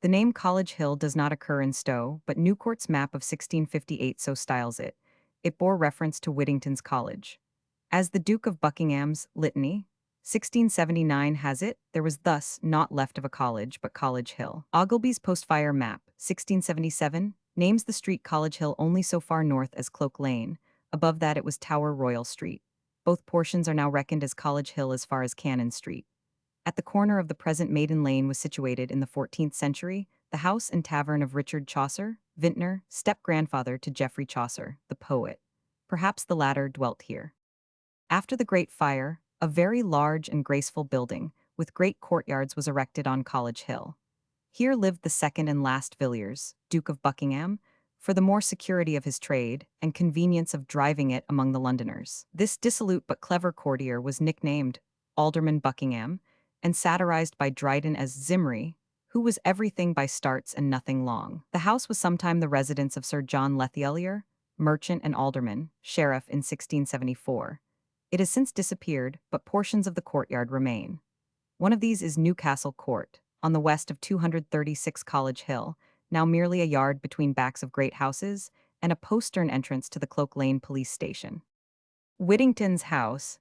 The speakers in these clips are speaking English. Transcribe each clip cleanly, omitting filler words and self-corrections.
The name College Hill does not occur in Stowe, but Newcourt's map of 1658 so styles it. It bore reference to Whittington's College. As the Duke of Buckingham's Litany, 1679 has it, there was thus not left of a college but College Hill. Ogilby's postfire map, 1677, names the street College Hill only so far north as Cloak Lane. Above that it was Tower Royal Street. Both portions are now reckoned as College Hill as far as Cannon Street. At the corner of the present Maiden Lane was situated in the 14th century the house and tavern of Richard Chaucer, vintner, step-grandfather to Geoffrey Chaucer, the poet. Perhaps the latter dwelt here. After the Great Fire, a very large and graceful building, with great courtyards was erected on College Hill. Here lived the second and last Villiers, Duke of Buckingham, for the more security of his trade and convenience of driving it among the Londoners. This dissolute but clever courtier was nicknamed Alderman Buckingham, and satirized by Dryden as Zimri, who was everything by starts and nothing long. The house was sometime the residence of Sir John Lethelier, merchant and alderman, sheriff in 1674. It has since disappeared, but portions of the courtyard remain. One of these is Newcastle Court, on the west of 236 College Hill, now merely a yard between backs of great houses, and a postern entrance to the Cloak Lane police station. Whittington's house,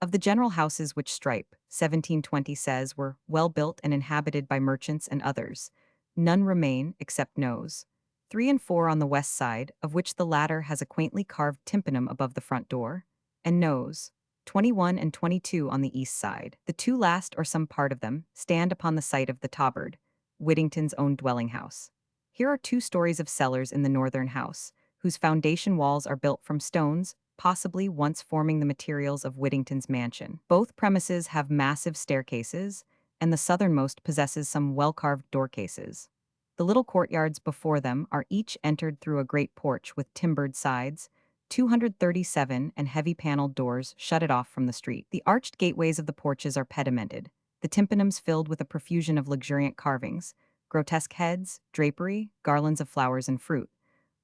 of the general houses which Strype, 1720 says, were well built and inhabited by merchants and others, none remain except Nose. 3 and 4 on the west side, of which the latter has a quaintly carved tympanum above the front door, and Nose. 21 and 22 on the east side. The two last, or some part of them, stand upon the site of the Tabard, Whittington's own dwelling house. Here are 2 stories of cellars in the northern house, whose foundation walls are built from stones, possibly once forming the materials of Whittington's mansion. Both premises have massive staircases, and the southernmost possesses some well-carved doorcases. The little courtyards before them are each entered through a great porch with timbered sides, 237 and heavy paneled doors shut it off from the street. The arched gateways of the porches are pedimented, the tympanums filled with a profusion of luxuriant carvings, grotesque heads, drapery, garlands of flowers and fruit.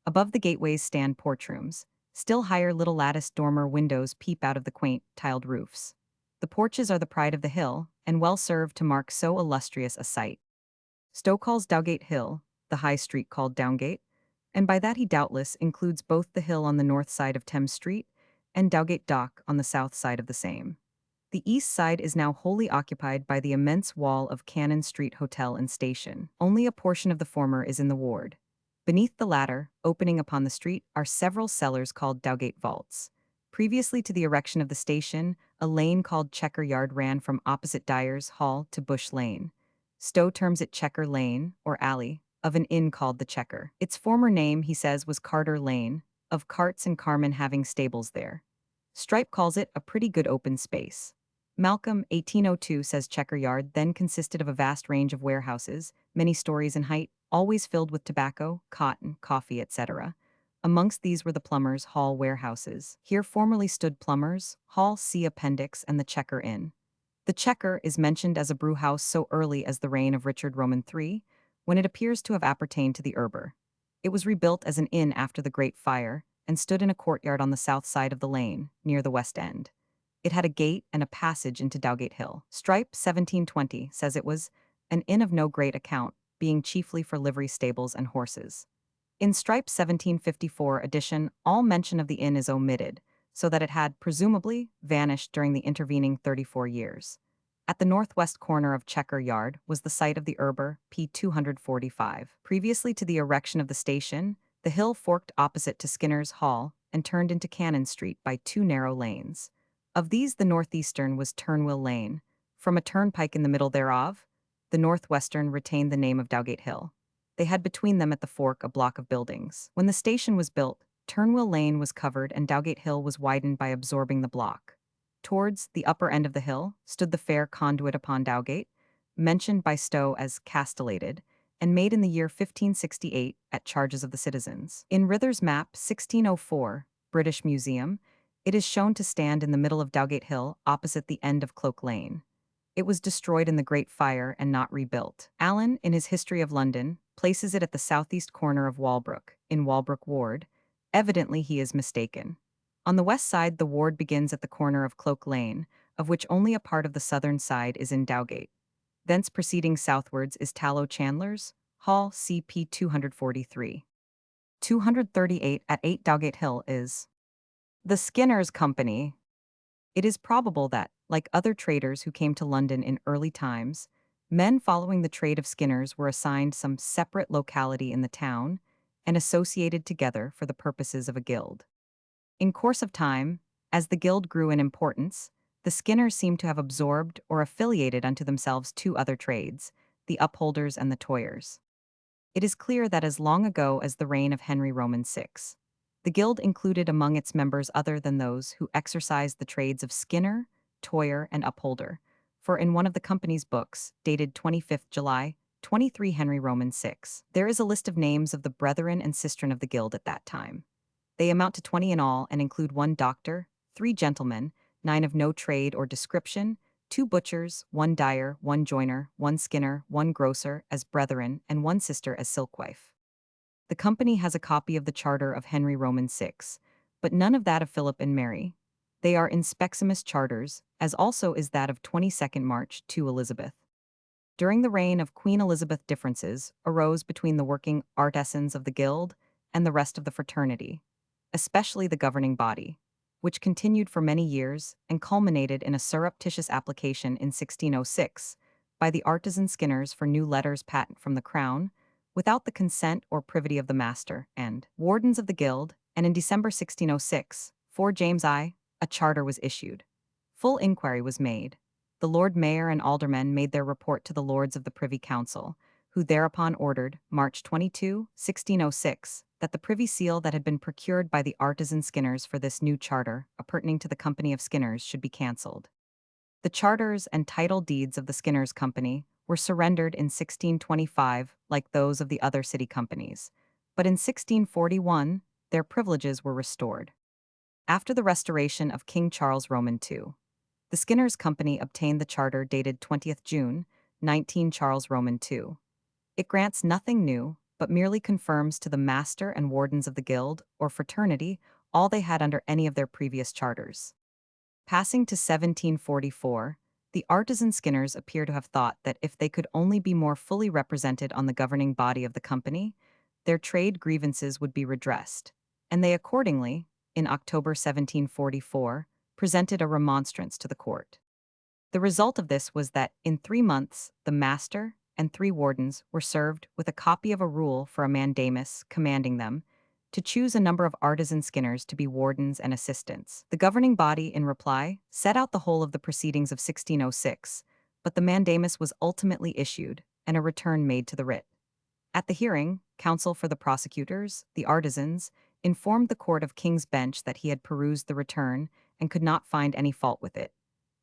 Above the gateways stand porch rooms. Still higher little latticed dormer windows peep out of the quaint, tiled roofs. The porches are the pride of the hill, and well served to mark so illustrious a site. Stowe calls Dowgate Hill, the High Street called Downgate, and by that he doubtless includes both the hill on the north side of Thames Street and Dowgate Dock on the south side of the same. The east side is now wholly occupied by the immense wall of Cannon Street Hotel and Station. Only a portion of the former is in the ward. Beneath the latter, opening upon the street, are several cellars called Dowgate Vaults. Previously to the erection of the station, a lane called Chequer Yard ran from opposite Dyer's Hall to Bush Lane. Stowe terms it Chequer Lane, or alley, of an inn called the Chequer. Its former name, he says, was Carter Lane, of carts and carmen having stables there. Strype calls it a pretty good open space. Malcolm, 1802, says Chequer Yard then consisted of a vast range of warehouses, many stories in height, always filled with tobacco, cotton, coffee, etc. Amongst these were the Plumbers' Hall warehouses. Here formerly stood Plumbers' Hall C Appendix and the Chequer Inn. The Chequer is mentioned as a brewhouse so early as the reign of Richard Roman III, when it appears to have appertained to the Erber. It was rebuilt as an inn after the Great Fire, and stood in a courtyard on the south side of the lane, near the west end. It had a gate and a passage into Dowgate Hill. Strype, 1720, says it was an inn of no great account, being chiefly for livery stables and horses. In Strype's 1754 edition, all mention of the inn is omitted, so that it had, presumably, vanished during the intervening 34 years. At the northwest corner of Chequer Yard was the site of the Erber, p. 245. Previously to the erection of the station, the hill forked opposite to Skinner's Hall and turned into Cannon Street by 2 narrow lanes. Of these the northeastern was Turnwill Lane. From a turnpike in the middle thereof, the northwestern retained the name of Dowgate Hill. They had between them at the fork a block of buildings. When the station was built, Turnwill Lane was covered and Dowgate Hill was widened by absorbing the block. Towards the upper end of the hill stood the fair conduit upon Dowgate, mentioned by Stowe as castellated, and made in the year 1568 at charges of the citizens. In Rither's map 1604, British Museum, it is shown to stand in the middle of Dowgate Hill opposite the end of Cloak Lane. It was destroyed in the Great Fire and not rebuilt. Allen, in his History of London, places it at the southeast corner of Walbrook, in Walbrook Ward. Evidently he is mistaken. On the west side the ward begins at the corner of Cloak Lane, of which only a part of the southern side is in Dowgate. Thence proceeding southwards is Tallow Chandler's, Hall CP 243. 238 at 8 Dowgate Hill is the Skinner's Company. It is probable that, like other traders who came to London in early times, men following the trade of skinners were assigned some separate locality in the town and associated together for the purposes of a guild. In course of time, as the guild grew in importance, the skinners seem to have absorbed or affiliated unto themselves two other trades, the upholders and the toyers. It is clear that as long ago as the reign of Henry Roman VI, the guild included among its members other than those who exercised the trades of skinner, toyer, and upholder, for in one of the company's books, dated 25th July, 23 Henry Roman VI, there is a list of names of the brethren and sistren of the guild at that time. They amount to 20 in all and include 1 doctor, 3 gentlemen, 9 of no trade or description, 2 butchers, 1 dyer, 1 joiner, 1 skinner, 1 grocer as brethren, and 1 sister as silkwife. The company has a copy of the charter of Henry Roman VI, but none of that of Philip and Mary. They are in speximus charters, as also is that of 22nd March to Elizabeth. During the reign of Queen Elizabeth differences arose between the working artisans of the guild and the rest of the fraternity, especially the governing body, which continued for many years and culminated in a surreptitious application in 1606 by the artisan skinners for new letters patent from the crown, without the consent or privity of the master and wardens of the guild, and in December 1606, for James I, a charter was issued. Full inquiry was made. The Lord Mayor and aldermen made their report to the Lords of the Privy Council, who thereupon ordered, March 22, 1606, that the privy seal that had been procured by the artisan skinners for this new charter, appertaining to the Company of Skinners, should be cancelled. The charters and title deeds of the Skinners Company were surrendered in 1625 like those of the other city companies, but in 1641 their privileges were restored. After the restoration of King Charles Roman II, the Skinners Company obtained the charter dated 20th June, 19 Charles Roman II. It grants nothing new, but merely confirms to the master and wardens of the guild or fraternity all they had under any of their previous charters. Passing to 1744, the artisan skinners appear to have thought that if they could only be more fully represented on the governing body of the company, their trade grievances would be redressed, and they accordingly, in October 1744, presented a remonstrance to the court. The result of this was that, in 3 months, the master and 3 wardens were served with a copy of a rule for a mandamus commanding them to choose a number of artisan skinners to be wardens and assistants. The governing body, in reply, set out the whole of the proceedings of 1606, but the mandamus was ultimately issued, and a return made to the writ. At the hearing, counsel for the prosecutors, the artisans, informed the Court of King's Bench that he had perused the return and could not find any fault with it,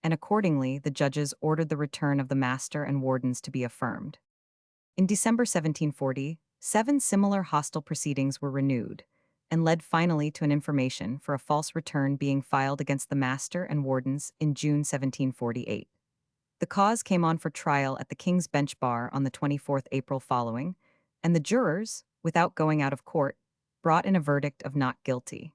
and accordingly the judges ordered the return of the master and wardens to be affirmed. In December 1740, 7 similar hostile proceedings were renewed, and led finally to an information for a false return being filed against the master and wardens in June 1748. The cause came on for trial at the King's Bench Bar on the 24th April following, and the jurors, without going out of court, brought in a verdict of not guilty.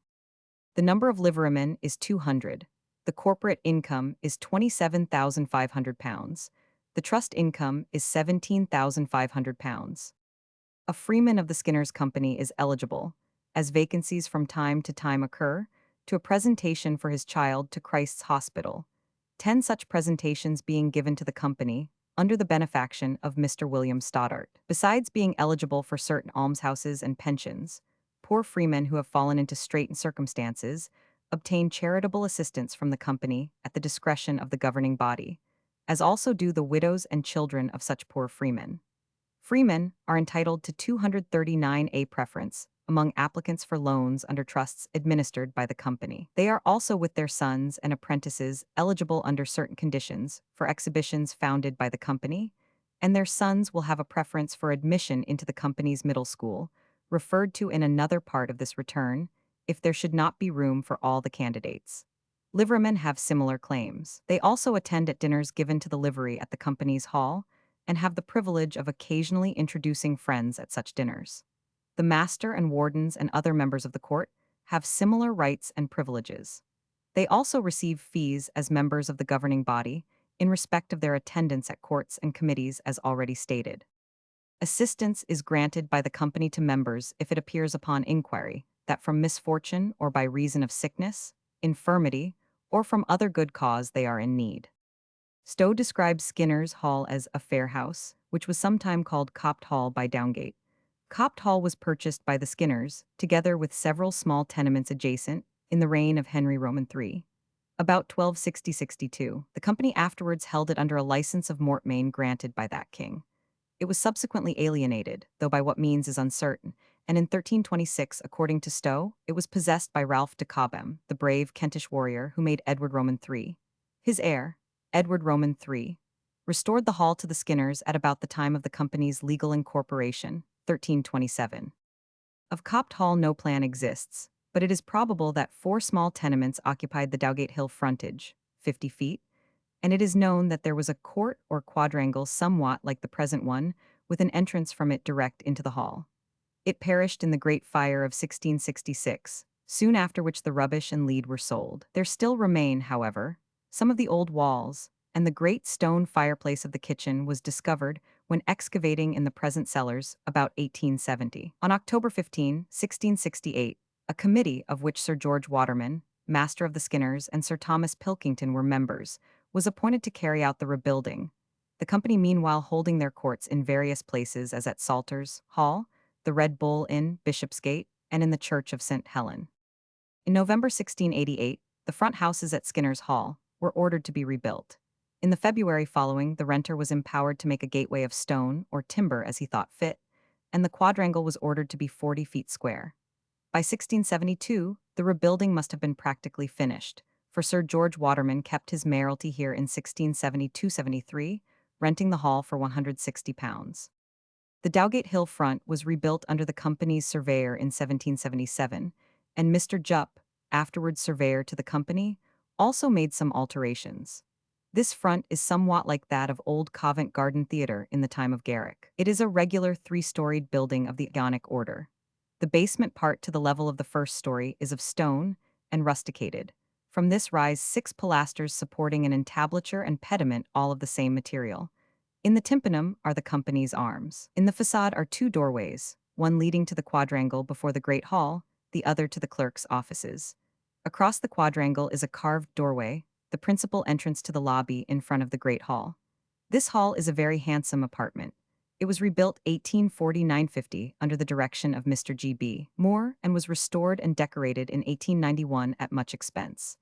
The number of liverymen is 200. The corporate income is £27,500. The trust income is £17,500. A freeman of the Skinners Company is eligible, as vacancies from time to time occur, to a presentation for his child to Christ's Hospital, 10 such presentations being given to the company under the benefaction of Mr. William Stoddart. Besides being eligible for certain almshouses and pensions, poor freemen who have fallen into straitened circumstances obtain charitable assistance from the company at the discretion of the governing body, as also do the widows and children of such poor freemen. Freemen are entitled to 239A preference among applicants for loans under trusts administered by the company. They are also with their sons and apprentices eligible under certain conditions for exhibitions founded by the company, and their sons will have a preference for admission into the company's middle school, referred to in another part of this return, if there should not be room for all the candidates. Liverymen have similar claims. They also attend at dinners given to the livery at the company's hall, and have the privilege of occasionally introducing friends at such dinners. The master and wardens and other members of the court have similar rights and privileges. They also receive fees as members of the governing body, in respect of their attendance at courts and committees as already stated. Assistance is granted by the company to members if it appears upon inquiry that from misfortune or by reason of sickness, infirmity, or from other good cause they are in need. Stowe describes Skinner's Hall as a fair house, which was sometime called Copt Hall by Downgate. Copt Hall was purchased by the Skinners, together with several small tenements adjacent, in the reign of Henry Roman III. About 1260–62, the company afterwards held it under a license of mortmain granted by that king. It was subsequently alienated, though by what means is uncertain, and in 1326, according to Stowe, it was possessed by Ralph de Cobham, the brave Kentish warrior who made Edward Roman III. His heir, Edward Roman III, restored the hall to the Skinners at about the time of the company's legal incorporation, 1327. Of Copt Hall no plan exists, but it is probable that 4 small tenements occupied the Dowgate Hill frontage, 50 feet, and it is known that there was a court or quadrangle somewhat like the present one, with an entrance from it direct into the hall. It perished in the Great Fire of 1666, soon after which the rubbish and lead were sold. There still remain, however, some of the old walls, and the great stone fireplace of the kitchen was discovered when excavating in the present cellars about 1870. On October 15, 1668, a committee of which Sir George Waterman, Master of the Skinners, and Sir Thomas Pilkington were members, was appointed to carry out the rebuilding, the company meanwhile holding their courts in various places as at Salters Hall, the Red Bull Inn, Bishopsgate, and in the Church of St. Helen. In November 1688, the front houses at Skinner's Hall were ordered to be rebuilt. In the February following, the renter was empowered to make a gateway of stone or timber as he thought fit, and the quadrangle was ordered to be 40 feet square. By 1672, the rebuilding must have been practically finished, for Sir George Waterman kept his mayoralty here in 1672–73, renting the hall for £160. The Dowgate Hill front was rebuilt under the company's surveyor in 1777, and Mr. Jupp, afterwards surveyor to the company, also made some alterations. This front is somewhat like that of old Covent Garden Theatre in the time of Garrick. It is a regular 3-storied building of the Ionic order. The basement part to the level of the first story is of stone and rusticated. From this rise 6 pilasters supporting an entablature and pediment, all of the same material. In the tympanum are the company's arms. In the façade are 2 doorways, one leading to the quadrangle before the Great Hall, the other to the clerk's offices. Across the quadrangle is a carved doorway, the principal entrance to the lobby in front of the Great Hall. This hall is a very handsome apartment. It was rebuilt 1849–50 under the direction of Mr. G.B. Moore and was restored and decorated in 1891 at much expense.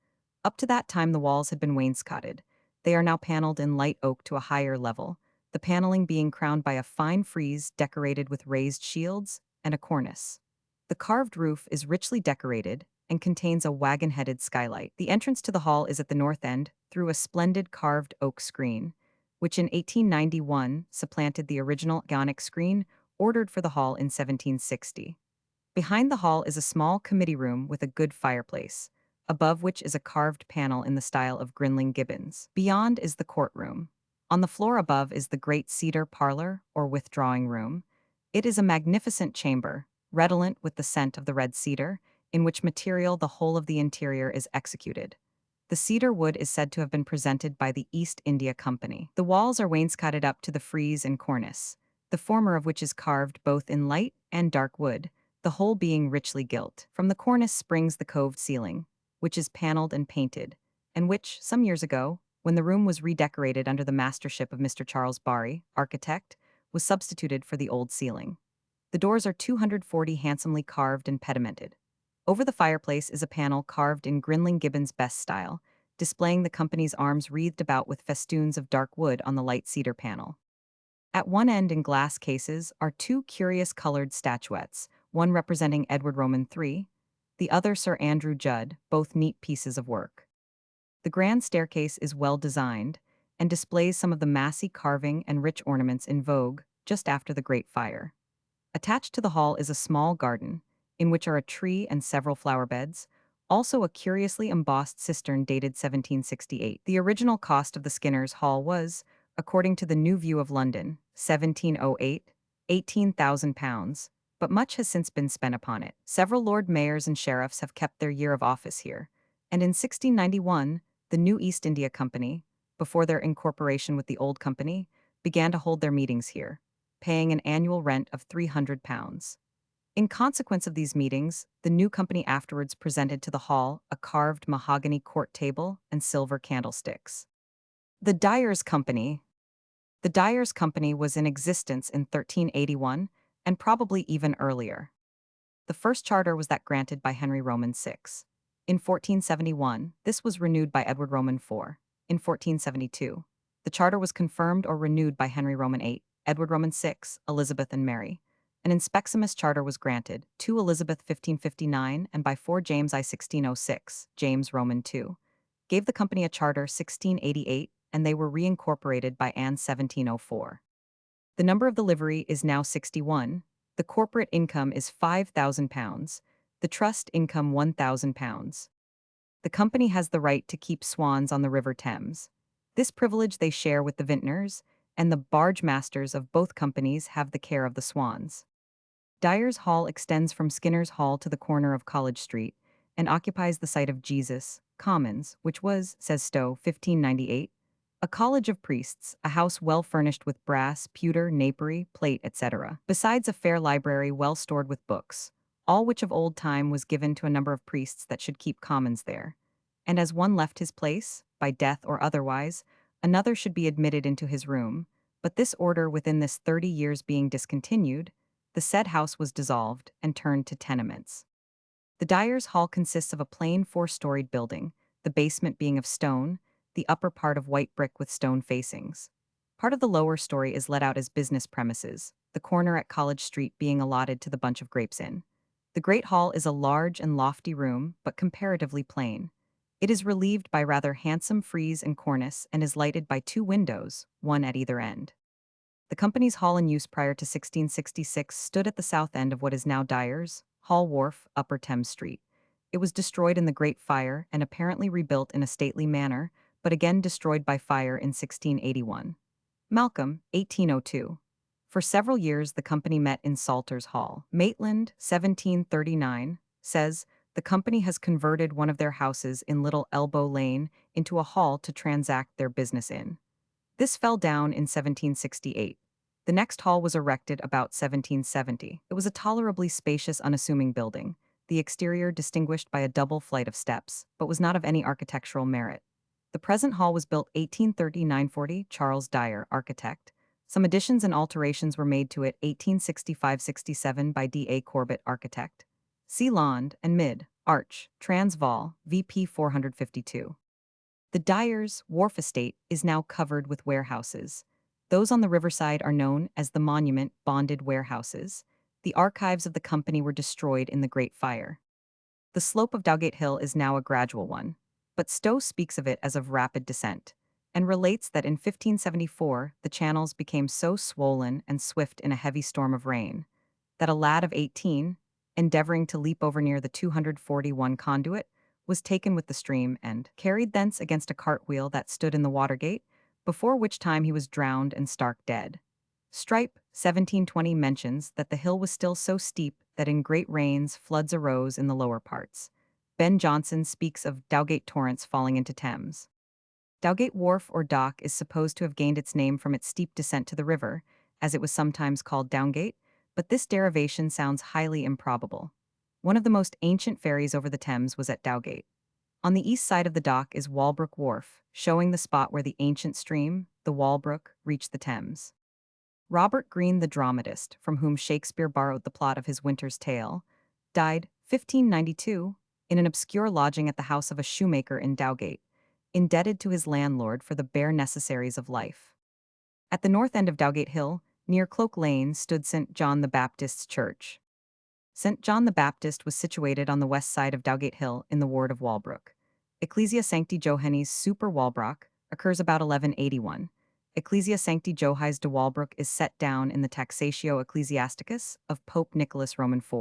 Up to that time the walls had been wainscoted. They are now paneled in light oak to a higher level, the paneling being crowned by a fine frieze decorated with raised shields and a cornice. The carved roof is richly decorated and contains a wagon-headed skylight. The entrance to the hall is at the north end through a splendid carved oak screen, which in 1891 supplanted the original Ionic screen ordered for the hall in 1760. Behind the hall is a small committee room with a good fireplace, above which is a carved panel in the style of Grinling Gibbons. Beyond is the courtroom. On the floor above is the great cedar parlor or withdrawing room. It is a magnificent chamber, redolent with the scent of the red cedar, in which material the whole of the interior is executed. The cedar wood is said to have been presented by the East India Company. The walls are wainscoted up to the frieze and cornice, the former of which is carved both in light and dark wood, the whole being richly gilt. From the cornice springs the coved ceiling, which is paneled and painted, and which, some years ago, when the room was redecorated under the mastership of Mr. Charles Barry, architect, was substituted for the old ceiling. The doors are 240 handsomely carved and pedimented. Over the fireplace is a panel carved in Grinling Gibbons' best style, displaying the company's arms wreathed about with festoons of dark wood on the light cedar panel. At one end in glass cases are 2 curious colored statuettes, one representing Edward Roman III, the other Sir Andrew Judd, both neat pieces of work. The grand staircase is well designed and displays some of the massy carving and rich ornaments in vogue just after the Great Fire. Attached to the hall is a small garden, in which are a tree and several flower beds, also a curiously embossed cistern dated 1768. The original cost of the Skinners' Hall was, according to the New View of London, 1708, £18,000, but much has since been spent upon it. Several Lord Mayors and Sheriffs have kept their year of office here, and in 1691, the new East India Company, before their incorporation with the old company, began to hold their meetings here, paying an annual rent of £300. In consequence of these meetings, the new company afterwards presented to the hall a carved mahogany court table and silver candlesticks. The Dyers Company. The Dyers Company was in existence in 1381 and probably even earlier. The first charter was that granted by Henry Roman VI. In 1471, this was renewed by Edward Roman IV. In 1472, the charter was confirmed or renewed by Henry Roman VIII, Edward Roman VI, Elizabeth and Mary. An inspeximus charter was granted, 2 Elizabeth 1559 and by 4 James I 1606, James Roman II. Gave the company a charter 1688 and they were reincorporated by Anne 1704. The number of the livery is now 61. The corporate income is £5,000. The trust income £1,000. The company has the right to keep swans on the River Thames. This privilege they share with the vintners, and the barge masters of both companies have the care of the swans. Dyer's Hall extends from Skinner's Hall to the corner of College Street and occupies the site of Jesus Commons, which was, says Stowe, 1598, a college of priests, a house well furnished with brass, pewter, napery, plate, etc., besides a fair library well stored with books, all which of old time was given to a number of priests that should keep commons there. And as one left his place, by death or otherwise, another should be admitted into his room, but this order within this 30 years being discontinued, the said house was dissolved and turned to tenements. The Dyer's Hall consists of a plain 4-storied building, the basement being of stone, the upper part of white brick with stone facings. Part of the lower story is let out as business premises, the corner at College Street being allotted to the Bunch of Grapes Inn. The Great Hall is a large and lofty room, but comparatively plain. It is relieved by rather handsome frieze and cornice and is lighted by 2 windows, one at either end. The company's hall in use prior to 1666 stood at the south end of what is now Dyer's Hall Wharf, Upper Thames Street. It was destroyed in the Great Fire and apparently rebuilt in a stately manner, but again destroyed by fire in 1681. Malcolm, 1802. For several years the company met in Salter's Hall. Maitland, 1739, says, the company has converted one of their houses in Little Elbow Lane into a hall to transact their business in. This fell down in 1768. The next hall was erected about 1770. It was a tolerably spacious, unassuming building, the exterior distinguished by a double flight of steps, but was not of any architectural merit. The present hall was built 1839-40, Charles Dyer, architect. Some additions and alterations were made to it 1865-67 by D.A. Corbett, architect. See Lond and Mid, Arch, Transvaal, VP 452. The Dyer's Wharf Estate is now covered with warehouses. Those on the riverside are known as the Monument Bonded Warehouses. The archives of the company were destroyed in the Great Fire. The slope of Dowgate Hill is now a gradual one, but Stowe speaks of it as of rapid descent, and relates that in 1574 the channels became so swollen and swift in a heavy storm of rain, that a lad of 18, endeavoring to leap over near the 241 conduit, was taken with the stream and carried thence against a cartwheel that stood in the Watergate, before which time he was drowned and stark dead. Strype, 1720, mentions that the hill was still so steep that in great rains floods arose in the lower parts. Ben Jonson speaks of Dowgate torrents falling into Thames. Dowgate Wharf or dock is supposed to have gained its name from its steep descent to the river, as it was sometimes called Downgate, but this derivation sounds highly improbable. One of the most ancient ferries over the Thames was at Dowgate. On the east side of the dock is Walbrook Wharf, showing the spot where the ancient stream, the Walbrook, reached the Thames. Robert Greene, the dramatist, from whom Shakespeare borrowed the plot of his Winter's Tale, died 1592 in an obscure lodging at the house of a shoemaker in Dowgate, indebted to his landlord for the bare necessaries of life. At the north end of Dowgate Hill, near Cloak Lane, stood St. John the Baptist's Church. St. John the Baptist was situated on the west side of Dowgate Hill in the ward of Walbrook. Ecclesia Sancti Johannes Super Walbrock occurs about 1181. Ecclesia Sancti Johannes de Walbrook is set down in the Taxatio Ecclesiasticus of Pope Nicholas Roman IV.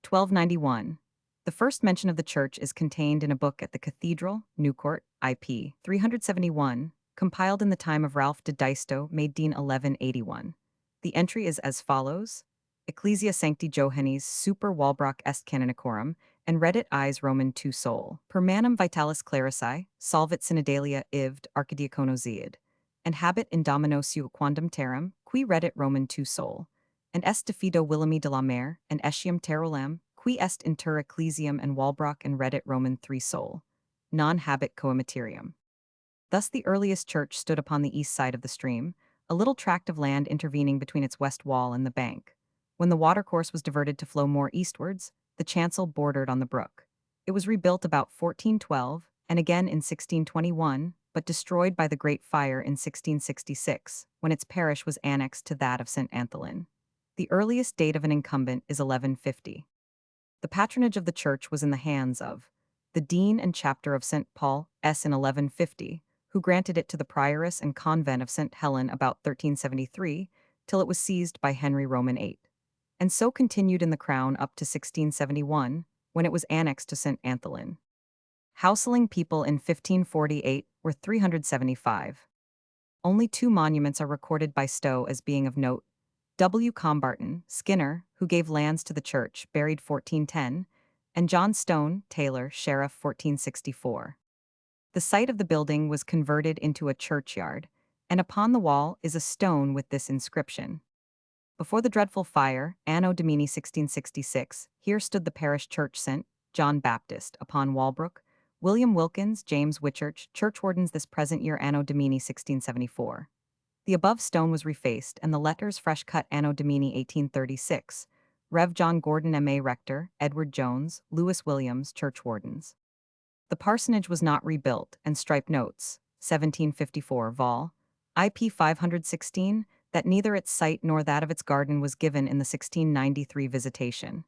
1291. The first mention of the church is contained in a book at the Cathedral, Newcourt, IP 371, compiled in the time of Ralph de Deisto, made Dean 1181. The entry is as follows: Ecclesia Sancti Johannes Super Walbrock est Canonicorum, and Reddit I's Roman 2 Sol. Per manum vitalis clarici, solvit synodalia ivd archidiaconoseid, and habit in domino su quandam terram, qui Reddit Roman 2 Sol, and est defido Willemi de la Mer, and etiam terolem, qui est inter ecclesiam and Walbrock and Reddit Roman 3 Sol, non habit coimaterium. Thus the earliest church stood upon the east side of the stream, a little tract of land intervening between its west wall and the bank. When the watercourse was diverted to flow more eastwards, the chancel bordered on the brook. It was rebuilt about 1412, and again in 1621, but destroyed by the Great Fire in 1666, when its parish was annexed to that of St. Anthelin. The earliest date of an incumbent is 1150. The patronage of the church was in the hands of the dean and chapter of St. Paul S. in 1150, who granted it to the prioress and convent of St. Helen about 1373, till it was seized by Henry Roman VIII, and so continued in the crown up to 1671, when it was annexed to St. Anthelin. Houseling people in 1548 were 375. Only 2 monuments are recorded by Stowe as being of note. W. Combarton, Skinner, who gave lands to the church, buried 1410, and John Stone, Taylor, Sheriff 1464. The site of the building was converted into a churchyard, and upon the wall is a stone with this inscription. Before the dreadful fire, Anno Domini 1666, here stood the parish church St. John Baptist, upon Walbrook, William Wilkins, James Whitchurch, churchwardens this present year Anno Domini 1674. The above stone was refaced, and the letters fresh cut Anno Domini 1836, Rev. John Gordon M.A. Rector, Edward Jones, Lewis Williams, churchwardens. The parsonage was not rebuilt, and striped notes, 1754 vol. IP 516, that neither its site nor that of its garden was given in the 1693 visitation.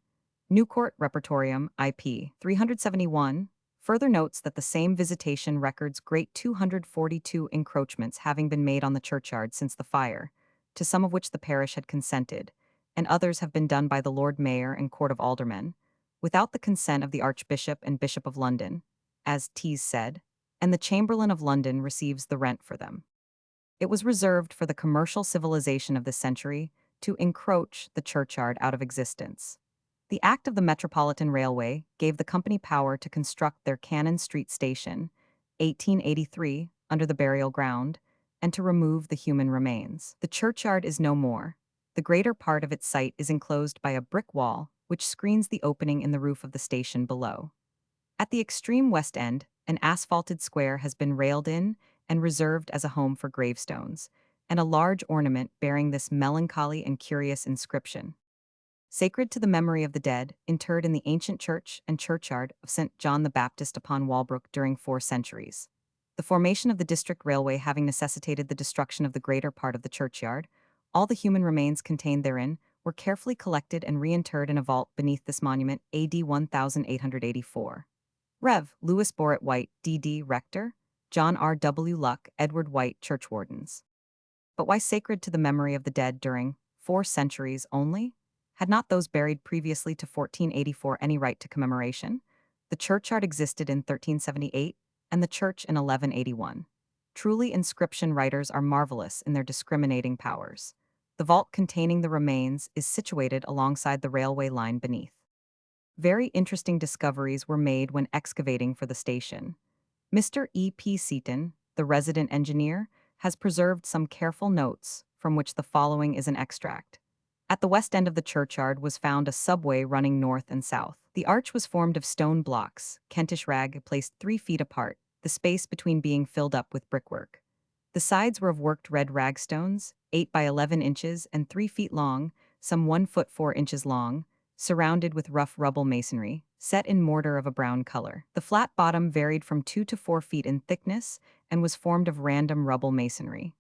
Newcourt Repertorium, IP 371, further notes that the same visitation records great 242 encroachments having been made on the churchyard since the fire, to some of which the parish had consented, and others have been done by the Lord Mayor and Court of Aldermen, without the consent of the Archbishop and Bishop of London, as Tees said, and the Chamberlain of London receives the rent for them. It was reserved for the commercial civilization of this century to encroach the churchyard out of existence. The Act of the Metropolitan Railway gave the company power to construct their Cannon Street Station, 1883, under the burial ground, and to remove the human remains. The churchyard is no more. The greater part of its site is enclosed by a brick wall, which screens the opening in the roof of the station below. At the extreme west end, an asphalted square has been railed in and reserved as a home for gravestones, and a large ornament bearing this melancholy and curious inscription. Sacred to the memory of the dead, interred in the ancient church and churchyard of St. John the Baptist upon Walbrook during 4 centuries. The formation of the district railway having necessitated the destruction of the greater part of the churchyard, all the human remains contained therein were carefully collected and reinterred in a vault beneath this monument AD 1884. Rev. Louis Borrett White, D.D. Rector, John R. W. Luck, Edward White, churchwardens. But why sacred to the memory of the dead during 4 centuries only? Had not those buried previously to 1484 any right to commemoration? The churchyard existed in 1378, and the church in 1181. Truly, inscription writers are marvelous in their discriminating powers. The vault containing the remains is situated alongside the railway line beneath. Very interesting discoveries were made when excavating for the station. Mr. E. P. Seaton, the resident engineer, has preserved some careful notes, from which the following is an extract. At the west end of the churchyard was found a subway running north and south. The arch was formed of stone blocks, Kentish rag placed 3 feet apart, the space between being filled up with brickwork. The sides were of worked red ragstones, 8 by 11 inches and 3 feet long, some 1 foot 4 inches long, surrounded with rough rubble masonry, set in mortar of a brown color. The flat bottom varied from 2 to 4 feet in thickness and was formed of random rubble masonry.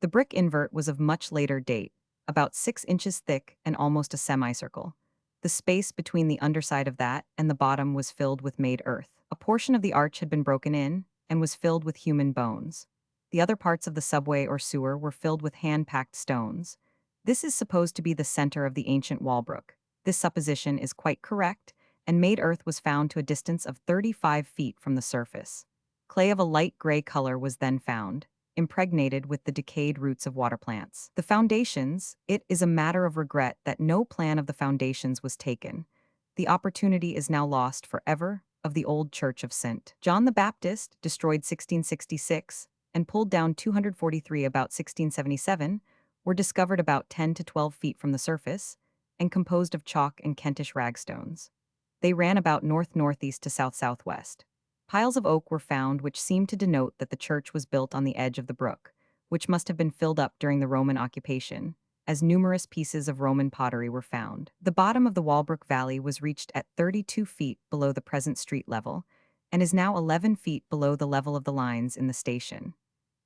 The brick invert was of much later date, about 6 inches thick and almost a semicircle. The space between the underside of that and the bottom was filled with made earth. A portion of the arch had been broken in and was filled with human bones. The other parts of the subway or sewer were filled with hand-packed stones. This is supposed to be the center of the ancient Walbrook. This supposition is quite correct, and made earth was found to a distance of 35 feet from the surface. Clay of a light gray color was then found, impregnated with the decayed roots of water plants. The foundations, it is a matter of regret that no plan of the foundations was taken. the opportunity is now lost forever of the old church of St. John the Baptist, destroyed 1666, and pulled down 243 about 1677, were discovered about 10 to 12 feet from the surface, and composed of chalk and Kentish ragstones. They ran about north-northeast to south-southwest. Piles of oak were found which seemed to denote that the church was built on the edge of the brook, which must have been filled up during the Roman occupation, as numerous pieces of Roman pottery were found. The bottom of the Walbrook Valley was reached at 32 feet below the present street level, and is now 11 feet below the level of the lines in the station.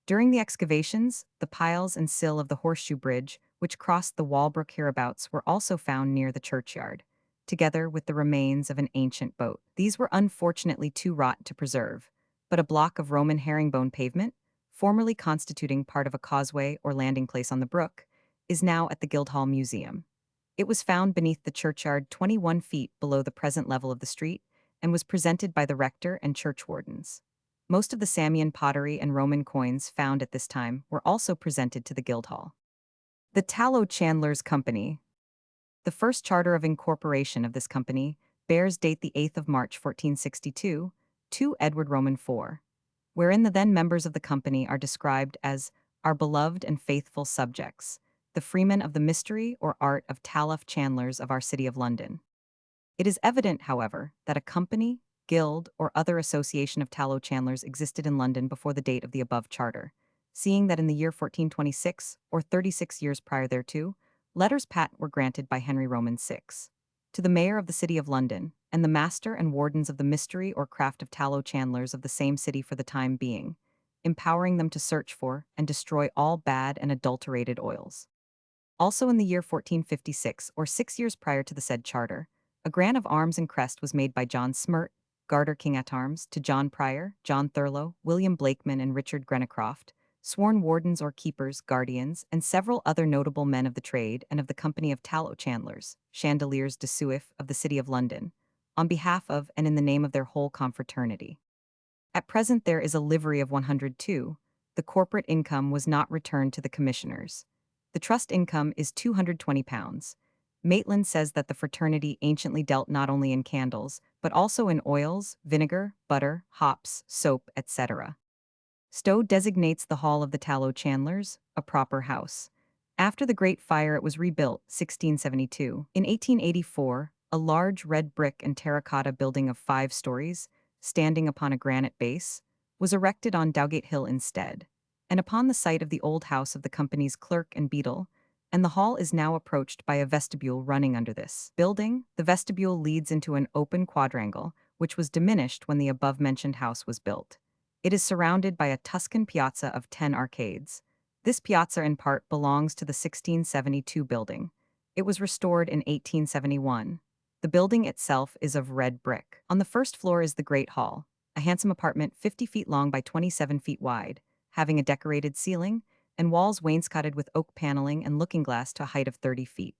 During the excavations, the piles and sill of the horseshoe bridge, which crossed the Walbrook hereabouts, were also found near the churchyard, together with the remains of an ancient boat. These were unfortunately too rotten to preserve, but a block of Roman herringbone pavement, formerly constituting part of a causeway or landing place on the brook, is now at the Guildhall Museum. It was found beneath the churchyard 21 feet below the present level of the street, and was presented by the rector and churchwardens. Most of the Samian pottery and Roman coins found at this time were also presented to the Guildhall. The Tallow Chandlers Company. The first charter of incorporation of this company bears date the 8th of March 1462, 2 Edward Roman 4, wherein the then members of the company are described as our beloved and faithful subjects, the freemen of the mystery or art of tallow chandlers of our city of London. It is evident, however, that a company, guild, or other association of tallow chandlers existed in London before the date of the above charter, seeing that in the year 1426, or 36 years prior thereto, letters patent were granted by Henry Roman VI to the mayor of the city of London, and the master and wardens of the mystery or craft of tallow chandlers of the same city for the time being, empowering them to search for and destroy all bad and adulterated oils. Also in the year 1456, or 6 years prior to the said charter, a grant of arms and crest was made by John Smirt, Garter King-at-Arms, to John Pryor, John Thurlow, William Blakeman, and Richard Grenecroft, sworn wardens or keepers, guardians, and several other notable men of the trade and of the company of tallow chandlers, chandeliers de suif of the city of London, on behalf of and in the name of their whole confraternity. At present there is a livery of 102. The corporate income was not returned to the commissioners. The trust income is £220. Maitland says that the fraternity anciently dealt not only in candles, but also in oils, vinegar, butter, hops, soap, etc. Stowe designates the Hall of the Tallow Chandlers a proper house. After the Great Fire it was rebuilt, 1672. In 1884, a large red brick and terracotta building of 5 stories, standing upon a granite base, was erected on Dowgate Hill instead, and upon the site of the old house of the company's clerk and beadle, and the hall is now approached by a vestibule running under this building. The vestibule leads into an open quadrangle, which was diminished when the above-mentioned house was built. It is surrounded by a Tuscan piazza of 10 arcades. This piazza in part belongs to the 1672 building. It was restored in 1871. The building itself is of red brick. On the first floor is the Great Hall, a handsome apartment 50 feet long by 27 feet wide, having a decorated ceiling, and walls wainscoted with oak paneling and looking-glass to a height of 30 feet.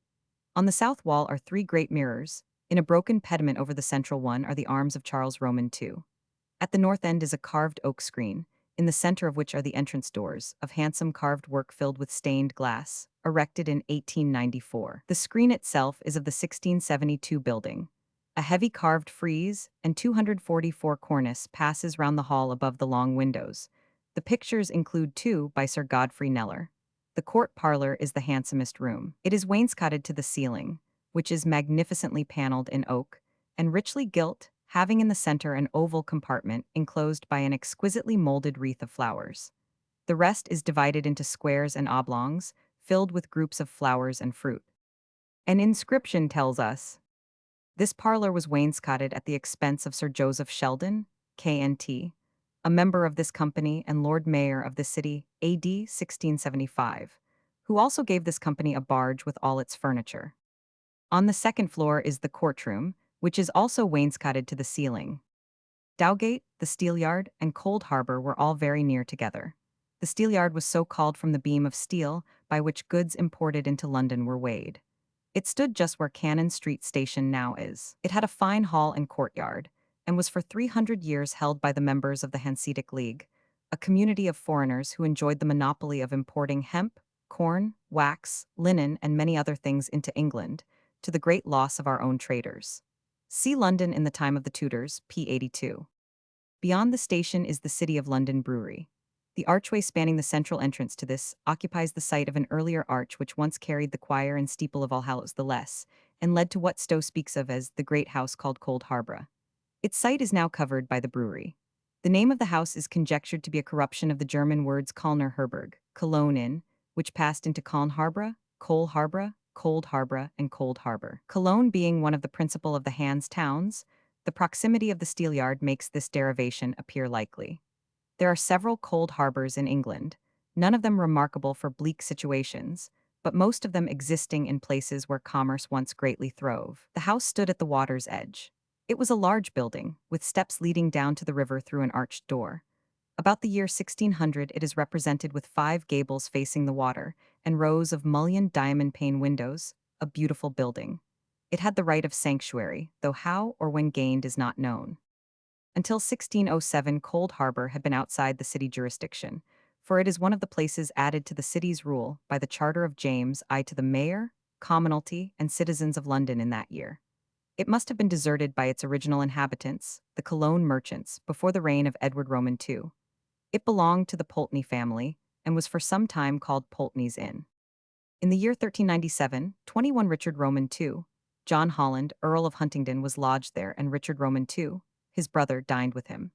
On the south wall are 3 great mirrors. In a broken pediment over the central one are the arms of Charles Roman II. At the north end is a carved oak screen, in the center of which are the entrance doors, of handsome carved work filled with stained glass, erected in 1894. The screen itself is of the 1672 building. A heavy carved frieze and 244 cornice passes round the hall above the long windows. The pictures include 2 by Sir Godfrey Kneller. The court parlor is the handsomest room. It is wainscoted to the ceiling, which is magnificently paneled in oak, and richly gilt, having in the center an oval compartment enclosed by an exquisitely molded wreath of flowers. The rest is divided into squares and oblongs, filled with groups of flowers and fruit. An inscription tells us, this parlor was wainscoted at the expense of Sir Joseph Sheldon, K.N.T., a member of this company and Lord Mayor of the city, A.D. 1675, who also gave this company a barge with all its furniture. On the second floor is the courtroom, which is also wainscoted to the ceiling. Dowgate, the Steelyard, and Cold Harbor were all very near together. The Steelyard was so called from the beam of steel by which goods imported into London were weighed. It stood just where Cannon Street Station now is. It had a fine hall and courtyard, and was for 300 years held by the members of the Hanseatic League, a community of foreigners who enjoyed the monopoly of importing hemp, corn, wax, linen, and many other things into England, to the great loss of our own traders. See London in the time of the Tudors, p. 82. Beyond the station is the City of London Brewery. The archway spanning the central entrance to this occupies the site of an earlier arch which once carried the choir and steeple of Allhallows the Less, and led to what Stowe speaks of as the great house called Cold Harbour. Its site is now covered by the brewery. The name of the house is conjectured to be a corruption of the German words Kölner Herberg, Cologne Inn, which passed into Köln Harbour, Cold Harbour, and Cold Harbour. Cologne being one of the principal of the Hanse towns, the proximity of the steelyard makes this derivation appear likely. There are several cold harbours in England, none of them remarkable for bleak situations, but most of them existing in places where commerce once greatly throve. The house stood at the water's edge. It was a large building, with steps leading down to the river through an arched door. About the year 1600 it is represented with 5 gables facing the water, and rows of mullioned diamond-pane windows, a beautiful building. It had the right of sanctuary, though how or when gained is not known. Until 1607 Cold Harbour had been outside the city jurisdiction, for it is one of the places added to the city's rule by the Charter of James I to the mayor, commonalty, and citizens of London in that year. It must have been deserted by its original inhabitants, the Cologne merchants, before the reign of Edward Roman II. It belonged to the Pulteney family, and was for some time called Pulteney's Inn. In the year 1397, 21 Richard Roman II, John Holland, Earl of Huntingdon, was lodged there, and Richard Roman II, his brother, dined with him.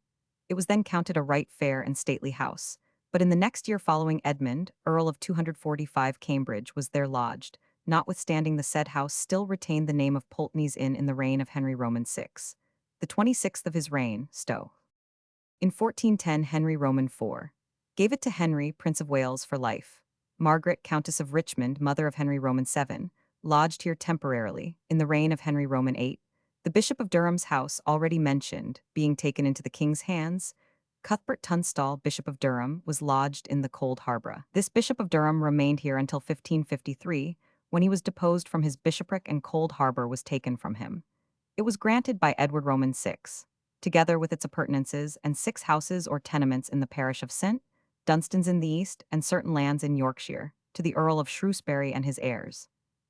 It was then counted a right fair and stately house, but in the next year following Edmund, Earl of 245 Cambridge, was there lodged, notwithstanding the said house still retained the name of Pulteney's Inn in the reign of Henry Roman VI. The 26th of his reign, Stowe. In 1410 Henry Roman IV gave it to Henry, Prince of Wales, for life. Margaret, Countess of Richmond, mother of Henry Roman VII, lodged here temporarily, in the reign of Henry Roman VIII. The Bishop of Durham's house, already mentioned, being taken into the king's hands, Cuthbert Tunstall, Bishop of Durham, was lodged in the Cold Harbour. This Bishop of Durham remained here until 1553, when he was deposed from his bishopric and Cold Harbour was taken from him. It was granted by Edward Roman VI, together with its appurtenances and 6 houses or tenements in the parish of St. Dunstan's in the east and certain lands in Yorkshire, to the Earl of Shrewsbury and his heirs.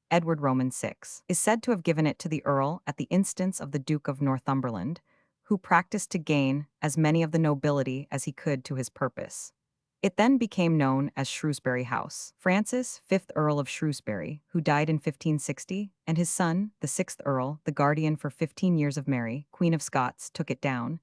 Edward Roman VI is said to have given it to the Earl at the instance of the Duke of Northumberland, who practiced to gain as many of the nobility as he could to his purpose. It then became known as Shrewsbury House. Francis, 5th Earl of Shrewsbury, who died in 1560, and his son, the 6th Earl, the guardian for 15 years of Mary, Queen of Scots, took it down,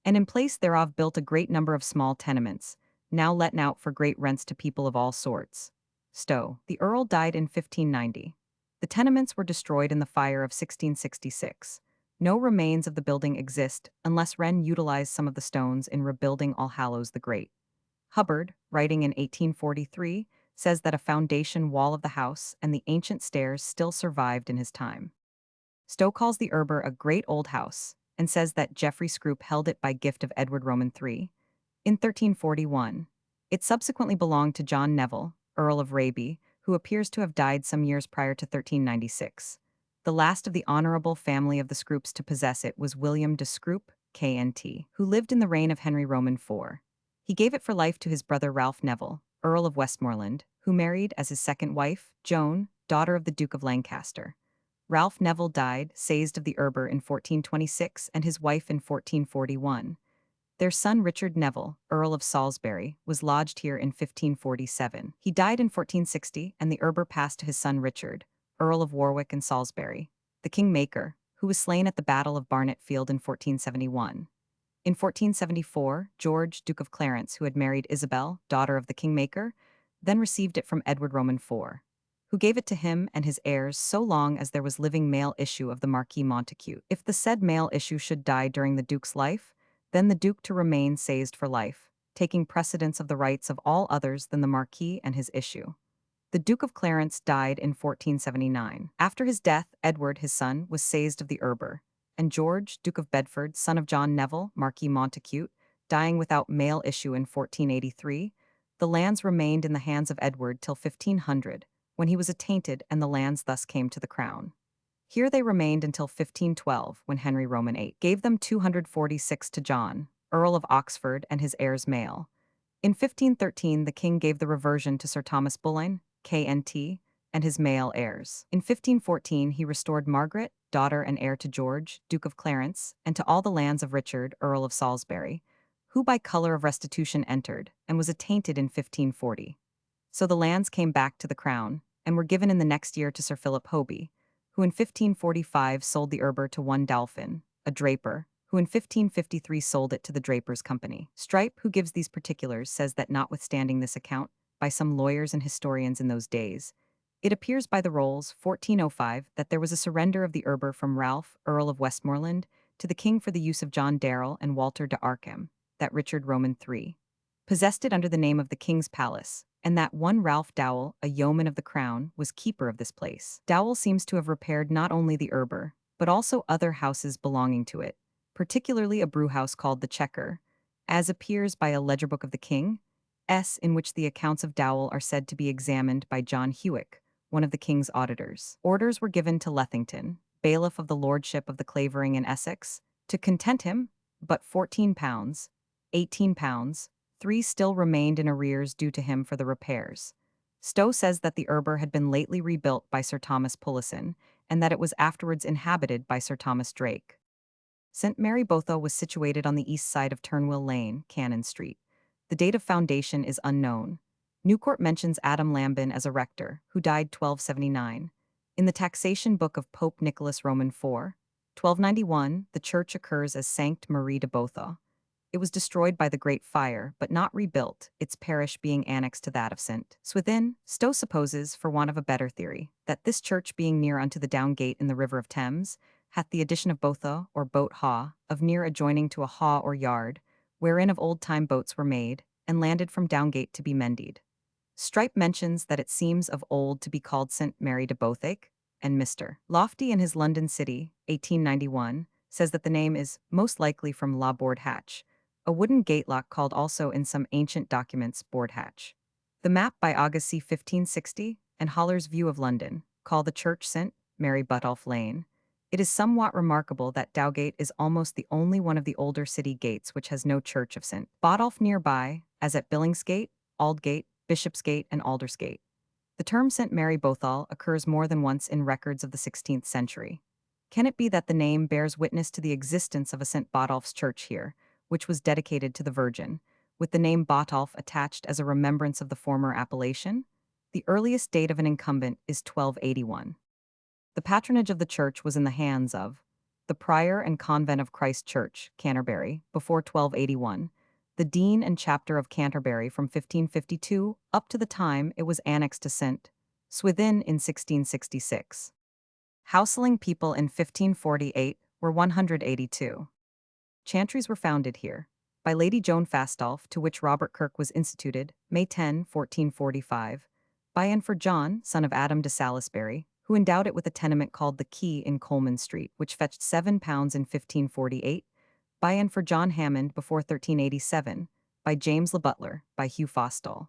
and in place thereof built a great number of small tenements, now letten out for great rents to people of all sorts. Stowe. The Earl died in 1590. The tenements were destroyed in the fire of 1666. No remains of the building exist unless Wren utilized some of the stones in rebuilding Allhallows the Great. Hubbard, writing in 1843, says that a foundation wall of the house and the ancient stairs still survived in his time. Stowe calls the Erber a great old house, and says that Geoffrey Scroop held it by gift of Edward Roman III. In 1341, it subsequently belonged to John Neville, Earl of Raby, who appears to have died some years prior to 1396. The last of the honourable family of the Scroops to possess it was William de Scroop, KNT, who lived in the reign of Henry Roman IV. He gave it for life to his brother Ralph Neville, Earl of Westmoreland, who married as his second wife, Joan, daughter of the Duke of Lancaster. Ralph Neville died, seized of the Erber in 1426 and his wife in 1441. Their son Richard Neville, Earl of Salisbury, was lodged here in 1547. He died in 1460 and the Erber passed to his son Richard, Earl of Warwick and Salisbury, the Kingmaker, who was slain at the Battle of Barnet Field in 1471. In 1474, George, Duke of Clarence, who had married Isabel, daughter of the Kingmaker, then received it from Edward Roman IV, who gave it to him and his heirs so long as there was living male issue of the Marquis Montacute. If the said male issue should die during the Duke's life, then the Duke to remain seized for life, taking precedence of the rights of all others than the Marquis and his issue. The Duke of Clarence died in 1479. After his death, Edward, his son, was seized of the Erber, and George, Duke of Bedford, son of John Neville, Marquis Montacute, dying without male issue in 1483, the lands remained in the hands of Edward till 1500, when he was attainted and the lands thus came to the crown. Here they remained until 1512, when Henry Roman VIII gave them 246 to John, Earl of Oxford, and his heirs male. In 1513 the king gave the reversion to Sir Thomas Boleyn, KNT, and his male heirs. In 1514 he restored Margaret, daughter and heir to George, Duke of Clarence, and to all the lands of Richard, Earl of Salisbury, who by color of restitution entered, and was attainted in 1540. So the lands came back to the crown, and were given in the next year to Sir Philip Hoby, who in 1545 sold the Erber to one Dolphin, a draper, who in 1553 sold it to the Drapers' Company. Strype, who gives these particulars, says that notwithstanding this account, by some lawyers and historians in those days, it appears by the rolls, 1405, that there was a surrender of the Erber from Ralph, Earl of Westmoreland, to the king for the use of John Darrell and Walter de Arkham, that Richard Roman III possessed it under the name of the King's Palace, and that one Ralph Dowell, a yeoman of the crown, was keeper of this place. Dowell seems to have repaired not only the Erber, but also other houses belonging to it, particularly a brewhouse called the Chequer, as appears by a ledger book of the King, in which the accounts of Dowell are said to be examined by John Hewick, one of the King's auditors. Orders were given to Lethington, bailiff of the lordship of the Clavering in Essex, to content him, but £14, £18, 3 still remained in arrears due to him for the repairs. Stowe says that the Erber had been lately rebuilt by Sir Thomas Pullison, and that it was afterwards inhabited by Sir Thomas Drake. St. Mary Botha was situated on the east side of Turnwell Lane, Cannon Street. The date of foundation is unknown. Newcourt mentions Adam Lambin as a rector, who died 1279. In the taxation book of Pope Nicholas Roman IV, 1291, the church occurs as Sanct Marie de Botha. It was destroyed by the Great Fire, but not rebuilt, its parish being annexed to that of St. Swithin. Stowe supposes, for want of a better theory, that this church being near unto the down gate in the river of Thames, hath the addition of Botha, or boat ha, of near adjoining to a ha or yard, wherein of old time boats were made, and landed from Downgate to be mended. Strype mentions that it seems of old to be called St. Mary de Bothake, and Mr. Lofty in his London City, 1891, says that the name is most likely from La Board Hatch, a wooden gatelock called also in some ancient documents Board Hatch. The map by Agassiz 1560 and Holler's View of London call the church St. Mary Butolph Lane. It is somewhat remarkable that Dowgate is almost the only one of the older city gates which has no church of St. Botolph nearby, as at Billingsgate, Aldgate, Bishopsgate, and Aldersgate. The term St. Mary Bothall occurs more than once in records of the 16th century. Can it be that the name bears witness to the existence of a St. Botolph's church here, which was dedicated to the Virgin, with the name Botolph attached as a remembrance of the former appellation? The earliest date of an incumbent is 1281. The patronage of the church was in the hands of the prior and convent of Christ Church, Canterbury, before 1281, the dean and chapter of Canterbury from 1552 up to the time it was annexed to St. Swithin in 1666. Houseling people in 1548 were 182. Chantries were founded here by Lady Joan Fastolf, to which Robert Kirk was instituted, May 10, 1445, by and for John, son of Adam de Salisbury, who endowed it with a tenement called the Quay in Coleman Street, which fetched £7 in 1548, by and for John Hammond before 1387, by James Le Butler, by Hugh Fostall.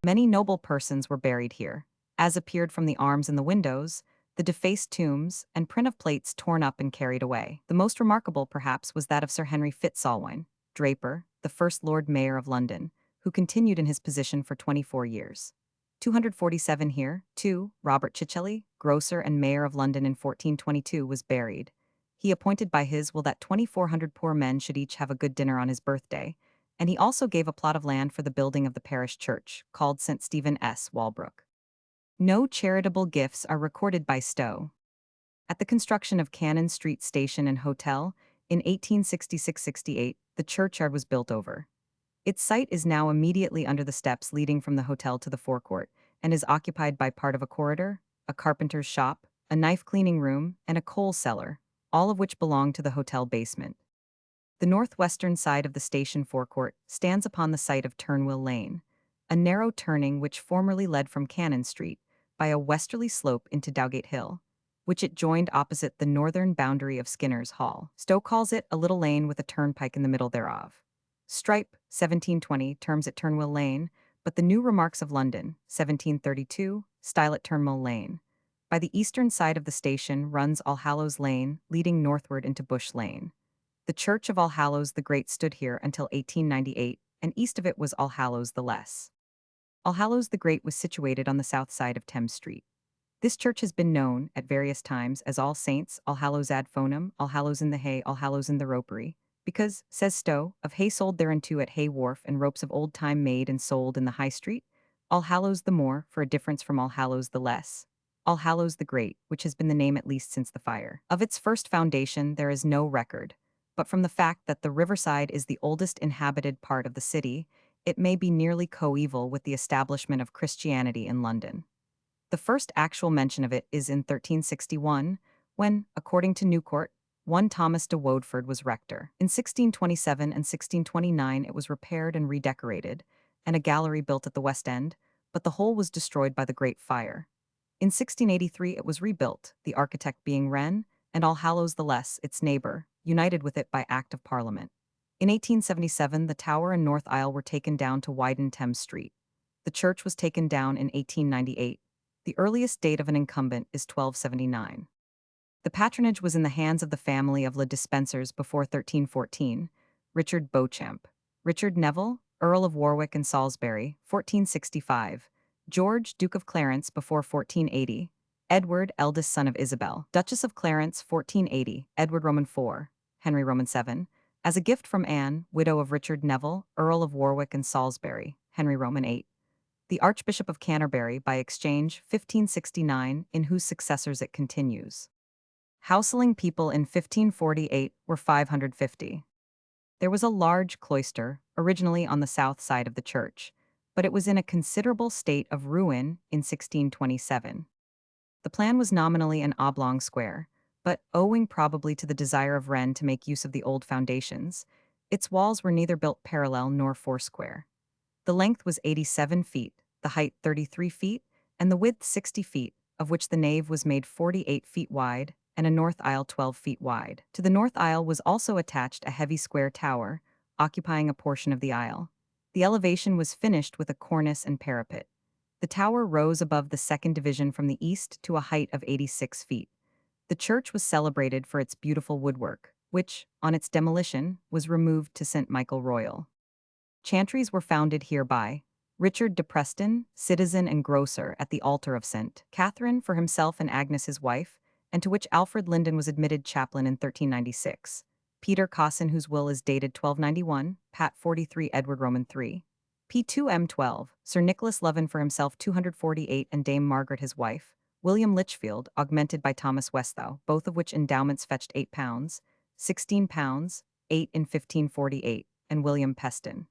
Many noble persons were buried here, as appeared from the arms in the windows, the defaced tombs, and print of plates torn up and carried away. The most remarkable, perhaps, was that of Sir Henry Fitzalwyn, draper, the first Lord Mayor of London, who continued in his position for 24 years. 247 here. 2. Robert Chichele, grocer and Mayor of London in 1422, was buried. He appointed by his will that 2,400 poor men should each have a good dinner on his birthday, and he also gave a plot of land for the building of the parish church, called St. Stephen S. Walbrook. No charitable gifts are recorded by Stowe. At the construction of Cannon Street Station and Hotel, in 1866-68, the churchyard was built over. Its site is now immediately under the steps leading from the hotel to the forecourt, and is occupied by part of a corridor, a carpenter's shop, a knife-cleaning room, and a coal cellar, all of which belong to the hotel basement. The northwestern side of the station forecourt stands upon the site of Turnwell Lane, a narrow turning which formerly led from Cannon Street by a westerly slope into Dowgate Hill, which it joined opposite the northern boundary of Skinner's Hall. Stowe calls it a little lane with a turnpike in the middle thereof. Strype, 1720, terms it Turnwell Lane, but the New Remarks of London, 1732, style it Turnmill Lane. By the eastern side of the station runs Allhallows Lane, leading northward into Bush Lane. The Church of Allhallows the Great stood here until 1898, and east of it was Allhallows the Less. Allhallows the Great was situated on the south side of Thames Street. This church has been known, at various times, as All Saints, Allhallows ad Fonum, Allhallows in the Hay, Allhallows in the Ropery, because, says Stowe, of hay sold thereunto at Hay Wharf and ropes of old time made and sold in the High Street, Allhallows the more, for a difference from Allhallows the less. Allhallows the Great, which has been the name at least since the fire. Of its first foundation there is no record, but from the fact that the riverside is the oldest inhabited part of the city, it may be nearly coeval with the establishment of Christianity in London. The first actual mention of it is in 1361, when, according to Newcourt, one Thomas de Woodford was rector. In 1627 and 1629 it was repaired and redecorated, and a gallery built at the West End, but the whole was destroyed by the Great Fire. In 1683 it was rebuilt, the architect being Wren, and Allhallows the Less, its neighbour, united with it by Act of Parliament. In 1877 the tower and north aisle were taken down to widen Thames Street. The church was taken down in 1898. The earliest date of an incumbent is 1279. The patronage was in the hands of the family of Le Despensers before 1314, Richard Beauchamp, Richard Neville, Earl of Warwick and Salisbury, 1465, George, Duke of Clarence before 1480, Edward, eldest son of Isabel, Duchess of Clarence, 1480, Edward Roman IV, Henry Roman VII, as a gift from Anne, widow of Richard Neville, Earl of Warwick and Salisbury, Henry Roman VIII. The Archbishop of Canterbury by exchange, 1569, in whose successors it continues. Houseling people in 1548 were 550. There was a large cloister, originally on the south side of the church, but it was in a considerable state of ruin in 1627. The plan was nominally an oblong square, but, owing probably to the desire of Wren to make use of the old foundations, its walls were neither built parallel nor foursquare. The length was 87 feet, the height 33 feet, and the width 60 feet, of which the nave was made 48 feet wide, and a north aisle 12 feet wide. To the north aisle was also attached a heavy square tower, occupying a portion of the aisle. The elevation was finished with a cornice and parapet. The tower rose above the second division from the east to a height of 86 feet. The church was celebrated for its beautiful woodwork, which, on its demolition, was removed to St. Michael Royal. Chantries were founded here by Richard de Preston, citizen and grocer at the altar of St. Catherine for himself and Agnes his wife, and to which Alfred Linden was admitted chaplain in 1396. Peter Cosson, whose will is dated 1291, Pat 43 Edward Roman III. P2M12, Sir Nicholas Leven for himself 248 and Dame Margaret his wife, William Lichfield, augmented by Thomas Westhow, both of which endowments fetched £8, £16, 8 in 1548, and William Peston.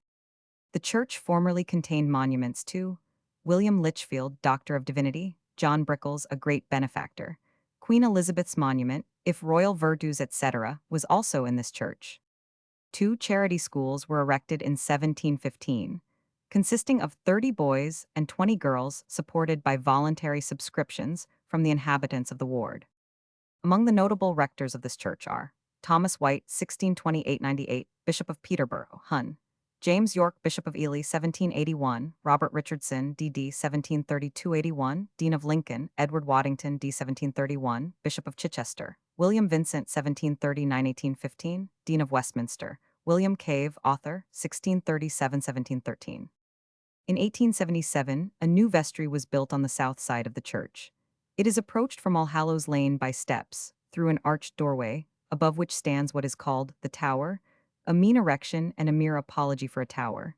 The church formerly contained monuments to William Lichfield, Doctor of Divinity, John Brickles, a great benefactor. Queen Elizabeth's monument, if royal virtues, etc., was also in this church. 2 charity schools were erected in 1715, consisting of 30 boys and 20 girls supported by voluntary subscriptions from the inhabitants of the ward. Among the notable rectors of this church are Thomas White, 1628-98, Bishop of Peterborough, Hun. James York, Bishop of Ely, 1781, Robert Richardson, D.D., 1732-81, Dean of Lincoln, Edward Waddington, D. 1731, Bishop of Chichester, William Vincent, 1739-1815, Dean of Westminster, William Cave, author, 1637-1713. In 1877, a new vestry was built on the south side of the church. It is approached from Allhallows Lane by steps, through an arched doorway, above which stands what is called the Tower, a mean erection and a mere apology for a tower.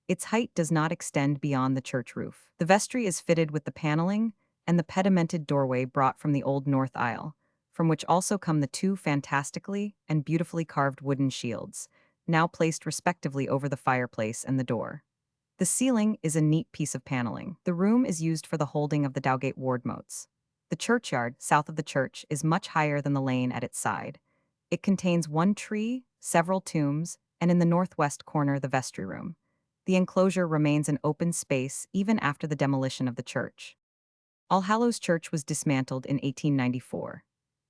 Its height does not extend beyond the church roof. The vestry is fitted with the paneling and the pedimented doorway brought from the old north aisle, from which also come the 2 fantastically and beautifully carved wooden shields, now placed respectively over the fireplace and the door. The ceiling is a neat piece of paneling. The room is used for the holding of the Dowgate ward motes. The churchyard, south of the church, is much higher than the lane at its side. It contains 1 tree, several tombs, and in the northwest corner the vestry room. The enclosure remains an open space even after the demolition of the church. Allhallows Church was dismantled in 1894.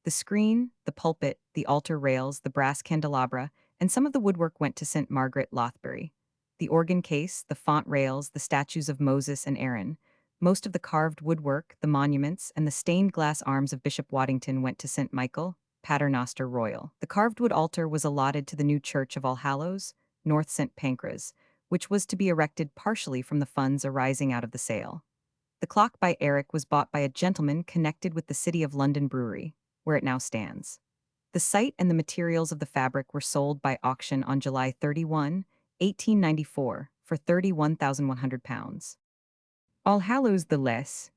The screen, the pulpit, the altar rails, the brass candelabra, and some of the woodwork went to St. Margaret Lothbury. The organ case, the font rails, the statues of Moses and Aaron, most of the carved woodwork, the monuments, and the stained glass arms of Bishop Waddington went to St. Michael, Paternoster Royal. The carved wood altar was allotted to the new church of Allhallows, North St. Pancras, which was to be erected partially from the funds arising out of the sale. The clock by Eric was bought by a gentleman connected with the City of London brewery, where it now stands. The site and the materials of the fabric were sold by auction on July 31, 1894, for £31,100. Allhallows the Less.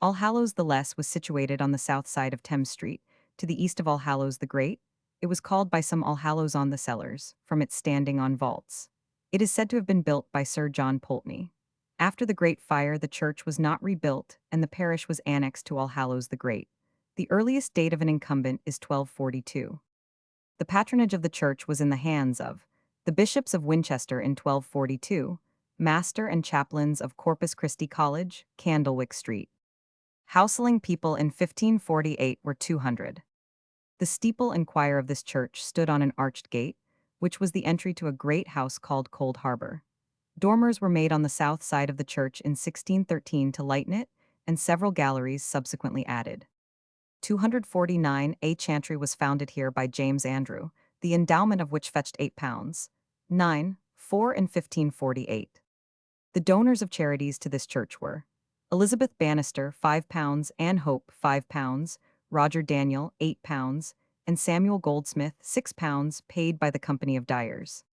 Allhallows the Less was situated on the south side of Thames Street, to the east of Allhallows the Great. It was called by some Allhallows on the Cellars, from its standing on vaults. It is said to have been built by Sir John Pulteney. After the Great Fire, the church was not rebuilt, and the parish was annexed to Allhallows the Great. The earliest date of an incumbent is 1242. The patronage of the church was in the hands of the bishops of Winchester in 1242, master and chaplains of Corpus Christi College, Candlewick Street. Houseling people in 1548 were 200. The steeple and choir of this church stood on an arched gate, which was the entry to a great house called Cold Harbor. Dormers were made on the south side of the church in 1613 to lighten it, and several galleries subsequently added. 249 A chantry was founded here by James Andrew, the endowment of which fetched £8, 9, 4 in 1548. The donors of charities to this church were Elizabeth Bannister, £5, Anne Hope, £5, Roger Daniel, £8, and Samuel Goldsmith, £6, paid by the Company of Dyers.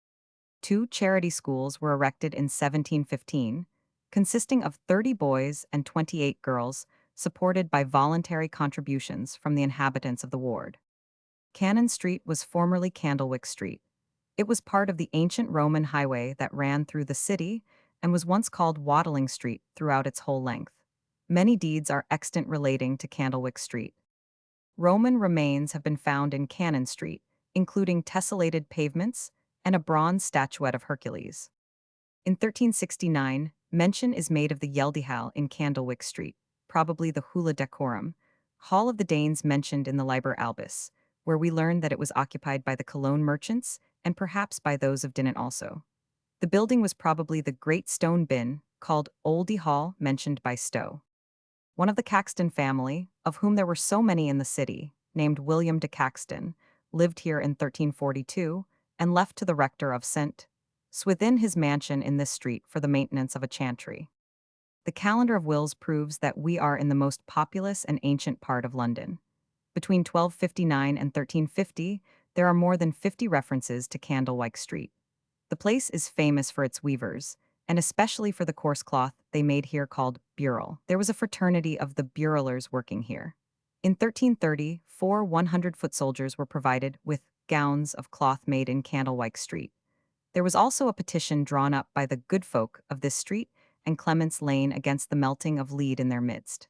2 charity schools were erected in 1715, consisting of 30 boys and 28 girls, supported by voluntary contributions from the inhabitants of the ward. Cannon Street was formerly Candlewick Street. It was part of the ancient Roman highway that ran through the city and was once called Waddling Street throughout its whole length. Many deeds are extant relating to Candlewick Street. Roman remains have been found in Cannon Street, including tessellated pavements and a bronze statuette of Hercules. In 1369, mention is made of the Yeldihal in Candlewick Street, probably the Hula Decorum, Hall of the Danes mentioned in the Liber Albus, where we learn that it was occupied by the Cologne merchants and perhaps by those of Dinant also. The building was probably the Great Stone Bin, called Oldie Hall, mentioned by Stowe. One of the Caxton family, of whom there were so many in the city, named William de Caxton, lived here in 1342 and left to the rector of St. Swithin his mansion in this street for the maintenance of a chantry. The calendar of wills proves that we are in the most populous and ancient part of London. Between 1259 and 1350, there are more than 50 references to Candlewick Street. The place is famous for its weavers, and especially for the coarse cloth they made here called burrel. There was a fraternity of the burrelers working here. In 1330, 4 100-foot soldiers were provided with gowns of cloth made in Candlewick Street. There was also a petition drawn up by the good folk of this street and Clement's Lane against the melting of lead in their midst.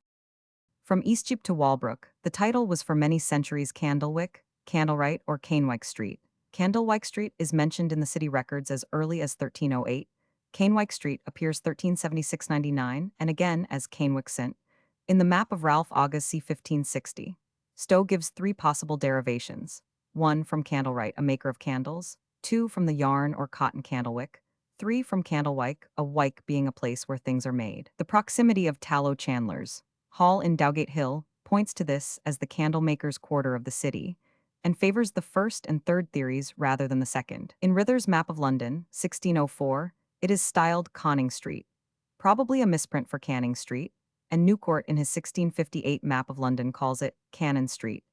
From Eastcheap to Walbrook, the title was for many centuries Candlewick, Candlewright, or Canewick Street. Candlewick Street is mentioned in the city records as early as 1308. Canewick Street appears 1376-99 and again as Canewick St. in the map of Ralph August c. 1560. Stowe gives 3 possible derivations: 1 from Candlewright, a maker of candles; 2 from the yarn or cotton Candlewick; 3 from Candlewyke, a wyke being a place where things are made. The proximity of Tallow Chandlers Hall in Dowgate Hill points to this as the candlemakers' quarter of the city, and favors the first and third theories rather than the second. In Rither's Map of London, 1604, it is styled Conning Street, probably a misprint for Canning Street, and Newcourt in his 1658 Map of London calls it Cannon Street,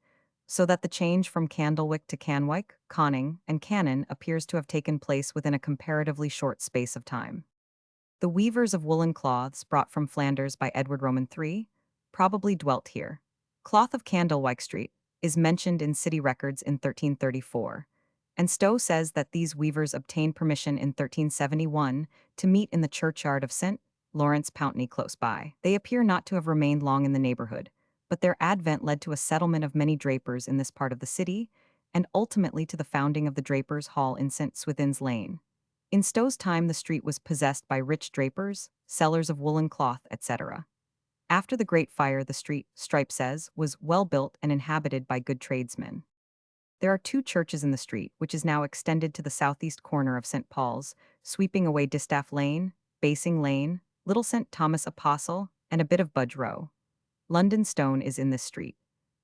so that the change from Candlewick to Canwyke, Conning, and Cannon appears to have taken place within a comparatively short space of time. The weavers of woolen cloths brought from Flanders by Edward Roman III probably dwelt here. Cloth of Candlewyke Street is mentioned in city records in 1334, and Stowe says that these weavers obtained permission in 1371 to meet in the churchyard of St. Lawrence Pountney close by. They appear not to have remained long in the neighborhood, but their advent led to a settlement of many drapers in this part of the city, and ultimately to the founding of the Drapers' Hall in St. Swithin's Lane. In Stowe's time, the street was possessed by rich drapers, sellers of woolen cloth, etc. After the Great Fire, the street, Strype says, was well built and inhabited by good tradesmen. There are 2 churches in the street, which is now extended to the southeast corner of St. Paul's, sweeping away Distaff Lane, Basing Lane, Little St. Thomas Apostle, and a bit of Budge Row. London Stone is in this street.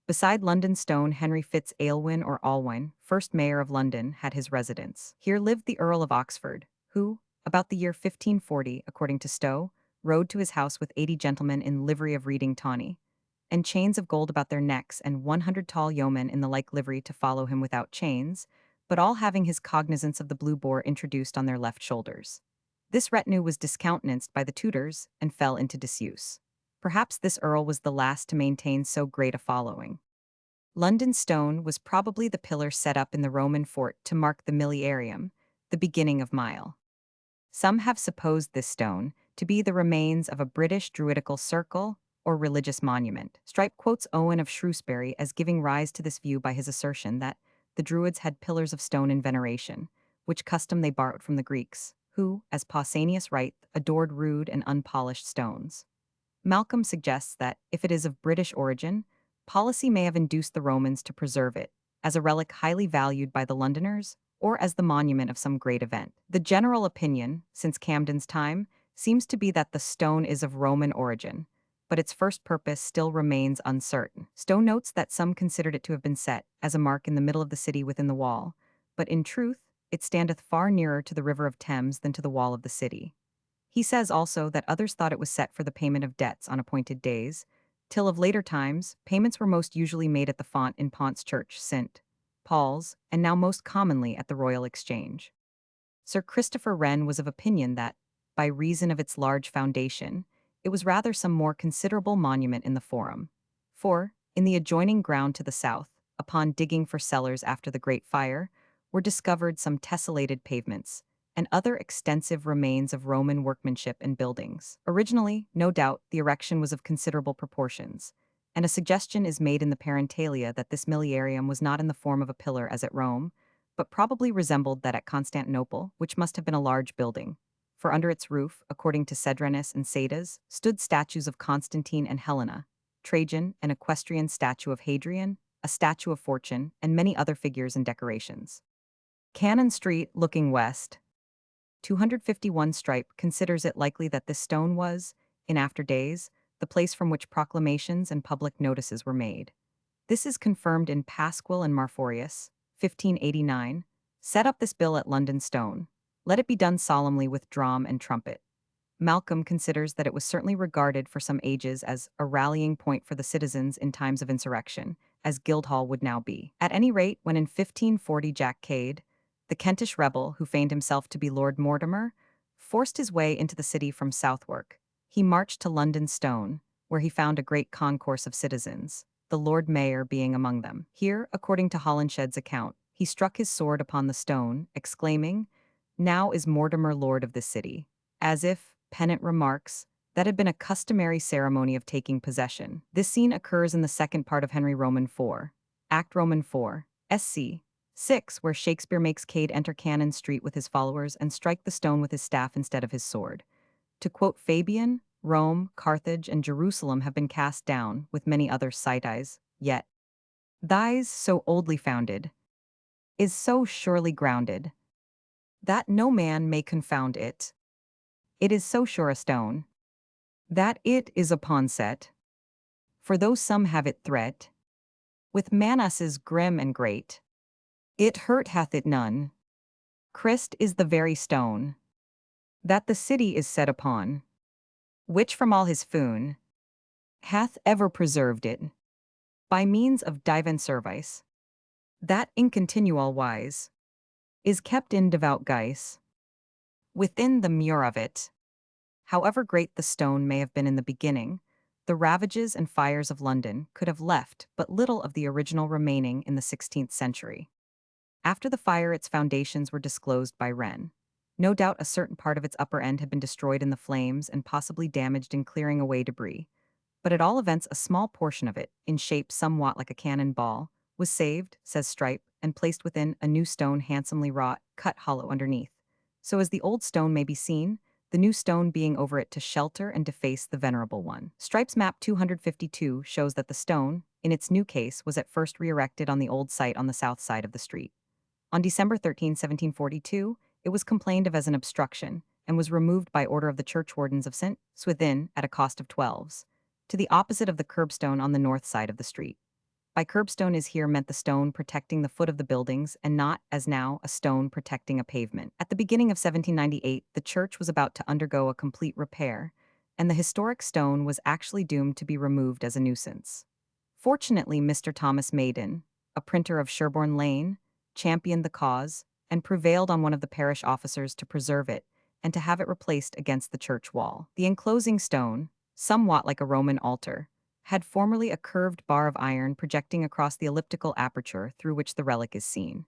Beside London Stone, Henry Fitz Aylwin or Alwyn, first mayor of London, had his residence. Here lived the Earl of Oxford, who, About the year 1540, according to Stowe, rode to his house with 80 gentlemen in livery of reading tawny, and chains of gold about their necks, and 100 tall yeomen in the like livery to follow him without chains, but all having his cognizance of the blue boar introduced on their left shoulders. This retinue was discountenanced by the Tudors and fell into disuse. Perhaps this earl was the last to maintain so great a following. London stone was probably the pillar set up in the Roman fort to mark the miliarium, the beginning of mile. Some have supposed this stone to be the remains of a British druidical circle or religious monument. Strype quotes Owen of Shrewsbury as giving rise to this view by his assertion that the Druids had pillars of stone in veneration, which custom they borrowed from the Greeks, who, as Pausanias writes, adored rude and unpolished stones. Malcolm suggests that, if it is of British origin, policy may have induced the Romans to preserve it, as a relic highly valued by the Londoners, or as the monument of some great event. The general opinion, since Camden's time, seems to be that the stone is of Roman origin, but its first purpose still remains uncertain. Stowe notes that some considered it to have been set as a mark in the middle of the city within the wall, but in truth, it standeth far nearer to the river of Thames than to the wall of the city. He says also that others thought it was set for the payment of debts on appointed days, till of later times, payments were most usually made at the font in Ponce Church, St. Paul's, and now most commonly at the Royal Exchange. Sir Christopher Wren was of opinion that, by reason of its large foundation, it was rather some more considerable monument in the Forum. For, in the adjoining ground to the south, upon digging for cellars after the Great Fire, were discovered some tessellated pavements, and other extensive remains of Roman workmanship and buildings. Originally, no doubt, the erection was of considerable proportions, and a suggestion is made in the Parentalia that this miliarium was not in the form of a pillar as at Rome, but probably resembled that at Constantinople, which must have been a large building. For under its roof, according to Cedrenus and Sadas, stood statues of Constantine and Helena, Trajan, an equestrian statue of Hadrian, a statue of Fortune, and many other figures and decorations. Cannon Street, looking west, 251 Strype considers it likely that this stone was, in after days, the place from which proclamations and public notices were made. This is confirmed in Pasquil and Marforius, 1589, set up this bill at London stone. Let it be done solemnly with drum and trumpet. Malcolm considers that it was certainly regarded for some ages as a rallying point for the citizens in times of insurrection, as Guildhall would now be. At any rate, when in 1540 Jack Cade, the Kentish rebel who feigned himself to be Lord Mortimer, forced his way into the city from Southwark, he marched to London Stone, where he found a great concourse of citizens, the Lord Mayor being among them. Here, according to Holinshed's account, he struck his sword upon the stone, exclaiming, "Now is Mortimer lord of this city," as if, Pennant remarks, that had been a customary ceremony of taking possession. This scene occurs in the second part of Henry Roman 4, Act Roman 4, SC 6, where Shakespeare makes Cade enter Cannon Street with his followers and strike the stone with his staff instead of his sword. To quote Fabian, Rome, Carthage, and Jerusalem have been cast down, with many other cities, yet thys so oldly founded is so surely grounded that no man may confound it. It is so sure a stone that it is upon set, for though some have it threat, with manasses grim and great, it hurt hath it none. Christ is the very stone that the city is set upon, which from all his foon hath ever preserved it, by means of divine service, that in continual wise is kept in devout guise within the mure of it. However great the stone may have been in the beginning, the ravages and fires of London could have left but little of the original remaining in the 16th century. After the fire, its foundations were disclosed by Wren. No doubt a certain part of its upper end had been destroyed in the flames and possibly damaged in clearing away debris, but at all events a small portion of it, in shape somewhat like a cannon ball, was saved, says Strype, and placed within a new stone handsomely wrought, cut hollow underneath, so as the old stone may be seen, the new stone being over it to shelter and deface the venerable one. Strype's map 252 shows that the stone, in its new case, was at first re-erected on the old site on the south side of the street. On December 13, 1742, it was complained of as an obstruction, and was removed by order of the churchwardens of St. Swithin at a cost of 12s, to the opposite of the curbstone on the north side of the street. By curbstone is here meant the stone protecting the foot of the buildings and not, as now, a stone protecting a pavement. At the beginning of 1798, the church was about to undergo a complete repair, and the historic stone was actually doomed to be removed as a nuisance. Fortunately, Mr. Thomas Maiden, a printer of Sherborne Lane, championed the cause and prevailed on one of the parish officers to preserve it and to have it replaced against the church wall. The enclosing stone, somewhat like a Roman altar, had formerly a curved bar of iron projecting across the elliptical aperture through which the relic is seen.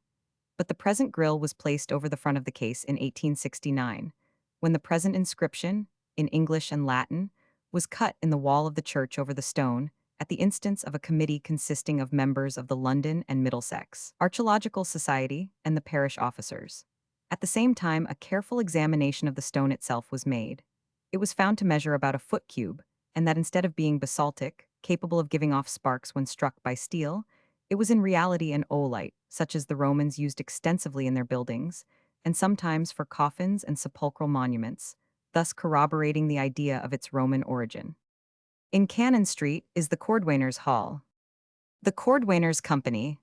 But the present grille was placed over the front of the case in 1869, when the present inscription, in English and Latin, was cut in the wall of the church over the stone, at the instance of a committee consisting of members of the London and Middlesex Archaeological Society and the parish officers. At the same time, a careful examination of the stone itself was made. It was found to measure about a foot cube, and that instead of being basaltic, capable of giving off sparks when struck by steel, it was in reality an oolite, such as the Romans used extensively in their buildings, and sometimes for coffins and sepulchral monuments, thus corroborating the idea of its Roman origin. In Cannon Street is the Cordwainers' Hall. The Cordwainers' Company,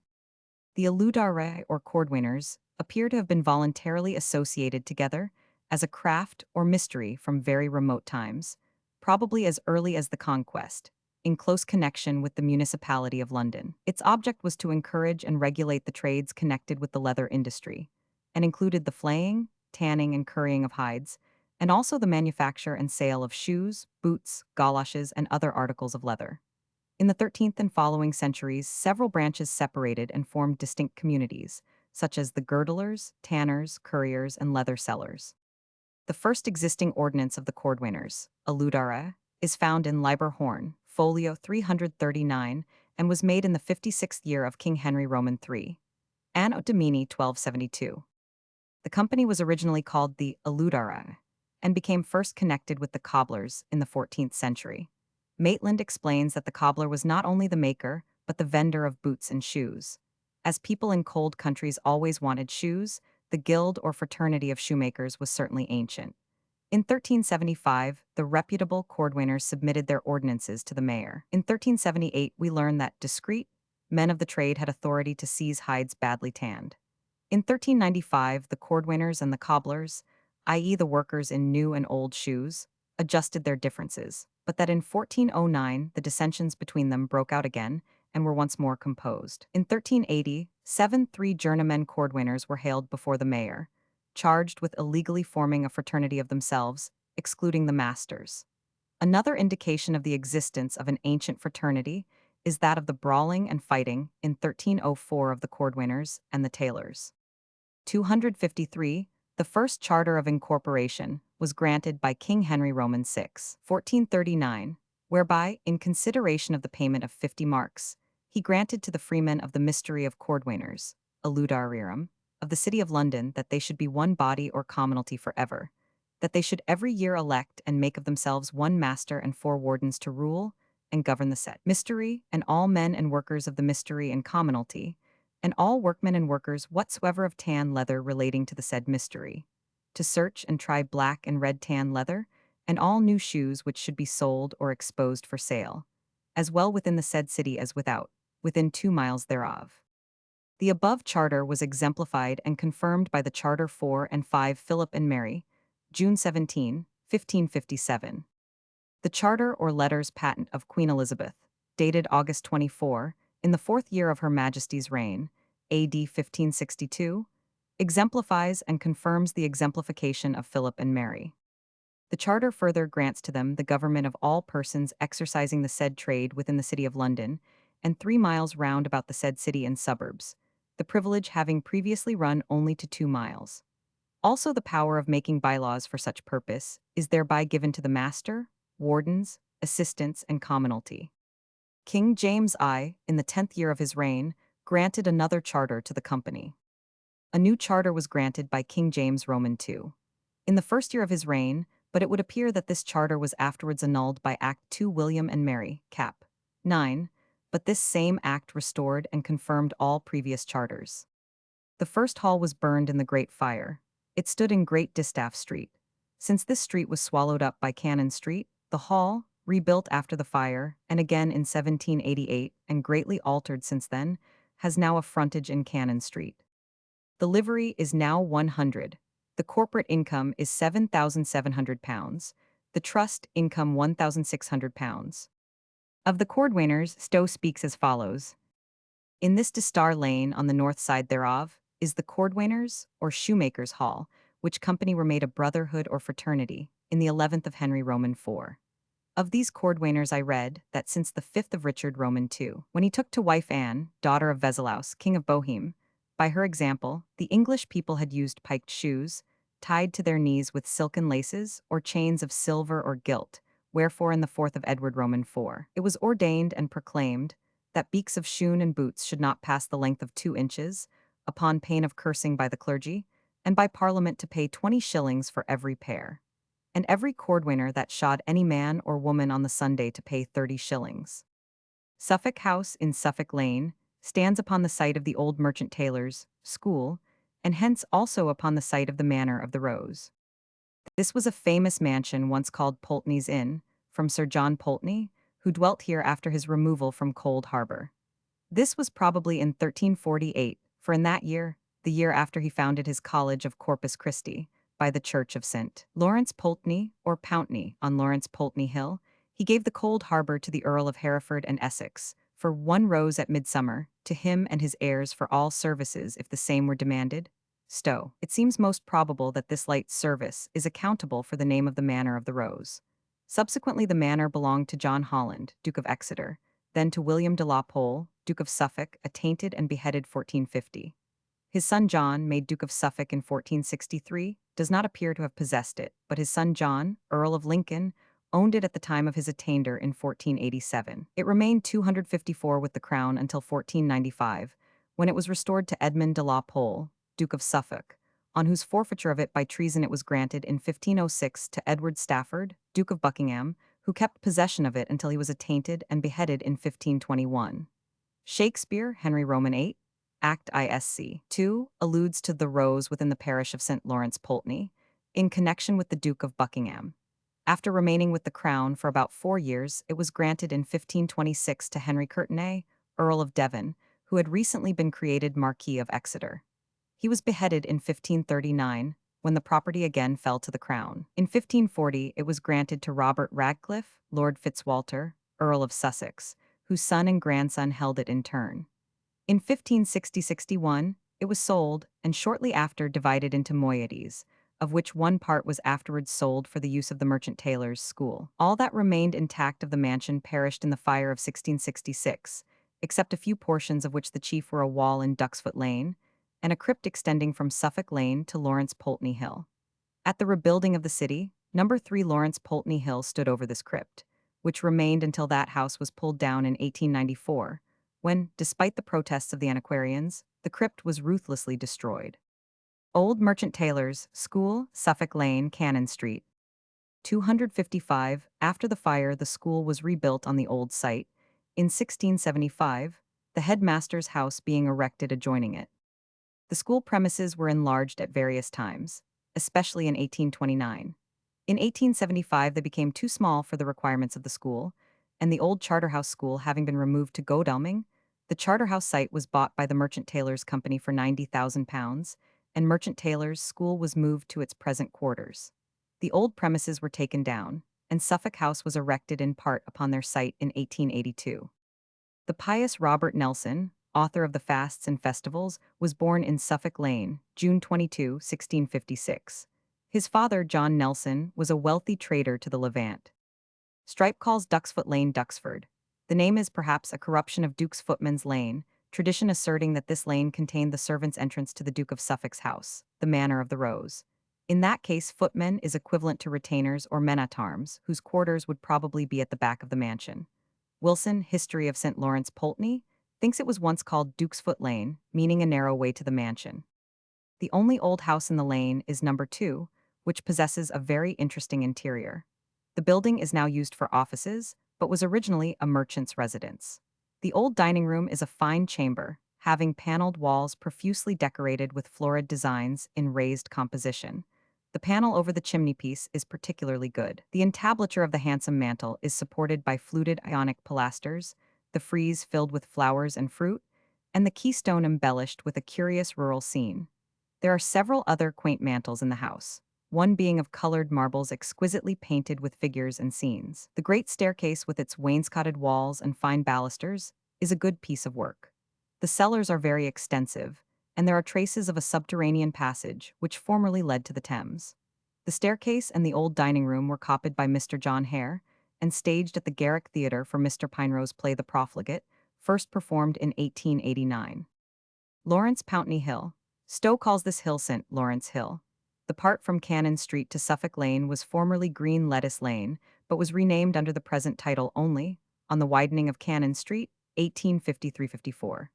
the Aludare or Cordwainers, appear to have been voluntarily associated together as a craft or mystery from very remote times, probably as early as the Conquest, in close connection with the municipality of London. Its object was to encourage and regulate the trades connected with the leather industry, and included the flaying, tanning, and currying of hides, and also the manufacture and sale of shoes, boots, goloshes, and other articles of leather. In the 13th and following centuries, several branches separated and formed distinct communities, such as the girdlers, tanners, curriers, and leather sellers. The first existing ordinance of the Cordwainers, Aludare, is found in Liber Horn, folio 339, and was made in the 56th year of King Henry Roman III, Anno Domini 1272. The company was originally called the Aludare, and became first connected with the cobblers in the 14th century. Maitland explains that the cobbler was not only the maker, but the vendor of boots and shoes. As people in cold countries always wanted shoes, the guild or fraternity of shoemakers was certainly ancient. In 1375, the reputable cordwainers submitted their ordinances to the mayor. In 1378, we learn that discreet men of the trade had authority to seize hides badly tanned. In 1395, the cordwainers and the cobblers, i.e. the workers in new and old shoes, adjusted their differences, but that in 1409 the dissensions between them broke out again and were once more composed. In 1380, 3 journeymen cordwainers were haled before the mayor, charged with illegally forming a fraternity of themselves, excluding the masters. Another indication of the existence of an ancient fraternity is that of the brawling and fighting in 1304 of the cordwainers and the tailors. 253, the first charter of incorporation, was granted by King Henry Roman VI, 1439, whereby, in consideration of the payment of 50 marks, he granted to the freemen of the mystery of cordwainers, Aludarium, of the city of London that they should be one body or commonalty forever, that they should every year elect and make of themselves one master and 4 wardens to rule and govern the said mystery, and all men and workers of the mystery and commonalty, and all workmen and workers whatsoever of tan leather relating to the said mystery, to search and try black and red tan leather, and all new shoes which should be sold or exposed for sale, as well within the said city as without, within 2 miles thereof. The above charter was exemplified and confirmed by the Charter 4 and 5 Philip and Mary, June 17, 1557. The Charter or Letters Patent of Queen Elizabeth, dated August 24, in the 4th year of Her Majesty's reign, A.D. 1562, exemplifies and confirms the exemplification of Philip and Mary. The Charter further grants to them the government of all persons exercising the said trade within the City of London, and 3 miles round about the said city and suburbs, the privilege having previously run only to 2 miles. Also the power of making bylaws for such purpose is thereby given to the master, wardens, assistants, and commonalty. King James I, in the 10th year of his reign, granted another charter to the company. A new charter was granted by King James Roman II in the 1st year of his reign, but it would appear that this charter was afterwards annulled by Act 2 William and Mary, cap. 9, but this same act restored and confirmed all previous charters. The first hall was burned in the Great Fire. It stood in Great Distaff Street. Since this street was swallowed up by Cannon Street, the hall, rebuilt after the fire, and again in 1788, and greatly altered since then, has now a frontage in Cannon Street. The livery is now 100. The corporate income is £7,700. The trust income £1,600. Of the cordwainers, Stowe speaks as follows. In this de Star Lane on the north side thereof is the cordwainers or shoemakers' hall, which company were made a brotherhood or fraternity, in the 11th of Henry Roman IV. Of these cordwainers I read that since the 5th of Richard Roman II, when he took to wife Anne, daughter of Vezilaus, king of Boheme, by her example, the English people had used piked shoes, tied to their knees with silken laces, or chains of silver or gilt, wherefore in the 4th of Edward Roman IV, it was ordained and proclaimed that beaks of shoon and boots should not pass the length of 2 inches, upon pain of cursing by the clergy, and by Parliament to pay 20 shillings for every pair, and every cordwainer that shod any man or woman on the Sunday to pay 30 shillings. Suffolk House in Suffolk Lane stands upon the site of the old merchant tailor's school, and hence also upon the site of the Manor of the Rose. This was a famous mansion once called Pulteney's Inn, from Sir John Pulteney, who dwelt here after his removal from Cold Harbor. This was probably in 1348, for in that year, the year after he founded his College of Corpus Christi, by the Church of St. Lawrence Pulteney, or Pountney, on Lawrence Pulteney Hill, he gave the Cold Harbor to the Earl of Hereford and Essex, for 1 rose at midsummer, to him and his heirs for all services if the same were demanded. Stowe. It seems most probable that this light service is accountable for the name of the Manor of the Rose. Subsequently the manor belonged to John Holland, Duke of Exeter, then to William de la Pole, Duke of Suffolk, attainted and beheaded 1450. His son John, made Duke of Suffolk in 1463, does not appear to have possessed it, but his son John, Earl of Lincoln, owned it at the time of his attainder in 1487. It remained 254 with the crown until 1495, when it was restored to Edmund de la Pole, Duke of Suffolk, on whose forfeiture of it by treason it was granted in 1506 to Edward Stafford, Duke of Buckingham, who kept possession of it until he was attainted and beheaded in 1521. Shakespeare, Henry Roman VIII, Act ISC 2, alludes to the Rose within the parish of St. Lawrence Pulteney, in connection with the Duke of Buckingham. After remaining with the crown for about 4 years, it was granted in 1526 to Henry Courtenay, Earl of Devon, who had recently been created Marquis of Exeter. He was beheaded in 1539, when the property again fell to the crown. In 1540, it was granted to Robert Radcliffe, Lord Fitzwalter, Earl of Sussex, whose son and grandson held it in turn. In 1560-61, it was sold, and shortly after divided into moieties, of which one part was afterwards sold for the use of the merchant tailor's school. All that remained intact of the mansion perished in the fire of 1666, except a few portions of which the chief were a wall in Duxfoot Lane, and a crypt extending from Suffolk Lane to Lawrence Pulteney Hill. At the rebuilding of the city, number 3 Lawrence Pulteney Hill stood over this crypt, which remained until that house was pulled down in 1894, when, despite the protests of the antiquarians, the crypt was ruthlessly destroyed. Old Merchant Tailor's School, Suffolk Lane, Cannon Street. 255. After the fire, the school was rebuilt on the old site, in 1675, the headmaster's house being erected adjoining it. The school premises were enlarged at various times, especially in 1829. In 1875, they became too small for the requirements of the school, and the old Charterhouse School having been removed to Godalming, the Charterhouse site was bought by the Merchant Tailors Company for £90,000, and Merchant Tailors' School was moved to its present quarters. The old premises were taken down, and Suffolk House was erected in part upon their site in 1882. The pious Robert Nelson, author of the Fasts and Festivals, was born in Suffolk Lane, June 22, 1656. His father, John Nelson, was a wealthy trader to the Levant. Strype calls Duxfoot Lane Duxford. The name is perhaps a corruption of Duke's Footman's Lane, tradition asserting that this lane contained the servants' entrance to the Duke of Suffolk's house, the Manor of the Rose. In that case, footmen is equivalent to retainers or men-at-arms, whose quarters would probably be at the back of the mansion. Wilson, History of St. Lawrence Pulteney, thinks it was once called Duke's Foot Lane, meaning a narrow way to the mansion. The only old house in the lane is number 2, which possesses a very interesting interior. The building is now used for offices, but was originally a merchant's residence. The old dining room is a fine chamber, having paneled walls profusely decorated with florid designs in raised composition. The panel over the chimneypiece is particularly good. The entablature of the handsome mantel is supported by fluted Ionic pilasters, the frieze filled with flowers and fruit, and the keystone embellished with a curious rural scene. There are several other quaint mantels in the house, one being of colored marbles exquisitely painted with figures and scenes. The great staircase with its wainscoted walls and fine balusters is a good piece of work. The cellars are very extensive, and there are traces of a subterranean passage which formerly led to the Thames. The staircase and the old dining room were copied by Mr. John Hare and staged at the Garrick Theatre for Mr. Pinero's play The Profligate, first performed in 1889. Lawrence Pountney Hill. Stowe calls this hill St. Lawrence Hill. The part from Cannon Street to Suffolk Lane was formerly Green Lettuce Lane, but was renamed under the present title only, on the widening of Cannon Street, 1853-54.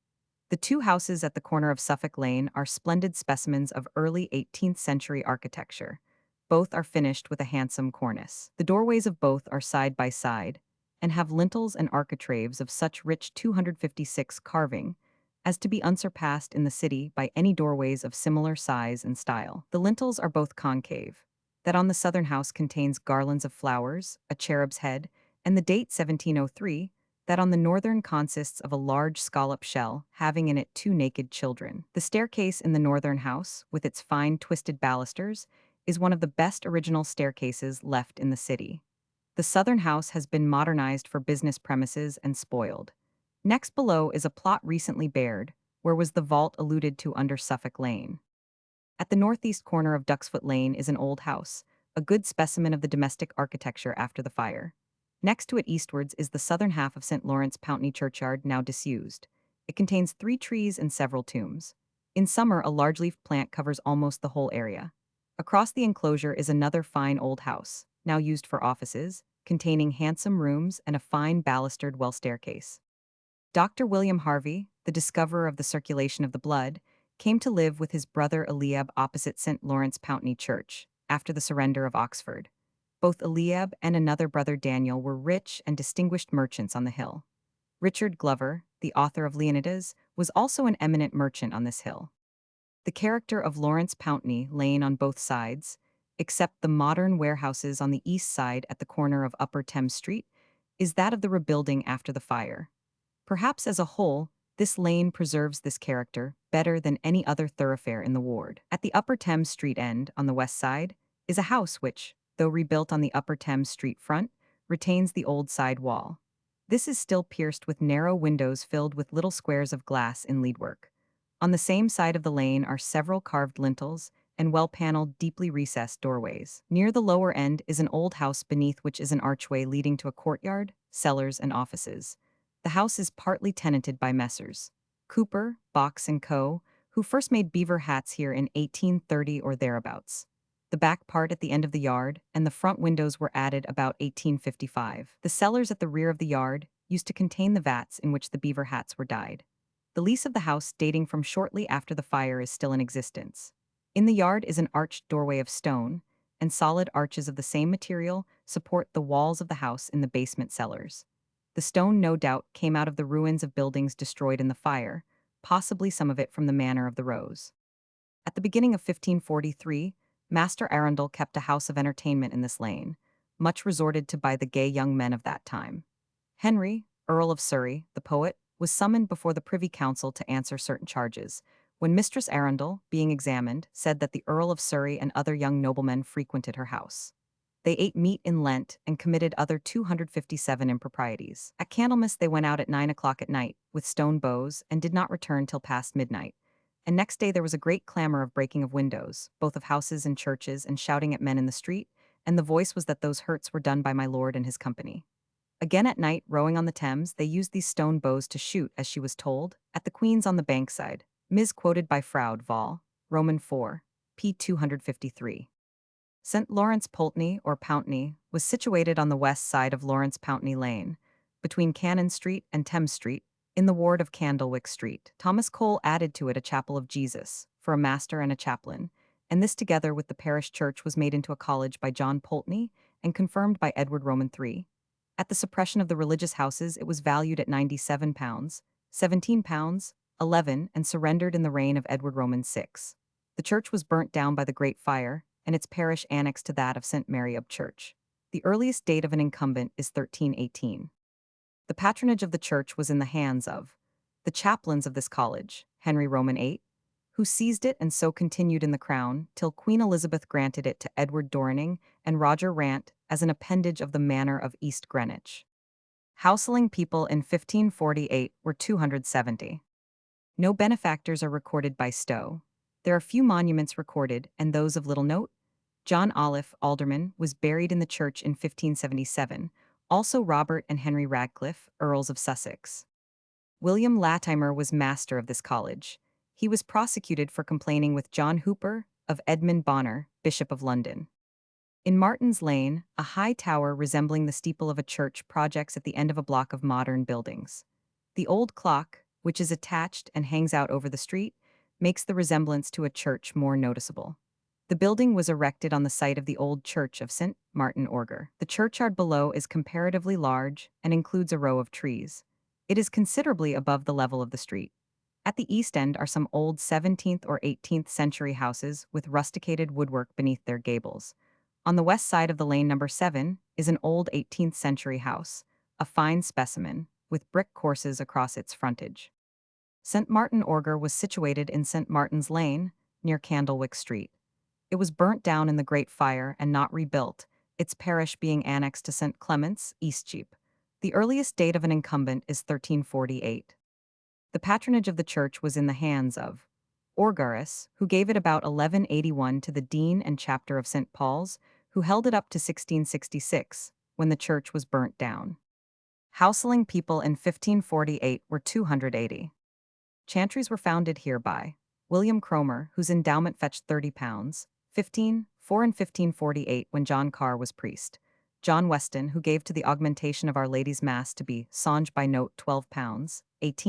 The two houses at the corner of Suffolk Lane are splendid specimens of early 18th century architecture. Both are finished with a handsome cornice. The doorways of both are side by side, and have lintels and architraves of such rich 256 carving as to be unsurpassed in the city by any doorways of similar size and style. The lintels are both concave. That on the southern house contains garlands of flowers, a cherub's head, and the date 1703, that on the northern consists of a large scallop shell, having in it two naked children. The staircase in the northern house, with its fine twisted balusters, is one of the best original staircases left in the city. The southern house has been modernized for business premises and spoiled. Next below is a plot recently bared, where was the vault alluded to under Suffolk Lane. At the northeast corner of Duxfoot Lane is an old house, a good specimen of the domestic architecture after the fire. Next to it eastwards is the southern half of St. Lawrence Pountney Churchyard, now disused. It contains 3 trees and several tombs. In summer, a large-leafed plant covers almost the whole area. Across the enclosure is another fine old house, now used for offices, containing handsome rooms and a fine balustered well staircase. Dr. William Harvey, the discoverer of the circulation of the blood, came to live with his brother Eliab opposite St. Lawrence Pountney Church, after the surrender of Oxford. Both Eliab and another brother Daniel were rich and distinguished merchants on the hill. Richard Glover, the author of Leonidas, was also an eminent merchant on this hill. The character of Lawrence Pountney Lane on both sides, except the modern warehouses on the east side at the corner of Upper Thames Street, is that of the rebuilding after the fire. Perhaps as a whole, this lane preserves this character better than any other thoroughfare in the ward. At the Upper Thames Street end, on the west side, is a house which, though rebuilt on the Upper Thames Street front, retains the old side wall. This is still pierced with narrow windows filled with little squares of glass in leadwork. On the same side of the lane are several carved lintels and well-paneled, deeply recessed doorways. Near the lower end is an old house beneath which is an archway leading to a courtyard, cellars, and offices. The house is partly tenanted by Messrs. Cooper, Box & Co., who first made beaver hats here in 1830 or thereabouts. The back part at the end of the yard and the front windows were added about 1855. The cellars at the rear of the yard used to contain the vats in which the beaver hats were dyed. The lease of the house dating from shortly after the fire is still in existence. In the yard is an arched doorway of stone, and solid arches of the same material support the walls of the house in the basement cellars. The stone, no doubt, came out of the ruins of buildings destroyed in the fire, possibly some of it from the Manor of the Rose. At the beginning of 1543, Master Arundel kept a house of entertainment in this lane, much resorted to by the gay young men of that time. Henry, Earl of Surrey, the poet, was summoned before the Privy Council to answer certain charges, when Mistress Arundel, being examined, said that the Earl of Surrey and other young noblemen frequented her house. They ate meat in Lent and committed other 257 improprieties. At Candlemas they went out at 9 o'clock at night, with stone bows, and did not return till past midnight. And next day there was a great clamor of breaking of windows, both of houses and churches, and shouting at men in the street, and the voice was that those hurts were done by my lord and his company. Again at night, rowing on the Thames, they used these stone bows to shoot, as she was told, at the Queen's on the Bankside, misquoted by Froude Vol. Roman 4, p. 253. St. Lawrence Poultney, or Pountney, was situated on the west side of Lawrence Pountney Lane, between Cannon Street and Thames Street, in the ward of Candlewick Street. Thomas Cole added to it a chapel of Jesus, for a master and a chaplain, and this together with the parish church was made into a college by John Poultney and confirmed by Edward Roman III. At the suppression of the religious houses it was valued at £97, £17, £11, and surrendered in the reign of Edward Roman VI. The church was burnt down by the Great Fire, and its parish annexed to that of St. Mary ob Church. The earliest date of an incumbent is 1318. The patronage of the church was in the hands of the chaplains of this college, Henry Roman VIII, who seized it and so continued in the crown till Queen Elizabeth granted it to Edward Dorning and Roger Rant as an appendage of the manor of East Greenwich. Houseling people in 1548 were 270. No benefactors are recorded by Stowe. There are few monuments recorded, and those of little note. John Olive, alderman, was buried in the church in 1577, also Robert and Henry Radcliffe, Earls of Sussex. William Latimer was master of this college. He was prosecuted for complaining with John Hooper of Edmund Bonner, Bishop of London. In Martin's Lane, a high tower resembling the steeple of a church projects at the end of a block of modern buildings. The old clock, which is attached and hangs out over the street, makes the resemblance to a church more noticeable. The building was erected on the site of the old church of St. Martin Orgar. The churchyard below is comparatively large and includes a row of trees. It is considerably above the level of the street. At the east end are some old 17th or 18th century houses with rusticated woodwork beneath their gables. On the west side of the lane number 7 is an old 18th century house, a fine specimen, with brick courses across its frontage. St. Martin Orgar was situated in St. Martin's Lane, near Candlewick Street. It was burnt down in the Great Fire and not rebuilt, its parish being annexed to St. Clement's, Eastcheap. The earliest date of an incumbent is 1348. The patronage of the church was in the hands of Orgaris, who gave it about 1181 to the dean and chapter of St. Paul's, who held it up to 1666, when the church was burnt down. Houseling people in 1548 were 280. Chantries were founded here by William Cromer, whose endowment fetched £30, 4 in 1548 when John Carr was priest. John Weston, who gave to the augmentation of Our Lady's Mass to be songed by note £12, 8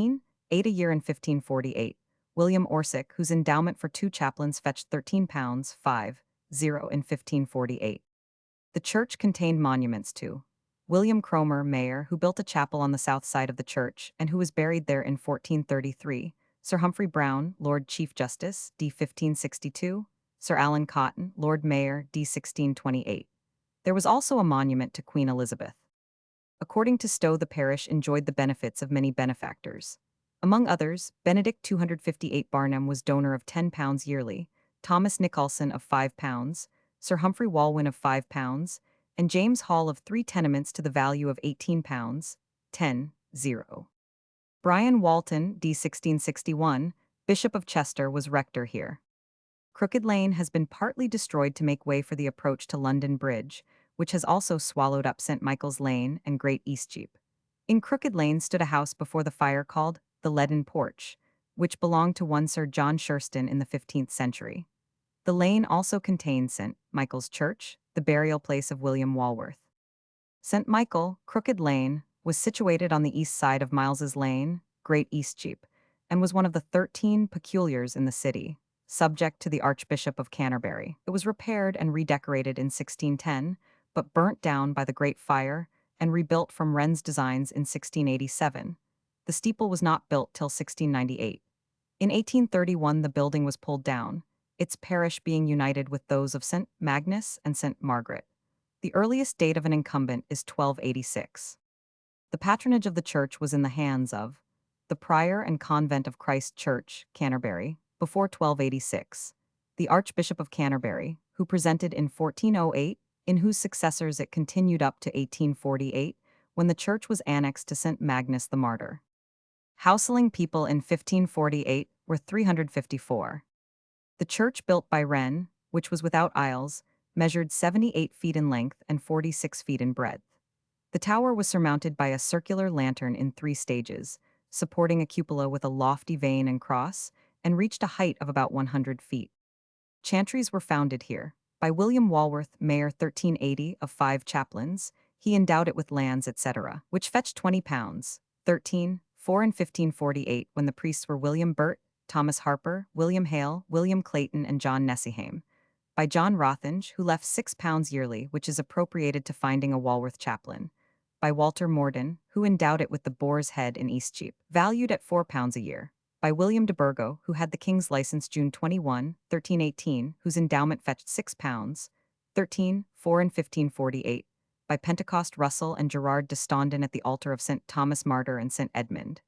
a year in 1548. William Orsic, whose endowment for 2 chaplains fetched £13, 5 in 1548. The church contained monuments to William Cromer, mayor, who built a chapel on the south side of the church and who was buried there in 1433, Sir Humphrey Brown, Lord Chief Justice, d. 1562, Sir Allen Cotton, Lord Mayor, d. 1628. There was also a monument to Queen Elizabeth. According to Stowe, the parish enjoyed the benefits of many benefactors. Among others, Benedict 258 Barnum was donor of £10 yearly, Thomas Nicholson of £5, Sir Humphrey Walwyn of £5, and James Hall of 3 tenements to the value of £18, 10. Brian Walton, d. 1661, Bishop of Chester, was rector here. Crooked Lane has been partly destroyed to make way for the approach to London Bridge, which has also swallowed up St. Michael's Lane and Great Eastcheap. In Crooked Lane stood a house before the fire called the Leaden Porch, which belonged to one Sir John Shurston in the 15th century. The lane also contains St. Michael's Church, the burial place of William Walworth. St. Michael, Crooked Lane, was situated on the east side of Miles's Lane, Great Eastcheap, and was one of the 13 peculiars in the city, subject to the Archbishop of Canterbury. It was repaired and redecorated in 1610, but burnt down by the Great Fire and rebuilt from Wren's designs in 1687. The steeple was not built till 1698. In 1831 the building was pulled down, its parish being united with those of St. Magnus and St. Margaret. The earliest date of an incumbent is 1286. The patronage of the church was in the hands of the Prior and Convent of Christ Church, Canterbury, before 1286, the Archbishop of Canterbury, who presented in 1408, in whose successors it continued up to 1848, when the church was annexed to St. Magnus the Martyr. Houseling people in 1548 were 354. The church built by Wren, which was without aisles, measured 78 feet in length and 46 feet in breadth. The tower was surmounted by a circular lantern in 3 stages, supporting a cupola with a lofty vane and cross, and reached a height of about 100 feet. Chantries were founded here. By William Walworth, Mayor 1380 of 5 chaplains, he endowed it with lands, etc., which fetched £20, 4 in 1548 when the priests were William Burt, Thomas Harper, William Hale, William Clayton, and John Nessyhame. By John Rothinge, who left £6 yearly, which is appropriated to finding a Walworth chaplain. By Walter Morden, who endowed it with the Boar's Head in Eastcheap, valued at £4 a year. by William de Burgo, who had the king's license June 21, 1318, whose endowment fetched £6, 13, 4 and 1548, by Pentecost Russell and Gerard de Stondon at the altar of St. Thomas Martyr and St. Edmund.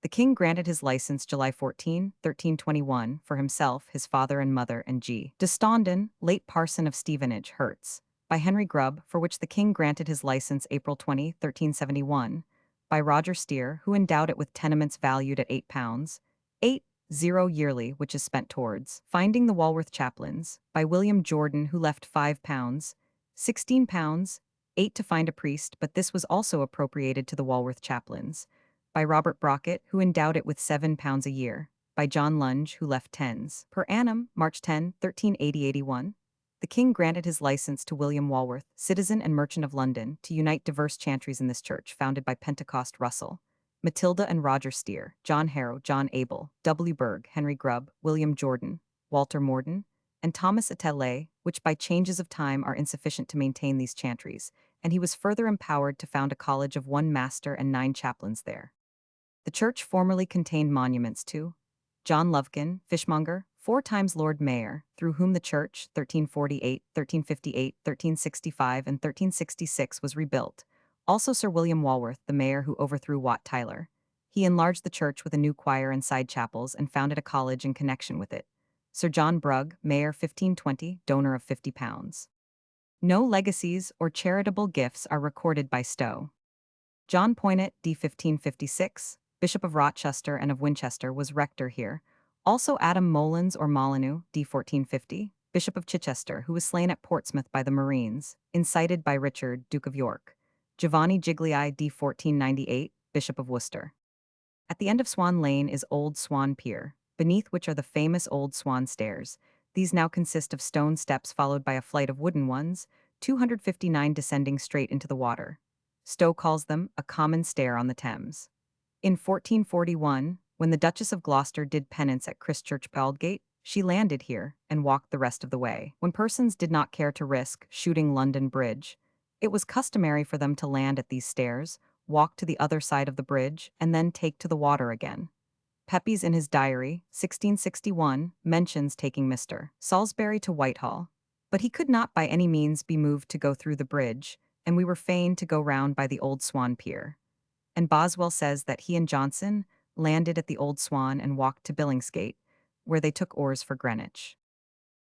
The king granted his license July 14, 1321, for himself, his father and mother, and G. de Stondon, late parson of Stevenage, Herts, by Henry Grubb, for which the king granted his license April 20, 1371, by Roger Steer, who endowed it with tenements valued at £8, 8 yearly, which is spent towards finding the Walworth chaplains, by William Jordan, who left £5, £16, 8 to find a priest, but this was also appropriated to the Walworth chaplains, by Robert Brockett, who endowed it with £7 a year, by John Lunge, who left tens per annum, March 10, 1380-81. The king granted his license to William Walworth, citizen and merchant of London, to unite diverse chantries in this church, founded by Pentecost Russell, Matilda and Roger Steer, John Harrow, John Abel, W. Berg, Henry Grubb, William Jordan, Walter Morden, and Thomas Attelet, which by changes of time are insufficient to maintain these chantries, and he was further empowered to found a college of 1 master and 9 chaplains there. The church formerly contained monuments to John Lovekin, fishmonger, 4 times Lord Mayor, through whom the church, 1348, 1358, 1365, and 1366 was rebuilt. Also Sir William Walworth, the mayor who overthrew Wat Tyler. He enlarged the church with a new choir and side chapels and founded a college in connection with it. Sir John Brugg, mayor 1520, donor of £50. No legacies or charitable gifts are recorded by Stowe. John Poynet, d. 1556, Bishop of Rochester and of Winchester, was rector here. Also Adam Molins or Molyneux, d. 1450, Bishop of Chichester, who was slain at Portsmouth by the Marines, incited by Richard, Duke of York. Giovanni Giglii, d. 1498, Bishop of Worcester. At the end of Swan Lane is Old Swan Pier, beneath which are the famous Old Swan Stairs. These now consist of stone steps followed by a flight of wooden ones, 259 descending straight into the water. Stowe calls them a common stair on the Thames. In 1441, when the Duchess of Gloucester did penance at Christchurch Baldgate, she landed here and walked the rest of the way. When persons did not care to risk shooting London Bridge, it was customary for them to land at these stairs, walk to the other side of the bridge, and then take to the water again. Pepys in his diary, 1661, mentions taking Mr. Salisbury to Whitehall, but he could not by any means be moved to go through the bridge, and we were fain to go round by the Old Swan Pier. And Boswell says that he and Johnson landed at the Old Swan and walked to Billingsgate, where they took oars for Greenwich.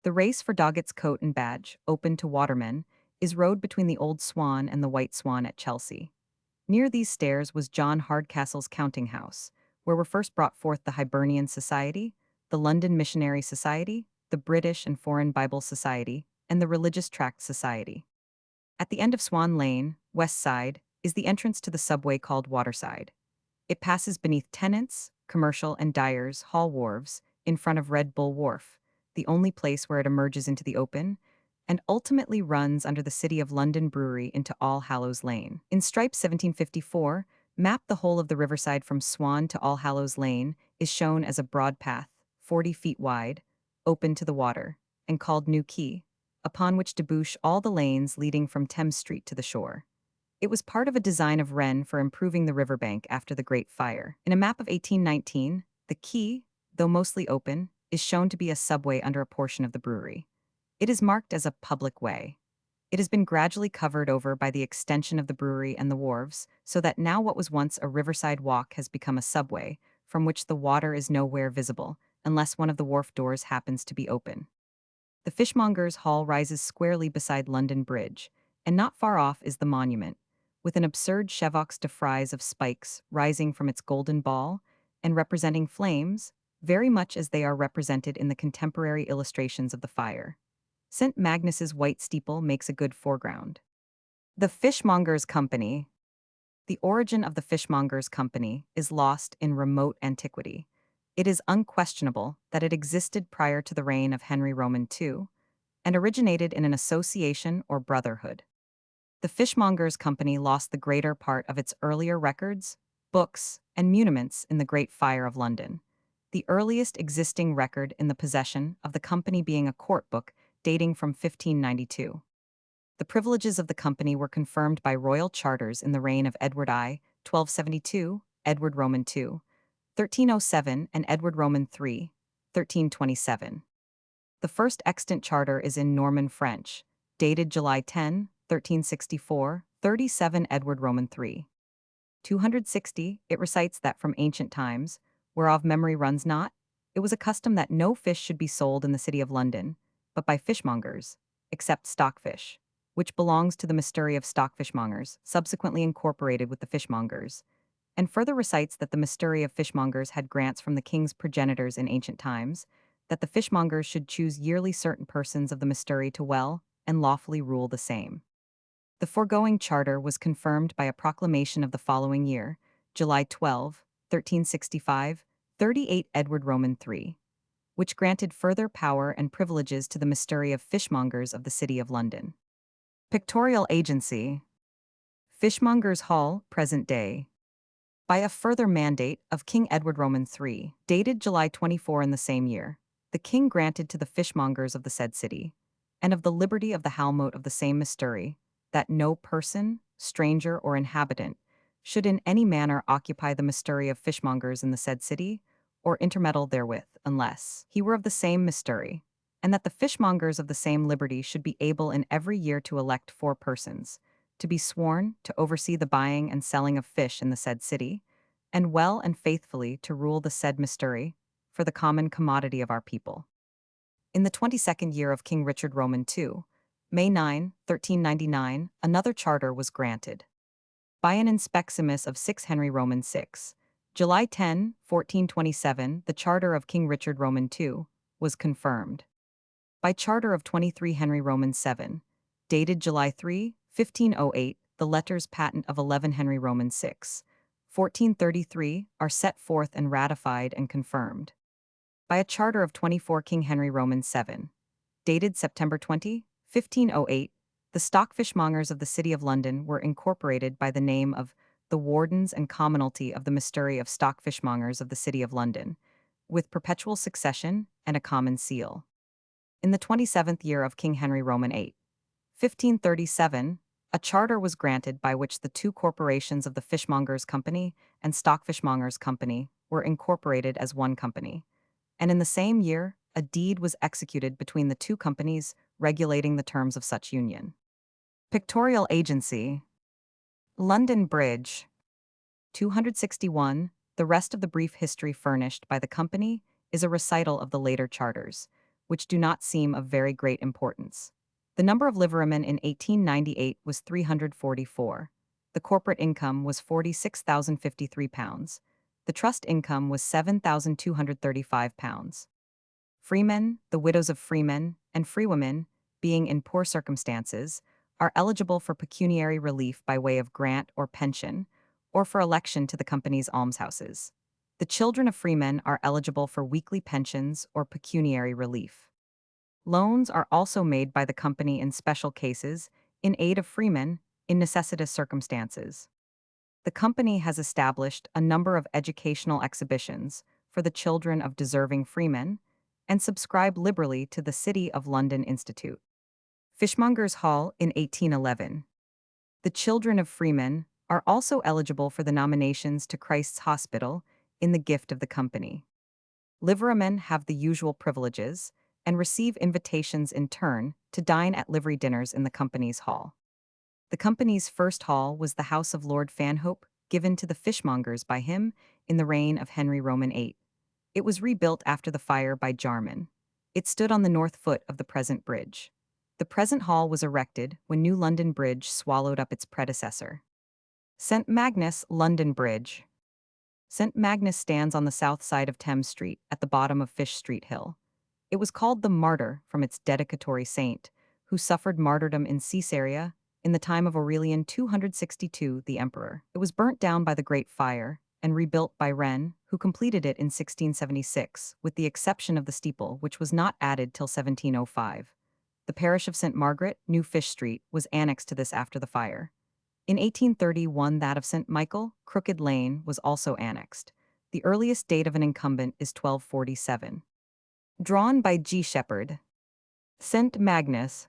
The race for Doggett's coat and badge, open to watermen, is rowed between the Old Swan and the White Swan at Chelsea. Near these stairs was John Hardcastle's counting house, where were first brought forth the Hibernian Society, the London Missionary Society, the British and Foreign Bible Society, and the Religious Tract Society. At the end of Swan Lane, west side, is the entrance to the subway called Waterside. It passes beneath Tennant's, Commercial, and Dyer's Hall wharves, in front of Red Bull Wharf, the only place where it emerges into the open, and ultimately runs under the City of London Brewery into All Hallows Lane. In Stripe 1754, mapped the whole of the riverside from Swan to All Hallows Lane is shown as a broad path, 40 feet wide, open to the water, and called New Quay, upon which debouch all the lanes leading from Thames Street to the shore. It was part of a design of Wren for improving the riverbank after the Great Fire. In a map of 1819, the quay, though mostly open, is shown to be a subway under a portion of the brewery. It is marked as a public way. It has been gradually covered over by the extension of the brewery and the wharves, so that now what was once a riverside walk has become a subway, from which the water is nowhere visible, unless one of the wharf doors happens to be open. The Fishmongers' Hall rises squarely beside London Bridge, and not far off is the monument, with an absurd chevaux de frise of spikes rising from its golden ball, and representing flames, very much as they are represented in the contemporary illustrations of the fire. St. Magnus's white steeple makes a good foreground. The Fishmongers' Company. The origin of the Fishmongers' Company is lost in remote antiquity. It is unquestionable that it existed prior to the reign of Henry Roman II, and originated in an association or brotherhood. The Fishmongers' Company lost the greater part of its earlier records, books, and muniments in the Great Fire of London, the earliest existing record in the possession of the company being a court book dating from 1592. The privileges of the company were confirmed by royal charters in the reign of Edward I, 1272, Edward Roman II, 1307, and Edward Roman III, 1327. The first extant charter is in Norman French, dated July 10, 1364, 37 Edward Roman III. 260, it recites that from ancient times, whereof memory runs not, it was a custom that no fish should be sold in the city of London, but by fishmongers, except stockfish, which belongs to the mystery of stockfishmongers, subsequently incorporated with the fishmongers, and further recites that the mystery of fishmongers had grants from the king's progenitors in ancient times, that the fishmongers should choose yearly certain persons of the mystery to well and lawfully rule the same. The foregoing charter was confirmed by a proclamation of the following year, July 12, 1365, 38 Edward Roman III, which granted further power and privileges to the mystery of fishmongers of the City of London. Pictorial Agency. Fishmongers' Hall, present day. By a further mandate of King Edward Roman III, dated July 24 in the same year, the king granted to the fishmongers of the said city, and of the liberty of the halmote of the same mystery, that no person, stranger, or inhabitant should in any manner occupy the mystery of fishmongers in the said city, or intermeddle therewith, unless he were of the same mystery, and that the fishmongers of the same liberty should be able in every year to elect 4 persons, to be sworn to oversee the buying and selling of fish in the said city, and well and faithfully to rule the said mystery, for the common commodity of our people. In the 22nd year of King Richard Roman II, May 9, 1399, another charter was granted. By an inspeximus of 6 Henry Roman VI, July 10, 1427, the charter of King Richard Roman II was confirmed. By charter of 23 Henry Roman VII, dated July 3, 1508, the letters patent of 11 Henry Roman VI, 1433, are set forth and ratified and confirmed. By a charter of 24 King Henry Roman VII, dated September 20, 1508, the stockfishmongers of the City of London were incorporated by the name of the Wardens and Commonalty of the Mystery of Stockfishmongers of the City of London, with perpetual succession and a common seal. In the 27th year of King Henry Roman VIII, 1537, a charter was granted by which the 2 corporations of the Fishmongers' Company and Stockfishmongers' Company were incorporated as one company, and in the same year, a deed was executed between the 2 companies regulating the terms of such union. Pictorial Agency. London Bridge. 261. The rest of the brief history furnished by the company is a recital of the later charters, which do not seem of very great importance. The number of liverymen in 1898 was 344. The corporate income was £46,053. The trust income was £7,235. Freemen, the widows of freemen, and freewomen, being in poor circumstances, are eligible for pecuniary relief by way of grant or pension, or for election to the company's almshouses. The children of freemen are eligible for weekly pensions or pecuniary relief. Loans are also made by the company in special cases, in aid of freemen, in necessitous circumstances. The company has established a number of educational exhibitions for the children of deserving freemen, and subscribed liberally to the City of London Institute. Fishmongers' Hall in 1811. The children of freemen are also eligible for the nominations to Christ's Hospital in the gift of the company. Liverymen have the usual privileges and receive invitations in turn to dine at livery dinners in the company's hall. The company's first hall was the house of Lord Fanhope, given to the fishmongers by him in the reign of Henry Roman VIII. It was rebuilt after the fire by Jarman. It stood on the north foot of the present bridge. The present hall was erected when New London Bridge swallowed up its predecessor. St. Magnus, London Bridge. St. Magnus stands on the south side of Thames Street at the bottom of Fish Street Hill. It was called the Martyr from its dedicatory saint, who suffered martyrdom in Caesarea in the time of Aurelian 262 the emperor. It was burnt down by the Great Fire and rebuilt by Wren, who completed it in 1676, with the exception of the steeple, which was not added till 1705. The parish of St. Margaret, New Fish Street, was annexed to this after the fire. In 1831, that of St. Michael, Crooked Lane, was also annexed. The earliest date of an incumbent is 1247. Drawn by G. Shepherd. St. Magnus.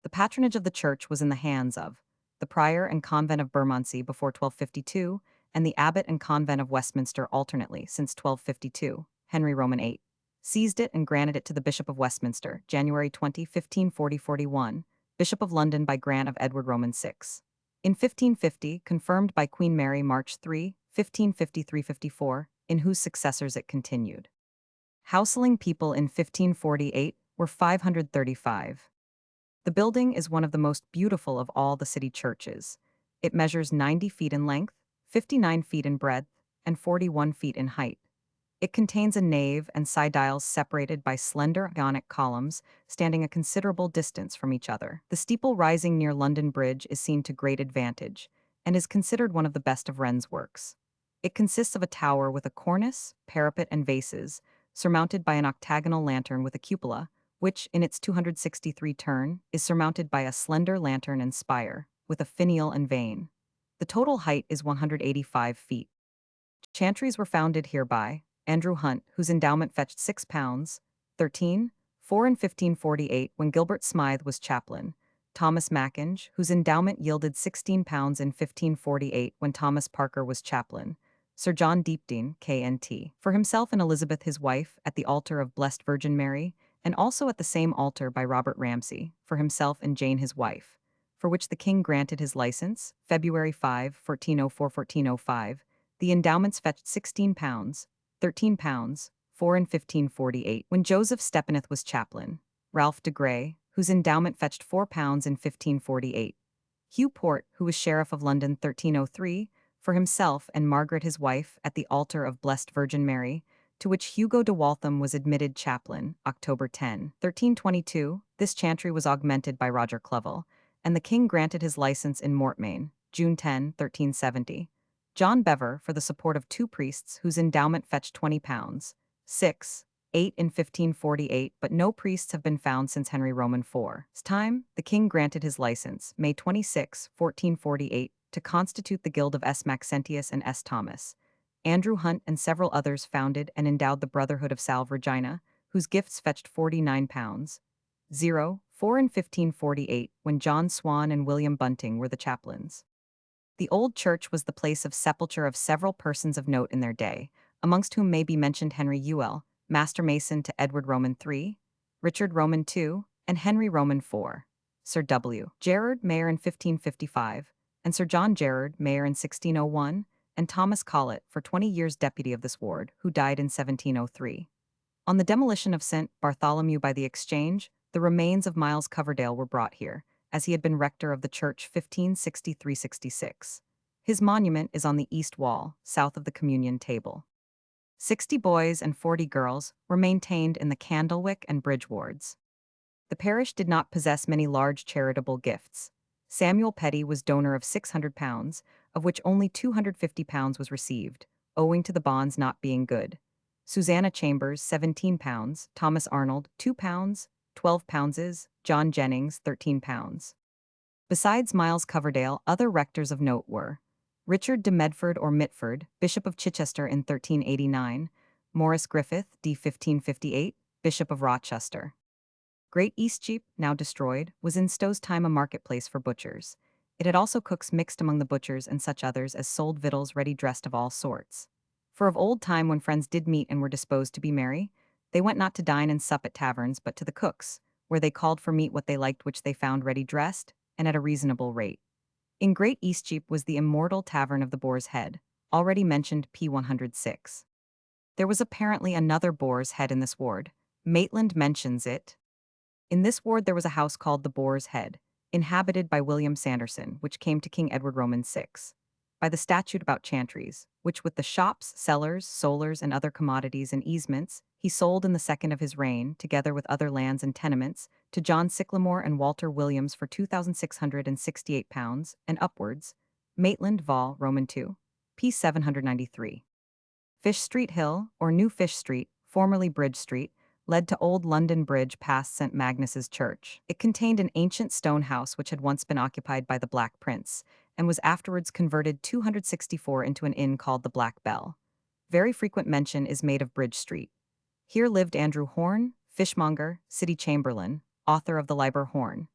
The patronage of the church was in the hands of the prior and convent of Bermondsey before 1252, and the abbot and convent of Westminster alternately since 1252. Henry Roman VIII seized it and granted it to the Bishop of Westminster, January 20, 1540-41, Bishop of London by grant of Edward Roman VI. In 1550, confirmed by Queen Mary March 3, 1553-54, in whose successors it continued. Houseling people in 1548 were 535. The building is one of the most beautiful of all the city churches. It measures 90 feet in length, 59 feet in breadth, and 41 feet in height. It contains a nave and side-aisles separated by slender Ionic columns standing a considerable distance from each other. The steeple rising near London Bridge is seen to great advantage and is considered one of the best of Wren's works. It consists of a tower with a cornice, parapet, and vases, surmounted by an octagonal lantern with a cupola, which, in its 263 turn, is surmounted by a slender lantern and spire, with a finial and vane. The total height is 185 feet. Chantries were founded here by Andrew Hunt, whose endowment fetched £6, 13, 4 in 1548 when Gilbert Smythe was chaplain; Thomas Mackinge, whose endowment yielded £16 in 1548 when Thomas Parker was chaplain; Sir John Deepdene, KNT, for himself and Elizabeth his wife, at the altar of Blessed Virgin Mary, and also at the same altar by Robert Ramsay, for himself and Jane his wife, for which the king granted his license, February 5, 1404-1405. The endowments fetched £16, 13 pounds, 4 in 1548, when Joseph Steppeneth was chaplain; Ralph de Grey, whose endowment fetched £4 in 1548; Hugh Port, who was Sheriff of London 1303, for himself and Margaret his wife, at the altar of Blessed Virgin Mary, to which Hugo de Waltham was admitted chaplain, October 10, 1322. This chantry was augmented by Roger Clovel, and the king granted his license in Mortmain, June 10, 1370. John Bever, for the support of 2 priests whose endowment fetched £20, 6, 8 in 1548, but no priests have been found since Henry Roman IV's time. The king granted his license, May 26, 1448, to constitute the Guild of S. Maxentius and S. Thomas. Andrew Hunt and several others founded and endowed the Brotherhood of Salve Regina, whose gifts fetched £49, 0, 4 in 1548, when John Swan and William Bunting were the chaplains. The old church was the place of sepulture of several persons of note in their day, amongst whom may be mentioned Henry Ewell, master mason to Edward Roman III, Richard Roman II, and Henry Roman IV; Sir W. Gerard, mayor in 1555, and Sir John Gerard, mayor in 1601, and Thomas Collett, for 20 years deputy of this ward, who died in 1703. On the demolition of St. Bartholomew by the Exchange, the remains of Miles Coverdale were brought here, as he had been rector of the church 1563-66. His monument is on the east wall, south of the communion table. 60 boys and 40 girls were maintained in the Candlewick and Bridge wards. The parish did not possess many large charitable gifts. Samuel Petty was donor of £600, of which only £250 was received, owing to the bonds not being good. Susanna Chambers, £17, Thomas Arnold, £2, 12 pounds, John Jennings, £13. Besides Miles Coverdale, other rectors of note were Richard de Medford or Mitford, Bishop of Chichester in 1389, Maurice Griffith, d. 1558, Bishop of Rochester. Great Eastcheap, now destroyed, was in Stowe's time a marketplace for butchers. It had also cooks mixed among the butchers and such others as sold victuals ready dressed of all sorts. For of old time when friends did meet and were disposed to be merry, they went not to dine and sup at taverns but to the cooks, where they called for meat what they liked which they found ready dressed, and at a reasonable rate. In Great Eastcheap was the immortal Tavern of the Boar's Head, already mentioned p. 106. There was apparently another Boar's Head in this ward. Maitland mentions it. In this ward there was a house called the Boar's Head, inhabited by William Sanderson, which came to King Edward Roman VI, by the statute about chantries, which with the shops, cellars, solars, and other commodities and easements, he sold in the second of his reign, together with other lands and tenements, to John Sycamore and Walter Williams for £2,668 and upwards. Maitland Vol. Roman II, p. 793. Fish Street Hill, or New Fish Street, formerly Bridge Street, led to Old London Bridge past St. Magnus's Church. It contained an ancient stone house which had once been occupied by the Black Prince, and was afterwards converted 264 into an inn called the Black Bell. Very frequent mention is made of Bridge Street. Here lived Andrew Horne, fishmonger, city chamberlain, author of the Liber Horn.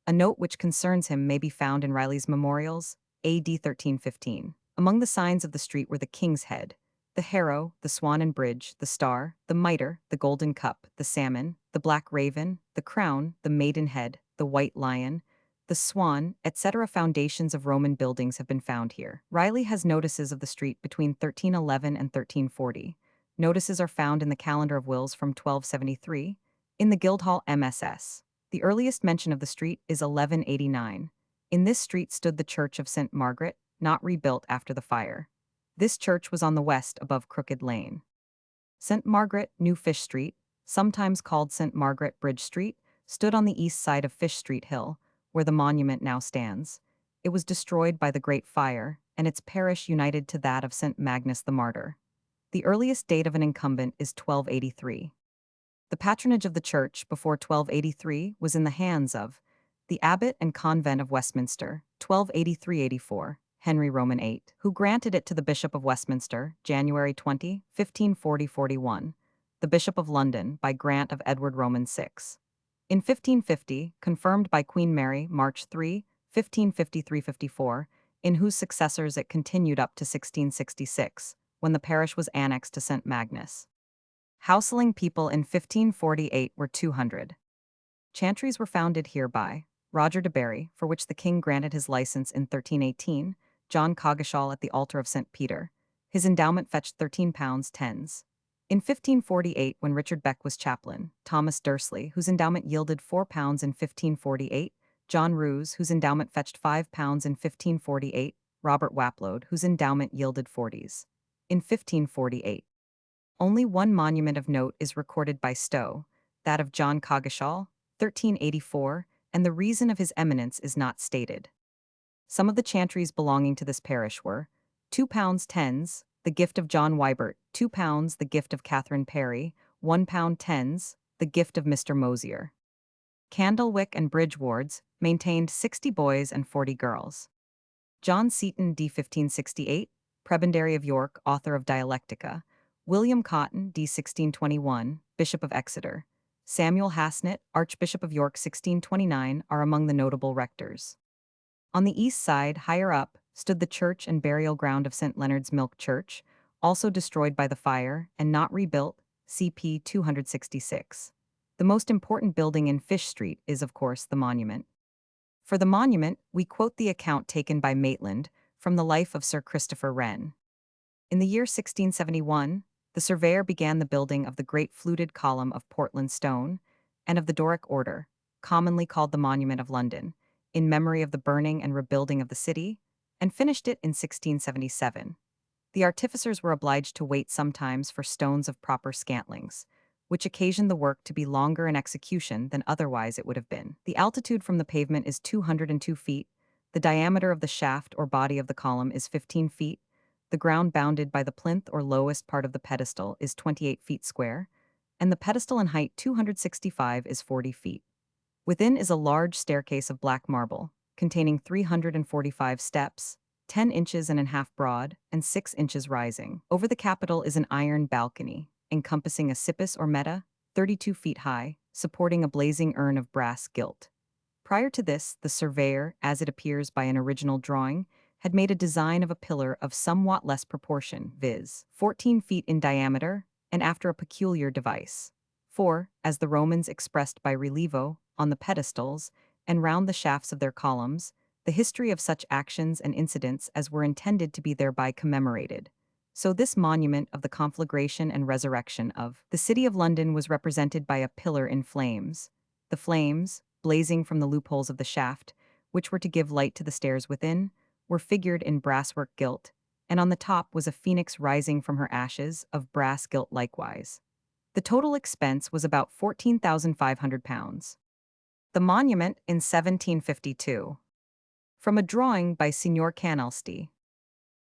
A note which concerns him may be found in Riley's Memorials, A.D. 1315. Among the signs of the street were the King's Head, the Harrow, the Swan and Bridge, the Star, the Mitre, the Golden Cup, the Salmon, the Black Raven, the Crown, the Maidenhead, the White Lion, the Swan, etc. Foundations of Roman buildings have been found here. Riley has notices of the street between 1311 and 1340. Notices are found in the Calendar of Wills from 1273, in the Guildhall MSS. The earliest mention of the street is 1189. In this street stood the Church of St. Margaret, not rebuilt after the fire. This church was on the west above Crooked Lane. St. Margaret, New Fish Street, sometimes called St. Margaret Bridge Street, stood on the east side of Fish Street Hill, where the monument now stands. It was destroyed by the Great Fire, and its parish united to that of St. Magnus the Martyr. The earliest date of an incumbent is 1283. The patronage of the church before 1283 was in the hands of the abbot and convent of Westminster, 1283-84, Henry Roman VIII, who granted it to the Bishop of Westminster, January 20, 1540-41, the Bishop of London by grant of Edward Roman VI. In 1550, confirmed by Queen Mary, March 3, 1553-54, in whose successors it continued up to 1666, when the parish was annexed to St. Magnus. Houseling people in 1548 were 200. Chantries were founded here by Roger de Barry, for which the king granted his license in 1318, John Coggeshall at the altar of St. Peter. His endowment fetched £13 tens. In 1548, when Richard Beck was chaplain, Thomas Dursley, whose endowment yielded £4 in 1548, John Roos, whose endowment fetched £5 in 1548, Robert Waplode, whose endowment yielded 40s. In 1548. Only one monument of note is recorded by Stowe, that of John Coggeshall, 1384, and the reason of his eminence is not stated. Some of the chantries belonging to this parish were £2 tens, the gift of John Wybert, £2, the gift of Catherine Perry, £1 tens, the gift of Mr. Mosier. Candlewick and Bridge wards maintained 60 boys and 40 girls. John Seton d. 1568, Prebendary of York, author of Dialectica, William Cotton d. 1621, Bishop of Exeter, Samuel Hasnet, Archbishop of York 1629 are among the notable rectors. On the east side, higher up, stood the church and burial ground of St. Leonard's Milk Church, also destroyed by the fire and not rebuilt, CP 266. The most important building in Fish Street is, of course, the monument. For the monument, we quote the account taken by Maitland from the life of Sir Christopher Wren. In the year 1671, the surveyor began the building of the great fluted column of Portland stone and of the Doric order, commonly called the Monument of London, in memory of the burning and rebuilding of the city, and finished it in 1677. The artificers were obliged to wait sometimes for stones of proper scantlings, which occasioned the work to be longer in execution than otherwise it would have been. The altitude from the pavement is 202 feet, the diameter of the shaft or body of the column is 15 feet, the ground bounded by the plinth or lowest part of the pedestal is 28 feet square, and the pedestal in height 265 is 40 feet. Within is a large staircase of black marble, containing 345 steps, 10 inches and a half broad, and 6 inches rising. Over the capital is an iron balcony, encompassing a cippus or meta, 32 feet high, supporting a blazing urn of brass gilt. Prior to this, the surveyor, as it appears by an original drawing, had made a design of a pillar of somewhat less proportion, viz., 14 feet in diameter, and after a peculiar device. For, as the Romans expressed by relievo, on the pedestals, and round the shafts of their columns, the history of such actions and incidents as were intended to be thereby commemorated. So this monument of the conflagration and resurrection of the City of London was represented by a pillar in flames. The flames, blazing from the loopholes of the shaft, which were to give light to the stairs within, were figured in brasswork gilt, and on the top was a phoenix rising from her ashes of brass gilt likewise. The total expense was about £14,500. The monument in 1752. From a drawing by Signor Canalsti.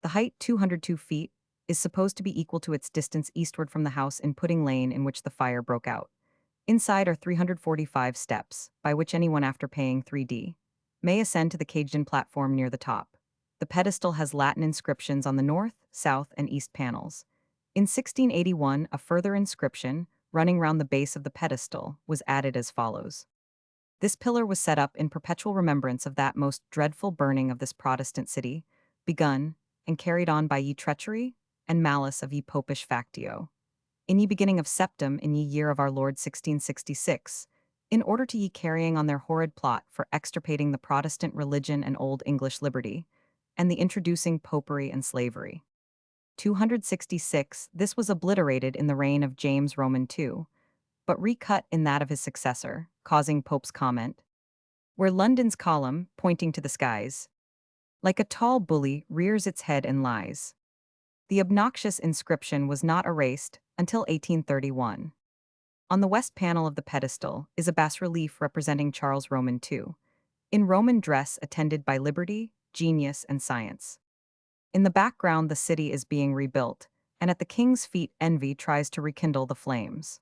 The height, 202 feet, is supposed to be equal to its distance eastward from the house in Pudding Lane in which the fire broke out. Inside are 345 steps, by which anyone after paying 3d may ascend to the caged-in platform near the top. The pedestal has Latin inscriptions on the north, south, and east panels. In 1681, a further inscription, running round the base of the pedestal, was added as follows. This pillar was set up in perpetual remembrance of that most dreadful burning of this Protestant city, begun, and carried on by ye treachery and malice of ye popish factio. In ye beginning of septem in ye year of our Lord 1666, in order to ye carrying on their horrid plot for extirpating the Protestant religion and Old English liberty, and the introducing popery and slavery. 266, this was obliterated in the reign of James Roman II, but recut in that of his successor, causing Pope's comment, where London's column, pointing to the skies, like a tall bully rears its head and lies. The obnoxious inscription was not erased until 1831. On the west panel of the pedestal is a bas-relief representing Charles Roman II, in Roman dress attended by liberty, genius, and science. In the background the city is being rebuilt, and at the king's feet envy tries to rekindle the flames.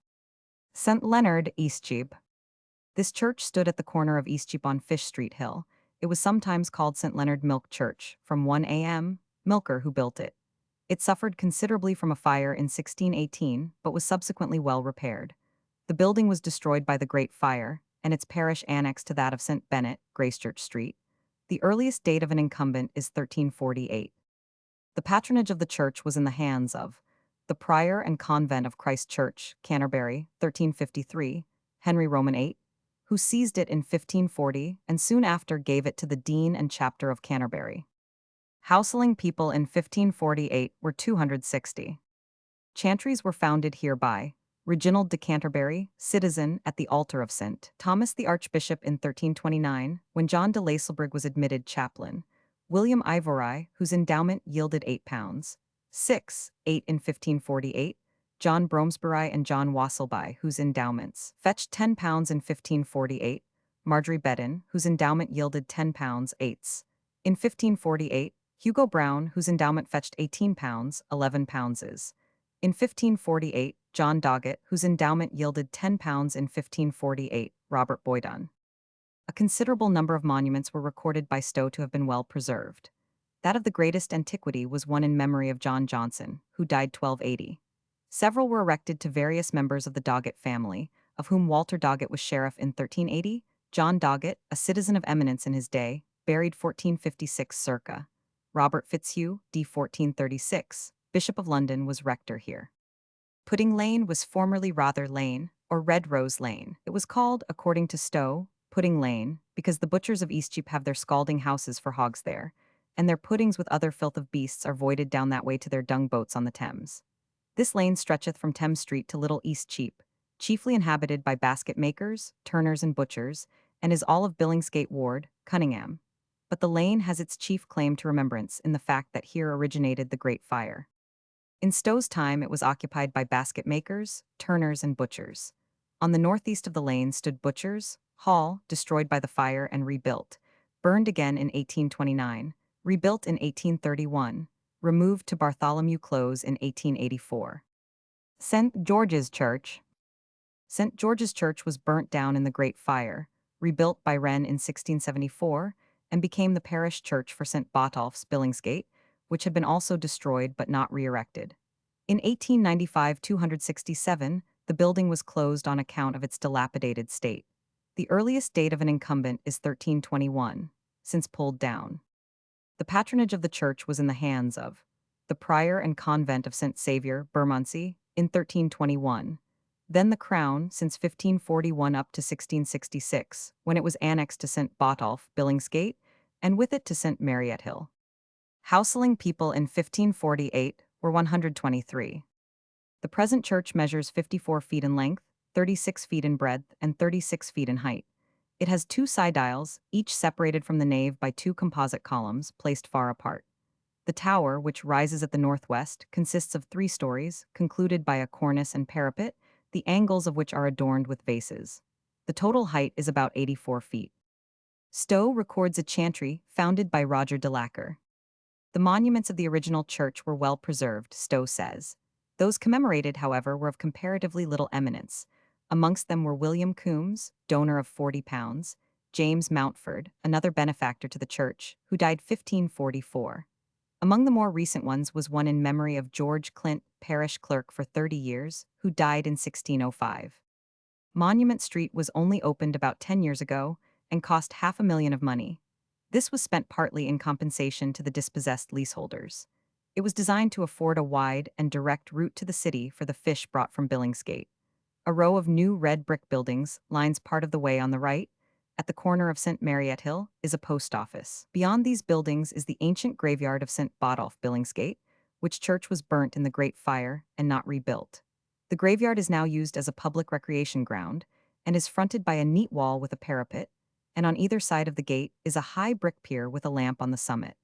St. Leonard, Eastcheap. This church stood at the corner of Eastcheap on Fish Street Hill. It was sometimes called St. Leonard Milk Church, from 1 a.m. Milker who built it. It suffered considerably from a fire in 1618, but was subsequently well repaired. The building was destroyed by the Great Fire, and its parish annexed to that of St. Bennet, Gracechurch Street. The earliest date of an incumbent is 1348. The patronage of the church was in the hands of the prior and convent of Christ Church, Canterbury, 1353, Henry Roman VIII, who seized it in 1540 and soon after gave it to the dean and chapter of Canterbury. Houseling people in 1548 were 260. Chantries were founded here by Reginald de Canterbury, citizen at the altar of St. Thomas the Archbishop in 1329, when John de Lacelbrig was admitted chaplain, William Ivory, whose endowment yielded £8, 8 in 1548, John Bromesbury and John Wasselby, whose endowments fetched £10 in 1548, Marjorie Bedden, whose endowment yielded £10, 8 in 1548, Hugo Brown, whose endowment fetched £18, 11 pounds. In 1548, John Doggett, whose endowment yielded £10 in 1548, Robert Boydon. A considerable number of monuments were recorded by Stowe to have been well preserved. That of the greatest antiquity was one in memory of John Johnson, who died 1280. Several were erected to various members of the Doggett family, of whom Walter Doggett was sheriff in 1380, John Doggett, a citizen of eminence in his day, buried 1456 circa. Robert Fitzhugh, d. 1436, Bishop of London, was rector here. Pudding Lane was formerly Rother Lane, or Red Rose Lane. It was called, according to Stowe, Pudding Lane, because the butchers of Eastcheap have their scalding houses for hogs there, and their puddings with other filth of beasts are voided down that way to their dung boats on the Thames. This lane stretcheth from Thames Street to Little Eastcheap, chiefly inhabited by basket makers, turners, and butchers, and is all of Billingsgate Ward, Cunningham. But the lane has its chief claim to remembrance in the fact that here originated the Great Fire. In Stowe's time it was occupied by basket makers, turners, and butchers. On the northeast of the lane stood Butchers' Hall, destroyed by the fire and rebuilt, burned again in 1829, rebuilt in 1831, removed to Bartholomew Close in 1884. St. George's Church. St. George's Church was burnt down in the Great Fire, rebuilt by Wren in 1674, and became the parish church for St. Botolph's, Billingsgate, which had been also destroyed but not re-erected. In 1895-267, the building was closed on account of its dilapidated state. The earliest date of an incumbent is 1321, since pulled down. The patronage of the church was in the hands of the prior and convent of St. Saviour, Bermondsey, in 1321, then the crown since 1541 up to 1666, when it was annexed to St. Botolph, Billingsgate, and with it to St. Mary at Hill. Houseling people in 1548 were 123. The present church measures 54 feet in length, 36 feet in breadth, and 36 feet in height. It has two side aisles, each separated from the nave by two composite columns placed far apart. The tower, which rises at the northwest, consists of 3 stories, concluded by a cornice and parapet, the angles of which are adorned with vases. The total height is about 84 feet. Stowe records a chantry founded by Roger de Lacker. The monuments of the original church were well preserved, Stowe says. Those commemorated, however, were of comparatively little eminence. Amongst them were William Coombs, donor of £40, James Mountford, another benefactor to the church, who died 1544. Among the more recent ones was one in memory of George Clint, parish clerk for 30 years, who died in 1605. Monument Street was only opened about 10 years ago and cost £500,000 of money. This was spent partly in compensation to the dispossessed leaseholders. It was designed to afford a wide and direct route to the city for the fish brought from Billingsgate. A row of new red brick buildings lines part of the way on the right. At the corner of St. Mariette Hill is a post office. Beyond these buildings is the ancient graveyard of St. Botolph, Billingsgate, which church was burnt in the Great Fire and not rebuilt. The graveyard is now used as a public recreation ground and is fronted by a neat wall with a parapet, and on either side of the gate is a high brick pier with a lamp on the summit.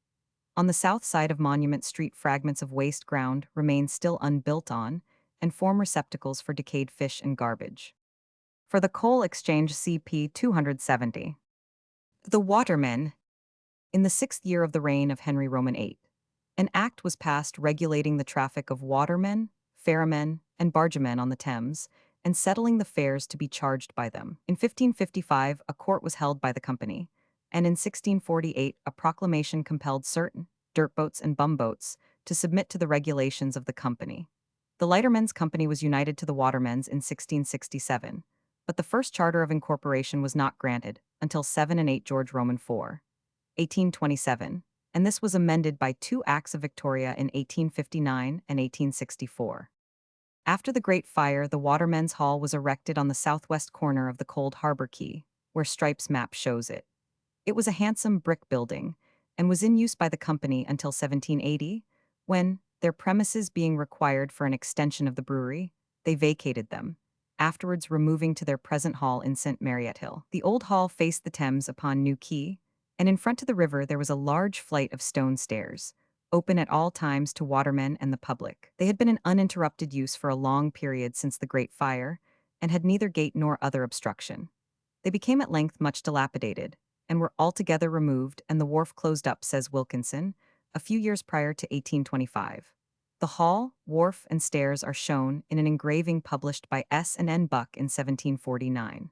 On the south side of Monument Street, fragments of waste ground remain still unbuilt on and form receptacles for decayed fish and garbage. For the Coal Exchange CP 270. The Watermen. In the 6th year of the reign of Henry Roman VIII, an act was passed regulating the traffic of watermen, ferrymen, and bargemen on the Thames, and settling the fares to be charged by them. In 1555, a court was held by the company, and in 1648, a proclamation compelled certain dirtboats and bumboats to submit to the regulations of the company. The Lightermen's Company was united to the Watermen's in 1667, but the first charter of incorporation was not granted until 7 and 8 George Roman IV, 1827, and this was amended by 2 Acts of Victoria in 1859 and 1864. After the Great Fire, the Watermen's Hall was erected on the southwest corner of the Cold Harbor Quay, where Strype's map shows it. It was a handsome brick building and was in use by the company until 1780, when, their premises being required for an extension of the brewery, they vacated them, afterwards removing to their present hall in St. Mariette Hill. The old hall faced the Thames upon New Quay, and in front of the river there was a large flight of stone stairs, open at all times to watermen and the public. They had been in uninterrupted use for a long period since the Great Fire, and had neither gate nor other obstruction. They became at length much dilapidated, and were altogether removed and the wharf closed up, says Wilkinson, a few years prior to 1825. The hall, wharf, and stairs are shown in an engraving published by S. and N. Buck in 1749.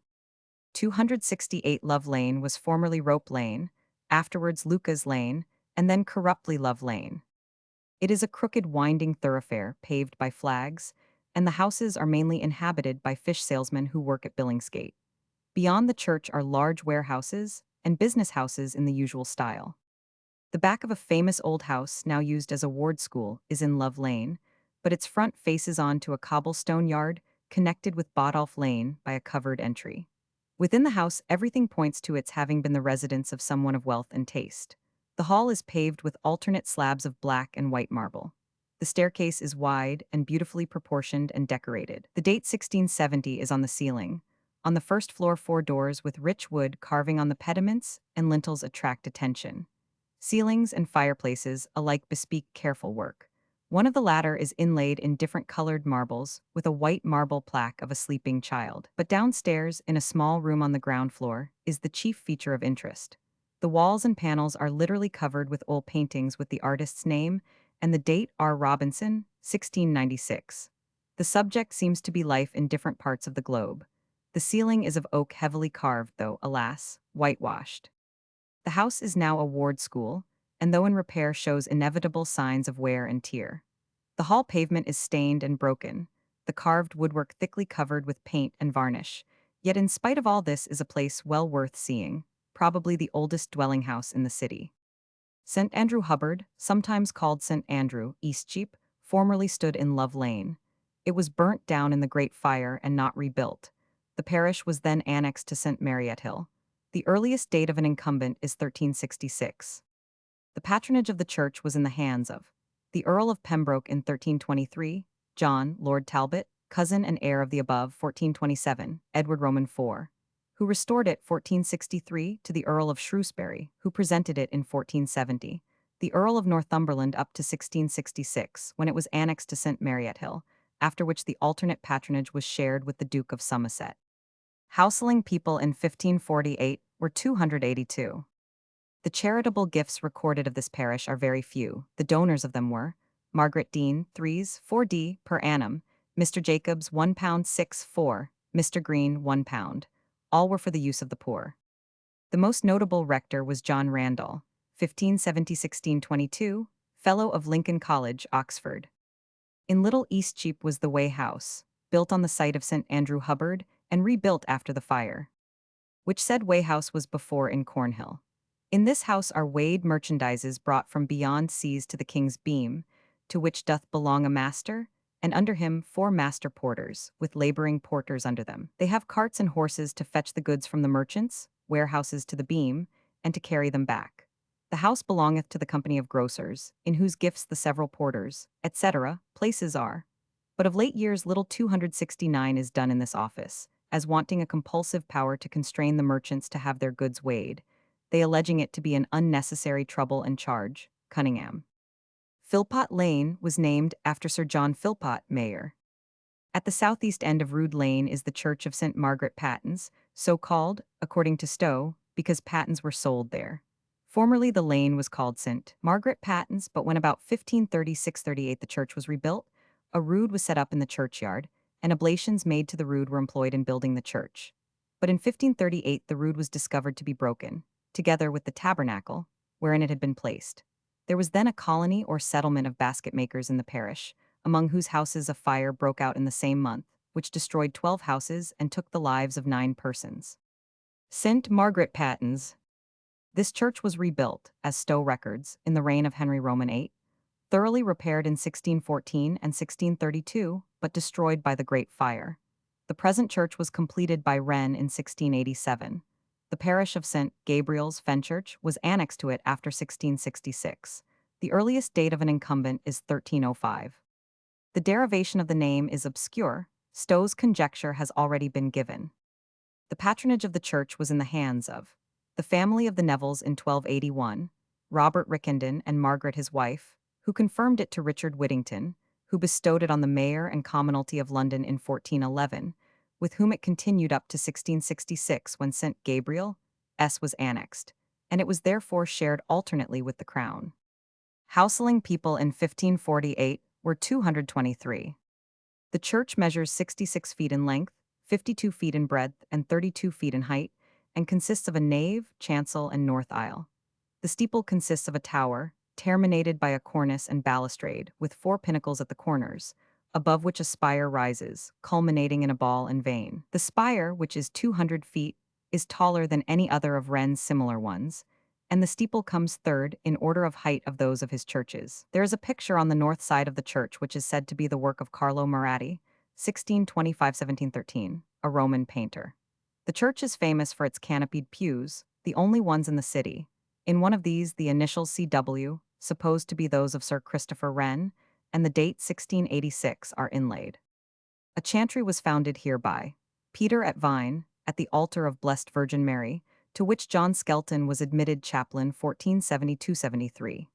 268 Love Lane was formerly Rope Lane, afterwards Lucas Lane, and then corruptly Love Lane. It is a crooked winding thoroughfare paved by flags, and the houses are mainly inhabited by fish salesmen who work at Billingsgate. Beyond the church are large warehouses and business houses in the usual style. The back of a famous old house, now used as a ward school, is in Love Lane, but its front faces on to a cobblestone yard connected with Botolph Lane by a covered entry. Within the house, everything points to its having been the residence of someone of wealth and taste. The hall is paved with alternate slabs of black and white marble. The staircase is wide and beautifully proportioned and decorated. The date 1670 is on the ceiling. On the first floor, 4 doors with rich wood carving on the pediments and lintels attract attention. Ceilings and fireplaces alike bespeak careful work. One of the latter is inlaid in different colored marbles with a white marble plaque of a sleeping child. But downstairs, in a small room on the ground floor, is the chief feature of interest. The walls and panels are literally covered with oil paintings with the artist's name and the date R. Robinson, 1696. The subject seems to be life in different parts of the globe. The ceiling is of oak, heavily carved, though, alas, whitewashed. The house is now a ward school, and though in repair shows inevitable signs of wear and tear. The hall pavement is stained and broken, the carved woodwork thickly covered with paint and varnish, yet in spite of all this is a place well worth seeing, probably the oldest dwelling house in the city. St. Andrew Hubbard, sometimes called St. Andrew, Eastcheap, formerly stood in Love Lane. It was burnt down in the Great Fire and not rebuilt. The parish was then annexed to St. Mariette Hill. The earliest date of an incumbent is 1366. The patronage of the church was in the hands of the Earl of Pembroke in 1323, John, Lord Talbot, cousin and heir of the above, 1427, Edward Roman IV, who restored it 1463 to the Earl of Shrewsbury, who presented it in 1470, the Earl of Northumberland up to 1666, when it was annexed to St. Mariette Hill, after which the alternate patronage was shared with the Duke of Somerset. Houseling people in 1548 were 282. The charitable gifts recorded of this parish are very few. The donors of them were Margaret Dean, 3s, 4d per annum, Mr. Jacobs, £1 6 4, Mr. Green, £1. All were for the use of the poor. The most notable rector was John Randall, 1570–1622, Fellow of Lincoln College, Oxford. In Little Eastcheap was the Way House, built on the site of St. Andrew Hubbard and rebuilt after the fire, which said Way House was before in Cornhill. In this house are weighed merchandises brought from beyond seas to the King's Beam, to which doth belong a master, and under him 4 master porters, with laboring porters under them. They have carts and horses to fetch the goods from the merchants, warehouses to the beam, and to carry them back. The house belongeth to the company of grocers, in whose gifts the several porters, etc., places are. But of late years little 269 is done in this office, as wanting a compulsive power to constrain the merchants to have their goods weighed, they alleging it to be an unnecessary trouble and charge. Cunningham. Philpot Lane was named after Sir John Philpot, Mayor. At the southeast end of Rood Lane is the Church of St. Margaret Pattens, so called, according to Stowe, because pattens were sold there. Formerly the lane was called St. Margaret Pattens, but when about 1536-38 the church was rebuilt, a rood was set up in the churchyard, and oblations made to the rood were employed in building the church. But in 1538 the rood was discovered to be broken, together with the tabernacle, wherein it had been placed. There was then a colony or settlement of basket makers in the parish, among whose houses a fire broke out in the same month, which destroyed 12 houses and took the lives of 9 persons. St. Margaret Pattens. This church was rebuilt, as Stowe records, in the reign of Henry Roman VIII, thoroughly repaired in 1614 and 1632, but destroyed by the Great Fire. The present church was completed by Wren in 1687. The parish of St. Gabriel's Fenchurch was annexed to it after 1666. The earliest date of an incumbent is 1305. The derivation of the name is obscure. Stowe's conjecture has already been given. The patronage of the church was in the hands of the family of the Nevilles in 1281, Robert Rickenden and Margaret his wife, who confirmed it to Richard Whittington, who bestowed it on the mayor and commonalty of London in 1411, with whom it continued up to 1666 when St. Gabriel was annexed, and it was therefore shared alternately with the crown. Houseling people in 1548 were 223. The church measures 66 feet in length, 52 feet in breadth, and 32 feet in height, and consists of a nave, chancel, and north aisle. The steeple consists of a tower, terminated by a cornice and balustrade, with 4 pinnacles at the corners, above which a spire rises, culminating in a ball and vane. The spire, which is 200 feet, is taller than any other of Wren's similar ones, and the steeple comes third in order of height of those of his churches. There is a picture on the north side of the church which is said to be the work of Carlo Maratti, 1625-1713, a Roman painter. The church is famous for its canopied pews, the only ones in the city. In one of these, the initials CW, supposed to be those of Sir Christopher Wren, and the date 1686 are inlaid. A chantry was founded here by Peter at Vine, at the altar of Blessed Virgin Mary, to which John Skelton was admitted chaplain 1472-73.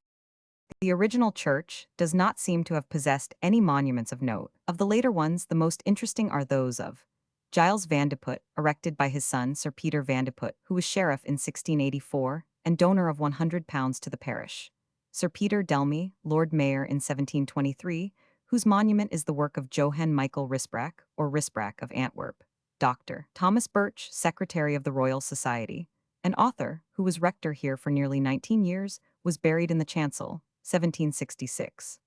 The original church does not seem to have possessed any monuments of note. Of the later ones, the most interesting are those of Giles Van de Putte, erected by his son Sir Peter Van de Putte, who was sheriff in 1684 and donor of £100 to the parish. Sir Peter Delmy, Lord Mayor in 1723, whose monument is the work of Johann Michael Risbrack, or Risbrack of Antwerp. Dr. Thomas Birch, Secretary of the Royal Society, an author who was rector here for nearly 19 years, was buried in the chancel, 1766.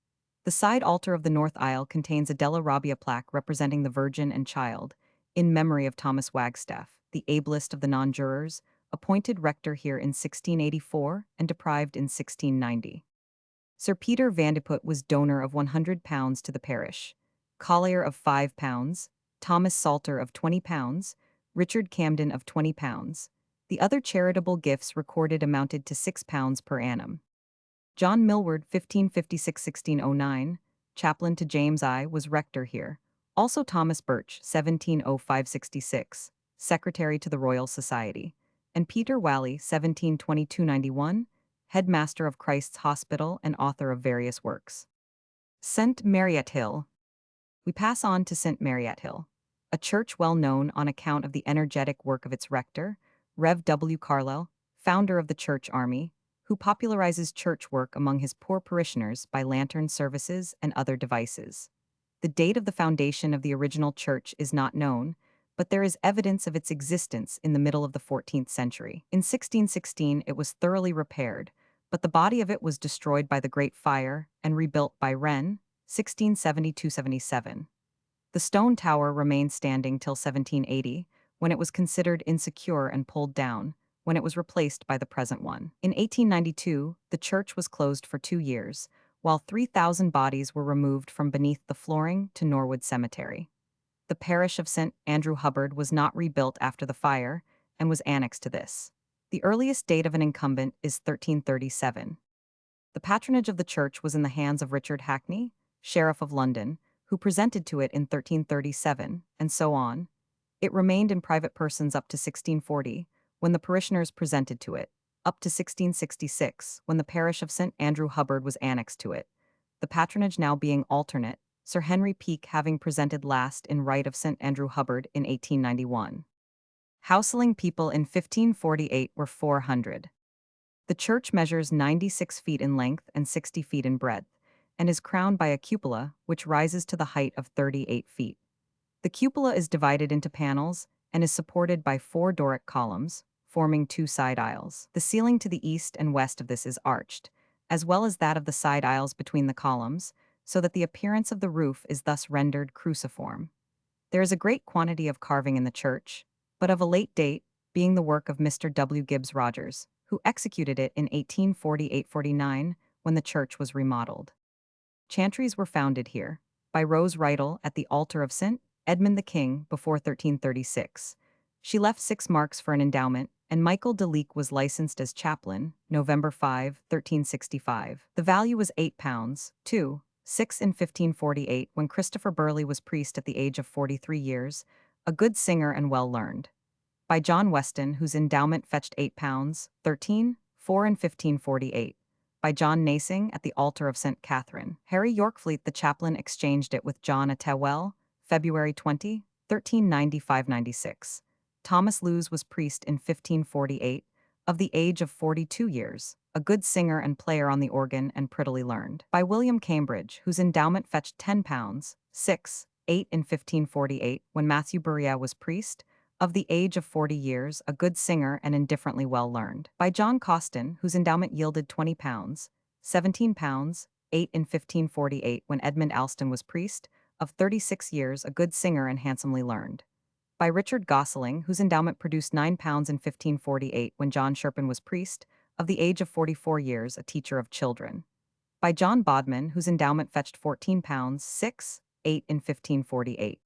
The side altar of the north aisle contains a Della Robbia plaque representing the Virgin and Child, in memory of Thomas Wagstaff, the ablest of the non-jurors, appointed rector here in 1684 and deprived in 1690. Sir Peter Van de Putte was donor of £100 to the parish, Collier of £5, Thomas Salter of £20, Richard Camden of £20. The other charitable gifts recorded amounted to £6 per annum. John Millward, 1556-1609, chaplain to James I, was rector here. Also Thomas Birch, 1705-66, secretary to the Royal Society, and Peter Whalley, 1722-91, headmaster of Christ's Hospital and author of various works. St. Mariette Hill. We pass on to St. Mariette Hill, a church well known on account of the energetic work of its rector, Rev. W. Carlyle, founder of the Church Army, who popularizes church work among his poor parishioners by lantern services and other devices. The date of the foundation of the original church is not known, but there is evidence of its existence in the middle of the 14th century. In 1616 it was thoroughly repaired, but the body of it was destroyed by the Great Fire and rebuilt by Wren, 1672-77. The stone tower remained standing till 1780, when it was considered insecure and pulled down, when it was replaced by the present one. In 1892, the church was closed for 2 years, while 3,000 bodies were removed from beneath the flooring to Norwood Cemetery. The parish of St. Andrew Hubbard was not rebuilt after the fire and was annexed to this. The earliest date of an incumbent is 1337. The patronage of the church was in the hands of Richard Hackney, Sheriff of London, who presented to it in 1337, and so on. It remained in private persons up to 1640, when the parishioners presented to it, up to 1666, when the parish of St. Andrew Hubbard was annexed to it, the patronage now being alternate, Sir Henry Peake having presented last in right of St. Andrew Hubbard in 1891. Houseling people in 1548 were 400. The church measures 96 feet in length and 60 feet in breadth, and is crowned by a cupola which rises to the height of 38 feet. The cupola is divided into panels and is supported by 4 Doric columns, forming 2 side aisles. The ceiling to the east and west of this is arched, as well as that of the side aisles between the columns, so that the appearance of the roof is thus rendered cruciform. There is a great quantity of carving in the church, but of a late date, being the work of Mr. W. Gibbs Rogers, who executed it in 1848-49 when the church was remodeled. Chantries were founded here, by Rose Riddle at the altar of St. Edmund the King before 1336. She left 6 marks for an endowment, and Michael de Leek was licensed as chaplain, November 5, 1365. The value was £8, 2, 6 in 1548 when Christopher Burley was priest at the age of 43 years, a good singer and well learned. By John Weston, whose endowment fetched £8, 13, 4 in 1548. By John Nasing at the altar of St. Catherine. Harry Yorkfleet the chaplain exchanged it with John Attewell, February 20, 1395-96. Thomas Lewes was priest in 1548, of the age of 42 years, a good singer and player on the organ and prettily learned. By William Cambridge, whose endowment fetched £10, 6, 8 in 1548, when Matthew Burriah was priest, of the age of 40 years, a good singer and indifferently well learned. By John Coston, whose endowment yielded £20, 17, 8 in 1548, when Edmund Alston was priest, of 36 years, a good singer and handsomely learned. By Richard Gosling, whose endowment produced £9 in 1548, when John Sherpin was priest, of the age of 44 years, a teacher of children. By John Bodman, whose endowment fetched £14, 6, 8 in 1548.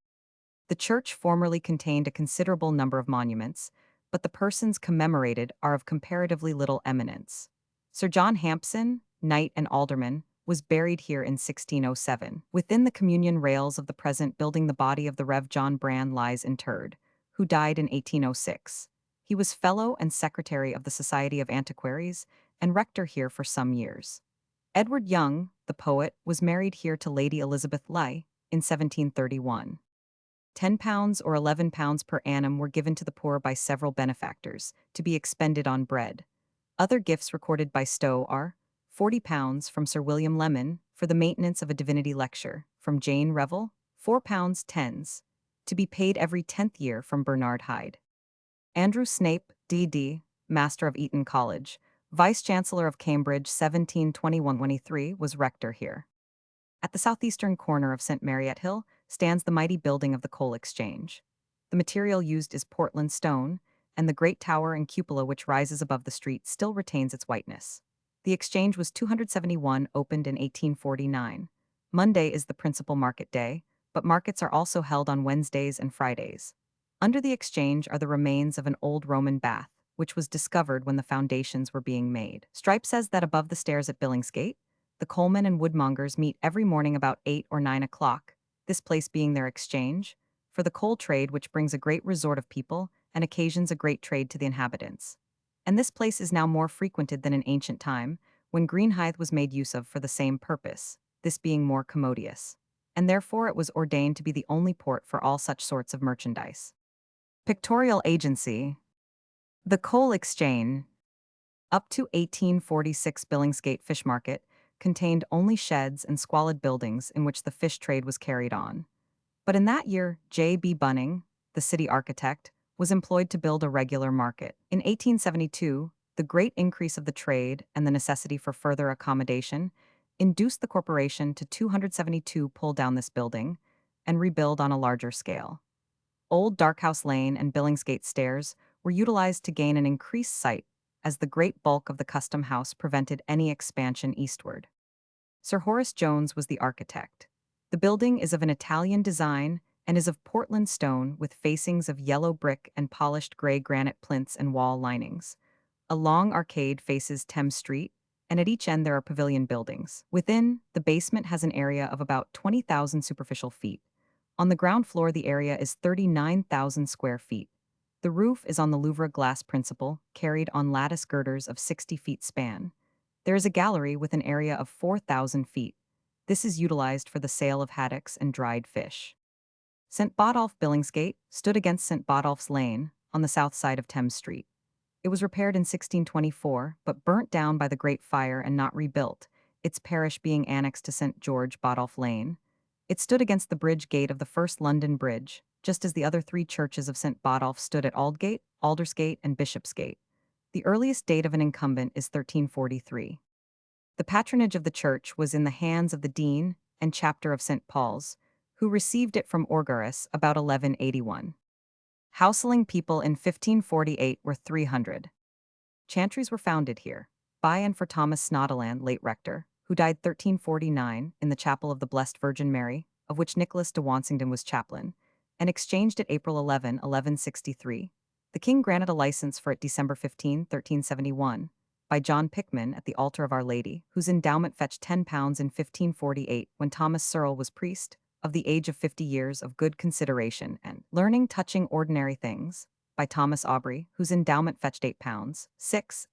The church formerly contained a considerable number of monuments, but the persons commemorated are of comparatively little eminence. Sir John Hampson, knight and alderman, was buried here in 1607. Within the communion rails of the present building the body of the Rev. John Brand lies interred, who died in 1806. He was fellow and secretary of the Society of Antiquaries, and rector here for some years. Edward Young, the poet, was married here to Lady Elizabeth Leigh in 1731. £10 or £11 per annum were given to the poor by several benefactors, to be expended on bread. Other gifts recorded by Stowe are £40 from Sir William Lemon for the maintenance of a divinity lecture, from Jane Revel, £4 tens, to be paid every 10th year from Bernard Hyde. Andrew Snape, D.D., Master of Eton College, Vice-Chancellor of Cambridge 1721-23, was rector here. At the southeastern corner of St. Mary-at Hill stands the mighty building of the Coal Exchange. The material used is Portland stone, and the great tower and cupola which rises above the street still retains its whiteness. The exchange was 271, opened in 1849. Monday is the principal market day, but markets are also held on Wednesdays and Fridays. Under the exchange are the remains of an old Roman bath, which was discovered when the foundations were being made. Strype says that above the stairs at Billingsgate, the coalmen and woodmongers meet every morning about 8 or 9 o'clock, this place being their exchange, for the coal trade which brings a great resort of people and occasions a great trade to the inhabitants. And this place is now more frequented than in ancient time, when Greenhithe was made use of for the same purpose, this being more commodious. And therefore it was ordained to be the only port for all such sorts of merchandise. Pictorial agency. The Coal Exchange, up to 1846 Billingsgate Fish Market, contained only sheds and squalid buildings in which the fish trade was carried on. But in that year, J.B. Bunning, the city architect, was employed to build a regular market. In 1872, the great increase of the trade and the necessity for further accommodation induced the corporation to 272 pull down this building and rebuild on a larger scale. Old Darkhouse Lane and Billingsgate Stairs were utilized to gain an increased site, as the great bulk of the custom house prevented any expansion eastward. Sir Horace Jones was the architect. The building is of an Italian design and is of Portland stone with facings of yellow brick and polished gray granite plinths and wall linings. A long arcade faces Thames Street, and at each end there are pavilion buildings. Within, the basement has an area of about 20,000 superficial feet. On the ground floor, the area is 39,000 square feet. The roof is on the Louvre glass principle, carried on lattice girders of 60 feet span. There is a gallery with an area of 4,000 feet. This is utilized for the sale of haddocks and dried fish. St. Botolph Billingsgate stood against St. Botolph's Lane, on the south side of Thames Street. It was repaired in 1624, but burnt down by the Great Fire and not rebuilt, its parish being annexed to St. George Botolph Lane. It stood against the bridge gate of the first London Bridge, just as the other three churches of St. Botolph stood at Aldgate, Aldersgate, and Bishopsgate. The earliest date of an incumbent is 1343. The patronage of the church was in the hands of the dean and chapter of St. Paul's, who received it from Orgarus about 1181. Houseling people in 1548 were 300. Chantries were founded here, by and for Thomas Snoddeland, late rector, who died 1349 in the chapel of the Blessed Virgin Mary, of which Nicholas de Wansington was chaplain, and exchanged it April 11, 1163. The king granted a license for it December 15, 1371, by John Pickman at the altar of Our Lady, whose endowment fetched £10 in 1548 when Thomas Searle was priest, of the age of 50 years of good consideration and learning touching ordinary things, by Thomas Aubrey, whose endowment fetched £8,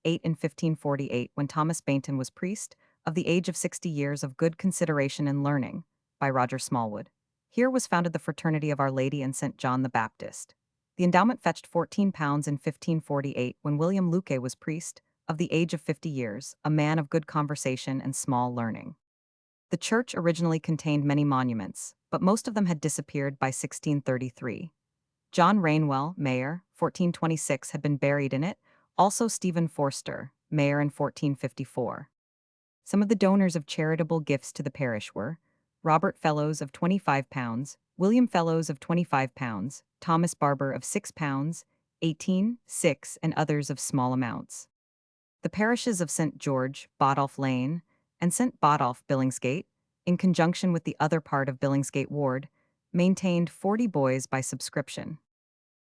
8 in 1548 when Thomas Bainton was priest, of the age of 60 years of good consideration and learning, by Roger Smallwood. Here was founded the Fraternity of Our Lady and St. John the Baptist. The endowment fetched £14 in 1548 when William Luque was priest, of the age of 50 years, a man of good conversation and small learning. The church originally contained many monuments, but most of them had disappeared by 1633. John Rainwell, mayor, 1426, had been buried in it, also Stephen Forster, mayor in 1454. Some of the donors of charitable gifts to the parish were Robert Fellows of £25, William Fellows of £25, Thomas Barber of £6, 18, 6, and others of small amounts. The parishes of St. George, Botolph Lane, and St. Botolph, Billingsgate, in conjunction with the other part of Billingsgate Ward, maintained 40 boys by subscription.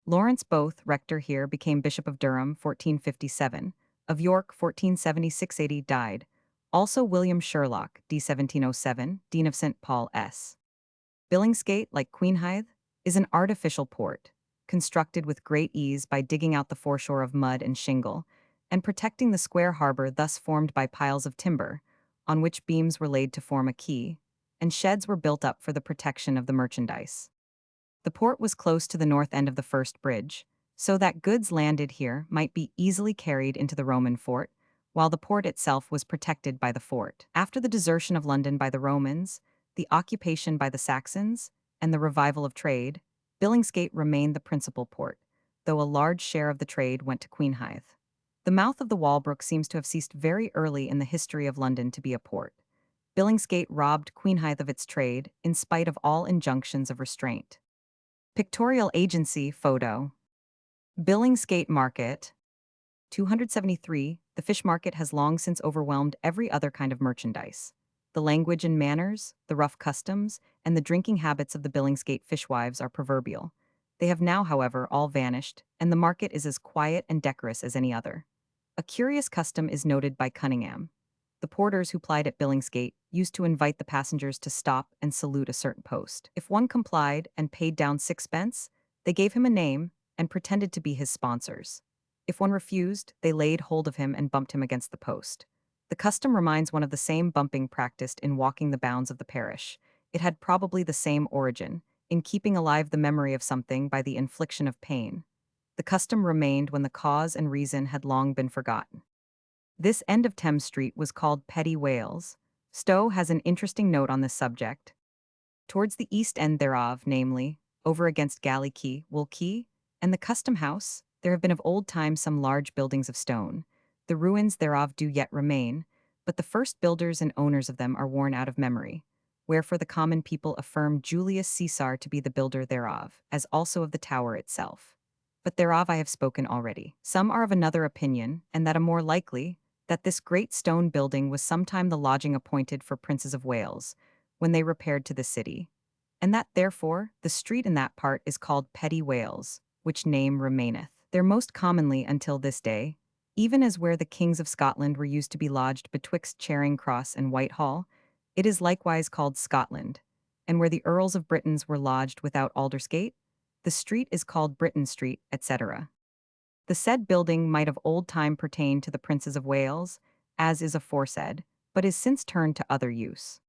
Lawrence Both, rector here, became Bishop of Durham 1457, of York 1476-80 died, also William Sherlock, d. 1707, Dean of St. Paul S. Billingsgate, like Queenhithe, is an artificial port, constructed with great ease by digging out the foreshore of mud and shingle, and protecting the square harbor thus formed by piles of timber, on which beams were laid to form a quay, and sheds were built up for the protection of the merchandise. The port was close to the north end of the first bridge, so that goods landed here might be easily carried into the Roman fort, while the port itself was protected by the fort. After the desertion of London by the Romans, the occupation by the Saxons, and the revival of trade, Billingsgate remained the principal port, though a large share of the trade went to Queenhithe. The mouth of the Walbrook seems to have ceased very early in the history of London to be a port. Billingsgate robbed Queenhithe of its trade, in spite of all injunctions of restraint. Pictorial Agency photo. Billingsgate Market. 273. The fish market has long since overwhelmed every other kind of merchandise. The language and manners, the rough customs, and the drinking habits of the Billingsgate fishwives are proverbial. They have now, however, all vanished, and the market is as quiet and decorous as any other. A curious custom is noted by Cunningham. The porters who plied at Billingsgate used to invite the passengers to stop and salute a certain post. If one complied and paid down 6 pence, they gave him a name and pretended to be his sponsors. If one refused, they laid hold of him and bumped him against the post. The custom reminds one of the same bumping practiced in walking the bounds of the parish. It had probably the same origin, in keeping alive the memory of something by the infliction of pain. The custom remained when the cause and reason had long been forgotten. This end of Thames Street was called Petty Wales. Stowe has an interesting note on this subject. Towards the east end thereof, namely, over against Galley Quay, Wool Quay, and the Custom House, there have been of old time some large buildings of stone. The ruins thereof do yet remain, but the first builders and owners of them are worn out of memory. Wherefore the common people affirm Julius Caesar to be the builder thereof, as also of the tower itself. But thereof I have spoken already. Some are of another opinion, and that a more likely, that this great stone building was sometime the lodging appointed for princes of Wales, when they repaired to the city, and that therefore the street in that part is called Petty Wales, which name remaineth there most commonly until this day, even as where the kings of Scotland were used to be lodged betwixt Charing Cross and Whitehall, it is likewise called Scotland, and where the earls of Britons were lodged without Aldersgate, the street is called Britain Street, etc. The said building might of old time pertain to the princes of Wales, as is aforesaid, but is since turned to other use.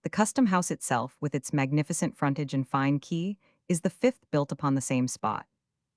The Custom House itself, with its magnificent frontage and fine quay, is the fifth built upon the same spot.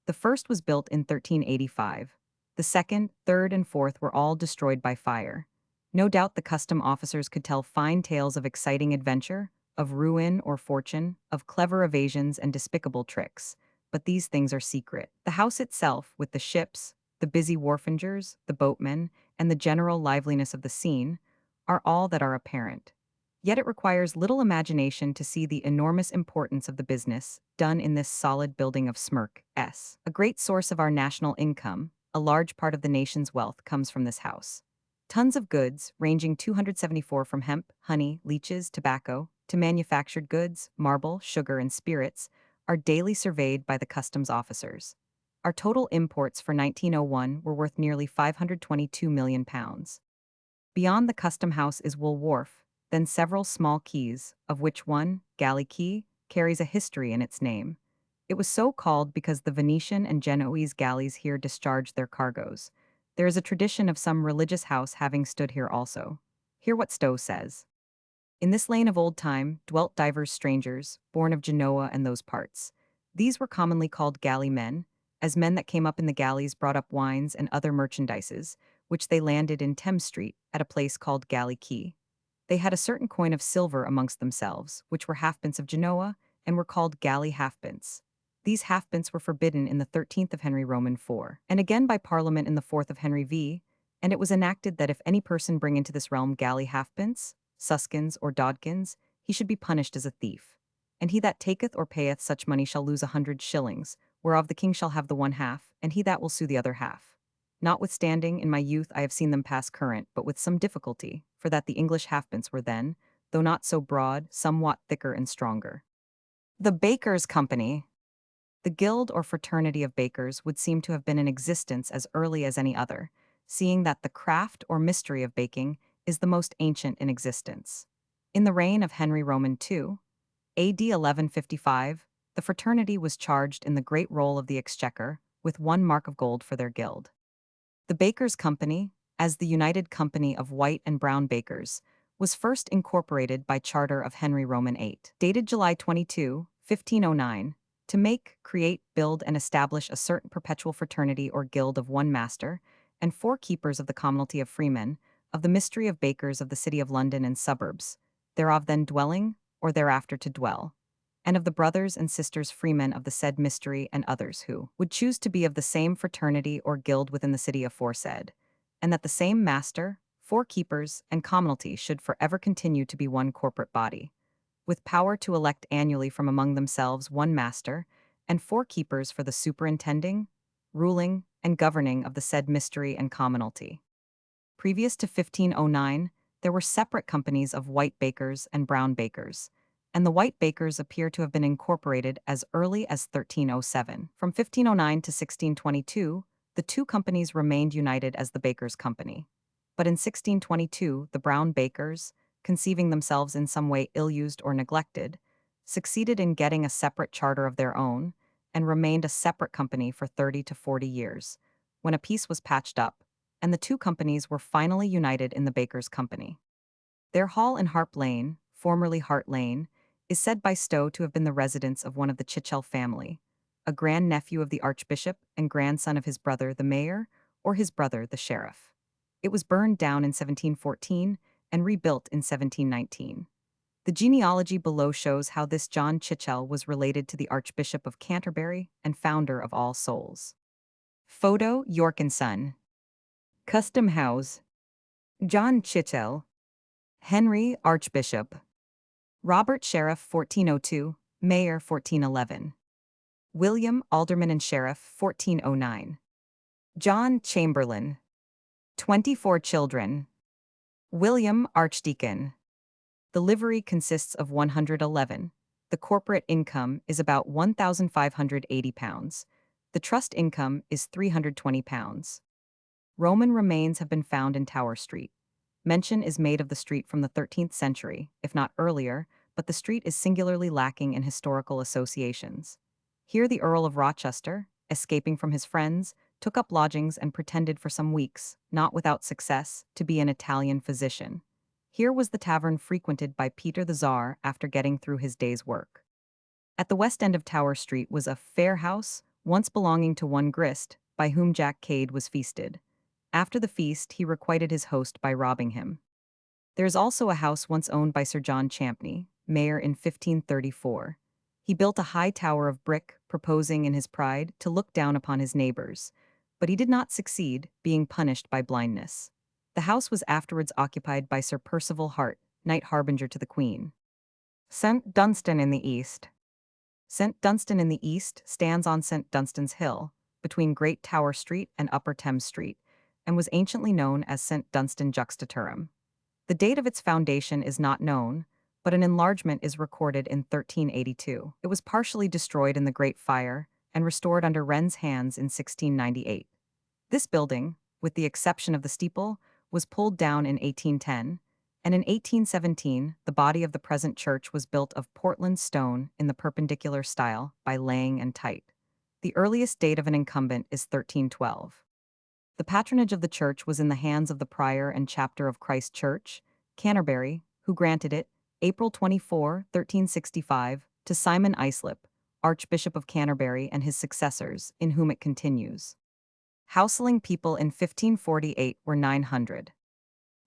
The first was built in 1385. The second, third, and fourth were all destroyed by fire. No doubt the custom officers could tell fine tales of exciting adventure, of ruin or fortune, of clever evasions and despicable tricks, but these things are secret. The house itself, with the ships, the busy wharfingers, the boatmen, and the general liveliness of the scene, are all that are apparent. Yet it requires little imagination to see the enormous importance of the business done in this solid building of Smirk.s. A great source of our national income, a large part of the nation's wealth comes from this house. Tons of goods, ranging 274 from hemp, honey, leeches, tobacco, to manufactured goods, marble, sugar, and spirits, are daily surveyed by the customs officers. Our total imports for 1901 were worth nearly £522 million. Beyond the custom house is Wool Wharf, then several small quays, of which one, Galley Quay, carries a history in its name. It was so called because the Venetian and Genoese galleys here discharged their cargoes. There is a tradition of some religious house having stood here also. Hear what Stowe says. In this lane of old time dwelt divers strangers, born of Genoa and those parts. These were commonly called galley men, as men that came up in the galleys brought up wines and other merchandises, which they landed in Thames Street at a place called Galley Quay. They had a certain coin of silver amongst themselves, which were halfpence of Genoa, and were called galley halfpence. These halfpence were forbidden in the 13th of Henry Roman IV, and again by Parliament in the 4th of Henry V, and it was enacted that if any person bring into this realm galley halfpence, suskins, or dodkins, he should be punished as a thief. And he that taketh or payeth such money shall lose 100 shillings, whereof the king shall have the one half, and he that will sue the other half. Notwithstanding, in my youth I have seen them pass current, but with some difficulty, for that the English halfpence were then, though not so broad, somewhat thicker and stronger. The Bakers' Company. The guild or fraternity of bakers would seem to have been in existence as early as any other, seeing that the craft or mystery of baking is the most ancient in existence. In the reign of Henry Roman II, A.D. 1155, the fraternity was charged in the Great Roll of the Exchequer with 1 mark of gold for their guild. The Bakers' Company, as the United Company of White and Brown Bakers, was first incorporated by charter of Henry Roman VIII, dated July 22, 1509, to make, create, build, and establish a certain perpetual fraternity or guild of 1 master, and 4 keepers of the commonalty of freemen, of the mystery of bakers of the city of London and suburbs, thereof then dwelling, or thereafter to dwell, and of the brothers and sisters freemen of the said mystery and others who would choose to be of the same fraternity or guild within the city aforesaid, and that the same master, 4 keepers, and commonalty should forever continue to be one corporate body, with power to elect annually from among themselves 1 master, and 4 keepers for the superintending, ruling, and governing of the said mystery and commonalty. Previous to 1509, there were separate companies of white bakers and brown bakers, and the white bakers appear to have been incorporated as early as 1307. From 1509 to 1622, the 2 companies remained united as the Bakers' Company. But in 1622, the brown bakers, conceiving themselves in some way ill-used or neglected, succeeded in getting a separate charter of their own, and remained a separate company for 30 to 40 years, when a peace was patched up, and the 2 companies were finally united in the Bakers' Company. Their hall in Harp Lane, formerly Hart Lane, is said by Stowe to have been the residence of one of the Chichel family, a grand-nephew of the Archbishop and grandson of his brother the Mayor, or his brother the Sheriff. It was burned down in 1714 and rebuilt in 1719. The genealogy below shows how this John Chichel was related to the Archbishop of Canterbury and founder of All Souls. Photo York and Son. Custom House. John Chichel. Henry Archbishop. Robert Sheriff 1402, Mayor 1411. William Alderman and Sheriff 1409. John Chamberlain. 24 children. William, Archdeacon. The livery consists of 111. The corporate income is about £1,580. The trust income is £320. Roman remains have been found in Tower Street. Mention is made of the street from the 13th century, if not earlier, but the street is singularly lacking in historical associations. Here the Earl of Rochester, escaping from his friends, took up lodgings and pretended for some weeks, not without success, to be an Italian physician. Here was the tavern frequented by Peter the Czar after getting through his day's work. At the west end of Tower Street was a fair house, once belonging to one Grist, by whom Jack Cade was feasted. After the feast, he requited his host by robbing him. There is also a house once owned by Sir John Champney, mayor in 1534. He built a high tower of brick, proposing in his pride to look down upon his neighbors, but he did not succeed, being punished by blindness. The house was afterwards occupied by Sir Percival Hart, knight harbinger to the Queen. St. Dunstan in the east. St. Dunstan in the east stands on St. Dunstan's Hill, between Great Tower Street and Upper Thames Street, and was anciently known as St. Dunstan Juxtaturum. The date of its foundation is not known, but an enlargement is recorded in 1382. It was partially destroyed in the Great Fire and restored under Wren's hands in 1698. This building, with the exception of the steeple, was pulled down in 1810, and in 1817 the body of the present church was built of Portland stone in the Perpendicular style by Lang and Tite. The earliest date of an incumbent is 1312. The patronage of the church was in the hands of the prior and chapter of Christ Church, Canterbury, who granted it, April 24, 1365, to Simon Islip, Archbishop of Canterbury, and his successors, in whom it continues. Houseling people in 1548 were 900.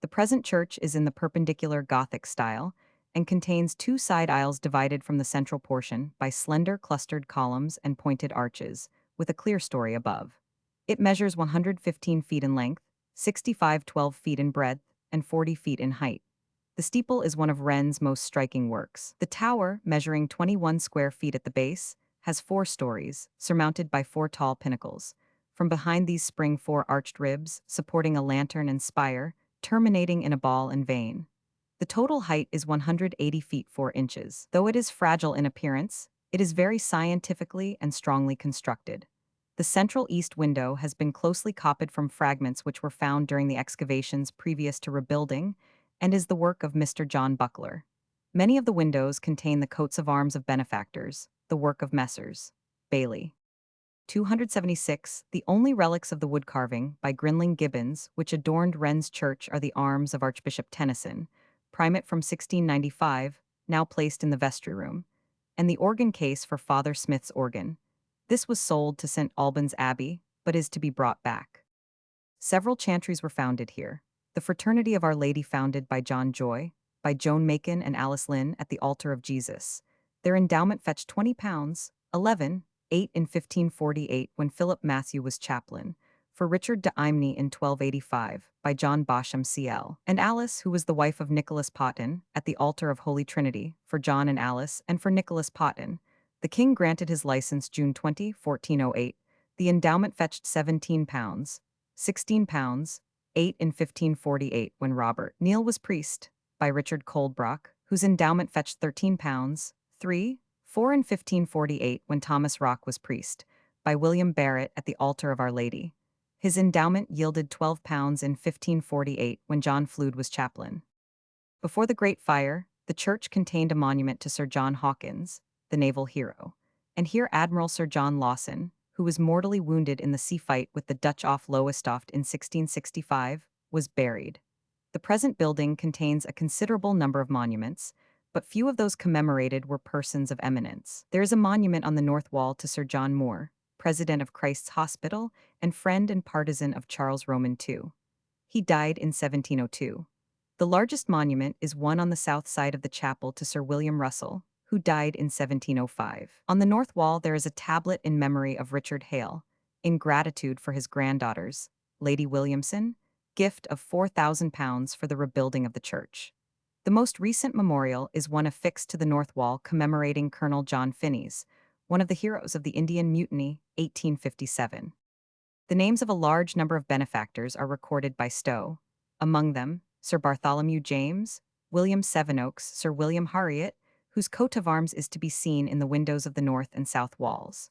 The present church is in the Perpendicular Gothic style and contains two side aisles divided from the central portion by slender clustered columns and pointed arches, with a clerestory above. It measures 115 feet in length, 12 feet in breadth, and 40 feet in height. The steeple is one of Wren's most striking works. The tower, measuring 21 square feet at the base, has 4 stories, surmounted by 4 tall pinnacles. From behind these spring 4 arched ribs, supporting a lantern and spire, terminating in a ball and vane. The total height is 180 feet 4 inches. Though it is fragile in appearance, it is very scientifically and strongly constructed. The central east window has been closely copied from fragments which were found during the excavations previous to rebuilding, and is the work of Mr. John Buckler. Many of the windows contain the coats of arms of benefactors, the work of Messrs. Bailey. 276. The only relics of the wood carving, by Grinling Gibbons, which adorned Wren's church are the arms of Archbishop Tennyson, primate from 1695, now placed in the vestry room, and the organ case for Father Smith's organ. This was sold to St. Albans Abbey, but is to be brought back. Several chantries were founded here. The Fraternity of Our Lady founded by John Joy, by Joan Macon and Alice Lynn at the altar of Jesus. Their endowment fetched £20, 11, 8 in 1548 when Philip Matthew was chaplain, for Richard de Imney in 1285, by John Bosham CL, and Alice, who was the wife of Nicholas Potton, at the altar of Holy Trinity, for John and Alice, and for Nicholas Potton. The king granted his license June 20, 1408. The endowment fetched £17, 16, 8 in 1548 when Robert Neal was priest, by Richard Coldbrock, whose endowment fetched £13, 3, 4 in 1548 when Thomas Rock was priest, by William Barrett at the altar of Our Lady. His endowment yielded £12 in 1548 when John Flood was chaplain. Before the Great Fire, the church contained a monument to Sir John Hawkins, the naval hero, and here Admiral Sir John Lawson, who was mortally wounded in the sea fight with the Dutch off Lowestoft in 1665, was buried. The present building contains a considerable number of monuments, but few of those commemorated were persons of eminence. There is a monument on the north wall to Sir John Moore, president of Christ's Hospital and friend and partisan of Charles Roman II. He died in 1702. The largest monument is one on the south side of the chapel to Sir William Russell, who died in 1705. On the north wall there is a tablet in memory of Richard Hale, in gratitude for his granddaughters, Lady Williamson, gift of £4,000 for the rebuilding of the church. The most recent memorial is one affixed to the north wall commemorating Colonel John Finney's, one of the heroes of the Indian Mutiny, 1857. The names of a large number of benefactors are recorded by Stowe. Among them, Sir Bartholomew James, William Sevenoaks, Sir William Harriot, whose coat of arms is to be seen in the windows of the north and south walls.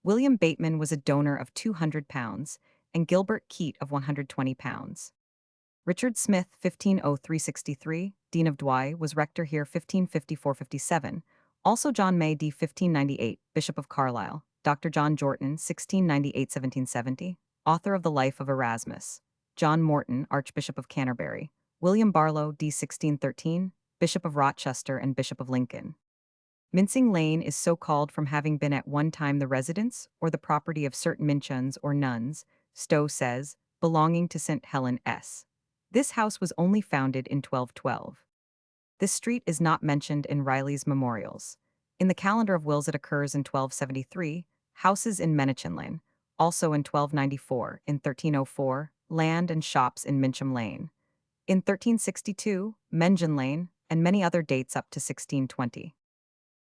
William Bateman was a donor of £200, and Gilbert Keat of £120. Richard Smith, 1503-63, Dean of Douai, was rector here 1554-57. Also John May d. 1598, Bishop of Carlisle. Dr. John Jortin, 1698-1770, author of the Life of Erasmus. John Morton, Archbishop of Canterbury. William Barlow, d. 1613, Bishop of Rochester and Bishop of Lincoln. Mincing Lane is so called from having been at one time the residence or the property of certain Minchans or nuns, Stowe says, belonging to St. Helen S. This house was only founded in 1212. This street is not mentioned in Riley's memorials. In the calendar of wills it occurs in 1273, houses in Menichin Lane, also in 1294, in 1304, land and shops in Mincham Lane. In 1362, Mengen Lane, and many other dates up to 1620.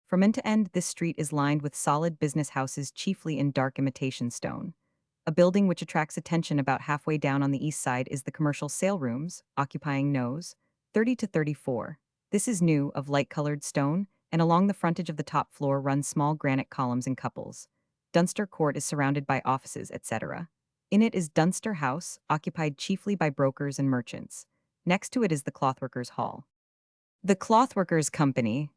From end to end, this street is lined with solid business houses chiefly in dark imitation stone. A building which attracts attention about halfway down on the east side is the commercial sale rooms, occupying nos. 30 to 34. This is new, of light-colored stone, and along the frontage of the top floor run small granite columns in couples. Dunster Court is surrounded by offices, etc. In it is Dunster House, occupied chiefly by brokers and merchants. Next to it is the Clothworkers' Hall. The Clothworkers' Company,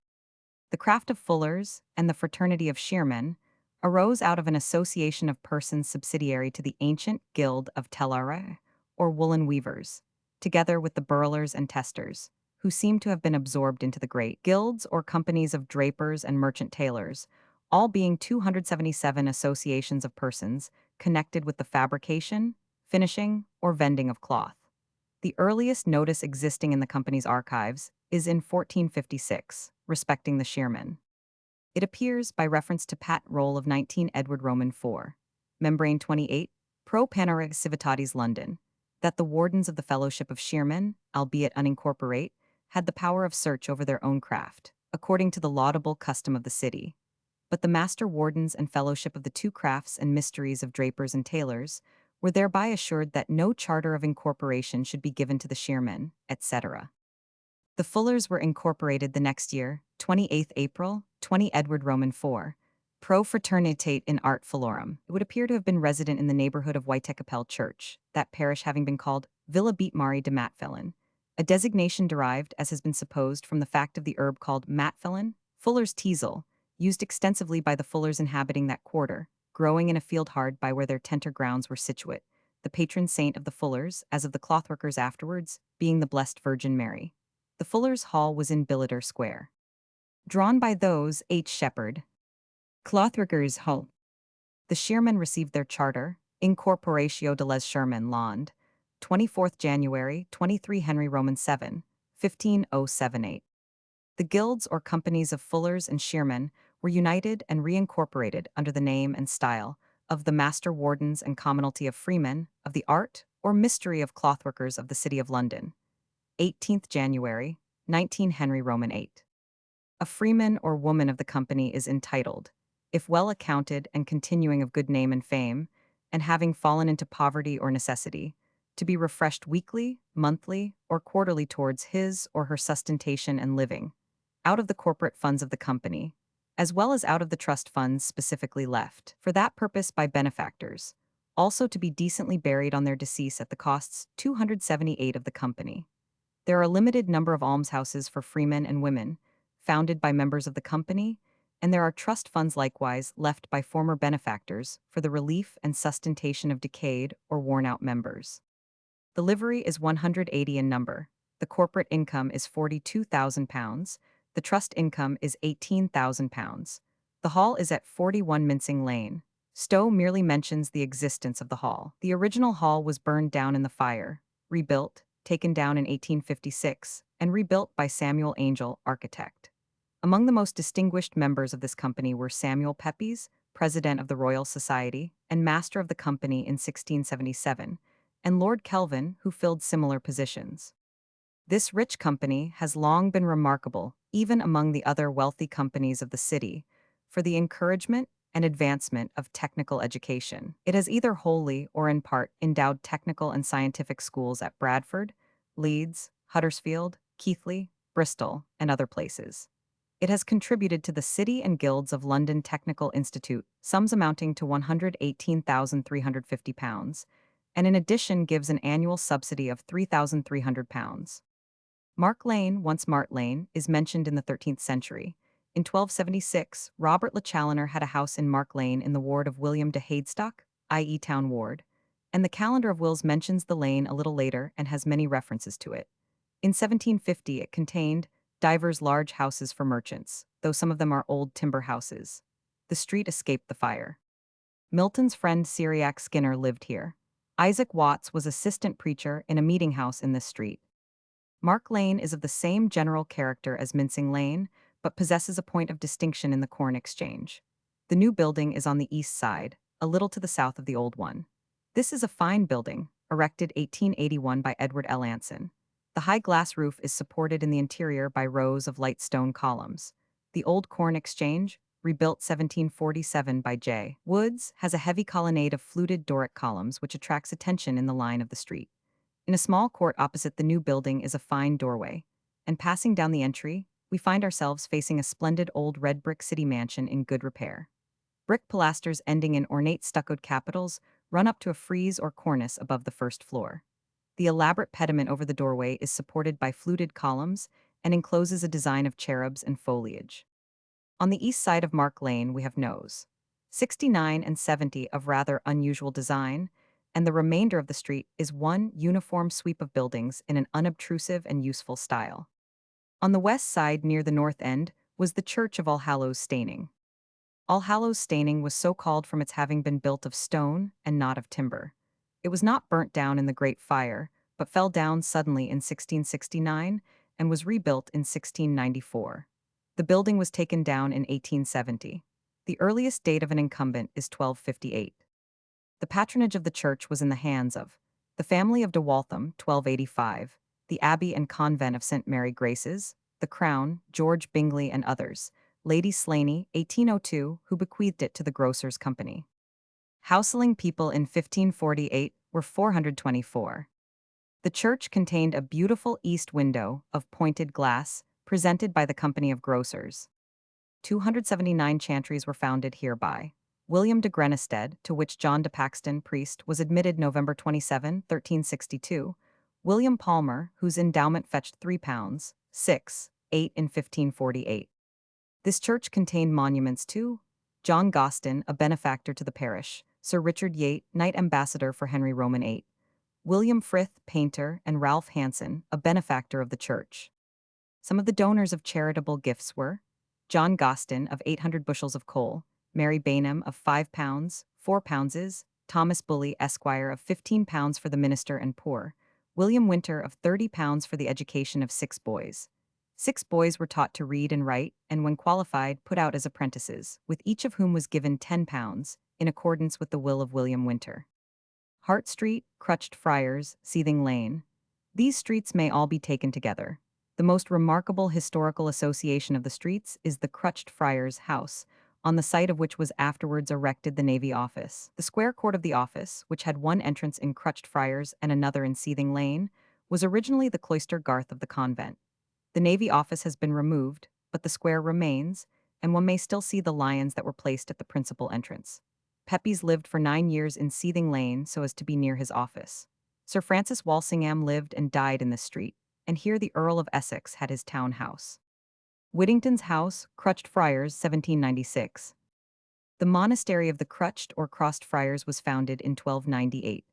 the craft of fullers, and the fraternity of shearmen, arose out of an association of persons subsidiary to the ancient guild of tellare, or woolen weavers, together with the burlers and testers, who seem to have been absorbed into the great guilds or companies of drapers and merchant tailors, all being 277 associations of persons connected with the fabrication, finishing, or vending of cloth. The earliest notice existing in the company's archives is in 1456, respecting the shearmen. It appears, by reference to Patent Roll of 19 Edward Roman 4, Membrane 28, Pro Panera Civitatis London, that the wardens of the Fellowship of Shearmen, albeit unincorporate, had the power of search over their own craft, according to the laudable custom of the city. But the master wardens and fellowship of the two crafts and mysteries of drapers and tailors were thereby assured that no charter of incorporation should be given to the shearmen, etc. The Fullers were incorporated the next year, 28th April, 20 Edward Roman 4, Pro Fraternitate in Art Fullorum. It would appear to have been resident in the neighborhood of Whitekapelle Church, that parish having been called Villa Beat Mari de Matfelin, a designation derived, as has been supposed, from the fact of the herb called matfelin, fuller's teasel, used extensively by the Fullers inhabiting that quarter, growing in a field hard by where their tenter grounds were situate, the patron saint of the Fullers, as of the clothworkers afterwards, being the Blessed Virgin Mary. The Fullers' Hall was in Billiter Square. Drawn by those H. Shepherd. Clothworkers' Hall. The shearmen received their charter, Incorporatio de les Shearmen Land, 24th January, 23 Henry Roman 7, 15078. The guilds or companies of fullers and shearmen were united and reincorporated under the name and style of the Master Wardens and Commonalty of Freemen of the Art or Mystery of Clothworkers of the City of London. 18th January, 19 Henry Roman 8. A freeman or woman of the company is entitled, if well accounted and continuing of good name and fame, and having fallen into poverty or necessity, to be refreshed weekly, monthly, or quarterly towards his or her sustentation and living, out of the corporate funds of the company, as well as out of the trust funds specifically left, for that purpose by benefactors, also to be decently buried on their decease at the costs 278 of the company. There are a limited number of almshouses for freemen and women, founded by members of the company, and there are trust funds likewise left by former benefactors for the relief and sustentation of decayed or worn-out members. The livery is 180 in number, the corporate income is £42,000, the trust income is £18,000. The hall is at 41 Mincing Lane. Stowe merely mentions the existence of the hall. The original hall was burned down in the fire, rebuilt, taken down in 1856, and rebuilt by Samuel Angel, architect. Among the most distinguished members of this company were Samuel Pepys, president of the Royal Society and master of the company in 1677, and Lord Kelvin, who filled similar positions. This rich company has long been remarkable, even among the other wealthy companies of the city, for the encouragement, and advancement of technical education. It has either wholly or in part endowed technical and scientific schools at Bradford, Leeds, Huddersfield, Keighley, Bristol, and other places. It has contributed to the City and Guilds of London Technical Institute, sums amounting to £118,350, and in addition gives an annual subsidy of £3,300. Mark Lane, once Mart Lane, is mentioned in the 13th century. In 1276, Robert Le Challoner had a house in Mark Lane in the ward of William de Hadestock, i.e. Town Ward, and the Calendar of Wills mentions the lane a little later and has many references to it. In 1750 it contained divers large houses for merchants, though some of them are old timber houses. The street escaped the fire. Milton's friend Cyriac Skinner lived here. Isaac Watts was assistant preacher in a meeting house in this street. Mark Lane is of the same general character as Mincing Lane, but possesses a point of distinction in the Corn Exchange. The new building is on the east side, a little to the south of the old one. This is a fine building, erected 1881 by Edward L. Anson. The high glass roof is supported in the interior by rows of light stone columns. The old Corn Exchange, rebuilt 1747 by J. Woods, has a heavy colonnade of fluted Doric columns which attracts attention in the line of the street. In a small court opposite the new building is a fine doorway, and passing down the entry, we find ourselves facing a splendid old red brick city mansion in good repair. Brick pilasters ending in ornate stuccoed capitals run up to a frieze or cornice above the first floor. The elaborate pediment over the doorway is supported by fluted columns and encloses a design of cherubs and foliage. On the east side of Mark Lane we have nos. 69 and 70 of rather unusual design, and the remainder of the street is one uniform sweep of buildings in an unobtrusive and useful style. On the west side near the north end was the Church of Allhallows Staining. Allhallows Staining was so called from its having been built of stone and not of timber. It was not burnt down in the Great Fire, but fell down suddenly in 1669 and was rebuilt in 1694. The building was taken down in 1870. The earliest date of an incumbent is 1258. The patronage of the church was in the hands of the family of de Waltham, 1285, the Abbey and Convent of St. Mary Graces, the Crown, George Bingley and others, Lady Slaney, 1802, who bequeathed it to the Grocers' Company. Houseling people in 1548 were 424. The church contained a beautiful east window of pointed glass, presented by the Company of Grocers. 279 chantries were founded hereby. William de Grenestead, to which John de Paxton, priest, was admitted November 27, 1362, William Palmer, whose endowment fetched £3, 6, 8 in 1548. This church contained monuments to John Gostin, a benefactor to the parish, Sir Richard Yate, Knight Ambassador for Henry Roman VIII, William Frith, painter, and Ralph Hanson, a benefactor of the church. Some of the donors of charitable gifts were John Gostin of 800 bushels of coal, Mary Bainham of £5, 4 pounds, Thomas Bully, Esquire of £15 for the minister and poor, William Winter of £30 for the education of 6 boys. 6 boys were taught to read and write, and when qualified, put out as apprentices, with each of whom was given £10, in accordance with the will of William Winter. Hart Street, Crutched Friars, Seething Lane. These streets may all be taken together. The most remarkable historical association of the streets is the Crutched Friars House, on the site of which was afterwards erected the Navy Office. The square court of the office, which had one entrance in Crutched Friars and another in Seething Lane, was originally the cloister garth of the convent. The Navy Office has been removed, but the square remains, and one may still see the lions that were placed at the principal entrance. Pepys lived for 9 years in Seething Lane so as to be near his office. Sir Francis Walsingham lived and died in this street, and here the Earl of Essex had his town house. Whittington's House, Crutched Friars, 1796. The monastery of the Crutched or Crossed Friars was founded in 1298.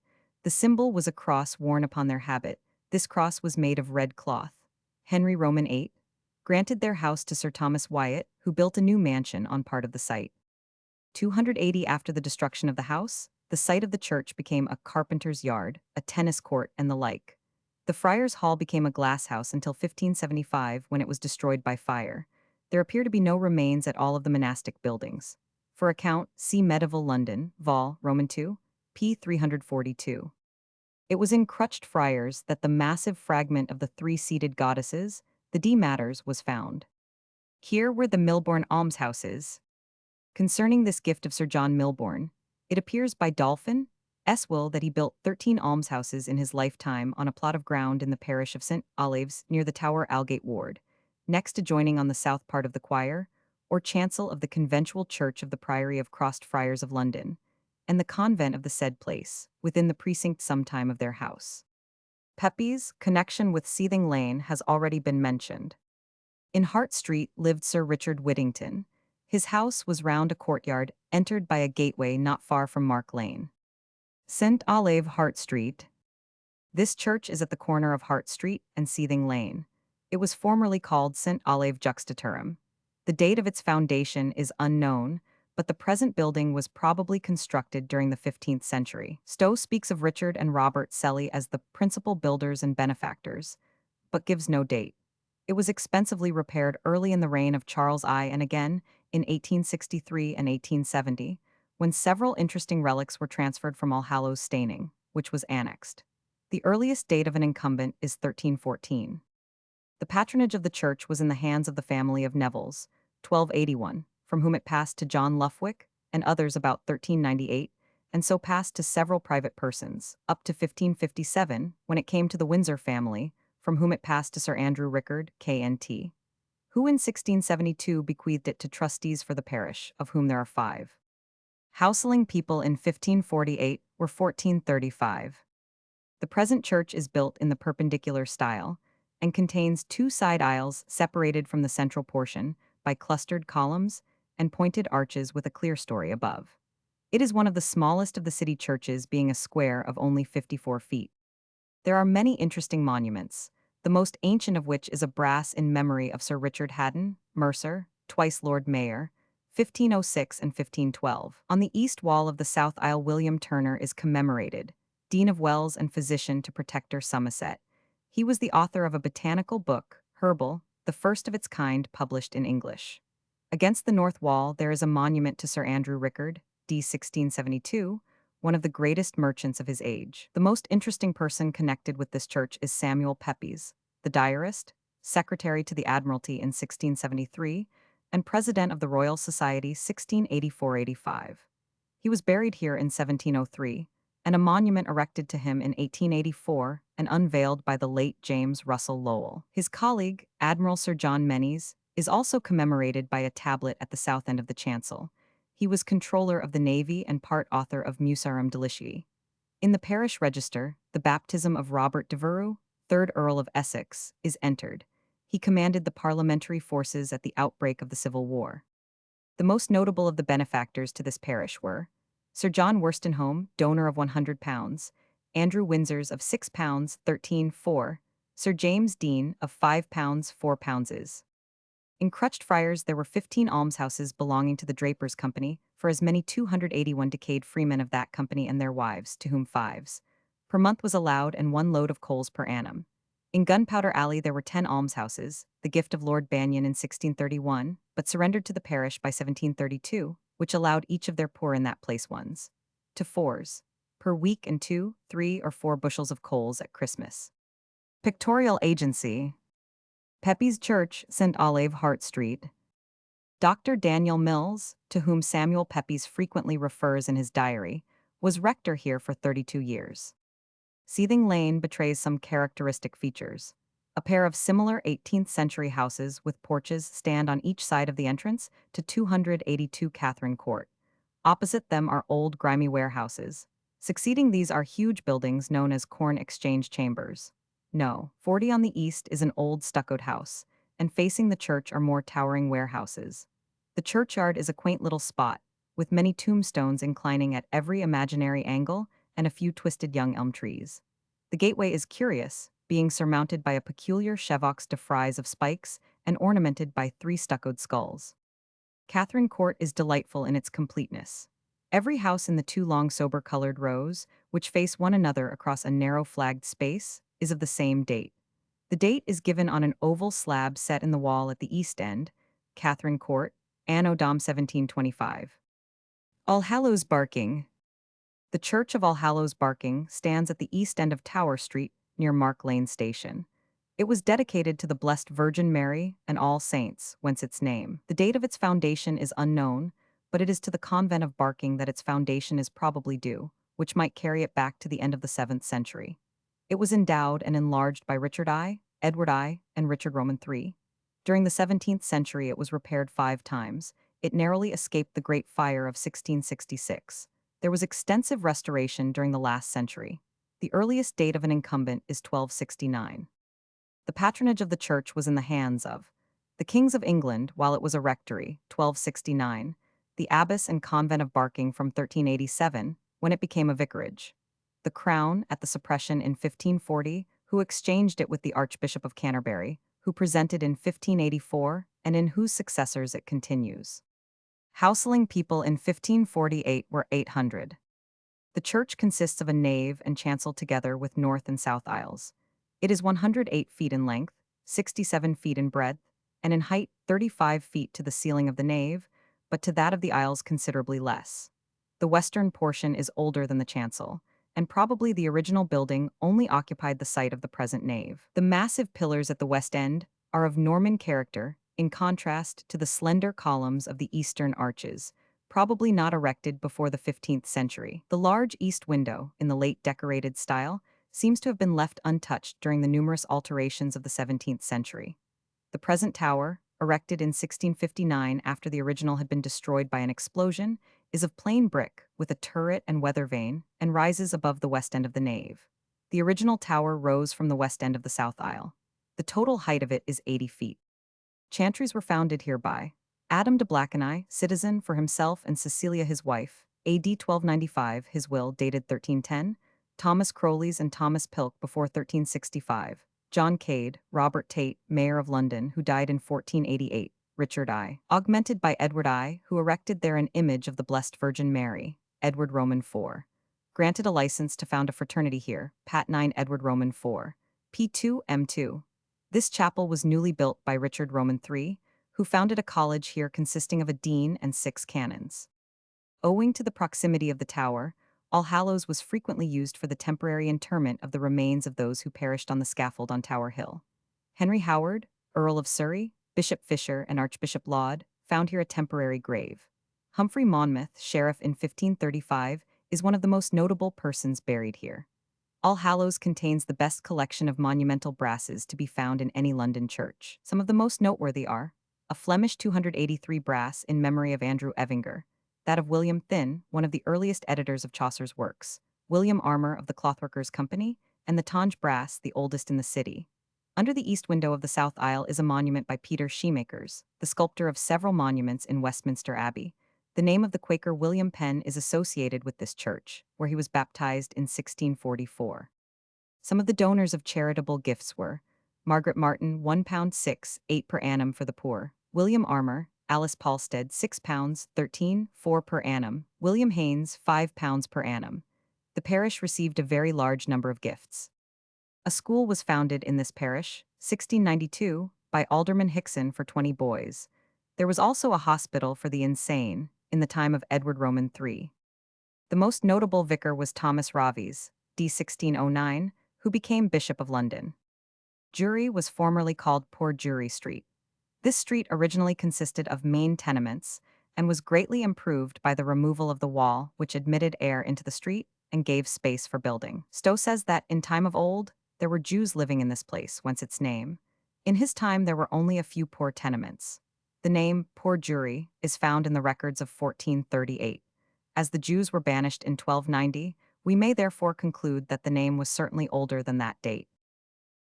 The symbol was a cross worn upon their habit. This cross was made of red cloth. Henry Roman VIII granted their house to Sir Thomas Wyatt, who built a new mansion on part of the site. 280 after the destruction of the house, the site of the church became a carpenter's yard, a tennis court, and the like. The Friars' Hall became a glass house until 1575 when it was destroyed by fire. There appear to be no remains at all of the monastic buildings. For account, see Medieval London, Vol. Roman II, p. 342. It was in Crutched Friars that the massive fragment of the 3-seated goddesses, the D. Matters, was found. Here were the Milbourne almshouses. Concerning this gift of Sir John Milbourne, it appears by Dolphin S. Will that he built 13 almshouses in his lifetime on a plot of ground in the parish of St. Olaves near the Tower Aldgate Ward, next adjoining on the south part of the choir, or chancel of the conventual church of the Priory of Crossed Friars of London, and the convent of the said place, within the precinct sometime of their house. Pepys' connection with Seething Lane has already been mentioned. In Hart Street lived Sir Richard Whittington. His house was round a courtyard, entered by a gateway not far from Mark Lane. St. Olave, Hart Street. This church is at the corner of Hart Street and Seething Lane. It was formerly called St. Olave Juxtaturum. The date of its foundation is unknown, but the present building was probably constructed during the 15th century. Stowe speaks of Richard and Robert Selly as the principal builders and benefactors, but gives no date. It was expensively repaired early in the reign of Charles I and again in 1863 and 1870, when several interesting relics were transferred from Allhallows Staining, which was annexed. The earliest date of an incumbent is 1314. The patronage of the church was in the hands of the family of Nevilles, 1281, from whom it passed to John Luffwick and others about 1398, and so passed to several private persons, up to 1557, when it came to the Windsor family, from whom it passed to Sir Andrew Rickard, K.N.T., who in 1672 bequeathed it to trustees for the parish, of whom there are 5. Houseling people in 1548 were 1435. The present church is built in the Perpendicular style, and contains 2 side aisles separated from the central portion by clustered columns and pointed arches with a clerestory above. It is one of the smallest of the city churches, being a square of only 54 feet. There are many interesting monuments, the most ancient of which is a brass in memory of Sir Richard Haddon, Mercer, twice Lord Mayor, 1506 and 1512. On the east wall of the south aisle William Turner is commemorated, Dean of Wells and physician to Protector Somerset. He was the author of a botanical book, Herbal, the first of its kind published in English. Against the north wall there is a monument to Sir Andrew Rickard, d. 1672, one of the greatest merchants of his age. The most interesting person connected with this church is Samuel Pepys, the diarist, secretary to the Admiralty in 1673, and president of the Royal Society 1684-85. He was buried here in 1703, and a monument erected to him in 1884 and unveiled by the late James Russell Lowell. His colleague, Admiral Sir John Menzies, is also commemorated by a tablet at the south end of the chancel. He was Controller of the Navy and part author of Musarum Delicii. In the parish register, the baptism of Robert de Veru, 3rd Earl of Essex, is entered. He commanded the parliamentary forces at the outbreak of the Civil War. The most notable of the benefactors to this parish were Sir John Worstenholme, donor of £100, Andrew Windsors of £6, 13 Sir James Dean of £5, £4. In Crutched Friars there were 15 almshouses belonging to the Drapers' Company, for as many 281 decayed freemen of that company and their wives, to whom 5s per month was allowed and 1 load of coals per annum. In Gunpowder Alley there were 10 almshouses, the gift of Lord Banyan in 1631, but surrendered to the parish by 1732, which allowed each of their poor in that place 1s to 4s per week and 2, 3, or 4 bushels of coals at Christmas. Pictorial Agency. Pepys Church, St. Olave, Hart Street. Dr. Daniel Mills, to whom Samuel Pepys frequently refers in his diary, was rector here for 32 years. Seething Lane betrays some characteristic features. A pair of similar 18th century houses with porches stand on each side of the entrance to 282 Catherine Court. Opposite them are old grimy warehouses. Succeeding these are huge buildings known as Corn Exchange Chambers. No, 40 on the east is an old stuccoed house, and facing the church are more towering warehouses. The churchyard is a quaint little spot, with many tombstones inclining at every imaginary angle and a few twisted young elm trees. The gateway is curious, being surmounted by a peculiar chevaux de frise of spikes and ornamented by 3 stuccoed skulls. Catherine Court is delightful in its completeness. Every house in the 2 long sober-colored rows, which face one another across a narrow flagged space, is of the same date. The date is given on an oval slab set in the wall at the east end, Catherine Court, Anno Dom 1725. Allhallows Barking. The Church of Allhallows Barking stands at the east end of Tower Street, near Mark Lane Station. It was dedicated to the Blessed Virgin Mary and All Saints, whence its name. The date of its foundation is unknown, but it is to the convent of Barking that its foundation is probably due, which might carry it back to the end of the 7th century. It was endowed and enlarged by Richard I, Edward I, and Richard Roman III. During the 17th century, it was repaired 5 times. It narrowly escaped the Great Fire of 1666. There was extensive restoration during the last century. The earliest date of an incumbent is 1269. The patronage of the church was in the hands of the kings of England while it was a rectory, 1269, the abbess and convent of Barking from 1387, when it became a vicarage, the crown at the suppression in 1540, who exchanged it with the Archbishop of Canterbury, who presented in 1584, and in whose successors it continues. Houseling people in 1548 were 800. The church consists of a nave and chancel together with north and south aisles. It is 108 feet in length, 67 feet in breadth, and in height 35 feet to the ceiling of the nave, but to that of the aisles considerably less. The western portion is older than the chancel, and probably the original building only occupied the site of the present nave. The massive pillars at the west end are of Norman character, in contrast to the slender columns of the eastern arches, probably not erected before the 15th century. The large east window, in the late decorated style, seems to have been left untouched during the numerous alterations of the 17th century. The present tower, erected in 1659 after the original had been destroyed by an explosion, is of plain brick with a turret and weather vane and rises above the west end of the nave. The original tower rose from the west end of the south aisle. The total height of it is 80 feet. Chantries were founded here by Adam de Blakeney, citizen for himself and Cecilia his wife, AD 1295, his will dated 1310, Thomas Crowleys and Thomas Pilk before 1365, John Cade, Robert Tate, Mayor of London, who died in 1488, Richard I, augmented by Edward I, who erected there an image of the Blessed Virgin Mary, Edward Roman IV. Granted a license to found a fraternity here, Pat 9 Edward Roman IV, P2 M2. This chapel was newly built by Richard Roman III, who founded a college here consisting of a dean and 6 canons. Owing to the proximity of the tower, All Hallows was frequently used for the temporary interment of the remains of those who perished on the scaffold on Tower Hill. Henry Howard, Earl of Surrey, Bishop Fisher, and Archbishop Laud found here a temporary grave. Humphrey Monmouth, sheriff in 1535, is one of the most notable persons buried here. All Hallows contains the best collection of monumental brasses to be found in any London church. Some of the most noteworthy are a Flemish 283 brass in memory of Andrew Evinger, that of William Thynne, one of the earliest editors of Chaucer's works, William Armour of the Clothworkers' Company, and the Tonge brass, the oldest in the city. Under the east window of the south aisle is a monument by Peter Shoemakers, the sculptor of several monuments in Westminster Abbey. The name of the Quaker William Penn is associated with this church, where he was baptized in 1644. Some of the donors of charitable gifts were Margaret Martin, £1 6, 8 per annum for the poor; William Armour, Alice Palstead, £6, 13, 4 per annum; William Haynes, £5 per annum. The parish received a very large number of gifts. A school was founded in this parish, 1692, by Alderman Hickson for 20 boys. There was also a hospital for the insane, in the time of Edward Roman III. The most notable vicar was Thomas Raves, d. 1609, who became Bishop of London. Jury was formerly called Poor Jury Street. This street originally consisted of main tenements and was greatly improved by the removal of the wall which admitted air into the street and gave space for building. Stowe says that, in time of old, there were Jews living in this place, whence its name. In his time there were only a few poor tenements. The name Poor Jury is found in the records of 1438. As the Jews were banished in 1290, we may therefore conclude that the name was certainly older than that date.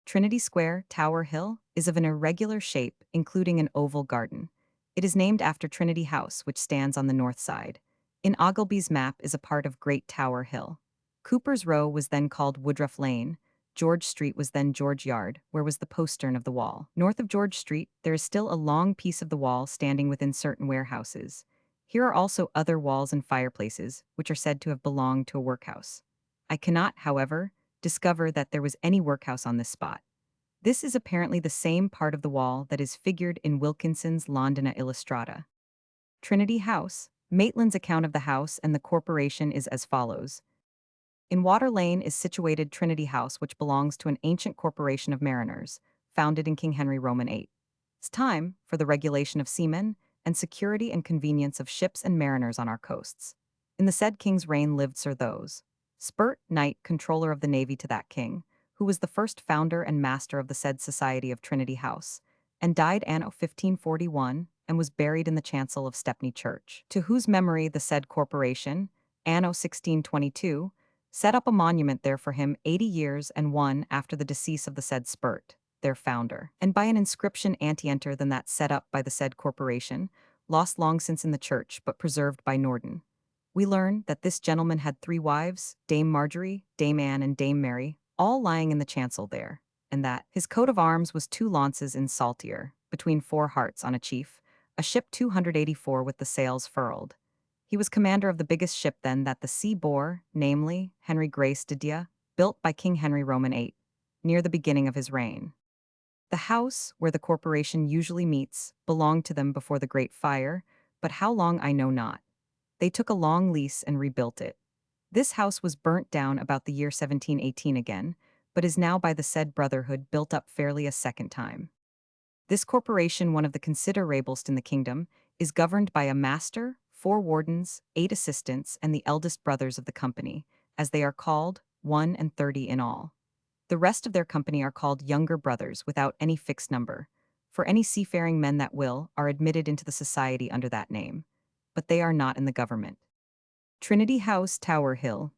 Trinity Square, Tower Hill, is of an irregular shape, including an oval garden. It is named after Trinity House, which stands on the north side. In Ogilby's map is a part of Great Tower Hill. Cooper's Row was then called Woodruff Lane. George Street was then George Yard, where was the postern of the wall. North of George Street, there is still a long piece of the wall standing within certain warehouses. Here are also other walls and fireplaces, which are said to have belonged to a workhouse. I cannot, however, discover that there was any workhouse on this spot. This is apparently the same part of the wall that is figured in Wilkinson's Londina Illustrata. Trinity House. Maitland's account of the house and the corporation is as follows. In Water Lane is situated Trinity House, which belongs to an ancient corporation of mariners, founded in King Henry Roman VIII. It's time for the regulation of seamen, and security and convenience of ships and mariners on our coasts. In the said king's reign lived Sir Those. Spurt, Knight, Controller of the Navy to that king, who was the first founder and master of the said Society of Trinity House, and died anno 1541, and was buried in the chancel of Stepney Church, to whose memory the said corporation, anno 1622, set up a monument there for him 80 years and one after the decease of the said Spurt, their founder, and by an inscription anteenter than that set up by the said corporation, lost long since in the church, but preserved by Norden. We learn that this gentleman had 3 wives, Dame Marjorie, Dame Anne, and Dame Mary, all lying in the chancel there, and that his coat of arms was 2 lances in saltier, between 4 hearts on a chief, a ship 284 with the sails furled. He was commander of the biggest ship then that the sea bore, namely, Henry Grace de Dia, built by King Henry Roman VIII, near the beginning of his reign. The house, where the corporation usually meets, belonged to them before the Great Fire, but how long I know not. They took a long lease and rebuilt it. This house was burnt down about the year 1718 again, but is now by the said brotherhood built up fairly a second time. This corporation, one of the considerablest in the kingdom, is governed by a master, 4 wardens, 8 assistants, and the eldest brothers of the company, as they are called, 31 in all. The rest of their company are called younger brothers without any fixed number, for any seafaring men that will are admitted into the society under that name, but they are not in the government. Trinity House, Tower Hill.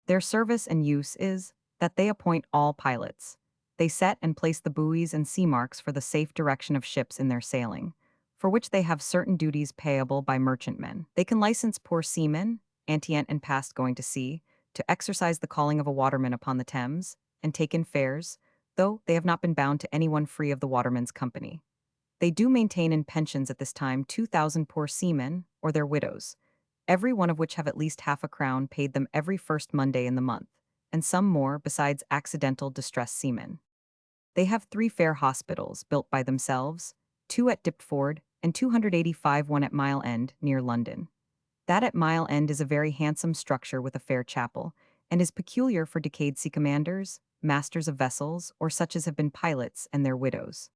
Their service and use is that they appoint all pilots. They set and place the buoys and sea marks for the safe direction of ships in their sailing, for which they have certain duties payable by merchantmen. They can license poor seamen, antient and past going to sea, to exercise the calling of a waterman upon the Thames, and take in fares, though they have not been bound to anyone free of the waterman's company. They do maintain in pensions at this time 2,000 poor seamen, or their widows, every one of which have at least half a crown paid them every first Monday in the month, and some more besides accidental distressed seamen. They have 3 fair hospitals built by themselves, 2 at Dipford, and 285 one at Mile End, near London. That at Mile End is a very handsome structure with a fair chapel, and is peculiar for decayed sea commanders, masters of vessels, or such as have been pilots and their widows.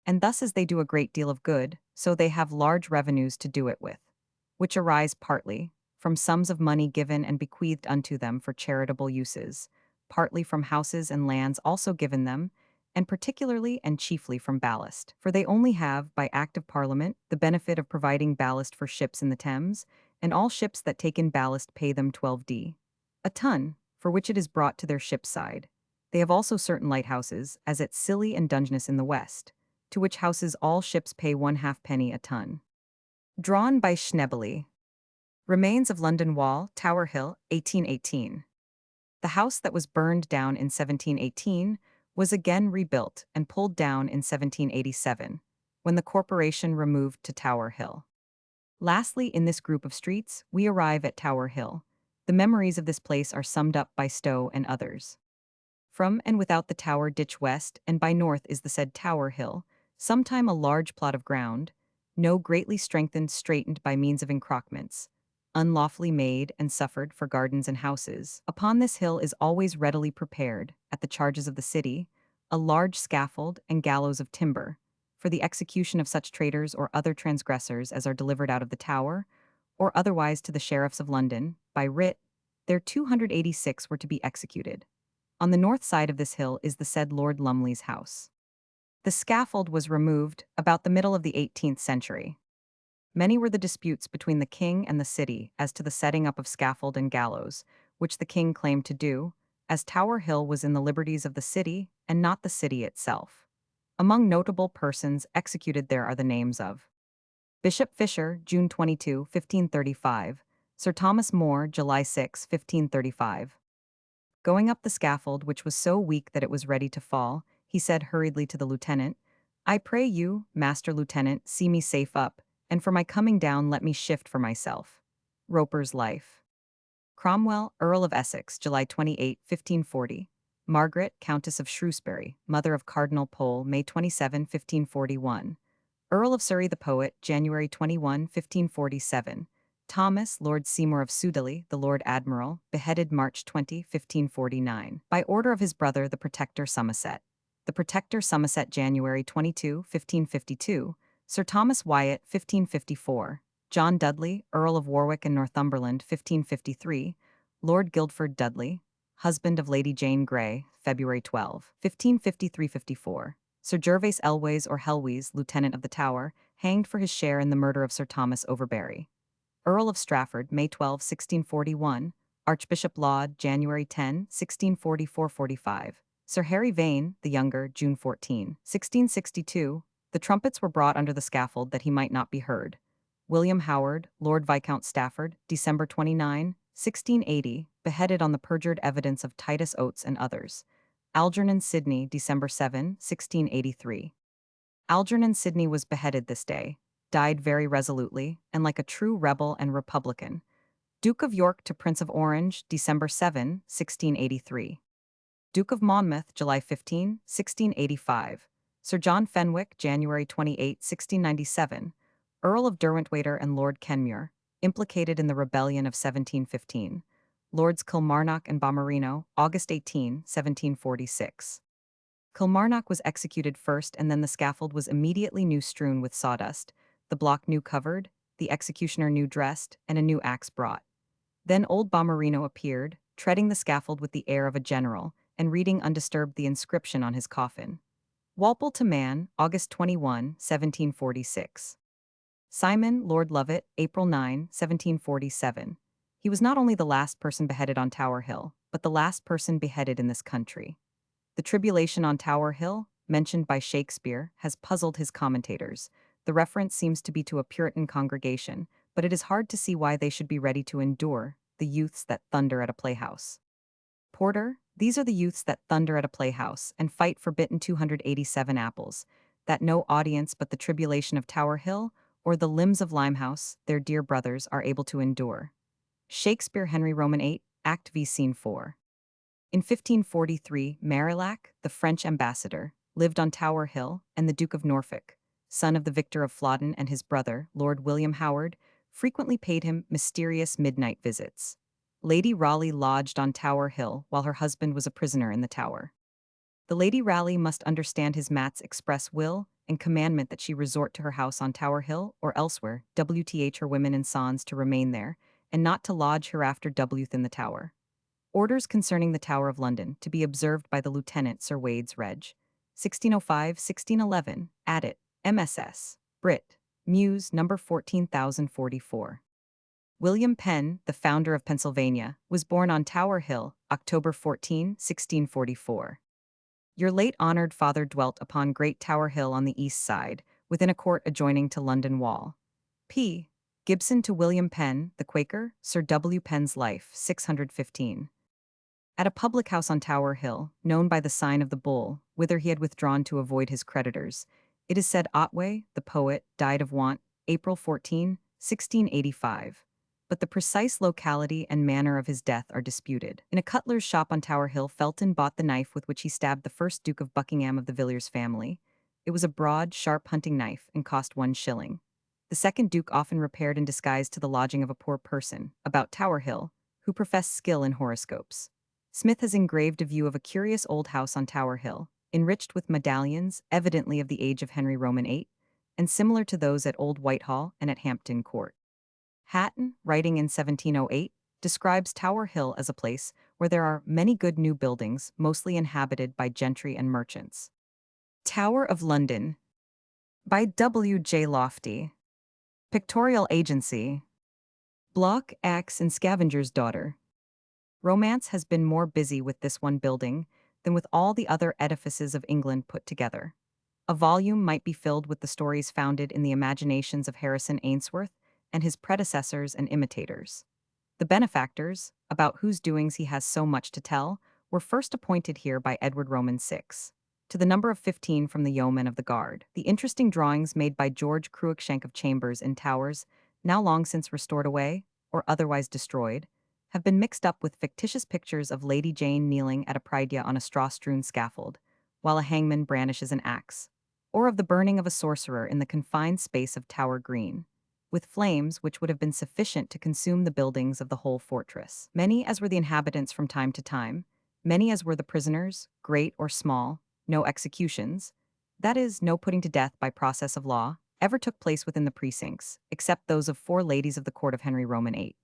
And thus as they do a great deal of good, so they have large revenues to do it with, which arise partly from sums of money given and bequeathed unto them for charitable uses, partly from houses and lands also given them, and particularly and chiefly from ballast. For they only have, by Act of Parliament, the benefit of providing ballast for ships in the Thames, and all ships that take in ballast pay them 12d a ton, for which it is brought to their ship's side. They have also certain lighthouses, as at Scilly and Dungeness in the west, to which houses all ships pay 1/2 penny a ton. Drawn by Schnebely. Remains of London Wall, Tower Hill, 1818. The house that was burned down in 1718 was again rebuilt and pulled down in 1787, when the corporation removed to Tower Hill. Lastly, in this group of streets, we arrive at Tower Hill. The memories of this place are summed up by Stowe and others. From and without the Tower Ditch west and by north is the said Tower Hill, sometime a large plot of ground, no greatly straightened by means of encroachments, unlawfully made and suffered for gardens and houses. Upon this hill is always readily prepared, at the charges of the city, a large scaffold and gallows of timber, for the execution of such traitors or other transgressors as are delivered out of the Tower, or otherwise to the sheriffs of London, by writ, there 286 were to be executed. On the north side of this hill is the said Lord Lumley's house. The scaffold was removed about the middle of the 18th century. Many were the disputes between the king and the city as to the setting up of scaffold and gallows, which the king claimed to do, as Tower Hill was in the liberties of the city and not the city itself. Among notable persons executed there are the names of Bishop Fisher, June 22, 1535, Sir Thomas More, July 6, 1535. Going up the scaffold, which was so weak that it was ready to fall, he said hurriedly to the lieutenant, "I pray you, master lieutenant, see me safe up, and for my coming down let me shift for myself." Roper's Life. Cromwell, Earl of Essex, July 28, 1540. Margaret, Countess of Shrewsbury, mother of Cardinal Pole, May 27, 1541. Earl of Surrey the poet, January 21, 1547. Thomas, Lord Seymour of Sudeley, the Lord Admiral, beheaded March 20, 1549, by order of his brother, the Protector Somerset. The Protector Somerset, January 22, 1552, Sir Thomas Wyatt, 1554. John Dudley, Earl of Warwick and Northumberland, 1553. Lord Guildford Dudley, husband of Lady Jane Grey, February 12, 1553-54. Sir Gervase Elwes or Helwes, Lieutenant of the Tower, hanged for his share in the murder of Sir Thomas Overbury. Earl of Strafford, May 12, 1641. Archbishop Laud, January 10, 1644-45. Sir Harry Vane, the younger, June 14, 1662. The trumpets were brought under the scaffold that he might not be heard. William Howard, Lord Viscount Stafford, December 29, 1680, beheaded on the perjured evidence of Titus Oates and others. Algernon Sidney, December 7, 1683. Algernon Sidney was beheaded this day, died very resolutely, and like a true rebel and republican. Duke of York to Prince of Orange, December 7, 1683. Duke of Monmouth, July 15, 1685. Sir John Fenwick, January 28, 1697. Earl of Derwentwater and Lord Kenmure, implicated in the rebellion of 1715. Lords Kilmarnock and Balmerino, August 18, 1746. Kilmarnock was executed first, and then the scaffold was immediately new strewn with sawdust, the block new covered, the executioner new dressed, and a new axe brought. Then old Balmerino appeared, treading the scaffold with the air of a general, and reading undisturbed the inscription on his coffin. Walpole to Man, August 21, 1746. Simon, Lord Lovat, April 9, 1747. He was not only the last person beheaded on Tower Hill, but the last person beheaded in this country. The tribulation on Tower Hill, mentioned by Shakespeare, has puzzled his commentators. The reference seems to be to a Puritan congregation, but it is hard to see why they should be ready to endure the youths that thunder at a playhouse. Porter, these are the youths that thunder at a playhouse and fight for bitten 287 apples, that no audience but the tribulation of Tower Hill or the limbs of Limehouse, their dear brothers, are able to endure. Shakespeare, Henry Roman 8, Act V, Scene 4. In 1543, Marillac, the French ambassador, lived on Tower Hill, and the Duke of Norfolk, son of the victor of Flodden, and his brother, Lord William Howard, frequently paid him mysterious midnight visits. Lady Raleigh lodged on Tower Hill while her husband was a prisoner in the Tower. The Lady Raleigh must understand his mat's express will and commandment that she resort to her house on Tower Hill or elsewhere, wth her women and sons to remain there, and not to lodge hereafter wth in the Tower. Orders concerning the Tower of London to be observed by the Lieutenant Sir Wades Reg. 1605-1611, Addit, MSS, Brit, Muse, No. 14044. William Penn, the founder of Pennsylvania, was born on Tower Hill, October 14, 1644. Your late honored father dwelt upon Great Tower Hill on the east side, within a court adjoining to London Wall. P. Gibson to William Penn, the Quaker, Sir W. Penn's life, 615. At a public house on Tower Hill, known by the sign of the Bull, whither he had withdrawn to avoid his creditors, it is said Otway, the poet, died of want, April 14, 1685. But the precise locality and manner of his death are disputed. In a cutler's shop on Tower Hill, Felton bought the knife with which he stabbed the first Duke of Buckingham of the Villiers family. It was a broad, sharp hunting knife, and cost 1 shilling. The second Duke often repaired in disguise to the lodging of a poor person, about Tower Hill, who professed skill in horoscopes. Smith has engraved a view of a curious old house on Tower Hill, enriched with medallions, evidently of the age of Henry Roman 8, and similar to those at Old Whitehall and at Hampton Court. Hatton, writing in 1708, describes Tower Hill as a place where there are many good new buildings, mostly inhabited by gentry and merchants. Tower of London, by W. J. Lofty. Pictorial Agency. Block, Axe, and Scavenger's Daughter. Romance has been more busy with this one building than with all the other edifices of England put together. A volume might be filled with the stories founded in the imaginations of Harrison Ainsworth and his predecessors and imitators. The benefactors, about whose doings he has so much to tell, were first appointed here by Edward Roman 6. To the number of 15 from the yeomen of the guard. The interesting drawings made by George Cruikshank of chambers in towers, now long since restored away, or otherwise destroyed, have been mixed up with fictitious pictures of Lady Jane kneeling at a prie-dieu on a straw-strewn scaffold, while a hangman brandishes an axe, or of the burning of a sorcerer in the confined space of Tower Green, with flames which would have been sufficient to consume the buildings of the whole fortress. Many as were the inhabitants from time to time, many as were the prisoners, great or small, no executions, that is, no putting to death by process of law, ever took place within the precincts, except those of 4 ladies of the court of Henry Roman VIII,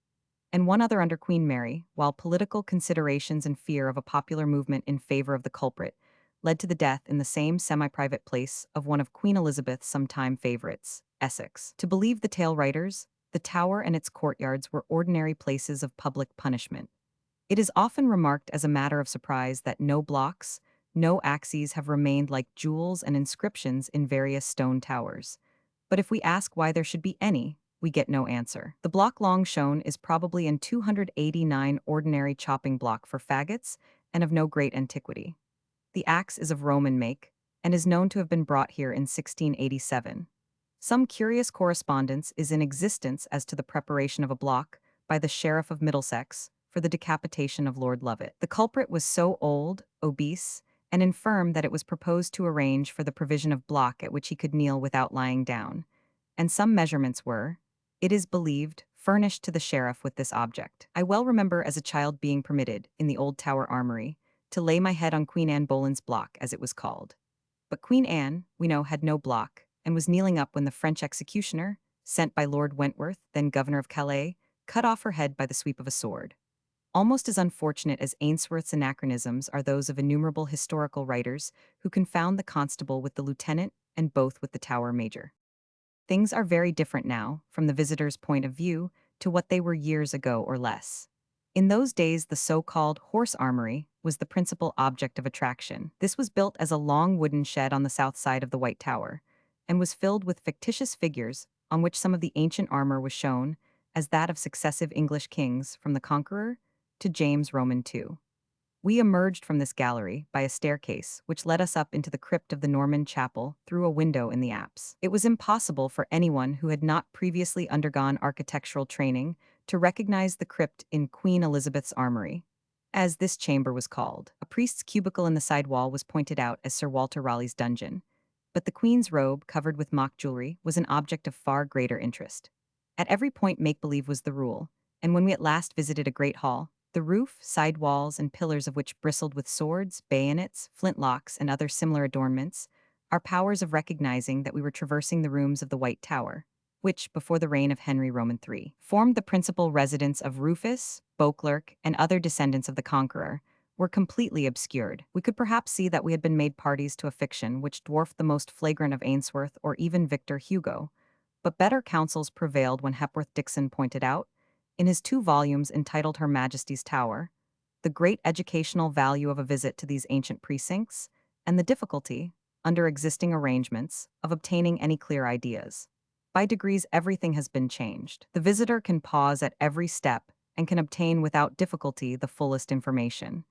and one other under Queen Mary, while political considerations and fear of a popular movement in favor of the culprit led to the death in the same semi-private place of one of Queen Elizabeth's sometime favorites, Essex. To believe the tale writers, the Tower and its courtyards were ordinary places of public punishment. It is often remarked as a matter of surprise that no blocks, no axes have remained like jewels and inscriptions in various stone towers. But if we ask why there should be any, we get no answer. The block long shown is probably an 289 ordinary chopping block for faggots and of no great antiquity. The axe is of Roman make and is known to have been brought here in 1687. Some curious correspondence is in existence as to the preparation of a block by the Sheriff of Middlesex for the decapitation of Lord Lovat. The culprit was so old, obese, and infirm that it was proposed to arrange for the provision of block at which he could kneel without lying down, and some measurements were, it is believed, furnished to the sheriff with this object. I well remember as a child being permitted, in the old Tower Armory, to lay my head on Queen Anne Boleyn's block, as it was called. But Queen Anne, we know, had no block, and was kneeling up when the French executioner, sent by Lord Wentworth, then governor of Calais, cut off her head by the sweep of a sword. Almost as unfortunate as Ainsworth's anachronisms are those of innumerable historical writers who confound the constable with the lieutenant and both with the Tower Major. Things are very different now, from the visitor's point of view, to what they were years ago or less. In those days, the so-called horse armory was the principal object of attraction. This was built as a long wooden shed on the south side of the White Tower, and was filled with fictitious figures on which some of the ancient armor was shown as that of successive English kings from the Conqueror to James Roman II. We emerged from this gallery by a staircase which led us up into the crypt of the Norman chapel through a window in the apse. It was impossible for anyone who had not previously undergone architectural training to recognize the crypt in Queen Elizabeth's armory, as this chamber was called. A priest's cubicle in the side wall was pointed out as Sir Walter Raleigh's dungeon, but the Queen's robe, covered with mock jewelry, was an object of far greater interest. At every point make-believe was the rule, and when we at last visited a great hall, the roof, side walls, and pillars of which bristled with swords, bayonets, flintlocks, and other similar adornments, our powers of recognizing that we were traversing the rooms of the White Tower, which, before the reign of Henry Roman III, formed the principal residence of Rufus, Beauclerk, and other descendants of the Conqueror, were completely obscured. We could perhaps see that we had been made parties to a fiction which dwarfed the most flagrant of Ainsworth or even Victor Hugo, but better counsels prevailed when Hepworth Dixon pointed out, in his 2 volumes entitled Her Majesty's Tower, the great educational value of a visit to these ancient precincts, and the difficulty, under existing arrangements, of obtaining any clear ideas. By degrees, everything has been changed. The visitor can pause at every step and can obtain without difficulty the fullest information.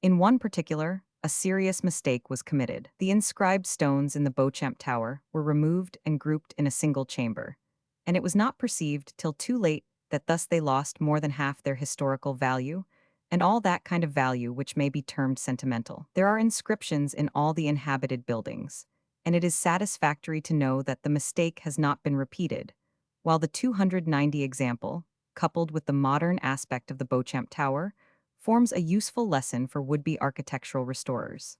In one particular, a serious mistake was committed. The inscribed stones in the Beauchamp Tower were removed and grouped in a single chamber, and it was not perceived till too late that thus they lost more than half their historical value, and all that kind of value which may be termed sentimental. There are inscriptions in all the inhabited buildings, and it is satisfactory to know that the mistake has not been repeated, while the 290 example, coupled with the modern aspect of the Beauchamp Tower, forms a useful lesson for would-be architectural restorers.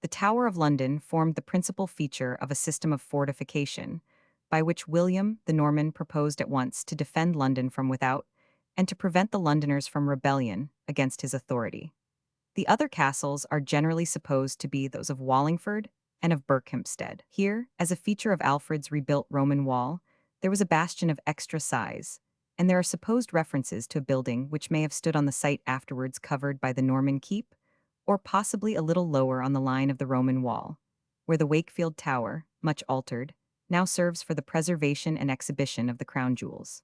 The Tower of London formed the principal feature of a system of fortification, by which William the Norman proposed at once to defend London from without and to prevent the Londoners from rebellion against his authority. The other castles are generally supposed to be those of Wallingford and of Berkhampstead. Here, as a feature of Alfred's rebuilt Roman wall, there was a bastion of extra size, and there are supposed references to a building which may have stood on the site afterwards covered by the Norman keep, or possibly a little lower on the line of the Roman wall, where the Wakefield Tower, much altered, now serves for the preservation and exhibition of the crown jewels.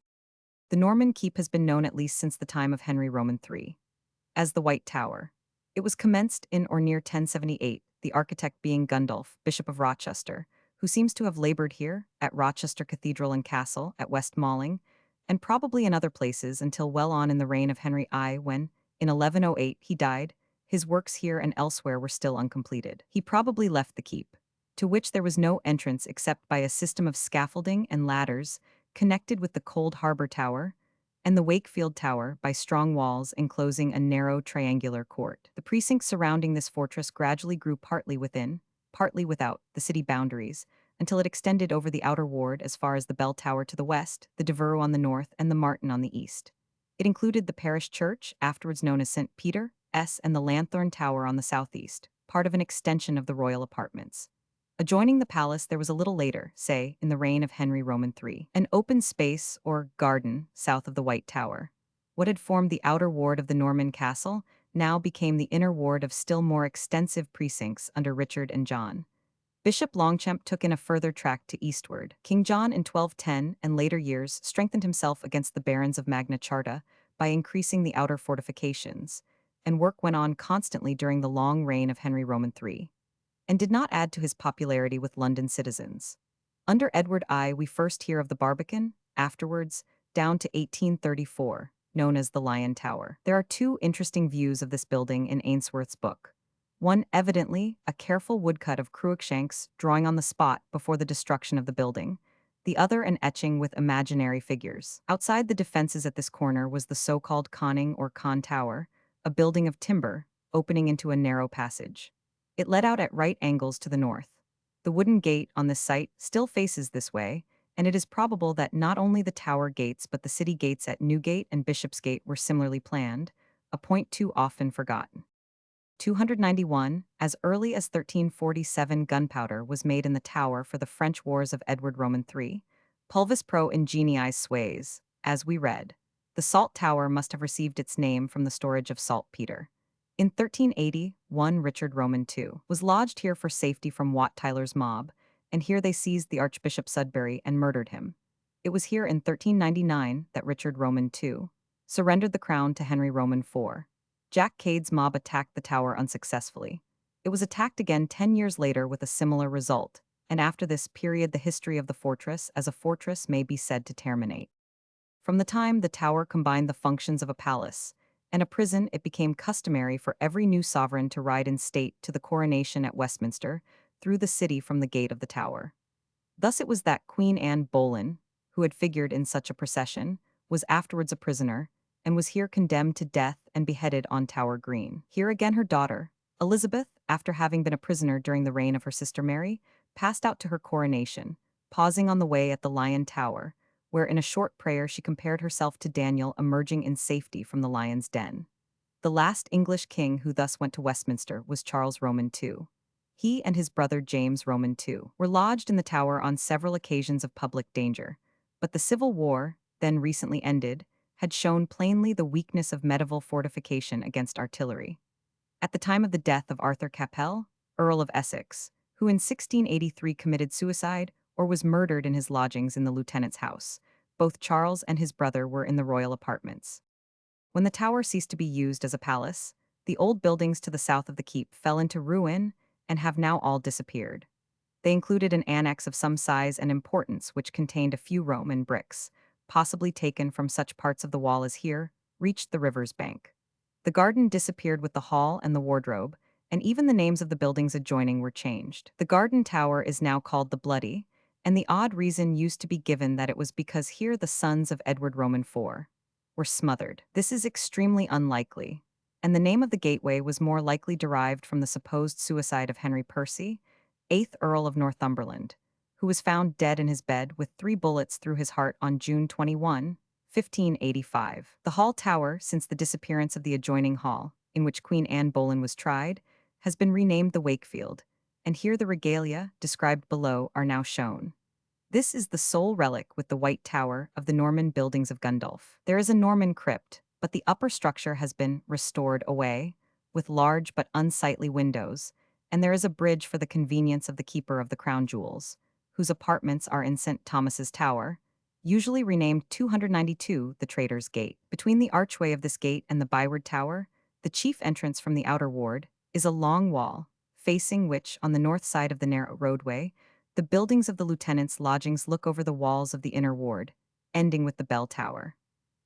The Norman keep has been known at least since the time of Henry Roman III as the White Tower. It was commenced in or near 1078, the architect being Gundulf, Bishop of Rochester, who seems to have labored here, at Rochester Cathedral and Castle, at West Malling, and probably in other places until well on in the reign of Henry I when, in 1108, he died. His works here and elsewhere were still uncompleted. He probably left the keep, to which there was no entrance except by a system of scaffolding and ladders connected with the Cold Harbor Tower, and the Wakefield Tower by strong walls enclosing a narrow triangular court. The precincts surrounding this fortress gradually grew partly within, partly without, the city boundaries, until it extended over the outer ward as far as the bell tower to the west, the Devereux on the north, and the Martin on the east. It included the parish church, afterwards known as St. Peter, and the Lanthorn Tower on the southeast, part of an extension of the royal apartments. Adjoining the palace there was a little later, say, in the reign of Henry Roman III, an open space, or garden, south of the White Tower. What had formed the outer ward of the Norman castle now became the inner ward of still more extensive precincts under Richard and John. Bishop Longchamp took in a further tract to eastward. King John in 1210 and later years strengthened himself against the barons of Magna Charta by increasing the outer fortifications, and work went on constantly during the long reign of Henry Roman III, and did not add to his popularity with London citizens. Under Edward I, we first hear of the Barbican, afterwards, down to 1834, known as the Lion Tower. There are two interesting views of this building in Ainsworth's book. One, evidently, a careful woodcut of Cruikshank's drawing on the spot before the destruction of the building. The other, an etching with imaginary figures. Outside the defenses at this corner was the so-called conning or con tower, a building of timber, opening into a narrow passage. It led out at right angles to the north. The wooden gate on this site still faces this way, and it is probable that not only the tower gates but the city gates at Newgate and Bishopsgate were similarly planned, a point too often forgotten. 291, as early as 1347 gunpowder was made in the tower for the French wars of Edward Roman III. Pulvis pro ingenii sways, as we read. The salt tower must have received its name from the storage of saltpeter. In 1380, Richard Roman II was lodged here for safety from Wat Tyler's mob, and here they seized the Archbishop Sudbury and murdered him. It was here in 1399 that Richard Roman II surrendered the crown to Henry Roman IV. Jack Cade's mob attacked the tower unsuccessfully. It was attacked again 10 years later with a similar result, and after this period the history of the fortress as a fortress may be said to terminate. From the time the tower combined the functions of a palace and a prison, it became customary for every new sovereign to ride in state to the coronation at Westminster through the city from the gate of the tower. Thus it was that Queen Anne Boleyn, who had figured in such a procession, was afterwards a prisoner, and was here condemned to death and beheaded on Tower Green. Here again her daughter, Elizabeth, after having been a prisoner during the reign of her sister Mary, passed out to her coronation, pausing on the way at the Lion Tower, where in a short prayer she compared herself to Daniel emerging in safety from the lion's den. The last English king who thus went to Westminster was Charles Roman II. He and his brother James Roman II were lodged in the tower on several occasions of public danger, but the Civil War, then recently ended, had shown plainly the weakness of medieval fortification against artillery. At the time of the death of Arthur Capel, Earl of Essex, who in 1683 committed suicide or was murdered in his lodgings in the lieutenant's house, both Charles and his brother were in the royal apartments. When the tower ceased to be used as a palace, the old buildings to the south of the keep fell into ruin and have now all disappeared. They included an annex of some size and importance which contained a few Roman bricks, possibly taken from such parts of the wall as here reached the river's bank. The garden disappeared with the hall and the wardrobe, and even the names of the buildings adjoining were changed. The garden tower is now called the Bloody, and the odd reason used to be given that it was because here the sons of Edward Roman IV were smothered. This is extremely unlikely, and the name of the gateway was more likely derived from the supposed suicide of Henry Percy, 8th Earl of Northumberland, who was found dead in his bed with 3 bullets through his heart on June 21, 1585. The hall tower, since the disappearance of the adjoining hall, in which Queen Anne Boleyn was tried, has been renamed the Wakefield, and here the regalia, described below, are now shown. This is the sole relic with the White Tower of the Norman buildings of Gundulph. There is a Norman crypt, but the upper structure has been restored away, with large but unsightly windows, and there is a bridge for the convenience of the keeper of the crown jewels, whose apartments are in St. Thomas's Tower, usually renamed 292 the Traitor's Gate. Between the archway of this gate and the Byward Tower, the chief entrance from the outer ward, is a long wall, facing which, on the north side of the narrow roadway, the buildings of the lieutenants' lodgings look over the walls of the inner ward, ending with the bell tower.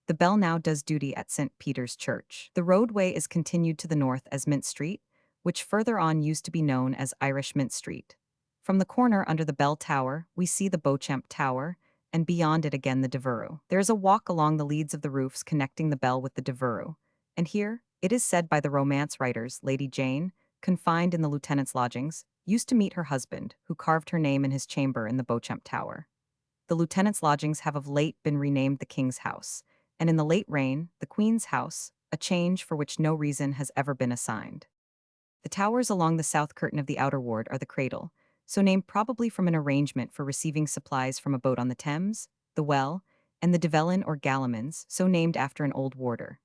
The bell now does duty at St. Peter's Church. The roadway is continued to the north as Mint Street, which further on used to be known as Irish Mint Street. From the corner under the bell tower, we see the Beauchamp Tower, and beyond it again the Devereux. There is a walk along the leads of the roofs connecting the bell with the Devereux, and here, it is said by the Romance writers, Lady Jane, confined in the lieutenant's lodgings, used to meet her husband, who carved her name in his chamber in the Beauchamp Tower. The lieutenant's lodgings have of late been renamed the King's House, and in the late reign, the Queen's House, a change for which no reason has ever been assigned. The towers along the south curtain of the outer ward are the Cradle, so named probably from an arrangement for receiving supplies from a boat on the Thames, the Well, and the Devellin or Gallimans, so named after an old warder.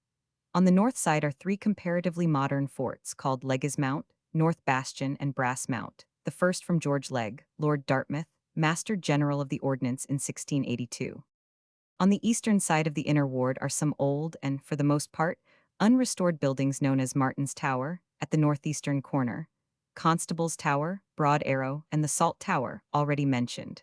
On the north side are three comparatively modern forts called Legge's Mount, North Bastion, and Brass Mount, the first from George Legge, Lord Dartmouth, Master General of the Ordnance in 1682. On the eastern side of the inner ward are some old and, for the most part, unrestored buildings known as Martin's Tower, at the northeastern corner, Constable's Tower, Broad Arrow, and the Salt Tower, already mentioned.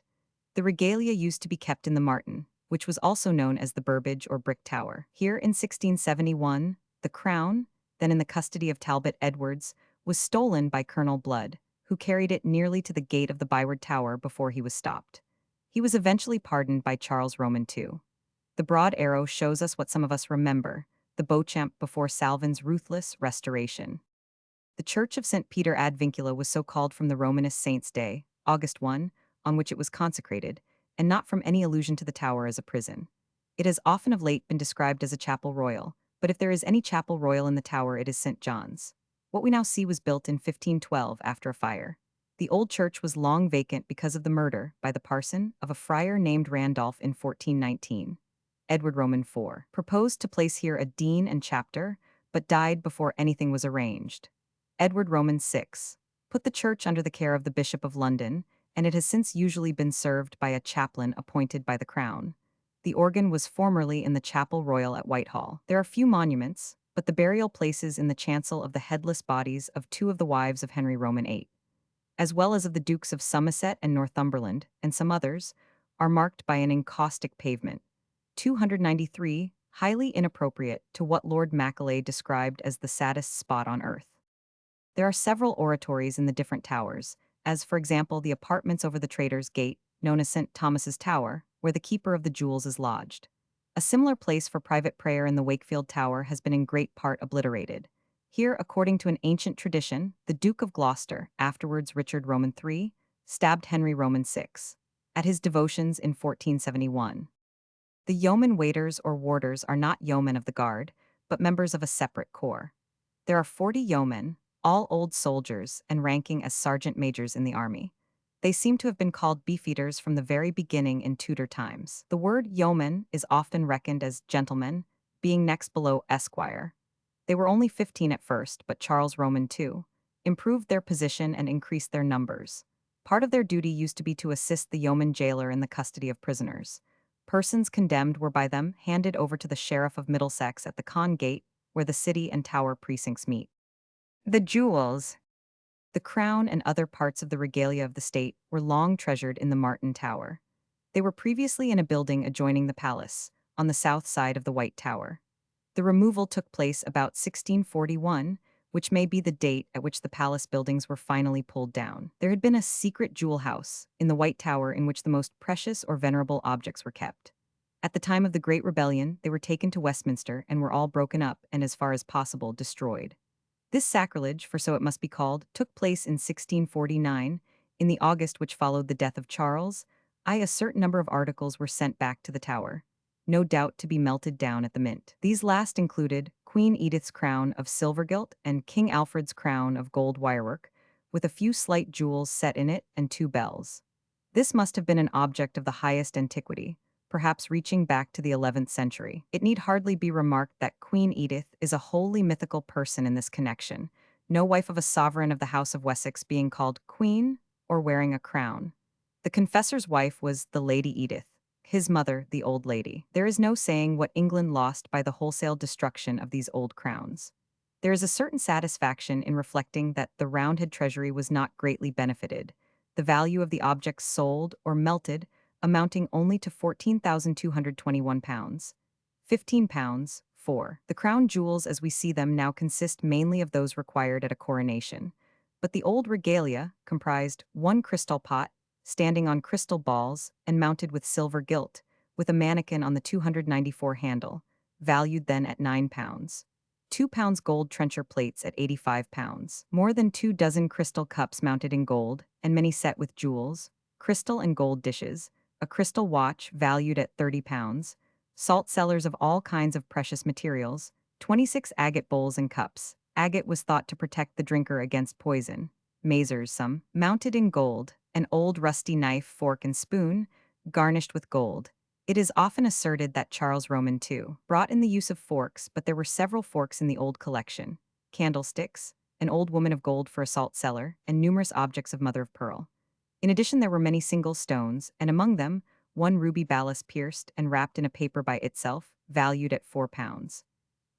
The regalia used to be kept in the Martin, which was also known as the Burbage or Brick Tower. Here in 1671, the crown, then in the custody of Talbot Edwards, was stolen by Colonel Blood, who carried it nearly to the gate of the Byward Tower before he was stopped. He was eventually pardoned by Charles Roman II. The Broad Arrow shows us what some of us remember, the Beauchamp before Salvin's ruthless restoration. The Church of St. Peter ad Vincula was so called from the Romanist saint's day, August 1, on which it was consecrated, and not from any allusion to the tower as a prison. It has often of late been described as a chapel royal, but if there is any chapel royal in the tower, it is St. John's. What we now see was built in 1512 after a fire. The old church was long vacant because of the murder, by the parson, of a friar named Randolph in 1419. Edward Roman IV proposed to place here a dean and chapter, but died before anything was arranged. Edward Roman VI put the church under the care of the Bishop of London, and it has since usually been served by a chaplain appointed by the Crown. The organ was formerly in the Chapel Royal at Whitehall. There are few monuments, but the burial places in the chancel of the headless bodies of two of the wives of Henry Roman VIII, as well as of the Dukes of Somerset and Northumberland, and some others, are marked by an encaustic pavement. 293, highly inappropriate to what Lord Macaulay described as the saddest spot on earth. There are several oratories in the different towers, as for example the apartments over the Traitor's Gate, known as St. Thomas's Tower, where the Keeper of the Jewels is lodged. A similar place for private prayer in the Wakefield Tower has been in great part obliterated. Here, according to an ancient tradition, the Duke of Gloucester, afterwards Richard Roman III, stabbed Henry Roman VI at his devotions in 1471. The yeoman waiters or warders are not yeomen of the guard, but members of a separate corps. There are 40 yeomen, all old soldiers and ranking as sergeant majors in the army. They seem to have been called beefeaters from the very beginning in Tudor times. The word yeoman is often reckoned as gentleman, being next below esquire. They were only 15 at first, but Charles Roman II improved their position and increased their numbers. Part of their duty used to be to assist the yeoman jailer in the custody of prisoners. Persons condemned were by them handed over to the Sheriff of Middlesex at the Con Gate, where the city and tower precincts meet. The jewels, the crown and other parts of the regalia of the state were long treasured in the Martin Tower. They were previously in a building adjoining the palace, on the south side of the White Tower. The removal took place about 1641, which may be the date at which the palace buildings were finally pulled down. There had been a secret jewel house in the White Tower in which the most precious or venerable objects were kept. At the time of the Great Rebellion, they were taken to Westminster and were all broken up and, as far as possible, destroyed. This sacrilege, for so it must be called, took place in 1649. In the August which followed the death of Charles, a certain number of articles were sent back to the Tower, no doubt to be melted down at the Mint. These last included Queen Edith's crown of silver gilt and King Alfred's crown of gold wirework, with a few slight jewels set in it and 2 bells. This must have been an object of the highest antiquity, perhaps reaching back to the 11th century. It need hardly be remarked that Queen Edith is a wholly mythical person in this connection, no wife of a sovereign of the House of Wessex being called Queen or wearing a crown. The confessor's wife was the Lady Edith, his mother the Old Lady. There is no saying what England lost by the wholesale destruction of these old crowns. There is a certain satisfaction in reflecting that the Roundhead treasury was not greatly benefited, the value of the objects sold or melted amounting only to £14,221, £15, 4. The crown jewels as we see them now consist mainly of those required at a coronation, but the old regalia comprised 1 crystal pot, standing on crystal balls and mounted with silver gilt, with a mannequin on the 294 handle, valued then at £9, £2 gold trencher plates at £85, more than 2 dozen crystal cups mounted in gold, and many set with jewels, crystal and gold dishes, a crystal watch valued at £30, salt cellars of all kinds of precious materials, 26 agate bowls and cups. Agate was thought to protect the drinker against poison. Mazers, some, mounted in gold, an old rusty knife, fork, and spoon, garnished with gold. It is often asserted that Charles Roman II brought in the use of forks, but there were several forks in the old collection, candlesticks, an old woman of gold for a salt cellar, and numerous objects of mother of pearl. In addition, there were many single stones, and among them, one ruby ballast pierced and wrapped in a paper by itself, valued at £4.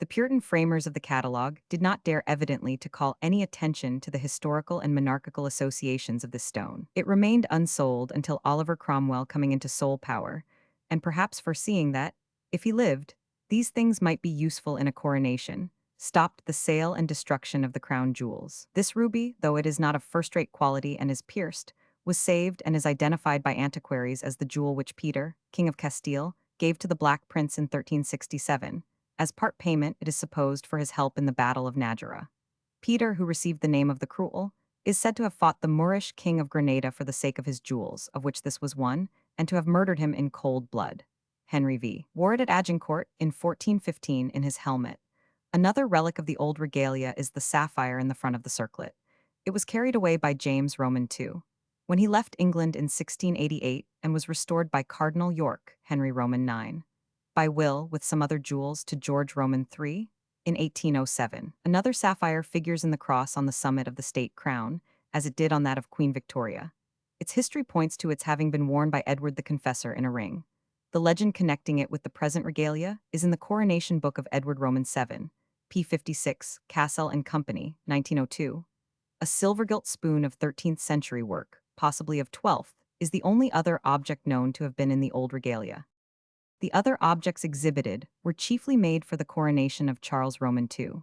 The Puritan framers of the catalogue did not dare evidently to call any attention to the historical and monarchical associations of this stone. It remained unsold until Oliver Cromwell, coming into sole power, and perhaps foreseeing that, if he lived, these things might be useful in a coronation, stopped the sale and destruction of the crown jewels. This ruby, though it is not of first-rate quality and is pierced, was saved and is identified by antiquaries as the jewel which Peter, King of Castile, gave to the Black Prince in 1367, as part payment, it is supposed, for his help in the Battle of Najera. Peter, who received the name of the Cruel, is said to have fought the Moorish king of Granada for the sake of his jewels, of which this was one, and to have murdered him in cold blood. Henry V. wore it at Agincourt in 1415 in his helmet. Another relic of the old regalia is the sapphire in the front of the circlet. It was carried away by James Roman II, when he left England in 1688 and was restored by Cardinal York, Henry Roman IX, by will with some other jewels to George Roman III in 1807. Another sapphire figures in the cross on the summit of the state crown, as it did on that of Queen Victoria. Its history points to its having been worn by Edward the Confessor in a ring. The legend connecting it with the present regalia is in the Coronation Book of Edward Roman VII, p. 56, Cassell and Company, 1902. A silver-gilt spoon of 13th century work, possibly of 12th, is the only other object known to have been in the old regalia. The other objects exhibited were chiefly made for the coronation of Charles Roman II.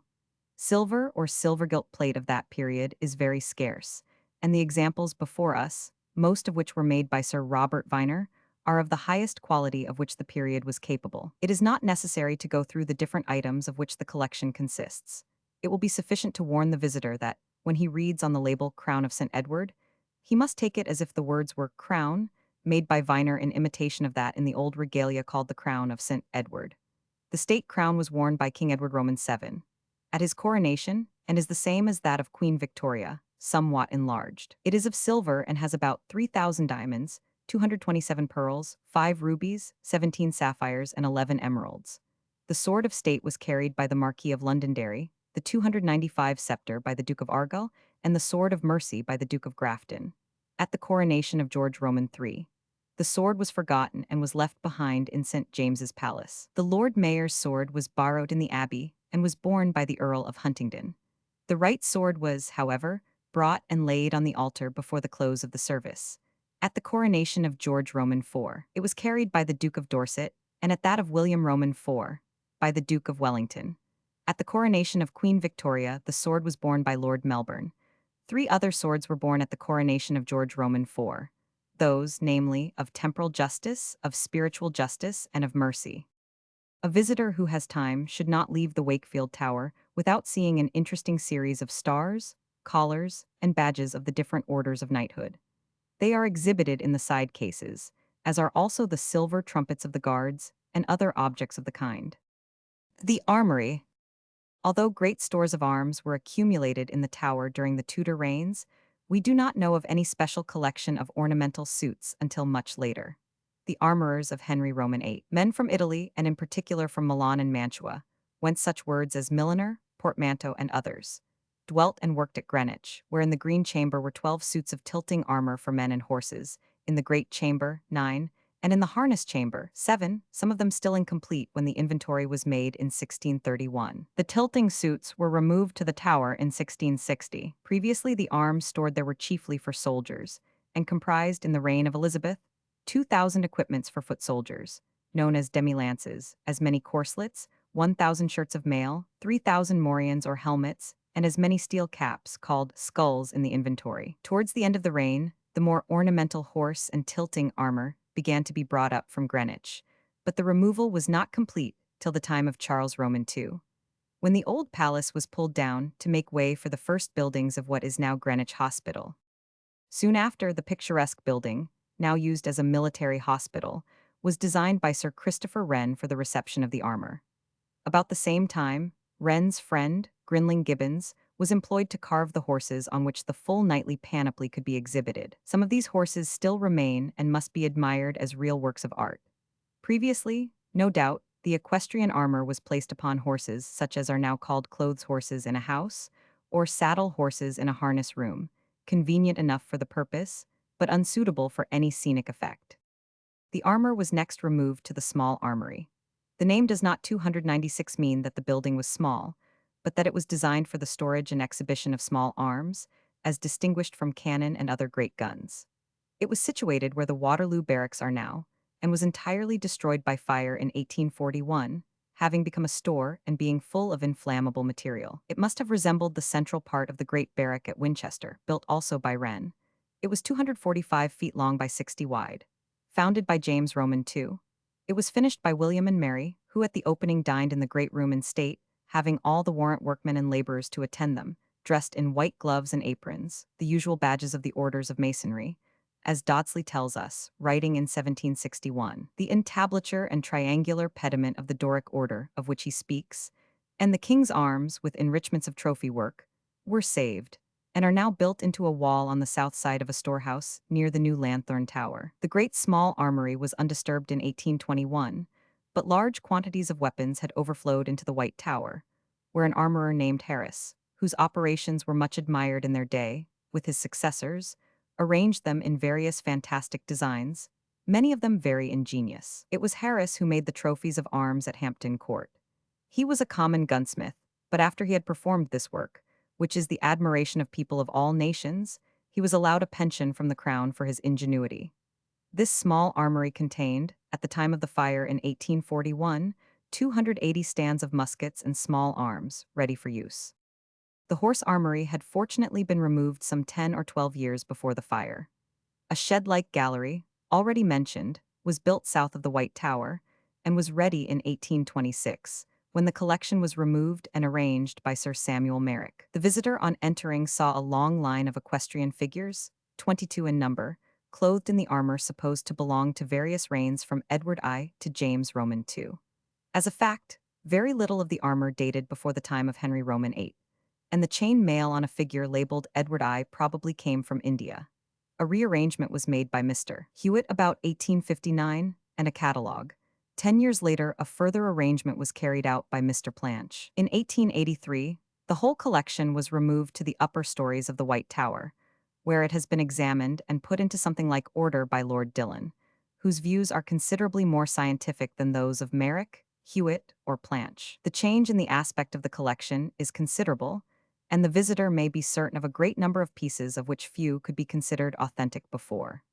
Silver or silver-gilt plate of that period is very scarce, and the examples before us, most of which were made by Sir Robert Viner, are of the highest quality of which the period was capable. It is not necessary to go through the different items of which the collection consists. It will be sufficient to warn the visitor that, when he reads on the label Crown of St. Edward, he must take it as if the words were crown, made by Viner in imitation of that in the old regalia called the Crown of St. Edward. The state crown was worn by King Edward Roman VII at his coronation, and is the same as that of Queen Victoria, somewhat enlarged. It is of silver and has about 3,000 diamonds, 227 pearls, 5 rubies, 17 sapphires, and 11 emeralds. The sword of state was carried by the Marquis of Londonderry, the 295 sceptre by the Duke of Argyll, and the sword of mercy by the Duke of Grafton. At the coronation of George Roman III, the sword was forgotten and was left behind in St. James's Palace. The Lord Mayor's sword was borrowed in the Abbey and was borne by the Earl of Huntingdon. The right sword was, however, brought and laid on the altar before the close of the service. At the coronation of George Roman IV, it was carried by the Duke of Dorset, and at that of William Roman IV, by the Duke of Wellington. At the coronation of Queen Victoria, the sword was borne by Lord Melbourne. 3 other swords were borne at the coronation of George Roman IV, those, namely, of temporal justice, of spiritual justice, and of mercy. A visitor who has time should not leave the Wakefield Tower without seeing an interesting series of stars, collars, and badges of the different orders of knighthood. They are exhibited in the side cases, as are also the silver trumpets of the guards and other objects of the kind. The armory. Although great stores of arms were accumulated in the tower during the Tudor reigns, we do not know of any special collection of ornamental suits until much later. The armorers of Henry Roman VIII, men from Italy and in particular from Milan and Mantua, whence such words as milliner, portmanteau, and others, dwelt and worked at Greenwich, where in the Green Chamber were 12 suits of tilting armor for men and horses, in the Great Chamber, 9, and in the Harness Chamber, 7, some of them still incomplete when the inventory was made in 1631. The tilting suits were removed to the Tower in 1660. Previously, the arms stored there were chiefly for soldiers, and comprised, in the reign of Elizabeth, 2,000 equipments for foot soldiers, known as demi-lances, as many corselets, 1,000 shirts of mail, 3,000 morions or helmets, and as many steel caps, called skulls, in the inventory. Towards the end of the reign, the more ornamental horse and tilting armor began to be brought up from Greenwich, but the removal was not complete till the time of Charles Roman II. when the old palace was pulled down to make way for the first buildings of what is now Greenwich Hospital. Soon after, the picturesque building, now used as a military hospital, was designed by Sir Christopher Wren for the reception of the armor. About the same time, Wren's friend, Grinling Gibbons, was employed to carve the horses on which the full knightly panoply could be exhibited. Some of these horses still remain and must be admired as real works of art. Previously, no doubt, the equestrian armor was placed upon horses such as are now called clothes horses in a house, or saddle horses in a harness room, convenient enough for the purpose, but unsuitable for any scenic effect. The armor was next removed to the small armory. The name does not 296 mean that the building was small, but that it was designed for the storage and exhibition of small arms, as distinguished from cannon and other great guns. It was situated where the Waterloo Barracks are now, and was entirely destroyed by fire in 1841, having become a store and being full of inflammable material. It must have resembled the central part of the Great Barrack at Winchester, built also by Wren. It was 245 feet long by 60 wide. Founded by James Roman II, it was finished by William and Mary, who at the opening dined in the great room in state, having all the warrant workmen and laborers to attend them, dressed in white gloves and aprons, the usual badges of the orders of masonry, as Dodsley tells us, writing in 1761, the entablature and triangular pediment of the Doric order, of which he speaks, and the king's arms, with enrichments of trophy work, were saved, and are now built into a wall on the south side of a storehouse near the new Lanthorn Tower. The great small armory was undisturbed in 1821, but large quantities of weapons had overflowed into the White Tower, where an armorer named Harris, whose operations were much admired in their day, with his successors, arranged them in various fantastic designs, many of them very ingenious. It was Harris who made the trophies of arms at Hampton Court. He was a common gunsmith, but after he had performed this work, which is the admiration of people of all nations, he was allowed a pension from the crown for his ingenuity. This small armory contained, at the time of the fire in 1841, 280 stands of muskets and small arms, ready for use. The horse armory had fortunately been removed some 10 or 12 years before the fire. A shed-like gallery, already mentioned, was built south of the White Tower, and was ready in 1826, when the collection was removed and arranged by Sir Samuel Merrick. The visitor on entering saw a long line of equestrian figures, 22 in number, clothed in the armor supposed to belong to various reigns from Edward I to James Roman II. As a fact, very little of the armor dated before the time of Henry Roman VIII, and the chain mail on a figure labeled Edward I probably came from India. A rearrangement was made by Mr. Hewitt about 1859, and a catalogue. 10 years later, a further arrangement was carried out by Mr. Planch. In 1883, the whole collection was removed to the upper stories of the White Tower, where it has been examined and put into something like order by Lord Dillon, whose views are considerably more scientific than those of Merrick, Hewitt, or Planch. The change in the aspect of the collection is considerable, and the visitor may be certain of a great number of pieces of which few could be considered authentic before.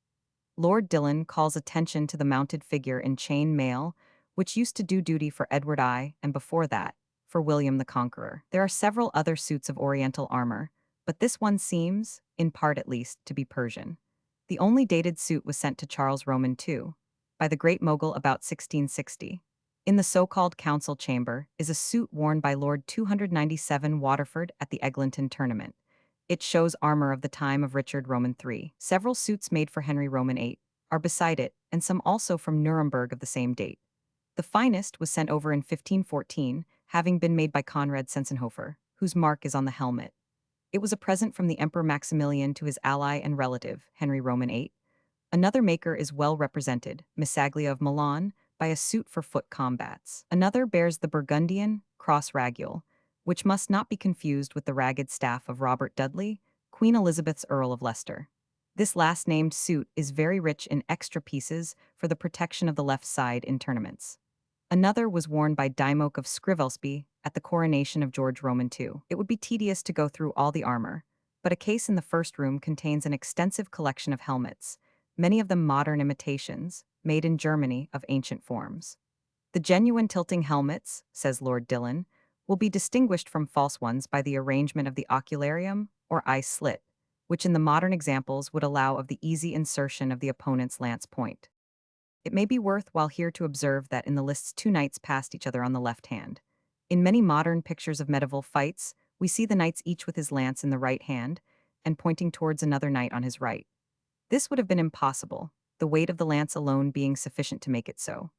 Lord Dillon calls attention to the mounted figure in chain mail, which used to do duty for Edward I, and before that, for William the Conqueror. There are several other suits of Oriental armor, but this one seems, in part at least, to be Persian. The only dated suit was sent to Charles Roman II, by the Great Mogul about 1660. In the so-called council chamber is a suit worn by Lord 297 Waterford at the Eglinton tournament. It shows armor of the time of Richard Roman III. Several suits made for Henry Roman VIII are beside it, and some also from Nuremberg of the same date. The finest was sent over in 1514, having been made by Conrad Sensenhofer, whose mark is on the helmet. It was a present from the Emperor Maximilian to his ally and relative, Henry Roman VIII. Another maker is well represented, Missaglia of Milan, by a suit for foot combats. Another bears the Burgundian cross ragule, which must not be confused with the ragged staff of Robert Dudley, Queen Elizabeth's Earl of Leicester. This last-named suit is very rich in extra pieces for the protection of the left side in tournaments. Another was worn by Dymoke of Scrivelsby at the coronation of George Roman II. It would be tedious to go through all the armor, but a case in the first room contains an extensive collection of helmets, many of them modern imitations, made in Germany of ancient forms. The genuine tilting helmets, says Lord Dillon, will be distinguished from false ones by the arrangement of the ocularium, or eye slit, which in the modern examples would allow of the easy insertion of the opponent's lance point. It may be worth while here to observe that in the lists 2 knights passed each other on the left hand. In many modern pictures of medieval fights, we see the knights each with his lance in the right hand and pointing towards another knight on his right. This would have been impossible, the weight of the lance alone being sufficient to make it so.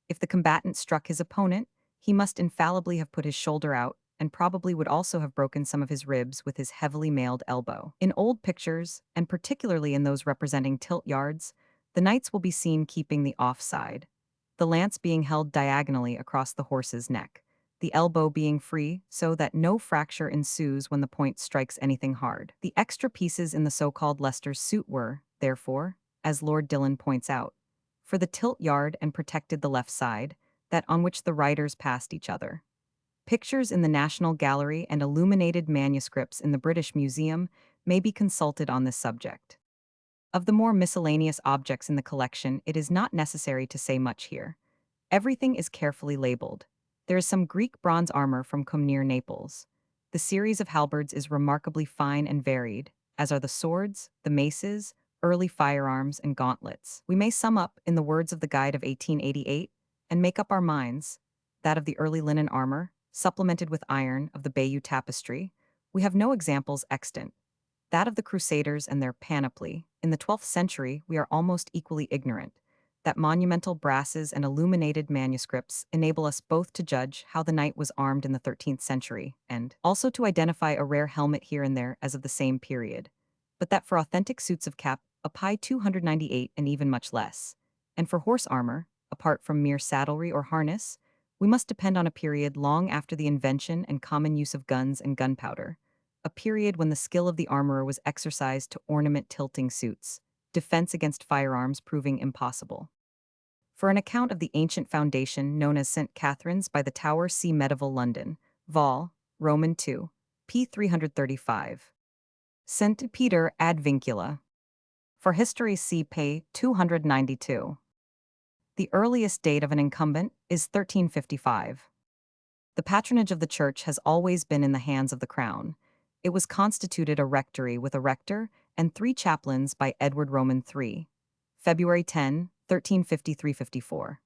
If the combatant struck his opponent, he must infallibly have put his shoulder out and probably would also have broken some of his ribs with his heavily mailed elbow. In old pictures, and particularly in those representing tilt yards, the knights will be seen keeping the offside, the lance being held diagonally across the horse's neck, the elbow being free so that no fracture ensues when the point strikes anything hard. The extra pieces in the so-called Leicester's suit were, therefore, as Lord Dillon points out, for the tilt yard and protected the left side, that on which the riders passed each other. Pictures in the National Gallery and illuminated manuscripts in the British Museum may be consulted on this subject. Of the more miscellaneous objects in the collection, it is not necessary to say much here. Everything is carefully labeled. There is some Greek bronze armor from Comnear, Naples. The series of halberds is remarkably fine and varied, as are the swords, the maces, early firearms, and gauntlets. We may sum up, in the words of the guide of 1888, and make up our minds, that of the early linen armor, supplemented with iron, of the Bayeux tapestry. We have no examples extant. That of the Crusaders and their panoply, in the 12th century, we are almost equally ignorant. That monumental brasses and illuminated manuscripts enable us both to judge how the knight was armed in the 13th century, and also to identify a rare helmet here and there as of the same period. But that for authentic suits of cap, a pi 298 and even much less. And for horse armor, apart from mere saddlery or harness, we must depend on a period long after the invention and common use of guns and gunpowder, a period when the skill of the armorer was exercised to ornament tilting suits, defense against firearms proving impossible. For an account of the ancient foundation known as St. Catherine's by the Tower, see Medieval London, Vol. Roman II, p. 335. St. Peter ad Vincula. For history, see p. 292. The earliest date of an incumbent is 1355. The patronage of the church has always been in the hands of the crown. It was constituted a rectory with a rector and 3 chaplains by Edward Roman III, February 10, 1353-54.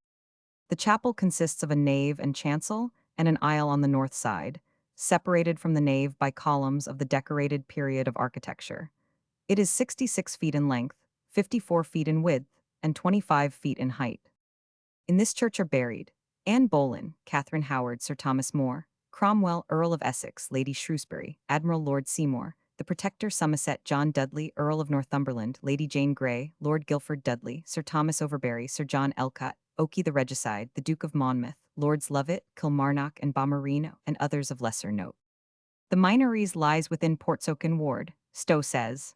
The chapel consists of a nave and chancel and an aisle on the north side, separated from the nave by columns of the decorated period of architecture. It is 66 feet in length, 54 feet in width, and 25 feet in height. In this church are buried Anne Boleyn, Catherine Howard, Sir Thomas More, Cromwell, Earl of Essex, Lady Shrewsbury, Admiral Lord Seymour, the Protector Somerset, John Dudley, Earl of Northumberland, Lady Jane Grey, Lord Guilford Dudley, Sir Thomas Overbury, Sir John Elcott, Oakey the Regicide, the Duke of Monmouth, Lords Lovat, Kilmarnock, and Balmerino, and others of lesser note. The Minories lies within Portsoken Ward, Stowe says.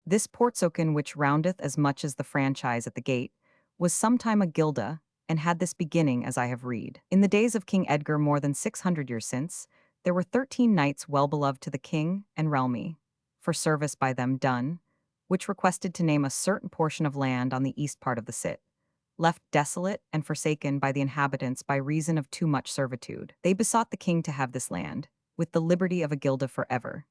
This Portsoken, which roundeth as much as the franchise at the gate, was sometime a gilda, and had this beginning as I have read. In the days of King Edgar more than 600 years since, there were 13 knights well beloved to the king and realmy, for service by them done, which requested to name a certain portion of land on the east part of the cit, left desolate and forsaken by the inhabitants by reason of too much servitude. They besought the king to have this land, with the liberty of a gilda forever.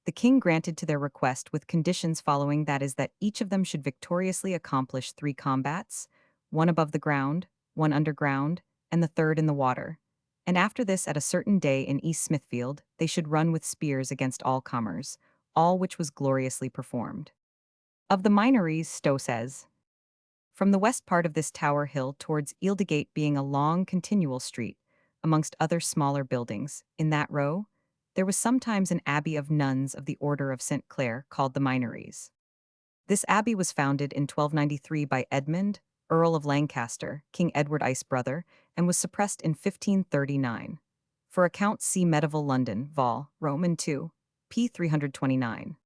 The king granted to their request with conditions following, that is, that each of them should victoriously accomplish 3 combats, one above the ground, one underground, and the third in the water. And after this, at a certain day in East Smithfield, they should run with spears against all comers, all which was gloriously performed. Of the Minories, Stowe says, from the west part of this Tower Hill towards Ealdegate being a long continual street, amongst other smaller buildings, in that row, there was sometimes an abbey of nuns of the order of St. Clare called the Minories. This abbey was founded in 1293 by Edmund, Earl of Lancaster, King Edward I's brother, and was suppressed in 1539. For accounts, see Medieval London, Vol. Roman II, p. 329.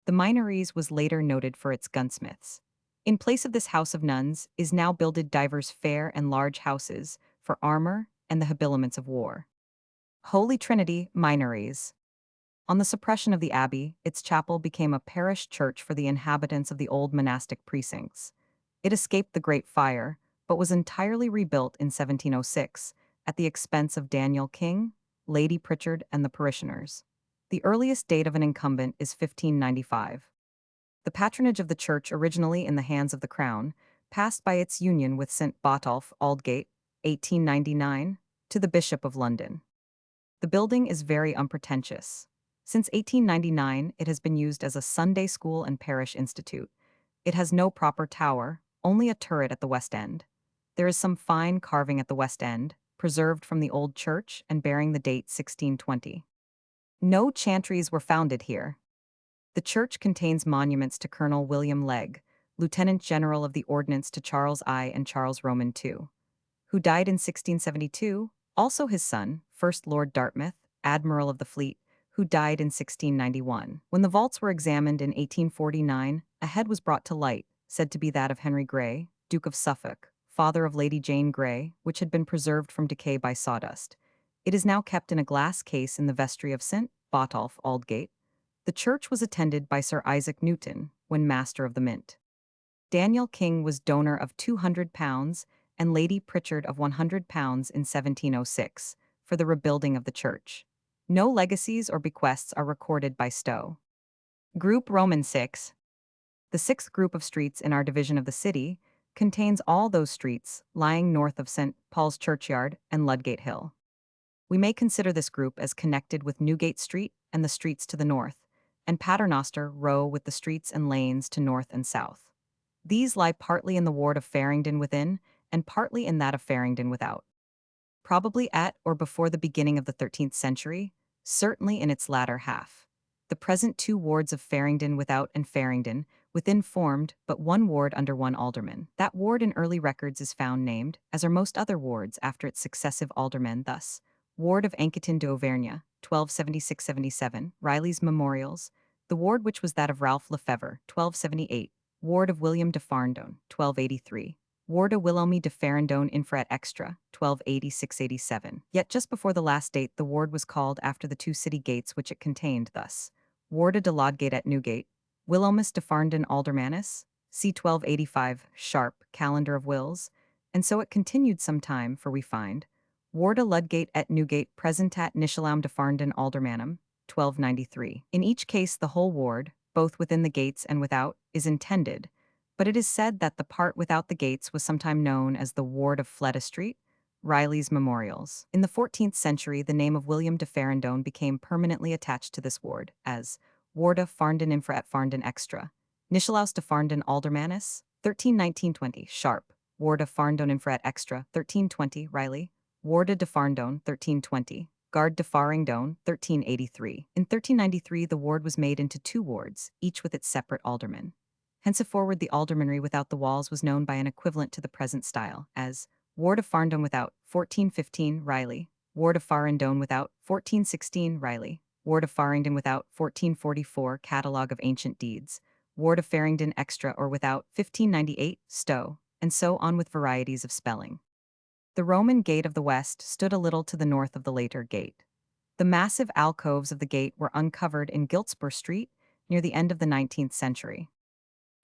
The Minories was later noted for its gunsmiths. In place of this house of nuns is now builded divers fair and large houses for armor and the habiliments of war. Holy Trinity, Minories. On the suppression of the abbey, its chapel became a parish church for the inhabitants of the old monastic precincts. It escaped the Great Fire, but was entirely rebuilt in 1706, at the expense of Daniel King, Lady Pritchard, and the parishioners. The earliest date of an incumbent is 1595. The patronage of the church, originally in the hands of the crown, passed by its union with St. Botolph, Aldgate, 1899, to the Bishop of London. The building is very unpretentious. Since 1899, it has been used as a Sunday school and parish institute. It has no proper tower, only a turret at the west end. There is some fine carving at the west end, preserved from the old church and bearing the date 1620. No chantries were founded here. The church contains monuments to Colonel William Legge, Lieutenant General of the Ordnance to Charles I and Charles Roman II, who died in 1672, also his son, First Lord Dartmouth, Admiral of the Fleet, who died in 1691. When the vaults were examined in 1849, a head was brought to light, said to be that of Henry Grey, Duke of Suffolk, father of Lady Jane Grey, which had been preserved from decay by sawdust. It is now kept in a glass case in the vestry of St. Botolph, Aldgate. The church was attended by Sir Isaac Newton, when Master of the Mint. Daniel King was donor of £200 and Lady Pritchard of £100 in 1706 for the rebuilding of the church. No legacies or bequests are recorded by Stowe. Group Roman 6. The sixth group of streets in our division of the city contains all those streets lying north of St. Paul's Churchyard and Ludgate Hill. We may consider this group as connected with Newgate Street and the streets to the north, and Paternoster Row with the streets and lanes to north and south. These lie partly in the ward of Farringdon within and partly in that of Farringdon without. Probably at or before the beginning of the 13th century, certainly in its latter half. The present two wards of Farringdon without and Farringdon within formed but one ward under one alderman. That ward in early records is found named, as are most other wards after its successive aldermen, thus: Ward of Anquetin d'Auvergne, 1276-77, Riley's Memorials; the ward which was that of Ralph Lefevre, 1278, Ward of William de Farndon, 1283, Ward of Wilhelmy de Farindon Infra et Extra, 1286-87. Yet just before the last date the ward was called after the two city gates which it contained, thus: Warda de Lodgate at Newgate, Wilhelmus de Farndon Aldermanus, c. 1285, Sharp, Calendar of Wills, and so it continued some time, for we find Warda Ludgate at Newgate Presentat Nishalam de Farndon Aldermanum, 1293. In each case the whole ward, both within the gates and without, is intended, but it is said that the part without the gates was sometime known as the ward of Fleta Street, Riley's Memorials. In the 14th century, the name of William de Farindon became permanently attached to this ward, as Warda Farndon Infra et Farndon Extra, Nishalaus de Farndon Aldermanus, 1319-20, Sharp, Warda Farndon Infra et Extra, 1320, Riley, Warda de Farndon, 1320, Guard de Farringdon, 1383. In 1393 the ward was made into two wards, each with its separate alderman. Henceforward the aldermanry without the walls was known by an equivalent to the present style, as Ward of Farndon without, 1415, Riley, Ward of Farringdon without, 1416, Riley, Ward of Farringdon without, 1444, Catalogue of Ancient Deeds, Ward of Farringdon extra or without, 1598, Stowe, and so on with varieties of spelling. The Roman Gate of the West stood a little to the north of the later gate. The massive alcoves of the gate were uncovered in Giltspur Street near the end of the 19th century.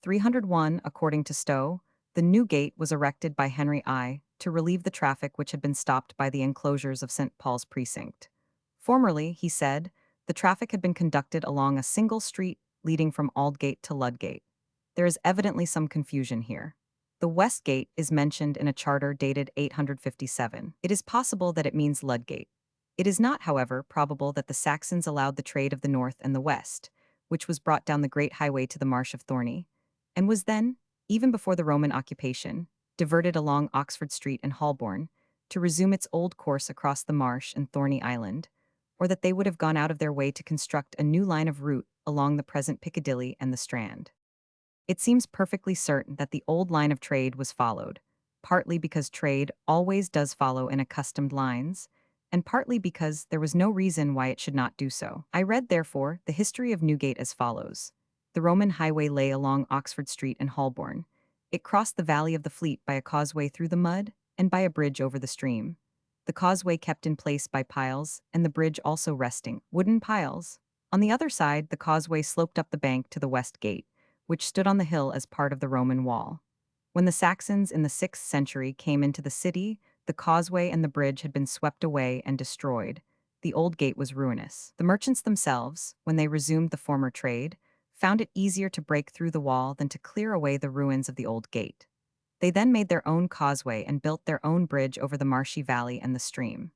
301, according to Stowe, the new gate was erected by Henry I to relieve the traffic which had been stopped by the enclosures of St. Paul's precinct. Formerly, he said, the traffic had been conducted along a single street leading from Aldgate to Ludgate. There is evidently some confusion here. The West Gate is mentioned in a charter dated 857. It is possible that it means Ludgate. It is not, however, probable that the Saxons allowed the trade of the north and the west, which was brought down the great highway to the Marsh of Thorney, and was then, even before the Roman occupation, diverted along Oxford Street and Holborn, to resume its old course across the Marsh and Thorney Island, or that they would have gone out of their way to construct a new line of route along the present Piccadilly and the Strand. It seems perfectly certain that the old line of trade was followed, partly because trade always does follow in accustomed lines, and partly because there was no reason why it should not do so. I read, therefore, the history of Newgate as follows. The Roman highway lay along Oxford Street and Holborn. It crossed the Valley of the Fleet by a causeway through the mud and by a bridge over the stream. The causeway kept in place by piles, and the bridge also resting, wooden piles. On the other side, the causeway sloped up the bank to the West Gate, which stood on the hill as part of the Roman wall. When the Saxons in the 6th century came into the city, the causeway and the bridge had been swept away and destroyed. The old gate was ruinous. The merchants themselves, when they resumed the former trade, found it easier to break through the wall than to clear away the ruins of the old gate. They then made their own causeway and built their own bridge over the marshy valley and the stream.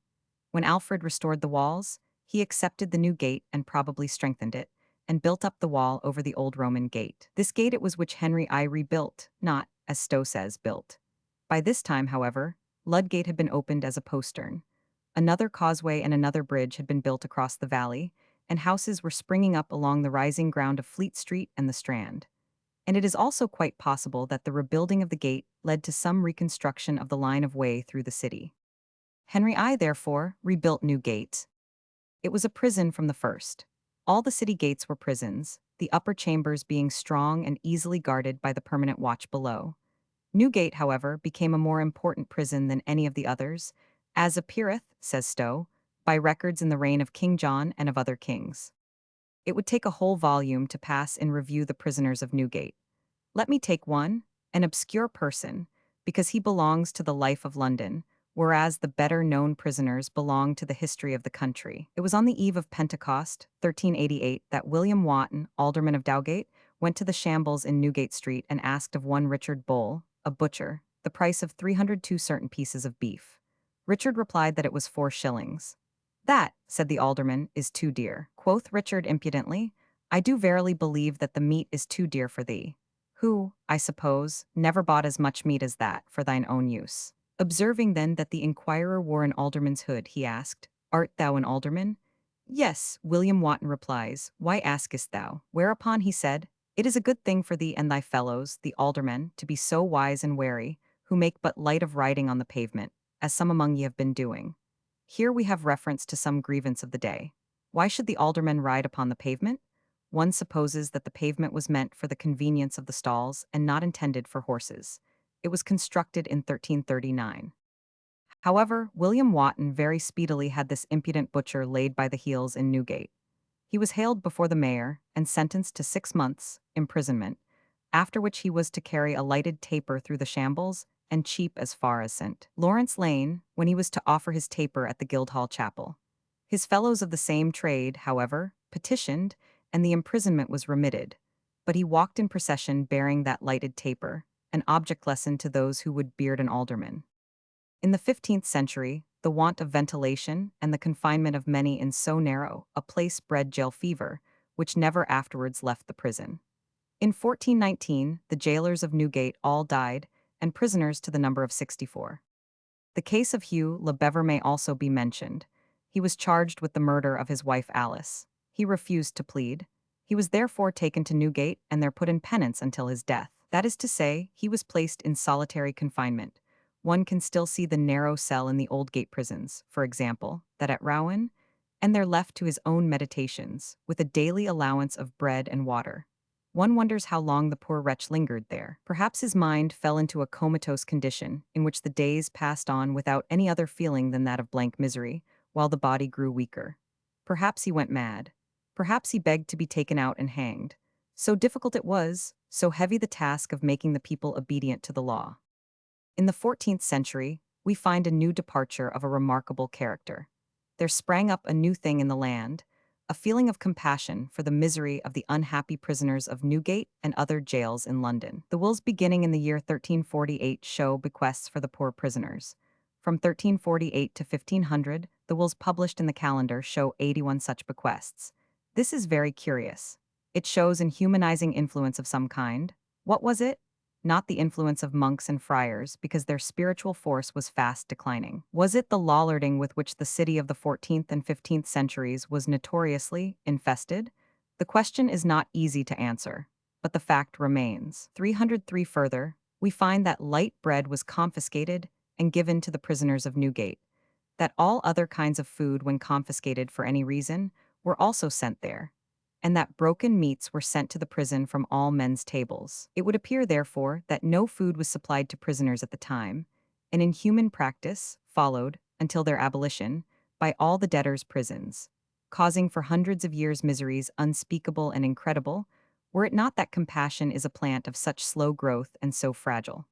When Alfred restored the walls, he accepted the new gate and probably strengthened it, and built up the wall over the old Roman gate. This gate it was which Henry I rebuilt, not, as Stowe says, built. By this time, however, Ludgate had been opened as a postern. Another causeway and another bridge had been built across the valley, and houses were springing up along the rising ground of Fleet Street and the Strand. And it is also quite possible that the rebuilding of the gate led to some reconstruction of the line of way through the city. Henry I, therefore, rebuilt Newgate. It was a prison from the first. All the city gates were prisons, the upper chambers being strong and easily guarded by the permanent watch below. Newgate, however, became a more important prison than any of the others, as appeareth, says Stowe, by records in the reign of King John and of other kings. It would take a whole volume to pass in review the prisoners of Newgate. Let me take one, an obscure person, because he belongs to the life of London, whereas the better-known prisoners belong to the history of the country. It was on the eve of Pentecost, 1388, that William Wotton, alderman of Dowgate, went to the shambles in Newgate Street and asked of one Richard Bull, a butcher, the price of 302 certain pieces of beef. Richard replied that it was 4 shillings. That, said the alderman, is too dear. Quoth Richard impudently, I do verily believe that the meat is too dear for thee, who, I suppose, never bought as much meat as that for thine own use. Observing then that the inquirer wore an alderman's hood, he asked, Art thou an alderman? Yes, William Wotton replies, Why askest thou? Whereupon he said, It is a good thing for thee and thy fellows, the aldermen, to be so wise and wary, who make but light of riding on the pavement, as some among ye have been doing. Here we have reference to some grievance of the day. Why should the aldermen ride upon the pavement? One supposes that the pavement was meant for the convenience of the stalls and not intended for horses. It was constructed in 1339. However, William Wotton very speedily had this impudent butcher laid by the heels in Newgate. He was haled before the mayor and sentenced to 6 months' imprisonment, after which he was to carry a lighted taper through the shambles and cheap as far as St. Lawrence Lane, when he was to offer his taper at the Guildhall Chapel. His fellows of the same trade, however, petitioned, and the imprisonment was remitted, but he walked in procession bearing that lighted taper, an object lesson to those who would beard an alderman. In the 15th century, the want of ventilation and the confinement of many in so narrow a place bred jail fever, which never afterwards left the prison. In 1419, the jailers of Newgate all died, and prisoners to the number of 64. The case of Hugh le Bever may also be mentioned. He was charged with the murder of his wife Alice. He refused to plead. He was therefore taken to Newgate and there put in penance until his death. That is to say, he was placed in solitary confinement. One can still see the narrow cell in the old gate prisons, for example, that at Rowan, and there left to his own meditations, with a daily allowance of bread and water. One wonders how long the poor wretch lingered there. Perhaps his mind fell into a comatose condition, in which the days passed on without any other feeling than that of blank misery, while the body grew weaker. Perhaps he went mad. Perhaps he begged to be taken out and hanged. So difficult it was, so heavy the task of making the people obedient to the law. In the 14th century, we find a new departure of a remarkable character. There sprang up a new thing in the land, a feeling of compassion for the misery of the unhappy prisoners of Newgate and other jails in London. The wills beginning in the year 1348 show bequests for the poor prisoners. From 1348 to 1500, the wills published in the calendar show 81 such bequests. This is very curious. It shows an humanizing influence of some kind. What was it? Not the influence of monks and friars, because their spiritual force was fast declining. Was it the lollarding with which the city of the 14th and 15th centuries was notoriously infested? The question is not easy to answer, but the fact remains. 303 further, we find that light bread was confiscated and given to the prisoners of Newgate, that all other kinds of food, when confiscated for any reason, were also sent there, and that broken meats were sent to the prison from all men's tables. It would appear, therefore, that no food was supplied to prisoners at the time, and inhuman practice followed, until their abolition, by all the debtors' prisons, causing for hundreds of years miseries unspeakable and incredible, were it not that compassion is a plant of such slow growth and so fragile.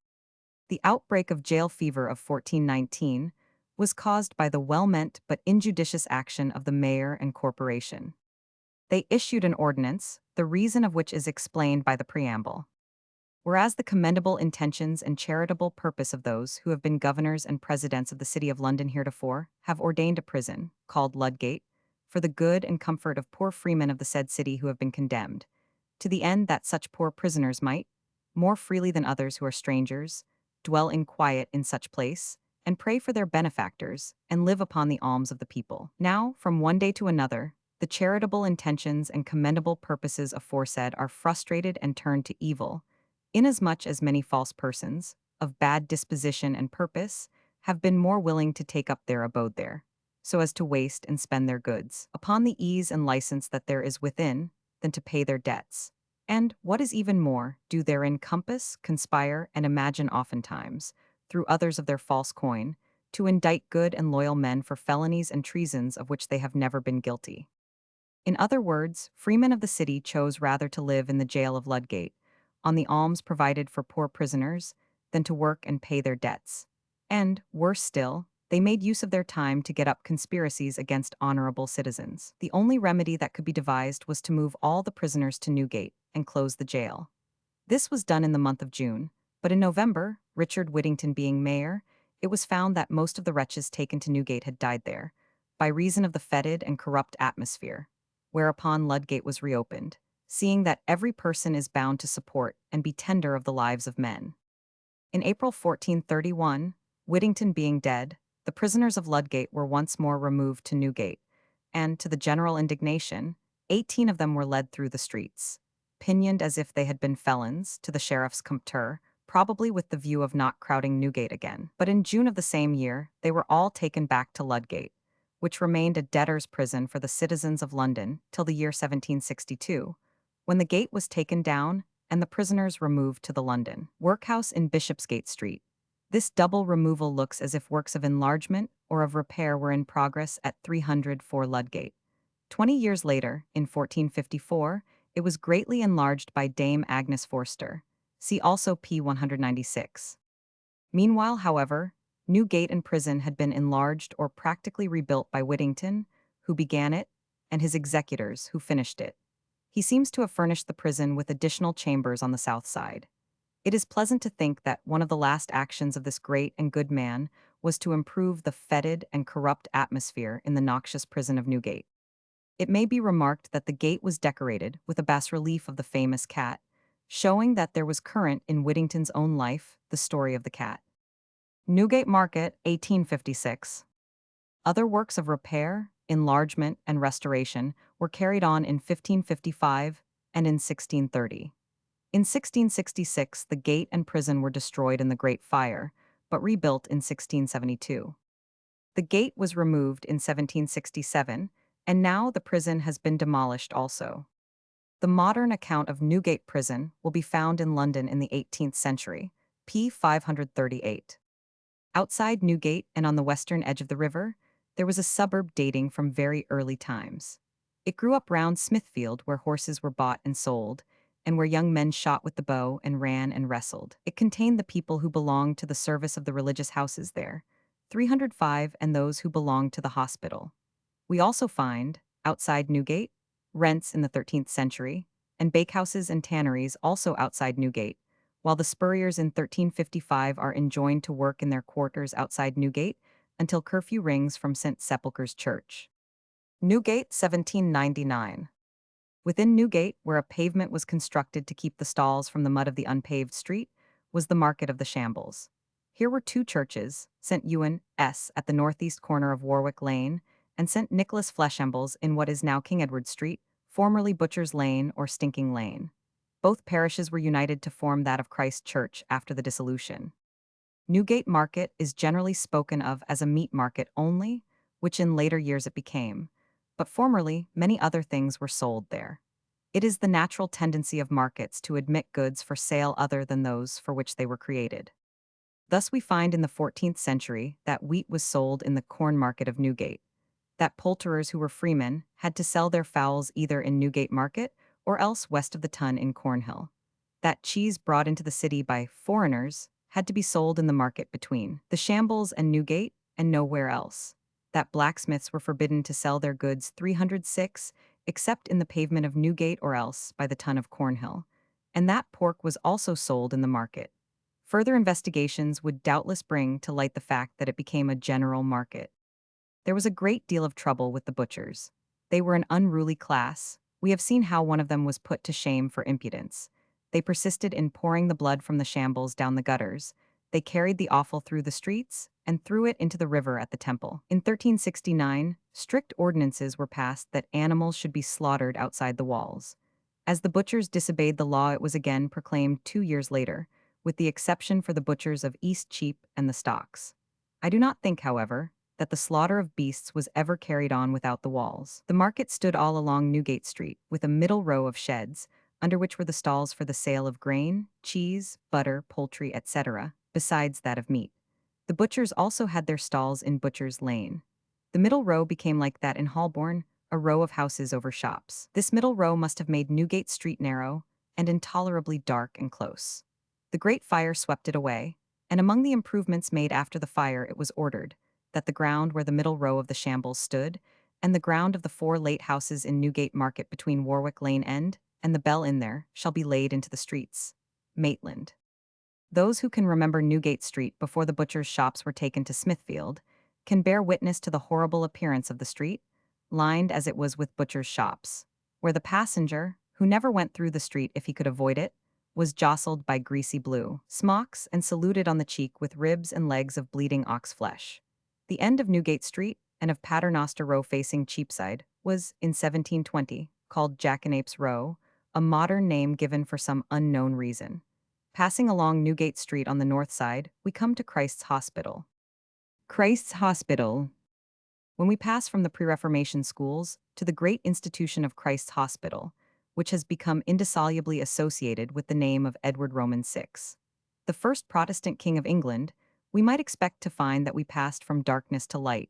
The outbreak of jail fever of 1419 was caused by the well-meant but injudicious action of the mayor and corporation. They issued an ordinance, the reason of which is explained by the preamble. Whereas the commendable intentions and charitable purpose of those who have been governors and presidents of the city of London heretofore have ordained a prison, called Ludgate, for the good and comfort of poor freemen of the said city who have been condemned, to the end that such poor prisoners might, more freely than others who are strangers, dwell in quiet in such place, and pray for their benefactors, and live upon the alms of the people. Now, from one day to another, the charitable intentions and commendable purposes aforesaid are frustrated and turned to evil, inasmuch as many false persons, of bad disposition and purpose, have been more willing to take up their abode there, so as to waste and spend their goods upon the ease and license that there is within, than to pay their debts. And, what is even more, do therein compass, conspire, and imagine oftentimes, through others of their false coin, to indict good and loyal men for felonies and treasons of which they have never been guilty. In other words, freemen of the city chose rather to live in the jail of Ludgate, on the alms provided for poor prisoners, than to work and pay their debts. And, worse still, they made use of their time to get up conspiracies against honorable citizens. The only remedy that could be devised was to move all the prisoners to Newgate and close the jail. This was done in the month of June, but in November, Richard Whittington being mayor, it was found that most of the wretches taken to Newgate had died there, by reason of the fetid and corrupt atmosphere, whereupon Ludgate was reopened, seeing that every person is bound to support and be tender of the lives of men. In April 1431, Whittington being dead, the prisoners of Ludgate were once more removed to Newgate, and, to the general indignation, 18 of them were led through the streets, pinioned as if they had been felons, to the sheriff's compter, probably with the view of not crowding Newgate again. But in June of the same year, they were all taken back to Ludgate, which remained a debtor's prison for the citizens of London till the year 1762, when the gate was taken down and the prisoners removed to the London workhouse in Bishopsgate Street. This double removal looks as if works of enlargement or of repair were in progress at 304 Ludgate. 20 years later, in 1454, it was greatly enlarged by Dame Agnes Forster. See also p. 196. Meanwhile, however, Newgate and prison had been enlarged or practically rebuilt by Whittington, who began it, and his executors, who finished it. He seems to have furnished the prison with additional chambers on the south side. It is pleasant to think that one of the last actions of this great and good man was to improve the fetid and corrupt atmosphere in the noxious prison of Newgate. It may be remarked that the gate was decorated with a bas-relief of the famous cat, showing that there was current in Whittington's own life the story of the cat. Newgate Market, 1856. Other works of repair, enlargement, and restoration were carried on in 1555 and in 1630. In 1666, the gate and prison were destroyed in the Great Fire, but rebuilt in 1672. The gate was removed in 1767, and now the prison has been demolished also. The modern account of Newgate Prison will be found in London in the 18th century, p. 538. Outside Newgate and on the western edge of the river, there was a suburb dating from very early times. It grew up round Smithfield, where horses were bought and sold, and where young men shot with the bow and ran and wrestled. It contained the people who belonged to the service of the religious houses there, 305, and those who belonged to the hospital. We also find, outside Newgate, rents in the 13th century, and bakehouses and tanneries also outside Newgate, while the Spurriers in 1355 are enjoined to work in their quarters outside Newgate until curfew rings from St. Sepulchre's Church. Newgate, 1799. Within Newgate, where a pavement was constructed to keep the stalls from the mud of the unpaved street, was the Market of the Shambles. Here were two churches, St. Ewan S. at the northeast corner of Warwick Lane, and St. Nicholas Fleshambles in what is now King Edward Street, formerly Butcher's Lane or Stinking Lane. Both parishes were united to form that of Christ Church after the dissolution. Newgate Market is generally spoken of as a meat market only, which in later years it became, but formerly many other things were sold there. It is the natural tendency of markets to admit goods for sale other than those for which they were created. Thus we find in the 14th century that wheat was sold in the corn market of Newgate, that poulterers who were freemen had to sell their fowls either in Newgate Market or else west of the Tun in Cornhill, that cheese brought into the city by foreigners had to be sold in the market between the Shambles and Newgate and nowhere else, that blacksmiths were forbidden to sell their goods 306 except in the pavement of Newgate or else by the Tun of Cornhill, and that pork was also sold in the market. Further investigations would doubtless bring to light the fact that it became a general market. There was a great deal of trouble with the butchers. They were an unruly class. We have seen how one of them was put to shame for impudence. They persisted in pouring the blood from the shambles down the gutters. They carried the offal through the streets and threw it into the river at the temple. In 1369, strict ordinances were passed that animals should be slaughtered outside the walls. As the butchers disobeyed the law, it was again proclaimed 2 years later, with the exception for the butchers of East Cheap and the Stocks. I do not think, however, that the slaughter of beasts was ever carried on without the walls. The market stood all along Newgate Street, with a middle row of sheds, under which were the stalls for the sale of grain, cheese, butter, poultry, etc., besides that of meat. The butchers also had their stalls in Butcher's Lane. The middle row became like that in Holborn, a row of houses over shops. This middle row must have made Newgate Street narrow and intolerably dark and close. The Great Fire swept it away, and among the improvements made after the fire it was ordered that the ground where the middle row of the shambles stood, and the ground of the 4 late houses in Newgate Market between Warwick Lane End and the Bell Inn there, shall be laid into the streets. Maitland. Those who can remember Newgate Street before the butchers' shops were taken to Smithfield can bear witness to the horrible appearance of the street, lined as it was with butchers' shops, where the passenger, who never went through the street if he could avoid it, was jostled by greasy blue smocks and saluted on the cheek with ribs and legs of bleeding ox flesh. The end of Newgate Street and of Paternoster Row facing Cheapside was, in 1720, called Jackanapes Row, a modern name given for some unknown reason. Passing along Newgate Street on the north side, we come to Christ's Hospital. Christ's Hospital. When we pass from the pre-Reformation schools to the great institution of Christ's Hospital, which has become indissolubly associated with the name of Edward Roman VI, the first Protestant king of England, we might expect to find that we passed from darkness to light,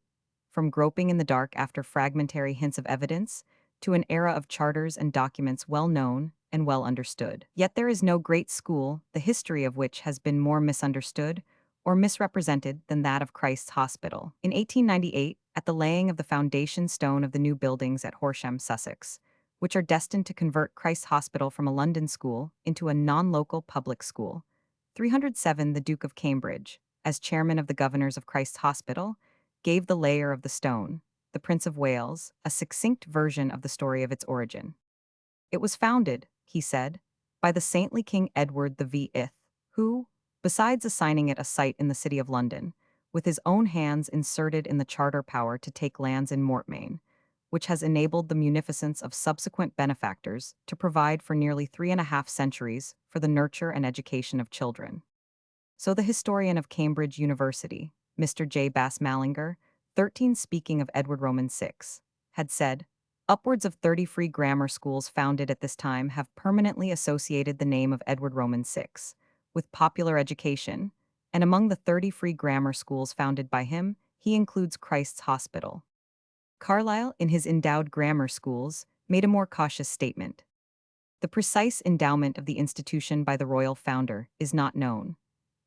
from groping in the dark after fragmentary hints of evidence, to an era of charters and documents well known and well understood. Yet there is no great school, the history of which has been more misunderstood or misrepresented than that of Christ's Hospital. In 1898, at the laying of the foundation stone of the new buildings at Horsham, Sussex, which are destined to convert Christ's Hospital from a London school into a non-local public school, 307 the Duke of Cambridge, as chairman of the governors of Christ's Hospital, gave the layer of the stone, the Prince of Wales, a succinct version of the story of its origin. It was founded, he said, by the saintly King Edward the VIII, who, besides assigning it a site in the city of London, with his own hands inserted in the charter power to take lands in Mortmain, which has enabled the munificence of subsequent benefactors to provide for nearly 3.5 centuries for the nurture and education of children. So the historian of Cambridge University, Mr. J. Bass Mallinger, 13 speaking of Edward Roman VI, had said, upwards of 30 free grammar schools founded at this time have permanently associated the name of Edward Roman VI with popular education, and among the 30 free grammar schools founded by him, he includes Christ's Hospital. Carlyle, in his Endowed Grammar Schools, made a more cautious statement. The precise endowment of the institution by the royal founder is not known.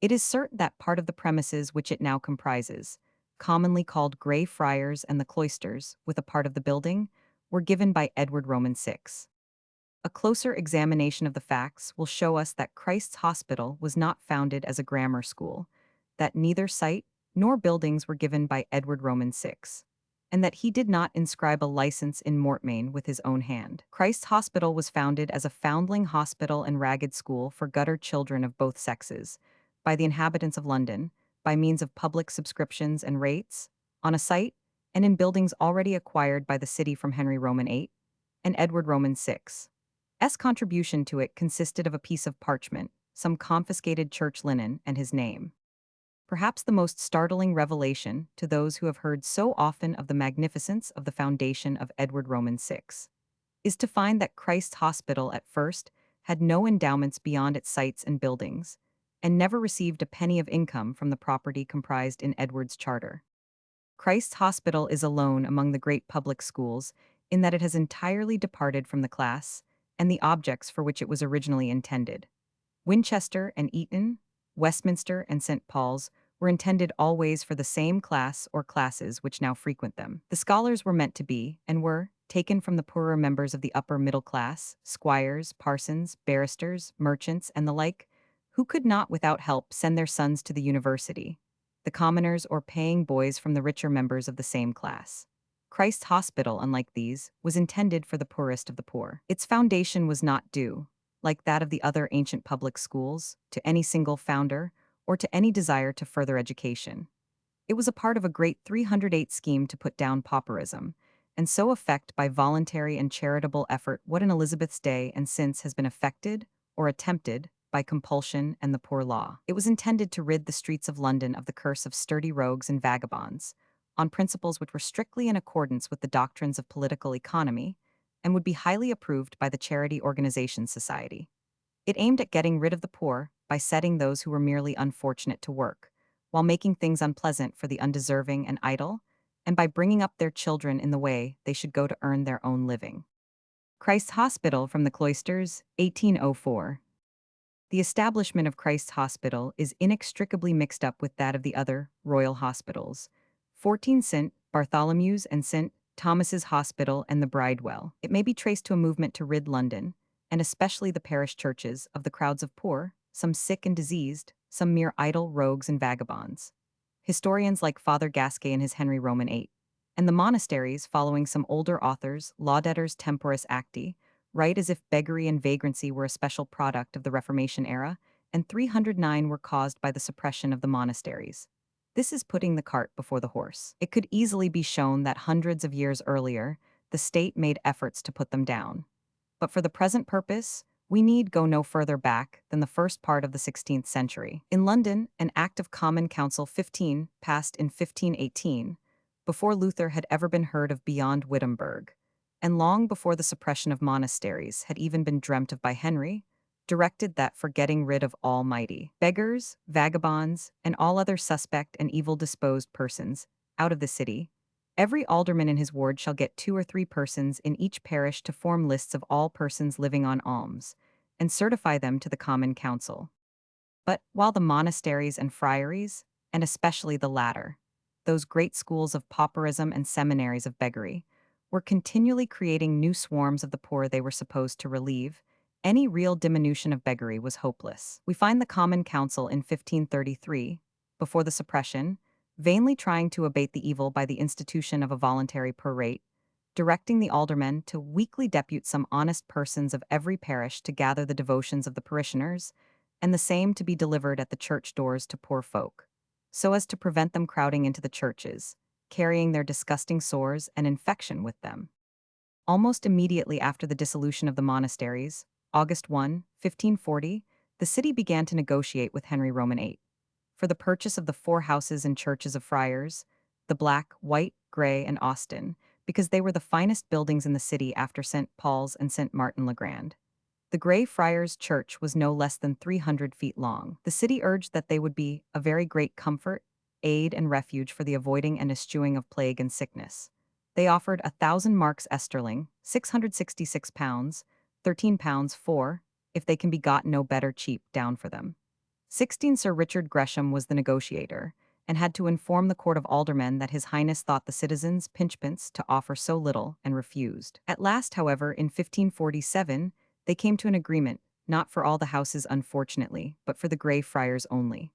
It is certain that part of the premises which it now comprises, commonly called Grey Friars and the Cloisters, with a part of the building, were given by Edward Roman VI. A closer examination of the facts will show us that Christ's Hospital was not founded as a grammar school, that neither site nor buildings were given by Edward Roman VI, and that he did not inscribe a license in Mortmain with his own hand. Christ's Hospital was founded as a foundling hospital and ragged school for gutter children of both sexes, by the inhabitants of London, by means of public subscriptions and rates, on a site, and in buildings already acquired by the city from Henry Roman VIII and Edward Roman VI. S. contribution to it consisted of a piece of parchment, some confiscated church linen, and his name. Perhaps the most startling revelation to those who have heard so often of the magnificence of the foundation of Edward Roman VI is to find that Christ's Hospital at first had no endowments beyond its sites and buildings, and never received a penny of income from the property comprised in Edward's charter. Christ's Hospital is alone among the great public schools in that it has entirely departed from the class and the objects for which it was originally intended. Winchester and Eton, Westminster and St. Paul's were intended always for the same class or classes which now frequent them. The scholars were meant to be, and were, taken from the poorer members of the upper middle class, squires, parsons, barristers, merchants, and the like, who could not without help send their sons to the university, the commoners or paying boys from the richer members of the same class. Christ's Hospital, unlike these, was intended for the poorest of the poor. Its foundation was not due, like that of the other ancient public schools, to any single founder, or to any desire to further education. It was a part of a great 308 scheme to put down pauperism, and so effect by voluntary and charitable effort what in Elizabeth's day and since has been effected, or attempted, by compulsion and the poor law. It was intended to rid the streets of London of the curse of sturdy rogues and vagabonds, on principles which were strictly in accordance with the doctrines of political economy, and would be highly approved by the Charity Organization Society. It aimed at getting rid of the poor by setting those who were merely unfortunate to work, while making things unpleasant for the undeserving and idle, and by bringing up their children in the way they should go to earn their own living. Christ's Hospital from the Cloisters, 1804. The establishment of Christ's Hospital is inextricably mixed up with that of the other royal hospitals, 14 St. Bartholomew's and St. Thomas's Hospital and the Bridewell. It may be traced to a movement to rid London, and especially the parish churches, of the crowds of poor, some sick and diseased, some mere idle rogues and vagabonds. Historians like Father Gasquet in his Henry Roman VIII, and the monasteries, following some older authors, Laudetors Temporis Acti, write as if beggary and vagrancy were a special product of the Reformation era, and 309 were caused by the suppression of the monasteries. This is putting the cart before the horse. It could easily be shown that hundreds of years earlier, the state made efforts to put them down. But for the present purpose, we need go no further back than the first part of the 16th century. In London, an Act of Common Council 15, passed in 1518, before Luther had ever been heard of beyond Wittenberg, and long before the suppression of monasteries had even been dreamt of by Henry, directed that for getting rid of almighty beggars, vagabonds, and all other suspect and evil-disposed persons out of the city, every alderman in his ward shall get 2 or 3 persons in each parish to form lists of all persons living on alms, and certify them to the Common Council. But while the monasteries and friaries, and especially the latter, those great schools of pauperism and seminaries of beggary, were continually creating new swarms of the poor they were supposed to relieve, any real diminution of beggary was hopeless. We find the Common Council in 1533, before the suppression, vainly trying to abate the evil by the institution of a voluntary prorate, directing the aldermen to weekly depute some honest persons of every parish to gather the devotions of the parishioners, and the same to be delivered at the church doors to poor folk, so as to prevent them crowding into the churches, carrying their disgusting sores and infection with them. Almost immediately after the dissolution of the monasteries, August 1, 1540, the city began to negotiate with Henry Roman VIII for the purchase of the 4 houses and churches of friars, the Black, White, Grey, and Austin, because they were the finest buildings in the city after St. Paul's and St. Martin le Grand. The Grey Friars' Church was no less than 300 feet long. The city urged that they would be a very great comfort, aid, and refuge for the avoiding and eschewing of plague and sickness. They offered 1,000 marks esterling, 666 pounds, 13 pounds for, if they can be got no better cheap, down for them. 16 Sir Richard Gresham was the negotiator, and had to inform the Court of Aldermen that His Highness thought the citizens pinchpence to offer so little, and refused. At last, however, in 1547, they came to an agreement, not for all the houses unfortunately, but for the Grey Friars only.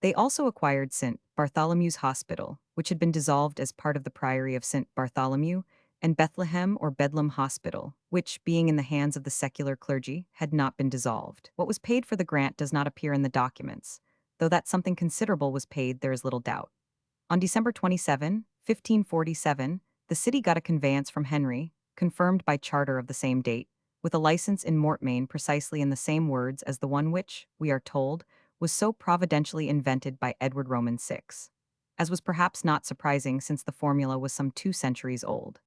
They also acquired St. Bartholomew's Hospital, which had been dissolved as part of the Priory of St. Bartholomew, and Bethlehem or Bedlam Hospital, which, being in the hands of the secular clergy, had not been dissolved. What was paid for the grant does not appear in the documents, though that something considerable was paid there is little doubt. On December 27, 1547, the city got a conveyance from Henry, confirmed by charter of the same date, with a license in mortmain precisely in the same words as the one which, we are told, was so providentially invented by Edward Roman VI, as was perhaps not surprising since the formula was some 2 centuries old.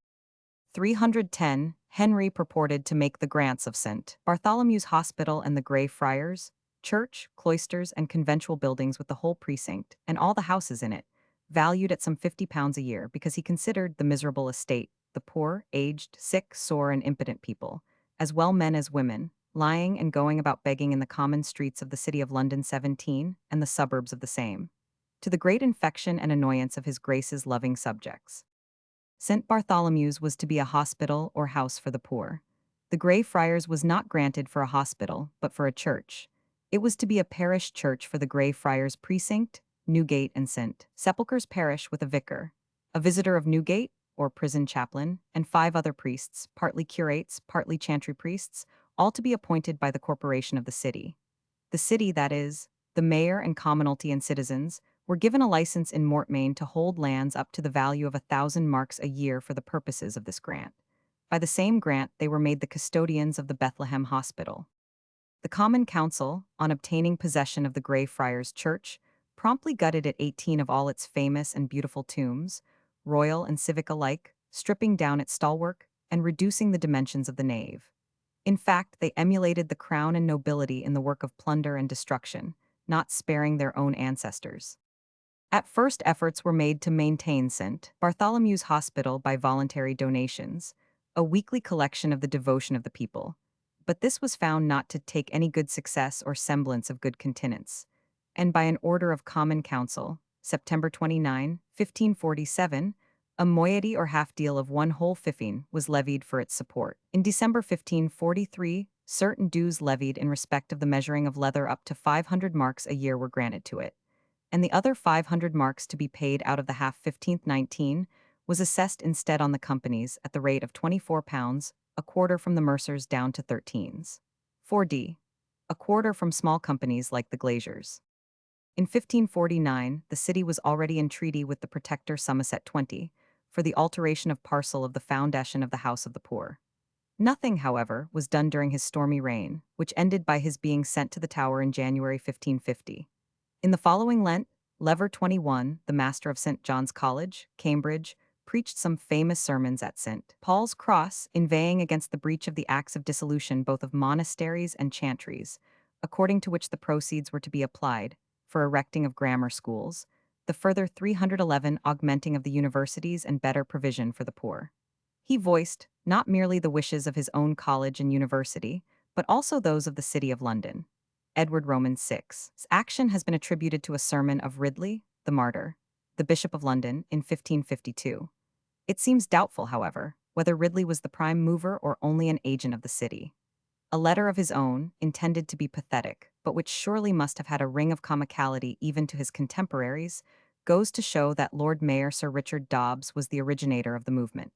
310, Henry purported to make the grants of St. Bartholomew's Hospital and the Grey Friars, church, cloisters, and conventual buildings with the whole precinct, and all the houses in it, valued at some £50 a year because he considered the miserable estate, the poor, aged, sick, sore, and impotent people, as well men as women, lying and going about begging in the common streets of the City of London 17 and the suburbs of the same, to the great infection and annoyance of his grace's loving subjects. St. Bartholomew's was to be a hospital or house for the poor. The Grey Friars was not granted for a hospital, but for a church. It was to be a parish church for the Grey Friars Precinct, Newgate and St. Sepulchre's parish with a vicar, a visitor of Newgate, or prison chaplain, and 5 other priests, partly curates, partly chantry priests, all to be appointed by the corporation of the city. The city, that is, the mayor and commonalty and citizens, were given a license in Mortmain to hold lands up to the value of 1,000 marks a year for the purposes of this grant. By the same grant, they were made the custodians of the Bethlehem Hospital. The Common Council, on obtaining possession of the Grey Friars Church, promptly gutted it 18 of all its famous and beautiful tombs, royal and civic alike, stripping down its stalwork and reducing the dimensions of the nave. In fact, they emulated the crown and nobility in the work of plunder and destruction, not sparing their own ancestors. At first, efforts were made to maintain St. Bartholomew's Hospital by voluntary donations, a weekly collection of the devotion of the people. But this was found not to take any good success or semblance of good continuance. And by an order of Common Council, September 29, 1547, a moiety or half-deal of 1 whole fiffing was levied for its support. In December 1543, certain dues levied in respect of the measuring of leather up to 500 marks a year were granted to it, and the other 500 marks to be paid out of the half 1519 was assessed instead on the companies at the rate of £24, a quarter from the mercers down to 13s. 4d. A quarter from small companies like the glaziers. In 1549, the city was already in treaty with the Protector Somerset 20 for the alteration of parcel of the foundation of the House of the Poor. Nothing, however, was done during his stormy reign, which ended by his being sent to the Tower in January 1550. In the following Lent, Lever 21, the master of St. John's College, Cambridge, preached some famous sermons at St. Paul's Cross, inveighing against the breach of the acts of dissolution both of monasteries and chantries, according to which the proceeds were to be applied, for erecting of grammar schools, the further 311 augmenting of the universities and better provision for the poor. He voiced not merely the wishes of his own college and university, but also those of the City of London. Edward Roman 6's action has been attributed to a sermon of Ridley, the martyr, the Bishop of London, in 1552. It seems doubtful, however, whether Ridley was the prime mover or only an agent of the city. A letter of his own, intended to be pathetic, but which surely must have had a ring of comicality even to his contemporaries, goes to show that Lord Mayor Sir Richard Dobbs was the originator of the movement.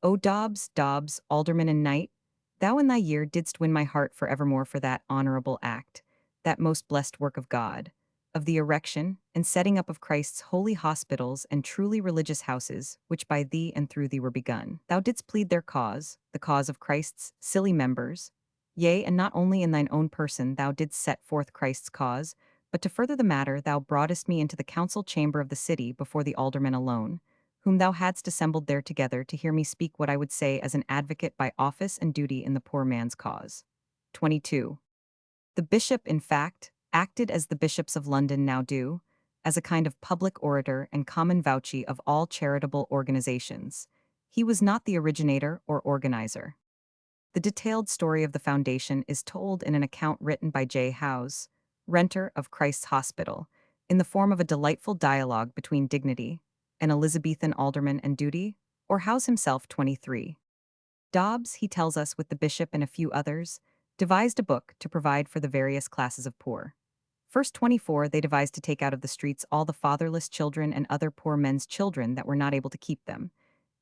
O Dobbs, Dobbs, alderman and knight, thou in thy year didst win my heart for evermore for that honorable act, that most blessed work of God, of the erection and setting up of Christ's holy hospitals and truly religious houses, which by thee and through thee were begun. Thou didst plead their cause, the cause of Christ's silly members. Yea, and not only in thine own person thou didst set forth Christ's cause, but to further the matter thou broughtest me into the council chamber of the city before the aldermen alone, whom thou hadst assembled there together to hear me speak what I would say as an advocate by office and duty in the poor man's cause. 22. The bishop, in fact, acted as the bishops of London now do, as a kind of public orator and common vouchee of all charitable organizations. He was not the originator or organizer. The detailed story of the foundation is told in an account written by J. Howes, renter of Christ's Hospital, in the form of a delightful dialogue between Dignity, an Elizabethan alderman and duty, or Howes himself 23. Dobbs, he tells us, with the bishop and a few others, devised a book to provide for the various classes of poor. First 24, they devised to take out of the streets all the fatherless children and other poor men's children that were not able to keep them,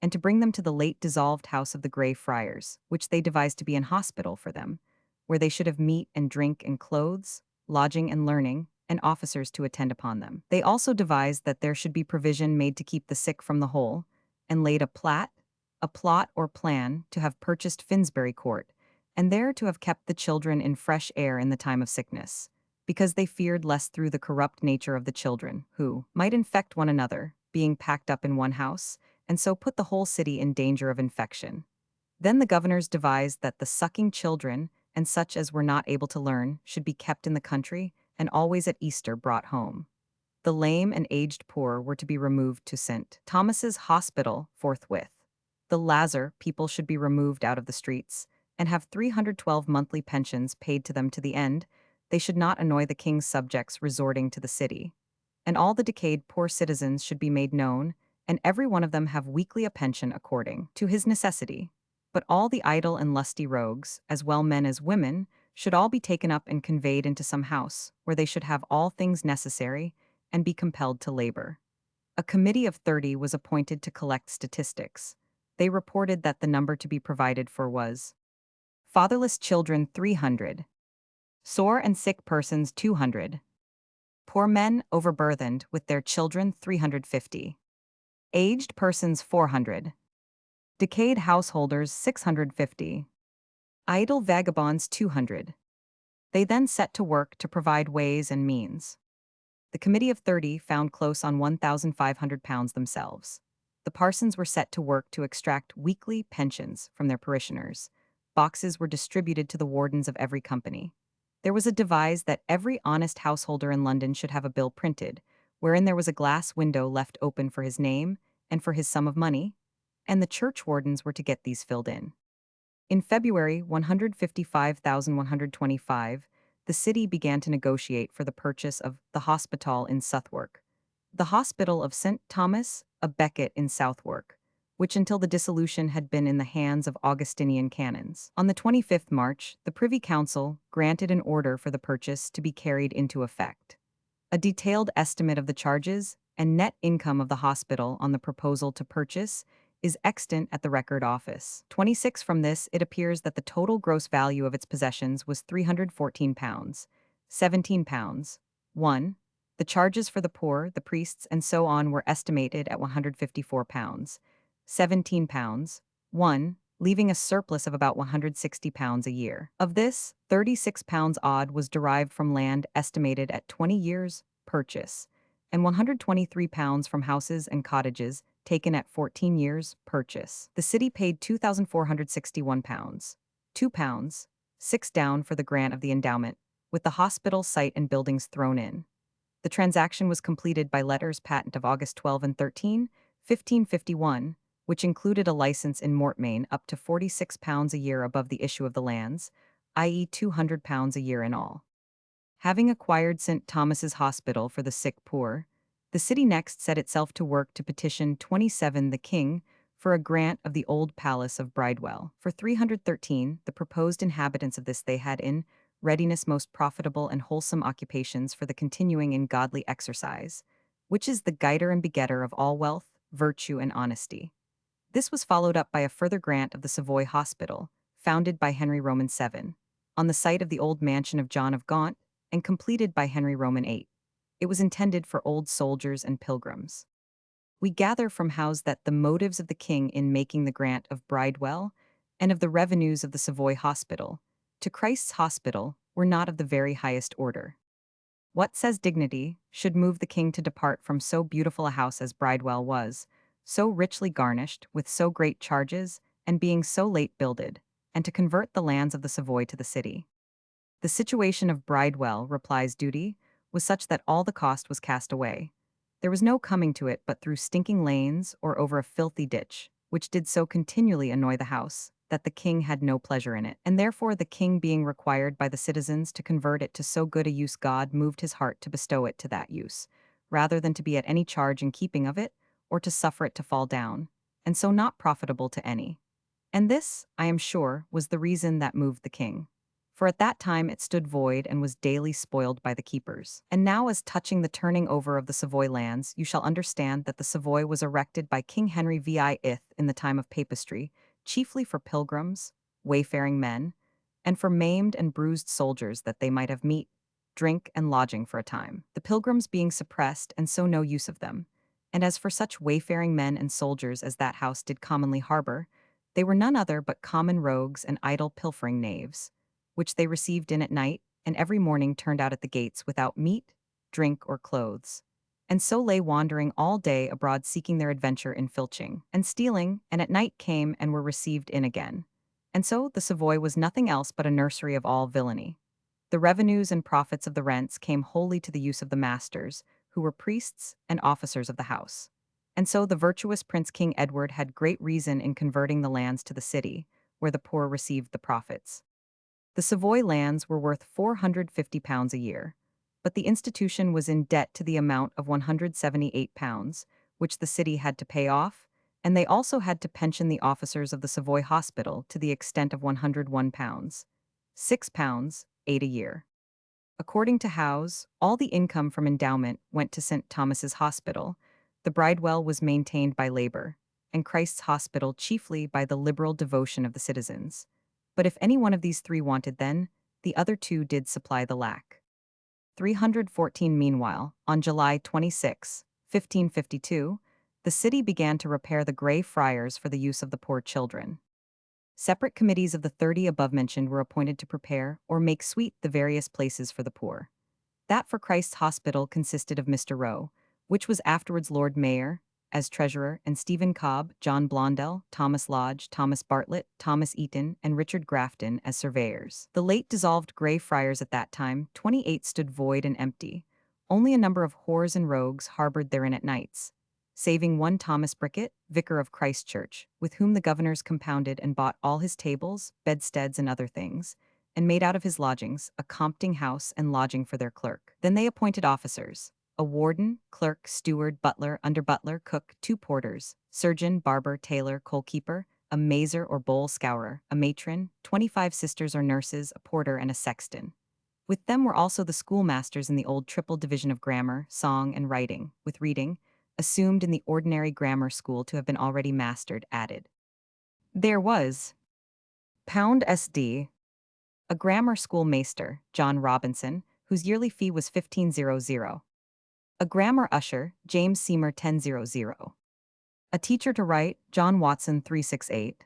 and to bring them to the late dissolved house of the Grey Friars, which they devised to be an hospital for them, where they should have meat and drink and clothes, lodging and learning, and officers to attend upon them. They also devised that there should be provision made to keep the sick from the whole, and laid a plot or plan to have purchased Finsbury Court, and there to have kept the children in fresh air in the time of sickness, because they feared lest through the corrupt nature of the children, who might infect one another, being packed up in one house, and so put the whole city in danger of infection. Then the governors devised that the sucking children, and such as were not able to learn, should be kept in the country, and always at Easter brought home. The lame and aged poor were to be removed to St. Thomas's Hospital forthwith. The Lazar people should be removed out of the streets, and have 312 monthly pensions paid to them to the end they should not annoy the king's subjects resorting to the city. and all the decayed poor citizens should be made known, and every one of them have weekly a pension according to his necessity. But all the idle and lusty rogues, as well men as women, should all be taken up and conveyed into some house, where they should have all things necessary, and be compelled to labor. A committee of 30 was appointed to collect statistics. They reported that the number to be provided for was fatherless children 300, sore and sick persons 200, poor men overburthened with their children 350, aged persons 400, decayed householders 650, idle vagabonds 200. They then set to work to provide ways and means. The Committee of 30 found close on £1,500 themselves. The parsons were set to work to extract weekly pensions from their parishioners. Boxes were distributed to the wardens of every company. There was a devise that every honest householder in London should have a bill printed, wherein there was a glass window left open for his name and for his sum of money, and the church wardens were to get these filled in. In February 155,125, the city began to negotiate for the purchase of the hospital in Southwark, the Hospital of St. Thomas of Becket in Southwark, which until the dissolution had been in the hands of Augustinian canons. On the 25th March, the Privy Council granted an order for the purchase to be carried into effect. A detailed estimate of the charges and net income of the hospital on the proposal to purchase is extant at the Record Office. 26 From this, it appears that the total gross value of its possessions was £314, £17, 1. The charges for the poor, the priests, and so on were estimated at £154, £17, 1, leaving a surplus of about £160 a year. Of this, £36 odd was derived from land estimated at 20 years' purchase, and £123 from houses and cottages taken at 14 years' purchase. The city paid £2,461, £2, 6 down for the grant of the endowment, with the hospital site and buildings thrown in. The transaction was completed by letters patent of August 12 and 13, 1551, which included a license in mortmain up to £46 a year above the issue of the lands, i.e. £200 a year in all. Having acquired St. Thomas's Hospital for the sick poor, the city next set itself to work to petition 27 the king for a grant of the old palace of Bridewell. For 313, the proposed inhabitants of this they had in readiness most profitable and wholesome occupations for the continuing in godly exercise, which is the guider and begetter of all wealth, virtue, and honesty. This was followed up by a further grant of the Savoy Hospital, founded by Henry Roman VII, on the site of the old mansion of John of Gaunt, and completed by Henry Roman VIII. It was intended for old soldiers and pilgrims. We gather from Howes that the motives of the king in making the grant of Bridewell and of the revenues of the Savoy Hospital to Christ's Hospital were not of the very highest order. What says dignity should move the king to depart from so beautiful a house as Bridewell was, so richly garnished, with so great charges, and being so late builded, and to convert the lands of the Savoy to the city? The situation of Bridewell, replies Duty, was such that all the cost was cast away. There was no coming to it but through stinking lanes or over a filthy ditch, which did so continually annoy the house, that the king had no pleasure in it. And therefore the king being required by the citizens to convert it to so good a use, God moved his heart to bestow it to that use, rather than to be at any charge in keeping of it, or to suffer it to fall down, and so not profitable to any. And this, I am sure, was the reason that moved the king. For at that time it stood void and was daily spoiled by the keepers. And now as touching the turning over of the Savoy lands, you shall understand that the Savoy was erected by King Henry VI in the time of papistry, chiefly for pilgrims, wayfaring men, and for maimed and bruised soldiers, that they might have meat, drink, and lodging for a time, the pilgrims being suppressed and so no use of them. And as for such wayfaring men and soldiers as that house did commonly harbor, they were none other but common rogues and idle pilfering knaves, which they received in at night, and every morning turned out at the gates without meat, drink, or clothes, and so lay wandering all day abroad seeking their adventure in filching and stealing, and at night came and were received in again. And so the Savoy was nothing else but a nursery of all villainy. The revenues and profits of the rents came wholly to the use of the masters, who were priests and officers of the house. And so the virtuous Prince King Edward had great reason in converting the lands to the city, where the poor received the profits. The Savoy lands were worth £450 a year, but the institution was in debt to the amount of £178, which the city had to pay off, and they also had to pension the officers of the Savoy Hospital to the extent of £101, £6, 8 a year. According to Howes, all the income from endowment went to St. Thomas's Hospital, the Bridewell was maintained by labor, and Christ's Hospital chiefly by the liberal devotion of the citizens. But if any one of these three wanted then, the other two did supply the lack. 314 Meanwhile, on July 26, 1552, the city began to repair the Grey Friars for the use of the poor children. Separate committees of the 30 above mentioned were appointed to prepare or make sweet the various places for the poor. That for Christ's Hospital consisted of Mr. Rowe, which was afterwards Lord Mayor, as treasurer, and Stephen Cobb, John Blondell, Thomas Lodge, Thomas Bartlett, Thomas Eaton, and Richard Grafton as surveyors. The late dissolved Grey Friars at that time, 28 stood void and empty. Only a number of whores and rogues harbored therein at nights, saving one Thomas Bricket, vicar of Christ Church, with whom the governors compounded and bought all his tables, bedsteads, and other things, and made out of his lodgings a compting house and lodging for their clerk. Then they appointed officers, a warden, clerk, steward, butler, under-butler, cook, 2 porters, surgeon, barber, tailor, coal-keeper, a mazer or bowl scourer, a matron, 25 sisters or nurses, a porter, and a sexton. With them were also the schoolmasters in the old triple division of grammar, song, and writing, with reading, assumed in the ordinary grammar school to have been already mastered, added. There was Pound SD, a grammar school maester, John Robinson, whose yearly fee was 1500. A grammar usher, James Seymour 1000. A teacher to write, John Watson 368.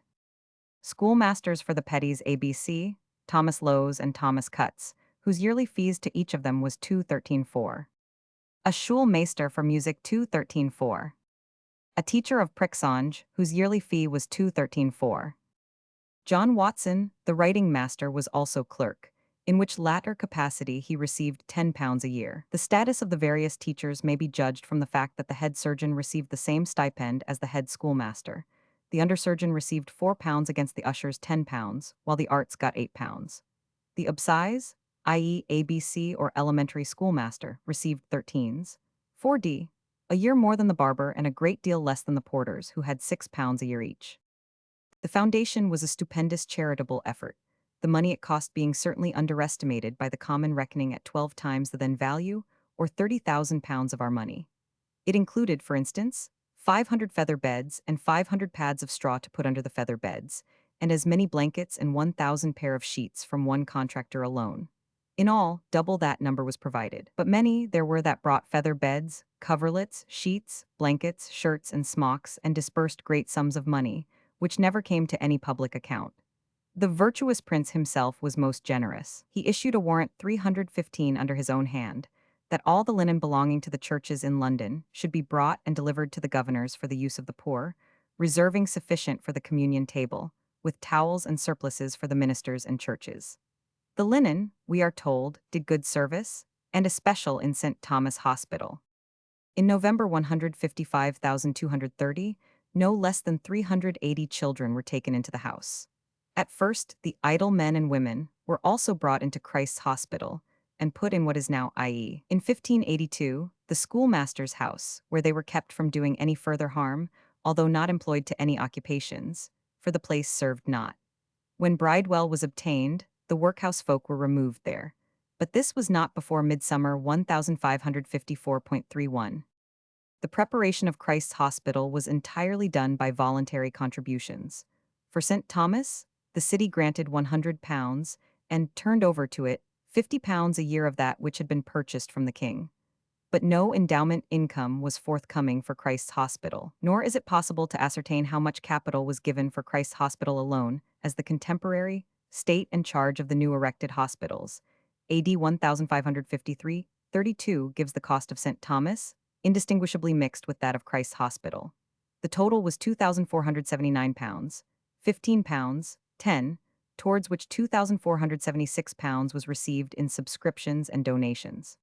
Schoolmasters for the petties ABC, Thomas Lowes and Thomas Cutts, whose yearly fees to each of them was 213.4. A schulmeister for music 213.4. A teacher of pricksonge, whose yearly fee was 213.4. John Watson, the writing master, was also clerk, in which latter capacity he received £10 a year. The status of the various teachers may be judged from the fact that the head surgeon received the same stipend as the head schoolmaster. The under-surgeon received £4 against the ushers £10, while the arts got £8. The obsize, i.e. ABC or elementary schoolmaster, received 13s, 4d, a year more than the barber and a great deal less than the porters, who had £6 a year each. The foundation was a stupendous charitable effort, the money it cost being certainly underestimated by the common reckoning at 12 times the then value, or £30,000 of our money. It included, for instance, 500 feather beds and 500 pads of straw to put under the feather beds, and as many blankets and 1,000 pair of sheets from one contractor alone. In all, double that number was provided, but many there were that brought feather beds, coverlets, sheets, blankets, shirts, and smocks, and disbursed great sums of money, which never came to any public account. The virtuous prince himself was most generous. He issued a warrant 315 under his own hand, that all the linen belonging to the churches in London should be brought and delivered to the governors for the use of the poor, reserving sufficient for the communion table, with towels and surplices for the ministers and churches. The linen, we are told, did good service, and especial in St. Thomas Hospital. In November 155,230, no less than 380 children were taken into the house. At first, the idle men and women were also brought into Christ's Hospital and put in what is now IE. In 1582, the schoolmaster's house, where they were kept from doing any further harm, although not employed to any occupations, for the place served not. When Bridewell was obtained, the workhouse folk were removed there, but this was not before midsummer 1554.31. The preparation of Christ's Hospital was entirely done by voluntary contributions. For St. Thomas, the city granted £100 and turned over to it £50 a year of that which had been purchased from the king. But no endowment income was forthcoming for Christ's Hospital, nor is it possible to ascertain how much capital was given for Christ's Hospital alone, as the contemporary state and charge of the new erected hospitals, AD 1553-32, gives the cost of St. Thomas, indistinguishably mixed with that of Christ's Hospital. The total was £2,479, £15, 10, towards which £2,476 was received in subscriptions and donations.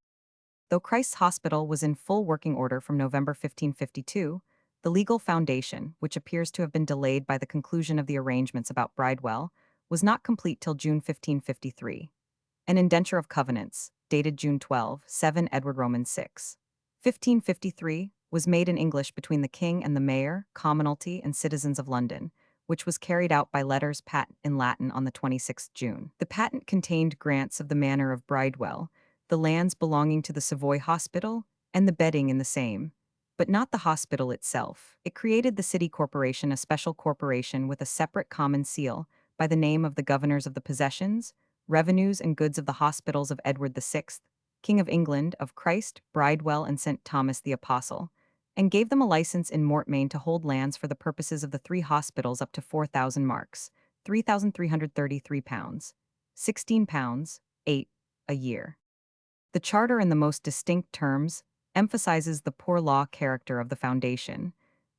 Though Christ's Hospital was in full working order from November 1552, the legal foundation, which appears to have been delayed by the conclusion of the arrangements about Bridewell, was not complete till June 1553. An indenture of covenants, dated June 7 Edward Roman 6. 1553, was made in English between the king and the mayor, commonalty, and citizens of London, which was carried out by letters patent in Latin on the 26th June. The patent contained grants of the manor of Bridewell, the lands belonging to the Savoy Hospital, and the bedding in the same, but not the hospital itself. It created the city corporation, a special corporation with a separate common seal, by the name of the governors of the possessions, revenues, and goods of the hospitals of Edward VI, King of England, of Christ, Bridewell, and St. Thomas the Apostle, and gave them a license in Mortmain to hold lands for the purposes of the three hospitals up to 4,000 marks, £3,333, £16, 8, a year. The charter, in the most distinct terms, emphasizes the poor law character of the foundation,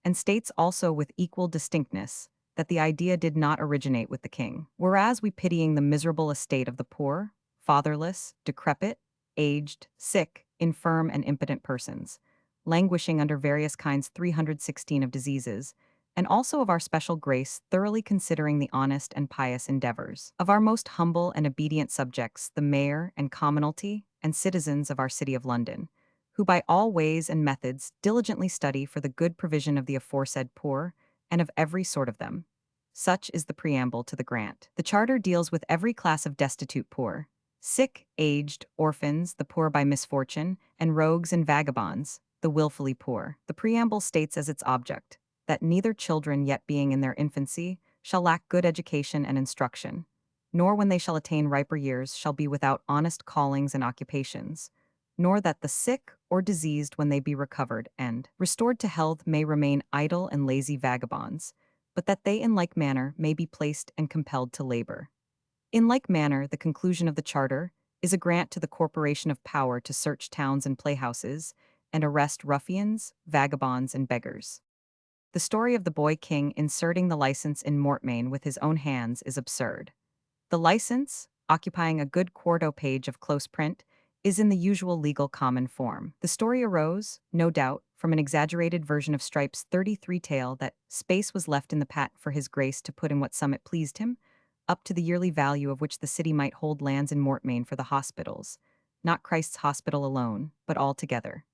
and states also with equal distinctness that the idea did not originate with the king. Whereas we pitying the miserable estate of the poor, fatherless, decrepit, aged, sick, infirm, and impotent persons, languishing under various kinds 316 of diseases, and also of our special grace, thoroughly considering the honest and pious endeavors of our most humble and obedient subjects, the mayor and commonalty and citizens of our city of London, who by all ways and methods diligently study for the good provision of the aforesaid poor, and of every sort of them. Such is the preamble to the grant. The charter deals with every class of destitute poor, sick, aged, orphans, the poor by misfortune, and rogues and vagabonds, the willfully poor. The preamble states as its object that neither children yet being in their infancy shall lack good education and instruction, nor when they shall attain riper years shall be without honest callings and occupations, nor that the sick or diseased when they be recovered and restored to health may remain idle and lazy vagabonds, but that they in like manner may be placed and compelled to labor. In like manner, the conclusion of the charter is a grant to the corporation of power to search towns and playhouses and arrest ruffians, vagabonds, and beggars. The story of the boy king inserting the license in Mortmain with his own hands is absurd. The license, occupying a good quarto page of close print, is in the usual legal common form. The story arose, no doubt, from an exaggerated version of Strype's 33 tale that space was left in the patent for his grace to put in what sum it pleased him, up to the yearly value of which the city might hold lands in Mortmain for the hospitals, not Christ's hospital alone, but all together.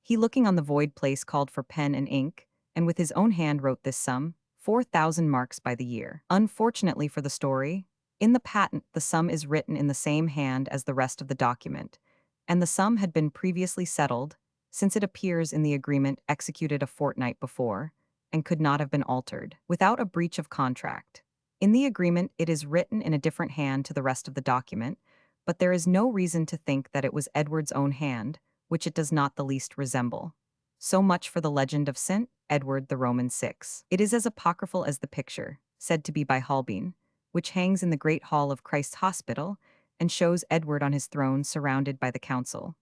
He, looking on the void place, called for pen and ink, and with his own hand wrote this sum, 4,000 marks by the year. Unfortunately for the story, in the patent the sum is written in the same hand as the rest of the document, and the sum had been previously settled, since it appears in the agreement executed a fortnight before, and could not have been altered, without a breach of contract. In the agreement it is written in a different hand to the rest of the document, but there is no reason to think that it was Edward's own hand, which it does not the least resemble. So much for the legend of St. Edward the Roman 6. It is as apocryphal as the picture, said to be by Holbein, which hangs in the great hall of Christ's Hospital, and shows Edward on his throne surrounded by the council,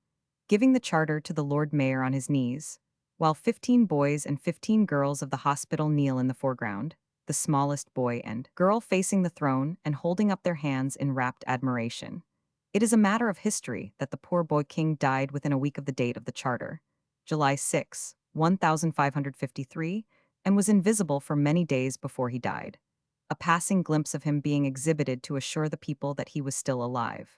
giving the charter to the Lord Mayor on his knees, while 15 boys and 15 girls of the hospital kneel in the foreground, the smallest boy and girl facing the throne and holding up their hands in rapt admiration. It is a matter of history that the poor boy king died within a week of the date of the charter, July 6, 1553, and was invisible for many days before he died, a passing glimpse of him being exhibited to assure the people that he was still alive.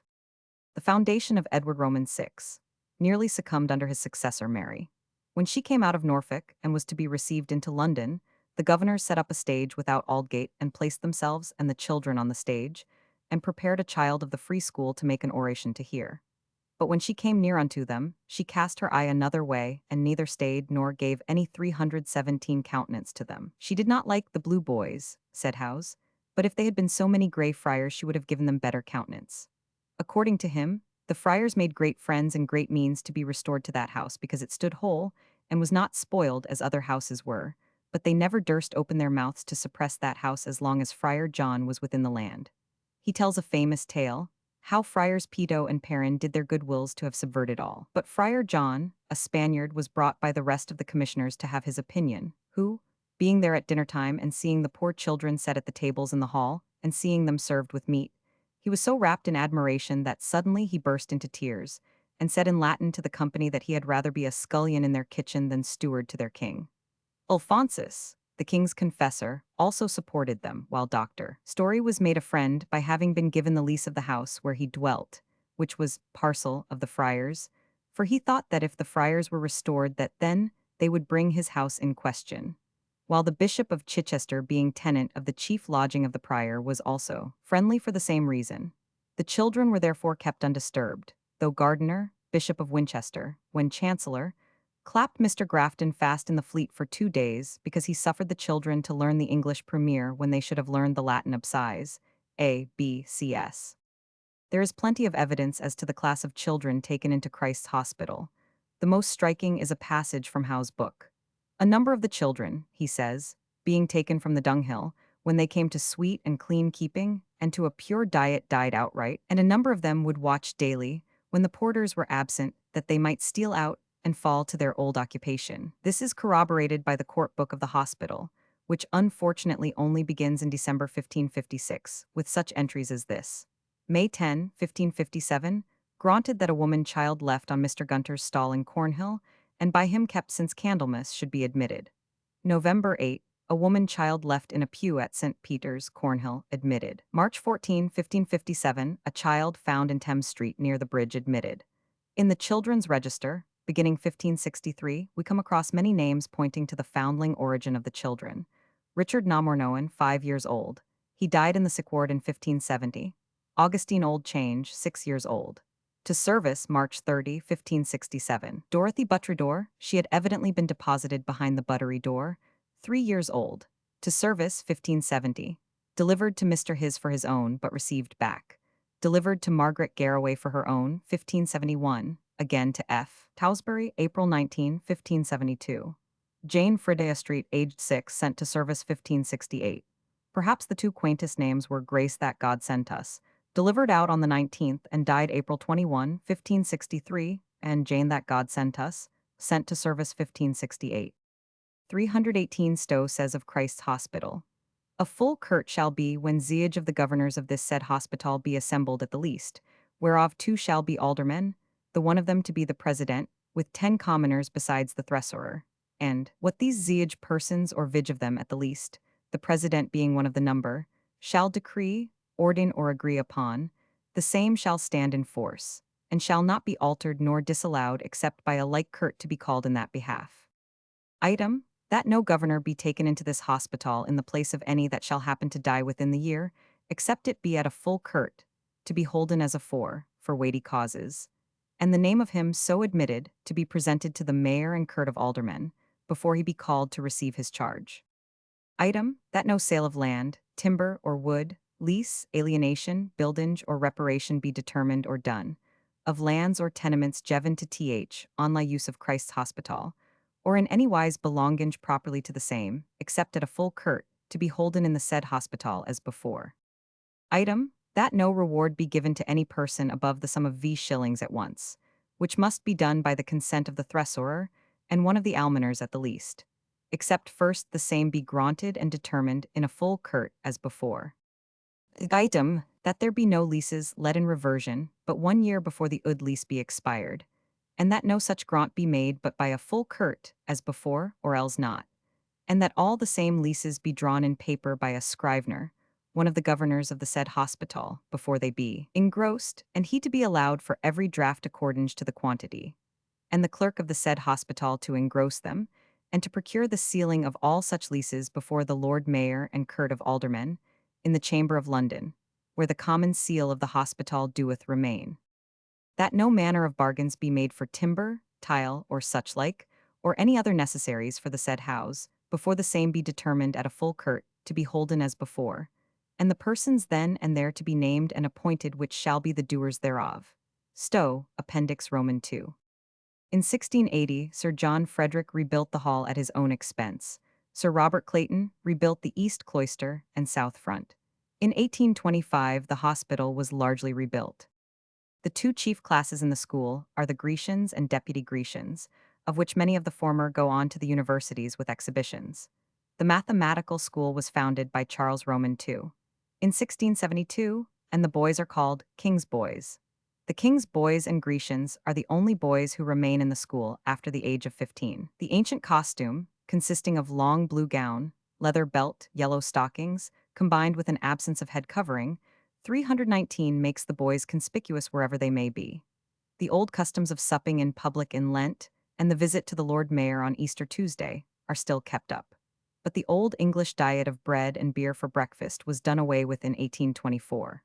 The foundation of Edward Roman 6 nearly succumbed under his successor Mary. When she came out of Norfolk and was to be received into London, the governors set up a stage without Aldgate and placed themselves and the children on the stage, and prepared a child of the free school to make an oration to hear. But when she came near unto them, she cast her eye another way, and neither stayed nor gave any 317 countenance to them. She did not like the blue boys, said Howes, but if they had been so many grey friars she would have given them better countenance. According to him, the friars made great friends and great means to be restored to that house because it stood whole, and was not spoiled as other houses were, but they never durst open their mouths to suppress that house as long as Friar John was within the land. He tells a famous tale, how Friars Peto and Perrin did their good wills to have subverted all. But Friar John, a Spaniard, was brought by the rest of the commissioners to have his opinion, who, being there at dinner time and seeing the poor children set at the tables in the hall, and seeing them served with meat, he was so wrapped in admiration that suddenly he burst into tears, and said in Latin to the company that he had rather be a scullion in their kitchen than steward to their king. Alphonsus, the king's confessor, also supported them, while Dr. Story was made a friend by having been given the lease of the house where he dwelt, which was parcel of the friars, for he thought that if the friars were restored that then they would bring his house in question. While the Bishop of Chichester, being tenant of the chief lodging of the prior, was also friendly for the same reason. The children were therefore kept undisturbed, though Gardiner, Bishop of Winchester, when Chancellor, clapped Mr. Grafton fast in the Fleet for 2 days because he suffered the children to learn the English Premier when they should have learned the Latin abscise, A, B, C, S. There is plenty of evidence as to the class of children taken into Christ's Hospital. The most striking is a passage from Howe's book. A number of the children, he says, being taken from the dunghill, when they came to sweet and clean keeping, and to a pure diet died outright, and a number of them would watch daily, when the porters were absent, that they might steal out and fall to their old occupation. This is corroborated by the court book of the hospital, which unfortunately only begins in December 1556, with such entries as this. May 10, 1557, granted that a woman child left on Mr. Gunter's stall in Cornhill, and by him kept since Candlemas should be admitted. November 8, a woman child left in a pew at St. Peter's, Cornhill, admitted. March 14, 1557, a child found in Thames Street near the bridge admitted. In the Children's Register, beginning 1563, we come across many names pointing to the foundling origin of the children. Richard Namornoan, 5 years old. He died in the sick ward in 1570. Augustine Old Change, 6 years old. To service, March 30, 1567. Dorothy Buttredore, she had evidently been deposited behind the buttery door, 3 years old. To service, 1570. Delivered to Mr. His for his own, but received back. Delivered to Margaret Garraway for her own, 1571. Again to F. Towsbury, April 19, 1572. Jane Fridaya Street, aged 6, sent to service 1568. Perhaps the two quaintest names were Grace That God Sent Us, delivered out on the 19th and died April 21, 1563, and Jane That God Sent Us, sent to service 1568. 318 Stowe says of Christ's Hospital. A full curt shall be when zeage of the governors of this said hospital be assembled at the least, whereof 2 shall be aldermen, the one of them to be the president, with 10 commoners besides the threshorer. And, what these zeage persons or vig of them at the least, the president being one of the number, shall decree, ordain or agree upon, the same shall stand in force, and shall not be altered nor disallowed except by a like curt to be called in that behalf. Item, that no governor be taken into this hospital in the place of any that shall happen to die within the year, except it be at a full curt, to be holden as afore, for weighty causes, and the name of him so admitted to be presented to the mayor and curt of aldermen, before he be called to receive his charge. Item, that no sale of land, timber or wood, lease, alienation, buildinge, or reparation be determined or done, of lands or tenements given to th, on the use of Christ's Hospital, or in any wise belonginge properly to the same, except at a full curt, to be holden in the said hospital as before. Item, that no reward be given to any person above the sum of v shillings at once, which must be done by the consent of the threshorer, and one of the almoners at the least, except first the same be granted and determined in a full curt as before. Item, that there be no leases let in reversion, but 1 year before the oud lease be expired, and that no such grant be made but by a full curt, as before, or else not, and that all the same leases be drawn in paper by a scrivener, one of the governors of the said hospital, before they be engrossed, and he to be allowed for every draft according to the quantity, and the clerk of the said hospital to engross them, and to procure the sealing of all such leases before the Lord Mayor and curt of aldermen, in the Chamber of London, where the common seal of the hospital doeth remain. That no manner of bargains be made for timber, tile, or such like, or any other necessaries for the said house, before the same be determined at a full curt, to be holden as before, and the persons then and there to be named and appointed which shall be the doers thereof. Stowe, Appendix Roman 2. In 1680, Sir John Frederick rebuilt the hall at his own expense. Sir Robert Clayton rebuilt the east cloister and south front. In 1825, the hospital was largely rebuilt. The 2 chief classes in the school are the Grecians and deputy Grecians, of which many of the former go on to the universities with exhibitions. The mathematical school was founded by Charles Roman II in 1672, and the boys are called King's Boys. The King's Boys and Grecians are the only boys who remain in the school after the age of 15. The ancient costume, consisting of long blue gown, leather belt, yellow stockings, combined with an absence of head covering, 319 makes the boys conspicuous wherever they may be. The old customs of supping in public in Lent and the visit to the Lord Mayor on Easter Tuesday are still kept up. But the old English diet of bread and beer for breakfast was done away with in 1824.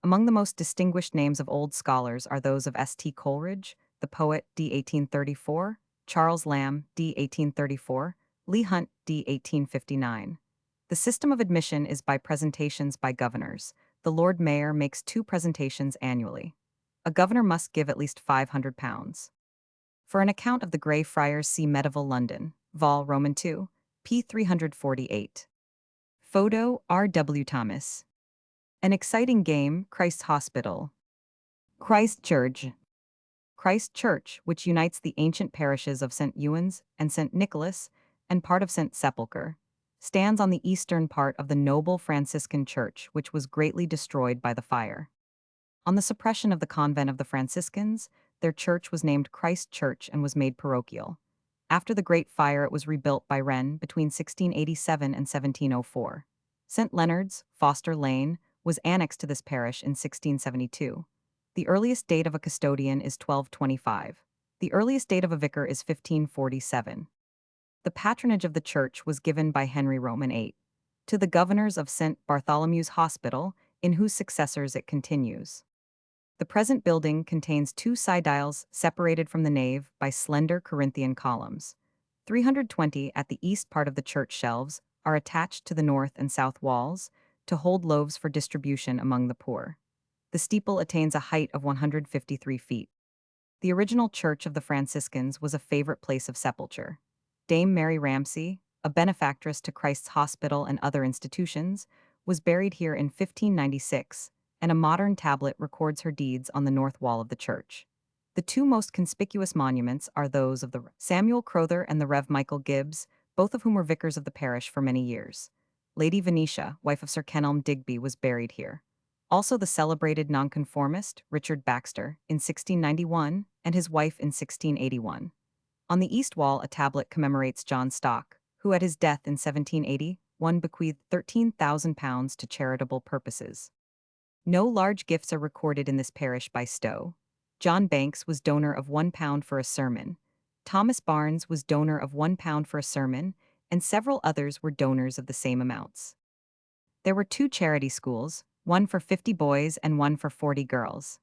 Among the most distinguished names of old scholars are those of S.T. Coleridge, the poet, d. 1834, Charles Lamb, d. 1834, Leigh Hunt, d. 1859. The system of admission is by presentations by governors. The Lord Mayor makes 2 presentations annually. A governor must give at least £500. For an account of the Grey Friars, see Medieval London, Vol. Roman 2, p. 348. Photo R. W. Thomas. An exciting game, Christ's Hospital. Christ Church. Christ Church, which unites the ancient parishes of St. Ewan's and St. Nicholas and part of St. Sepulchre, stands on the eastern part of the noble Franciscan church, which was greatly destroyed by the fire. On the suppression of the convent of the Franciscans, their church was named Christ Church and was made parochial. After the Great Fire, it was rebuilt by Wren between 1687 and 1704. St. Leonard's, Foster Lane, was annexed to this parish in 1672. The earliest date of a custodian is 1225. The earliest date of a vicar is 1547. The patronage of the church was given by Henry Roman VIII to the governors of St. Bartholomew's Hospital, in whose successors it continues. The present building contains 2 side-aisles separated from the nave by slender Corinthian columns. 320 at the east part of the church shelves are attached to the north and south walls to hold loaves for distribution among the poor. The steeple attains a height of 153 feet. The original church of the Franciscans was a favorite place of sepulture. Dame Mary Ramsay, a benefactress to Christ's Hospital and other institutions, was buried here in 1596, and a modern tablet records her deeds on the north wall of the church. The 2 most conspicuous monuments are those of the Samuel Crowther and the Rev. Michael Gibbs, both of whom were vicars of the parish for many years. Lady Venetia, wife of Sir Kenelm Digby, was buried here. Also the celebrated nonconformist, Richard Baxter, in 1691, and his wife in 1681. On the east wall, a tablet commemorates John Stock, who at his death in 1781 bequeathed £13,000 to charitable purposes. No large gifts are recorded in this parish by Stowe. John Banks was donor of £1 for a sermon. Thomas Barnes was donor of £1 for a sermon, and several others were donors of the same amounts. There were 2 charity schools, one for 50 boys and one for 40 girls.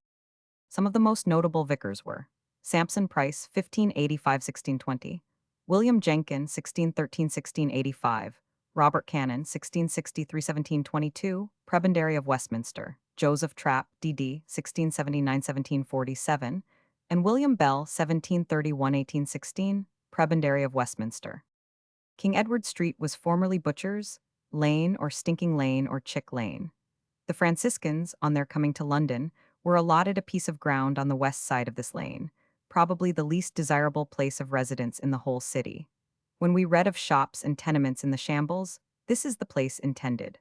Some of the most notable vicars were Sampson Price, 1585–1620, William Jenkin, 1613–1685, Robert Cannon, 1663–1722, Prebendary of Westminster, Joseph Trapp, D.D., 1679–1747, and William Bell, 1731–1816, Prebendary of Westminster. King Edward Street was formerly Butcher's Lane or Stinking Lane or Chick Lane. The Franciscans, on their coming to London, were allotted a piece of ground on the west side of this lane, probably the least desirable place of residence in the whole city. When we read of shops and tenements in the shambles, this is the place intended.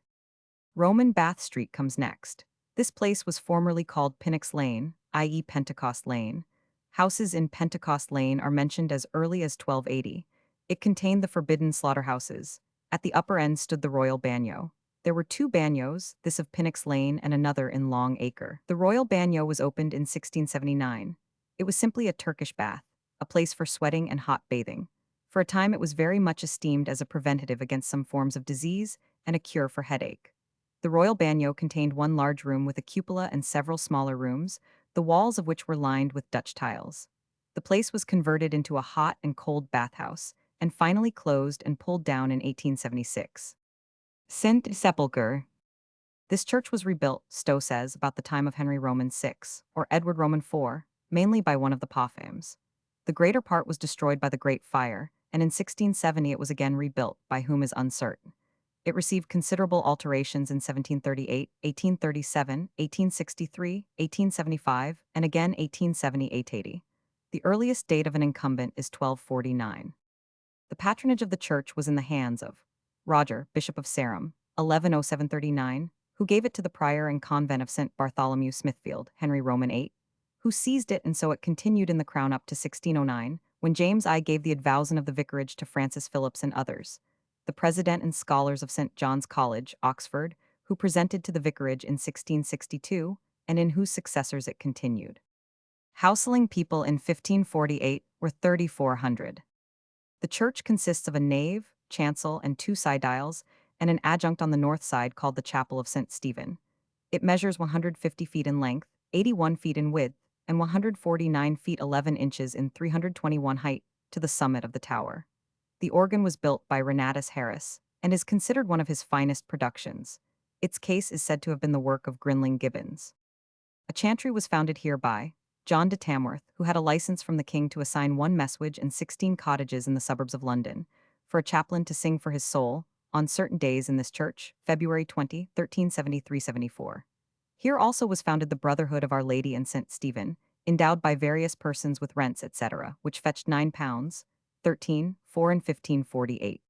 Roman Bath Street comes next. This place was formerly called Pinnock's Lane, i.e. Pentecost Lane. Houses in Pentecost Lane are mentioned as early as 1280. It contained the forbidden slaughterhouses. At the upper end stood the Royal Bagnio. There were 2 bagnios, this of Pinnock's Lane and another in Long Acre. The Royal Bagnio was opened in 1679. It was simply a Turkish bath, a place for sweating and hot bathing. For a time it was very much esteemed as a preventative against some forms of disease and a cure for headache. The Royal Bagnio contained 1 large room with a cupola and several smaller rooms, the walls of which were lined with Dutch tiles. The place was converted into a hot and cold bathhouse, and finally closed and pulled down in 1876. St. Sepulchre. This church was rebuilt, Stowe says, about the time of Henry Roman VI, or Edward Roman IV, mainly by one of the Pophams. The greater part was destroyed by the Great Fire, and in 1670 it was again rebuilt, by whom is uncertain. It received considerable alterations in 1738, 1837, 1863, 1875, and again 1870–1880. The earliest date of an incumbent is 1249. The patronage of the church was in the hands of Roger, Bishop of Sarum, 1107–39, who gave it to the prior and convent of St. Bartholomew Smithfield, Henry Roman VIII, who seized it, and so it continued in the crown up to 1609, when James I gave the advowson of the vicarage to Francis Phillips and others. The president and scholars of St. John's College, Oxford, who presented to the vicarage in 1662 and in whose successors it continued. Houseling people in 1548 were 3,400. The church consists of a nave, chancel, and two side aisles, and an adjunct on the north side called the Chapel of St. Stephen. It measures 150 feet in length, 81 feet in width, and 149 feet 11 inches in 321 height to the summit of the tower. The organ was built by Renatus Harris and is considered one of his finest productions. Its case is said to have been the work of Grinling Gibbons. A chantry was founded here by John de Tamworth, who had a license from the king to assign one messuage and 16 cottages in the suburbs of London, for a chaplain to sing for his soul, on certain days in this church, February 20, 1373-74. Here also was founded the Brotherhood of Our Lady and St. Stephen, endowed by various persons with rents, etc., which fetched £9, 13, 4 and 1548.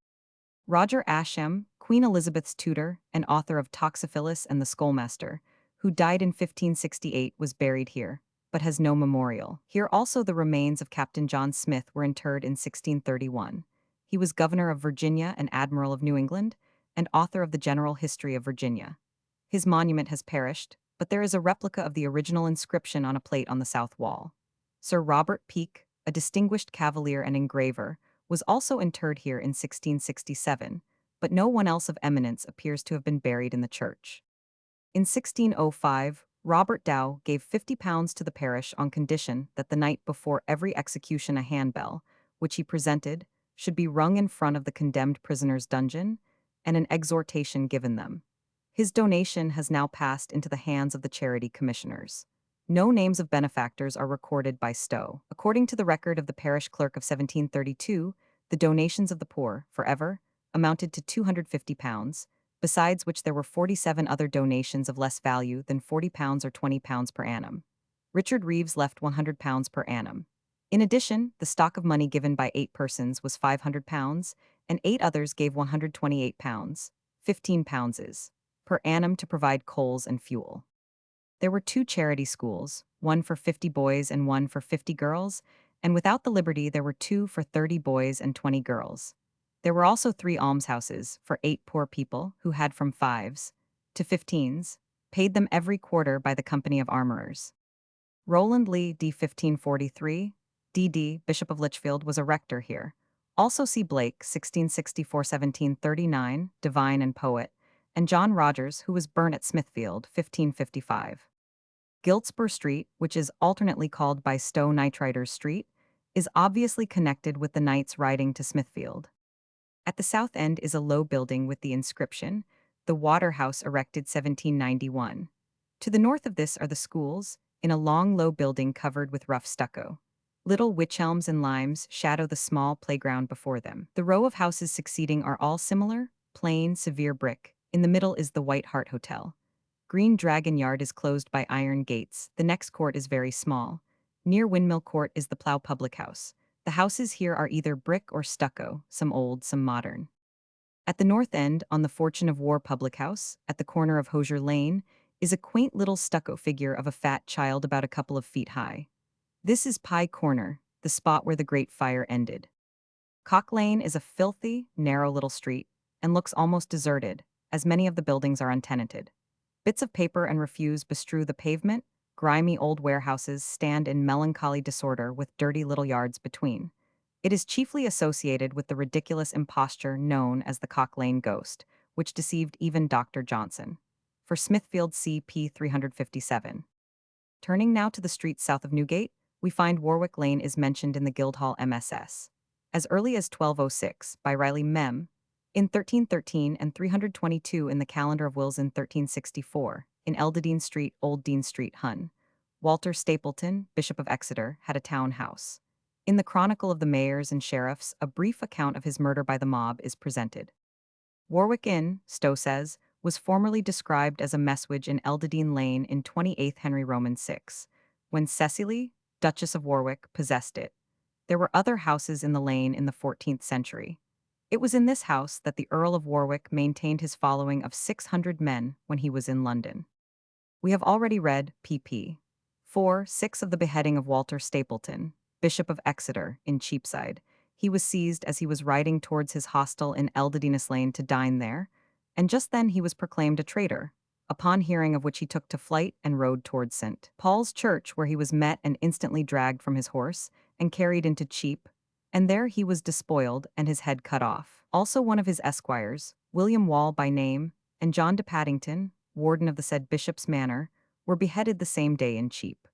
Roger Ascham, Queen Elizabeth's tutor and author of Toxophilus and the Schoolmaster, who died in 1568, was buried here, but has no memorial. Here also the remains of Captain John Smith were interred in 1631. He was governor of Virginia and admiral of New England, and author of the General History of Virginia. His monument has perished, but there is a replica of the original inscription on a plate on the south wall. Sir Robert Peake, a distinguished cavalier and engraver, was also interred here in 1667, but no one else of eminence appears to have been buried in the church. In 1605, Robert Dow gave £50 to the parish on condition that the night before every execution a handbell, which he presented, should be rung in front of the condemned prisoner's dungeon, and an exhortation given them. His donation has now passed into the hands of the charity commissioners. No names of benefactors are recorded by Stowe. According to the record of the parish clerk of 1732, the donations of the poor, forever, amounted to £250, besides which there were 47 other donations of less value than £40 or £20 per annum. Richard Reeves left £100 per annum. In addition, the stock of money given by 8 persons was £500, and 8 others gave £128, £15 per annum to provide coals and fuel. There were 2 charity schools, one for 50 boys and one for 50 girls, and without the liberty there were 2 for 30 boys and 20 girls. There were also 3 almshouses for 8 poor people who had from 5s to 15s, paid them every quarter by the Company of Armourers. Roland Lee, d. 1543, D.D., Bishop of Lichfield, was a rector here. Also see Blake, 1664-1739, divine and poet, and John Rogers, who was burnt at Smithfield, 1555. Giltspur Street, which is alternately called by Stowe Knightriders Street, is obviously connected with the knights riding to Smithfield. At the south end is a low building with the inscription, "The Waterhouse erected 1791. To the north of this are the schools, in a long low building covered with rough stucco. Little wych elms and limes shadow the small playground before them. The row of houses succeeding are all similar, plain, severe brick. In the middle is the White Hart Hotel. Green Dragon Yard is closed by iron gates. The next court is very small. Near Windmill Court is the Plough Public House. The houses here are either brick or stucco, some old, some modern. At the north end, on the Fortune of War Public House, at the corner of Hosier Lane, is a quaint little stucco figure of a fat child about a couple of feet high. This is Pie Corner, the spot where the Great Fire ended. Cock Lane is a filthy, narrow little street, and looks almost deserted, as many of the buildings are untenanted. Bits of paper and refuse bestrew the pavement. Grimy old warehouses stand in melancholy disorder with dirty little yards between. It is chiefly associated with the ridiculous imposture known as the Cock Lane ghost, which deceived even Dr. Johnson. For Smithfield CP 357. Turning now to the streets south of Newgate, we find Warwick Lane is mentioned in the Guildhall MSS. As early as 1206, by Riley Mem, in 1313 and 322 in the Calendar of Wills in 1364, in Eldadine Street, Old Dean Street, Hun. Walter Stapleton, Bishop of Exeter, had a town house. In the Chronicle of the Mayors and Sheriffs, a brief account of his murder by the mob is presented. Warwick Inn, Stowe says, was formerly described as a messuage in Eldadine Lane in 28th Henry Roman VI, when Cecily, Duchess of Warwick, possessed it. There were other houses in the lane in the 14th century. It was in this house that the Earl of Warwick maintained his following of 600 men when he was in London. We have already read pp. 4-6 of the beheading of Walter Stapleton, Bishop of Exeter, in Cheapside. He was seized as he was riding towards his hostel in Eldadinus Lane to dine there. and just then he was proclaimed a traitor, upon hearing of which he took to flight and rode towards St. Paul's Church, where he was met and instantly dragged from his horse and carried into Cheap, and there he was despoiled and his head cut off. Also one of his esquires, William Wall by name, and John de Paddington, warden of the said bishop's manor, were beheaded the same day in Cheap.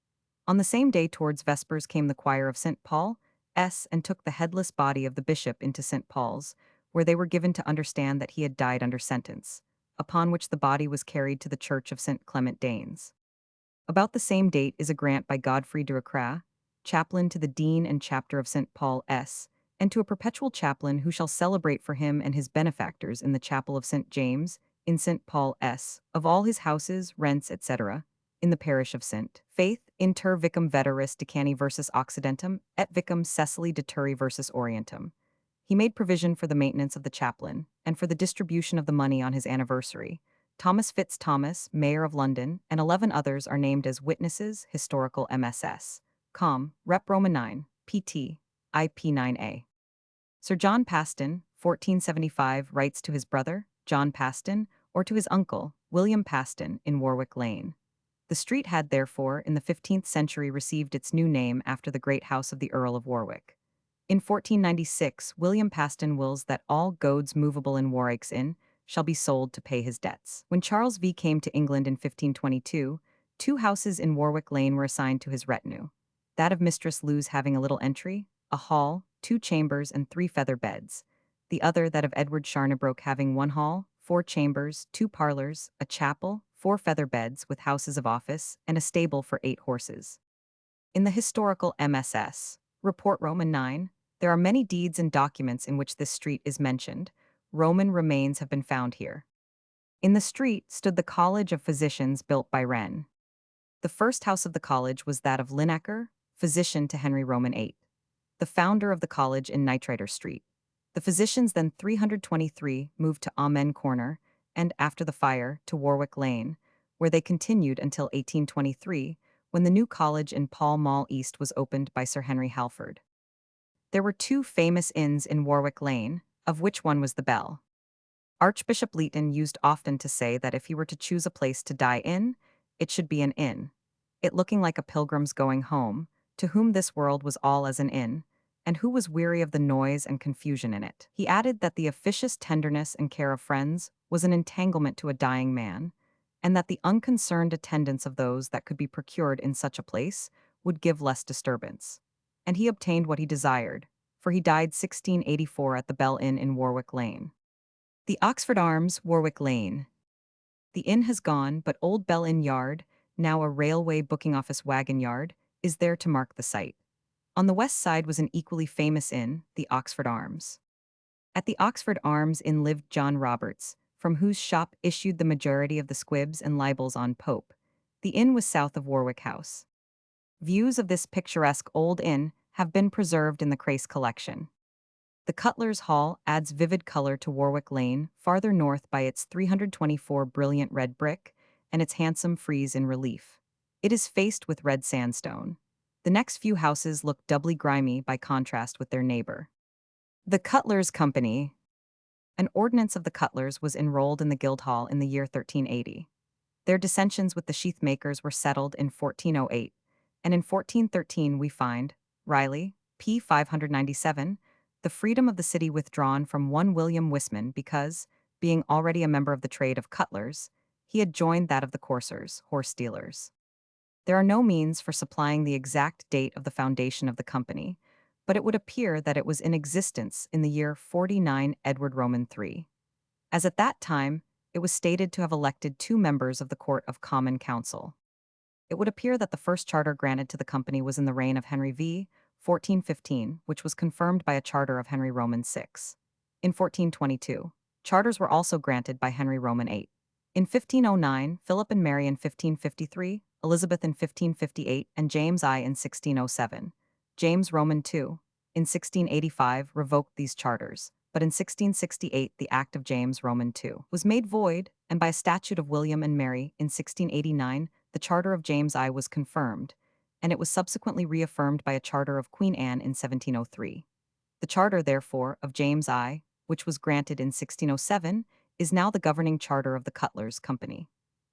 On the same day towards vespers came the choir of St. Paul S. and took the headless body of the bishop into St. Paul's, where they were given to understand that he had died under sentence, upon which the body was carried to the church of St. Clement Danes. About the same date is a grant by Godfrey de Recras, chaplain to the dean and chapter of St. Paul S., and to a perpetual chaplain who shall celebrate for him and his benefactors in the chapel of St. James, in St. Paul S., of all his houses, rents, etc., in the parish of St. Faith, inter vicum veteris decani versus occidentum, et vicum Cecily de Turi versus orientum. He made provision for the maintenance of the chaplain, and for the distribution of the money on his anniversary. Thomas Fitz Thomas, Mayor of London, and 11 others are named as witnesses, historical MSS. Com. Rep. Roman 9, pt. IP 9a. Sir John Paston, 1475, writes to his brother, John Paston, or to his uncle, William Paston, in Warwick Lane. The street had therefore, in the 15th century, received its new name after the great house of the Earl of Warwick. In 1496, William Paston wills that all goads movable in Warwick's Inn shall be sold to pay his debts. When Charles V came to England in 1522, 2 houses in Warwick Lane were assigned to his retinue. That of Mistress Lewes having a little entry, a hall, 2 chambers, and 3 feather beds. The other, that of Edward Charnabroke, having 1 hall, 4 chambers, 2 parlors, a chapel, 4 feather beds with houses of office, and a stable for 8 horses. In the historical MSS. Report Roman 9, there are many deeds and documents in which this street is mentioned. Roman remains have been found here. In the street stood the College of Physicians built by Wren. The first house of the college was that of Linacre, physician to Henry Roman VIII, the founder of the college in Knightrider Street. The physicians then 323 moved to Amen Corner, and, after the fire, to Warwick Lane, where they continued until 1823, when the new college in Pall Mall East was opened by Sir Henry Halford. There were 2 famous inns in Warwick Lane, of which one was the Bell. Archbishop Leeton used often to say that if he were to choose a place to die in, it should be an inn, it looking like a pilgrim's going home, to whom this world was all as an inn, and who was weary of the noise and confusion in it. He added that the officious tenderness and care of friends was an entanglement to a dying man, and that the unconcerned attendance of those that could be procured in such a place would give less disturbance. And he obtained what he desired, for he died 1684 at the Bell Inn in Warwick Lane. The Oxford Arms, Warwick Lane. The inn has gone, but Old Bell Inn Yard, now a railway booking office wagon yard, is there to mark the site. On the west side was an equally famous inn, the Oxford Arms. At the Oxford Arms Inn lived John Roberts, from whose shop issued the majority of the squibs and libels on Pope. The inn was south of Warwick House. Views of this picturesque old inn have been preserved in the Crace collection. The Cutler's Hall adds vivid color to Warwick Lane, farther north by its 324 brilliant red brick and its handsome frieze in relief. It is faced with red sandstone. The next few houses look doubly grimy by contrast with their neighbor. The Cutler's Company. An ordinance of the Cutlers was enrolled in the Guildhall in the year 1380. Their dissensions with the sheath-makers were settled in 1408, and in 1413 we find, Riley, p. 597, the freedom of the city withdrawn from one William Wisman because, being already a member of the trade of cutlers, he had joined that of the coursers, horse dealers. There are no means for supplying the exact date of the foundation of the company, but it would appear that it was in existence in the year 49 Edward Roman III. As at that time, it was stated to have elected 2 members of the Court of Common Council. It would appear that the first charter granted to the company was in the reign of Henry V, 1415, which was confirmed by a charter of Henry Roman VI. In 1422, charters were also granted by Henry Roman VIII. In 1509, Philip and Mary in 1553, Elizabeth in 1558, and James I in 1607. James Roman II, in 1685, revoked these charters, but in 1668 the Act of James Roman II was made void, and by a statute of William and Mary in 1689, the charter of James I was confirmed, and it was subsequently reaffirmed by a charter of Queen Anne in 1703. The charter, therefore, of James I, which was granted in 1607, is now the governing charter of the Cutlers Company.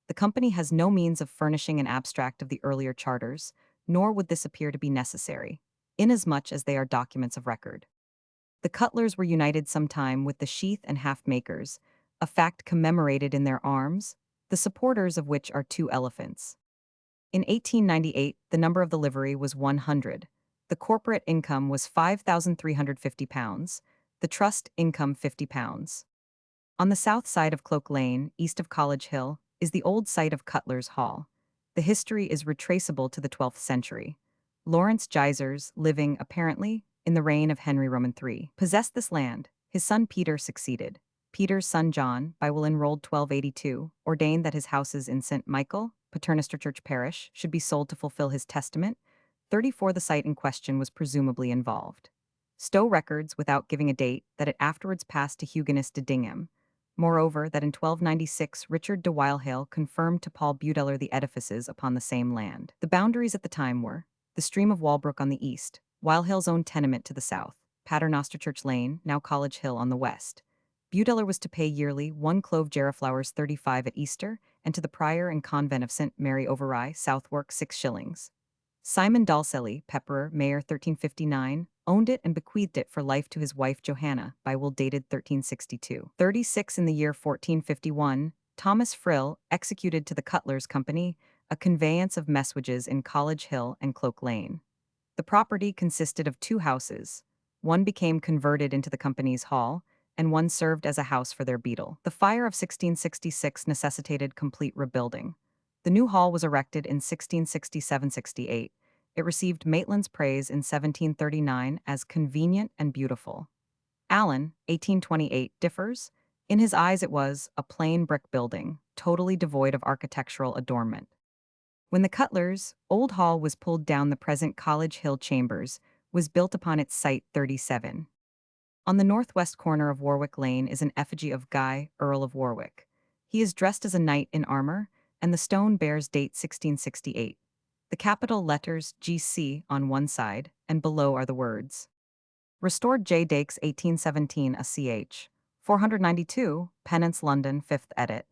The company has no means of furnishing an abstract of the earlier charters, nor would this appear to be necessary, inasmuch as they are documents of record. The Cutlers were united sometime with the sheath and haft makers, a fact commemorated in their arms, the supporters of which are two elephants. In 1898, the number of the livery was 100. The corporate income was £5,350, the trust income £50. On the south side of Cloak Lane, east of College Hill, is the old site of Cutler's Hall. The history is retraceable to the 12th century. Lawrence Geysers, living, apparently, in the reign of Henry Roman III, possessed this land. His son Peter succeeded. Peter's son John, by will enrolled 1282, ordained that his houses in St. Michael, Paternoster Church Parish, should be sold to fulfill his testament. 34 The site in question was presumably involved. Stowe records, without giving a date, that it afterwards passed to Huguenot de Dingham. Moreover, that in 1296 Richard de Wildhale confirmed to Paul Budeller the edifices upon the same land. The boundaries at the time were the stream of Walbrook on the east, Wildhale's own tenement to the south, Paternoster Church Lane, now College Hill, on the west. Budeller was to pay yearly 1 clove geriflowers 35 at Easter, and to the prior and convent of St. Mary over Rye, Southwark, 6 shillings. Simon Dalselly, Pepperer, Mayor 1359, owned it and bequeathed it for life to his wife Johanna, by will dated 1362. 36 In the year 1451, Thomas Frill executed to the Cutlers Company a conveyance of messuages in College Hill and Cloak Lane. The property consisted of 2 houses. One became converted into the company's hall, and one served as a house for their beadle. The fire of 1666 necessitated complete rebuilding. The new hall was erected in 1667-68. It received Maitland's praise in 1739 as convenient and beautiful. Allen, 1828, differs. In his eyes it was a plain brick building, totally devoid of architectural adornment. When the Cutlers' old hall was pulled down, the present College Hill Chambers was built upon its site 37. On the northwest corner of Warwick Lane is an effigy of Guy, Earl of Warwick. He is dressed as a knight in armor, and the stone bears date 1668. The capital letters GC on one side, and below are the words. Restored J. Dakes 1817 a ch. 492, Pennance London 5th edit.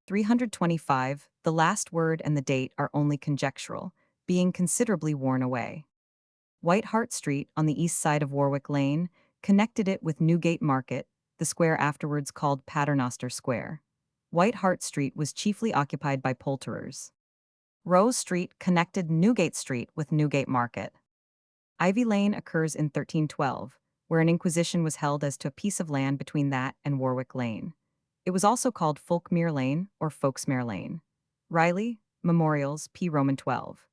325, the last word and the date are only conjectural, being considerably worn away. White Hart Street, on the east side of Warwick Lane, connected it with Newgate Market, the square afterwards called Paternoster Square. White Hart Street was chiefly occupied by poulterers. Rose Street connected Newgate Street with Newgate Market. Ivy Lane occurs in 1312, where an inquisition was held as to a piece of land between that and Warwick Lane. It was also called Folkmere Lane or Folksmere Lane. Riley, Memorials, p. Roman 12,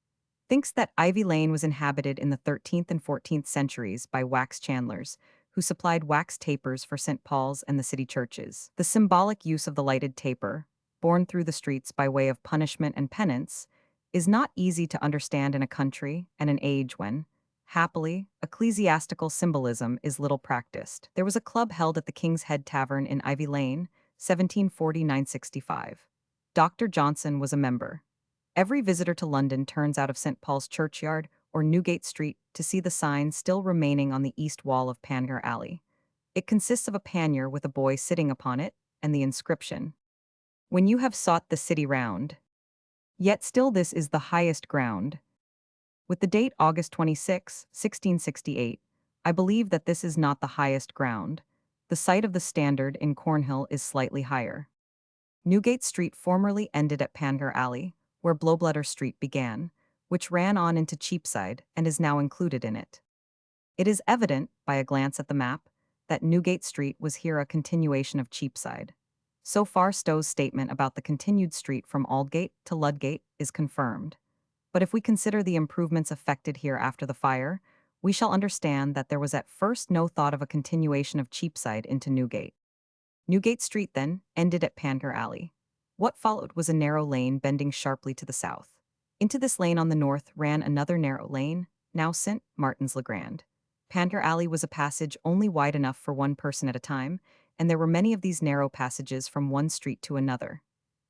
thinks that Ivy Lane was inhabited in the 13th and 14th centuries by wax chandlers, who supplied wax tapers for St. Paul's and the city churches. The symbolic use of the lighted taper, borne through the streets by way of punishment and penance, is not easy to understand in a country and an age when, happily, ecclesiastical symbolism is little practiced. There was a club held at the King's Head Tavern in Ivy Lane, 1740-965. Dr. Johnson was a member. Every visitor to London turns out of St. Paul's Churchyard or Newgate Street to see the sign still remaining on the east wall of Panmure Alley. It consists of a pannier with a boy sitting upon it, and the inscription, "When you have sought the city round, yet still this is the highest ground." With the date August 26, 1668, I believe that this is not the highest ground. The site of the Standard in Cornhill is slightly higher. Newgate Street formerly ended at Panmure Alley, where Blowbladder Street began, which ran on into Cheapside and is now included in it. It is evident, by a glance at the map, that Newgate Street was here a continuation of Cheapside. So far Stowe's statement about the continued street from Aldgate to Ludgate is confirmed. But if we consider the improvements effected here after the fire, we shall understand that there was at first no thought of a continuation of Cheapside into Newgate. Newgate Street, then, ended at Panmure Alley. What followed was a narrow lane bending sharply to the south. Into this lane on the north ran another narrow lane, now St. Martin's Le Grand. Panmure Alley was a passage only wide enough for one person at a time, and there were many of these narrow passages from one street to another.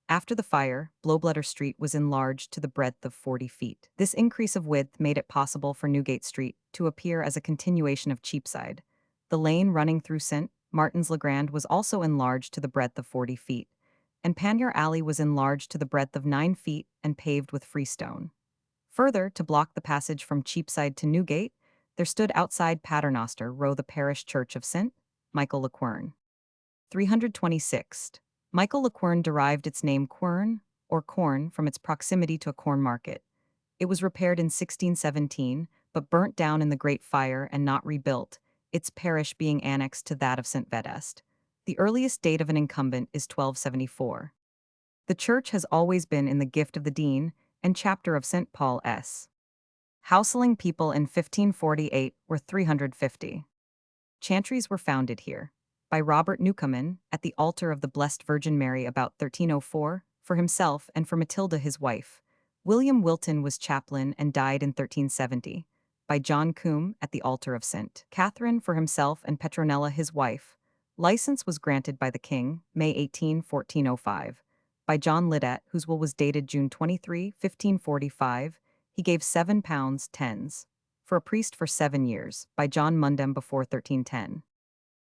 After the fire, Blowbladder Street was enlarged to the breadth of 40 feet. This increase of width made it possible for Newgate Street to appear as a continuation of Cheapside. The lane running through St. Martin's Legrand was also enlarged to the breadth of 40 feet, and Panmure Alley was enlarged to the breadth of 9 feet and paved with freestone. Further, to block the passage from Cheapside to Newgate, there stood outside Paternoster Row the parish church of St. Michael le Quern. 326. Michael le Quern derived its name quern, or corn, from its proximity to a corn market. It was repaired in 1617, but burnt down in the Great Fire and not rebuilt, its parish being annexed to that of St. Vedest. The earliest date of an incumbent is 1274. The church has always been in the gift of the dean and chapter of St. Paul S. Houseling people in 1548 were 350. Chantries were founded here by Robert Newcomen at the altar of the Blessed Virgin Mary about 1304, for himself and for Matilda his wife. William Wilton was chaplain and died in 1370, by John Combe at the altar of St. Catherine for himself and Petronella his wife. License was granted by the king, May 18, 1405, by John Lidet, whose will was dated June 23, 1545. He gave £7 tens for a priest for 7 years, by John Mundham before 1310.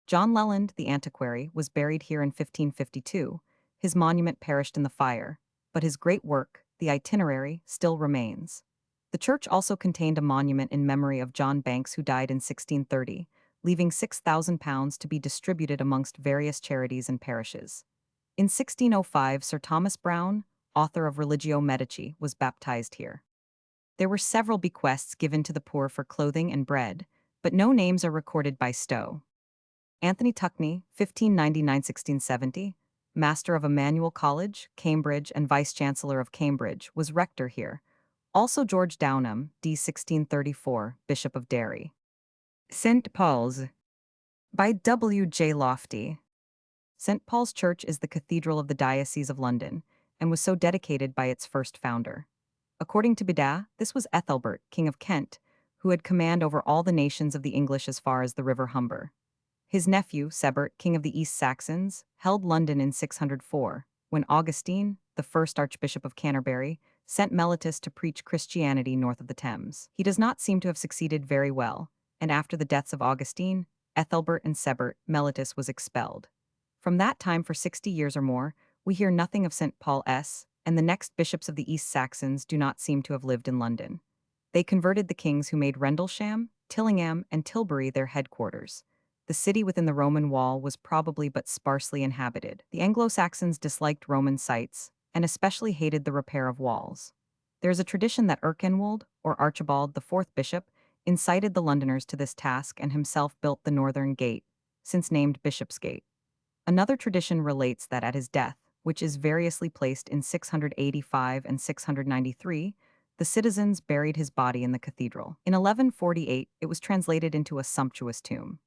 John Leland, the antiquary, was buried here in 1552. His monument perished in the fire, but his great work, the itinerary, still remains. The church also contained a monument in memory of John Banks, who died in 1630, leaving £6,000 to be distributed amongst various charities and parishes. In 1605, Sir Thomas Browne, author of Religio Medici, was baptized here. There were several bequests given to the poor for clothing and bread, but no names are recorded by Stowe. Anthony Tuckney, 1599–1670, master of Emmanuel College, Cambridge, and vice-chancellor of Cambridge, was rector here. Also George Downham, d. 1634, Bishop of Derry. St. Paul's, by W. J. Lofty. St. Paul's Church is the cathedral of the Diocese of London, and was so dedicated by its first founder. According to Beda, this was Ethelbert, King of Kent, who had command over all the nations of the English as far as the river Humber. His nephew, Sebert, King of the East Saxons, held London in 604, when Augustine, the first Archbishop of Canterbury, sent Mellitus to preach Christianity north of the Thames. He does not seem to have succeeded very well, and after the deaths of Augustine, Ethelbert, and Sebert, Mellitus was expelled. From that time for 60 years or more, we hear nothing of St. Paul S., and the next bishops of the East Saxons do not seem to have lived in London. They converted the kings who made Rendlesham, Tillingham, and Tilbury their headquarters. The city within the Roman wall was probably but sparsely inhabited. The Anglo-Saxons disliked Roman sites, and especially hated the repair of walls. There is a tradition that Erkenwald, or Archibald, the fourth bishop, incited the Londoners to this task and himself built the northern gate, since named Bishopsgate. Another tradition relates that at his death, which is variously placed in 685 and 693, the citizens buried his body in the cathedral. In 1148, it was translated into a sumptuous tomb.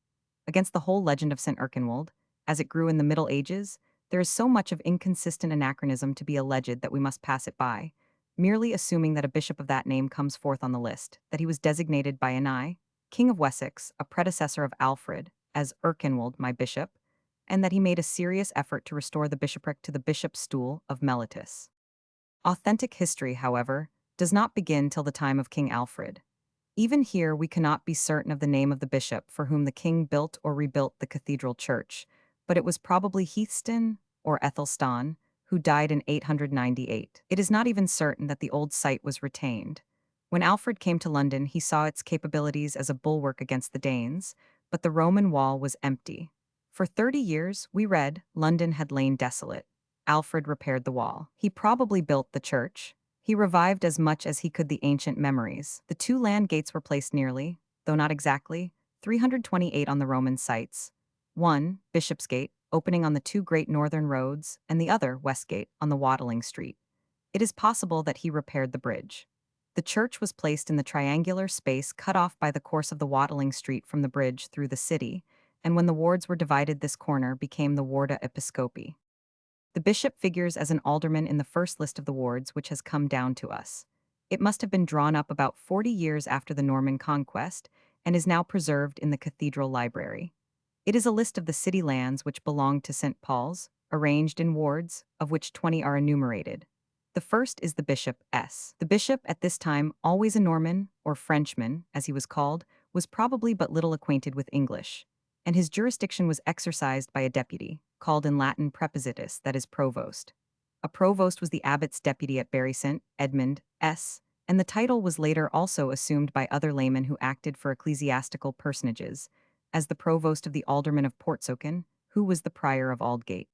Against the whole legend of St. Erkenwald, as it grew in the Middle Ages, there is so much of inconsistent anachronism to be alleged that we must pass it by, merely assuming that a bishop of that name comes forth on the list, that he was designated by Eni, King of Wessex, a predecessor of Alfred, as Erkenwald, my bishop, and that he made a serious effort to restore the bishopric to the bishop's stool of Mellitus. Authentic history, however, does not begin till the time of King Alfred. Even here we cannot be certain of the name of the bishop for whom the king built or rebuilt the cathedral church, but it was probably Heathston or Ethelstan, who died in 898. It is not even certain that the old site was retained. When Alfred came to London, he saw its capabilities as a bulwark against the Danes, but the Roman wall was empty. For 30 years, we read, London had lain desolate. Alfred repaired the wall. He probably built the church. He revived as much as he could the ancient memories. The 2 land gates were placed nearly, though not exactly, 328 on the Roman sites. One, Bishopsgate, opening on the 2 great northern roads, and the other, Westgate, on the Watling Street. It is possible that he repaired the bridge. The church was placed in the triangular space cut off by the course of the Watling Street from the bridge through the city, and when the wards were divided, this corner became the Warda Episcopi. The bishop figures as an alderman in the first list of the wards which has come down to us. It must have been drawn up about 40 years after the Norman conquest, and is now preserved in the cathedral library. It is a list of the city lands which belonged to St. Paul's, arranged in wards, of which 20 are enumerated. The first is the bishop S. The bishop, at this time always a Norman, or Frenchman, as he was called, was probably but little acquainted with English. and his jurisdiction was exercised by a deputy, called in Latin prepositus, that is, provost. A provost was the abbot's deputy at Besant, Edmund, S., and the title was later also assumed by other laymen who acted for ecclesiastical personages, as the provost of the alderman of Portsoken, who was the prior of Aldgate.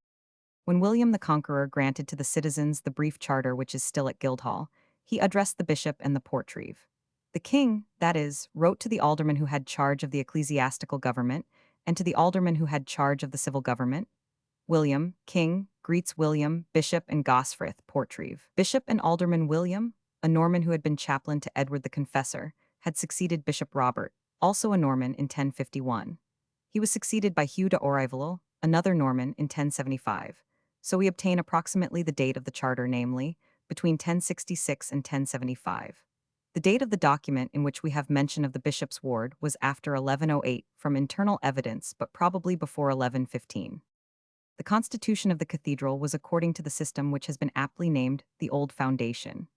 When William the Conqueror granted to the citizens the brief charter which is still at Guildhall, he addressed the bishop and the portreeve. The king, that is, wrote to the alderman who had charge of the ecclesiastical government, and to the alderman who had charge of the civil government. William, king, greets William, bishop, and Gosfrith, portreeve. Bishop and alderman William, a Norman who had been chaplain to Edward the Confessor, had succeeded Bishop Robert, also a Norman, in 1051. He was succeeded by Hugh de Orivello, another Norman, in 1075. So we obtain approximately the date of the charter, namely, between 1066 and 1075. The date of the document in which we have mention of the bishop's ward was after 1108 from internal evidence, but probably before 1115. The constitution of the cathedral was according to the system which has been aptly named the Old Foundation.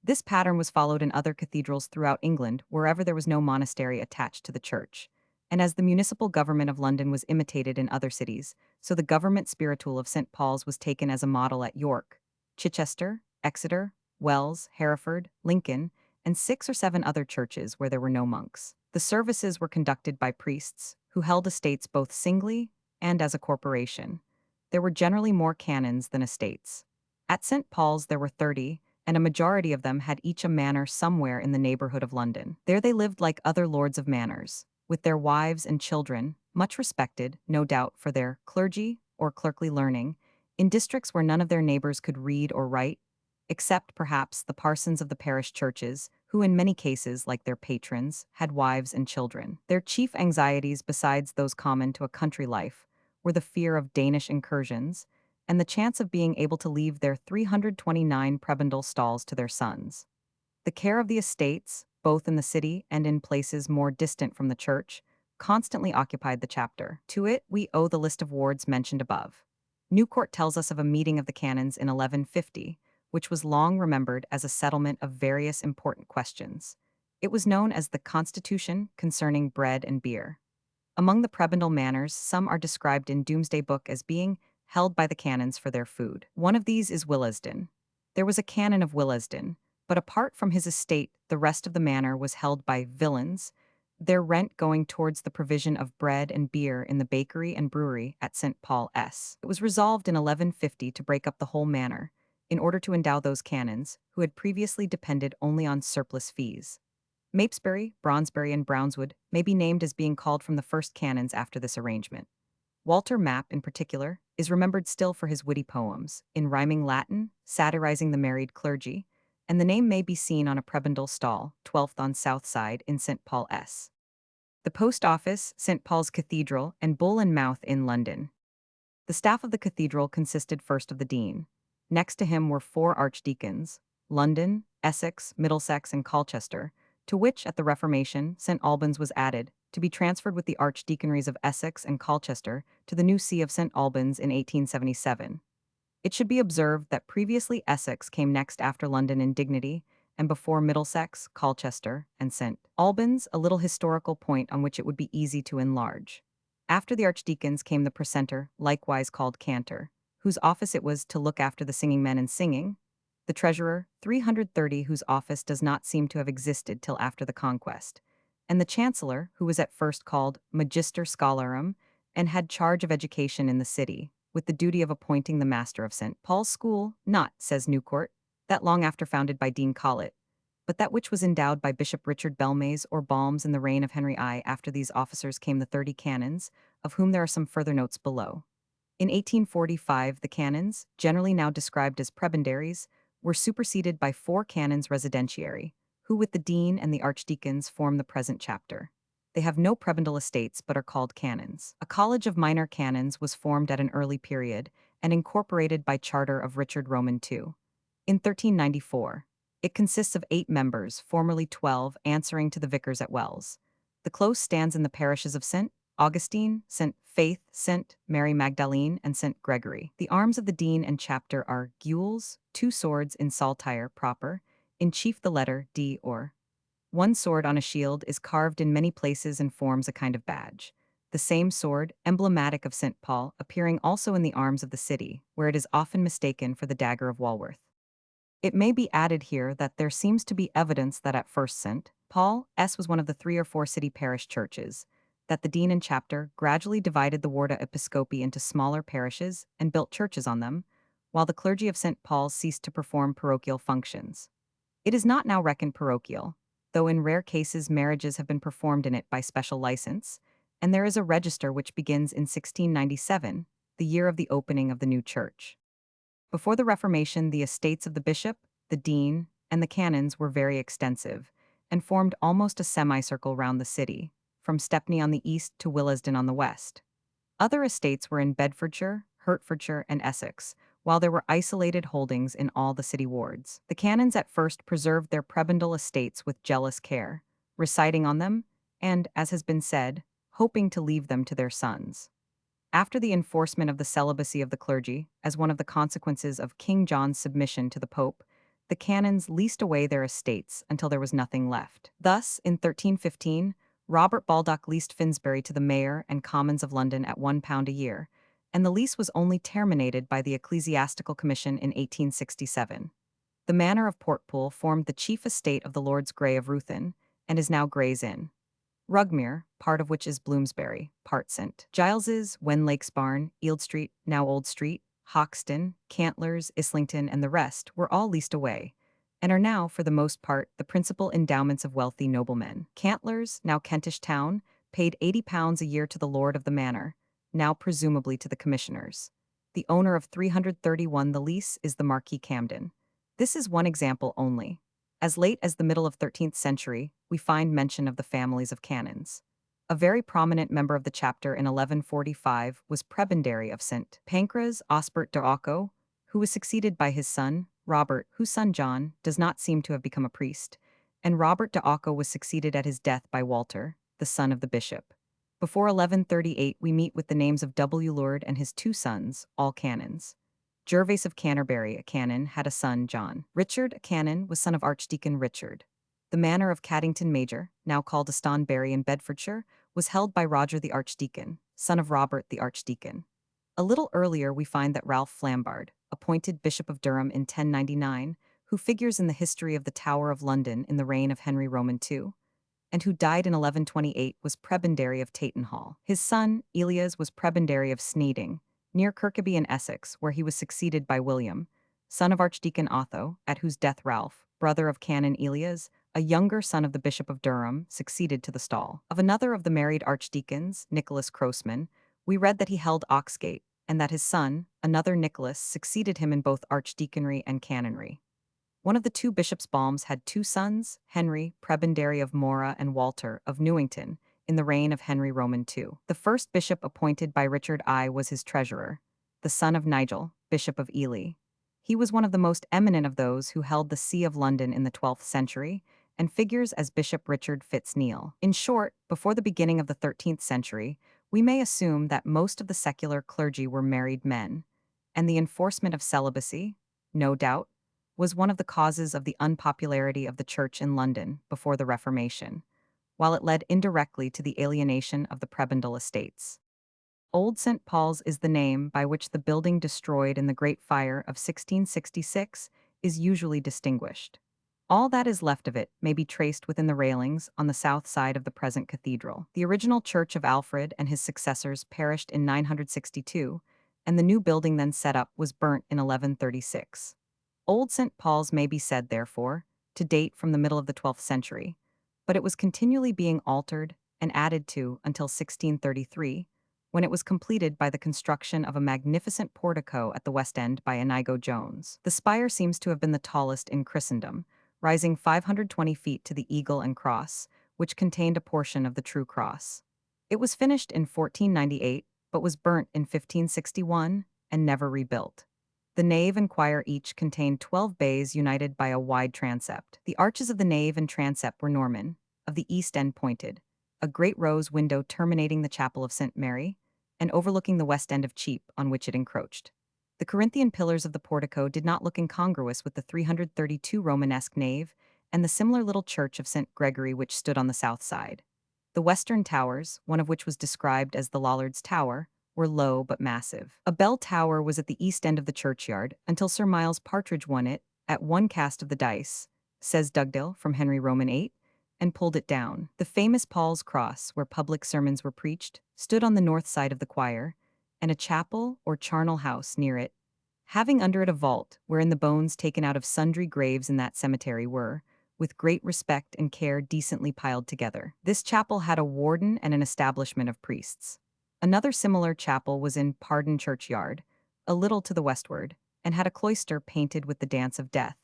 This pattern was followed in other cathedrals throughout England wherever there was no monastery attached to the church. And as the municipal government of London was imitated in other cities, so the government spiritual of St. Paul's was taken as a model at York, Chichester, Exeter, Wells, Hereford, Lincoln, and 6 or 7 other churches where there were no monks. The services were conducted by priests, who held estates both singly and as a corporation. There were generally more canons than estates. At St. Paul's there were 30, and a majority of them had each a manor somewhere in the neighborhood of London. There they lived like other lords of manors, with their wives and children, much respected, no doubt, for their clergy or clerkly learning, in districts where none of their neighbors could read or write, except perhaps the parsons of the parish churches, who in many cases, like their patrons, had wives and children. Their chief anxieties, besides those common to a country life, were the fear of Danish incursions, and the chance of being able to leave their 329 prebendal stalls to their sons. The care of the estates, both in the city and in places more distant from the church, constantly occupied the chapter. To it we owe the list of wards mentioned above. Newcourt tells us of a meeting of the canons in 1150, which was long remembered as a settlement of various important questions. It was known as the Constitution concerning bread and beer. Among the prebendal manors, some are described in Domesday Book as being held by the canons for their food. One of these is Willesden. There was a canon of Willesden, but apart from his estate, the rest of the manor was held by villeins, their rent going towards the provision of bread and beer in the bakery and brewery at St. Paul's. It was resolved in 1150 to break up the whole manor, in order to endow those canons, who had previously depended only on surplus fees. Mapesbury, Bronsbury, and Brownswood may be named as being called from the first canons after this arrangement. Walter Map, in particular, is remembered still for his witty poems, in rhyming Latin, satirizing the married clergy, and the name may be seen on a prebendal stall, 12th on South Side, in St. Paul's. The Post Office, St. Paul's Cathedral, and Bull and Mouth in London. The staff of the cathedral consisted first of the dean. Next to him were 4 archdeacons, London, Essex, Middlesex, and Colchester, to which, at the Reformation, St. Albans was added, to be transferred with the archdeaconries of Essex and Colchester to the new see of St. Albans in 1877. It should be observed that previously Essex came next after London in dignity, and before Middlesex, Colchester, and St. Albans, a little historical point on which it would be easy to enlarge. After the archdeacons came the precentor, likewise called cantor, whose office it was to look after the singing men and singing, the treasurer, 330, whose office does not seem to have existed till after the conquest, and the chancellor, who was at first called Magister Scholarum, and had charge of education in the city, with the duty of appointing the master of St. Paul's School, not, says Newcourt, that long after founded by Dean Colet, but that which was endowed by Bishop Richard Belmays or Balmes in the reign of Henry I. After these officers came the 30 canons, of whom there are some further notes below. In 1845, the canons, generally now described as prebendaries, were superseded by 4 canons residentiary, who with the dean and the archdeacons form the present chapter. They have no prebendal estates but are called canons. A college of minor canons was formed at an early period and incorporated by charter of Richard Roman II. In 1394, it consists of 8 members, formerly 12, answering to the vicars at Wells. The close stands in the parishes of St. Augustine, St. Faith, St. Mary Magdalene, and St. Gregory. The arms of the dean and chapter are gules, 2 swords in saltire proper, in chief the letter D or. 1 sword on a shield is carved in many places and forms a kind of badge. the same sword, emblematic of St. Paul, appearing also in the arms of the city, where it is often mistaken for the dagger of Walworth. It may be added here that there seems to be evidence that at first St. Paul's was one of the 3 or 4 city parish churches, that the dean and chapter gradually divided the Warda Episcopi into smaller parishes and built churches on them, while the clergy of St. Paul's ceased to perform parochial functions. It is not now reckoned parochial, though in rare cases marriages have been performed in it by special license, and there is a register which begins in 1697, the year of the opening of the new church. Before the Reformation, the estates of the bishop, the dean, and the canons were very extensive, and formed almost a semicircle round the city, from Stepney on the east to Willesden on the west. Other estates were in Bedfordshire, Hertfordshire, and Essex, while there were isolated holdings in all the city wards. The canons at first preserved their prebendal estates with jealous care, reciting on them, and, as has been said, hoping to leave them to their sons. After the enforcement of the celibacy of the clergy, as one of the consequences of King John's submission to the Pope, the canons leased away their estates until there was nothing left. Thus, in 1315, Robert Baldock leased Finsbury to the mayor and commons of London at £1 a year, and the lease was only terminated by the Ecclesiastical Commission in 1867. The manor of Portpool formed the chief estate of the Lords Grey of Ruthin, and is now Gray's Inn. Rugmere, part of which is Bloomsbury, part St. Giles's, Wenlake's Barn, Eald Street, now Old Street, Hoxton, Cantlers, Islington, and the rest were all leased away, and are now, for the most part, the principal endowments of wealthy noblemen. Cantlers, now Kentish Town, paid £80 a year to the lord of the manor, now presumably to the commissioners. The owner of 331 the lease is the Marquis Camden. This is one example only. As late as the middle of 13th century, we find mention of the families of canons. A very prominent member of the chapter in 1145 was prebendary of St. Pancras Osbert de Occo, who was succeeded by his son, Robert, whose son John does not seem to have become a priest, and Robert de Occo was succeeded at his death by Walter, the son of the bishop. Before 1138 we meet with the names of W. Lord and his 2 sons, all canons. Gervase of Canterbury, a canon, had a son, John. Richard, a canon, was son of Archdeacon Richard. The manor of Caddington Major, now called Astonbury in Bedfordshire, was held by Roger the Archdeacon, son of Robert the Archdeacon. A little earlier we find that Ralph Flambard, appointed Bishop of Durham in 1099, who figures in the history of the Tower of London in the reign of Henry Roman II, and who died in 1128, was prebendary of Taton Hall. His son, Elias, was prebendary of Sneeding, near Kirkby in Essex, where he was succeeded by William, son of Archdeacon Otho, at whose death Ralph, brother of Canon Elias, a younger son of the Bishop of Durham, succeeded to the stall. Of another of the married archdeacons, Nicholas Croseman, we read that he held Oxgate, and that his son, another Nicholas, succeeded him in both archdeaconry and canonry. One of the 2 bishops' balms had 2 sons, Henry, prebendary of Mora, and Walter, of Newington, in the reign of Henry Roman II. The first bishop appointed by Richard I was his treasurer, the son of Nigel, Bishop of Ely. He was one of the most eminent of those who held the See of London in the 12th century, and figures as Bishop Richard Fitz-Neal. In short, before the beginning of the 13th century, we may assume that most of the secular clergy were married men, and the enforcement of celibacy, no doubt, was one of the causes of the unpopularity of the Church in London before the Reformation, while it led indirectly to the alienation of the prebendal estates. Old St. Paul's is the name by which the building destroyed in the Great Fire of 1666 is usually distinguished. All that is left of it may be traced within the railings on the south side of the present cathedral. The original church of Alfred and his successors perished in 962, and the new building then set up was burnt in 1136. Old St. Paul's may be said, therefore, to date from the middle of the 12th century, but it was continually being altered and added to until 1633, when it was completed by the construction of a magnificent portico at the west end by Inigo Jones. The spire seems to have been the tallest in Christendom, rising 520 feet to the Eagle and Cross, which contained a portion of the true cross. It was finished in 1498, but was burnt in 1561 and never rebuilt. The nave and choir each contained 12 bays united by a wide transept. The arches of the nave and transept were Norman, of the east end pointed, a great rose window terminating the chapel of St. Mary, and overlooking the west end of Cheap, on which it encroached. The Corinthian pillars of the portico did not look incongruous with the 332 Romanesque nave and the similar little church of St. Gregory which stood on the south side. The western towers, one of which was described as the Lollard's Tower, were low but massive. A bell tower was at the east end of the churchyard until Sir Miles Partridge won it at one cast of the dice, says Dugdale from Henry Roman VIII, and pulled it down. The famous Paul's Cross, where public sermons were preached, stood on the north side of the choir, and a chapel or charnel house near it, having under it a vault wherein the bones taken out of sundry graves in that cemetery were, with great respect and care, decently piled together. This chapel had a warden and an establishment of priests. Another similar chapel was in Pardon Churchyard, a little to the westward, and had a cloister painted with the Dance of Death,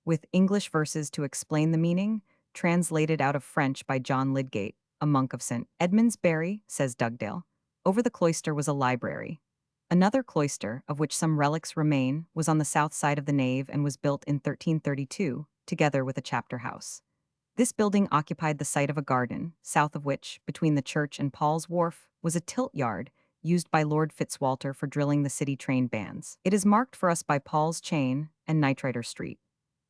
with English verses to explain the meaning, translated out of French by John Lydgate, a monk of St. Edmund's Bury, says Dugdale. Over the cloister was a library. Another cloister, of which some relics remain, was on the south side of the nave and was built in 1332, together with a chapter house. This building occupied the site of a garden, south of which, between the church and Paul's Wharf, was a tilt yard, used by Lord Fitzwalter for drilling the city train bands. It is marked for us by Paul's Chain and Knightrider Street.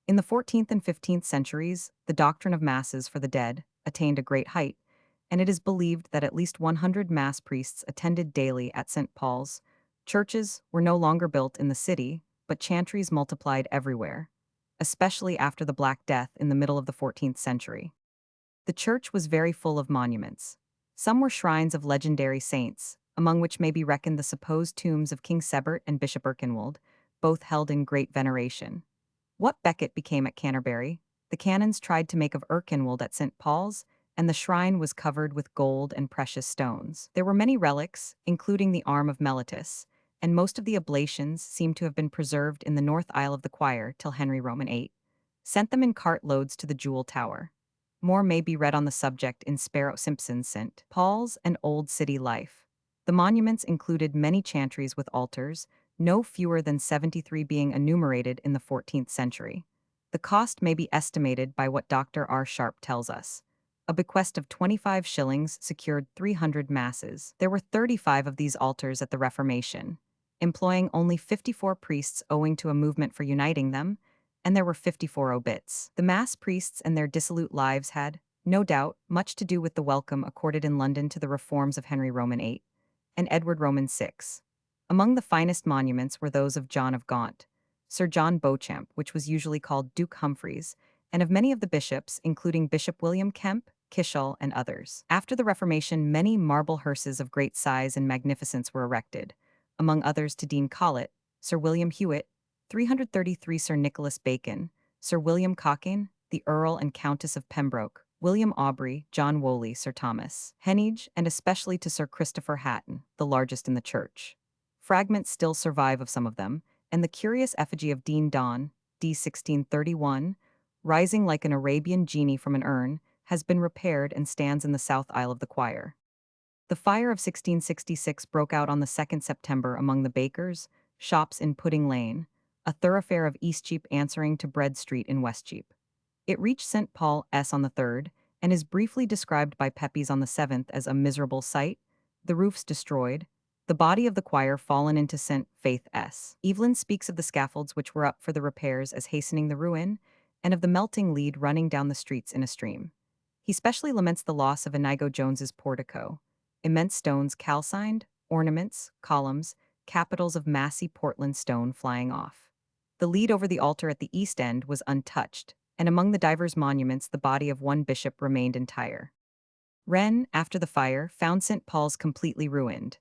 In the 14th and 15th centuries, the doctrine of masses for the dead attained a great height, and it is believed that at least 100 mass priests attended daily at St. Paul's. Churches were no longer built in the city, but chantries multiplied everywhere, especially after the Black Death in the middle of the 14th century. The church was very full of monuments. Some were shrines of legendary saints, among which may be reckoned the supposed tombs of King Sebert and Bishop Erkenwald, both held in great veneration. What Becket became at Canterbury, the canons tried to make of Erkenwald at St. Paul's, and the shrine was covered with gold and precious stones. There were many relics, including the arm of Mellitus, and most of the oblations seem to have been preserved in the north aisle of the choir till Henry Roman VIII sent them in cart loads to the Jewel Tower. More may be read on the subject in Sparrow Simpson's St. Paul's and Old City Life. The monuments included many chantries with altars, no fewer than 73 being enumerated in the 14th century. The cost may be estimated by what Dr. R. Sharp tells us. A bequest of 25 shillings secured 300 masses. There were 35 of these altars at the Reformation, employing only 54 priests owing to a movement for uniting them, and there were 54 obits. The mass priests and their dissolute lives had, no doubt, much to do with the welcome accorded in London to the reforms of Henry Roman VIII and Edward Roman VI. Among the finest monuments were those of John of Gaunt, Sir John Beauchamp, which was usually called Duke Humphreys, and of many of the bishops, including Bishop William Kemp, Kishall, and others. After the Reformation, many marble hearses of great size and magnificence were erected, among others to Dean Colet, Sir William Hewitt, 333 Sir Nicholas Bacon, Sir William Cocking, the Earl and Countess of Pembroke, William Aubrey, John Woley, Sir Thomas Heneage, and especially to Sir Christopher Hatton, the largest in the church. Fragments still survive of some of them, and the curious effigy of Dean Donn, d. 1631, rising like an Arabian genie from an urn, has been repaired and stands in the south aisle of the choir. The fire of 1666 broke out on the 2nd September among the bakers' shops in Pudding Lane, a thoroughfare of Eastcheap answering to Bread Street in Westcheap. It reached St. Paul S on the 3rd, and is briefly described by Pepys on the 7th as a miserable sight, the roofs destroyed, the body of the choir fallen into St. Faith S. Evelyn speaks of the scaffolds which were up for the repairs as hastening the ruin, and of the melting lead running down the streets in a stream. He specially laments the loss of Inigo Jones's portico, immense stones calcined, ornaments, columns, capitals of massy Portland stone flying off. The lead over the altar at the east end was untouched, and among the divers monuments the body of one bishop remained entire. Rennes, after the fire, found St. Paul's completely ruined.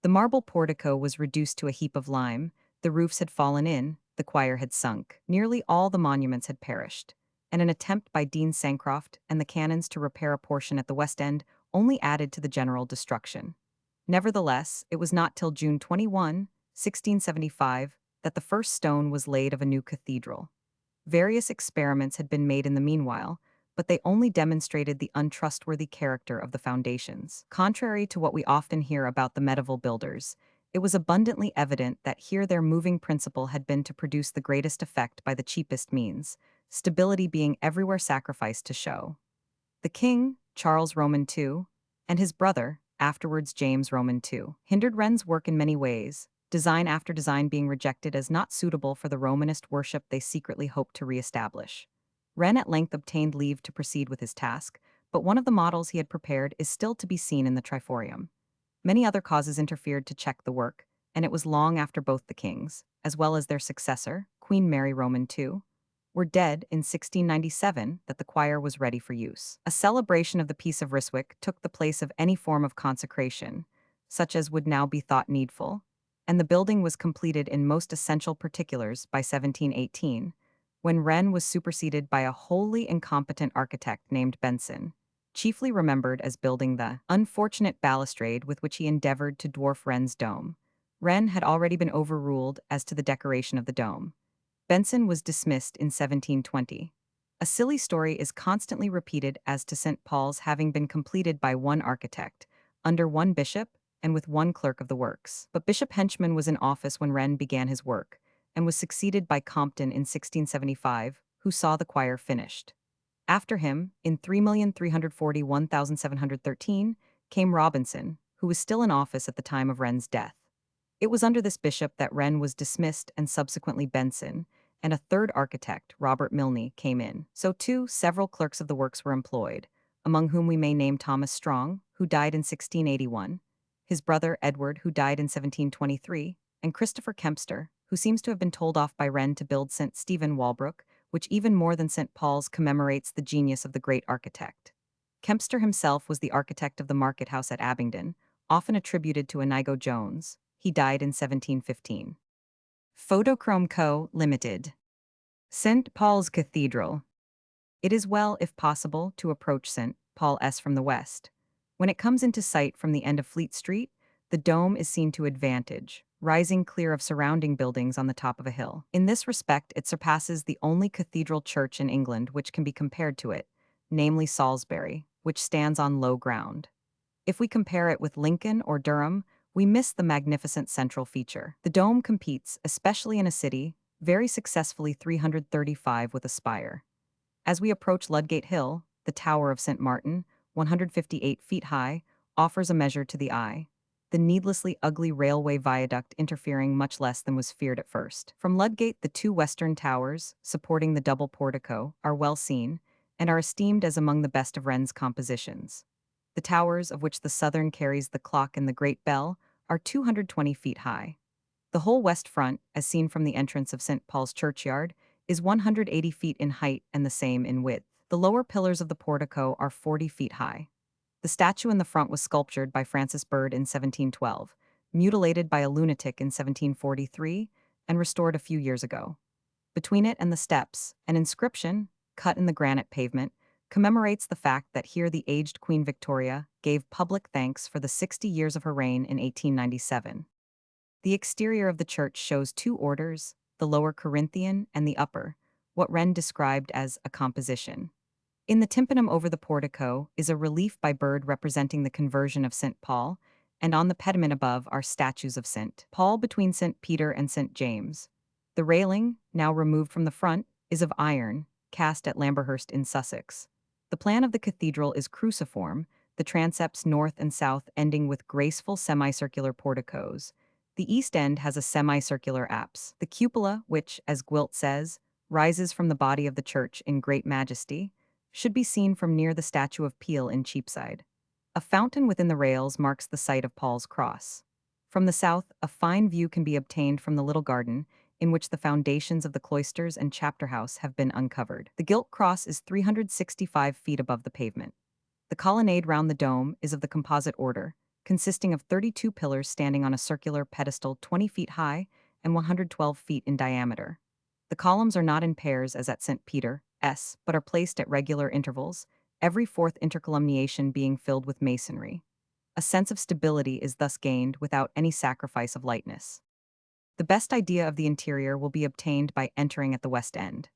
The marble portico was reduced to a heap of lime, the roofs had fallen in, the choir had sunk. Nearly all the monuments had perished, and an attempt by Dean Sancroft and the canons to repair a portion at the west end only added to the general destruction. Nevertheless, it was not till June 21, 1675, that the first stone was laid of a new cathedral. Various experiments had been made in the meanwhile, but they only demonstrated the untrustworthy character of the foundations. Contrary to what we often hear about the medieval builders, it was abundantly evident that here their moving principle had been to produce the greatest effect by the cheapest means, stability being everywhere sacrificed to show. The king, Charles Roman II, and his brother, afterwards James Roman II, hindered Rennes' work in many ways, design after design being rejected as not suitable for the Romanist worship they secretly hoped to re-establish. Rennes at length obtained leave to proceed with his task, but one of the models he had prepared is still to be seen in the triforium. Many other causes interfered to check the work, and it was long after both the kings, as well as their successor, Queen Mary Roman II, were dead in 1697 that the choir was ready for use. A celebration of the Peace of Ryswick took the place of any form of consecration, such as would now be thought needful, and the building was completed in most essential particulars by 1718, when Wren was superseded by a wholly incompetent architect named Benson, chiefly remembered as building the unfortunate balustrade with which he endeavored to dwarf Wren's dome. Wren had already been overruled as to the decoration of the dome. Benson was dismissed in 1720. A silly story is constantly repeated as to St. Paul's having been completed by one architect, under one bishop, and with one clerk of the works. But Bishop Henchman was in office when Wren began his work, and was succeeded by Compton in 1675, who saw the choir finished. After him, in 3,341,713, came Robinson, who was still in office at the time of Wren's death. It was under this bishop that Wren was dismissed and subsequently Benson, and a third architect, Robert Milne, came in. So too, several clerks of the works were employed, among whom we may name Thomas Strong, who died in 1681, his brother Edward, who died in 1723, and Christopher Kempster, who seems to have been told off by Wren to build St. Stephen Walbrook, which even more than St. Paul's commemorates the genius of the great architect. Kempster himself was the architect of the market house at Abingdon, often attributed to Inigo Jones. He died in 1715. Photochrome Co., Limited. St. Paul's Cathedral. It is well, if possible, to approach St. Paul's from the west. When it comes into sight from the end of Fleet Street, the dome is seen to advantage, rising clear of surrounding buildings on the top of a hill. In this respect, it surpasses the only cathedral church in England which can be compared to it, namely Salisbury, which stands on low ground. If we compare it with Lincoln or Durham, we miss the magnificent central feature. The dome competes, especially in a city, very successfully 335 with a spire. As we approach Ludgate Hill, the Tower of St. Martin, 158 feet high, offers a measure to the eye, the needlessly ugly railway viaduct interfering much less than was feared at first. From Ludgate, the two western towers, supporting the double portico, are well seen, and are esteemed as among the best of Wren's compositions. The towers, of which the southern carries the clock and the great bell, are 220 feet high. The whole west front, as seen from the entrance of St. Paul's churchyard, is 180 feet in height and the same in width. The lower pillars of the portico are 40 feet high. The statue in the front was sculptured by Francis Bird in 1712, mutilated by a lunatic in 1743, and restored a few years ago. Between it and the steps, an inscription, cut in the granite pavement, commemorates the fact that here the aged Queen Victoria gave public thanks for the 60 years of her reign in 1897. The exterior of the church shows two orders, the lower Corinthian and the upper, what Wren described as a composition. In the tympanum over the portico is a relief by Bird representing the conversion of St. Paul, and on the pediment above are statues of St. Paul between St. Peter and St. James. The railing, now removed from the front, is of iron, cast at Lamberhurst in Sussex. The plan of the cathedral is cruciform, the transepts north and south ending with graceful semicircular porticos. The east end has a semicircular apse. The cupola, which, as Gwilt says, rises from the body of the church in great majesty, should be seen from near the statue of Peel in Cheapside. A fountain within the rails marks the site of Paul's cross. From the south, a fine view can be obtained from the little garden, in which the foundations of the cloisters and chapter house have been uncovered. The gilt cross is 365 feet above the pavement. The colonnade round the dome is of the composite order, consisting of 32 pillars standing on a circular pedestal 20 feet high and 112 feet in diameter. The columns are not in pairs as at St. Peter's, but are placed at regular intervals, every fourth intercolumniation being filled with masonry. A sense of stability is thus gained without any sacrifice of lightness. The best idea of the interior will be obtained by entering at the west end.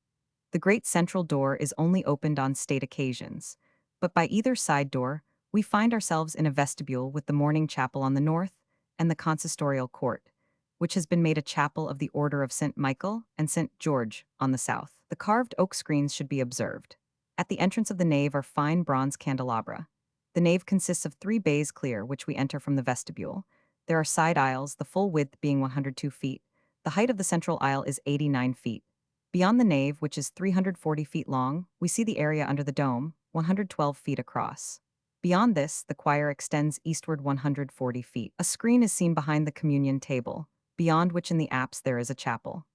The great central door is only opened on state occasions, but by either side door, we find ourselves in a vestibule with the morning chapel on the north and the consistorial court, which has been made a chapel of the Order of St. Michael and St. George on the south. The carved oak screens should be observed. At the entrance of the nave are fine bronze candelabra. The nave consists of 3 bays clear, which we enter from the vestibule. There are side aisles, the full width being 102 feet. The height of the central aisle is 89 feet. Beyond the nave, which is 340 feet long, we see the area under the dome, 112 feet across. Beyond this, the choir extends eastward 140 feet. A screen is seen behind the communion table, beyond which in the apse there is a chapel.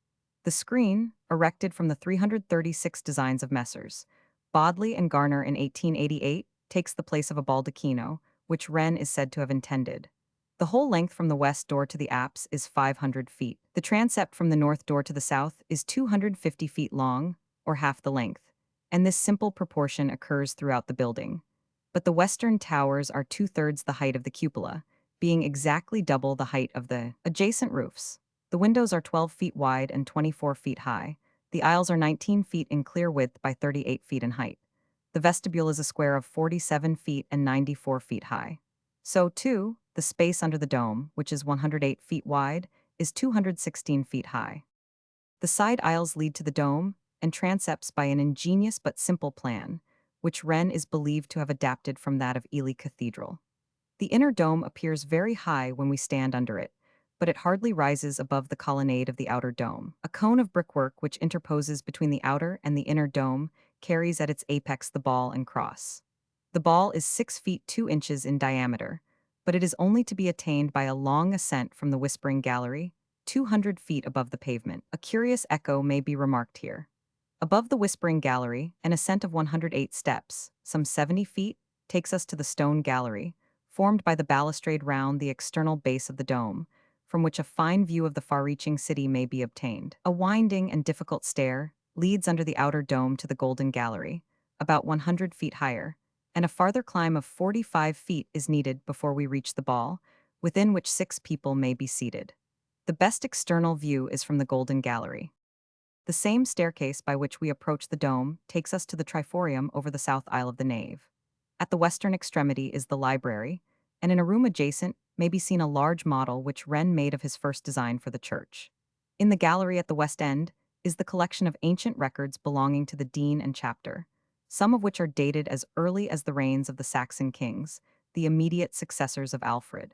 The screen, erected from the 336 designs of Messrs. Bodley and Garner in 1888, takes the place of a baldacchino, which Wren is said to have intended. The whole length from the west door to the apse is 500 feet. The transept from the north door to the south is 250 feet long, or half the length, and this simple proportion occurs throughout the building. But the western towers are two-thirds the height of the cupola, being exactly double the height of the adjacent roofs. The windows are 12 feet wide and 24 feet high. The aisles are 19 feet in clear width by 38 feet in height. The vestibule is a square of 47 feet and 94 feet high. So, too, the space under the dome, which is 108 feet wide, is 216 feet high. The side aisles lead to the dome and transepts by an ingenious but simple plan, which Wren is believed to have adapted from that of Ely Cathedral. The inner dome appears very high when we stand under it, but it hardly rises above the colonnade of the outer dome. A cone of brickwork which interposes between the outer and the inner dome carries at its apex the ball and cross. The ball is 6 feet 2 inches in diameter, but it is only to be attained by a long ascent from the Whispering Gallery, 200 feet above the pavement. A curious echo may be remarked here. Above the Whispering Gallery, an ascent of 108 steps, some 70 feet, takes us to the stone gallery, formed by the balustrade round the external base of the dome, from which a fine view of the far-reaching city may be obtained. A winding and difficult stair leads under the outer dome to the Golden Gallery, about 100 feet higher, and a farther climb of 45 feet is needed before we reach the ball, within which 6 people may be seated. The best external view is from the Golden Gallery. The same staircase by which we approach the dome takes us to the triforium over the south aisle of the nave. At the western extremity is the library, and in a room adjacent may be seen a large model which Wren made of his first design for the church. In the gallery at the west end is the collection of ancient records belonging to the dean and chapter, some of which are dated as early as the reigns of the Saxon kings, the immediate successors of Alfred.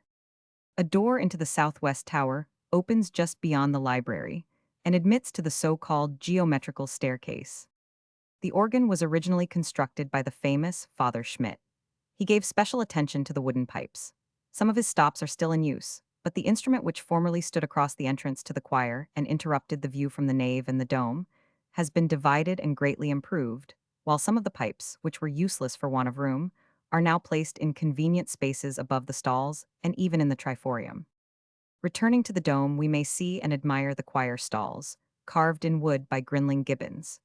A door into the southwest tower opens just beyond the library and admits to the so-called geometrical staircase. The organ was originally constructed by the famous Father Schmidt. He gave special attention to the wooden pipes. Some of his stops are still in use, but the instrument which formerly stood across the entrance to the choir and interrupted the view from the nave and the dome has been divided and greatly improved, while some of the pipes, which were useless for want of room, are now placed in convenient spaces above the stalls and even in the triforium. Returning to the dome, we may see and admire the choir stalls, carved in wood by Grinling Gibbons.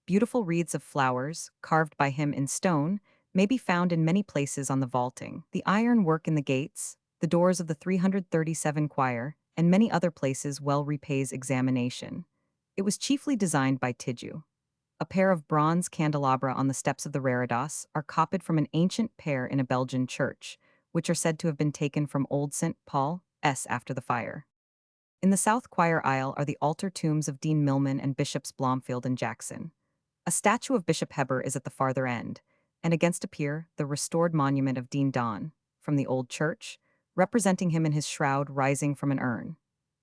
Beautiful wreaths of flowers, carved by him in stone, may be found in many places on the vaulting. The iron work in the gates, the doors of the 337 choir, and many other places well repays examination. It was chiefly designed by Tidju. A pair of bronze candelabra on the steps of the reredos are copied from an ancient pair in a Belgian church, which are said to have been taken from Old St. Paul's after the fire. In the south choir aisle are the altar tombs of Dean Milman and Bishops Blomfield and Jackson. A statue of Bishop Heber is at the farther end, and against a pier, the restored monument of Dean Donn, from the old church, representing him in his shroud rising from an urn.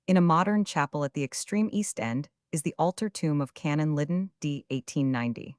In a modern chapel at the extreme east end is the altar tomb of Canon Liddon, d. 1890.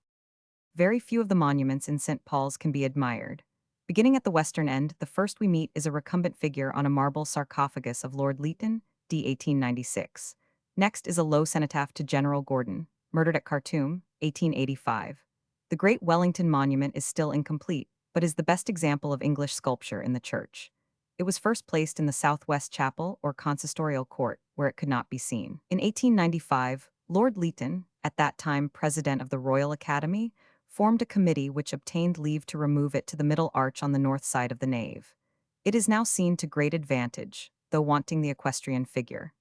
Very few of the monuments in St. Paul's can be admired. Beginning at the western end, the first we meet is a recumbent figure on a marble sarcophagus of Lord Lytton, d. 1896. Next is a low cenotaph to General Gordon, murdered at Khartoum, 1885. The Great Wellington Monument is still incomplete, but is the best example of English sculpture in the church. It was first placed in the southwest chapel or consistorial court, where it could not be seen. In 1895, Lord Lytton, at that time President of the Royal Academy, formed a committee which obtained leave to remove it to the middle arch on the north side of the nave. It is now seen to great advantage, though wanting the equestrian figure.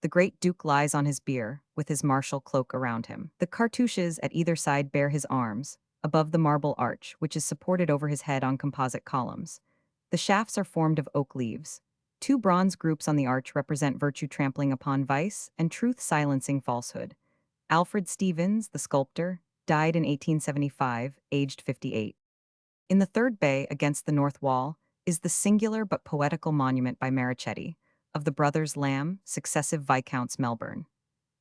The great duke lies on his bier, with his martial cloak around him. The cartouches at either side bear his arms, above the marble arch, which is supported over his head on composite columns. The shafts are formed of oak leaves. 2 bronze groups on the arch represent virtue trampling upon vice and truth silencing falsehood. Alfred Stevens, the sculptor, died in 1875, aged 58. In the third bay, against the north wall, is the singular but poetical monument by Marichetti, of the brothers Lamb, successive Viscounts Melbourne.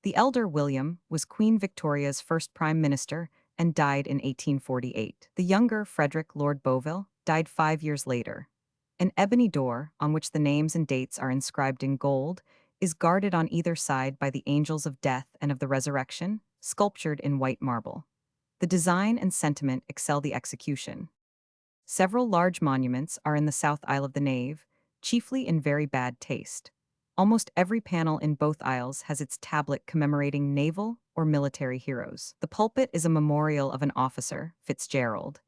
The elder William was Queen Victoria's first Prime Minister and died in 1848. The younger Frederick Lord Beauville died 5 years later. An ebony door, on which the names and dates are inscribed in gold, is guarded on either side by the angels of death and of the resurrection, sculptured in white marble. The design and sentiment excel the execution. Several large monuments are in the south aisle of the nave, chiefly in very bad taste. Almost every panel in both aisles has its tablet commemorating naval or military heroes. The pulpit is a memorial of an officer, Fitzgerald,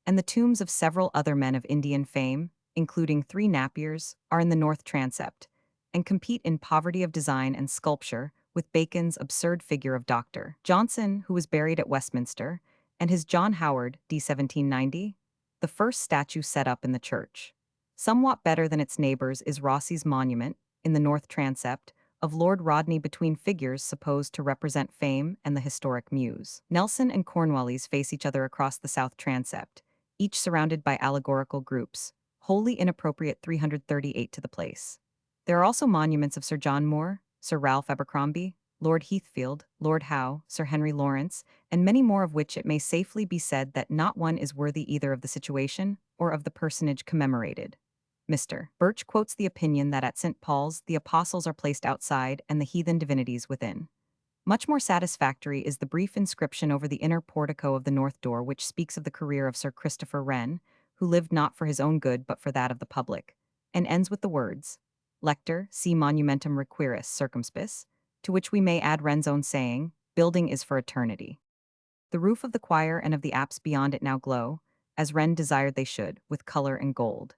and the tombs of several other men of Indian fame, including 3 Napiers, are in the north transept, and compete in poverty of design and sculpture with Bacon's absurd figure of Dr. Johnson, who was buried at Westminster, and his John Howard, d. 1790, the first statue set up in the church. Somewhat better than its neighbors is Rossi's monument, in the north transept, of Lord Rodney between figures supposed to represent fame and the historic muse. Nelson and Cornwallis face each other across the south transept, each surrounded by allegorical groups, wholly inappropriate 338 to the place. There are also monuments of Sir John Moore, Sir Ralph Abercrombie, Lord Heathfield, Lord Howe, Sir Henry Lawrence, and many more of which it may safely be said that not one is worthy either of the situation or of the personage commemorated. Mr. Birch quotes the opinion that at St. Paul's the apostles are placed outside and the heathen divinities within. Much more satisfactory is the brief inscription over the inner portico of the north door which speaks of the career of Sir Christopher Wren, who lived not for his own good but for that of the public, and ends with the words, Lector, si monumentum requiris circumspis, to which we may add Wren's own saying, building is for eternity. The roof of the choir and of the apse beyond it now glow, as Wren desired they should, with color and gold.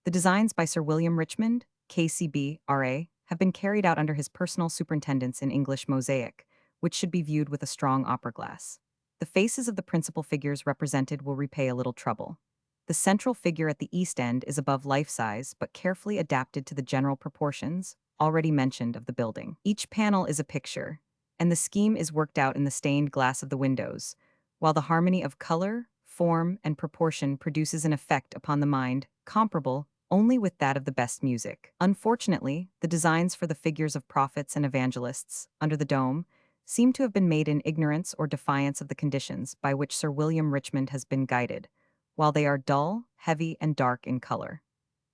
The designs by Sir William Richmond, KCB, R.A., have been carried out under his personal superintendence in English mosaic, which should be viewed with a strong opera glass. The faces of the principal figures represented will repay a little trouble. The central figure at the east end is above life-size but carefully adapted to the general proportions, already mentioned, of the building. Each panel is a picture, and the scheme is worked out in the stained glass of the windows, while the harmony of color, form, and proportion produces an effect upon the mind comparable only with that of the best music. Unfortunately, the designs for the figures of prophets and evangelists, under the dome, seem to have been made in ignorance or defiance of the conditions by which Sir William Richmond has been guided, while they are dull, heavy, and dark in color.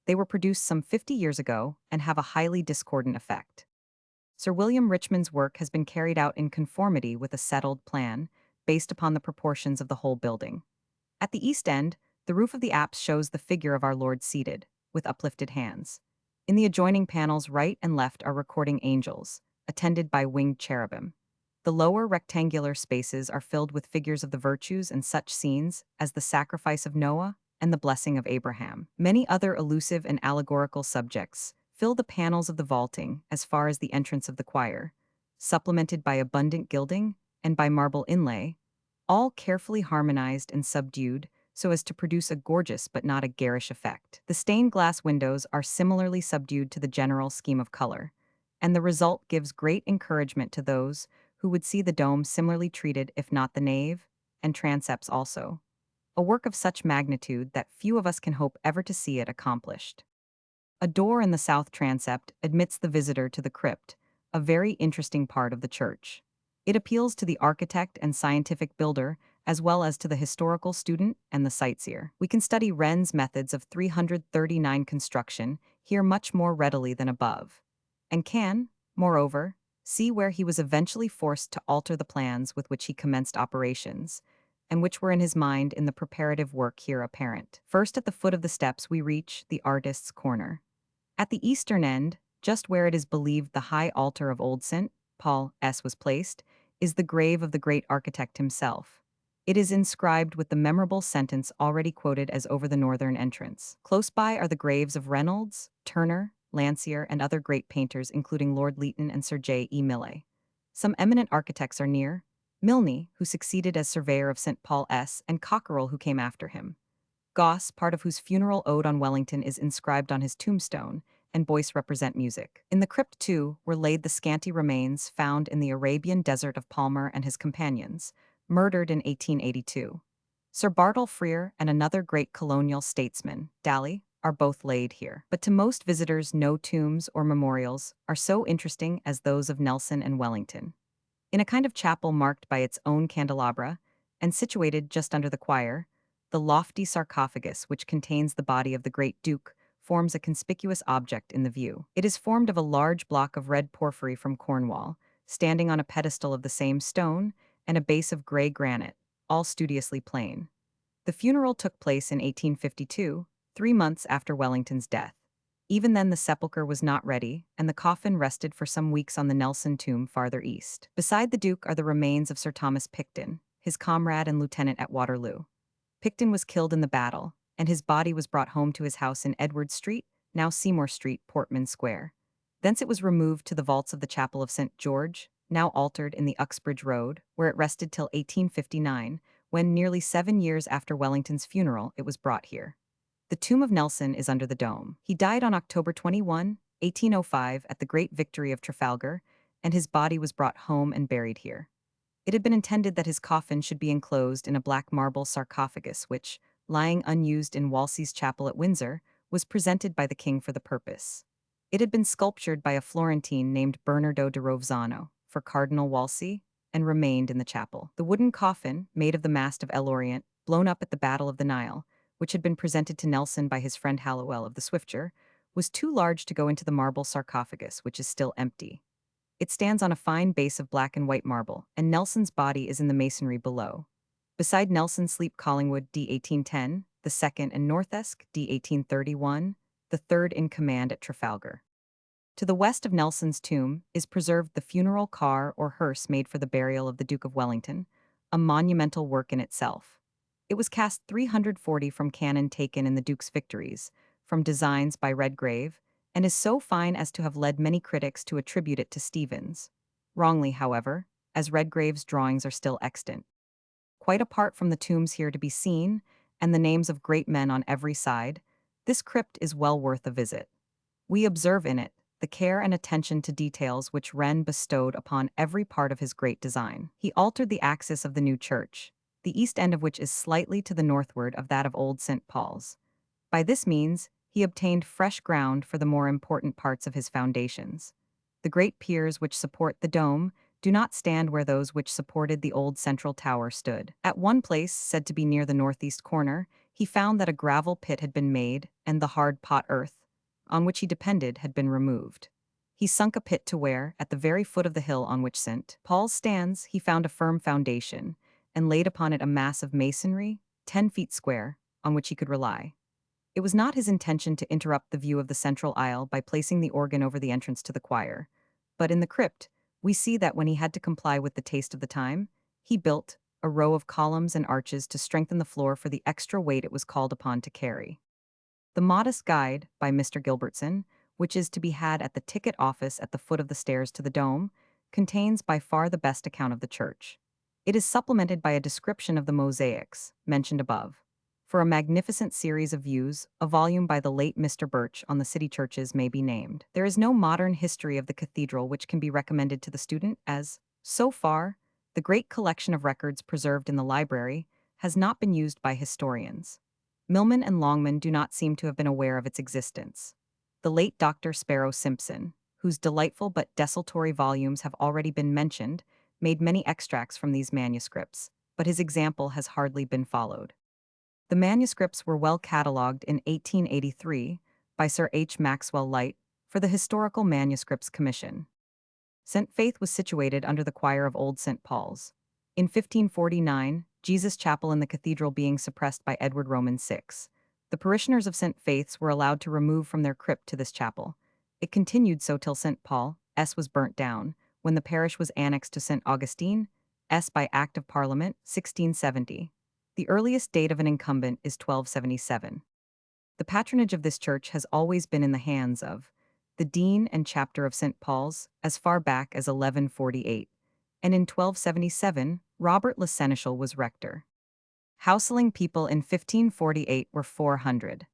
They were produced some 50 years ago and have a highly discordant effect. Sir William Richmond's work has been carried out in conformity with a settled plan, based upon the proportions of the whole building. At the east end, the roof of the apse shows the figure of our Lord seated, with uplifted hands. In the adjoining panels right and left are recording angels, attended by winged cherubim. The lower rectangular spaces are filled with figures of the virtues and such scenes as the sacrifice of Noah and the blessing of Abraham. Many other elusive and allegorical subjects fill the panels of the vaulting as far as the entrance of the choir, supplemented by abundant gilding and by marble inlay, all carefully harmonized and subdued so as to produce a gorgeous but not a garish effect. The stained glass windows are similarly subdued to the general scheme of color, and the result gives great encouragement to those who would see the dome similarly treated if not the nave, and transepts also. A work of such magnitude that few of us can hope ever to see it accomplished. A door in the south transept admits the visitor to the crypt, a very interesting part of the church. It appeals to the architect and scientific builder, as well as to the historical student and the sightseer. We can study Wren's methods of 339 construction here much more readily than above, and can, moreover, see where he was eventually forced to alter the plans with which he commenced operations, and which were in his mind in the preparative work here apparent. First, at the foot of the steps we reach the artist's corner. At the eastern end, just where it is believed the high altar of old St. Paul S. was placed, is the grave of the great architect himself. It is inscribed with the memorable sentence already quoted as over the northern entrance. Close by are the graves of Reynolds, Turner, Landseer, and other great painters, including Lord Leighton and Sir J. E. Millais. Some eminent architects are near: Milne, who succeeded as surveyor of St. Paul S., and Cockerell, who came after him. Goss, part of whose funeral ode on Wellington is inscribed on his tombstone, and Boyce represent music. In the crypt, too, were laid the scanty remains found in the Arabian desert of Palmer and his companions, murdered in 1882. Sir Bartle Frere and another great colonial statesman, Daly, are both laid here. But to most visitors no tombs or memorials are so interesting as those of Nelson and Wellington. In a kind of chapel marked by its own candelabra, and situated just under the choir, the lofty sarcophagus which contains the body of the great duke forms a conspicuous object in the view. It is formed of a large block of red porphyry from Cornwall, standing on a pedestal of the same stone, and a base of grey granite, all studiously plain. The funeral took place in 1852, 3 months after Wellington's death. Even then the sepulchre was not ready, and the coffin rested for some weeks on the Nelson tomb farther east. Beside the Duke are the remains of Sir Thomas Picton, his comrade and lieutenant at Waterloo. Picton was killed in the battle, and his body was brought home to his house in Edward Street, now Seymour Street, Portman Square. Thence it was removed to the vaults of the Chapel of St. George, now altered in the Uxbridge Road, where it rested till 1859, when, nearly 7 years after Wellington's funeral, it was brought here. The tomb of Nelson is under the dome. He died on October 21, 1805, at the Great Victory of Trafalgar, and his body was brought home and buried here. It had been intended that his coffin should be enclosed in a black marble sarcophagus which, lying unused in Wolsey's chapel at Windsor, was presented by the king for the purpose. It had been sculptured by a Florentine named Bernardo de Rovzano for Cardinal Wolsey and remained in the chapel. The wooden coffin, made of the mast of El Orient, blown up at the Battle of the Nile, which had been presented to Nelson by his friend Hallowell of the Swiftsure, was too large to go into the marble sarcophagus, which is still empty. It stands on a fine base of black and white marble, and Nelson's body is in the masonry below. Beside Nelson sleep Collingwood d. 1810, the second, and Northesk d. 1831, the third in command at Trafalgar. To the west of Nelson's tomb is preserved the funeral car or hearse made for the burial of the Duke of Wellington, a monumental work in itself. It was cast 340 from cannon taken in the Duke's victories, from designs by Redgrave, and is so fine as to have led many critics to attribute it to Stevens. Wrongly, however, as Redgrave's drawings are still extant. Quite apart from the tombs here to be seen, and the names of great men on every side, this crypt is well worth a visit. We observe in it the care and attention to details which Wren bestowed upon every part of his great design. He altered the axis of the new church, the east end of which is slightly to the northward of that of old St. Paul's. By this means, he obtained fresh ground for the more important parts of his foundations. The great piers which support the dome do not stand where those which supported the old central tower stood. At one place, said to be near the northeast corner, he found that a gravel pit had been made, and the hard pot earth, on which he depended, had been removed. He sunk a pit to where, at the very foot of the hill on which St. Paul's stands, he found a firm foundation, and laid upon it a mass of masonry, 10 feet square, on which he could rely. It was not his intention to interrupt the view of the central aisle by placing the organ over the entrance to the choir, but in the crypt, we see that when he had to comply with the taste of the time, he built a row of columns and arches to strengthen the floor for the extra weight it was called upon to carry. The Modest Guide, by Mr. Gilbertson, which is to be had at the ticket office at the foot of the stairs to the dome, contains by far the best account of the church. It is supplemented by a description of the mosaics, mentioned above. For a magnificent series of views, a volume by the late Mr. Birch on the city churches may be named. There is no modern history of the cathedral which can be recommended to the student, as, so far, the great collection of records preserved in the library has not been used by historians. Milman and Longman do not seem to have been aware of its existence. The late Dr. Sparrow Simpson, whose delightful but desultory volumes have already been mentioned, made many extracts from these manuscripts, but his example has hardly been followed. The manuscripts were well catalogued in 1883 by Sir H. Maxwell Lyte for the Historical Manuscripts Commission. St. Faith was situated under the choir of Old St. Paul's. In 1549, Jesus Chapel in the cathedral being suppressed by Edward Roman VI, the parishioners of St. Faith's were allowed to remove from their crypt to this chapel. It continued so till St. Paul's was burnt down, when the parish was annexed to St. Augustine's by Act of Parliament, 1670. The earliest date of an incumbent is 1277. The patronage of this church has always been in the hands of the Dean and Chapter of St. Paul's as far back as 1148, and in 1277, Robert Le Seneschal was rector. Houseling people in 1548 were 400.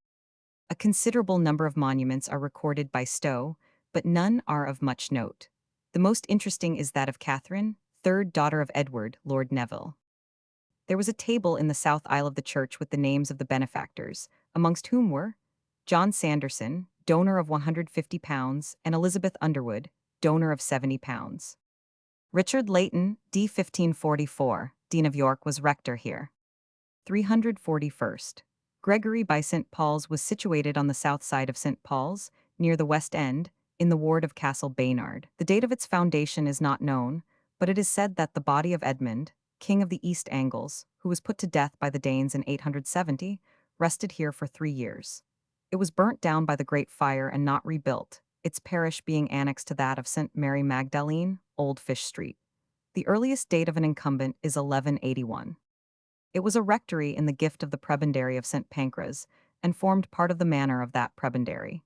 A considerable number of monuments are recorded by Stowe, but none are of much note. The most interesting is that of Catherine, third daughter of Edward, Lord Neville. There was a table in the south aisle of the church with the names of the benefactors, amongst whom were John Sanderson, donor of £150, and Elizabeth Underwood, donor of £70. Richard Leighton, d. 1544, Dean of York, was rector here. 341st. Gregory by St. Paul's was situated on the south side of St. Paul's, near the West End, in the ward of Castle Baynard. The date of its foundation is not known, but it is said that the body of Edmund, king of the East Angles, who was put to death by the Danes in 870, rested here for 3 years. It was burnt down by the Great Fire and not rebuilt, its parish being annexed to that of St. Mary Magdalene, Old Fish Street. The earliest date of an incumbent is 1181. It was a rectory in the gift of the prebendary of St. Pancras, and formed part of the manor of that prebendary.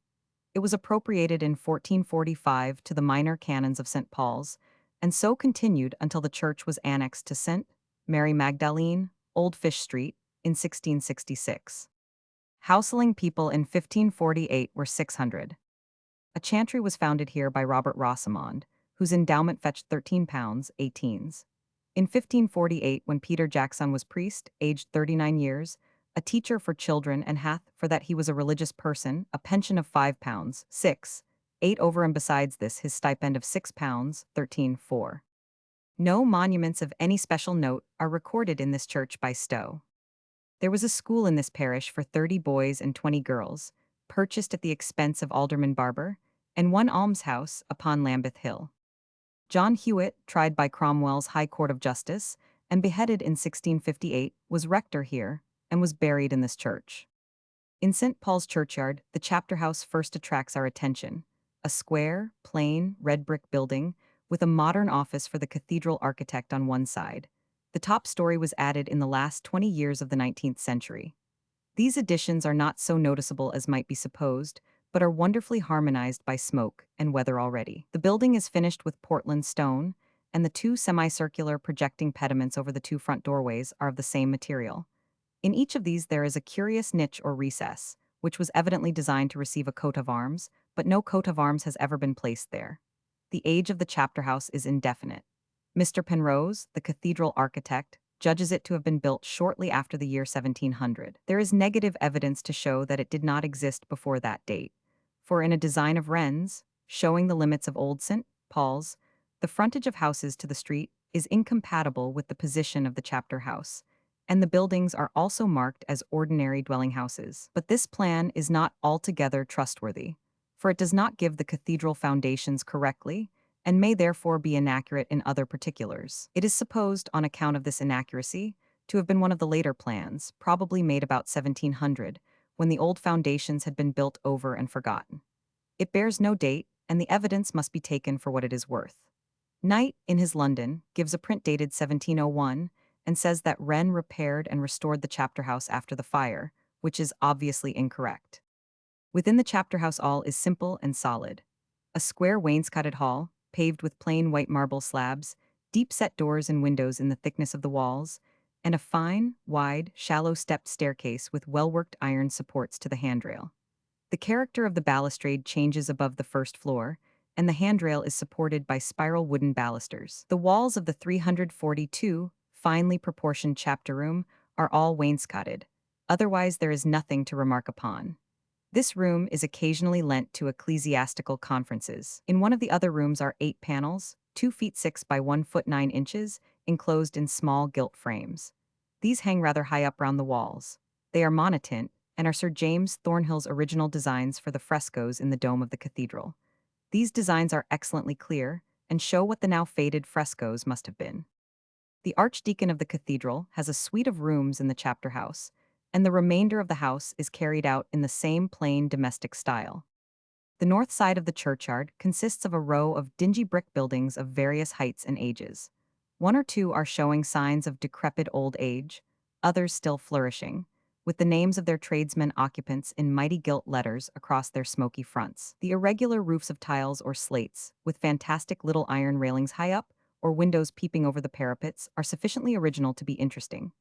It was appropriated in 1445 to the minor canons of St. Paul's, and so continued until the church was annexed to St. Mary Magdalene, Old Fish Street, in 1666. Houseling people in 1548 were 600. A chantry was founded here by Robert Rosamond, whose endowment fetched £13, 18s. In 1548, when Peter Jackson was priest, aged 39 years, a teacher for children, and hath, for that he was a religious person, a pension of £5, 6, 8 over, and besides this his stipend of £6, 13, 4. No monuments of any special note are recorded in this church by Stowe. There was a school in this parish for 30 boys and 20 girls, purchased at the expense of Alderman Barber, and one almshouse upon Lambeth Hill. John Hewitt, tried by Cromwell's High Court of Justice, and beheaded in 1658, was rector here, and was buried in this church. In St. Paul's churchyard, the chapter house first attracts our attention, a square, plain, red brick building, with a modern office for the cathedral architect on one side. The top story was added in the last 20 years of the 19th century. These additions are not so noticeable as might be supposed, but are wonderfully harmonized by smoke and weather already. The building is finished with Portland stone, and the 2 semicircular projecting pediments over the 2 front doorways are of the same material. In each of these there is a curious niche or recess, which was evidently designed to receive a coat of arms, but no coat of arms has ever been placed there. The age of the chapter house is indefinite. Mr. Penrose, the cathedral architect, judges it to have been built shortly after the year 1700. There is negative evidence to show that it did not exist before that date, for in a design of Wren's, showing the limits of Old St. Paul's, the frontage of houses to the street is incompatible with the position of the chapter house, and the buildings are also marked as ordinary dwelling houses. But this plan is not altogether trustworthy, for it does not give the cathedral foundations correctly, and may therefore be inaccurate in other particulars. It is supposed, on account of this inaccuracy, to have been one of the later plans, probably made about 1700, when the old foundations had been built over and forgotten. It bears no date, and the evidence must be taken for what it is worth. Knight, in his London, gives a print dated 1701, and says that Wren repaired and restored the chapter house after the fire, which is obviously incorrect. Within the chapter house all is simple and solid. A square wainscoted hall, paved with plain white marble slabs, deep-set doors and windows in the thickness of the walls, and a fine, wide, shallow stepped staircase with well-worked iron supports to the handrail. The character of the balustrade changes above the first floor, and the handrail is supported by spiral wooden balusters. The walls of the 342, finely proportioned chapter room are all wainscoted. Otherwise there is nothing to remark upon. This room is occasionally lent to ecclesiastical conferences. In one of the other rooms are 8 panels, 2 feet 6 by 1 foot 9 inches, enclosed in small gilt frames. These hang rather high up round the walls. They are monotint, and are Sir James Thornhill's original designs for the frescoes in the dome of the cathedral. These designs are excellently clear, and show what the now faded frescoes must have been. The Archdeacon of the cathedral has a suite of rooms in the chapter house, and the remainder of the house is carried out in the same plain domestic style. The north side of the churchyard consists of a row of dingy brick buildings of various heights and ages. 1 or 2 are showing signs of decrepit old age, others still flourishing, with the names of their tradesmen occupants in mighty gilt letters across their smoky fronts. The irregular roofs of tiles or slates, with fantastic little iron railings high up, or windows peeping over the parapets, are sufficiently original to be interesting.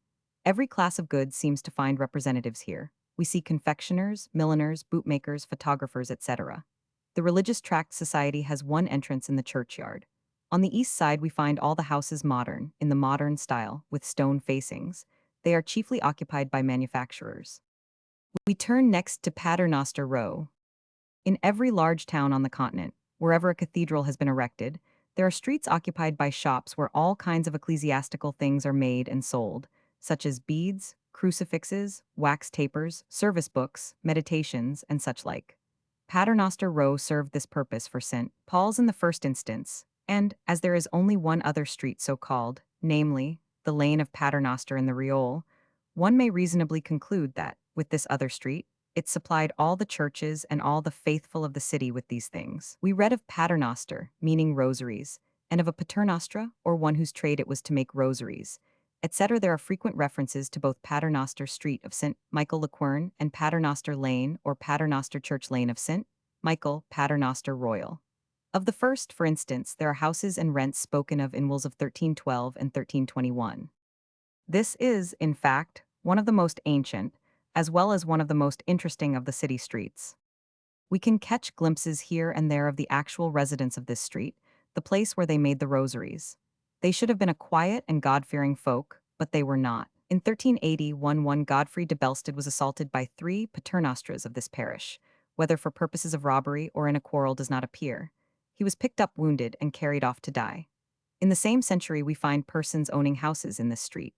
Every class of goods seems to find representatives here. We see confectioners, milliners, bootmakers, photographers, etc. The Religious Tract Society has one entrance in the churchyard. On the east side we find all the houses modern, in the modern style, with stone facings. They are chiefly occupied by manufacturers. We turn next to Paternoster Row. In every large town on the continent, wherever a cathedral has been erected, There are streets occupied by shops where all kinds of ecclesiastical things are made and sold, such as beads, crucifixes, wax tapers, service books, meditations, and such like. Paternoster Row served this purpose for St. Paul's in the first instance, and, as there is only one other street so called, namely, the Lane of Paternoster in the Riole, one may reasonably conclude that, with this other street, it supplied all the churches and all the faithful of the city with these things. We read of Paternoster, meaning rosaries, and of a paternostra, or one whose trade it was to make rosaries, etc. There are frequent references to both Paternoster Street of St. Michael le Quern and Paternoster Lane or Paternoster Church Lane of St. Michael, Paternoster Royal. Of the first, for instance, there are houses and rents spoken of in wills of 1312 and 1321. This is, in fact, one of the most ancient, as well as one of the most interesting of the city streets. We can catch glimpses here and there of the actual residents of this street, the place where they made the rosaries. They should have been a quiet and God-fearing folk, but they were not. In 1380, one Godfrey de Belstead was assaulted by 3 paternosters of this parish, whether for purposes of robbery or in a quarrel does not appear. He was picked up wounded and carried off to die. In the same century we find persons owning houses in this street.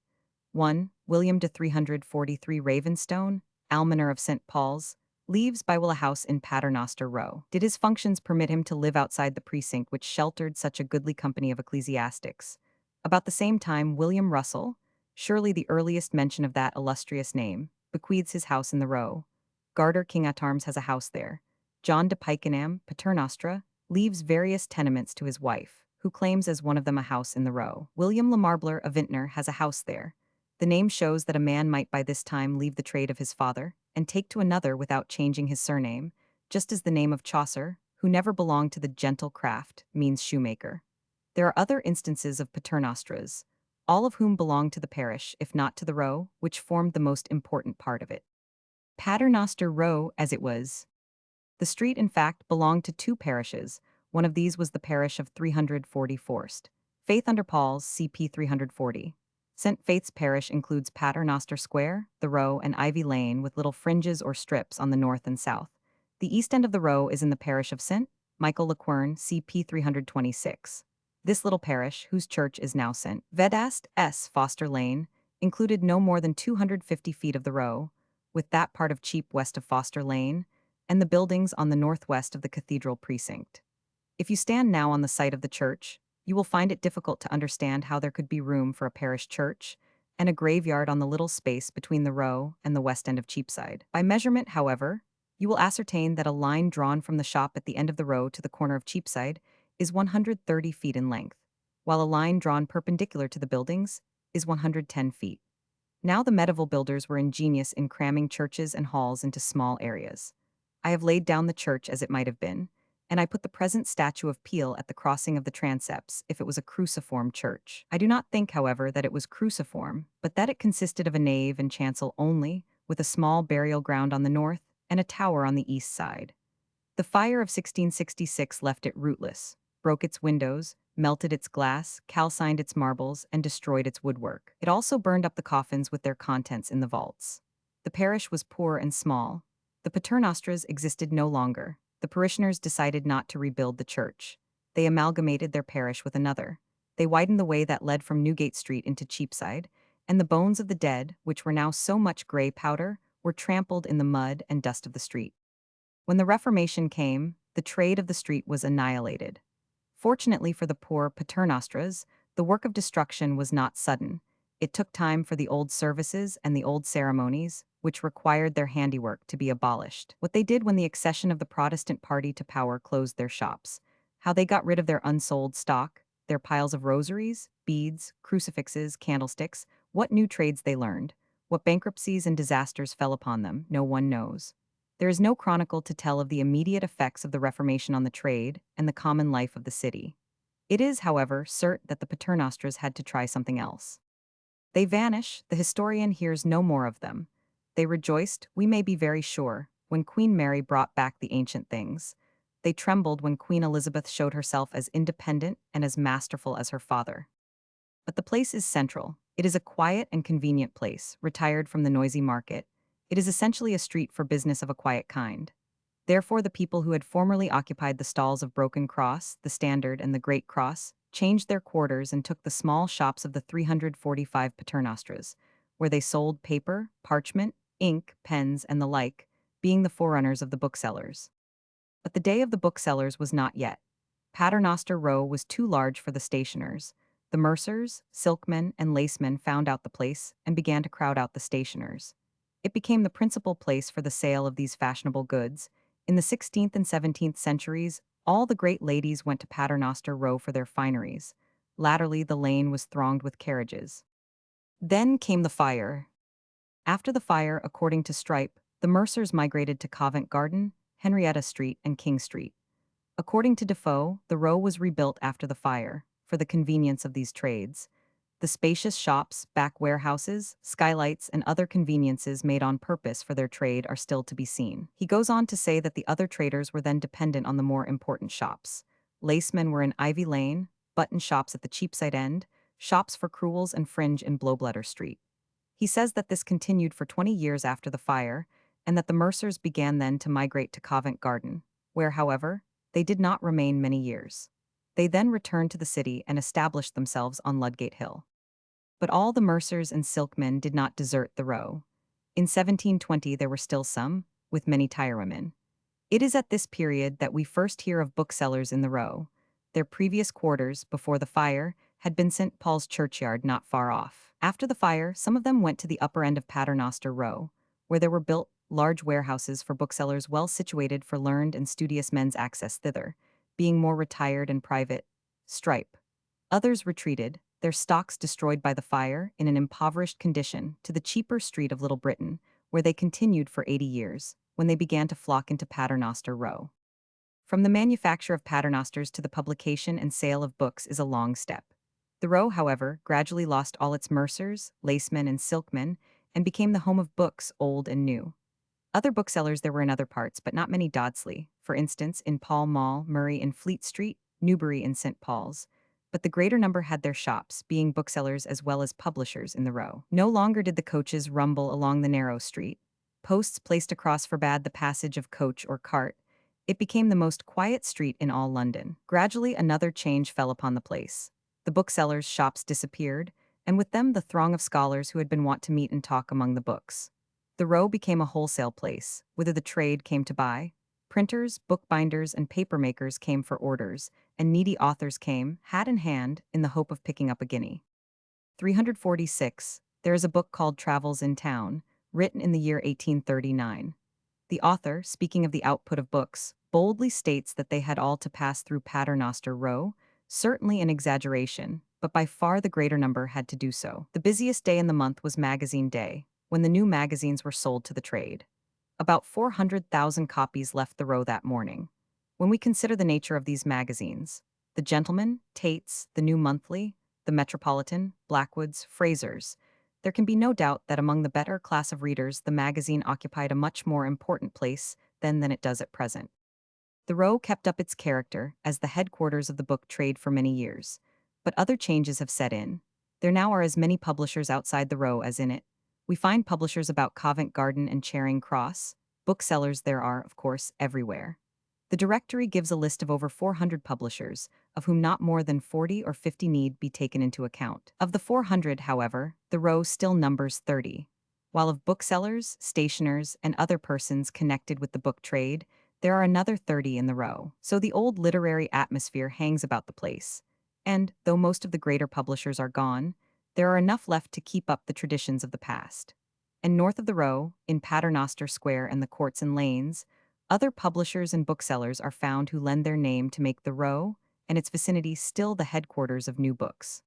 1. William de 343 Ravenstone, almoner of St. Paul's, leaves by will a house in Paternoster Row. Did his functions permit him to live outside the precinct which sheltered such a goodly company of ecclesiastics? About the same time, William Russell, surely the earliest mention of that illustrious name, bequeaths his house in the Row. Garter King-at-Arms has a house there. John de Pykenham, Paternostra, leaves various tenements to his wife, who claims as one of them a house in the Row. William Le Marbler of Vintner has a house there. The name shows that a man might by this time leave the trade of his father, and take to another without changing his surname, just as the name of Chaucer, who never belonged to the gentle craft, means shoemaker. There are other instances of paternostras, all of whom belonged to the parish, if not to the Row, which formed the most important part of it. Paternoster Row, as it was. The street, in fact, belonged to 2 parishes. One of these was the parish of 340 Forst. Faith under Paul's, CP 340. St. Faith's parish includes Paternoster Square, the Row, and Ivy Lane with little fringes or strips on the north and south. The east end of the Row is in the parish of St. Michael le Quern, CP 326. This little parish, whose church is now St. Vedast S. Foster Lane, included no more than 250 feet of the Row, with that part of Cheap west of Foster Lane, and the buildings on the northwest of the Cathedral precinct. If you stand now on the site of the church, you will find it difficult to understand how there could be room for a parish church and a graveyard on the little space between the Row and the west end of Cheapside. By measurement, however, you will ascertain that a line drawn from the shop at the end of the Row to the corner of Cheapside is 130 feet in length, while a line drawn perpendicular to the buildings is 110 feet. Now the medieval builders were ingenious in cramming churches and halls into small areas. I have laid down the church as it might have been, and I put the present statue of Peel at the crossing of the transepts if it was a cruciform church. I do not think, however, that it was cruciform, but that it consisted of a nave and chancel only, with a small burial ground on the north and a tower on the east side. The fire of 1666 left it rootless, broke its windows, melted its glass, calcined its marbles, and destroyed its woodwork. It also burned up the coffins with their contents in the vaults. The parish was poor and small. The paternostras existed no longer. The parishioners decided not to rebuild the church. They amalgamated their parish with another. They widened the way that led from Newgate Street into Cheapside, and the bones of the dead, which were now so much grey powder, were trampled in the mud and dust of the street. When the Reformation came, the trade of the street was annihilated. Fortunately for the poor paternostras, the work of destruction was not sudden. It took time for the old services and the old ceremonies, which required their handiwork, to be abolished. What they did when the accession of the Protestant party to power closed their shops, how they got rid of their unsold stock, their piles of rosaries, beads, crucifixes, candlesticks, what new trades they learned, what bankruptcies and disasters fell upon them, no one knows. There is no chronicle to tell of the immediate effects of the Reformation on the trade and the common life of the city. It is, however, certain that the paternostras had to try something else. They vanish, the historian hears no more of them. They rejoiced, we may be very sure, when Queen Mary brought back the ancient things. They trembled when Queen Elizabeth showed herself as independent and as masterful as her father. But the place is central. It is a quiet and convenient place, retired from the noisy market. It is essentially a street for business of a quiet kind. Therefore, the people who had formerly occupied the stalls of Broken Cross, the Standard, and the Great Cross changed their quarters and took the small shops of the 345 paternosters, where they sold paper, parchment, ink, pens, and the like, being the forerunners of the booksellers. But the day of the booksellers was not yet. Paternoster Row was too large for the stationers. The mercers, silkmen, and lacemen found out the place and began to crowd out the stationers. It became the principal place for the sale of these fashionable goods. In the 16th and 17th centuries, all the great ladies went to Paternoster Row for their fineries. Latterly, the lane was thronged with carriages. Then came the fire. After the fire, according to Strype, the mercers migrated to Covent Garden, Henrietta Street, and King Street. According to Defoe, the row was rebuilt after the fire, for the convenience of these trades. The spacious shops, back warehouses, skylights, and other conveniences made on purpose for their trade are still to be seen. He goes on to say that the other traders were then dependent on the more important shops. Lacemen were in Ivy Lane, button shops at the Cheapside end, shops for crewels and fringe in Blowbletter Street. He says that this continued for 20 years after the fire, and that the mercers began then to migrate to Covent Garden, where, however, they did not remain many years. They then returned to the city and established themselves on Ludgate Hill. But all the mercers and silkmen did not desert the row. In 1720 there were still some, with many tirewomen. It is at this period that we first hear of booksellers in the row. Their previous quarters, before the fire, had been St. Paul's Churchyard not far off. After the fire, some of them went to the upper end of Paternoster Row, where there were built large warehouses for booksellers well situated for learned and studious men's access thither, being more retired and private. Strype. Others retreated, their stocks destroyed by the fire, in an impoverished condition, to the cheaper street of Little Britain, where they continued for 80 years, when they began to flock into Paternoster Row. From the manufacture of paternosters to the publication and sale of books is a long step. The row, however, gradually lost all its mercers, lacemen, and silkmen, and became the home of books, old and new. Other booksellers there were in other parts, but not many Dodsley, for instance, in Pall Mall, Murray in Fleet Street, Newbury in St. Paul's. But the greater number had their shops, being booksellers as well as publishers in the row. No longer did the coaches rumble along the narrow street. Posts placed across forbade the passage of coach or cart. It became the most quiet street in all London. Gradually another change fell upon the place. The booksellers' shops disappeared, and with them the throng of scholars who had been wont to meet and talk among the books. The row became a wholesale place, whither the trade came to buy. Printers, bookbinders, and papermakers came for orders, and needy authors came, hat in hand, in the hope of picking up a guinea. 346. There is a book called Travels in Town, written in the year 1839. The author, speaking of the output of books, boldly states that they had all to pass through Paternoster Row, certainly an exaggeration, but by far the greater number had to do so. The busiest day in the month was Magazine Day, when the new magazines were sold to the trade. About 400,000 copies left the row that morning. When we consider the nature of these magazines, the Gentleman, Tate's, the New Monthly, the Metropolitan, Blackwood's, Fraser's, there can be no doubt that among the better class of readers the magazine occupied a much more important place than it does at present. The row kept up its character as the headquarters of the book trade for many years, but other changes have set in. There now are as many publishers outside the row as in it. We find publishers about Covent Garden and Charing Cross. Booksellers there are, of course, everywhere. The directory gives a list of over 400 publishers, of whom not more than 40 or 50 need be taken into account. Of the 400, however, the row still numbers 30. While of booksellers, stationers, and other persons connected with the book trade, there are another 30 in the row. So the old literary atmosphere hangs about the place. And, though most of the greater publishers are gone, there are enough left to keep up the traditions of the past. And north of the row, in Paternoster Square and the courts and lanes, other publishers and booksellers are found who lend their name to make the row and its vicinity still the headquarters of new books.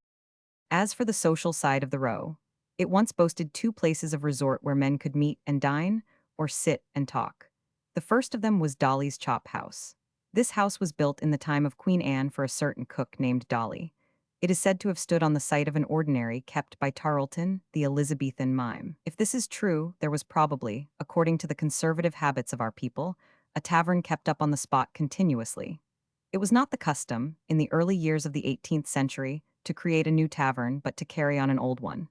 As for the social side of the row, it once boasted two places of resort where men could meet and dine, or sit and talk. The first of them was Dolly's Chop House. This house was built in the time of Queen Anne for a certain cook named Dolly. It is said to have stood on the site of an ordinary kept by Tarleton, the Elizabethan mime. If this is true, there was probably, according to the conservative habits of our people, a tavern kept up on the spot continuously. It was not the custom, in the early years of the 18th century, to create a new tavern but to carry on an old one.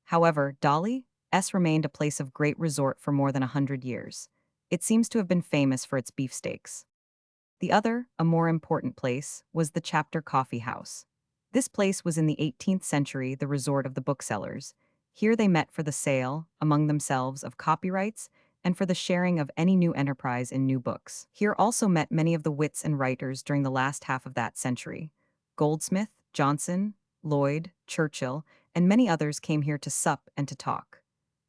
However, Dolly's remained a place of great resort for more than 100 years. It seems to have been famous for its beefsteaks. The other, a more important place, was the Chapter Coffee House. This place was in the 18th century the resort of the booksellers. Here they met for the sale, among themselves, of copyrights and for the sharing of any new enterprise in new books. Here also met many of the wits and writers during the last half of that century. Goldsmith, Johnson, Lloyd, Churchill, and many others came here to sup and to talk.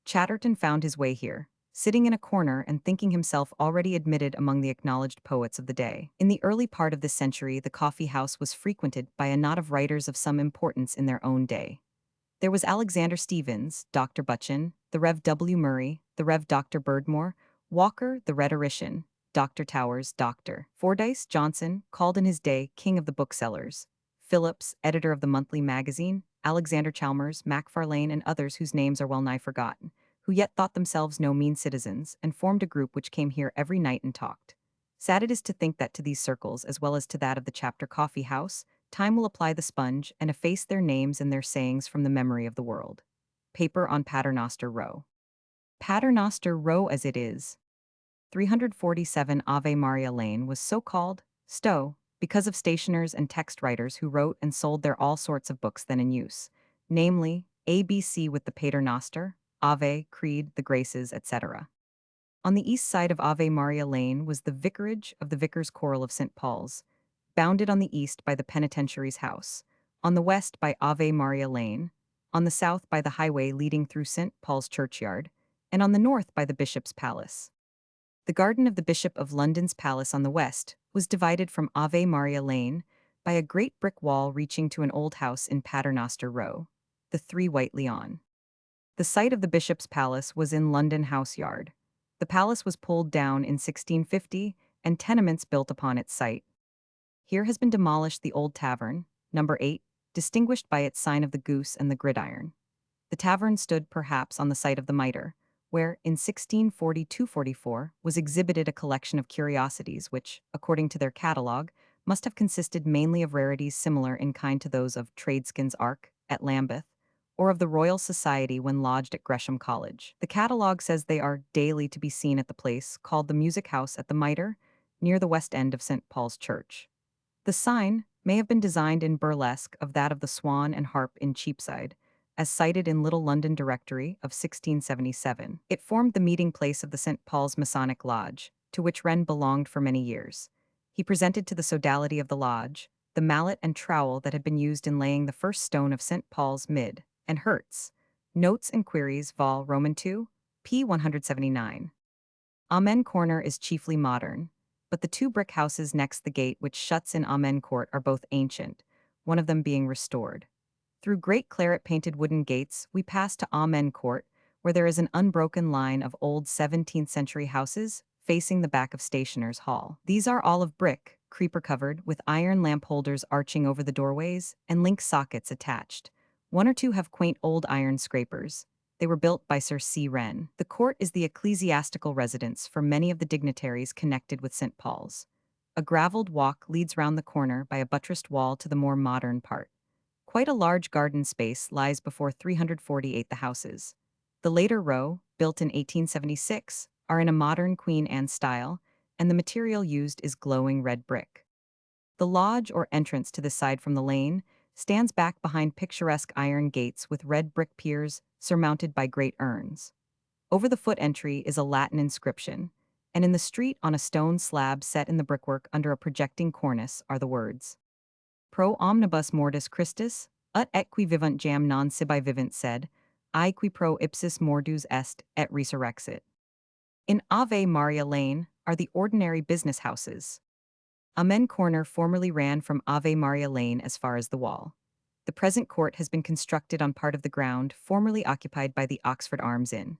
Chatterton found his way here, sitting in a corner and thinking himself already admitted among the acknowledged poets of the day. In the early part of this century, the coffee house was frequented by a knot of writers of some importance in their own day. There was Alexander Stevens, Dr. Butchin, the Rev. W. Murray, the Rev. Dr. Birdmore, Walker, the rhetorician, Dr. Towers, Dr. Fordyce Johnson, called in his day King of the Booksellers, Phillips, editor of the monthly magazine, Alexander Chalmers, Macfarlane, and others whose names are well nigh forgotten, who yet thought themselves no mean citizens, and formed a group which came here every night and talked. Sad it is to think that to these circles, as well as to that of the Chapter Coffee House, time will apply the sponge and efface their names and their sayings from the memory of the world. Paper on Paternoster Row. Paternoster Row as it is. 347 Ave Maria Lane was so called, Stowe, because of stationers and text writers who wrote and sold there all sorts of books then in use, namely, ABC with the Paternoster, Ave, Creed, the Graces, etc. On the east side of Ave Maria Lane was the vicarage of the Vicar's Choral of St. Paul's, bounded on the east by the Penitentiary's house, on the west by Ave Maria Lane, on the south by the highway leading through St. Paul's Churchyard, and on the north by the Bishop's Palace. The garden of the Bishop of London's palace on the west was divided from Ave Maria Lane by a great brick wall reaching to an old house in Paternoster Row, the Three White Lion. The site of the Bishop's Palace was in London House Yard. The palace was pulled down in 1650 and tenements built upon its site. Here has been demolished the old tavern, number 8, distinguished by its sign of the goose and the gridiron. The tavern stood perhaps on the site of the Mitre, where, in 1642-44, was exhibited a collection of curiosities which, according to their catalogue, must have consisted mainly of rarities similar in kind to those of Tradeskin's Ark, at Lambeth, or of the Royal Society when lodged at Gresham College. The catalogue says they are daily to be seen at the place called the Music House at the Mitre, near the west end of St. Paul's Church. The sign may have been designed in burlesque of that of the Swan and Harp in Cheapside, as cited in Little London Directory of 1677. It formed the meeting place of the St. Paul's Masonic Lodge, to which Wren belonged for many years. He presented to the sodality of the lodge the mallet and trowel that had been used in laying the first stone of St. Paul's Mid, and Hertz. Notes and Queries, Vol. Roman 2, p. 179. Amen Corner is chiefly modern, but the two brick houses next the gate which shuts in Amen Court are both ancient, one of them being restored. Through great claret-painted wooden gates, we pass to Amen Court, where there is an unbroken line of old 17th-century houses facing the back of Stationers' Hall. These are all of brick, creeper-covered, with iron lamp holders arching over the doorways and link sockets attached. One or two have quaint old iron scrapers. They were built by Sir C. Wren. The court is the ecclesiastical residence for many of the dignitaries connected with St. Paul's. A gravelled walk leads round the corner by a buttressed wall to the more modern part. Quite a large garden space lies before 348 the houses. The later row, built in 1876, are in a modern Queen Anne style, and the material used is glowing red brick. The lodge or entrance to the side from the lane stands back behind picturesque iron gates with red brick piers surmounted by great urns. Over the foot entry is a Latin inscription, and in the street on a stone slab set in the brickwork under a projecting cornice are the words, Pro omnibus mortis Christus, ut et qui vivant jam non sibi vivent sed, I qui pro ipsis mordus est et resurrexit. In Ave Maria Lane are the ordinary business houses. Amen Corner formerly ran from Ave Maria Lane as far as the wall. The present court has been constructed on part of the ground formerly occupied by the Oxford Arms Inn.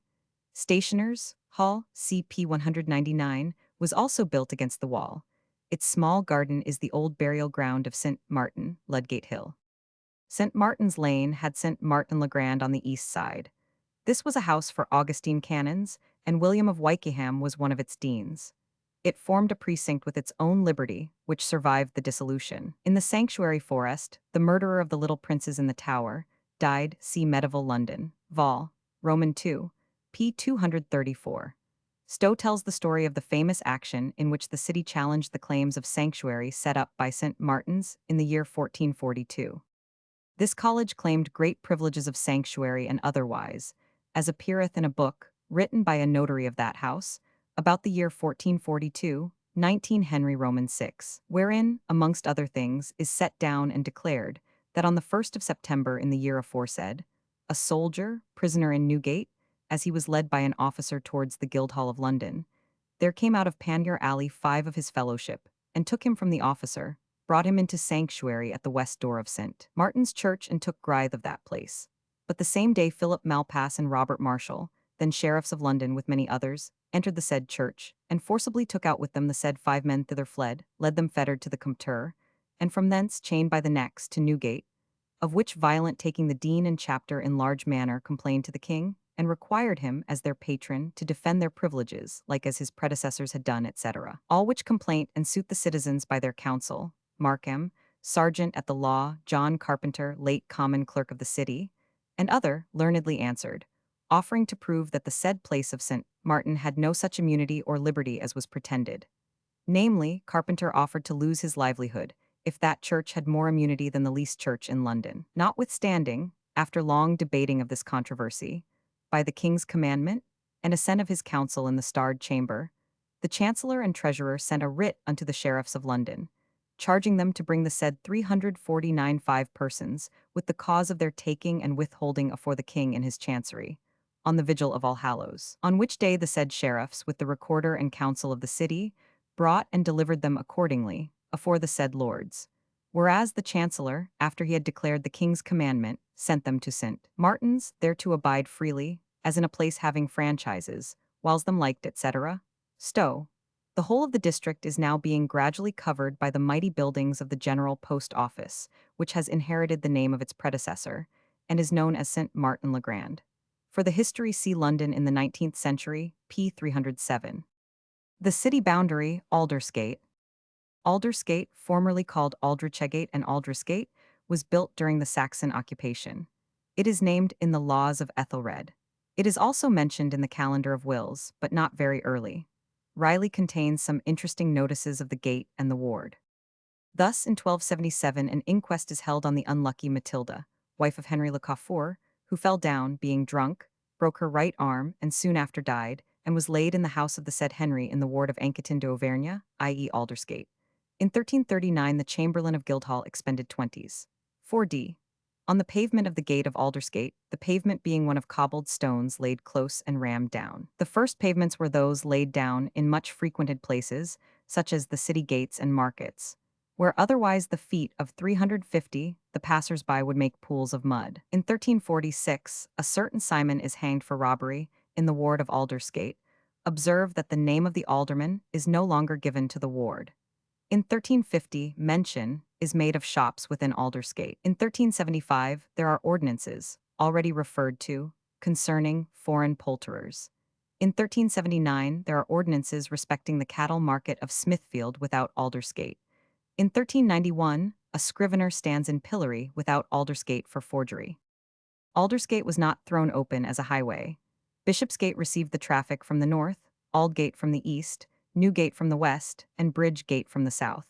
Stationers' Hall, CP 199, was also built against the wall. Its small garden is the old burial ground of St. Martin, Ludgate Hill. St. Martin's Lane had St. Martin le Grand on the east side. This was a house for Augustine canons, and William of Wykeham was one of its deans. It formed a precinct with its own liberty, which survived the dissolution. In the sanctuary forest, the murderer of the little princes in the Tower died. See Medieval London, Vol. Roman 2, p. 234. Stowe tells the story of the famous action in which the city challenged the claims of sanctuary set up by St. Martin's in the year 1442. This college claimed great privileges of sanctuary and otherwise, as appeareth in a book, written by a notary of that house, about the year 1442, 19 Henry Roman 6, wherein, amongst other things, is set down and declared that on the 1st of September in the year aforesaid, a soldier, prisoner in Newgate, as he was led by an officer towards the Guildhall of London, there came out of Panmure Alley 5 of his fellowship, and took him from the officer, brought him into sanctuary at the west door of St. Martin's Church and took Grythe of that place. But the same day Philip Malpass and Robert Marshall, then sheriffs of London with many others, entered the said church, and forcibly took out with them the said 5 men thither fled, led them fettered to the Compter, and from thence chained by the necks to Newgate, of which violent taking the dean and chapter in large manner complained to the king, and required him, as their patron, to defend their privileges, like as his predecessors had done, etc. All which complaint and suit the citizens by their counsel, Markham, sergeant at the law, John Carpenter, late common clerk of the city, and other, learnedly answered, offering to prove that the said place of St. Martin had no such immunity or liberty as was pretended. Namely, Carpenter offered to lose his livelihood, if that church had more immunity than the least church in London. Notwithstanding, after long debating of this controversy, by the king's commandment, and assent of his council in the Starred Chamber, the chancellor and treasurer sent a writ unto the sheriffs of London, charging them to bring the said 349 persons, with the cause of their taking and withholding afore the king in his chancery, on the vigil of All Hallows, on which day the said sheriffs, with the recorder and council of the city, brought and delivered them accordingly, afore the said lords. Whereas the chancellor, after he had declared the king's commandment, sent them to St. Martin's, there to abide freely, as in a place having franchises, whiles them liked, etc. Stowe. The whole of the district is now being gradually covered by the mighty buildings of the General Post Office, which has inherited the name of its predecessor, and is known as St. Martin le Grand. For the history, see London in the 19th century, p. 307. The city boundary, Aldersgate. Aldersgate, formerly called Aldrichegate and Aldrisgate, was built during the Saxon occupation. It is named in the Laws of Ethelred. It is also mentioned in the Calendar of Wills, but not very early. Riley contains some interesting notices of the gate and the ward. Thus, in 1277, an inquest is held on the unlucky Matilda, wife of Henry le Caffour, who fell down, being drunk, broke her right arm, and soon after died, and was laid in the house of the said Henry in the ward of Anquetin d'Auvergne, i.e. Aldersgate. In 1339, the Chamberlain of Guildhall expended 20s. 4d. On the pavement of the gate of Aldersgate, the pavement being one of cobbled stones laid close and rammed down. The first pavements were those laid down in much frequented places, such as the city gates and markets, where otherwise the feet of 350 the passers-by would make pools of mud. In 1346, a certain Simon is hanged for robbery in the ward of Aldersgate. Observe that the name of the alderman is no longer given to the ward. In 1350, mention is made of shops within Aldersgate. In 1375, there are ordinances, already referred to, concerning foreign poulterers. In 1379, there are ordinances respecting the cattle market of Smithfield without Aldersgate. In 1391, a scrivener stands in pillory without Aldersgate for forgery. Aldersgate was not thrown open as a highway. Bishopsgate received the traffic from the north, Aldgate from the east, Newgate from the west, and Bridgegate from the south.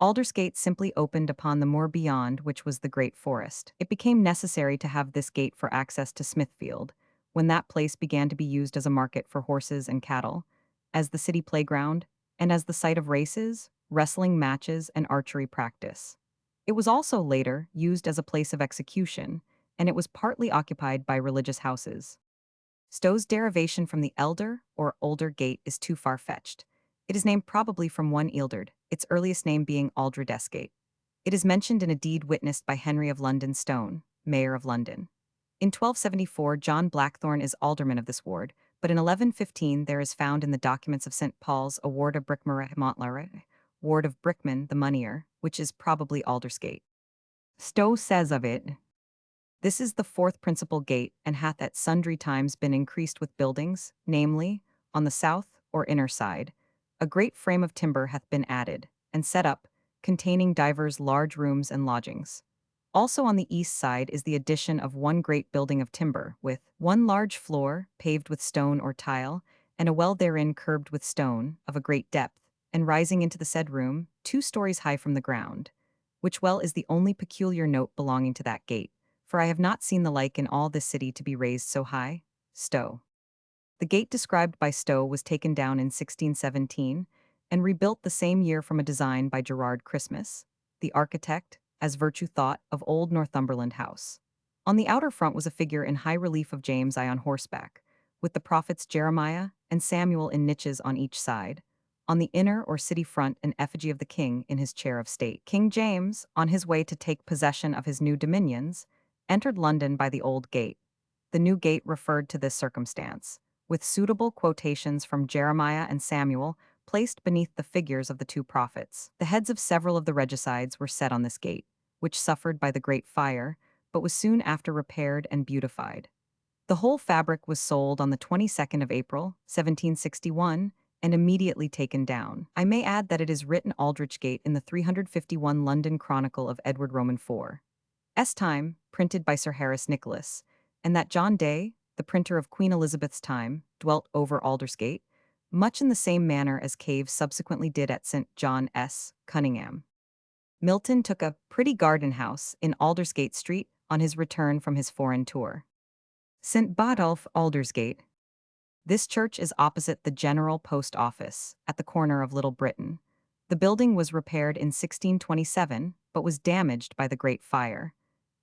Aldersgate simply opened upon the moor beyond, which was the great forest. It became necessary to have this gate for access to Smithfield, when that place began to be used as a market for horses and cattle, as the city playground, and as the site of races, wrestling matches, and archery practice. It was also later used as a place of execution, and it was partly occupied by religious houses. Stowe's derivation from the elder or older gate is too far-fetched. It is named probably from one Ealdred, its earliest name being Aldredesgate. It is mentioned in a deed witnessed by Henry of London Stone, Mayor of London. In 1274, John Blackthorne is alderman of this ward, but in 1115 there is found in the documents of St. Paul's a ward of Brickmere Montlare, ward of Brickman the Moneyer, which is probably Aldersgate. Stowe says of it, "This is the fourth principal gate, and hath at sundry times been increased with buildings, namely, on the south or inner side, a great frame of timber hath been added, and set up, containing divers large rooms and lodgings. Also on the east side is the addition of one great building of timber, with one large floor, paved with stone or tile, and a well therein curbed with stone, of a great depth, and rising into the said room, 2 stories high from the ground, which well is the only peculiar note belonging to that gate, for I have not seen the like in all this city to be raised so high. Stowe. The gate described by Stowe was taken down in 1617 and rebuilt the same year from a design by Gerard Christmas, the architect, as virtue thought, of old Northumberland House. On the outer front was a figure in high relief of James I on horseback, with the prophets Jeremiah and Samuel in niches on each side. On the inner or city front, an effigy of the king in his chair of state. King James, on his way to take possession of his new dominions, entered London by the old gate. The new gate referred to this circumstance, with suitable quotations from Jeremiah and Samuel placed beneath the figures of the 2 prophets. The heads of several of the regicides were set on this gate, which suffered by the great fire, but was soon after repaired and beautified. The whole fabric was sold on the 22nd of April, 1761, and immediately taken down. I may add that it is written Aldrich in the 351 London Chronicle of Edward Roman IV's time, printed by Sir Harris Nicholas, and that John Day, the printer of Queen Elizabeth's time, dwelt over Aldersgate, much in the same manner as Cave subsequently did at St. John Cunningham. Milton took a pretty garden house in Aldersgate Street on his return from his foreign tour. St. Botolph, Aldersgate. This church is opposite the General Post Office, at the corner of Little Britain. The building was repaired in 1627, but was damaged by the Great Fire.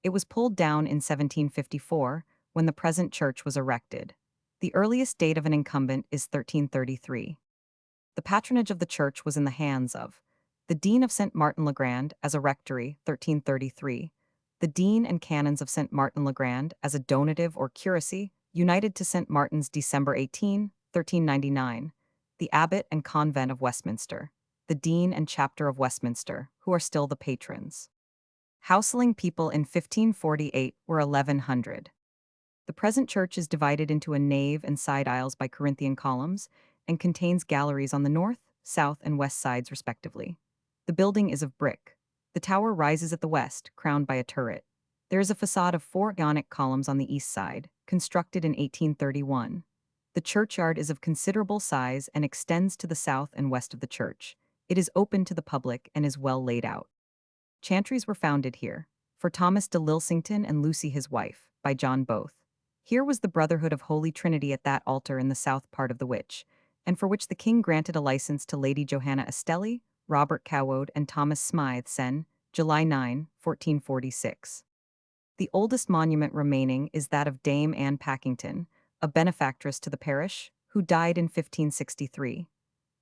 It was pulled down in 1754, when the present church was erected. The earliest date of an incumbent is 1333. The patronage of the church was in the hands of the Dean of St. Martin-le-Grand as a rectory, 1333, the Dean and Canons of St. Martin-le-Grand as a donative or curacy, united to St. Martin's December 18, 1399, the Abbot and Convent of Westminster, the Dean and Chapter of Westminster, who are still the patrons. Houseling people in 1548 were 1100. The present church is divided into a nave and side aisles by Corinthian columns and contains galleries on the north, south, and west sides respectively. The building is of brick. The tower rises at the west, crowned by a turret. There is a facade of 4 Ionic columns on the east side, constructed in 1831. The churchyard is of considerable size and extends to the south and west of the church. It is open to the public and is well laid out. Chantries were founded here, for Thomas de Lilsington and Lucy his wife, by John Both. Here was the Brotherhood of Holy Trinity at that altar in the south part of the Witch, and for which the king granted a license to Lady Johanna Estelli, Robert Cowode, and Thomas Smythe sen. July 9, 1446. The oldest monument remaining is that of Dame Anne Packington, a benefactress to the parish, who died in 1563.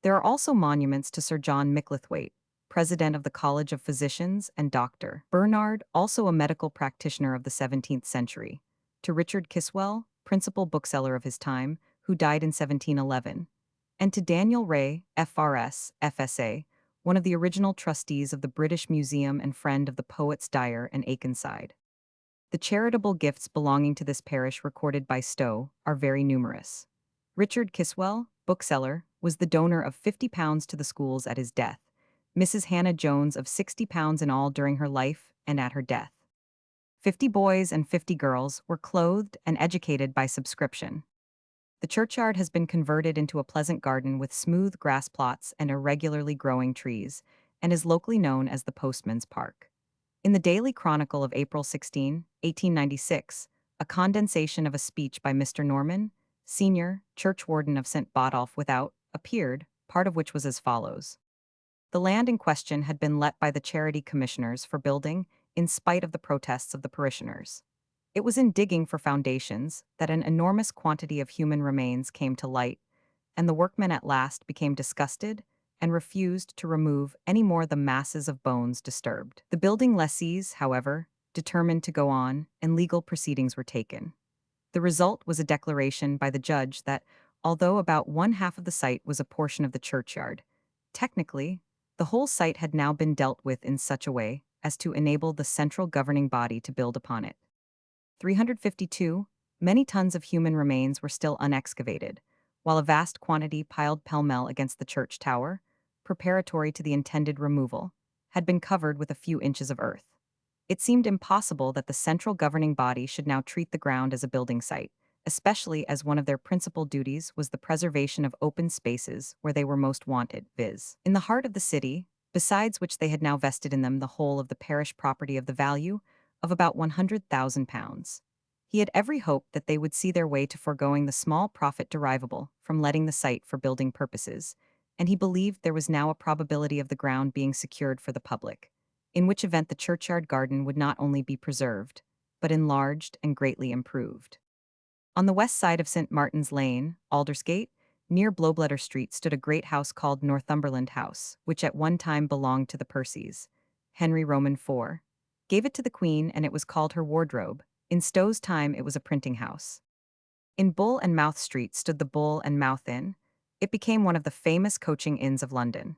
There are also monuments to Sir John Micklethwaite, president of the College of Physicians, and Dr. Bernard, also a medical practitioner of the 17th century, to Richard Kiswell, principal bookseller of his time, who died in 1711, and to Daniel Ray, FRS, FSA, one of the original trustees of the British Museum and friend of the poets Dyer and Akenside. The charitable gifts belonging to this parish recorded by Stowe are very numerous. Richard Kiswell, bookseller, was the donor of £50 to the schools at his death, Mrs. Hannah Jones of £60 in all during her life and at her death. 50 boys and 50 girls were clothed and educated by subscription. The churchyard has been converted into a pleasant garden with smooth grass plots and irregularly growing trees, and is locally known as the Postman's Park. In the Daily Chronicle of April 16, 1896, a condensation of a speech by Mr. Norman, senior churchwarden of St. Botolph Without, appeared, part of which was as follows. The land in question had been let by the charity commissioners for building, in spite of the protests of the parishioners. It was in digging for foundations that an enormous quantity of human remains came to light, and the workmen at last became disgusted and refused to remove any more the masses of bones disturbed. The building lessees, however, determined to go on, and legal proceedings were taken. The result was a declaration by the judge that, although about 1/2 of the site was a portion of the churchyard, technically, the whole site had now been dealt with in such a way as to enable the central governing body to build upon it. 352, many tons of human remains were still unexcavated, while a vast quantity piled pell-mell against the church tower, preparatory to the intended removal, had been covered with a few inches of earth. It seemed impossible that the central governing body should now treat the ground as a building site, especially as one of their principal duties was the preservation of open spaces where they were most wanted, viz. In the heart of the city, besides which they had now vested in them the whole of the parish property of the value of about £100,000. He had every hope that they would see their way to foregoing the small profit derivable from letting the site for building purposes, and he believed there was now a probability of the ground being secured for the public, in which event the churchyard garden would not only be preserved, but enlarged and greatly improved. On the west side of St. Martin's Lane, Aldersgate, near Blowbletter Street stood a great house called Northumberland House, which at one time belonged to the Percys. Henry Roman IV gave it to the Queen and it was called her wardrobe. In Stowe's time it was a printing house. In Bull and Mouth Street stood the Bull and Mouth Inn. It became one of the famous coaching inns of London.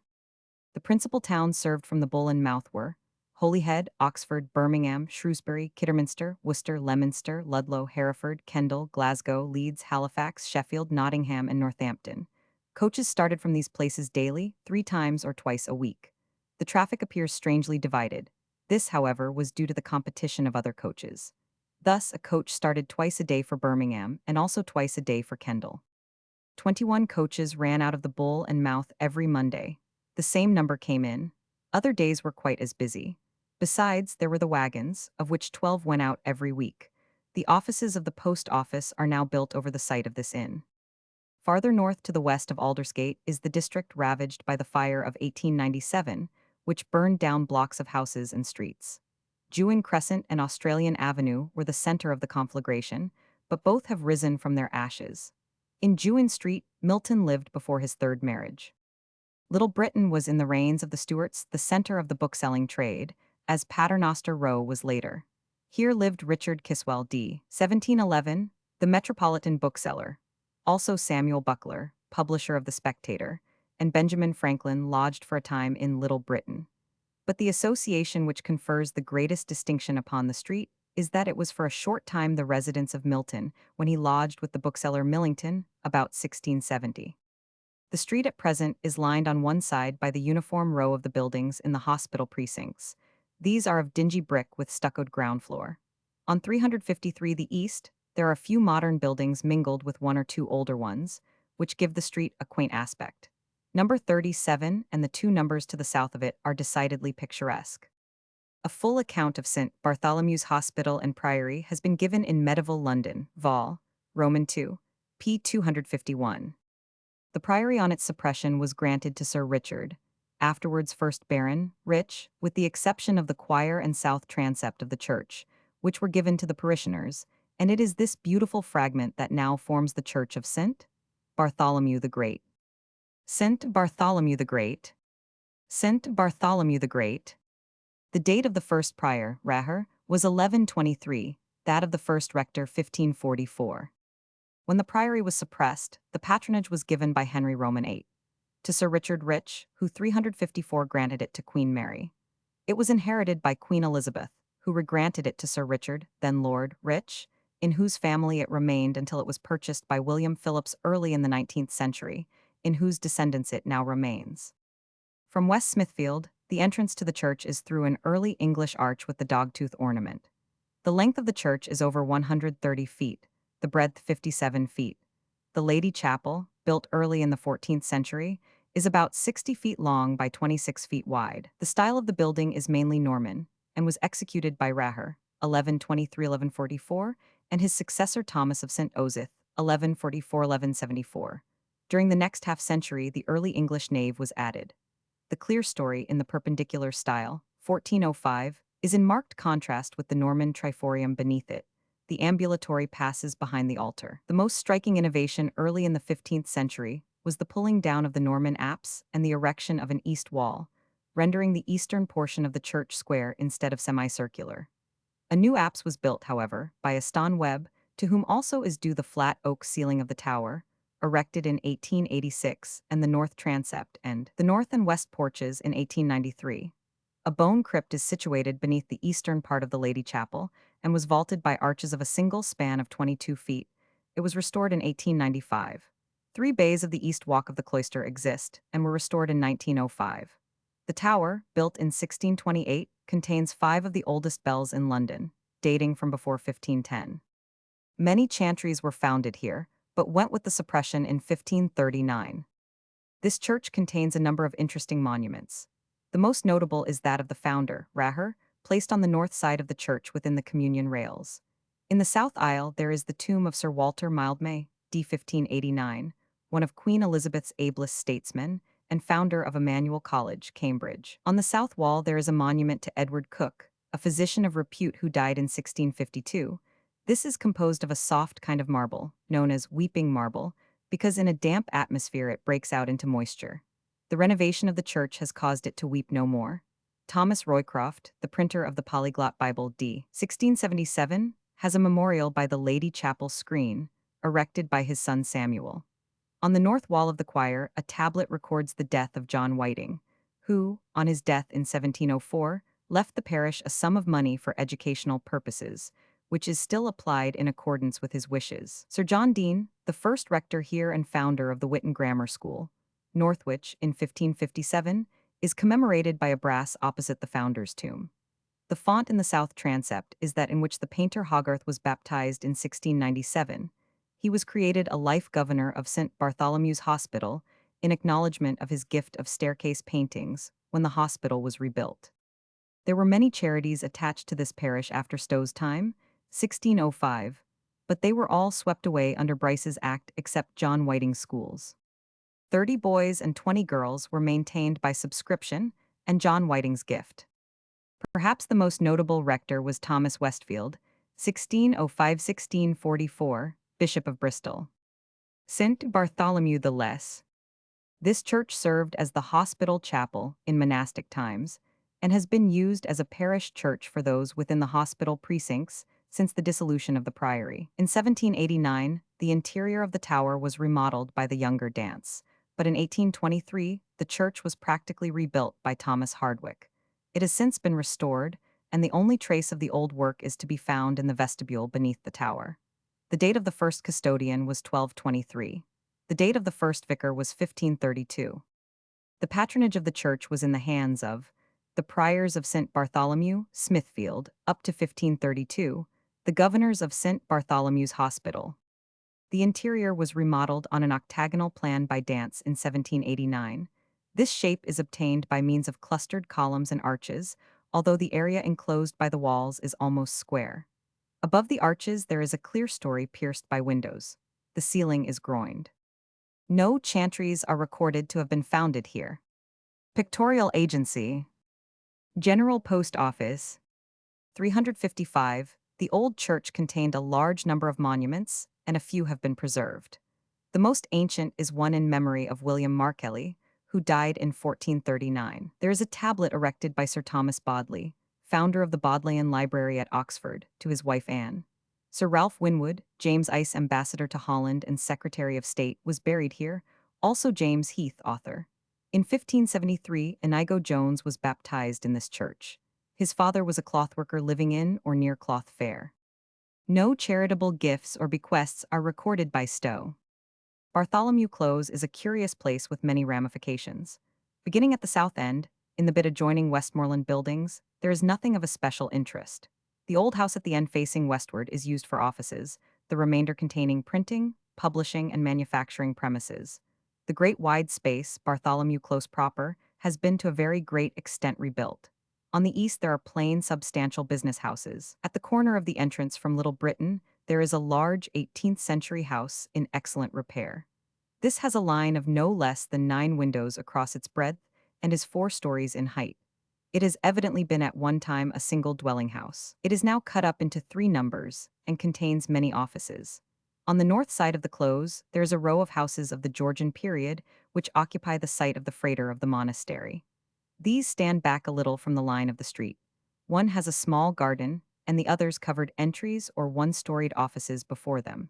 The principal towns served from the Bull and Mouth were Holyhead, Oxford, Birmingham, Shrewsbury, Kidderminster, Worcester, Leominster, Ludlow, Hereford, Kendal, Glasgow, Leeds, Halifax, Sheffield, Nottingham, and Northampton. Coaches started from these places daily, 3 times or twice a week. The traffic appears strangely divided. This, however, was due to the competition of other coaches. Thus, a coach started twice a day for Birmingham and also twice a day for Kendal. 21 coaches ran out of the Bull and Mouth every Monday. The same number came in. Other days were quite as busy. Besides, there were the wagons, of which 12 went out every week. The offices of the post office are now built over the site of this inn. Farther north to the west of Aldersgate is the district ravaged by the fire of 1897, which burned down blocks of houses and streets. Jewin Crescent and Australian Avenue were the center of the conflagration, but both have risen from their ashes. In Jewin Street, Milton lived before his third marriage. Little Britain was in the reigns of the Stuarts the center of the bookselling trade, as Paternoster Row was later. Here lived Richard Kiswell d. 1711, the metropolitan bookseller. Also Samuel Buckler, publisher of The Spectator, and Benjamin Franklin lodged for a time in Little Britain. But the association which confers the greatest distinction upon the street is that it was for a short time the residence of Milton when he lodged with the bookseller Millington about 1670. The street at present is lined on one side by the uniform row of the buildings in the hospital precincts. These are of dingy brick with stuccoed ground floor. On 353 the east, there are a few modern buildings mingled with 1 or 2 older ones, which give the street a quaint aspect. Number 37 and the 2 numbers to the south of it are decidedly picturesque. A full account of St. Bartholomew's Hospital and Priory has been given in Medieval London, Vol. Roman II, p. 251. The priory on its suppression was granted to Sir Richard, afterwards first Baron, Rich, with the exception of the choir and south transept of the church, which were given to the parishioners, and it is this beautiful fragment that now forms the church of St. Bartholomew the Great. St. Bartholomew the Great. St. Bartholomew the Great. The date of the first prior, Raher, was 1123, that of the first rector 1544. When the priory was suppressed, the patronage was given by Henry Roman VIII to Sir Richard Rich, who 354 granted it to Queen Mary. It was inherited by Queen Elizabeth, who regranted it to Sir Richard, then Lord Rich, in whose family it remained until it was purchased by William Phillips early in the 19th century, in whose descendants it now remains. From West Smithfield, the entrance to the church is through an early English arch with the dogtooth ornament. The length of the church is over 130 feet, the breadth 57 feet. The Lady Chapel, built early in the 14th century, is about 60 feet long by 26 feet wide. The style of the building is mainly Norman, and was executed by Raher, 1123-1144, and his successor Thomas of St. Osyth, 1144-1174. During the next half-century, the early English nave was added. The clerestory in the Perpendicular style, 1405, is in marked contrast with the Norman triforium beneath it. The ambulatory passes behind the altar. The most striking innovation early in the 15th century was the pulling down of the Norman apse and the erection of an east wall, rendering the eastern portion of the church square instead of semicircular. A new apse was built, however, by Aston Webb, to whom also is due the flat oak ceiling of the tower, erected in 1886, and the north transept and the north and west porches in 1893. A bone crypt is situated beneath the eastern part of the Lady Chapel and was vaulted by arches of a single span of 22 feet. It was restored in 1895. 3 bays of the east walk of the cloister exist and were restored in 1905. The tower, built in 1628, contains 5 of the oldest bells in London, dating from before 1510. Many chantries were founded here, but went with the suppression in 1539. This church contains a number of interesting monuments. The most notable is that of the founder, Raher, placed on the north side of the church within the communion rails. In the south aisle, there is the tomb of Sir Walter Mildmay, d. 1589, one of Queen Elizabeth's ablest statesmen, and founder of Emmanuel College, Cambridge. On the south wall, there is a monument to Edward Cook, a physician of repute who died in 1652. This is composed of a soft kind of marble, known as weeping marble, because in a damp atmosphere it breaks out into moisture. The renovation of the church has caused it to weep no more. Thomas Roycroft, the printer of the Polyglot Bible d. 1677, has a memorial by the Lady Chapel screen, erected by his son Samuel. On the north wall of the choir, a tablet records the death of John Whiting, who, on his death in 1704, left the parish a sum of money for educational purposes, which is still applied in accordance with his wishes. Sir John Deane, the first rector here and founder of the Whitton Grammar School, Northwich, in 1557, is commemorated by a brass opposite the founder's tomb. The font in the south transept is that in which the painter Hogarth was baptized in 1697. He was created a life governor of St. Bartholomew's Hospital in acknowledgement of his gift of staircase paintings when the hospital was rebuilt. There were many charities attached to this parish after Stowe's time, 1605, but they were all swept away under Bryce's Act except John Whiting's schools. 30 boys and 20 girls were maintained by subscription and John Whiting's gift. Perhaps the most notable rector was Thomas Westfield, 1605-1644, Bishop of Bristol. St. Bartholomew the Less. This church served as the hospital chapel in monastic times and has been used as a parish church for those within the hospital precincts since the dissolution of the priory. In 1789, the interior of the tower was remodeled by the younger Dance, but in 1823, the church was practically rebuilt by Thomas Hardwick. It has since been restored, and the only trace of the old work is to be found in the vestibule beneath the tower. The date of the first custodian was 1223. The date of the first vicar was 1532. The patronage of the church was in the hands of the priors of St. Bartholomew, Smithfield, up to 1532, the governors of St. Bartholomew's Hospital. The interior was remodeled on an octagonal plan by Dance in 1789. This shape is obtained by means of clustered columns and arches, although the area enclosed by the walls is almost square. Above the arches there is a clerestory pierced by windows. The ceiling is groined. No chantries are recorded to have been founded here. Pictorial Agency. General Post Office. 355. The old church contained a large number of monuments, and a few have been preserved. The most ancient is one in memory of William Markelly, who died in 1439. There is a tablet erected by Sir Thomas Bodley, founder of the Bodleian Library at Oxford, to his wife Anne. Sir Ralph Winwood, James Ice ambassador to Holland and Secretary of State, was buried here, also James Heath, author. In 1573, Inigo Jones was baptized in this church. His father was a clothworker living in or near Cloth Fair. No charitable gifts or bequests are recorded by Stowe. Bartholomew Close is a curious place with many ramifications. Beginning at the south end, in the bit adjoining Westmoreland Buildings, there is nothing of a special interest. The old house at the end facing westward is used for offices, the remainder containing printing, publishing, and manufacturing premises. The great wide space, Bartholomew Close proper, has been to a very great extent rebuilt. On the east there are plain, substantial business houses. At the corner of the entrance from Little Britain, there is a large 18th-century house in excellent repair. This has a line of no less than 9 windows across its breadth and is 4 stories in height. It has evidently been at one time a single dwelling house. It is now cut up into 3 numbers and contains many offices. On the north side of the close, there is a row of houses of the Georgian period which occupy the site of the freighter of the monastery. These stand back a little from the line of the street. One has a small garden, and the others covered entries or one-storied offices before them.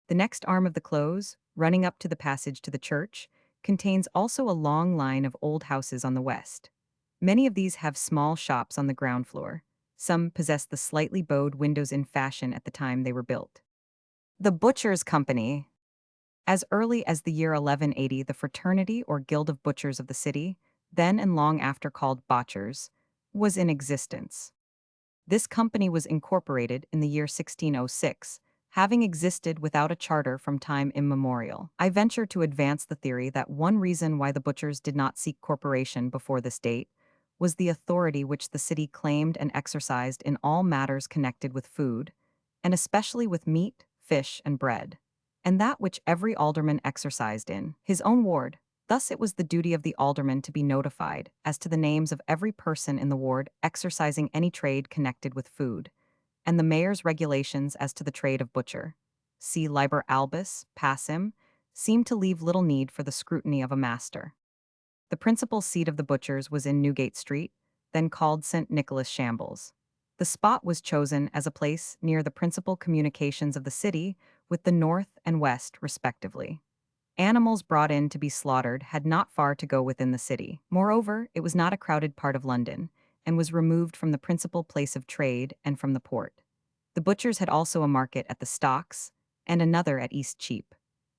The next arm of the close, running up to the passage to the church, contains also a long line of old houses on the west. Many of these have small shops on the ground floor. Some possess the slightly bowed windows in fashion at the time they were built. The Butchers' Company. As early as the year 1180, the fraternity or guild of butchers of the city, then and long after called botchers, was in existence. This company was incorporated in the year 1606, having existed without a charter from time immemorial. I venture to advance the theory that one reason why the butchers did not seek corporation before this date was the authority which the city claimed and exercised in all matters connected with food, and especially with meat, fish, and bread, and that which every alderman exercised in his own ward. Thus it was the duty of the alderman to be notified as to the names of every person in the ward exercising any trade connected with food, and the mayor's regulations as to the trade of butcher. See Liber Albus, Passim, seemed to leave little need for the scrutiny of a master. The principal seat of the butchers was in Newgate Street, then called St. Nicholas Shambles. The spot was chosen as a place near the principal communications of the city with the north and west, respectively. Animals brought in to be slaughtered had not far to go within the city. Moreover, it was not a crowded part of London, and was removed from the principal place of trade and from the port. The butchers had also a market at the Stocks, and another at East Cheap.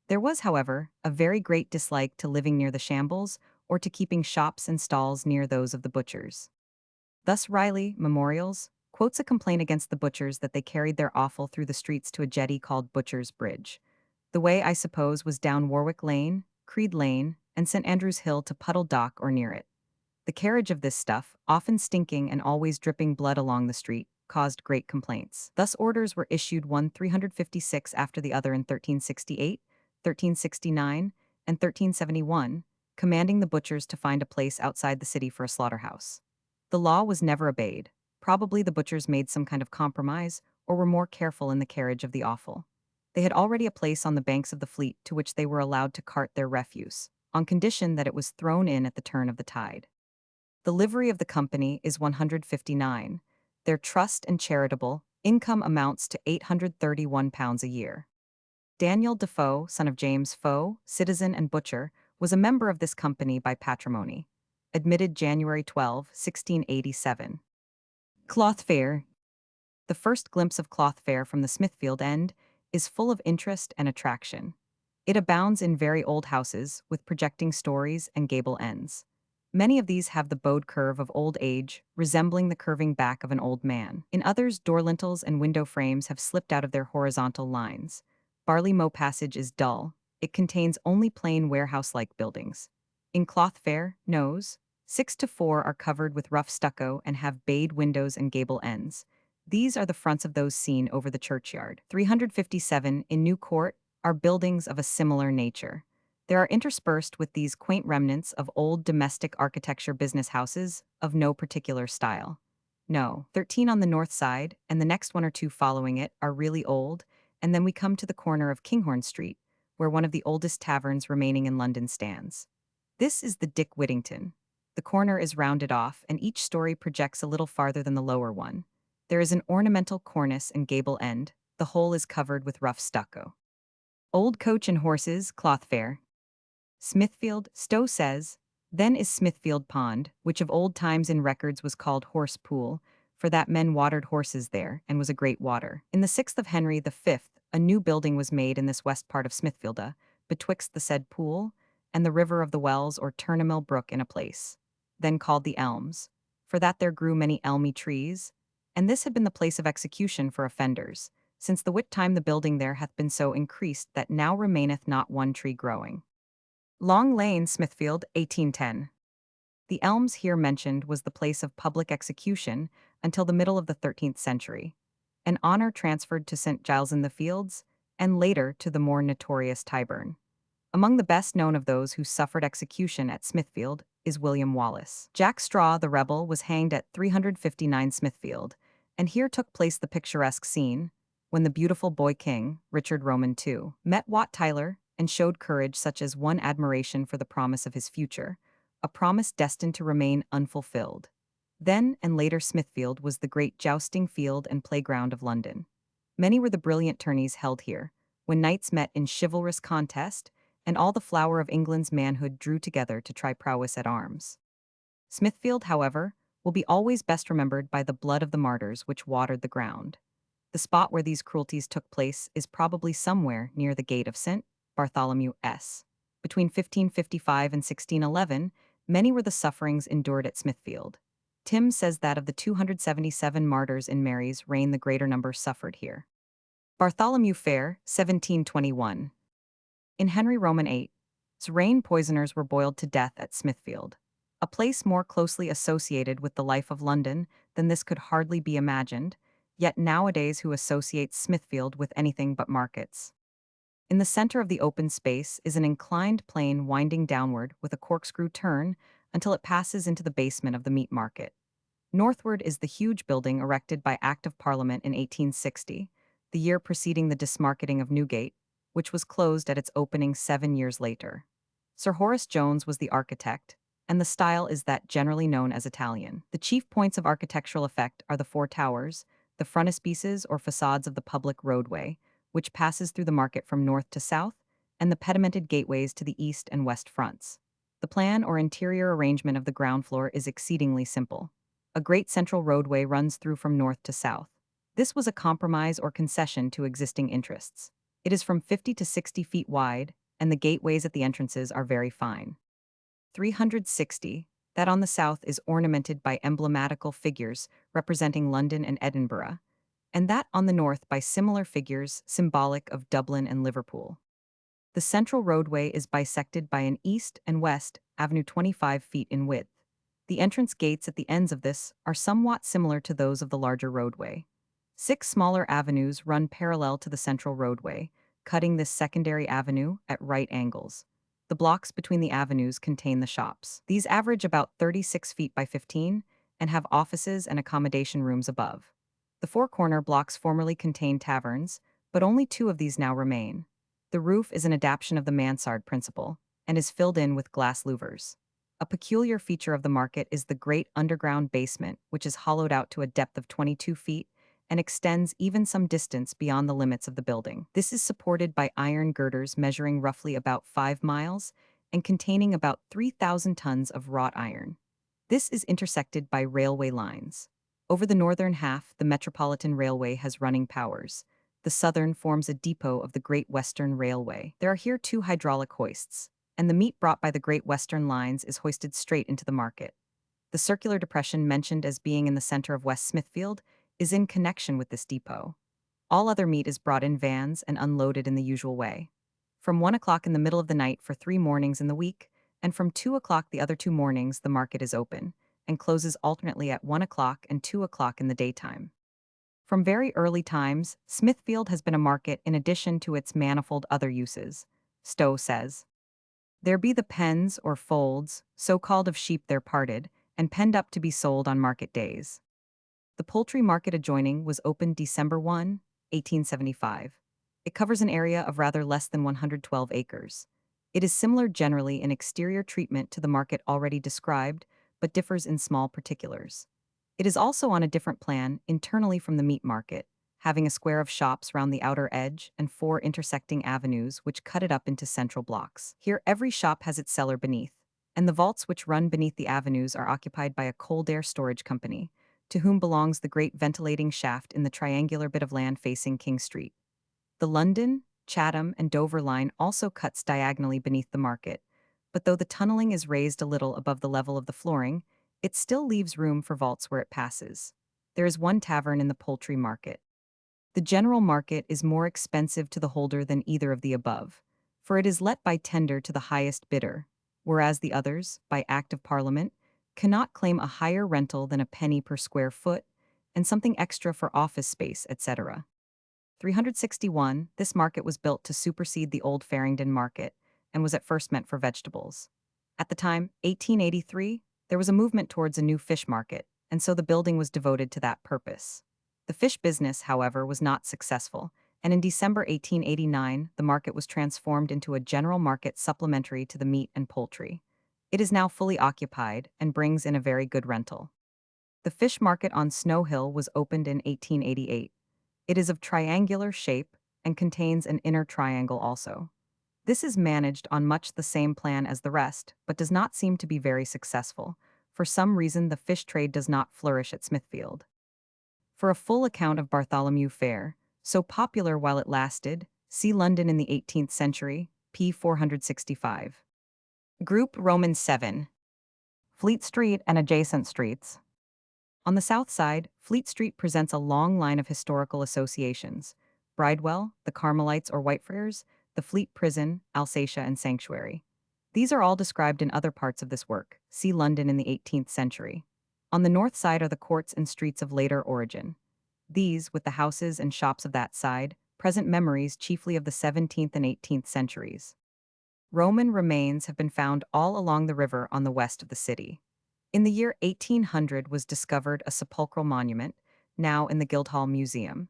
There was, however, a very great dislike to living near the shambles, or to keeping shops and stalls near those of the butchers. Thus Riley, Memorials, quotes a complaint against the butchers that they carried their offal through the streets to a jetty called Butcher's Bridge. The way, I suppose, was down Warwick Lane, Creed Lane, and St. Andrew's Hill to Puddle Dock or near it. The carriage of this stuff, often stinking and always dripping blood along the street, caused great complaints. Thus orders were issued one 356 after the other in 1368, 1369, and 1371, commanding the butchers to find a place outside the city for a slaughterhouse. The law was never obeyed. Probably the butchers made some kind of compromise, or were more careful in the carriage of the offal. They had already a place on the banks of the Fleet to which they were allowed to cart their refuse, on condition that it was thrown in at the turn of the tide. The livery of the company is 159. Their trust and charitable income amounts to £831 a year. Daniel Defoe, son of James Foe, citizen and butcher, was a member of this company by patrimony. Admitted January 12, 1687. Cloth Fair. The first glimpse of Cloth Fair from the Smithfield end is full of interest and attraction. It abounds in very old houses with projecting stories and gable ends. Many of these have the bowed curve of old age, resembling the curving back of an old man. In others, door lintels and window frames have slipped out of their horizontal lines. Barley Mow Passage is dull. It contains only plain warehouse-like buildings. In Cloth Fair, Nos. 6 to 4 are covered with rough stucco and have bayed windows and gable ends. These are the fronts of those seen over the churchyard. 357 in New Court are buildings of a similar nature. There are interspersed with these quaint remnants of old domestic architecture business houses of no particular style. No, 13 on the north side, and the next one or two following it are really old, and then we come to the corner of Kinghorn Street, where one of the oldest taverns remaining in London stands. This is the Dick Whittington. The corner is rounded off, and each story projects a little farther than the lower one. There is an ornamental cornice and gable end. The whole is covered with rough stucco. Old Coach and Horses, Cloth Fair. Smithfield, Stowe says, then is Smithfield Pond, which of old times in records was called Horse Pool, for that men watered horses there, and was a great water. In the 6th of Henry the Fifth, a new building was made in this west part of Smithfielda, betwixt the said pool and the river of the Wells or Turnamill Brook in a place, then called the Elms, for that there grew many elmy trees, and this had been the place of execution for offenders, since the whit time the building there hath been so increased that now remaineth not one tree growing. Long Lane, Smithfield, 1810. The Elms here mentioned was the place of public execution until the middle of the 13th century, an honor transferred to St. Giles in the Fields, and later to the more notorious Tyburn. Among the best known of those who suffered execution at Smithfield is William Wallace. Jack Straw, the rebel, was hanged at 359 Smithfield, and here took place the picturesque scene when the beautiful boy king, Richard Roman II, met Wat Tyler and showed courage such as won admiration for the promise of his future, a promise destined to remain unfulfilled. Then and later Smithfield was the great jousting field and playground of London. Many were the brilliant tourneys held here, when knights met in chivalrous contest, and all the flower of England's manhood drew together to try prowess at arms. Smithfield, however, will be always best remembered by the blood of the martyrs which watered the ground. The spot where these cruelties took place is probably somewhere near the gate of St. Bartholomew S. Between 1555 and 1611, many were the sufferings endured at Smithfield. Tim says that of the 277 martyrs in Mary's reign the greater number suffered here. Bartholomew Fair, 1721. In Henry Roman VIII's reign, poisoners were boiled to death at Smithfield. A place more closely associated with the life of London than this could hardly be imagined, yet nowadays who associates Smithfield with anything but markets? In the center of the open space is an inclined plane winding downward with a corkscrew turn until it passes into the basement of the meat market. Northward is the huge building erected by Act of Parliament in 1860, the year preceding the dismarketing of Newgate, which was closed at its opening 7 years later. Sir Horace Jones was the architect, and the style is that generally known as Italian. The chief points of architectural effect are the four towers, the frontispieces or facades of the public roadway, which passes through the market from north to south, and the pedimented gateways to the east and west fronts. The plan or interior arrangement of the ground floor is exceedingly simple. A great central roadway runs through from north to south. This was a compromise or concession to existing interests. It is from 50 to 60 feet wide, and the gateways at the entrances are very fine. 360, that on the south is ornamented by emblematical figures representing London and Edinburgh, and that on the north by similar figures symbolic of Dublin and Liverpool. The central roadway is bisected by an east and west avenue 25 feet in width. The entrance gates at the ends of this are somewhat similar to those of the larger roadway. 6 smaller avenues run parallel to the central roadway, cutting this secondary avenue at right angles. The blocks between the avenues contain the shops. These average about 36 feet by 15 and have offices and accommodation rooms above. The 4 corner blocks formerly contained taverns, but only 2 of these now remain. The roof is an adaptation of the mansard principle and is filled in with glass louvers. A peculiar feature of the market is the great underground basement, which is hollowed out to a depth of 22 feet and extends even some distance beyond the limits of the building. This is supported by iron girders measuring roughly about 5 miles and containing about 3,000 tons of wrought iron. This is intersected by railway lines. Over the northern half, the Metropolitan Railway has running powers. The southern forms a depot of the Great Western Railway. There are here 2 hydraulic hoists, and the meat brought by the Great Western lines is hoisted straight into the market. The circular depression mentioned as being in the center of West Smithfield is in connection with this depot. All other meat is brought in vans and unloaded in the usual way. From 1 o'clock in the middle of the night for 3 mornings in the week, and from 2 o'clock the other 2 mornings the market is open, and closes alternately at 1 o'clock and 2 o'clock in the daytime. From very early times, Smithfield has been a market in addition to its manifold other uses. Stowe says, "There be the pens or folds, so called of sheep there parted, and penned up to be sold on market days." The poultry market adjoining was opened December 1, 1875. It covers an area of rather less than 112 acres. It is similar generally in exterior treatment to the market already described, but differs in small particulars. It is also on a different plan internally from the meat market, having a square of shops round the outer edge and 4 intersecting avenues which cut it up into central blocks. Here every shop has its cellar beneath, and the vaults which run beneath the avenues are occupied by a cold air storage company, to whom belongs the great ventilating shaft in the triangular bit of land facing King Street. The London, Chatham, and Dover line also cuts diagonally beneath the market, but though the tunneling is raised a little above the level of the flooring, it still leaves room for vaults where it passes. There is 1 tavern in the poultry market. The general market is more expensive to the holder than either of the above, for it is let by tender to the highest bidder, whereas the others, by Act of Parliament, cannot claim a higher rental than a penny per square foot, and something extra for office space, etc. 361, this market was built to supersede the old Farringdon market, and was at first meant for vegetables. At the time, 1883, there was a movement towards a new fish market, and so the building was devoted to that purpose. The fish business, however, was not successful, and in December 1889, the market was transformed into a general market supplementary to the meat and poultry. It is now fully occupied and brings in a very good rental. The fish market on Snow Hill was opened in 1888. It is of triangular shape and contains an inner triangle also. This is managed on much the same plan as the rest, but does not seem to be very successful. For some reason, the fish trade does not flourish at Smithfield. For a full account of Bartholomew Fair, so popular while it lasted, see London in the 18th century, p. 465. Group Roman 7. Fleet Street and adjacent streets. On the south side, Fleet Street presents a long line of historical associations, Bridewell, the Carmelites or Whitefriars, the Fleet Prison, Alsatia, and Sanctuary. These are all described in other parts of this work. See London in the 18th century. On the north side are the courts and streets of later origin. These, with the houses and shops of that side, present memories chiefly of the 17th and 18th centuries. Roman remains have been found all along the river on the west of the city. In the year 1800 was discovered a sepulchral monument, now in the Guildhall Museum.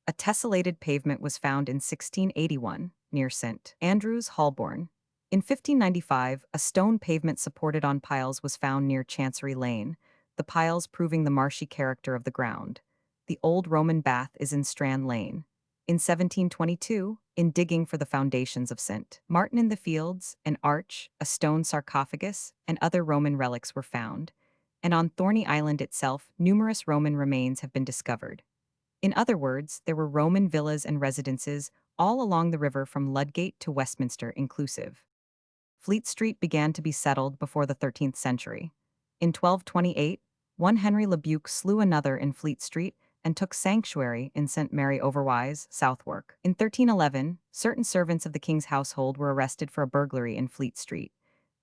A tessellated pavement was found in 1681, near St. Andrew's, Holborn. In 1595, a stone pavement supported on piles was found near Chancery Lane, the piles proving the marshy character of the ground. The old Roman bath is in Strand Lane. In 1722, in digging for the foundations of St. Martin in the Fields, an arch, a stone sarcophagus, and other Roman relics were found, and on Thorney Island itself, numerous Roman remains have been discovered. In other words, there were Roman villas and residences all along the river from Ludgate to Westminster inclusive. Fleet Street began to be settled before the 13th century. In 1228, one Henry le Buc slew another in Fleet Street and took sanctuary in St. Mary Overwise, Southwark. In 1311, certain servants of the king's household were arrested for a burglary in Fleet Street.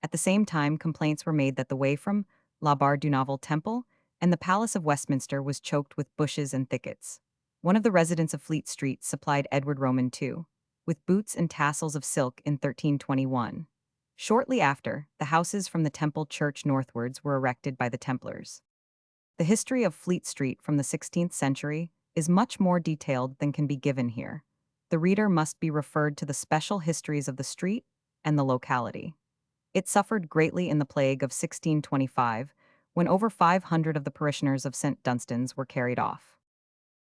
At the same time, complaints were made that the way from La Barre du Novel Temple and the Palace of Westminster was choked with bushes and thickets. One of the residents of Fleet Street supplied Edward Roman II with boots and tassels of silk in 1321. Shortly after, the houses from the Temple Church northwards were erected by the Templars. The history of Fleet Street from the 16th century is much more detailed than can be given here. The reader must be referred to the special histories of the street and the locality. It suffered greatly in the plague of 1625, when over 500 of the parishioners of St. Dunstan's were carried off.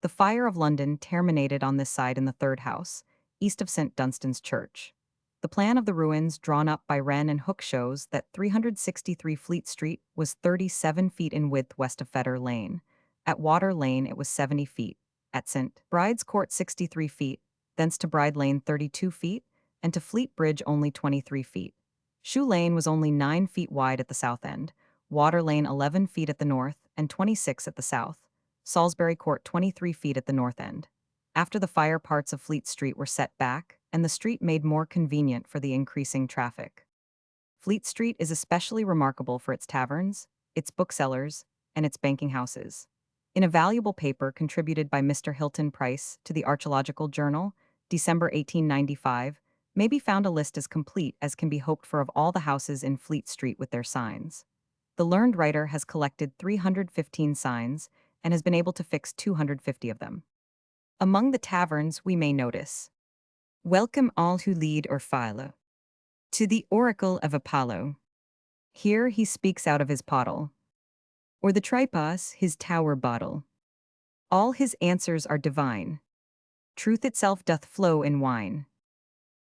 The fire of London terminated on this side in the third house, east of St. Dunstan's Church. The plan of the ruins drawn up by Wren and Hooke shows that 363 Fleet Street was 37 feet in width west of Fetter Lane. At Water Lane it was 70 feet. At St. Bride's Court 63 feet, thence to Bride Lane 32 feet, and to Fleet Bridge only 23 feet. Shoe Lane was only 9 feet wide at the south end, Water Lane 11 feet at the north and 26 at the south, Salisbury Court 23 feet at the north end. After the fire, parts of Fleet Street were set back, and the street made more convenient for the increasing traffic. Fleet Street is especially remarkable for its taverns, its booksellers, and its banking houses. In a valuable paper contributed by Mr. Hilton Price to the Archaeological Journal, December 1895, may be found a list as complete as can be hoped for of all the houses in Fleet Street with their signs. The learned writer has collected 315 signs and has been able to fix 250 of them. Among the taverns we may notice: "Welcome all who lead or follow to the oracle of Apollo." Here he speaks out of his pottle. Or the Tripos, his tower bottle. All his answers are divine. Truth itself doth flow in wine.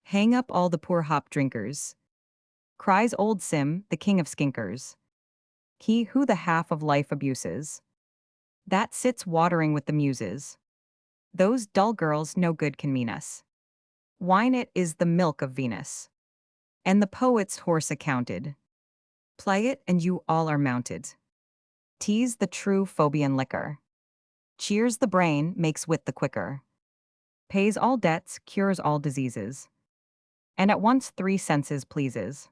Hang up all the poor hop drinkers. Cries old Sim, the king of skinkers. He who the half of life abuses, that sits watering with the muses. Those dull girls no good can mean us. Wine it is the milk of Venus, and the poet's horse accounted. Play it and you all are mounted. Tease the true Phobian liquor. Cheers the brain, makes wit the quicker. Pays all debts, cures all diseases. And at once 3 senses pleases.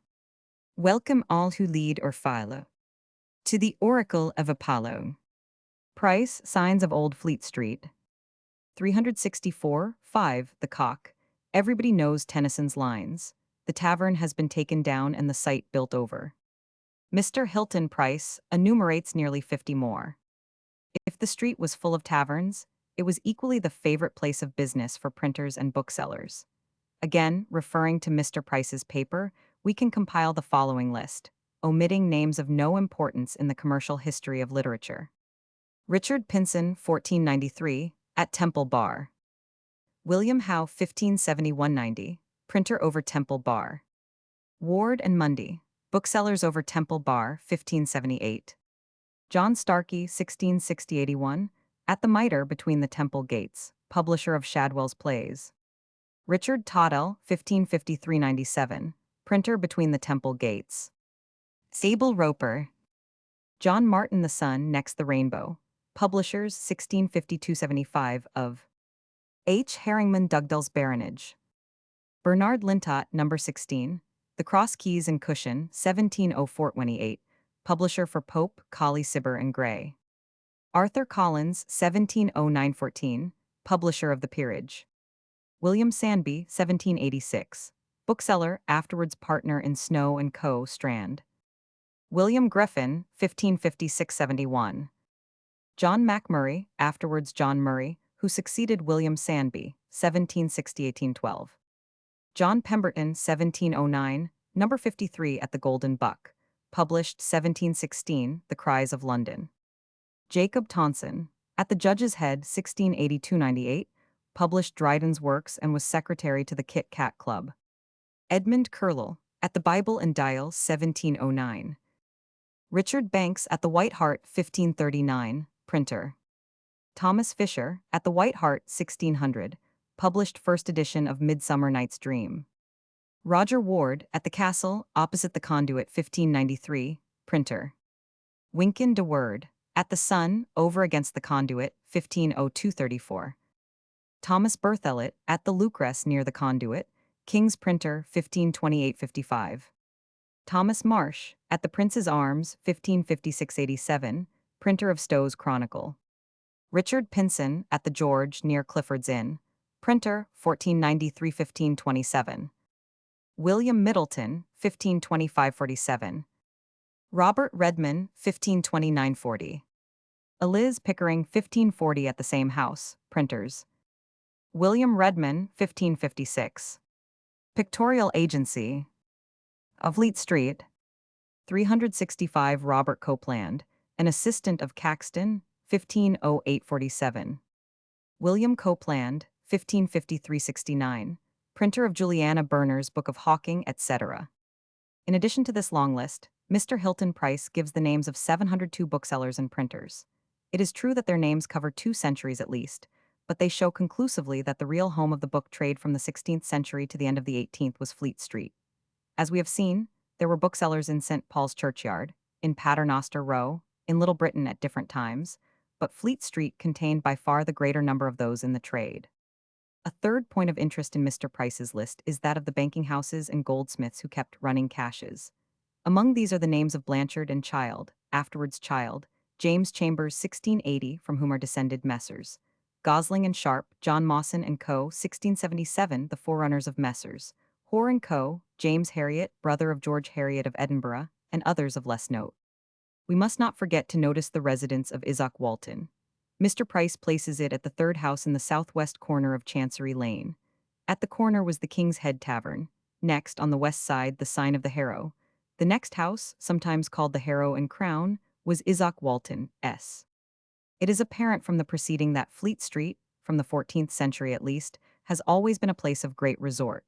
Welcome all who lead or follow to the oracle of Apollo. Price, Signs of Old Fleet Street. 364, 5, The Cock. Everybody knows Tennyson's lines. The tavern has been taken down and the site built over. Mr. Hilton Price enumerates nearly 50 more. If the street was full of taverns, it was equally the favorite place of business for printers and booksellers. Again, referring to Mr. Price's paper, we can compile the following list, omitting names of no importance in the commercial history of literature. Richard Pinson, 1493, at Temple Bar. William Howe, 1571-90, printer over Temple Bar. Ward and Mundy, booksellers over Temple Bar, 1578. John Starkey, 1660-81, at the Mitre between the Temple Gates, publisher of Shadwell's plays. Richard Toddell, 1553-97, printer between the Temple Gates. Sable Roper. John Martin the Sun, next the Rainbow, publishers 1652-75 of H. Harrington Dugdale's Baronage. Bernard Lintot, number 16. The Cross Keys and Cushion, 1704-28. Publisher for Pope, Colley, Cibber and Gray. Arthur Collins, 1709-14. Publisher of the Peerage. William Sandby, 1786. Bookseller, afterwards partner in Snow and Co. Strand. William Griffin, 1556-71. John MacMurray, afterwards John Murray, who succeeded William Sandby, 1760-1812. John Pemberton, 1709, number 53 at the Golden Buck. Published 1716, The Cries of London. Jacob Tonson, at the Judge's Head, 1682-98, published Dryden's works and was secretary to the Kit Kat Club. Edmund Curlell, at the Bible and Dial, 1709. Richard Banks, at the White Hart, 1539, printer. Thomas Fisher, at the White Hart, 1600, published first edition of Midsummer Night's Dream. Roger Ward, at the Castle, opposite the Conduit, 1593, printer. Wynkin de Worde, at the Sun, over against the Conduit, 1502-34. Thomas Berthelot, at the Lucrece near the Conduit, King's Printer, 1528-55. Thomas Marsh, at the Prince's Arms, 1556-87, printer of Stowe's Chronicle. Richard Pinson, at the George, near Clifford's Inn, printer, 1493-1527. William Middleton, 1525-47. Robert Redman, 1529-40. Eliz Pickering, 1540 at the same house, printers. William Redman, 1556. Pictorial Agency. Of Fleet Street. 365 Robert Copeland, an assistant of Caxton, 1508-47. William Copeland, 1553-69, printer of Juliana Berner's Book of Hawking, etc. In addition to this long list, Mr. Hilton Price gives the names of 702 booksellers and printers. It is true that their names cover 2 centuries at least, but they show conclusively that the real home of the book trade from the 16th century to the end of the 18th was Fleet Street. As we have seen, there were booksellers in St. Paul's Churchyard, in Paternoster Row, in Little Britain at different times, but Fleet Street contained by far the greater number of those in the trade. A third point of interest in Mr. Price's list is that of the banking houses and goldsmiths who kept running caches. Among these are the names of Blanchard and Child, afterwards Child, James Chambers 1680, from whom are descended Messrs. Gosling and Sharp, John Mawson and Co., 1677, the forerunners of Messrs. Hoare and Co., James Harriot, brother of George Harriot of Edinburgh, and others of less note. We must not forget to notice the residence of Isaac Walton. Mr. Price places it at the third house in the southwest corner of Chancery Lane. At the corner was the King's Head Tavern. Next, on the west side, the Sign of the Harrow. The next house, sometimes called the Harrow and Crown, was Isaac Walton, S. It is apparent from the preceding that Fleet Street, from the 14th century at least, has always been a place of great resort.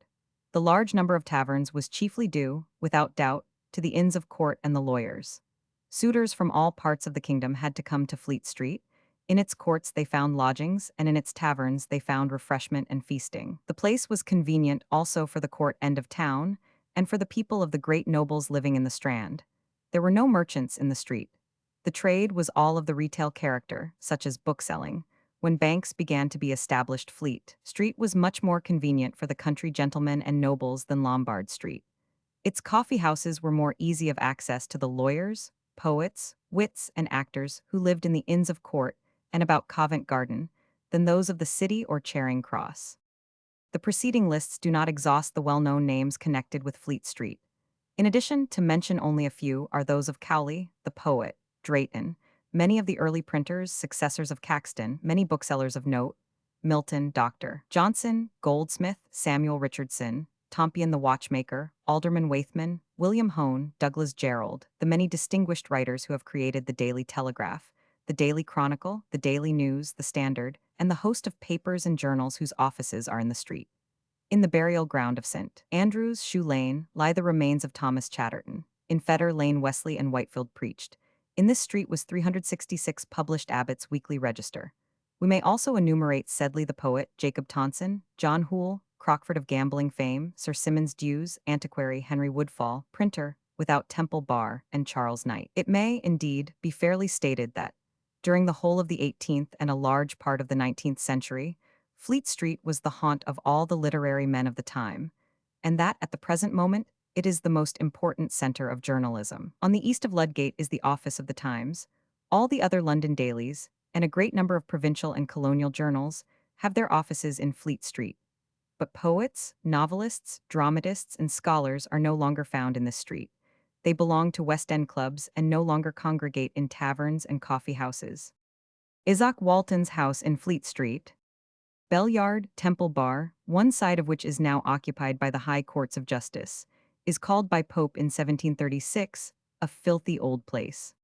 The large number of taverns was chiefly due, without doubt, to the inns of court and the lawyers. Suitors from all parts of the kingdom had to come to Fleet Street. In its courts they found lodgings, and in its taverns they found refreshment and feasting. The place was convenient also for the court end of town, and for the people of the great nobles living in the Strand. There were no merchants in the street. The trade was all of the retail character, such as bookselling. When banks began to be established, Fleet Street was much more convenient for the country gentlemen and nobles than Lombard Street. Its coffee houses were more easy of access to the lawyers, poets, wits, and actors who lived in the Inns of Court and about Covent Garden than those of the City or Charing Cross. The preceding lists do not exhaust the well-known names connected with Fleet Street. In addition, to mention only a few are those of Cowley, the poet, Drayton, many of the early printers, successors of Caxton, many booksellers of note, Milton, Dr. Johnson, Goldsmith, Samuel Richardson, Tompion the watchmaker, Alderman Waithman, William Hone, Douglas Jerrold, the many distinguished writers who have created the Daily Telegraph, the Daily Chronicle, the Daily News, the Standard, and the host of papers and journals whose offices are in the street. In the burial ground of St. Andrew's, Shoe Lane, lie the remains of Thomas Chatterton. In Fetter Lane, Wesley and Whitefield preached. In this street was 366 published Abbott's Weekly Register. We may also enumerate Sedley the poet, Jacob Tonson, John Hoole, Crockford of gambling fame, Sir Symonds D'Ewes, antiquary Henry Woodfall, printer, without Temple Bar, and Charles Knight. It may, indeed, be fairly stated that, during the whole of the 18th and a large part of the 19th century, Fleet Street was the haunt of all the literary men of the time, and that, at the present moment, it is the most important center of journalism. On the east of Ludgate is the office of the Times. All the other London dailies, and a great number of provincial and colonial journals, have their offices in Fleet Street. But poets, novelists, dramatists, and scholars are no longer found in this street. They belong to West End clubs and no longer congregate in taverns and coffee houses. Isaac Walton's house in Fleet Street, Bellyard, Temple Bar, one side of which is now occupied by the High Courts of Justice, is called by Pope in 1736 a filthy old place.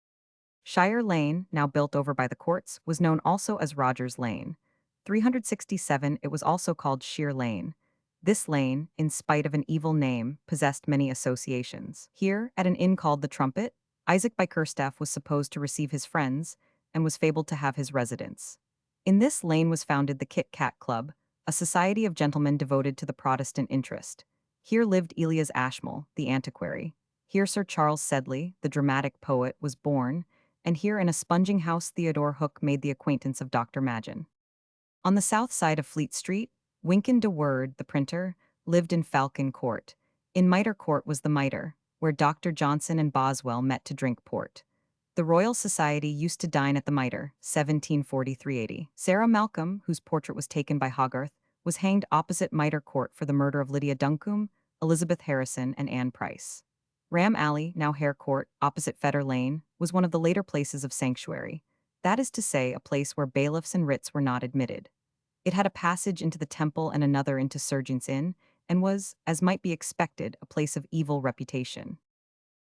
Shire Lane, now built over by the courts, was known also as Rogers Lane. 367 it was also called Sheer Lane. This lane, in spite of an evil name, possessed many associations. Here, at an inn called the Trumpet, Isaac Bickerstaff was supposed to receive his friends, and was fabled to have his residence. In this lane was founded the Kit Kat Club, a society of gentlemen devoted to the Protestant interest. Here lived Elias Ashmole, the antiquary. Here Sir Charles Sedley, the dramatic poet, was born, and here in a sponging house Theodore Hook made the acquaintance of Dr. Magin. On the south side of Fleet Street, Wynkyn de Worde, the printer, lived in Falcon Court. In Mitre Court was the Mitre, where Dr. Johnson and Boswell met to drink port. The Royal Society used to dine at the Mitre, 1743-80. Sarah Malcolm, whose portrait was taken by Hogarth, was hanged opposite Mitre Court for the murder of Lydia Duncombe, Elizabeth Harrison, and Anne Price. Ram Alley, now Hare Court, opposite Fetter Lane, was one of the later places of sanctuary. That is to say, a place where bailiffs and writs were not admitted. It had a passage into the Temple and another into Serjeant's Inn, and was, as might be expected, a place of evil reputation.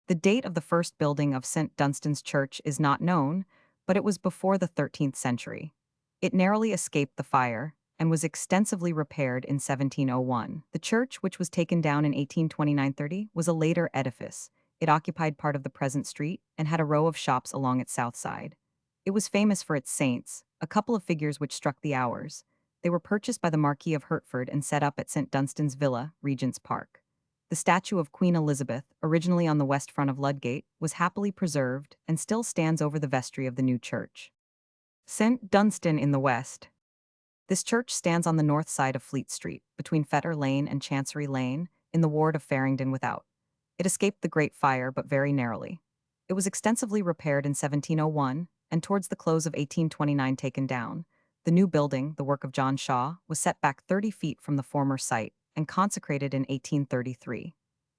The date of the first building of St. Dunstan's Church is not known, but it was before the 13th century. It narrowly escaped the fire, and was extensively repaired in 1701. The church, which was taken down in 1829-30, was a later edifice. It occupied part of the present street, and had a row of shops along its south side. It was famous for its saints, a couple of figures which struck the hours. They were purchased by the Marquis of Hertford and set up at St. Dunstan's Villa, Regent's Park. The statue of Queen Elizabeth, originally on the west front of Ludgate, was happily preserved and still stands over the vestry of the new church. St. Dunstan in the west. This church stands on the north side of Fleet Street, between Fetter Lane and Chancery Lane, in the ward of Farringdon Without. It escaped the Great Fire, but very narrowly. It was extensively repaired in 1701, and towards the close of 1829 taken down. The new building, the work of John Shaw, was set back 30 feet from the former site, and consecrated in 1833.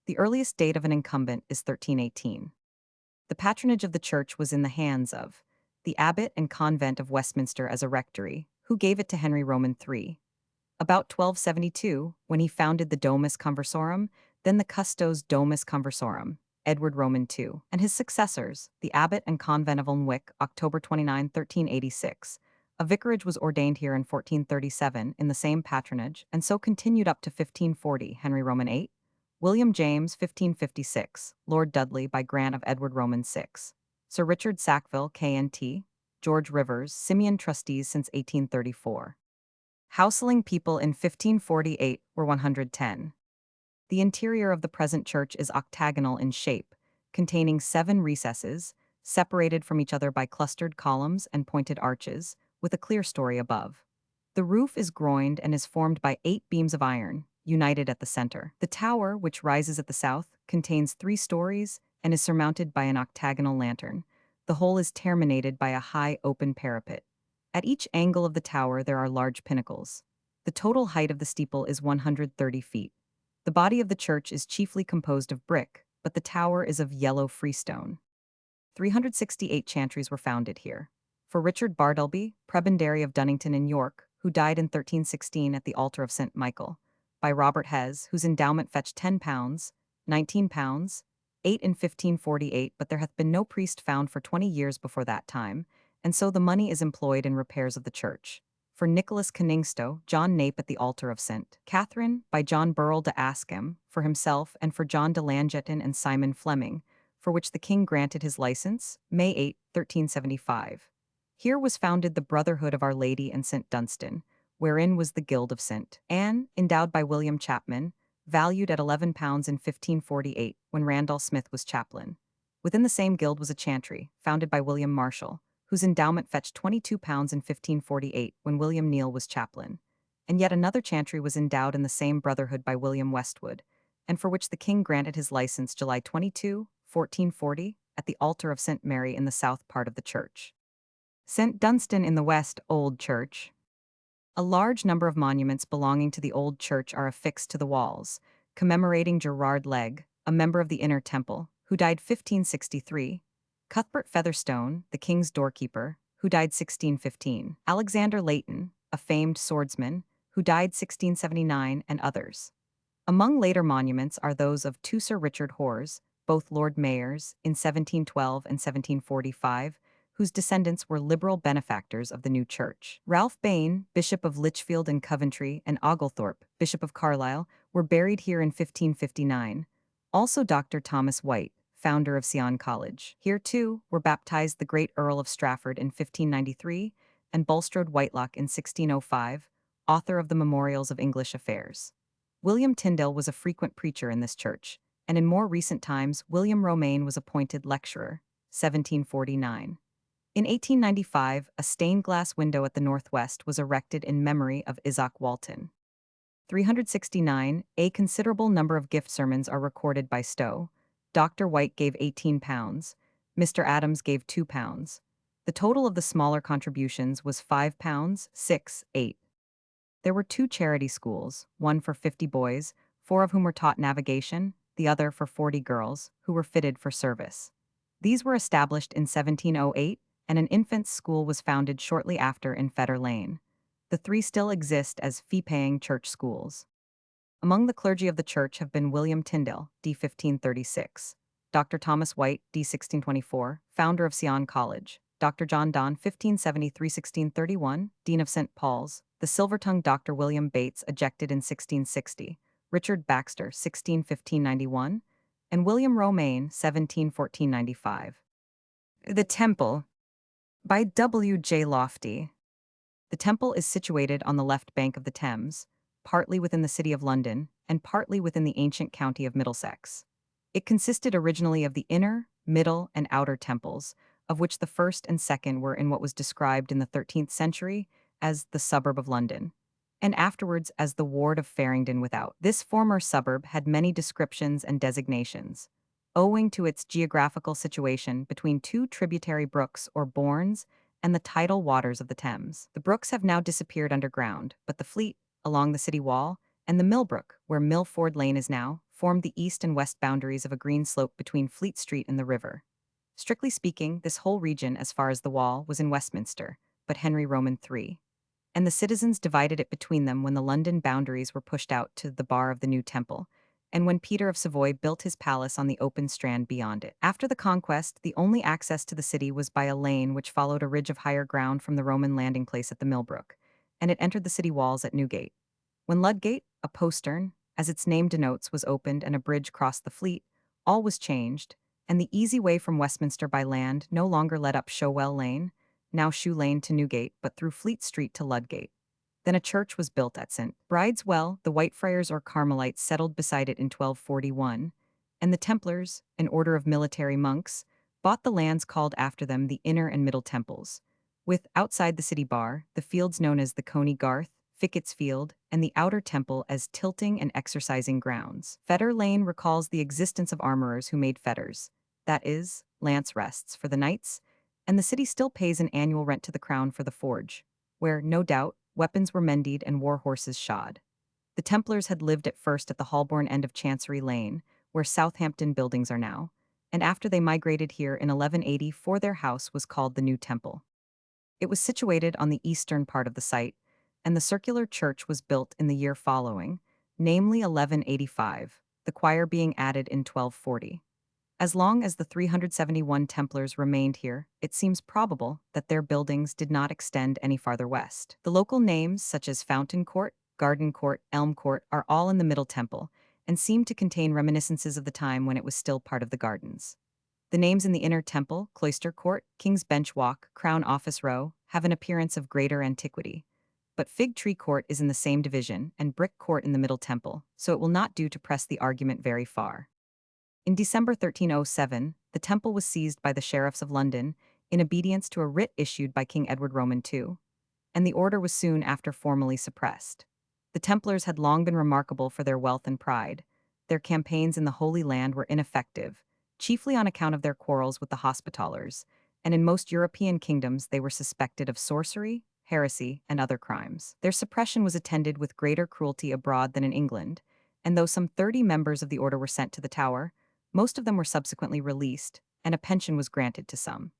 The earliest date of an incumbent is 1318. The patronage of the church was in the hands of the abbot and convent of Westminster as a rectory, who gave it to Henry Roman III. About 1272, when he founded the Domus Conversorum, then the Custos Domus Conversorum, Edward Roman II, and his successors, the abbot and convent of Alnwick, October 29, 1386. A vicarage was ordained here in 1437 in the same patronage, and so continued up to 1540, Henry Roman VIII, William James, 1556, Lord Dudley by grant of Edward Roman VI, Sir Richard Sackville, KNT, George Rivers, Simeon trustees since 1834. Houseling people in 1548 were 110. The interior of the present church is octagonal in shape, containing 7 recesses, separated from each other by clustered columns and pointed arches, with a clerestory above. The roof is groined and is formed by 8 beams of iron, united at the center. The tower, which rises at the south, contains 3 stories and is surmounted by an octagonal lantern. The whole is terminated by a high open parapet. At each angle of the tower there are large pinnacles. The total height of the steeple is 130 feet. The body of the church is chiefly composed of brick, but the tower is of yellow freestone. 368 chantries were founded here. For Richard Bardelby, prebendary of Dunnington in York, who died in 1316 at the altar of St. Michael, by Robert Hes, whose endowment fetched £10, £19, 8 in 1548, but there hath been no priest found for 20 years before that time, and so the money is employed in repairs of the church. For Nicholas Coningsto, John Nape at the altar of St. Catherine, by John Burrell de Askham, for himself, and for John de Langeton and Simon Fleming, for which the king granted his license, May 8, 1375. Here was founded the Brotherhood of Our Lady and St. Dunstan, wherein was the Guild of St. Anne, endowed by William Chapman, valued at £11 in 1548, when Randall Smith was chaplain. Within the same guild was a chantry, founded by William Marshall, whose endowment fetched £22 in 1548, when William Neal was chaplain. and yet another chantry was endowed in the same brotherhood by William Westwood, and for which the king granted his license July 22, 1440, at the altar of St. Mary in the south part of the church. St. Dunstan in the west, Old Church. A large number of monuments belonging to the Old Church are affixed to the walls, commemorating Gerard Legge, a member of the Inner Temple, who died 1563, Cuthbert Featherstone, the king's doorkeeper, who died 1615, Alexander Leighton, a famed swordsman, who died 1679, and others. Among later monuments are those of two Sir Richard Hores, both Lord Mayors, in 1712 and 1745, whose descendants were liberal benefactors of the new church. Ralph Bain, Bishop of Lichfield and Coventry, and Oglethorpe, Bishop of Carlisle, were buried here in 1559. Also Dr. Thomas White, founder of Sion College. Here, too, were baptized the great Earl of Strafford in 1593 and Bulstrode Whitelocke in 1605, author of the Memorials of English Affairs. William Tyndale was a frequent preacher in this church, and in more recent times William Romaine was appointed lecturer, 1749. In 1895, a stained glass window at the northwest was erected in memory of Isaac Walton. 369, a considerable number of gift sermons are recorded by Stowe. Dr. White gave £18, Mr. Adams gave £2. The total of the smaller contributions was £5, 6, 8. There were two charity schools, one for 50 boys, 4 of whom were taught navigation, the other for 40 girls, who were fitted for service. These were established in 1708, and an infants' school was founded shortly after in Fetter Lane. The 3 still exist as fee-paying church schools. Among the clergy of the church have been William Tyndale, d. 1536, Dr. Thomas White, d. 1624, founder of Sion College, Dr. John Donne, 1573-1631, Dean of St. Paul's, the silver-tongued Dr. William Bates, ejected in 1660, Richard Baxter, 1615-91, and William Romaine, 1714-95. The Temple, by W. J. Lofty. The temple is situated on the left bank of the Thames, partly within the city of London, and partly within the ancient county of Middlesex. It consisted originally of the inner, middle, and outer temples, of which the first and second were in what was described in the 13th century as the suburb of London, and afterwards as the ward of Farringdon without. This former suburb had many descriptions and designations, owing to its geographical situation between 2 tributary brooks or bournes and the tidal waters of the Thames. The brooks have now disappeared underground, but the Fleet, along the city wall, and the Millbrook, where Milford Lane is now, formed the east and west boundaries of a green slope between Fleet Street and the river. Strictly speaking, this whole region, as far as the wall, was in Westminster, but Henry Roman III, and the citizens divided it between them when the London boundaries were pushed out to the bar of the new temple, and when Peter of Savoy built his palace on the open strand beyond it. After the conquest, the only access to the city was by a lane which followed a ridge of higher ground from the Roman landing place at the Millbrook, and it entered the city walls at Newgate. When Ludgate, a postern, as its name denotes, was opened and a bridge crossed the Fleet, all was changed, and the easy way from Westminster by land no longer led up Showell Lane, now Shoe Lane, to Newgate, but through Fleet Street to Ludgate. Then a church was built at St. Bride's Well. The Whitefriars or Carmelites settled beside it in 1241, and the Templars, an order of military monks, bought the lands called after them the Inner and Middle Temples, with, outside the city bar, the fields known as the Coney Garth, Fickett's Field, and the Outer Temple as tilting and exercising grounds. Fetter Lane recalls the existence of armorers who made fetters, that is, lance rests, for the knights, and the city still pays an annual rent to the crown for the forge, where, no doubt, weapons were mended and war horses shod. The Templars had lived at first at the Holborn end of Chancery Lane, where Southampton buildings are now, and after they migrated here in 1184 their house was called the New Temple. It was situated on the eastern part of the site, and the circular church was built in the year following, namely 1185, the choir being added in 1240. As long as the 371 Templars remained here, it seems probable that their buildings did not extend any farther west. The local names, such as Fountain Court, Garden Court, Elm Court, are all in the Middle Temple, and seem to contain reminiscences of the time when it was still part of the gardens. The names in the Inner Temple, Cloister Court, King's Bench Walk, Crown Office Row, have an appearance of greater antiquity. But Fig Tree Court is in the same division, and Brick Court in the Middle Temple, so it will not do to press the argument very far. In December 1307, the temple was seized by the sheriffs of London in obedience to a writ issued by King Edward Roman II, and the order was soon after formally suppressed. The Templars had long been remarkable for their wealth and pride. Their campaigns in the Holy Land were ineffective, chiefly on account of their quarrels with the Hospitallers, and in most European kingdoms they were suspected of sorcery, heresy, and other crimes. Their suppression was attended with greater cruelty abroad than in England, and though some 30 members of the order were sent to the Tower, most of them were subsequently released, and a pension was granted to some.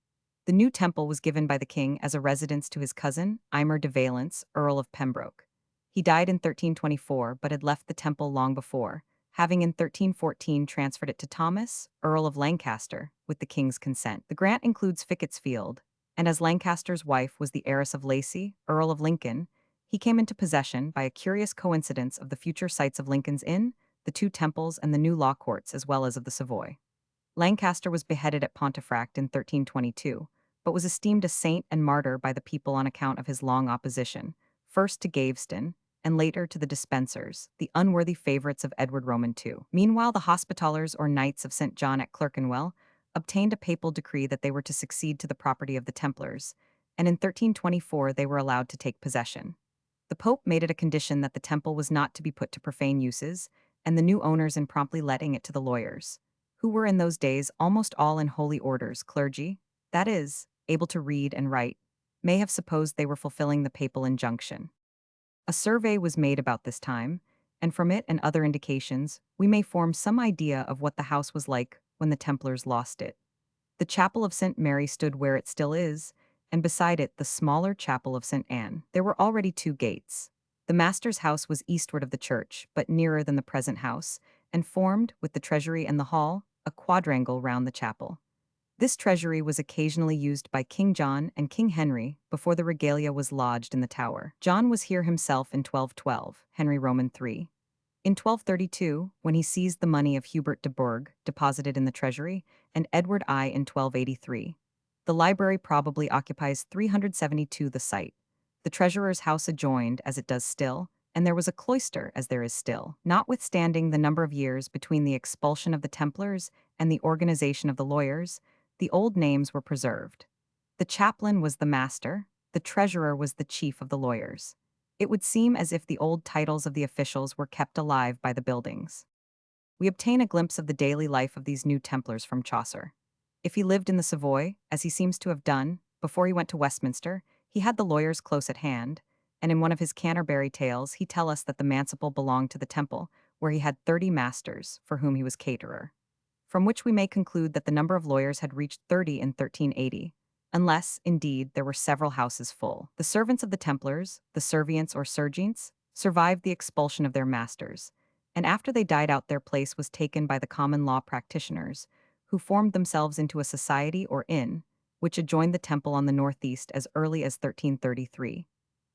The new temple was given by the king as a residence to his cousin, Aymer de Valence, Earl of Pembroke. He died in 1324 but had left the temple long before, having in 1314 transferred it to Thomas, Earl of Lancaster, with the king's consent. The grant includes Fickett's Field, and as Lancaster's wife was the heiress of Lacy, Earl of Lincoln, he came into possession by a curious coincidence of the future sites of Lincoln's Inn, the two temples, and the new law courts, as well as of the Savoy. Lancaster was beheaded at Pontefract in 1322, but was esteemed a saint and martyr by the people on account of his long opposition, first to Gaveston, and later to the Despensers, the unworthy favorites of Edward Roman II. Meanwhile, the Hospitallers or Knights of St. John at Clerkenwell obtained a papal decree that they were to succeed to the property of the Templars, and in 1324 they were allowed to take possession. The Pope made it a condition that the temple was not to be put to profane uses, and the new owners in promptly letting it to the lawyers, who were in those days almost all in holy orders, clergy, that is, able to read and write, may have supposed they were fulfilling the papal injunction. A survey was made about this time, and from it and other indications, we may form some idea of what the house was like when the Templars lost it. The chapel of St. Mary stood where it still is, and beside it the smaller chapel of St. Anne. There were already two gates. The master's house was eastward of the church, but nearer than the present house, and formed, with the treasury and the hall, a quadrangle round the chapel. This treasury was occasionally used by King John and King Henry before the regalia was lodged in the Tower. John was here himself in 1212, Henry Roman III. In 1232, when he seized the money of Hubert de Burgh, deposited in the treasury, and Edward I in 1283. The library probably occupies 372 the site. The treasurer's house adjoined, as it does still, and there was a cloister, as there is still. Notwithstanding the number of years between the expulsion of the Templars and the organization of the lawyers, the old names were preserved. The chaplain was the master, the treasurer was the chief of the lawyers. It would seem as if the old titles of the officials were kept alive by the buildings. We obtain a glimpse of the daily life of these new Templars from Chaucer. If he lived in the Savoy, as he seems to have done, before he went to Westminster, he had the lawyers close at hand, and in one of his Canterbury tales he tells us that the Manciple belonged to the Temple, where he had 30 masters, for whom he was caterer. From which we may conclude that the number of lawyers had reached 30 in 1380, unless, indeed, there were several houses full. The servants of the Templars, the servients or sergeants, survived the expulsion of their masters, and after they died out their place was taken by the common law practitioners, who formed themselves into a society or inn, which adjoined the temple on the northeast as early as 1333.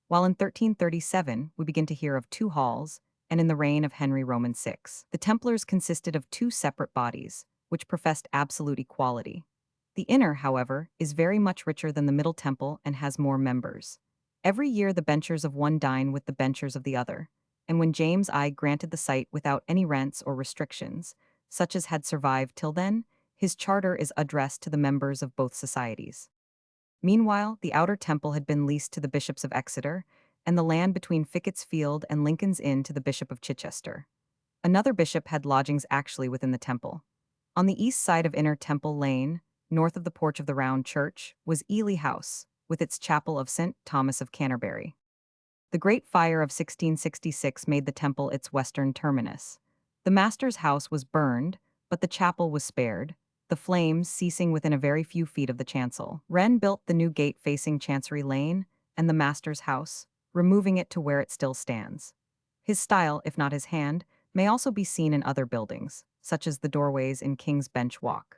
While in 1337 we begin to hear of two halls, and in the reign of Henry Roman VI. The Templars consisted of two separate bodies, which professed absolute equality. The inner, however, is very much richer than the Middle Temple and has more members. Every year the benchers of one dine with the benchers of the other, and when James I granted the site without any rents or restrictions, such as had survived till then, his charter is addressed to the members of both societies. Meanwhile, the outer temple had been leased to the bishops of Exeter, and the land between Fickett's Field and Lincoln's Inn to the Bishop of Chichester. Another bishop had lodgings actually within the temple. On the east side of Inner Temple Lane, north of the porch of the Round Church, was Ely House, with its chapel of St. Thomas of Canterbury. The Great Fire of 1666 made the temple its western terminus. The master's house was burned, but the chapel was spared, the flames ceasing within a very few feet of the chancel. Wren built the new gate facing Chancery Lane and the master's house, removing it to where it still stands. His style, if not his hand, may also be seen in other buildings, such as the doorways in King's Bench Walk.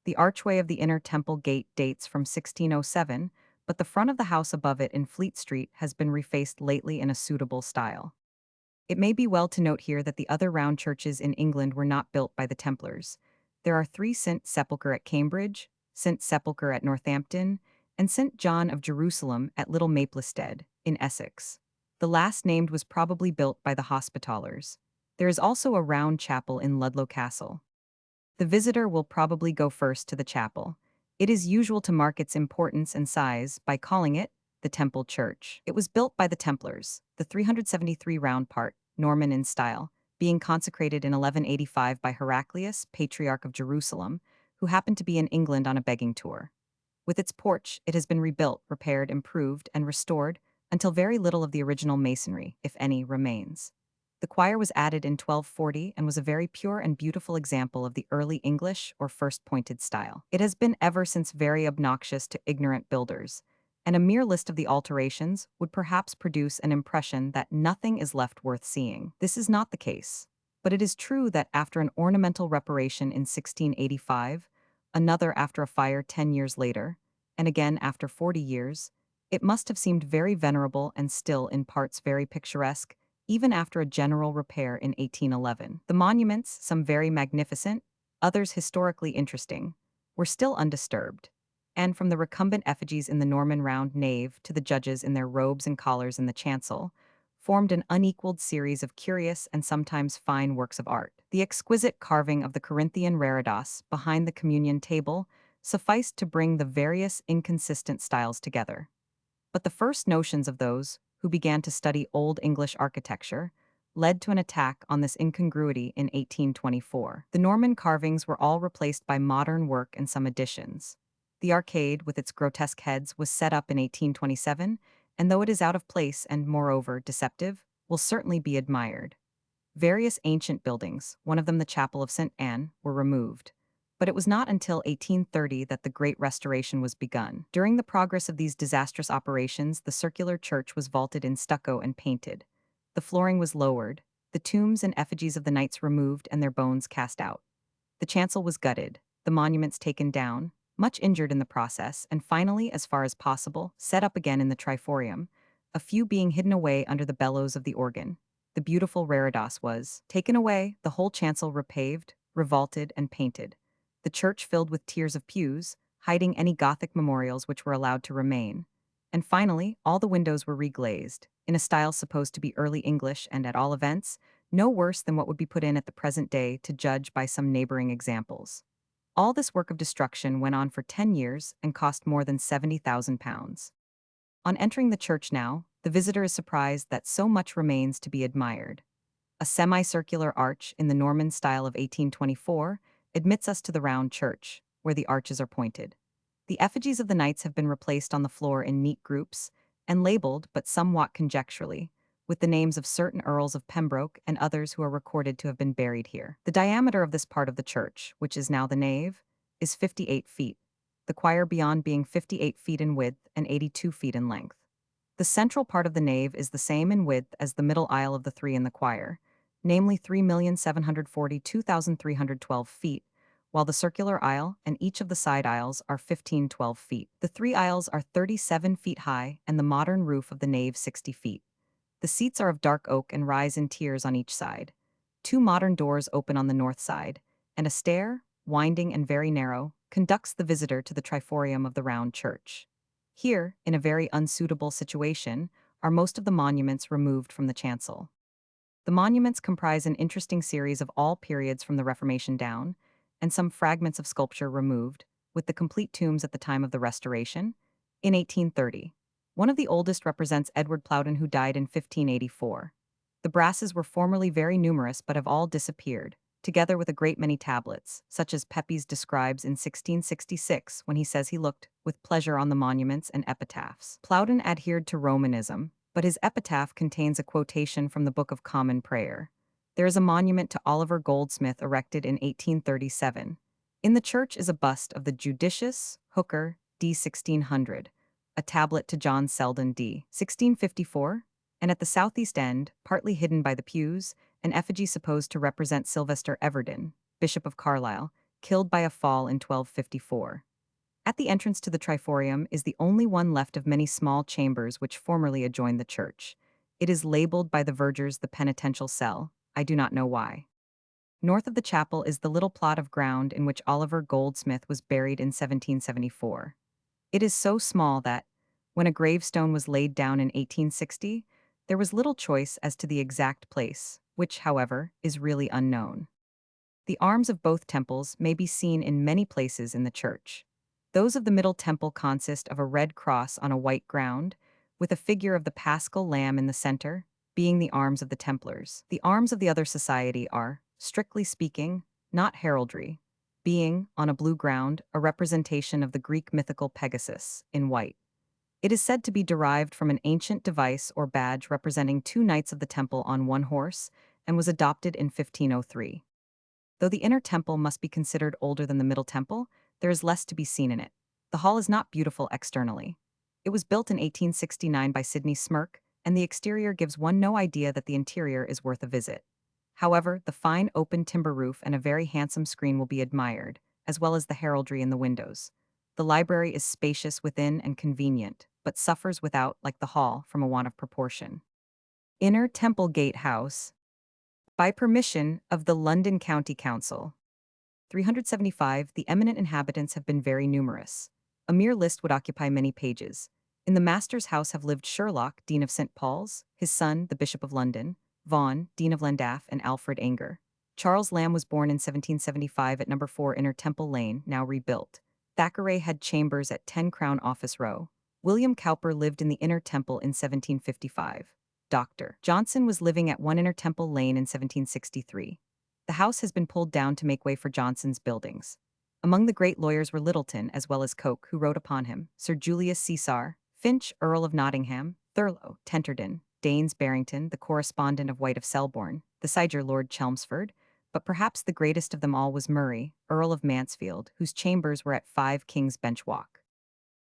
The archway of the inner temple gate dates from 1607, but the front of the house above it in Fleet Street has been refaced lately in a suitable style. It may be well to note here that the other round churches in England were not built by the Templars. There are 3 St. Sepulchre at Cambridge, St. Sepulchre at Northampton, and St. John of Jerusalem at Little Maplestead, in Essex. The last named was probably built by the Hospitallers. There is also a round chapel in Ludlow Castle. The visitor will probably go first to the chapel. It is usual to mark its importance and size by calling it the Temple Church. It was built by the Templars, the 373 round part, Norman in style, being consecrated in 1185 by Heraclius, Patriarch of Jerusalem, who happened to be in England on a begging tour. With its porch, it has been rebuilt, repaired, improved, and restored until very little of the original masonry, if any, remains. The choir was added in 1240 and was a very pure and beautiful example of the early English or first pointed style. It has been ever since very obnoxious to ignorant builders, and a mere list of the alterations would perhaps produce an impression that nothing is left worth seeing. This is not the case, but it is true that after an ornamental reparation in 1685, another after a fire 10 years later, and again after 40 years, it must have seemed very venerable and still in parts very picturesque, even after a general repair in 1811. The monuments, some very magnificent, others historically interesting, were still undisturbed, and from the recumbent effigies in the Norman round nave to the judges in their robes and collars in the chancel, formed an unequaled series of curious and sometimes fine works of art. The exquisite carving of the Corinthian reredos behind the communion table sufficed to bring the various inconsistent styles together. But the first notions of those who began to study Old English architecture led to an attack on this incongruity in 1824. The Norman carvings were all replaced by modern work and some additions. The arcade, with its grotesque heads, was set up in 1827, and though it is out of place and, moreover, deceptive, will certainly be admired. Various ancient buildings, one of them the Chapel of St. Anne, were removed. But it was not until 1830 that the Great Restoration was begun. During the progress of these disastrous operations, the circular church was vaulted in stucco and painted. The flooring was lowered, the tombs and effigies of the knights removed and their bones cast out. The chancel was gutted, the monuments taken down, much injured in the process, and finally, as far as possible, set up again in the triforium, a few being hidden away under the bellows of the organ. The beautiful reredos was taken away, the whole chancel repaved, revaulted, and painted. The church filled with tiers of pews, hiding any Gothic memorials which were allowed to remain. And finally, all the windows were reglazed, in a style supposed to be early English and, at all events, no worse than what would be put in at the present day to judge by some neighboring examples. All this work of destruction went on for 10 years and cost more than £70,000. On entering the church now, the visitor is surprised that so much remains to be admired. A semicircular arch in the Norman style of 1824 admits us to the round church, where the arches are pointed. The effigies of the knights have been replaced on the floor in neat groups, and labeled, but somewhat conjecturally, with the names of certain earls of Pembroke and others who are recorded to have been buried here. The diameter of this part of the church, which is now the nave, is 58 feet, the choir beyond being 58 feet in width and 82 feet in length. The central part of the nave is the same in width as the middle aisle of the three in the choir, namely 3,742,312 feet, while the circular aisle and each of the side aisles are 1512 feet. The three aisles are 37 feet high and the modern roof of the nave 60 feet. The seats are of dark oak and rise in tiers on each side. Two modern doors open on the north side, and a stair, winding and very narrow, conducts the visitor to the triforium of the round church. Here, in a very unsuitable situation, are most of the monuments removed from the chancel. The monuments comprise an interesting series of all periods from the Reformation down, and some fragments of sculpture removed, with the complete tombs at the time of the Restoration, in 1830. One of the oldest represents Edward Plowden, who died in 1584. The brasses were formerly very numerous but have all disappeared, together with a great many tablets, such as Pepys describes in 1666 when he says he looked with pleasure on the monuments and epitaphs. Plowden adhered to Romanism, but his epitaph contains a quotation from the Book of Common Prayer. There is a monument to Oliver Goldsmith erected in 1837. In the church is a bust of the judicious Hooker, d. 1600, a tablet to John Selden, d. 1654, and at the southeast end, partly hidden by the pews, an effigy supposed to represent Sylvester Everden, Bishop of Carlisle, killed by a fall in 1254. At the entrance to the triforium is the only one left of many small chambers which formerly adjoined the church. It is labeled by the vergers the penitential cell. I do not know why. North of the chapel is the little plot of ground in which Oliver Goldsmith was buried in 1774. It is so small that, when a gravestone was laid down in 1860, there was little choice as to the exact place, which, however, is really unknown. The arms of both temples may be seen in many places in the church. Those of the Middle Temple consist of a red cross on a white ground, with a figure of the Paschal Lamb in the center, being the arms of the Templars. The arms of the other society are, strictly speaking, not heraldry, being, on a blue ground, a representation of the Greek mythical Pegasus, in white. It is said to be derived from an ancient device or badge representing two knights of the temple on one horse, and was adopted in 1503. Though the inner temple must be considered older than the middle temple, there is less to be seen in it. The hall is not beautiful externally. It was built in 1869 by Sidney Smirke, and the exterior gives one no idea that the interior is worth a visit. However, the fine open timber roof and a very handsome screen will be admired, as well as the heraldry in the windows. The library is spacious within and convenient, but suffers without, like the hall, from a want of proportion. Inner Temple Gate House. By permission of the London County Council. 375. The eminent inhabitants have been very numerous. A mere list would occupy many pages. In the master's house have lived Sherlock, Dean of St. Paul's, his son, the Bishop of London, Vaughan, Dean of Llandaff, and Alfred Anger. Charles Lamb was born in 1775 at number 4 Inner Temple Lane, now rebuilt. Thackeray had chambers at 10 Crown Office Row. William Cowper lived in the Inner Temple in 1755. Dr. Johnson was living at 1 Inner Temple Lane in 1763. The house has been pulled down to make way for Johnson's buildings. Among the great lawyers were Littleton as well as Coke, who wrote upon him, Sir Julius Caesar, Finch, Earl of Nottingham, Thurlow, Tenterden, Daines Barrington, the correspondent of White of Selborne, the Siger Lord Chelmsford, but perhaps the greatest of them all was Murray, Earl of Mansfield, whose chambers were at 5 King's Bench Walk.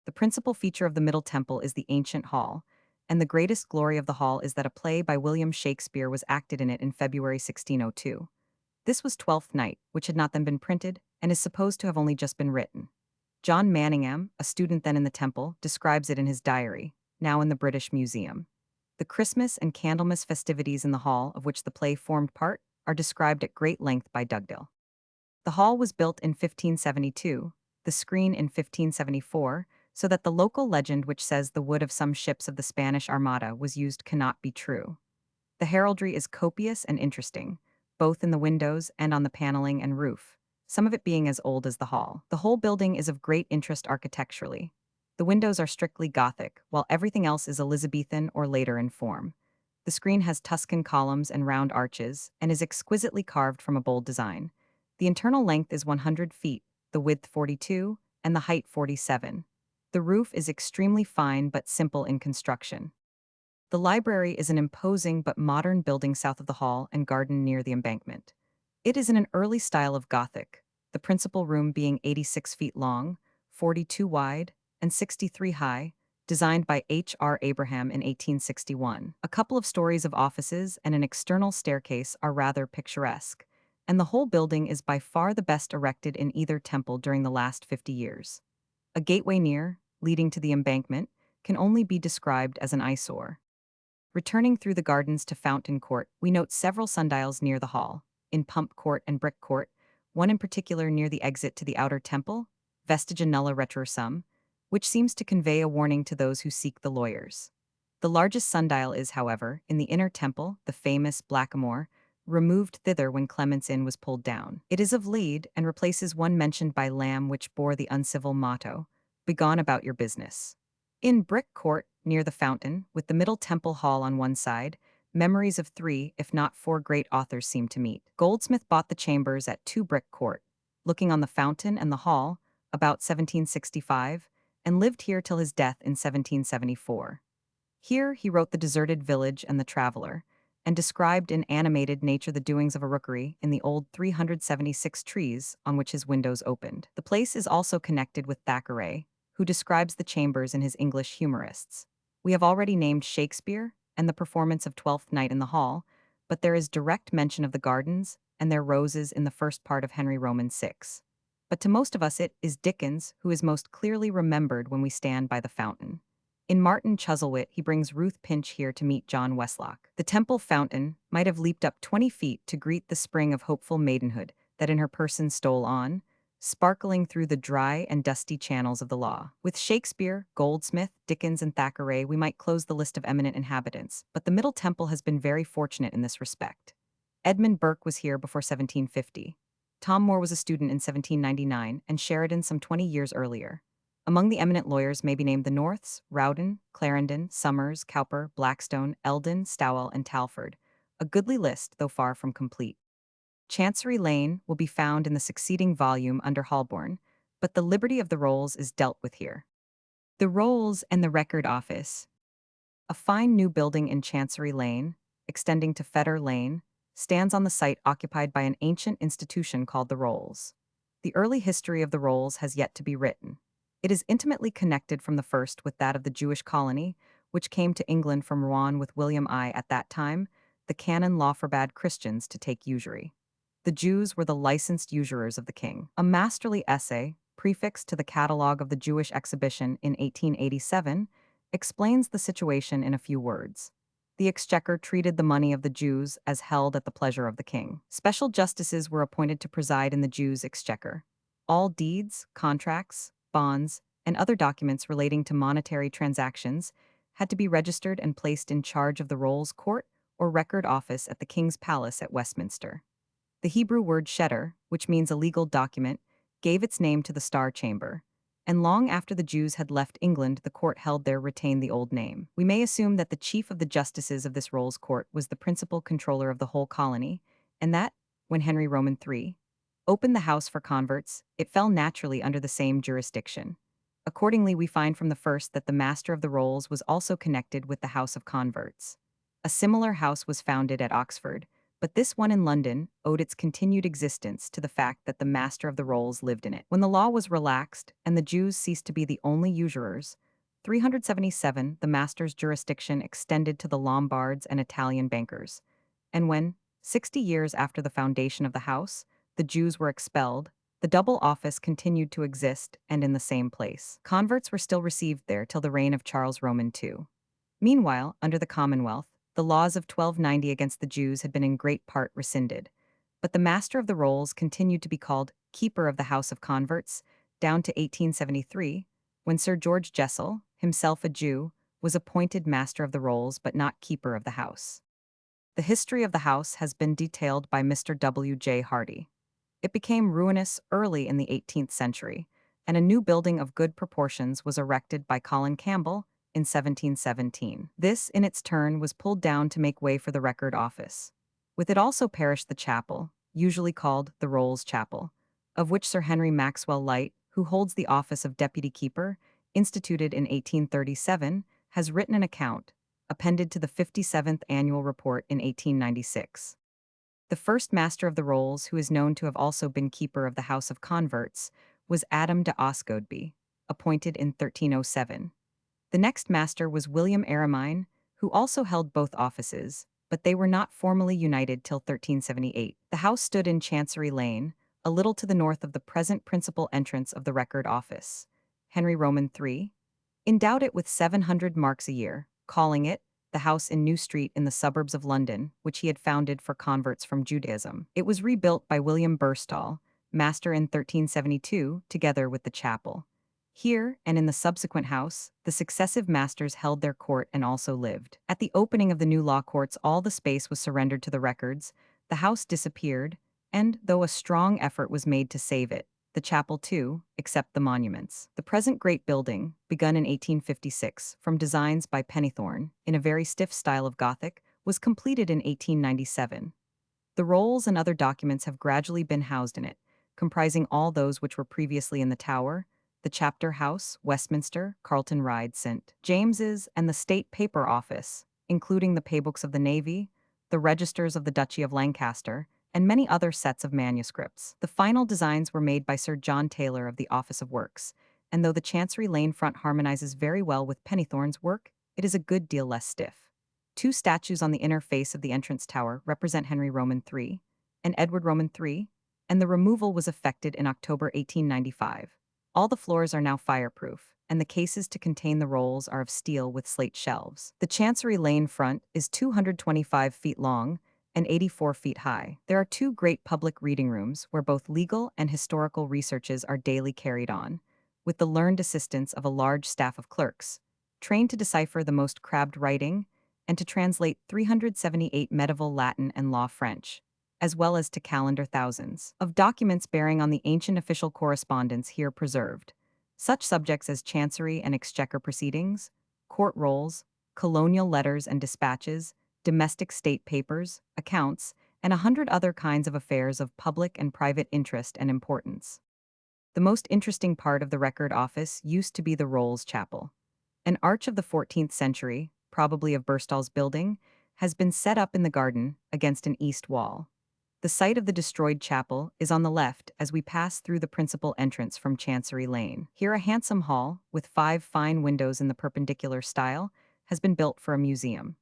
The principal feature of the Middle Temple is the ancient hall, and the greatest glory of the hall is that a play by William Shakespeare was acted in it in February 1602. This was Twelfth Night, which had not then been printed, and is supposed to have only just been written. John Manningham, a student then in the temple, describes it in his diary, now in the British Museum. The Christmas and Candlemas festivities in the hall, of which the play formed part, are described at great length by Dugdale. The hall was built in 1572, the screen in 1574, so that the local legend which says the wood of some ships of the Spanish Armada was used cannot be true. The heraldry is copious and interesting, both in the windows and on the paneling and roof, some of it being as old as the hall. The whole building is of great interest architecturally. The windows are strictly Gothic, while everything else is Elizabethan or later in form. The screen has Tuscan columns and round arches, and is exquisitely carved from a bold design. The internal length is 100 feet, the width 42, and the height 47. The roof is extremely fine but simple in construction. The library is an imposing but modern building south of the hall and garden near the embankment. It is in an early style of Gothic, the principal room being 86 feet long, 42 wide, and 63 high, designed by H. R. Abraham in 1861. A couple of stories of offices and an external staircase are rather picturesque, and the whole building is by far the best erected in either temple during the last 50 years. A gateway near, leading to the embankment, can only be described as an eyesore. Returning through the gardens to Fountain Court, we note several sundials near the hall, in Pump Court and Brick Court, one in particular near the exit to the outer temple, Vestigia Nulla Retrorsum, which seems to convey a warning to those who seek the lawyers. The largest sundial is, however, in the inner temple, the famous Blackamoor, removed thither when Clement's Inn was pulled down. It is of lead and replaces one mentioned by Lamb which bore the uncivil motto, "Begone about your business." In Brick Court, near the fountain, with the Middle Temple Hall on one side, memories of 3, if not 4 great authors seem to meet. Goldsmith bought the chambers at 2 Brick Court, looking on the fountain and the hall, about 1765, and lived here till his death in 1774. Here he wrote The Deserted Village and The Traveller, and described in animated nature the doings of a rookery in the old 376 trees on which his windows opened. The place is also connected with Thackeray, who describes the chambers in his English humorists. We have already named Shakespeare and the performance of Twelfth Night in the Hall, but there is direct mention of the gardens and their roses in the first part of Henry Roman 6. But to most of us it is Dickens who is most clearly remembered when we stand by the fountain. In Martin Chuzzlewit he brings Ruth Pinch here to meet John Westlock. The temple fountain might have leaped up 20 feet to greet the spring of hopeful maidenhood that in her person stole on, sparkling through the dry and dusty channels of the law. With Shakespeare, Goldsmith, Dickens, and Thackeray, we might close the list of eminent inhabitants, but the Middle Temple has been very fortunate in this respect. Edmund Burke was here before 1750. Tom Moore was a student in 1799, and Sheridan some 20 years earlier. Among the eminent lawyers may be named the Norths, Rowden, Clarendon, Somers, Cowper, Blackstone, Eldon, Stowell, and Talfourd. A goodly list, though far from complete. Chancery Lane will be found in the succeeding volume under Holborn, but the liberty of the rolls is dealt with here. The Rolls and the Record Office. A fine new building in Chancery Lane, extending to Fetter Lane, stands on the site occupied by an ancient institution called the Rolls. The early history of the Rolls has yet to be written. It is intimately connected from the first with that of the Jewish colony, which came to England from Rouen with William I. At that time, the canon law forbade Christians to take usury. The Jews were the licensed usurers of the king. A masterly essay, prefixed to the Catalogue of the Jewish Exhibition in 1887, explains the situation in a few words. The exchequer treated the money of the Jews as held at the pleasure of the king. Special justices were appointed to preside in the Jews' exchequer. All deeds, contracts, bonds, and other documents relating to monetary transactions had to be registered and placed in charge of the Rolls Court or Record Office at the King's Palace at Westminster. The Hebrew word sheder, which means a legal document, gave its name to the Star Chamber, and long after the Jews had left England, the court held there retained the old name. We may assume that the chief of the justices of this Rolls Court was the principal controller of the whole colony, and that, when Henry Roman III opened the house for converts, it fell naturally under the same jurisdiction. Accordingly, we find from the first that the master of the rolls was also connected with the House of Converts. A similar house was founded at Oxford, but this one in London owed its continued existence to the fact that the master of the rolls lived in it. When the law was relaxed and the Jews ceased to be the only usurers, 377, the master's jurisdiction extended to the Lombards and Italian bankers. And when, 60 years after the foundation of the house, the Jews were expelled, the double office continued to exist and in the same place. Converts were still received there till the reign of Charles Roman II. Meanwhile, under the Commonwealth, the laws of 1290 against the Jews had been in great part rescinded, but the master of the rolls continued to be called Keeper of the House of Converts, down to 1873, when Sir George Jessel, himself a Jew, was appointed master of the rolls but not keeper of the house. The history of the house has been detailed by Mr. W. J. Hardy. It became ruinous early in the 18th century, and a new building of good proportions was erected by Colin Campbell in 1717. This, in its turn, was pulled down to make way for the Record Office. With it also perished the chapel, usually called the Rolls Chapel, of which Sir Henry Maxwell Lyte, who holds the office of Deputy Keeper, instituted in 1837, has written an account, appended to the 57th Annual Report in 1896. The first master of the rolls, who is known to have also been keeper of the House of Converts, was Adam de Osgodby, appointed in 1307. The next master was William Eremine, who also held both offices, but they were not formally united till 1378. The house stood in Chancery Lane, a little to the north of the present principal entrance of the Record Office. Henry Roman III endowed it with 700 marks a year, calling it the house in New Street in the suburbs of London, which he had founded for converts from Judaism. It was rebuilt by William Burstall, master in 1372, together with the chapel. Here, and in the subsequent house, the successive masters held their court and also lived. At the opening of the new law courts, all the space was surrendered to the records, the house disappeared, and, though a strong effort was made to save it, the chapel too, except the monuments. The present great building, begun in 1856, from designs by Pennethorne, in a very stiff style of Gothic, was completed in 1897. The rolls and other documents have gradually been housed in it, comprising all those which were previously in the Tower, the Chapter House, Westminster, Carlton Ride, St. James's, and the State Paper Office, including the paybooks of the Navy, the registers of the Duchy of Lancaster, and many other sets of manuscripts. The final designs were made by Sir John Taylor of the Office of Works, and though the Chancery Lane front harmonizes very well with Pennethorne's work, it is a good deal less stiff. Two statues on the inner face of the entrance tower represent Henry Roman III and Edward Roman III, and the removal was effected in October 1895. All the floors are now fireproof, and the cases to contain the rolls are of steel with slate shelves. The Chancery Lane front is 225 feet long and 84 feet high. There are two great public reading rooms where both legal and historical researches are daily carried on, with the learned assistance of a large staff of clerks, trained to decipher the most crabbed writing and to translate 378 medieval Latin and law French, as well as to calendar thousands of documents bearing on the ancient official correspondence here preserved. Such subjects as chancery and exchequer proceedings, court rolls, colonial letters and dispatches, domestic state papers, accounts, and 100 other kinds of affairs of public and private interest and importance. The most interesting part of the record office used to be the Rolls Chapel. An arch of the 14th century, probably of Burstall's building, has been set up in the garden against an east wall. The site of the destroyed chapel is on the left as we pass through the principal entrance from Chancery Lane. Here a handsome hall, with 5 fine windows in the perpendicular style, has been built for a museum.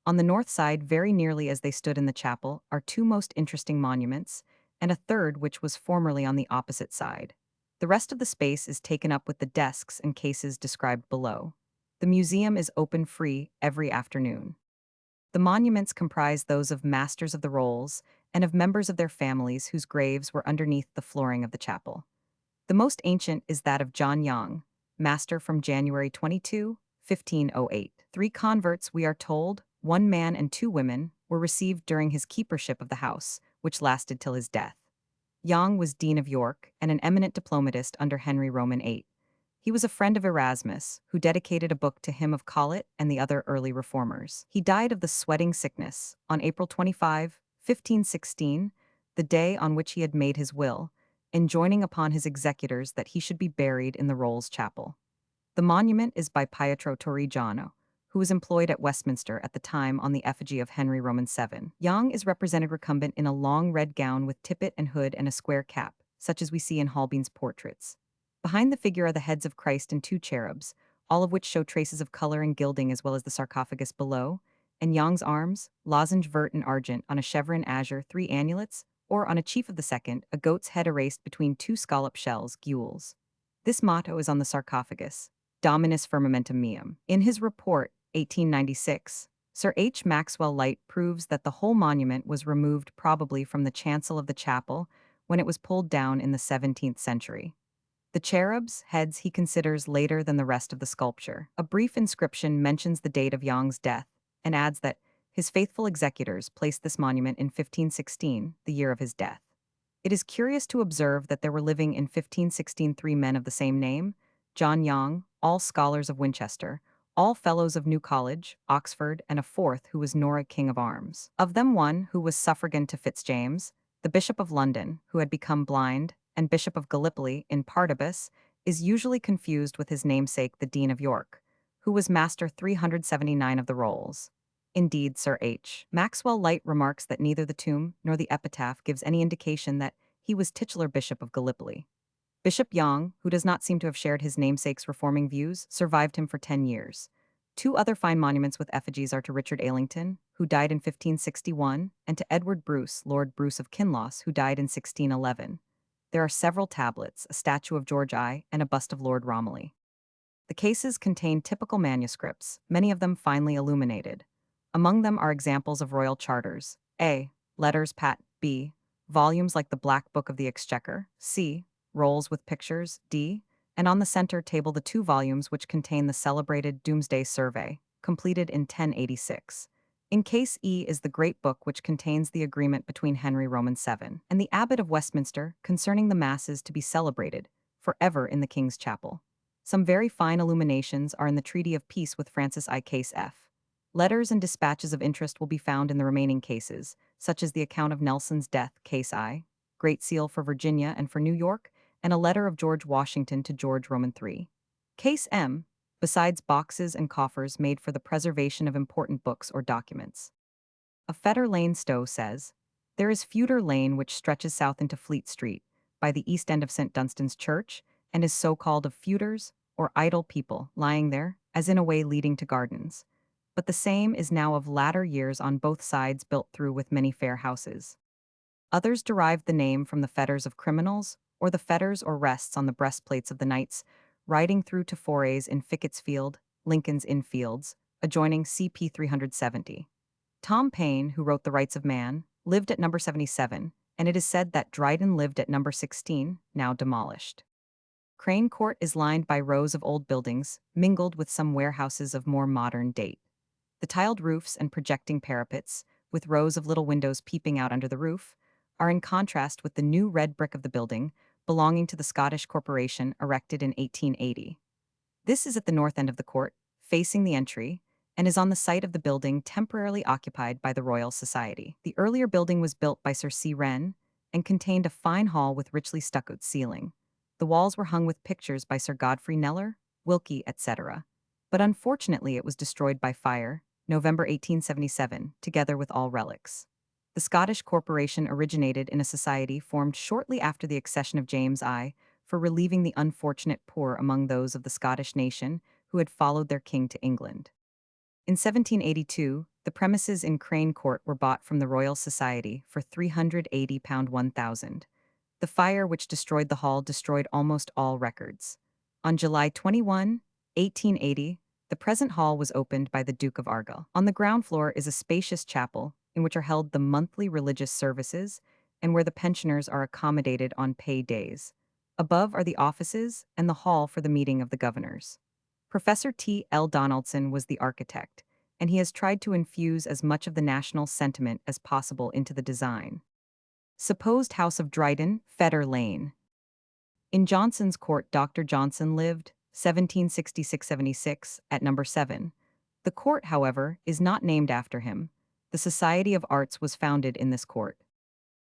On the north side, very nearly as they stood in the chapel, are 2 most interesting monuments, and a third which was formerly on the opposite side. The rest of the space is taken up with the desks and cases described below. The museum is open free every afternoon. The monuments comprise those of masters of the rolls and of members of their families whose graves were underneath the flooring of the chapel. The most ancient is that of John Young, master from January 22, 1508. 3 converts, we are told, 1 man and 2 women, were received during his keepership of the house, which lasted till his death. Young was Dean of York and an eminent diplomatist under Henry Roman VIII. He was a friend of Erasmus, who dedicated a book to him of Colet and the other early reformers. He died of the sweating sickness on April 25, 1516, the day on which he had made his will, enjoining upon his executors that he should be buried in the Rolls Chapel. The monument is by Pietro Torrigiano, who was employed at Westminster at the time on the effigy of Henry Roman VII. Young is represented recumbent in a long red gown with tippet and hood and a square cap, such as we see in Holbein's portraits. Behind the figure are the heads of Christ and 2 cherubs, all of which show traces of color and gilding as well as the sarcophagus below, and Young's arms, lozenge vert and argent on a chevron azure 3 annulets, or on a chief of the second, a goat's head erased between 2 scallop shells, gules. This motto is on the sarcophagus, Dominus firmamentum meum. In his report, 1896, Sir H. Maxwell Light proves that the whole monument was removed probably from the chancel of the chapel when it was pulled down in the 17th century. The cherubs' heads he considers later than the rest of the sculpture. A brief inscription mentions the date of Young's death and adds that his faithful executors placed this monument in 1516, the year of his death. It is curious to observe that there were living in 1516 3 men of the same name, John Young, all scholars of Winchester, all fellows of New College, Oxford, and a fourth who was Norah King of Arms. Of them one who was suffragan to Fitzjames, the Bishop of London, who had become blind, and Bishop of Gallipoli in partibus, is usually confused with his namesake the Dean of York, who was Master 379 of the Rolls. Indeed, Sir H. Maxwell Light remarks that neither the tomb nor the epitaph gives any indication that he was titular Bishop of Gallipoli. Bishop Young, who does not seem to have shared his namesake's reforming views, survived him for 10 years. 2 other fine monuments with effigies are to Richard Aylington, who died in 1561, and to Edward Bruce, Lord Bruce of Kinloss, who died in 1611. There are several tablets, a statue of George I, and a bust of Lord Romilly. The cases contain typical manuscripts, many of them finely illuminated. Among them are examples of royal charters, A. Letters pat, B. Volumes like the Black Book of the Exchequer, C. Rolls with pictures, D. And on the center table the 2 volumes which contain the celebrated Doomsday Survey, completed in 1086. In case E is the Great Book which contains the agreement between Henry Roman VII and the Abbot of Westminster concerning the masses to be celebrated, forever in the King's Chapel. Some very fine illuminations are in the Treaty of Peace with Francis I. Case F. Letters and dispatches of interest will be found in the remaining cases, such as the account of Nelson's death, Case I, Great Seal for Virginia and for New York, and a letter of George Washington to George Roman III. Case M, besides boxes and coffers made for the preservation of important books or documents. A Fetter Lane Stowe says, there is Feudor Lane which stretches south into Fleet Street, by the east end of St. Dunstan's Church, and is so called of feuders, or idle people, lying there, as in a way leading to gardens. But the same is now of latter years on both sides built through with many fair houses. Others derived the name from the fetters of criminals, or the fetters or rests on the breastplates of the knights, riding through to forays in Fickett's Field, Lincoln's Inn Fields, adjoining CP 370. Tom Paine, who wrote The Rights of Man, lived at number 77, and it is said that Dryden lived at number 16, now demolished. Crane Court is lined by rows of old buildings, mingled with some warehouses of more modern date. The tiled roofs and projecting parapets, with rows of little windows peeping out under the roof, are in contrast with the new red brick of the building, belonging to the Scottish Corporation, erected in 1880. This is at the north end of the court, facing the entry, and is on the site of the building temporarily occupied by the Royal Society. The earlier building was built by Sir C. Wren and contained a fine hall with richly stuccoed ceiling. The walls were hung with pictures by Sir Godfrey Kneller, Wilkie, etc. But unfortunately it was destroyed by fire, November 1877, together with all relics. The Scottish Corporation originated in a society formed shortly after the accession of James I for relieving the unfortunate poor among those of the Scottish nation who had followed their king to England. In 1782, the premises in Crane Court were bought from the Royal Society for £380 1,000. The fire which destroyed the hall destroyed almost all records. On July 21, 1880, the present hall was opened by the Duke of Argyll. On the ground floor is a spacious chapel in which are held the monthly religious services and where the pensioners are accommodated on pay days. Above are the offices and the hall for the meeting of the governors. Professor T. L. Donaldson was the architect, and he has tried to infuse as much of the national sentiment as possible into the design. Supposed House of Dryden, Fetter Lane. In Johnson's court, Dr. Johnson lived, 1766-76, at number 7. The court, however, is not named after him. The Society of Arts was founded in this court.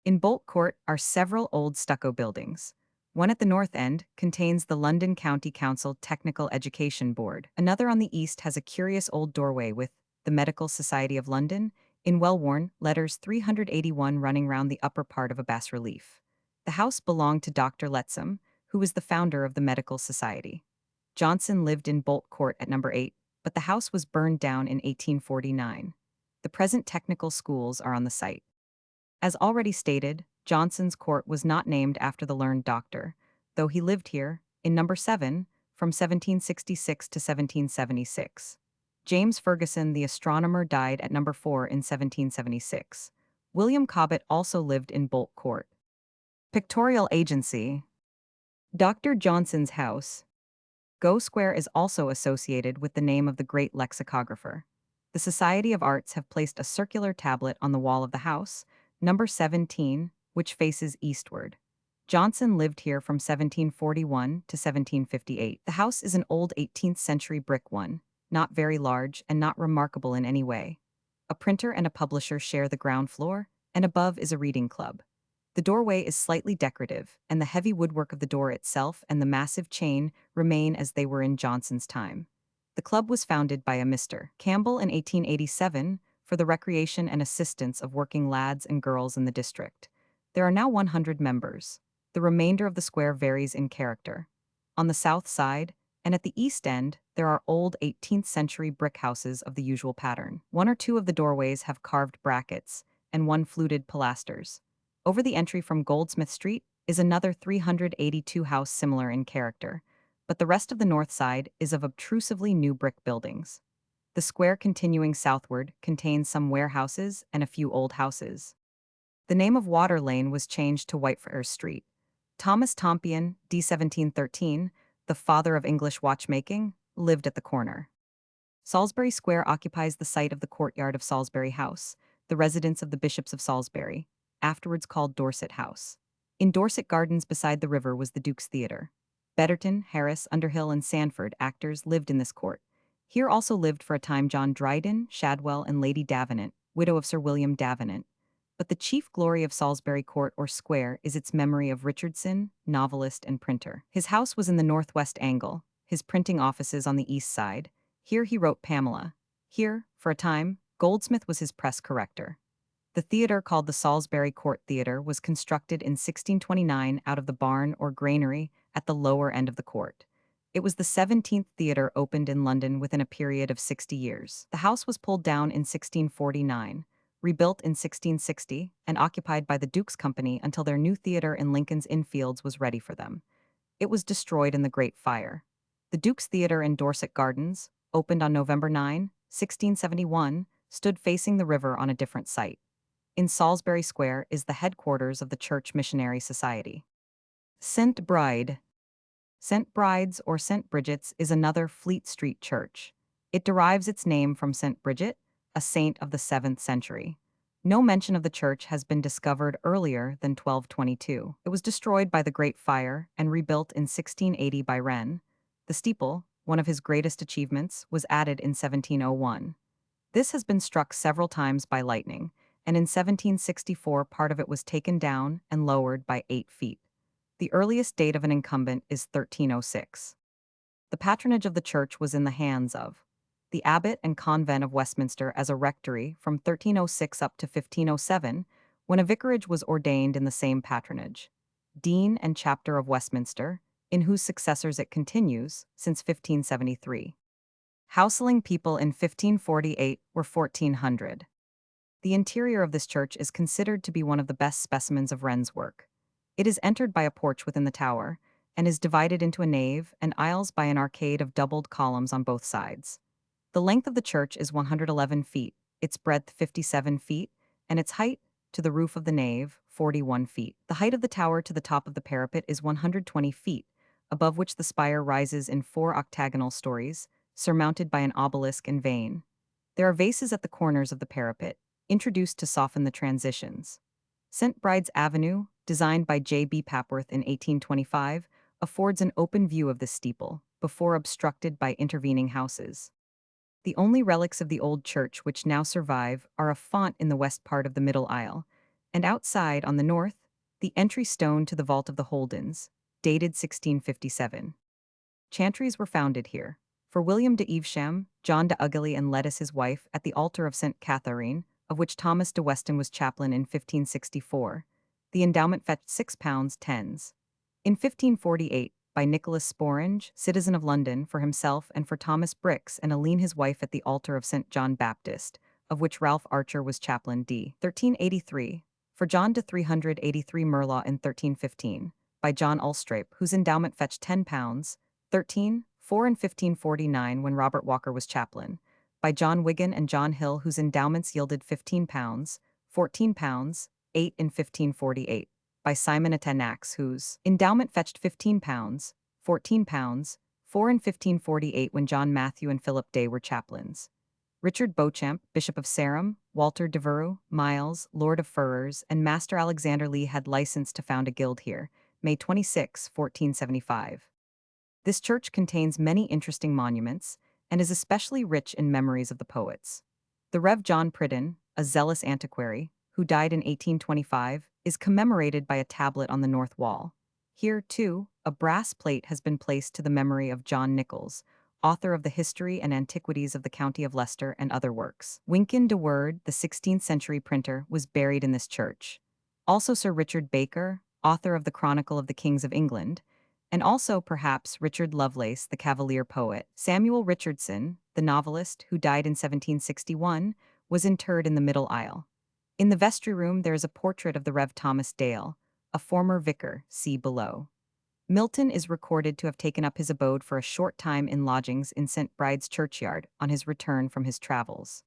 In Bolt Court are several old stucco buildings. One at the north end contains the London County Council Technical Education Board. Another on the east has a curious old doorway with the Medical Society of London in well-worn letters 381 running round the upper part of a bas-relief. The house belonged to Dr. Lettsom, who was the founder of the Medical Society. Johnson lived in Bolt Court at number 8, but the house was burned down in 1849. The present technical schools are on the site. As already stated, Johnson's court was not named after the learned doctor, though he lived here, in number 7, from 1766 to 1776. James Ferguson, the astronomer, died at number 4 in 1776. William Cobbett also lived in Bolt Court. Pictorial Agency. Dr. Johnson's house. Go Square is also associated with the name of the great lexicographer. The Society of Arts have placed a circular tablet on the wall of the house, number 17, which faces eastward. Johnson lived here from 1741 to 1758. The house is an old 18th century brick one, not very large and not remarkable in any way. A printer and a publisher share the ground floor, and above is a reading club. The doorway is slightly decorative, and the heavy woodwork of the door itself and the massive chain remain as they were in Johnson's time. The club was founded by a Mr. Campbell in 1887 for the recreation and assistance of working lads and girls in the district. There are now 100 members. The remainder of the square varies in character. On the south side, and at the east end, there are old 18th century brick houses of the usual pattern. One or two of the doorways have carved brackets, and one fluted pilasters. Over the entry from Goldsmith Street is another 382 house similar in character, but the rest of the north side is of obtrusively new brick buildings. The square continuing southward contains some warehouses and a few old houses. The name of Water Lane was changed to Whitefriars Street. Thomas Tompion, d. 1713, the father of English watchmaking, lived at the corner. Salisbury Square occupies the site of the courtyard of Salisbury House, the residence of the Bishops of Salisbury, afterwards called Dorset House. In Dorset Gardens beside the river was the Duke's Theatre. Betterton, Harris, Underhill, and Sandford actors lived in this court. Here also lived for a time John Dryden, Shadwell, and Lady Davenant, widow of Sir William Davenant. But the chief glory of Salisbury Court or Square is its memory of Richardson, novelist and printer. His house was in the northwest angle, his printing offices on the east side. Here he wrote Pamela. Here, for a time, Goldsmith was his press corrector. The theatre called the Salisbury Court Theatre was constructed in 1629 out of the barn or granary at the lower end of the court. It was the 17th theatre opened in London within a period of 60 years. The house was pulled down in 1649, rebuilt in 1660, and occupied by the Duke's Company until their new theatre in Lincoln's Inn Fields was ready for them. It was destroyed in the Great Fire. The Duke's Theatre in Dorset Gardens, opened on November 9, 1671, stood facing the river on a different site. In Salisbury Square is the headquarters of the Church Missionary Society. St. Bride. St. Bride's or St. Bridget's is another Fleet Street church. It derives its name from St. Bridget, a saint of the 7th century. No mention of the church has been discovered earlier than 1222. It was destroyed by the Great Fire and rebuilt in 1680 by Wren. The steeple, one of his greatest achievements, was added in 1701. This has been struck several times by lightning, and in 1764 part of it was taken down and lowered by 8 feet. The earliest date of an incumbent is 1306. The patronage of the church was in the hands of the abbot and convent of Westminster as a rectory from 1306 up to 1507, when a vicarage was ordained in the same patronage. Dean and chapter of Westminster, in whose successors it continues since 1573. Houseling people in 1548 were 1,400. The interior of this church is considered to be one of the best specimens of Wren's work. It is entered by a porch within the tower, and is divided into a nave and aisles by an arcade of doubled columns on both sides. The length of the church is 111 feet, its breadth 57 feet, and its height, to the roof of the nave, 41 feet. The height of the tower to the top of the parapet is 120 feet, above which the spire rises in 4 octagonal stories, surmounted by an obelisk and vane. There are vases at the corners of the parapet, introduced to soften the transitions. St. Bride's Avenue, designed by J.B. Papworth in 1825, affords an open view of this steeple, before obstructed by intervening houses. The only relics of the old church which now survive are a font in the west part of the middle aisle, and outside, on the north, the entry stone to the vault of the Holdens, dated 1657. Chantries were founded here. For William de Evesham, John de Ugly and Lettice his wife at the altar of St. Catherine, of which Thomas de Weston was chaplain in 1564, the endowment fetched £6 tens. In 1548, by Nicholas Sporange, citizen of London, for himself and for Thomas Bricks and Aline his wife at the altar of St. John Baptist, of which Ralph Archer was chaplain d. 1383, for John de 383 Murlaw in 1315, by John Ulstrape, whose endowment fetched £10, 13, 4 in 1549 when Robert Walker was chaplain, by John Wigan and John Hill, whose endowments yielded £15, 14, 8 in 1548, by Simon Atanax, whose endowment fetched £15, 14, 4 in 1548 when John Matthew and Philip Day were chaplains. Richard Beauchamp, Bishop of Sarum, Walter Devereux, Miles, Lord of Furrers, and Master Alexander Lee had license to found a guild here, May 26, 1475. This church contains many interesting monuments, and is especially rich in memories of the poets. The Rev. John Pridden, a zealous antiquary, who died in 1825, is commemorated by a tablet on the north wall. Here, too, a brass plate has been placed to the memory of John Nichols, author of the History and Antiquities of the County of Leicester and other works. Wynkyn de Worde, the 16th-century printer, was buried in this church. Also Sir Richard Baker, author of the Chronicle of the Kings of England, and also, perhaps, Richard Lovelace, the Cavalier poet. Samuel Richardson, the novelist, who died in 1761, was interred in the middle aisle. In the vestry room there is a portrait of the Rev. Thomas Dale, a former vicar, see below. Milton is recorded to have taken up his abode for a short time in lodgings in St. Bride's churchyard on his return from his travels.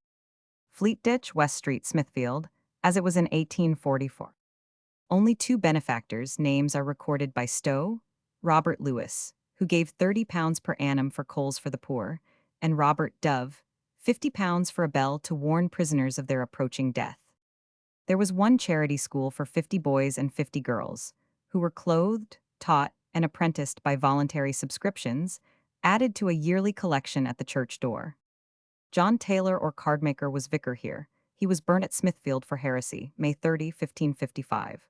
Fleetditch, West Street, Smithfield, as it was in 1844. Only 2 benefactors' names are recorded by Stowe: Robert Lewis, who gave £30 per annum for coals for the poor, and Robert Dove, £50 for a bell to warn prisoners of their approaching death. There was one charity school for 50 boys and 50 girls, who were clothed, taught, and apprenticed by voluntary subscriptions, added to a yearly collection at the church door. John Taylor or cardmaker was vicar here. He was burnt at Smithfield for heresy, May 30, 1555.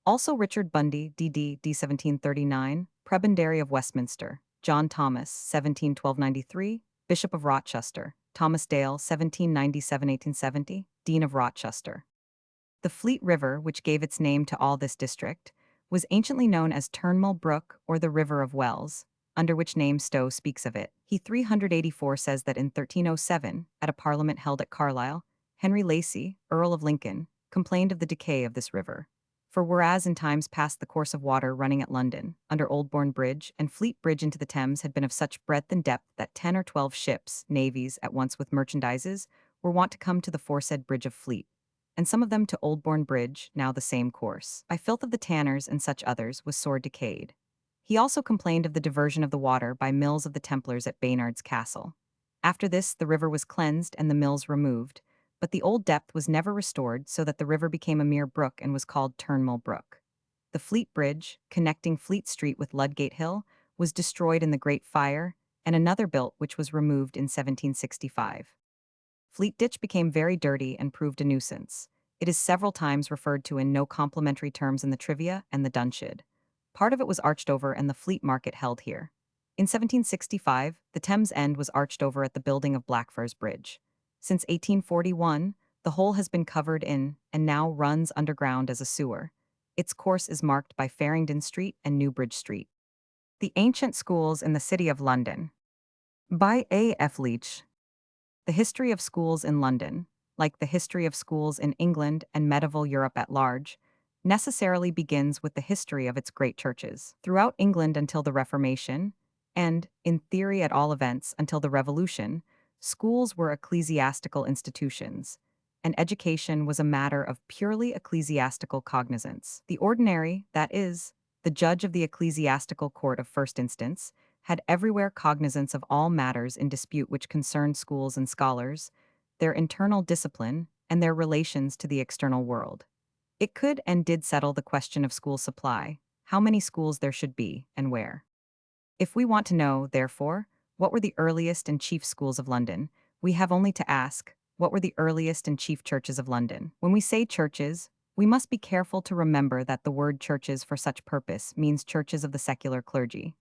Also Richard Bundy, D.D. D. 1739, Prebendary of Westminster, John Thomas, 1712-93, Bishop of Rochester, Thomas Dale, 1797-1870, Dean of Rochester. The Fleet River, which gave its name to all this district, was anciently known as Turnmill Brook or the River of Wells, under which name Stowe speaks of it. He 384 says that in 1307, at a parliament held at Carlisle, Henry Lacy, Earl of Lincoln, complained of the decay of this river. For whereas in times past the course of water running at London, under Oldbourne Bridge and Fleet Bridge into the Thames had been of such breadth and depth that 10 or 12 ships, navies, at once with merchandises, were wont to come to the foresaid Bridge of Fleet, and some of them to Oldbourne Bridge, now the same course, by filth of the tanners and such others, was sore decayed. He also complained of the diversion of the water by mills of the Templars at Baynard's Castle. After this the river was cleansed and the mills removed, but the old depth was never restored so that the river became a mere brook and was called Turnmill Brook. The Fleet Bridge, connecting Fleet Street with Ludgate Hill, was destroyed in the Great Fire, and another built which was removed in 1765. Fleet Ditch became very dirty and proved a nuisance. It is several times referred to in no complimentary terms in the trivia and the Dunshed. Part of it was arched over and the Fleet Market held here. In 1765, the Thames End was arched over at the building of Blackfriars Bridge. Since 1841, the whole has been covered in and now runs underground as a sewer. Its course is marked by Farringdon Street and Newbridge Street. The Ancient Schools in the City of London. By A. F. Leach. The history of schools in London, like the history of schools in England and medieval Europe at large, necessarily begins with the history of its great churches. Throughout England until the Reformation, and, in theory at all events, until the Revolution, schools were ecclesiastical institutions, and education was a matter of purely ecclesiastical cognizance. The ordinary, that is, the judge of the ecclesiastical court of first instance, had everywhere cognizance of all matters in dispute which concerned schools and scholars, their internal discipline, and their relations to the external world. It could and did settle the question of school supply, how many schools there should be, and where. If we want to know, therefore, what were the earliest and chief schools of London, we have only to ask, what were the earliest and chief churches of London? When we say churches, we must be careful to remember that the word churches for such purpose means churches of the secular clergy.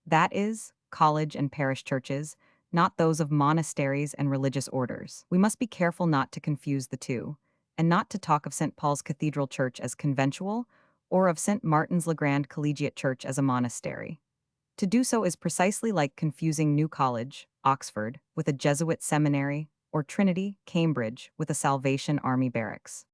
That is, college and parish churches, not those of monasteries and religious orders. We must be careful not to confuse the two, and not to talk of St. Paul's Cathedral Church as conventual, or of St. Martin's le Grand Collegiate Church as a monastery. To do so is precisely like confusing New College, Oxford, with a Jesuit seminary, or Trinity, Cambridge, with a Salvation Army barracks.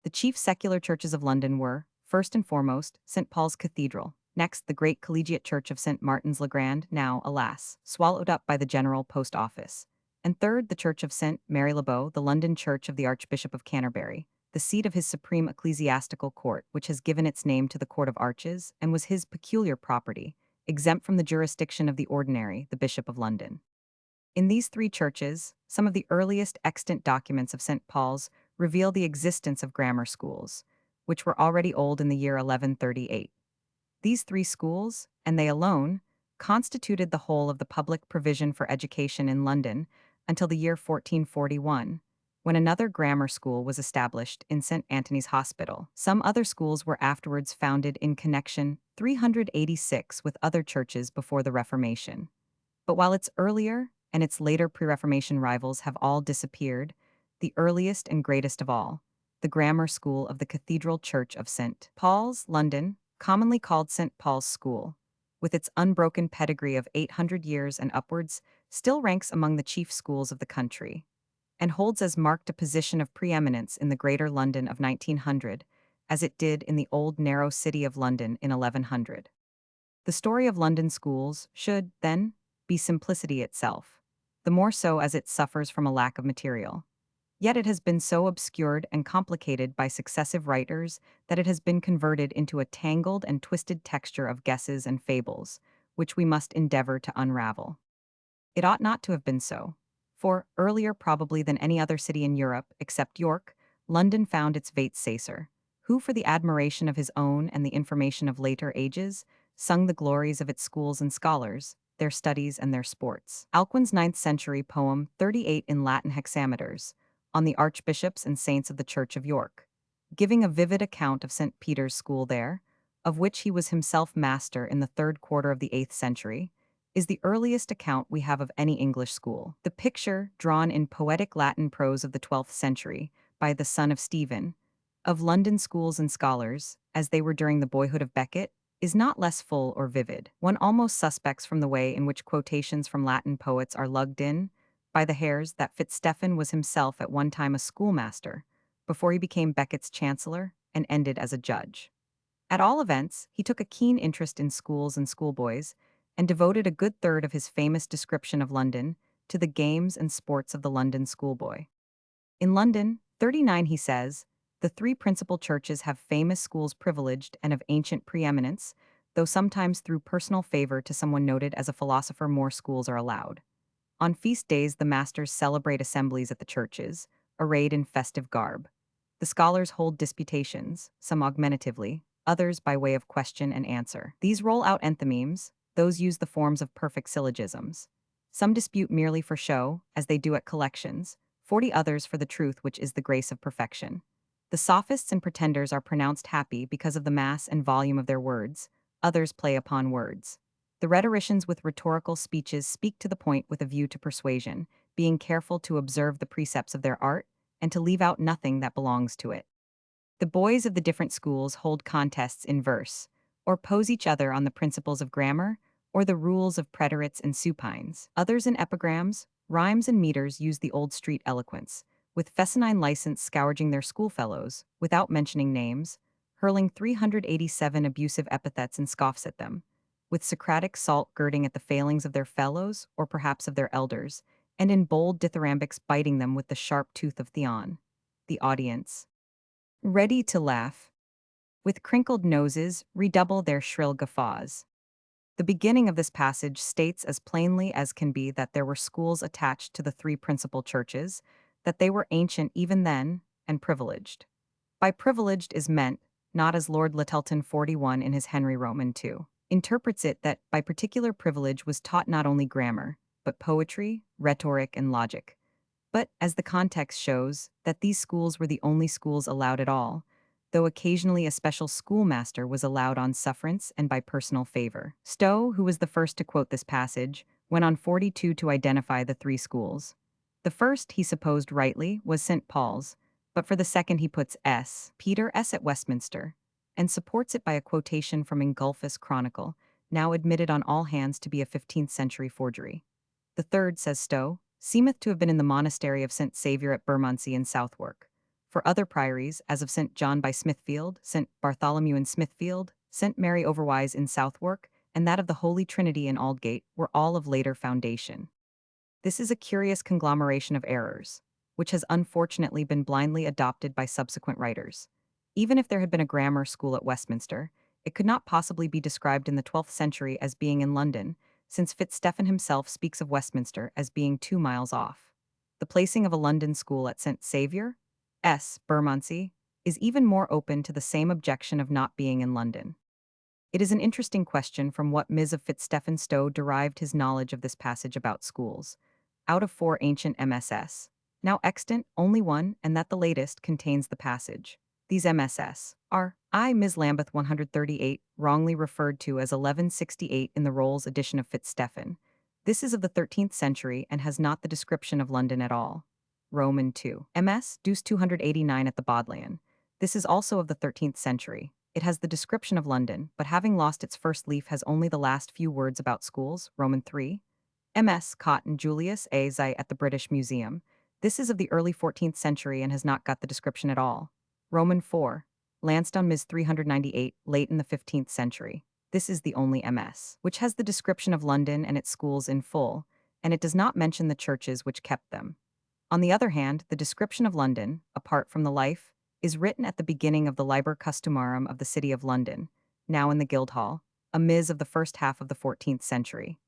The chief secular churches of London were, first and foremost, St. Paul's Cathedral, next the great collegiate church of St. Martin's le Grand, now, alas, swallowed up by the General Post Office, and third the church of St. Mary le Bow, the London church of the Archbishop of Canterbury, the seat of his supreme ecclesiastical court, which has given its name to the Court of Arches and was his peculiar property, exempt from the jurisdiction of the ordinary, the Bishop of London. In these three churches, some of the earliest extant documents of St. Paul's reveal the existence of grammar schools, which were already old in the year 1138. These three schools, and they alone, constituted the whole of the public provision for education in London until the year 1441, when another grammar school was established in St. Antony's Hospital. Some other schools were afterwards founded in connection 386 with other churches before the Reformation. But while its earlier and its later pre-Reformation rivals have all disappeared, the earliest and greatest of all, the grammar school of the Cathedral Church of St. Paul's, London, commonly called St. Paul's School, with its unbroken pedigree of 800 years and upwards, still ranks among the chief schools of the country, and holds as marked a position of preeminence in the Greater London of 1900, as it did in the old narrow city of London in 1100. The story of London schools should, then, be simplicity itself, the more so as it suffers from a lack of material. Yet it has been so obscured and complicated by successive writers that it has been converted into a tangled and twisted texture of guesses and fables, which we must endeavor to unravel. It ought not to have been so, for, earlier probably than any other city in Europe, except York, London found its Vates-Sacer, who, for the admiration of his own and the information of later ages, sung the glories of its schools and scholars, their studies and their sports. Alcuin's 9th-century poem 38 in Latin hexameters, on the archbishops and saints of the Church of York, giving a vivid account of St. Peter's school there, of which he was himself master in the 3rd quarter of the 8th century, is the earliest account we have of any English school. The picture, drawn in poetic Latin prose of the 12th century by the son of Stephen, of London schools and scholars, as they were during the boyhood of Becket, is not less full or vivid. One almost suspects from the way in which quotations from Latin poets are lugged in, by the hairs that Fitzstephen was himself at one time a schoolmaster, before he became Becket's chancellor and ended as a judge. At all events, he took a keen interest in schools and schoolboys, and devoted a good third of his famous description of London to the games and sports of the London schoolboy. In London, 39 he says, the three principal churches have famous schools privileged and of ancient preeminence, though sometimes through personal favor to someone noted as a philosopher more schools are allowed. On feast days the masters celebrate assemblies at the churches, arrayed in festive garb. The scholars hold disputations, some augmentatively, others by way of question and answer. These roll out enthymemes, those use the forms of perfect syllogisms. Some dispute merely for show, as they do at collections, 40 others for the truth which is the grace of perfection. The sophists and pretenders are pronounced happy because of the mass and volume of their words, others play upon words. The rhetoricians with rhetorical speeches speak to the point with a view to persuasion, being careful to observe the precepts of their art and to leave out nothing that belongs to it. The boys of the different schools hold contests in verse, or pose each other on the principles of grammar, or the rules of preterites and supines. Others in epigrams, rhymes and meters use the old street eloquence, with Fescennine license scourging their schoolfellows, without mentioning names, hurling 387 abusive epithets and scoffs at them, with Socratic salt girding at the failings of their fellows, or perhaps of their elders, and in bold dithyrambics biting them with the sharp tooth of Theon. The audience, ready to laugh, with crinkled noses, redouble their shrill guffaws. The beginning of this passage states as plainly as can be that there were schools attached to the three principal churches, that they were ancient even then, and privileged. By privileged is meant, not as Lord Lyttelton 41 in his Henry Roman II, interprets it that by particular privilege was taught not only grammar, but poetry, rhetoric, and logic. But, as the context shows, that these schools were the only schools allowed at all, though occasionally a special schoolmaster was allowed on sufferance and by personal favor. Stowe, who was the first to quote this passage, went on 42 to identify the three schools. The first, he supposed rightly, was St. Paul's, but for the second he puts Peter S. at Westminster, and supports it by a quotation from Ingulphus' Chronicle, now admitted on all hands to be a 15th century forgery. The third, says Stowe, seemeth to have been in the monastery of St. Saviour at Bermondsey in Southwark. For other priories, as of St. John by Smithfield, St. Bartholomew in Smithfield, St. Mary Overwise in Southwark, and that of the Holy Trinity in Aldgate, were all of later foundation. This is a curious conglomeration of errors, which has unfortunately been blindly adopted by subsequent writers. Even if there had been a grammar school at Westminster, it could not possibly be described in the 12th century as being in London, since Fitzstephen himself speaks of Westminster as being 2 miles off. The placing of a London school at St. Saviour, Bermondsey, is even more open to the same objection of not being in London. It is an interesting question from what Ms. of Fitzstephen Stowe derived his knowledge of this passage about schools. Out of 4 ancient MSS, now extant, only one, and that the latest, contains the passage. These MSS are Ms. Lambeth 138, wrongly referred to as 1168 in the Rolls edition of Fitzstephen. This is of the 13th century and has not the description of London at all. Roman 2. MS. Deuce 289 at the Bodleian. This is also of the 13th century. It has the description of London, but having lost its first leaf has only the last few words about schools. Roman 3. MS. Cotton Julius A. Zay at the British Museum. This is of the early 14th century and has not got the description at all. Roman 4. Lansdowne Ms. 398, late in the 15th century. This is the only MS, which has the description of London and its schools in full, and it does not mention the churches which kept them. On the other hand, the description of London, apart from the life, is written at the beginning of the Liber Customarum of the City of London, now in the Guildhall, a Ms. of the first half of the 14th century.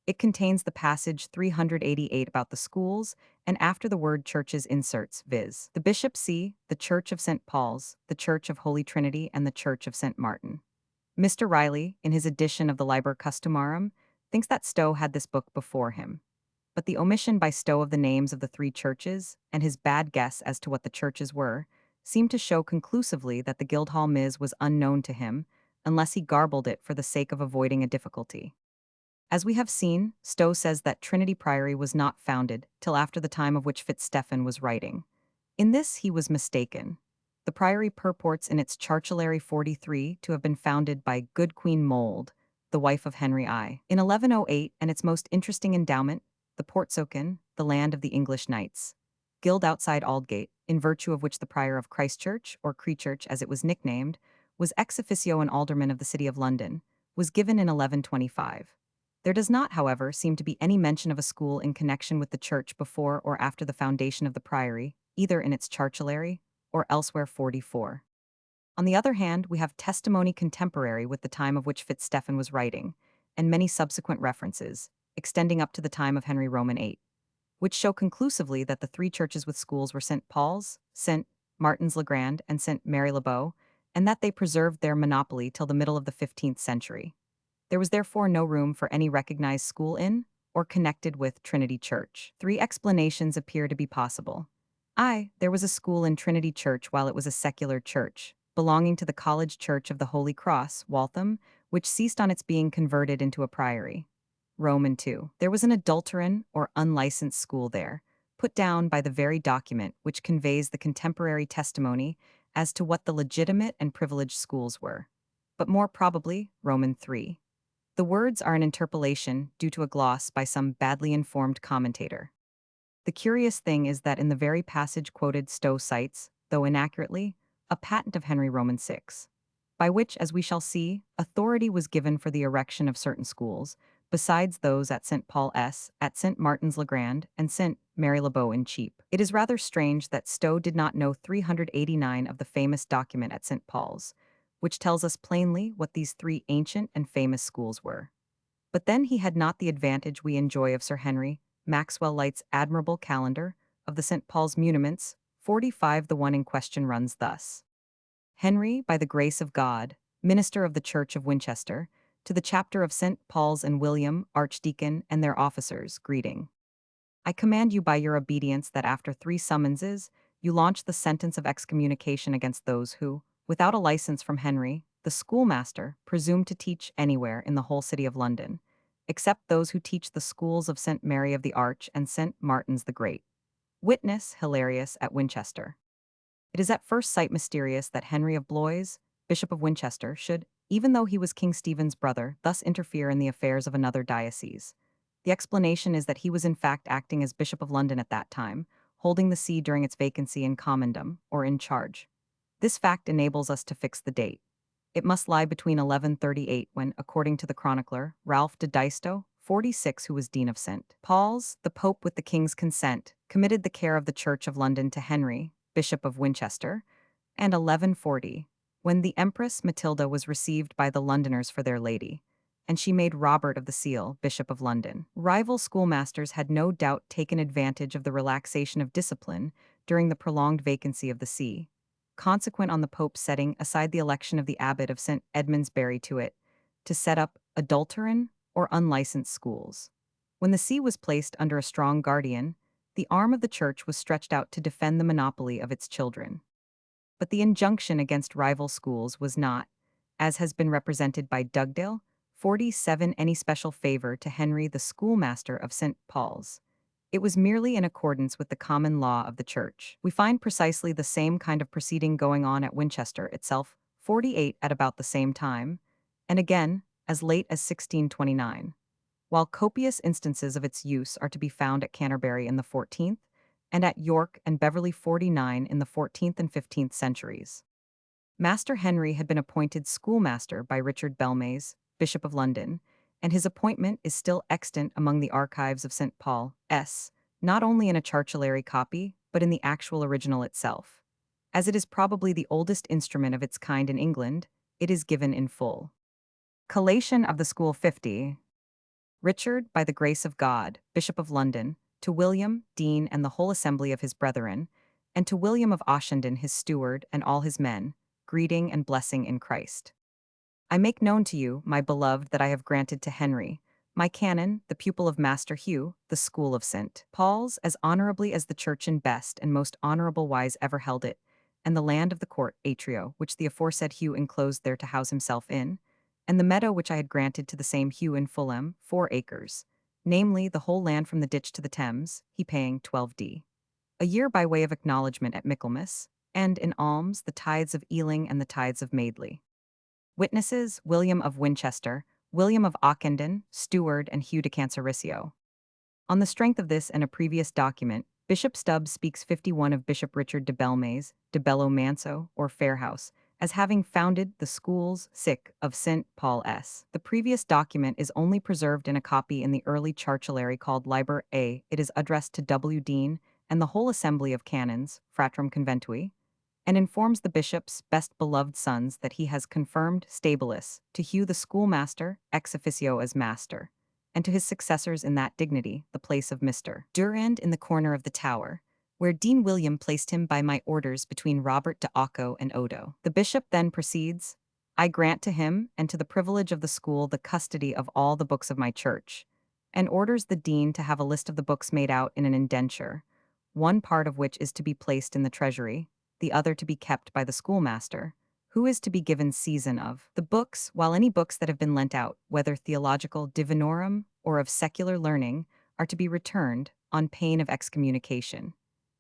It contains the passage 388 about the schools, and after the word churches inserts, viz. The Bishop C., the Church of St. Paul's, the Church of Holy Trinity, and the Church of St. Martin. Mr. Riley, in his edition of the Liber Customarum, thinks that Stowe had this book before him. But the omission by Stowe of the names of the 3 churches, and his bad guess as to what the churches were, seem to show conclusively that the Guildhall Ms. was unknown to him, unless he garbled it for the sake of avoiding a difficulty. As we have seen, Stowe says that Trinity Priory was not founded till after the time of which Fitzstephen was writing. In this he was mistaken. The priory purports in its Chartulary 43 to have been founded by good Queen Mold, the wife of Henry I, in 1108, and its most interesting endowment, the Portsoken, the land of the English knights, guild outside Aldgate, in virtue of which the prior of Christchurch, or Creechurch as it was nicknamed, was ex officio an alderman of the City of London, was given in 1125. There does not, however, seem to be any mention of a school in connection with the church before or after the foundation of the priory, either in its Chartulary or elsewhere 44. On the other hand, we have testimony contemporary with the time of which Fitzstephen was writing, and many subsequent references, extending up to the time of Henry Roman VIII. which show conclusively that the three churches with schools were St. Paul's, St. Martin's le Grand, and St. Mary le Beau, and that they preserved their monopoly till the middle of the 15th century. There was therefore no room for any recognized school in, or connected with, Trinity Church. Three explanations appear to be possible. There was a school in Trinity Church while it was a secular church, belonging to the College Church of the Holy Cross, Waltham, which ceased on its being converted into a priory. Roman 2. There was an adulteran or unlicensed school there, put down by the very document which conveys the contemporary testimony as to what the legitimate and privileged schools were. But more probably, Roman 3. The words are an interpolation due to a gloss by some badly informed commentator. The curious thing is that in the very passage quoted Stowe cites, though inaccurately, a patent of Henry Roman 6, by which, as we shall see, authority was given for the erection of certain schools, besides those at St. Paul's, at St. Martin's le Grand, and St. Mary le Beau in Cheap. It is rather strange that Stowe did not know 389 of the famous document at St. Paul's, which tells us plainly what these three ancient and famous schools were. But then he had not the advantage we enjoy of Sir Henry Maxwell Light's admirable calendar of the St. Paul's muniments. 45. The one in question runs thus: Henry, by the grace of God, minister of the Church of Winchester, to the chapter of St. Paul's and William, Archdeacon, and their officers, greeting. I command you by your obedience that after 3 summonses, you launch the sentence of excommunication against those who, without a license from Henry, the schoolmaster, presume to teach anywhere in the whole city of London, except those who teach the schools of St. Mary of the Arch and St. Martin's the Great. Witness Hilarious at Winchester. It is at first sight mysterious that Henry of Blois, Bishop of Winchester, should, even though he was King Stephen's brother, thus interfere in the affairs of another diocese. The explanation is that he was in fact acting as Bishop of London at that time, holding the see during its vacancy in commandum, or in charge. This fact enables us to fix the date. It must lie between 1138 when, according to the chronicler, Ralph de Deisto, 46, who was Dean of St. Paul's, the Pope with the King's consent, committed the care of the Church of London to Henry, Bishop of Winchester, and 1140, when the Empress Matilda was received by the Londoners for their lady, and she made Robert of the Seal, Bishop of London. Rival schoolmasters had no doubt taken advantage of the relaxation of discipline during the prolonged vacancy of the see, consequent on the Pope's setting aside the election of the abbot of St. Edmundsbury to it, to set up adulteran or unlicensed schools. When the see was placed under a strong guardian, the arm of the church was stretched out to defend the monopoly of its children. But the injunction against rival schools was not, as has been represented by Dugdale, 47, any special favor to Henry the schoolmaster of St. Paul's. It was merely in accordance with the common law of the church. We find precisely the same kind of proceeding going on at Winchester itself, 48, at about the same time, and again, as late as 1629, while copious instances of its use are to be found at Canterbury in the 14th, and at York and Beverley 49 in the 14th and 15th centuries. Master Henry had been appointed schoolmaster by Richard Belmays, Bishop of London, and his appointment is still extant among the archives of St. Paul's, not only in a Charcelary copy, but in the actual original itself. As it is probably the oldest instrument of its kind in England, it is given in full. Collation of the School 50. Richard, by the grace of God, Bishop of London, to William, Dean, and the whole assembly of his brethren, and to William of Oshenden his steward and all his men, greeting and blessing in Christ. I make known to you, my beloved, that I have granted to Henry, my canon, the pupil of Master Hugh, the school of St. Paul's, as honorably as the church in best and most honorable wise ever held it, and the land of the court, atrio, which the aforesaid Hugh enclosed there to house himself in, and the meadow which I had granted to the same Hugh in Fulham, 4 acres, namely the whole land from the ditch to the Thames, he paying 12d. a year by way of acknowledgment at Michaelmas, and in alms the tithes of Ealing and the tithes of Madeley. Witnesses, William of Winchester, William of Ockenden, Steward, and Hugh de Cancericio. On the strength of this and a previous document, Bishop Stubbs speaks 51 of Bishop Richard de Belmays, de Bello Manso, or Fairhouse, as having founded the schools of St. Paul's. The previous document is only preserved in a copy in the early Charcelary called Liber A. It is addressed to W. Dean and the whole assembly of canons, Fratrum Conventui, and informs the bishop's best beloved sons that he has confirmed Stabilis to Hugh the schoolmaster ex officio as master, and to his successors in that dignity, the place of Mr. Durand in the corner of the tower, where Dean William placed him by my orders between Robert de Occo and Odo. The bishop then proceeds, I grant to him and to the privilege of the school the custody of all the books of my church, and orders the dean to have a list of the books made out in an indenture, one part of which is to be placed in the treasury, the other to be kept by the schoolmaster, who is to be given season of the books, while any books that have been lent out, whether theological divinorum or of secular learning, are to be returned on pain of excommunication.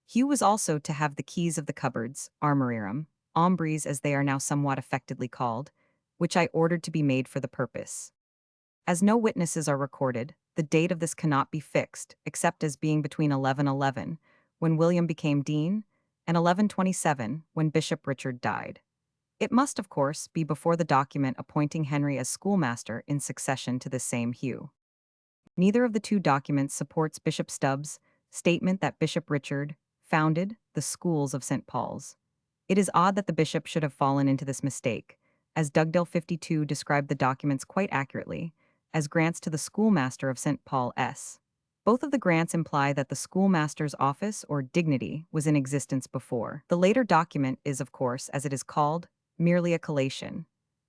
Hugh was also to have the keys of the cupboards, armorium, aumbries as they are now somewhat affectedly called, which I ordered to be made for the purpose. As no witnesses are recorded, the date of this cannot be fixed, except as being between 1111, when William became dean, and 1127, when Bishop Richard died. It must, of course, be before the document appointing Henry as schoolmaster in succession to this same Hugh. Neither of the two documents supports Bishop Stubbs' statement that Bishop Richard founded the schools of St. Paul's. It is odd that the bishop should have fallen into this mistake, as Dugdale 52 described the documents quite accurately as grants to the schoolmaster of St. Paul's. Both of the grants imply that the schoolmaster's office or dignity was in existence before. The later document is, of course, as it is called, merely a collation,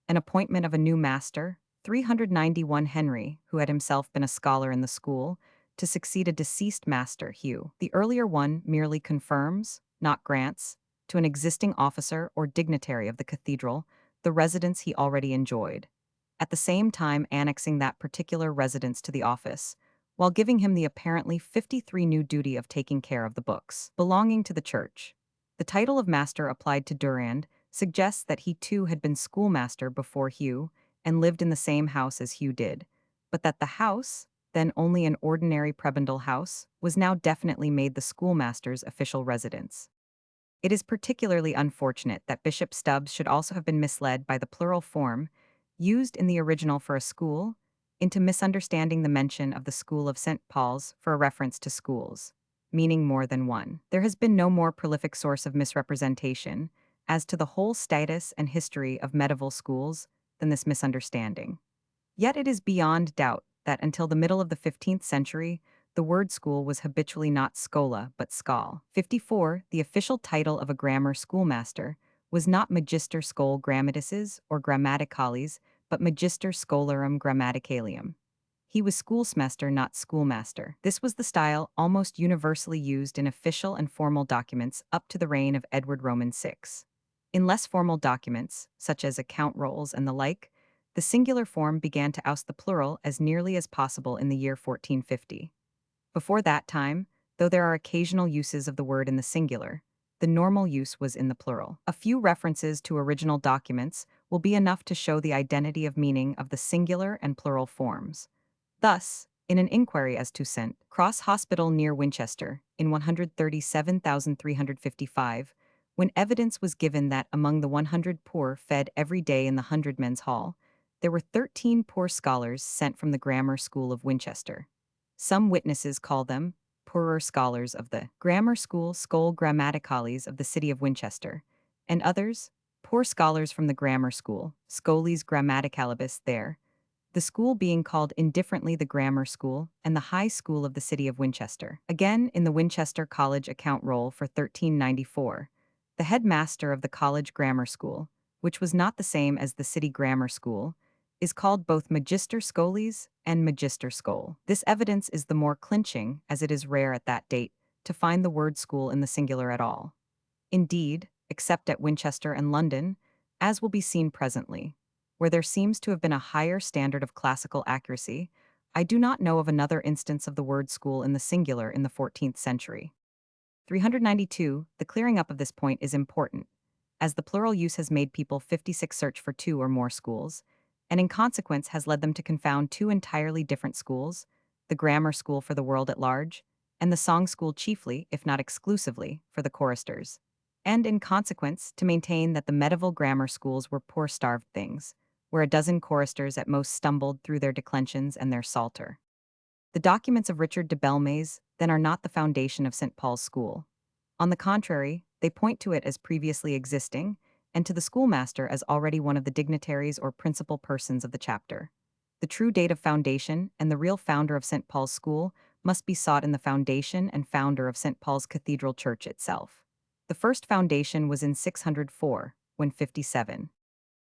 an appointment of a new master, 391 Henry, who had himself been a scholar in the school, to succeed a deceased master, Hugh. The earlier one merely confirms, not grants, to an existing officer or dignitary of the cathedral the residence he already enjoyed, at the same time annexing that particular residence to the office, while giving him the apparently 53 new duty of taking care of the books belonging to the church. The title of master applied to Durand suggests that he too had been schoolmaster before Hugh and lived in the same house as Hugh did, but that the house, then only an ordinary prebendal house, was now definitely made the schoolmaster's official residence. It is particularly unfortunate that Bishop Stubbs should also have been misled by the plural form, used in the original for a school, into misunderstanding the mention of the School of St. Paul's for a reference to schools, meaning more than one. There has been no more prolific source of misrepresentation as to the whole status and history of medieval schools than this misunderstanding. Yet it is beyond doubt that until the middle of the 15th century, the word school was habitually not schola but schol. 54. The official title of a grammar schoolmaster was not Magister Schol Grammatices or Grammaticales, but Magister Scholarum Grammaticalium. He was schoolsmester, not schoolmaster. This was the style almost universally used in official and formal documents up to the reign of Edward Roman VI. In less formal documents, such as account rolls and the like, the singular form began to oust the plural as nearly as possible in the year 1450. Before that time, though there are occasional uses of the word in the singular, the normal use was in the plural. A few references to original documents will be enough to show the identity of meaning of the singular and plural forms. Thus, in an inquiry as to St. Cross Hospital near Winchester, in 137,355, when evidence was given that among the 100 poor fed every day in the 100 men's hall, there were 13 poor scholars sent from the grammar school of Winchester. Some witnesses call them poorer scholars of the grammar school Schol Grammaticales of the city of Winchester, and others, poor scholars from the grammar school, Scholes Grammaticalibus there, the school being called indifferently the grammar school and the high school of the city of Winchester. Again, in the Winchester College account roll for 1394, the headmaster of the college grammar school, which was not the same as the city grammar school, is called both Magister Scholes and Magister Schol. This evidence is the more clinching, as it is rare at that date to find the word school in the singular at all. Indeed, except at Winchester and London, as will be seen presently, where there seems to have been a higher standard of classical accuracy, I do not know of another instance of the word school in the singular in the 14th century. 392. The clearing up of this point is important, as the plural use has made people 56 search for two or more schools, and in consequence has led them to confound two entirely different schools, the grammar school for the world at large, and the song school chiefly, if not exclusively, for the choristers, and in consequence to maintain that the medieval grammar schools were poor starved things, where a dozen choristers at most stumbled through their declensions and their psalter. The documents of Richard de Belmaze then are not the foundation of St. Paul's School. On the contrary, they point to it as previously existing, and to the schoolmaster as already one of the dignitaries or principal persons of the chapter. The true date of foundation and the real founder of St. Paul's School must be sought in the foundation and founder of St. Paul's Cathedral Church itself. The first foundation was in 604, when 57.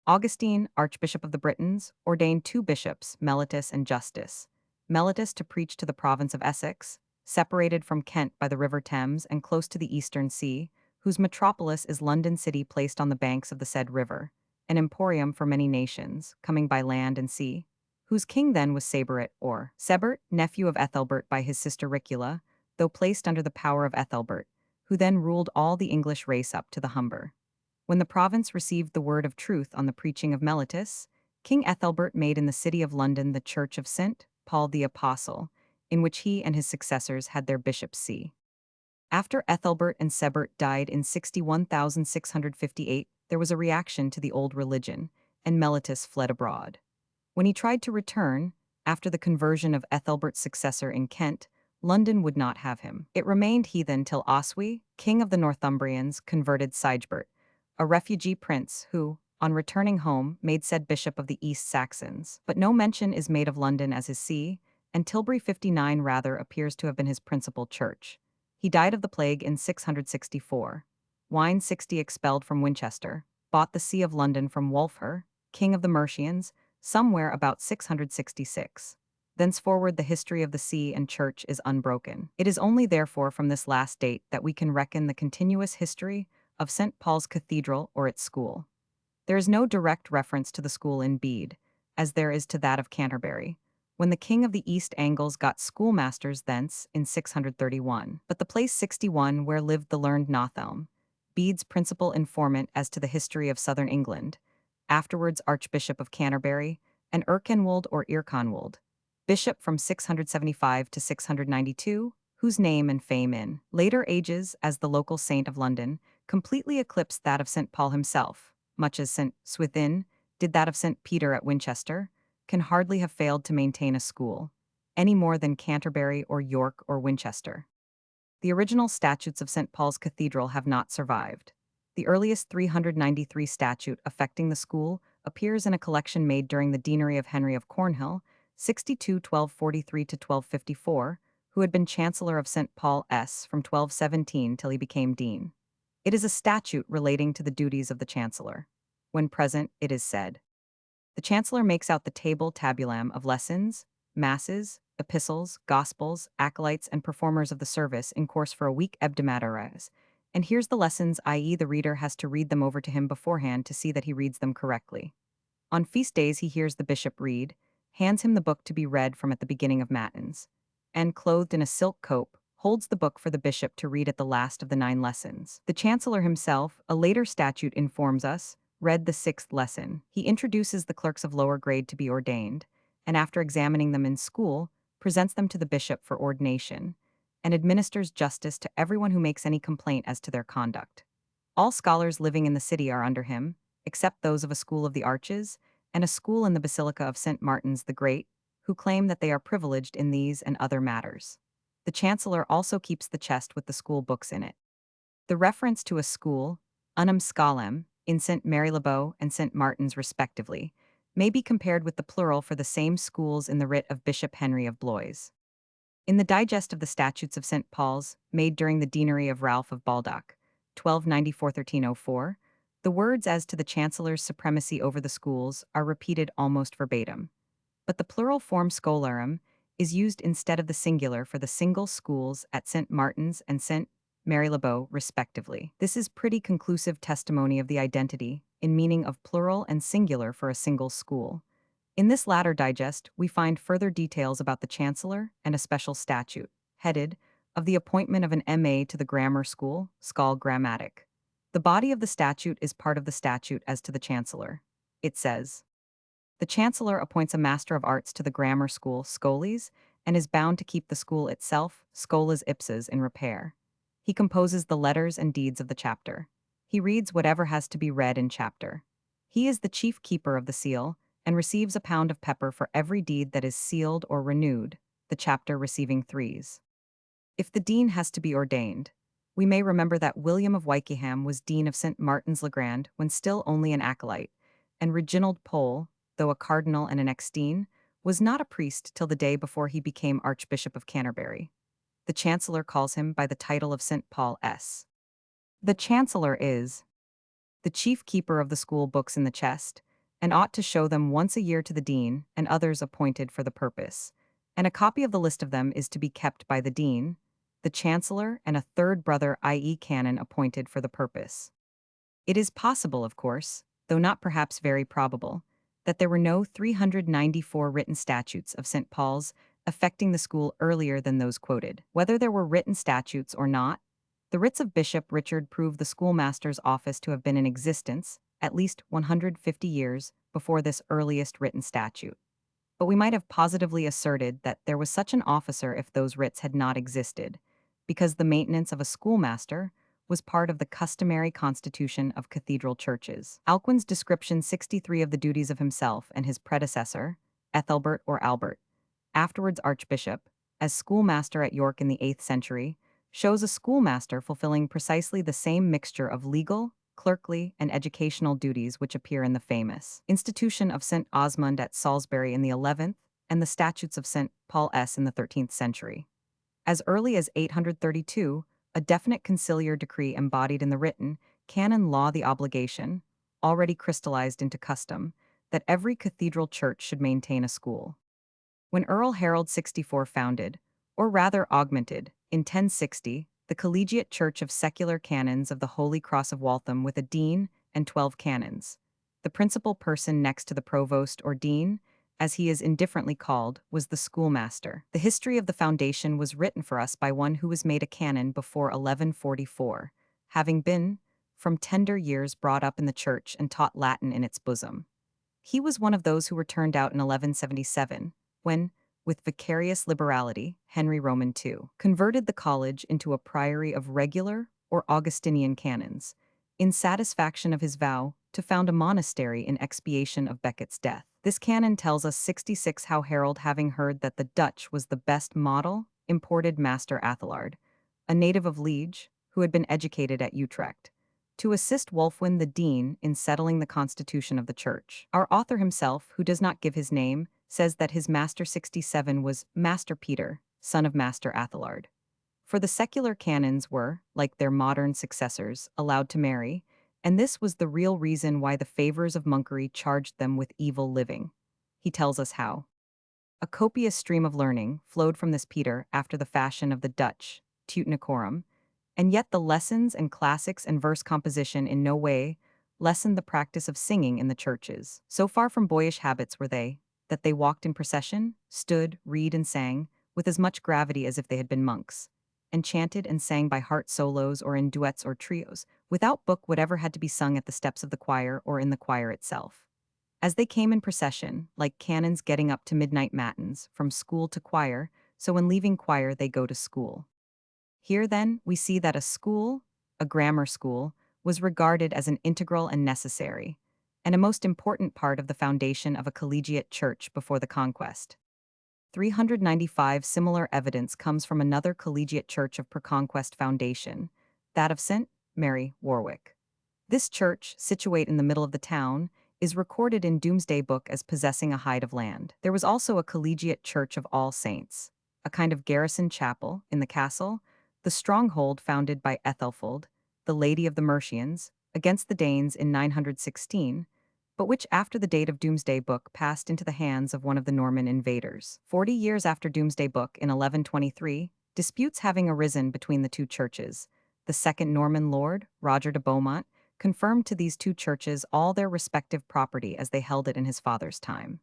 Augustine, Archbishop of the Britons, ordained two bishops, Mellitus and Justus. Mellitus to preach to the province of Essex, separated from Kent by the River Thames and close to the Eastern Sea, whose metropolis is London city placed on the banks of the said river, an emporium for many nations, coming by land and sea, whose king then was Sabert or Sebert, nephew of Ethelbert by his sister Ricula, though placed under the power of Ethelbert, who then ruled all the English race up to the Humber. When the province received the word of truth on the preaching of Mellitus, King Ethelbert made in the city of London the church of St. Paul the Apostle, in which he and his successors had their bishops' see. After Ethelbert and Sebert died in 61,658, there was a reaction to the old religion, and Mellitus fled abroad. When he tried to return, after the conversion of Ethelbert's successor in Kent, London would not have him. It remained heathen till Oswy, king of the Northumbrians, converted Sigebert, a refugee prince who, on returning home, made said bishop of the East Saxons. But no mention is made of London as his see, and Tilbury 59 rather appears to have been his principal church. He died of the plague in 664. Wine 60 expelled from Winchester, bought the see of London from Wulfhere, king of the Mercians, somewhere about 666. Thenceforward the history of the see and church is unbroken. It is only therefore from this last date that we can reckon the continuous history of St. Paul's Cathedral or its school. There is no direct reference to the school in Bede, as there is to that of Canterbury, when the king of the East Angles got schoolmasters thence in 631. But the place 61 where lived the learned Nothelm, Bede's principal informant as to the history of southern England, afterwards Archbishop of Canterbury, and Erkenwald or Irconwald, bishop from 675 to 692, whose name and fame in later ages as the local saint of London completely eclipsed that of St. Paul himself, much as St. Swithin did that of St. Peter at Winchester, can hardly have failed to maintain a school, any more than Canterbury or York or Winchester. The original statutes of St. Paul's Cathedral have not survived. The earliest 393 statute affecting the school appears in a collection made during the deanery of Henry of Cornhill, 62-1243 to 1254, who had been Chancellor of St. Paul's from 1217 till he became dean. It is a statute relating to the duties of the chancellor. When present, it is said, the chancellor makes out the table tabulam of lessons, masses, epistles, gospels, acolytes, and performers of the service in course for a week hebdomadaires, and here's the lessons, i.e. the reader has to read them over to him beforehand to see that he reads them correctly. On feast days he hears the bishop read, hands him the book to be read from at the beginning of matins, and, clothed in a silk cope, holds the book for the bishop to read at the last of the 9 lessons. The chancellor himself, a later statute informs us, read the 6th lesson. He introduces the clerks of lower grade to be ordained, and after examining them in school, presents them to the bishop for ordination, and administers justice to everyone who makes any complaint as to their conduct. All scholars living in the city are under him, except those of a school of the Arches, and a school in the Basilica of St. Martin's the Great, who claim that they are privileged in these and other matters. The chancellor also keeps the chest with the school books in it. The reference to a school, unum scholem, in St. Marylebone and St. Martin's respectively, may be compared with the plural for the same schools in the writ of Bishop Henry of Blois. In the digest of the statutes of St. Paul's, made during the deanery of Ralph of Baldock, 1294-1304, the words as to the chancellor's supremacy over the schools are repeated almost verbatim, but the plural form scholarum is used instead of the singular for the single schools at St. Martin's and St. Marylebone, respectively. This is pretty conclusive testimony of the identity, in meaning of plural and singular for a single school. In this latter digest, we find further details about the chancellor and a special statute, headed, of the appointment of an M.A. to the grammar school, Schol Grammatic. The body of the statute is part of the statute as to the chancellor. It says, the chancellor appoints a master of arts to the grammar school, Scholes, and is bound to keep the school itself, Scholas ipsas, in repair. He composes the letters and deeds of the chapter. He reads whatever has to be read in chapter. He is the chief keeper of the seal, and receives a pound of pepper for every deed that is sealed or renewed, the chapter receiving 3s. If the dean has to be ordained, we may remember that William of Wykeham was dean of St. Martin's le Grand when still only an acolyte, and Reginald Pole, though a cardinal and an ex-dean, was not a priest till the day before he became Archbishop of Canterbury. The Chancellor calls him by the title of St. Paul S. The Chancellor is the chief keeper of the school books in the chest, and ought to show them once a year to the dean and others appointed for the purpose. And a copy of the list of them is to be kept by the dean, the chancellor, and a third brother, i.e., canon, appointed for the purpose. It is possible, of course, though not perhaps very probable, that there were no 394 written statutes of St. Paul's affecting the school earlier than those quoted. Whether there were written statutes or not, the writs of Bishop Richard prove the schoolmaster's office to have been in existence at least 150 years before this earliest written statute. But we might have positively asserted that there was such an officer if those writs had not existed, because the maintenance of a schoolmaster was part of the customary constitution of cathedral churches. Alcuin's description 63 of the duties of himself and his predecessor, Ethelbert or Albert, afterwards Archbishop, as schoolmaster at York in the 8th century, shows a schoolmaster fulfilling precisely the same mixture of legal, clerkly, and educational duties which appear in the famous Institution of St. Osmund at Salisbury in the 11th and the Statutes of St. Paul S. in the 13th century. As early as 832, a definite conciliar decree embodied in the written canon law the obligation, already crystallized into custom, that every cathedral church should maintain a school. When Earl Harold 64 founded, or rather augmented, in 1060, the Collegiate Church of Secular Canons of the Holy Cross of Waltham with a dean and 12 canons. The principal person next to the provost or dean, as he is indifferently called, was the schoolmaster. The history of the foundation was written for us by one who was made a canon before 1144, having been, from tender years, brought up in the church and taught Latin in its bosom. He was one of those who were turned out in 1177, when, with vicarious liberality, Henry Roman II converted the college into a priory of regular or Augustinian canons, in satisfaction of his vow to found a monastery in expiation of Becket's death. This canon tells us 66 how Harold, having heard that the Dutch was the best model, imported Master Athelard, a native of Liege, who had been educated at Utrecht, to assist Wulfwin the Dean in settling the constitution of the church. Our author himself, who does not give his name, says that his Master 67 was Master Peter, son of Master Athelard. For the secular canons were, like their modern successors, allowed to marry, and this was the real reason why the favors of monkery charged them with evil living. He tells us how. A copious stream of learning flowed from this Peter after the fashion of the Dutch, Teutonicorum, and yet the lessons and classics and verse composition in no way lessened the practice of singing in the churches. So far from boyish habits were they, that they walked in procession, stood, read, and sang, with as much gravity as if they had been monks, and chanted and sang by heart solos or in duets or trios, without book whatever had to be sung at the steps of the choir or in the choir itself. As they came in procession, like canons getting up to midnight matins, from school to choir, so when leaving choir they go to school. Here, then, we see that a school, a grammar school, was regarded as an integral and necessary, and a most important part of the foundation of a collegiate church before the conquest. 395 similar evidence comes from another collegiate church of pre-conquest foundation, that of St. Mary, Warwick. This church, situate in the middle of the town, is recorded in Domesday Book as possessing a hide of land. There was also a collegiate church of All Saints, a kind of garrison chapel, in the castle, the stronghold founded by Ethelfold, the Lady of the Mercians, against the Danes in 916, but which after the date of Domesday Book passed into the hands of one of the Norman invaders. 40 years after Domesday Book, in 1123, disputes having arisen between the two churches, the second Norman lord, Roger de Beaumont, confirmed to these two churches all their respective property as they held it in his father's time.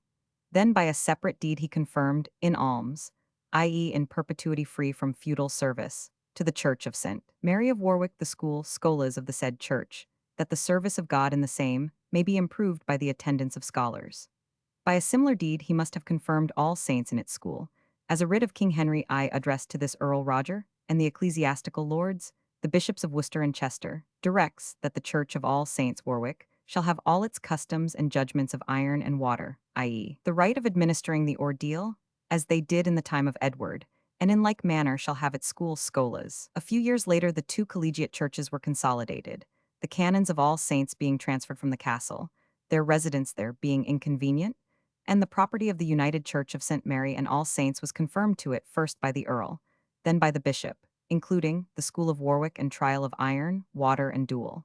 Then by a separate deed he confirmed, in alms, i.e. in perpetuity free from feudal service, to the Church of St. Mary of Warwick the school, scholas of the said church, that the service of God in the same may be improved by the attendance of scholars. By a similar deed he must have confirmed all saints in its school, as a writ of King Henry I addressed to this Earl Roger, and the ecclesiastical lords, the bishops of Worcester and Chester, directs that the Church of All Saints Warwick shall have all its customs and judgments of iron and water, i.e., the right of administering the ordeal, as they did in the time of Edward, and in like manner shall have its school scholas. A few years later the two collegiate churches were consolidated, the canons of All Saints being transferred from the castle, their residence there being inconvenient, and the property of the United Church of St. Mary and All Saints was confirmed to it first by the Earl, then by the bishop, including the School of Warwick and Trial of Iron, Water, and Duel.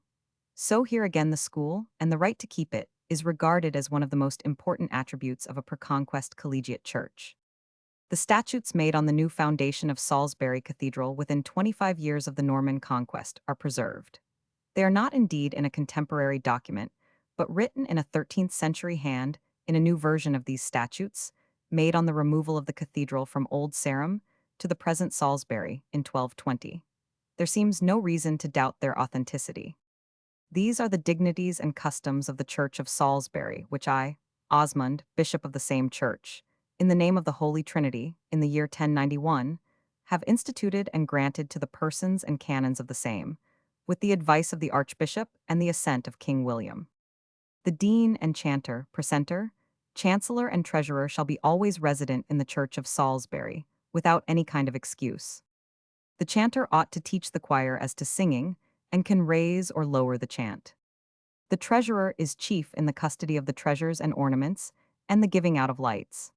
So here again the school, and the right to keep it, is regarded as one of the most important attributes of a pre-conquest collegiate church. The statutes made on the new foundation of Salisbury Cathedral within 25 years of the Norman conquest are preserved. They are not indeed in a contemporary document, but written in a 13th century hand in a new version of these statutes, made on the removal of the cathedral from Old Sarum to the present Salisbury in 1220. There seems no reason to doubt their authenticity. These are the dignities and customs of the Church of Salisbury, which I, Osmund, bishop of the same church, in the name of the Holy Trinity, in the year 1091, have instituted and granted to the persons and canons of the same, with the advice of the Archbishop and the assent of King William. The Dean and Chanter, Precentor, Chancellor and Treasurer shall be always resident in the Church of Salisbury, without any kind of excuse. The chanter ought to teach the choir as to singing, and can raise or lower the chant. The treasurer is chief in the custody of the treasures and ornaments, and the giving out of lights.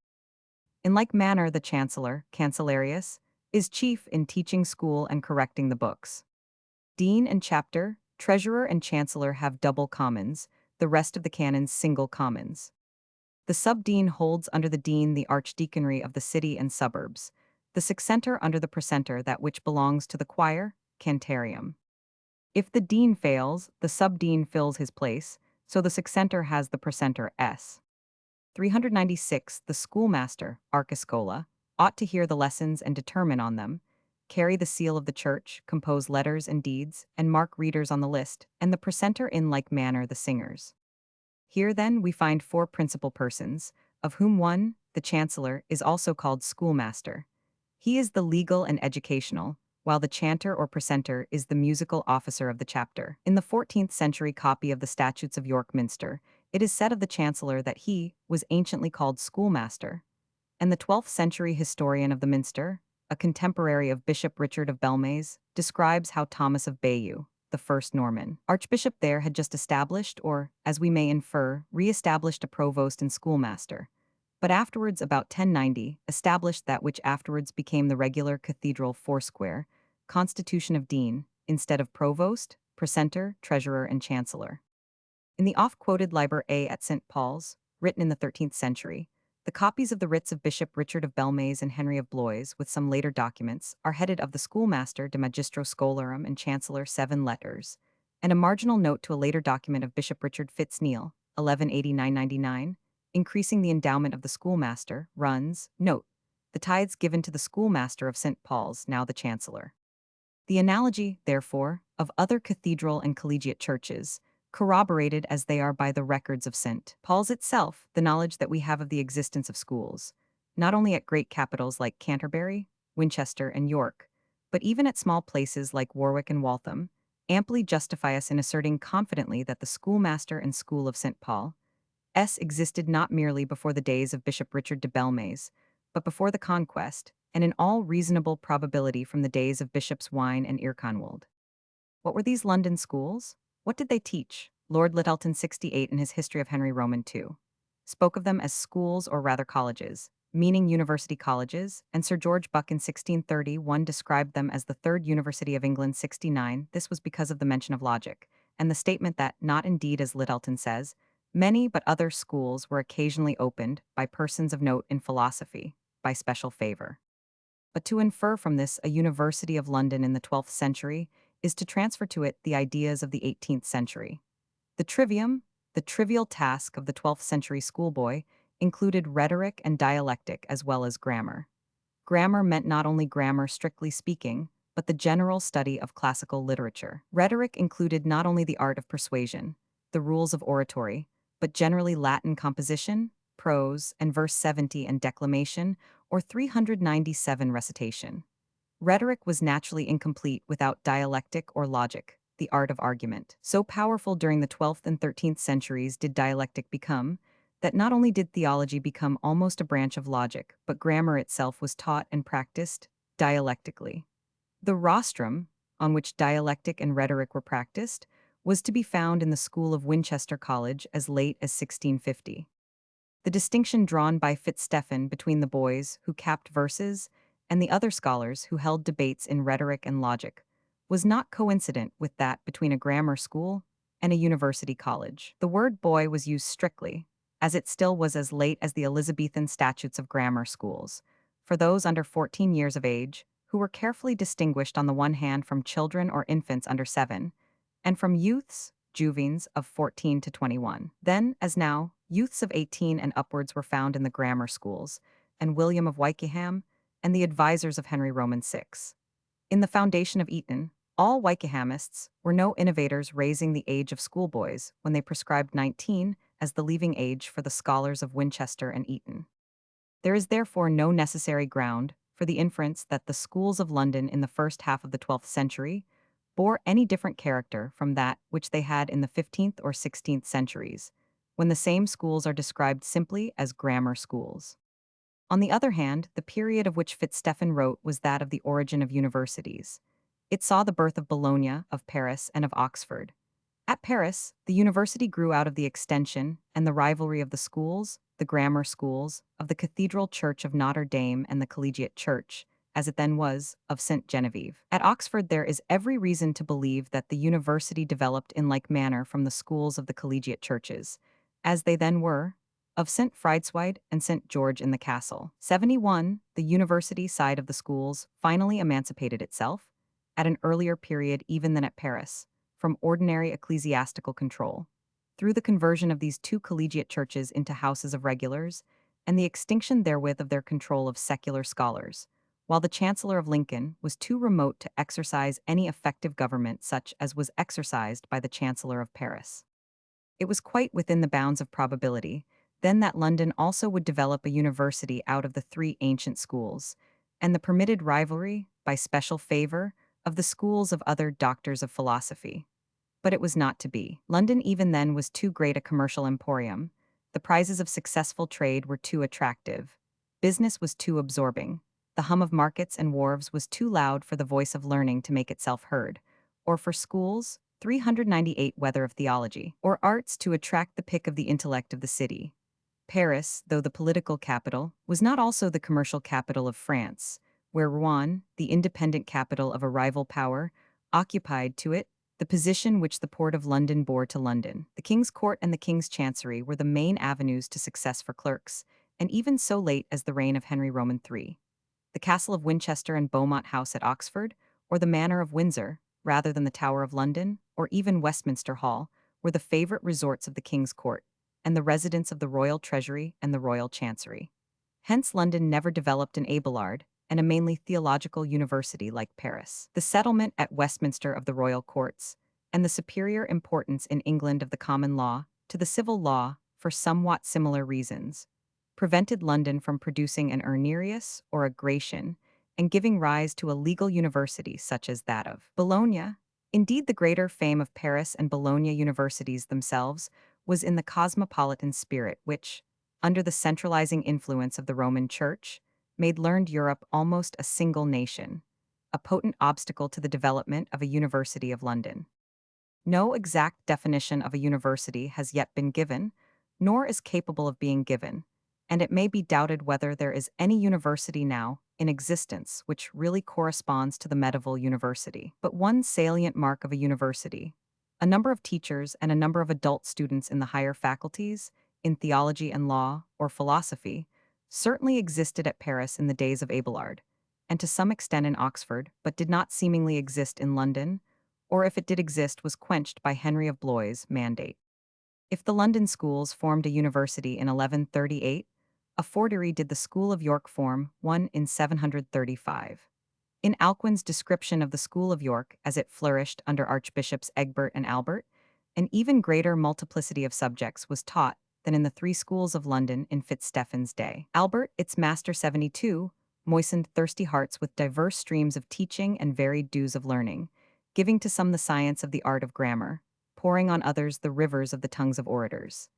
In like manner the chancellor, cancellarius, is chief in teaching school and correcting the books. Dean and chapter, treasurer and chancellor have double commons, the rest of the canons single commons. The subdean holds under the dean the archdeaconry of the city and suburbs, the sexcentor under the precentor that which belongs to the choir, cantarium. If the dean fails, the subdean fills his place, so the sexcentor has the precentor s. 396. The schoolmaster, archiscola, ought to hear the lessons and determine on them, carry the seal of the church, compose letters and deeds, and mark readers on the list, and the precentor in like manner the singers. Here, then, we find four principal persons, of whom one, the chancellor, is also called schoolmaster. He is the legal and educational, while the chanter or precentor is the musical officer of the chapter. In the 14th century copy of the Statutes of York Minster, it is said of the chancellor that he was anciently called schoolmaster, and the 12th century historian of the Minster, a contemporary of Bishop Richard of Belmays, describes how Thomas of Bayeux, the first Norman archbishop there, had just established, or, as we may infer, re-established a provost and schoolmaster, but afterwards, about 1090, established that which afterwards became the regular cathedral foursquare, constitution of dean, instead of provost, precentor, treasurer, and chancellor. In the oft-quoted Liber A at St. Paul's, written in the 13th century, the copies of the writs of Bishop Richard of Belmays and Henry of Blois, with some later documents, are headed of the schoolmaster de magistro scholarum and chancellor 7 letters, and a marginal note to a later document of Bishop Richard Fitz-Neal, 1189-99, increasing the endowment of the schoolmaster, runs, note, the tithes given to the schoolmaster of St. Paul's, now the chancellor. The analogy, therefore, of other cathedral and collegiate churches, corroborated as they are by the records of St. Paul's itself, the knowledge that we have of the existence of schools, not only at great capitals like Canterbury, Winchester, and York, but even at small places like Warwick and Waltham, amply justify us in asserting confidently that the schoolmaster and school of St. Paul existed not merely before the days of Bishop Richard de Belmays, but before the conquest, and in all reasonable probability from the days of Bishops Wine and Irconwold. What were these London schools? What did they teach? Lord Lyttelton 68 in his History of Henry Roman II spoke of them as schools or rather colleges, meaning university colleges, and Sir George Buck in 1631 described them as the Third University of England 69. This was because of the mention of logic, and the statement that, not indeed as Lyttelton says, many but other schools were occasionally opened by persons of note in philosophy, by special favor. But to infer from this a University of London in the 12th century is to transfer to it the ideas of the 18th century. The trivial task of the 12th century schoolboy, included rhetoric and dialectic as well as grammar. Grammar meant not only grammar strictly speaking, but the general study of classical literature. Rhetoric included not only the art of persuasion, the rules of oratory, but generally Latin composition, prose, and verse 70 and declamation, or 397 recitation. Rhetoric was naturally incomplete without dialectic or logic, the art of argument. So powerful during the 12th and 13th centuries did dialectic become, that not only did theology become almost a branch of logic, but grammar itself was taught and practiced dialectically. The rostrum, on which dialectic and rhetoric were practiced, was to be found in the school of Winchester College as late as 1650. The distinction drawn by Fitzstephen between the boys who capped verses and the other scholars who held debates in rhetoric and logic was not coincident with that between a grammar school and a university college. The word boy was used strictly, as it still was as late as the Elizabethan statutes of grammar schools, for those under 14 years of age, who were carefully distinguished on the one hand from children or infants under 7, and from youths, juvens, of 14 to 21. Then, as now, youths of 18 and upwards were found in the grammar schools, and William of Wykeham, and the advisors of Henry Roman VI. In the foundation of Eton, all Wykehamists were no innovators raising the age of schoolboys when they prescribed 19 as the leaving age for the scholars of Winchester and Eton. There is therefore no necessary ground for the inference that the schools of London in the first half of the 12th century bore any different character from that which they had in the 15th or 16th centuries, when the same schools are described simply as grammar schools. On the other hand, the period of which Fitzstephen wrote was that of the origin of universities. It saw the birth of Bologna, of Paris, and of Oxford. At Paris, the university grew out of the extension and the rivalry of the schools, the grammar schools, of the Cathedral Church of Notre Dame and the Collegiate Church, as it then was, of St. Genevieve. At Oxford, there is every reason to believe that the university developed in like manner from the schools of the collegiate churches, as they then were, of St. Fridswide and St. George in the Castle. 71, the university side of the schools finally emancipated itself, at an earlier period even than at Paris, from ordinary ecclesiastical control, through the conversion of these two collegiate churches into houses of regulars, and the extinction therewith of their control of secular scholars, while the Chancellor of Lincoln was too remote to exercise any effective government such as was exercised by the Chancellor of Paris. It was quite within the bounds of probability, then, that London also would develop a university out of the three ancient schools, and the permitted rivalry, by special favor, of the schools of other doctors of philosophy. But it was not to be. London even then was too great a commercial emporium. The prizes of successful trade were too attractive. Business was too absorbing. The hum of markets and wharves was too loud for the voice of learning to make itself heard, or for schools, 398 whether of theology, or arts to attract the pick of the intellect of the city. Paris, though the political capital, was not also the commercial capital of France, where Rouen, the independent capital of a rival power, occupied to it the position which the port of London bore to London. The King's Court and the King's Chancery were the main avenues to success for clerks, and even so late as the reign of Henry Roman III. The Castle of Winchester and Beaumont House at Oxford, or the Manor of Windsor, rather than the Tower of London, or even Westminster Hall, were the favorite resorts of the King's Court, and the residence of the Royal Treasury and the Royal Chancery. Hence London never developed an Abelard, and a mainly theological university like Paris. The settlement at Westminster of the royal courts, and the superior importance in England of the common law to the civil law, for somewhat similar reasons, prevented London from producing an Irnerius or a Gratian, and giving rise to a legal university such as that of Bologna. Indeed, the greater fame of Paris and Bologna universities themselves was in the cosmopolitan spirit which, under the centralizing influence of the Roman Church, made learned Europe almost a single nation, a potent obstacle to the development of a University of London. No exact definition of a university has yet been given, nor is capable of being given, and it may be doubted whether there is any university now in existence which really corresponds to the medieval university. But one salient mark of a university, a number of teachers and a number of adult students in the higher faculties, in theology and law, or philosophy, certainly existed at Paris in the days of Abelard, and to some extent in Oxford, but did not seemingly exist in London, or if it did exist was quenched by Henry of Blois' mandate. If the London schools formed a university in 1138, a forgery did the School of York form one in 735. In Alcuin's description of the School of York as it flourished under Archbishops Egbert and Albert, an even greater multiplicity of subjects was taught than in the three schools of London in Fitzstephen's day. Albert, its master 72, moistened thirsty hearts with diverse streams of teaching and varied dews of learning, giving to some the science of the art of grammar, pouring on others the rivers of the tongues of orators.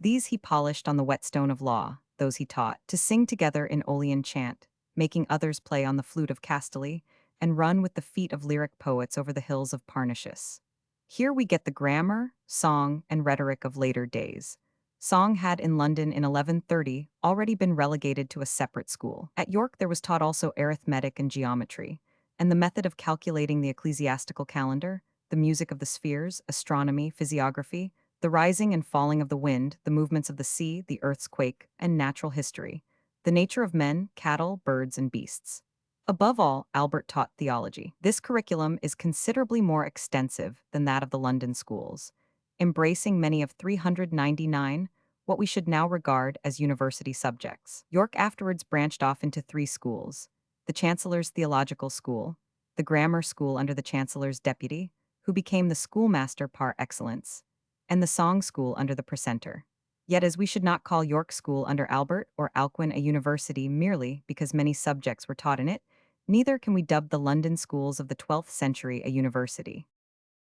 These he polished on the whetstone of law, those he taught, to sing together in Aeolian chant, making others play on the flute of Castaly, and run with the feet of lyric poets over the hills of Parnassus. Here we get the grammar, song, and rhetoric of later days, Song had in London in 1130 already been relegated to a separate school. At York there was taught also arithmetic and geometry, and the method of calculating the ecclesiastical calendar, the music of the spheres, astronomy, physiography, the rising and falling of the wind, the movements of the sea, the earth's quake, and natural history, the nature of men, cattle, birds, and beasts. Above all, Albert taught theology. This curriculum is considerably more extensive than that of the London schools, embracing many of 399 what we should now regard as university subjects. York afterwards branched off into three schools: the Chancellor's Theological School, the Grammar School under the Chancellor's deputy, who became the schoolmaster par excellence, and the Song School under the precentor. Yet as we should not call York School under Albert or Alcuin a university merely because many subjects were taught in it, neither can we dub the London schools of the 12th century a university.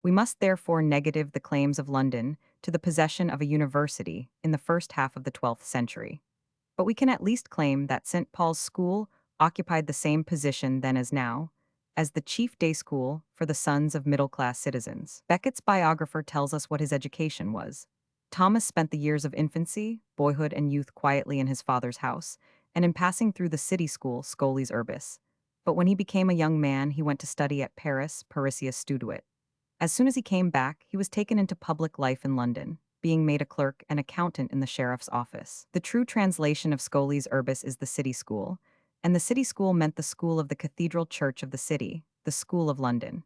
We must therefore negative the claims of London to the possession of a university in the first half of the 12th century. But we can at least claim that St. Paul's School occupied the same position then as now, as the chief day school for the sons of middle-class citizens. Becket's biographer tells us what his education was. Thomas spent the years of infancy, boyhood, and youth quietly in his father's house, and in passing through the city school, Scholies Urbis. But when he became a young man, he went to study at Paris, Parisius Studuit. As soon as he came back, he was taken into public life in London, being made a clerk and accountant in the sheriff's office. The true translation of Scholies Urbis is the city school, and the city school meant the school of the Cathedral Church of the city, the School of London.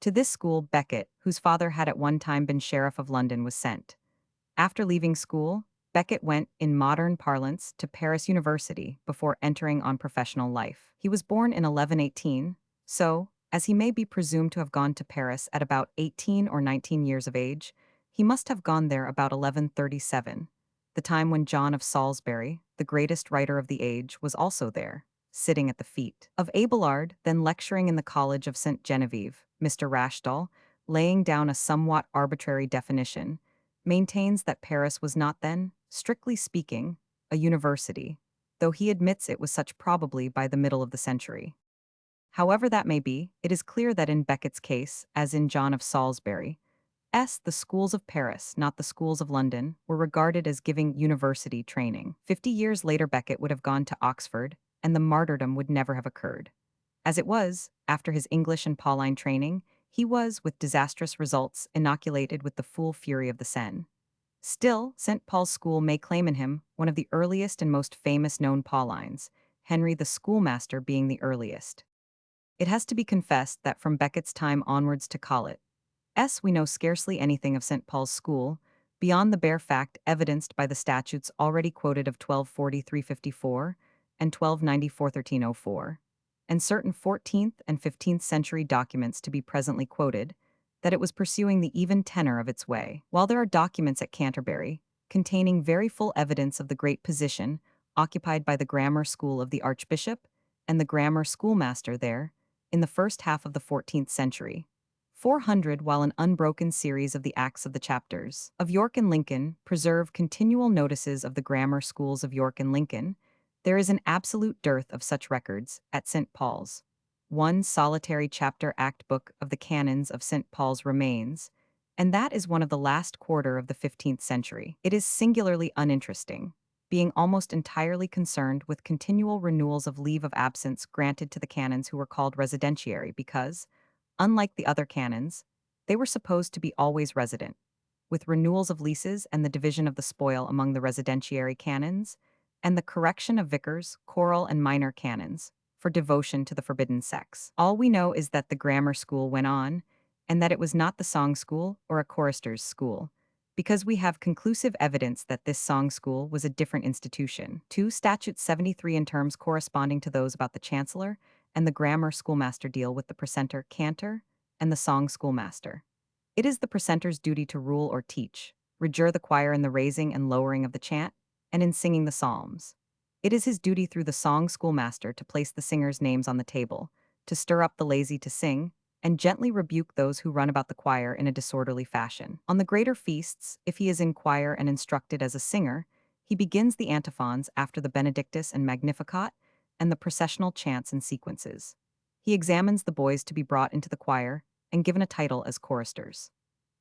To this school, Becket, whose father had at one time been Sheriff of London, was sent. After leaving school, Becket went, in modern parlance, to Paris University before entering on professional life. He was born in 1118, so, as he may be presumed to have gone to Paris at about 18 or 19 years of age, he must have gone there about 1137, the time when John of Salisbury, the greatest writer of the age, was also there, sitting at the feet of Abelard, then lecturing in the College of St. Genevieve. Mr. Rashdall, laying down a somewhat arbitrary definition, maintains that Paris was not then, strictly speaking, a university, though he admits it was such probably by the middle of the century. However that may be, it is clear that in Becket's case, as in John of Salisbury, the schools of Paris, not the schools of London, were regarded as giving university training. 50 years later Becket would have gone to Oxford, and the martyrdom would never have occurred. As it was, after his English and Pauline training, he was, with disastrous results, inoculated with the full fury of the Seine. Still, St. Paul's School may claim in him one of the earliest and most famous known Paulines, Henry the Schoolmaster being the earliest. It has to be confessed that from Becket's time onwards to Colet, we know scarcely anything of St. Paul's School, beyond the bare fact evidenced by the statutes already quoted of 1240-354 and 1294-1304, and certain 14th and 15th century documents to be presently quoted, that it was pursuing the even tenor of its way. While there are documents at Canterbury, containing very full evidence of the great position occupied by the grammar school of the Archbishop and the grammar schoolmaster there, in the first half of the 14th century, 400, while an unbroken series of the Acts of the Chapters of York and Lincoln preserve continual notices of the grammar schools of York and Lincoln, there is an absolute dearth of such records at St. Paul's. One solitary chapter act book of the canons of St. Paul's remains, and that is one of the last quarter of the 15th century. It is singularly uninteresting, being almost entirely concerned with continual renewals of leave of absence granted to the canons who were called residentiary because, unlike the other canons, they were supposed to be always resident, with renewals of leases and the division of the spoil among the residentiary canons, and the correction of vicars, choral and minor canons, for devotion to the forbidden sex. All we know is that the grammar school went on, and that it was not the song school or a chorister's school, because we have conclusive evidence that this song school was a different institution. 2 Statutes 73 in terms corresponding to those about the chancellor and the grammar schoolmaster deal with the precentor, cantor, and the song schoolmaster. It is the precentor's duty to rule or teach, regure the choir in the raising and lowering of the chant, and in singing the psalms. It is his duty through the song schoolmaster to place the singers' names on the table, to stir up the lazy to sing, and gently rebuke those who run about the choir in a disorderly fashion. On the greater feasts, if he is in choir and instructed as a singer, he begins the antiphons after the Benedictus and Magnificat, and the processional chants and sequences. He examines the boys to be brought into the choir and given a title as choristers.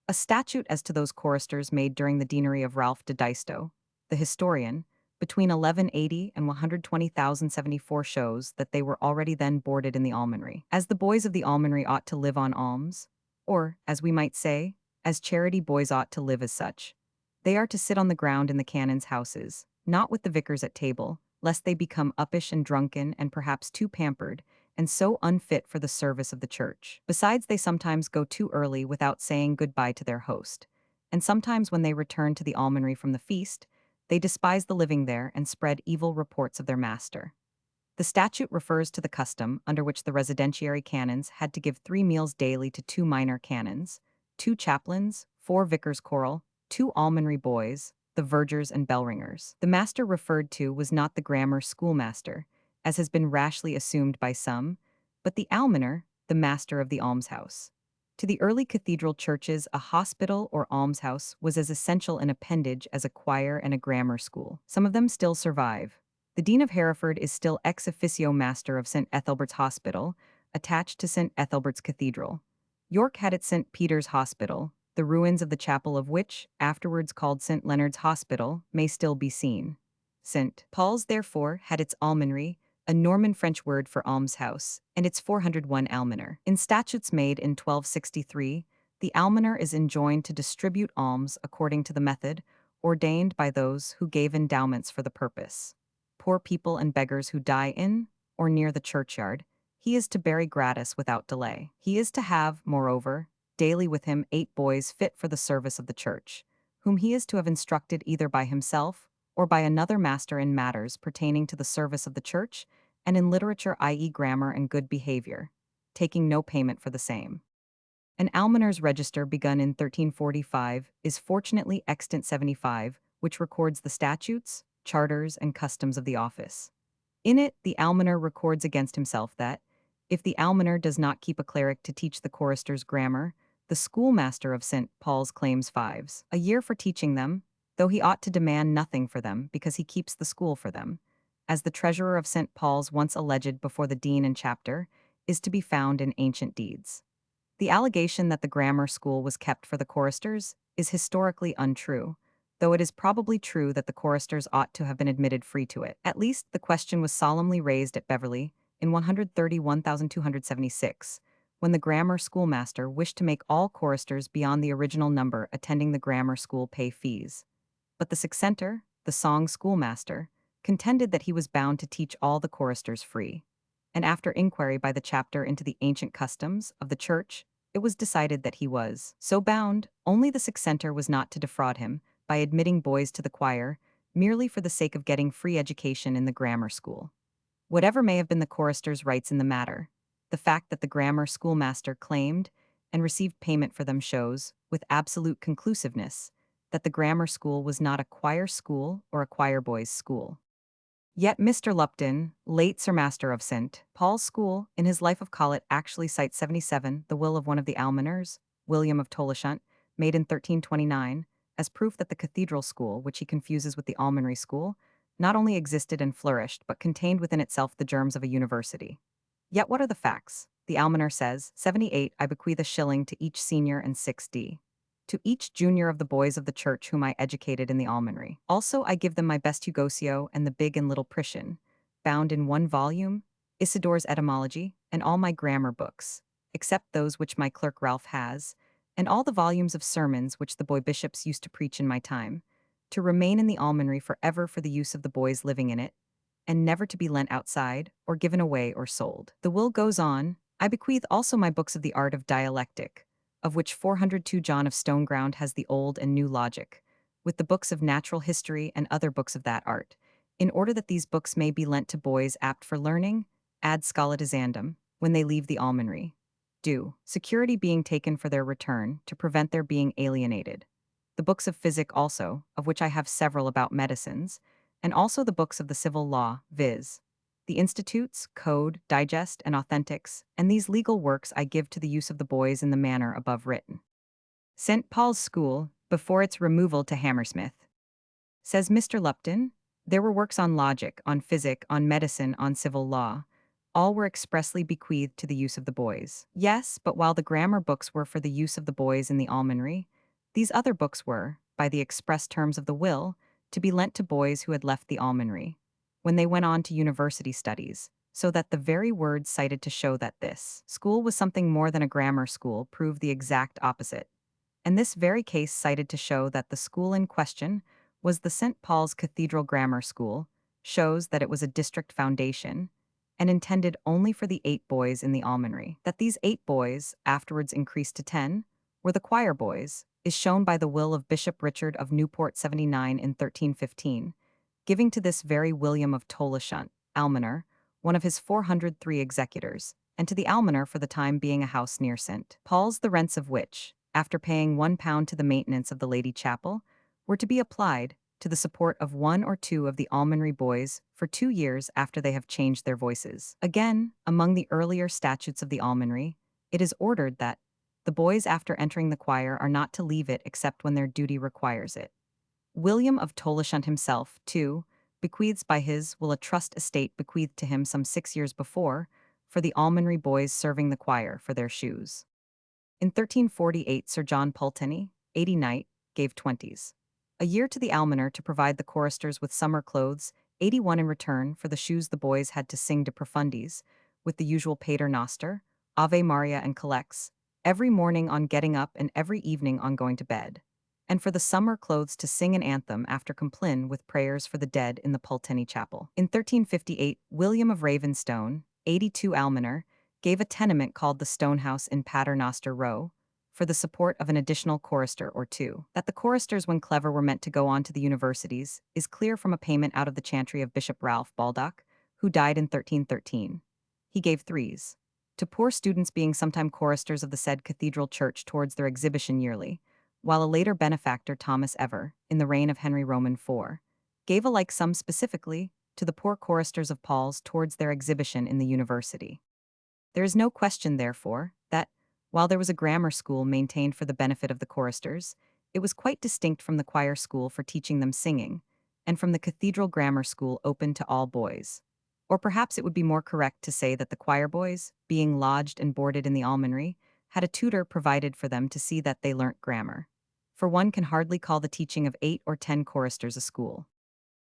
A statute as to those choristers made during the deanery of Ralph de Deisto, the historian, between 1180 and 120,074 shows that they were already then boarded in the almonry. As the boys of the almonry ought to live on alms, or, as we might say, as charity boys ought to live as such, they are to sit on the ground in the canons' houses, not with the vicars at table, lest they become uppish and drunken and perhaps too pampered, and so unfit for the service of the church. Besides, they sometimes go too early without saying goodbye to their host, and sometimes when they return to the almonry from the feast, they despise the living there and spread evil reports of their master. The statute refers to the custom under which the residentiary canons had to give 3 meals daily to 2 minor canons, 2 chaplains, 4 vicars choral, 2 almonry boys, the vergers and bellringers. The master referred to was not the grammar schoolmaster, as has been rashly assumed by some, but the almoner, the master of the almshouse. To the early cathedral churches, a hospital or almshouse was as essential an appendage as a choir and a grammar school. Some of them still survive. The Dean of Hereford is still ex officio master of St. Ethelbert's Hospital, attached to St. Ethelbert's Cathedral. York had its St. Peter's Hospital, the ruins of the chapel of which, afterwards called St. Leonard's Hospital, may still be seen. St. Paul's, therefore, had its almonry, a Norman French word for almshouse, and its 401 almoner. In statutes made in 1263, the almoner is enjoined to distribute alms according to the method ordained by those who gave endowments for the purpose. Poor people and beggars who die in or near the churchyard, he is to bury gratis without delay. He is to have, moreover, daily with him 8 boys fit for the service of the church, whom he is to have instructed either by himself or by another master in matters pertaining to the service of the church and in literature, i.e. grammar and good behavior, taking no payment for the same. An almoner's register begun in 1345 is fortunately extant 75, which records the statutes, charters, and customs of the office. In it, the almoner records against himself that, if the almoner does not keep a cleric to teach the choristers grammar, the schoolmaster of St. Paul's claims 5s a year for teaching them, though he ought to demand nothing for them because he keeps the school for them, as the treasurer of St. Paul's once alleged before the dean and chapter, is to be found in ancient deeds. The allegation that the grammar school was kept for the choristers is historically untrue, though it is probably true that the choristers ought to have been admitted free to it. At least, the question was solemnly raised at Beverley in 131,276, when the grammar schoolmaster wished to make all choristers beyond the original number attending the grammar school pay fees. But the sexcenter, the song schoolmaster, contended that he was bound to teach all the choristers free, and after inquiry by the chapter into the ancient customs of the church, it was decided that he was so bound. Only the sexcenter was not to defraud him by admitting boys to the choir, merely for the sake of getting free education in the grammar school. Whatever may have been the choristers' rights in the matter, the fact that the grammar schoolmaster claimed and received payment for them shows, with absolute conclusiveness, that the grammar school was not a choir school or a choir boys' school. Yet Mr. Lupton, late Sir Master of St. Paul's School, in his Life of Colet actually cites 77, the will of one of the almoners, William of Tolleshunt, made in 1329, as proof that the Cathedral School, which he confuses with the Almonry School, not only existed and flourished, but contained within itself the germs of a university. Yet what are the facts? The almoner says, 78, I bequeath a shilling to each senior and 6d. To each junior of the boys of the church whom I educated in the almonry. Also I give them my best Hugosio and the big and little Priscian, bound in 1 volume, Isidore's etymology, and all my grammar books, except those which my clerk Ralph has, and all the volumes of sermons which the boy bishops used to preach in my time, to remain in the almonry forever for the use of the boys living in it, and never to be lent outside, or given away or sold. The will goes on, I bequeath also my books of the art of dialectic, of which 402 John of Stoneground has the Old and New Logic, with the books of natural history and other books of that art, in order that these books may be lent to boys apt for learning, ad scholatisandum, when they leave the almonry. Do, security being taken for their return, to prevent their being alienated. The books of physic also, of which I have several about medicines, and also the books of the civil law, viz. The institutes, code, digest, and authentics, and these legal works I give to the use of the boys in the manner above written. St. Paul's School, before its removal to Hammersmith. Says Mr. Lupton, there were works on logic, on physic, on medicine, on civil law. All were expressly bequeathed to the use of the boys. Yes, but while the grammar books were for the use of the boys in the almonry, These other books were, by the express terms of the will, to be lent to boys who had left the almonry, when they went on to university studies, so that the very words cited to show that this school was something more than a grammar school proved the exact opposite. And this very case cited to show that the school in question was the St. Paul's Cathedral Grammar School, shows that it was a district foundation, and intended only for the 8 boys in the almonry. That these 8 boys, afterwards increased to 10, were the choir boys, is shown by the will of Bishop Richard of Newport 79 in 1315, giving to this very William of Tolleshunt, almoner, one of his 403 executors, and to the almoner for the time being a house near St. Paul's, the rents of which, after paying £1 to the maintenance of the Lady Chapel, were to be applied to the support of 1 or 2 of the almonry boys for 2 years after they have changed their voices. Again, among the earlier statutes of the almonry, it is ordered that the boys after entering the choir are not to leave it except when their duty requires it. William of Tolleshunt himself, too, bequeaths by his will a trust estate bequeathed to him some 6 years before, for the almonry boys serving the choir for their shoes. In 1348 Sir John Pulteney, 80 knight, gave 20s. A year to the almoner to provide the choristers with summer clothes, 81 in return for the shoes the boys had to sing de profundis, with the usual Pater Noster, Ave Maria and collects, every morning on getting up and every evening on going to bed, and for the summer clothes to sing an anthem after complin with prayers for the dead in the Pulteney Chapel. In 1358, William of Ravenstone, 82 almoner, gave a tenement called the Stonehouse in Pater Noster Row, for the support of an additional chorister or 2. That the choristers when clever were meant to go on to the universities is clear from a payment out of the chantry of Bishop Ralph Baldock, who died in 1313. He gave 3s. To poor students being sometime choristers of the said cathedral church towards their exhibition yearly, while a later benefactor Thomas Ever, in the reign of Henry Roman IV, gave a like sum specifically to the poor choristers of Paul's towards their exhibition in the university. There is no question, therefore, that, while there was a grammar school maintained for the benefit of the choristers, it was quite distinct from the choir school for teaching them singing, and from the cathedral grammar school open to all boys. Or perhaps it would be more correct to say that the choir boys, being lodged and boarded in the almonry, had a tutor provided for them to see that they learnt grammar. For one can hardly call the teaching of 8 or 10 choristers a school.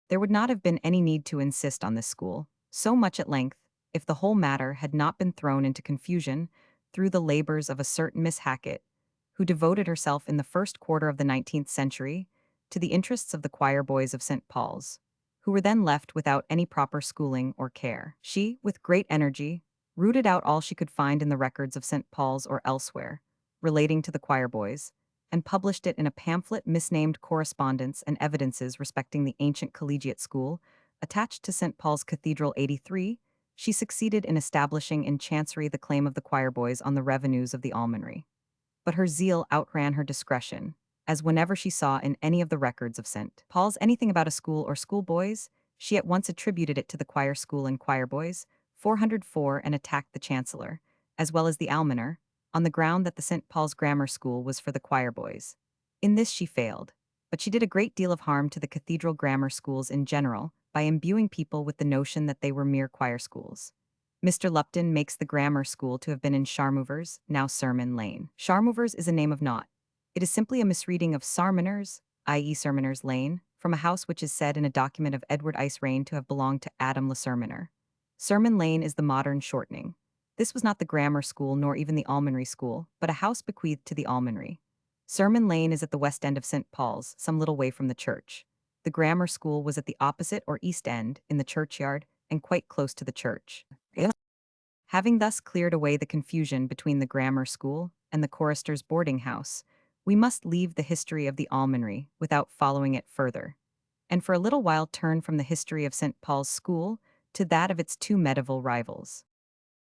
There would not have been any need to insist on this school, so much at length, if the whole matter had not been thrown into confusion through the labors of a certain Miss Hackett, who devoted herself in the first quarter of the 19th century to the interests of the choir boys of St. Paul's, who were then left without any proper schooling or care. She, with great energy, rooted out all she could find in the records of St. Paul's or elsewhere, relating to the choir boys, and published it in a pamphlet misnamed Correspondence and Evidences respecting the ancient collegiate school, attached to St. Paul's Cathedral 83, she succeeded in establishing in Chancery the claim of the choir boys on the revenues of the almonry. But her zeal outran her discretion, as whenever she saw in any of the records of St. Paul's anything about a school or schoolboys, she at once attributed it to the choir school and choir boys, 404, and attacked the chancellor, as well as the almoner, on the ground that the St. Paul's Grammar School was for the choir boys. In this she failed, but she did a great deal of harm to the cathedral grammar schools in general by imbuing people with the notion that they were mere choir schools. Mr. Lupton makes the grammar school to have been in Sharmovers, now Sermon Lane. Sharmovers is a name of naught. It is simply a misreading of Sarmoners, i.e. Sermoners Lane, from a house which is said in a document of Edward Ice Rain to have belonged to Adam le Sermoner. Sermon Lane is the modern shortening. This was not the grammar school nor even the almonry school, but a house bequeathed to the almonry. Sermon Lane is at the west end of St. Paul's, some little way from the church. The grammar school was at the opposite or east end, in the churchyard, and quite close to the church. Having thus cleared away the confusion between the grammar school and the choristers' boarding house, we must leave the history of the almonry without following it further, and for a little while turn from the history of St. Paul's School to that of its 2 medieval rivals.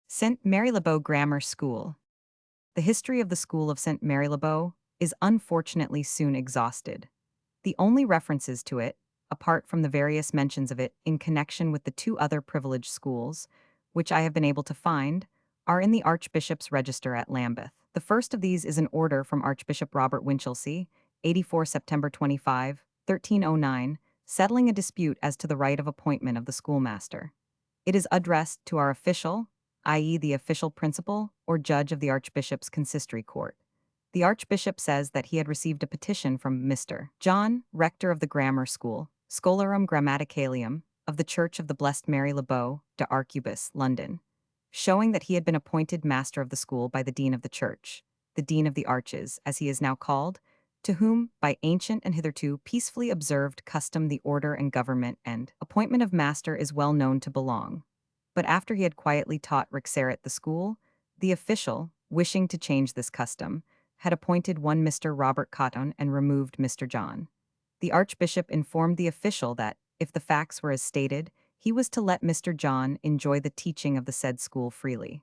St. Marylebone Grammar School. The history of the school of St. Marylebone is unfortunately soon exhausted. The only references to it, apart from the various mentions of it in connection with the 2 other privileged schools, which I have been able to find, are in the Archbishop's Register at Lambeth. The first of these is an order from Archbishop Robert Winchelsea, 84 September 25, 1309, settling a dispute as to the right of appointment of the schoolmaster. It is addressed to our official, i.e. the official principal or judge of the Archbishop's consistory court. The archbishop says that he had received a petition from Mr. John, rector of the grammar school, Scholarum Grammaticalium, of the Church of the Blessed Mary Le Beau de Arquebus, London, showing that he had been appointed master of the school by the dean of the church, the dean of the arches, as he is now called, to whom, by ancient and hitherto peacefully observed custom, the order and government and appointment of master is well known to belong. But after he had quietly taught Rixeret the school, the official, wishing to change this custom, had appointed one Mr. Robert Cotton and removed Mr. John. The archbishop informed the official that, if the facts were as stated, he was to let Mr. John enjoy the teaching of the said school freely.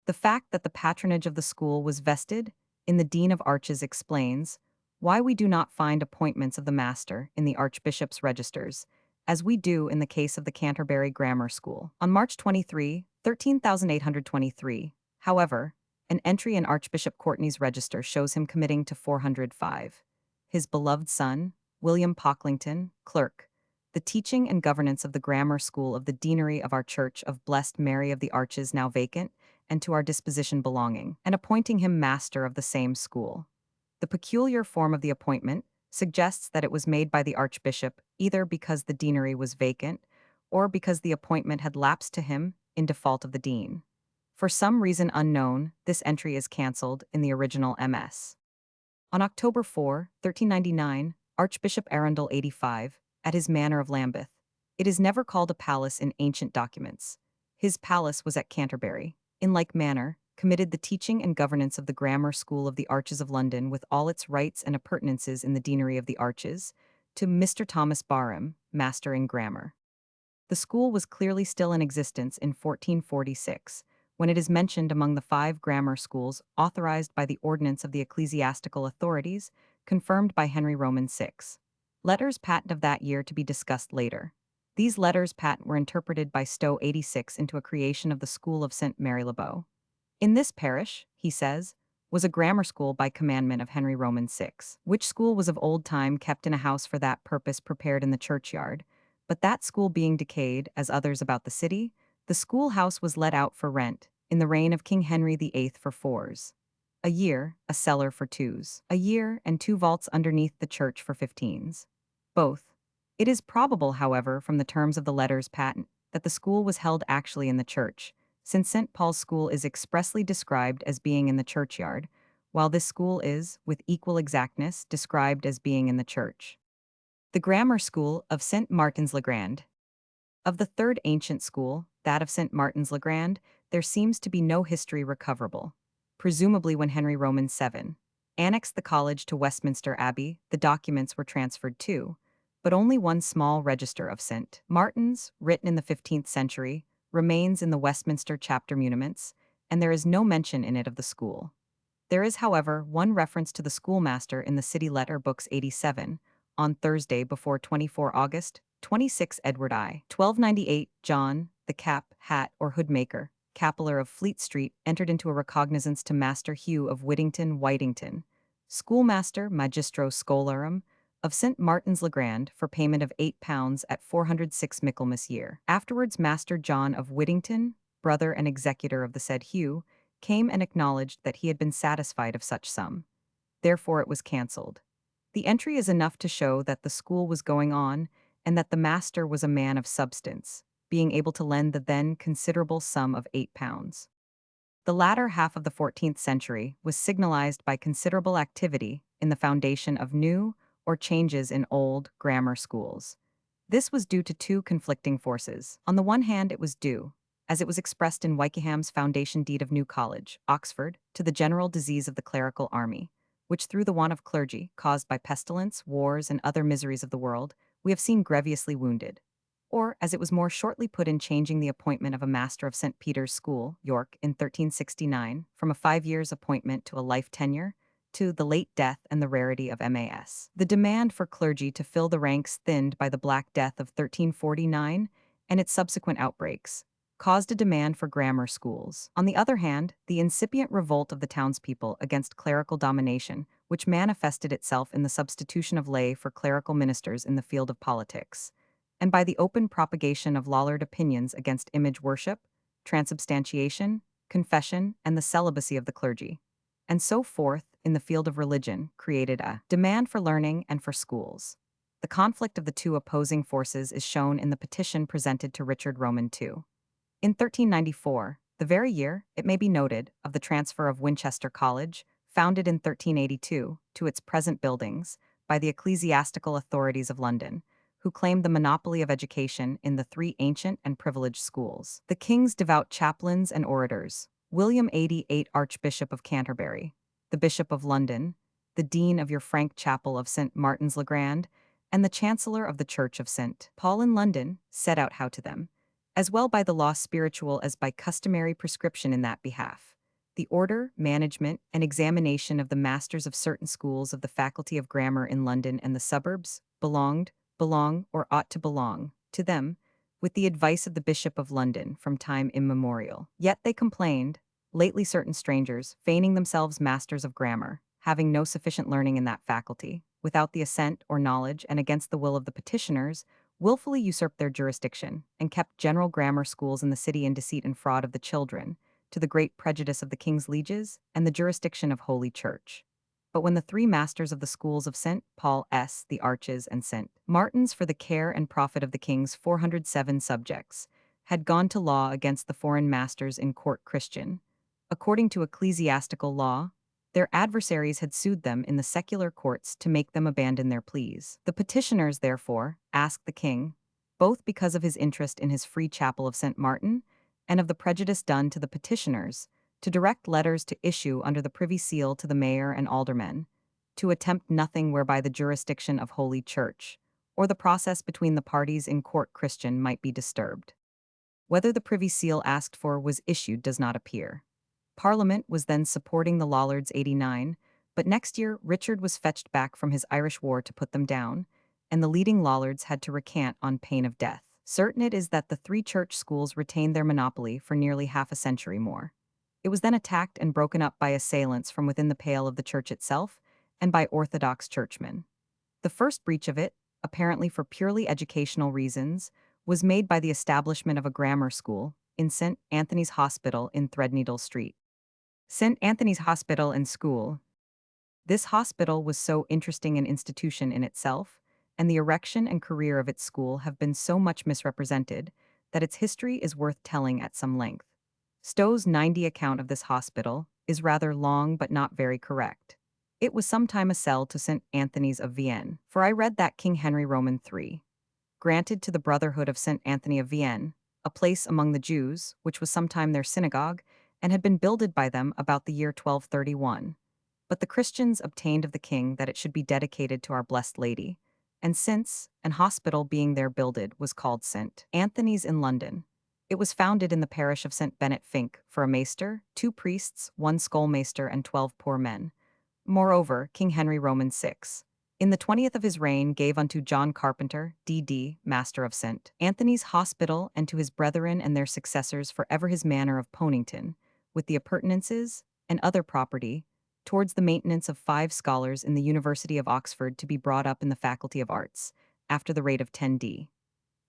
The fact that the patronage of the school was vested in the Dean of Arches explains why we do not find appointments of the master in the archbishop's registers, as we do in the case of the Canterbury Grammar School. On March 23, 13,823, however, an entry in Archbishop Courtney's register shows him committing to 405. His beloved son, William Pocklington, clerk, the teaching and governance of the grammar school of the deanery of our Church of Blessed Mary of the Arches now vacant, and to our disposition belonging, and appointing him master of the same school. The peculiar form of the appointment suggests that it was made by the archbishop either because the deanery was vacant or because the appointment had lapsed to him in default of the dean. For some reason unknown, this entry is cancelled in the original MS. On October 4, 1399, Archbishop Arundel 85, at his manor of Lambeth. It is never called a palace in ancient documents. His palace was at Canterbury. In like manner, committed the teaching and governance of the grammar school of the Arches of London with all its rights and appurtenances in the deanery of the Arches, to Mr. Thomas Barham, master in grammar. The school was clearly still in existence in 1446, when it is mentioned among the 5 grammar schools authorized by the ordinance of the ecclesiastical authorities, confirmed by Henry Roman VI. Letters patent of that year to be discussed later. These letters patent were interpreted by Stowe 86 into a creation of the School of St. Mary Le Beau. In this parish, he says, was a grammar school by commandment of Henry Roman VI, which school was of old time kept in a house for that purpose prepared in the churchyard, but that school being decayed, as others about the city, the schoolhouse was let out for rent, in the reign of King Henry VIII for 4s a year, a cellar for 2s a year, and 2 vaults underneath the church for 15s. Both. It is probable, however, from the terms of the letters patent, that the school was held actually in the church, since St. Paul's School is expressly described as being in the churchyard, while this school is, with equal exactness, described as being in the church. The grammar school of St. Martin's-le-Grand. Of the third ancient school, that of St. Martin's-le-Grand, there seems to be no history recoverable. Presumably when Henry Roman VII annexed the college to Westminster Abbey, the documents were transferred to, but only one small register of St. Martin's, written in the 15th century, remains in the Westminster chapter muniments, and there is no mention in it of the school. There is, however, one reference to the schoolmaster in the city letter books 87, on Thursday before 24 August, 26 Edward I. 1298, John, the cap, hat, or hoodmaker, capeller of Fleet Street, entered into a recognizance to Master Hugh of Whittington, schoolmaster magistro scholarum, of St. Martin's-le-Grand for payment of £8 at 406 Michaelmas year. Afterwards Master John of Whittington, brother and executor of the said Hugh, came and acknowledged that he had been satisfied of such sum. Therefore it was cancelled. The entry is enough to show that the school was going on, and that the master was a man of substance, being able to lend the then considerable sum of £8. The latter half of the 14th century was signalized by considerable activity in the foundation of new or changes in old grammar schools. This was due to 2 conflicting forces. On the one hand, it was due, as it was expressed in Wykeham's foundation deed of New College, Oxford, to the general disease of the clerical army, which through the want of clergy, caused by pestilence, wars, and other miseries of the world, we have seen grievously wounded. Or, as it was more shortly put in changing the appointment of a master of St. Peter's School, York, in 1369, from a 5 years' appointment to a life tenure, to the late death and the rarity of MAS. The demand for clergy to fill the ranks thinned by the Black Death of 1349 and its subsequent outbreaks, caused a demand for grammar schools. On the other hand, the incipient revolt of the townspeople against clerical domination, which manifested itself in the substitution of lay for clerical ministers in the field of politics, and by the open propagation of Lollard opinions against image worship, transubstantiation, confession, and the celibacy of the clergy, and so forth in the field of religion created a demand for learning and for schools. The conflict of the two opposing forces is shown in the petition presented to Richard Roman II. In 1394, the very year, it may be noted, of the transfer of Winchester College, founded in 1382, to its present buildings, by the ecclesiastical authorities of London, who claimed the monopoly of education in the three ancient and privileged schools. The king's devout chaplains and orators, William 88, Archbishop of Canterbury, the Bishop of London, the Dean of your Frank Chapel of St. Martin's le Grand, and the Chancellor of the Church of St. Paul in London, set out how to them, as well by the law spiritual as by customary prescription in that behalf. The order, management, and examination of the masters of certain schools of the Faculty of Grammar in London and the suburbs belong, or ought to belong, to them, with the advice of the Bishop of London from time immemorial. Yet they complained, lately certain strangers, feigning themselves masters of grammar, having no sufficient learning in that faculty, without the assent or knowledge and against the will of the petitioners, willfully usurped their jurisdiction, and kept general grammar schools in the city in deceit and fraud of the children, to the great prejudice of the king's lieges and the jurisdiction of Holy Church. But when the three masters of the schools of St. Paul S, the Arches, and St. Martin's for the care and profit of the king's 407 subjects, had gone to law against the foreign masters in court Christian, according to ecclesiastical law, their adversaries had sued them in the secular courts to make them abandon their pleas. The petitioners, therefore, asked the king, both because of his interest in his free chapel of St. Martin and of the prejudice done to the petitioners, to direct letters to issue under the privy seal to the mayor and aldermen, to attempt nothing whereby the jurisdiction of Holy Church, or the process between the parties in court Christian might be disturbed. Whether the privy seal asked for was issued does not appear. Parliament was then supporting the Lollards 89, but next year Richard was fetched back from his Irish War to put them down, and the leading Lollards had to recant on pain of death. Certain it is that the three church schools retained their monopoly for nearly half a century more. It was then attacked and broken up by assailants from within the pale of the church itself and by Orthodox churchmen. The first breach of it, apparently for purely educational reasons, was made by the establishment of a grammar school in St. Anthony's Hospital in Threadneedle Street. St. Anthony's Hospital and School. This hospital was so interesting an institution in itself, and the erection and career of its school have been so much misrepresented, that its history is worth telling at some length. Stowe's 90 account of this hospital is rather long but not very correct. It was sometime a cell to St. Anthony's of Vienne, for I read that King Henry Roman III granted to the Brotherhood of St. Anthony of Vienne a place among the Jews, which was sometime their synagogue, and had been builded by them about the year 1231. But the Christians obtained of the king that it should be dedicated to our Blessed Lady, and since, an hospital being there builded was called St. Anthony's in London. It was founded in the parish of St. Bennet Fink for a maester, 2 priests, 1 schoolmaster, and 12 poor men. Moreover, King Henry Roman VI, in the 20th of his reign, gave unto John Carpenter, D.D., master of St. Anthony's Hospital, and to his brethren and their successors forever his manor of Ponington, with the appurtenances and other property, towards the maintenance of 5 scholars in the University of Oxford to be brought up in the Faculty of Arts, after the rate of 10d.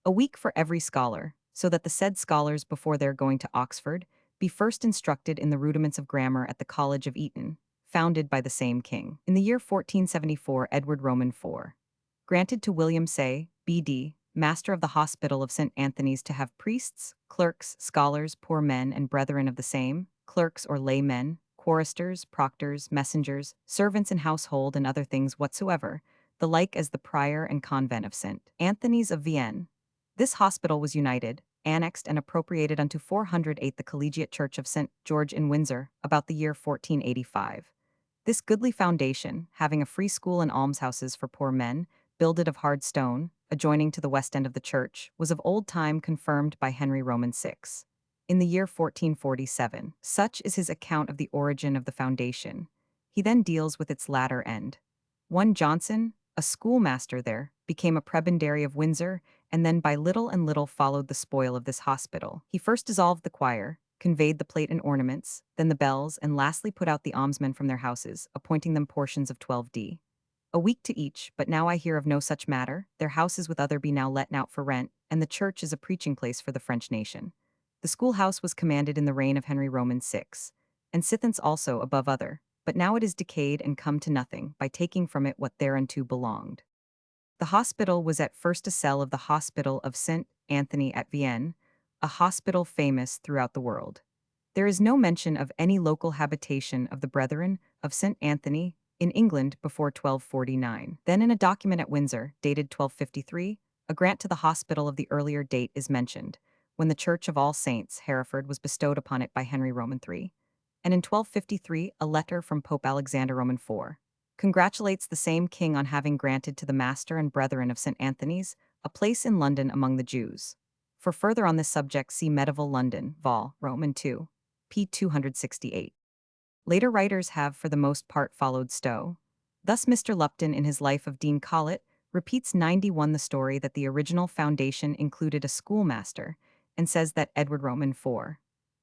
a week for every scholar, so that the said scholars before their going to Oxford be first instructed in the rudiments of grammar at the College of Eton, founded by the same king. In the year 1474, Edward Roman IV granted to William Say, B.D., master of the Hospital of St. Anthony's, to have priests, clerks, scholars, poor men, and brethren of the same, clerks or laymen, choristers, proctors, messengers, servants in household and other things whatsoever, the like as the prior and convent of St. Anthony's of Vienne. This hospital was united, annexed and appropriated unto 408 the Collegiate Church of St. George in Windsor, about the year 1485. This goodly foundation, having a free school and almshouses for poor men, builded of hard stone, adjoining to the west end of the church, was of old time confirmed by Henry Roman VI. In the year 1447, such is his account of the origin of the foundation. He then deals with its latter end. One Johnson, a schoolmaster there, became a prebendary of Windsor, and then by little and little followed the spoil of this hospital. He first dissolved the choir, conveyed the plate and ornaments, then the bells, and lastly put out the almsmen from their houses, appointing them portions of 12d. a week to each, but now I hear of no such matter, their houses with other be now letten out for rent, and the church is a preaching place for the French nation. The schoolhouse was commanded in the reign of Henry Roman VI, and sithence also above other, but now it is decayed and come to nothing by taking from it what thereunto belonged. The hospital was at first a cell of the Hospital of St. Anthony at Vienne, a hospital famous throughout the world. There is no mention of any local habitation of the Brethren of St. Anthony in England before 1249. Then in a document at Windsor, dated 1253, a grant to the hospital of the earlier date is mentioned, when the Church of All Saints, Hereford, was bestowed upon it by Henry Roman III. And in 1253, a letter from Pope Alexander Roman IV congratulates the same king on having granted to the Master and Brethren of St. Anthony's a place in London among the Jews. For further on this subject, see Medieval London, Vol. Roman II, p. 268. Later writers have for the most part followed Stowe. Thus Mr. Lupton in his Life of Dean Colet repeats 91 the story that the original foundation included a schoolmaster, and says that Edward Roman IV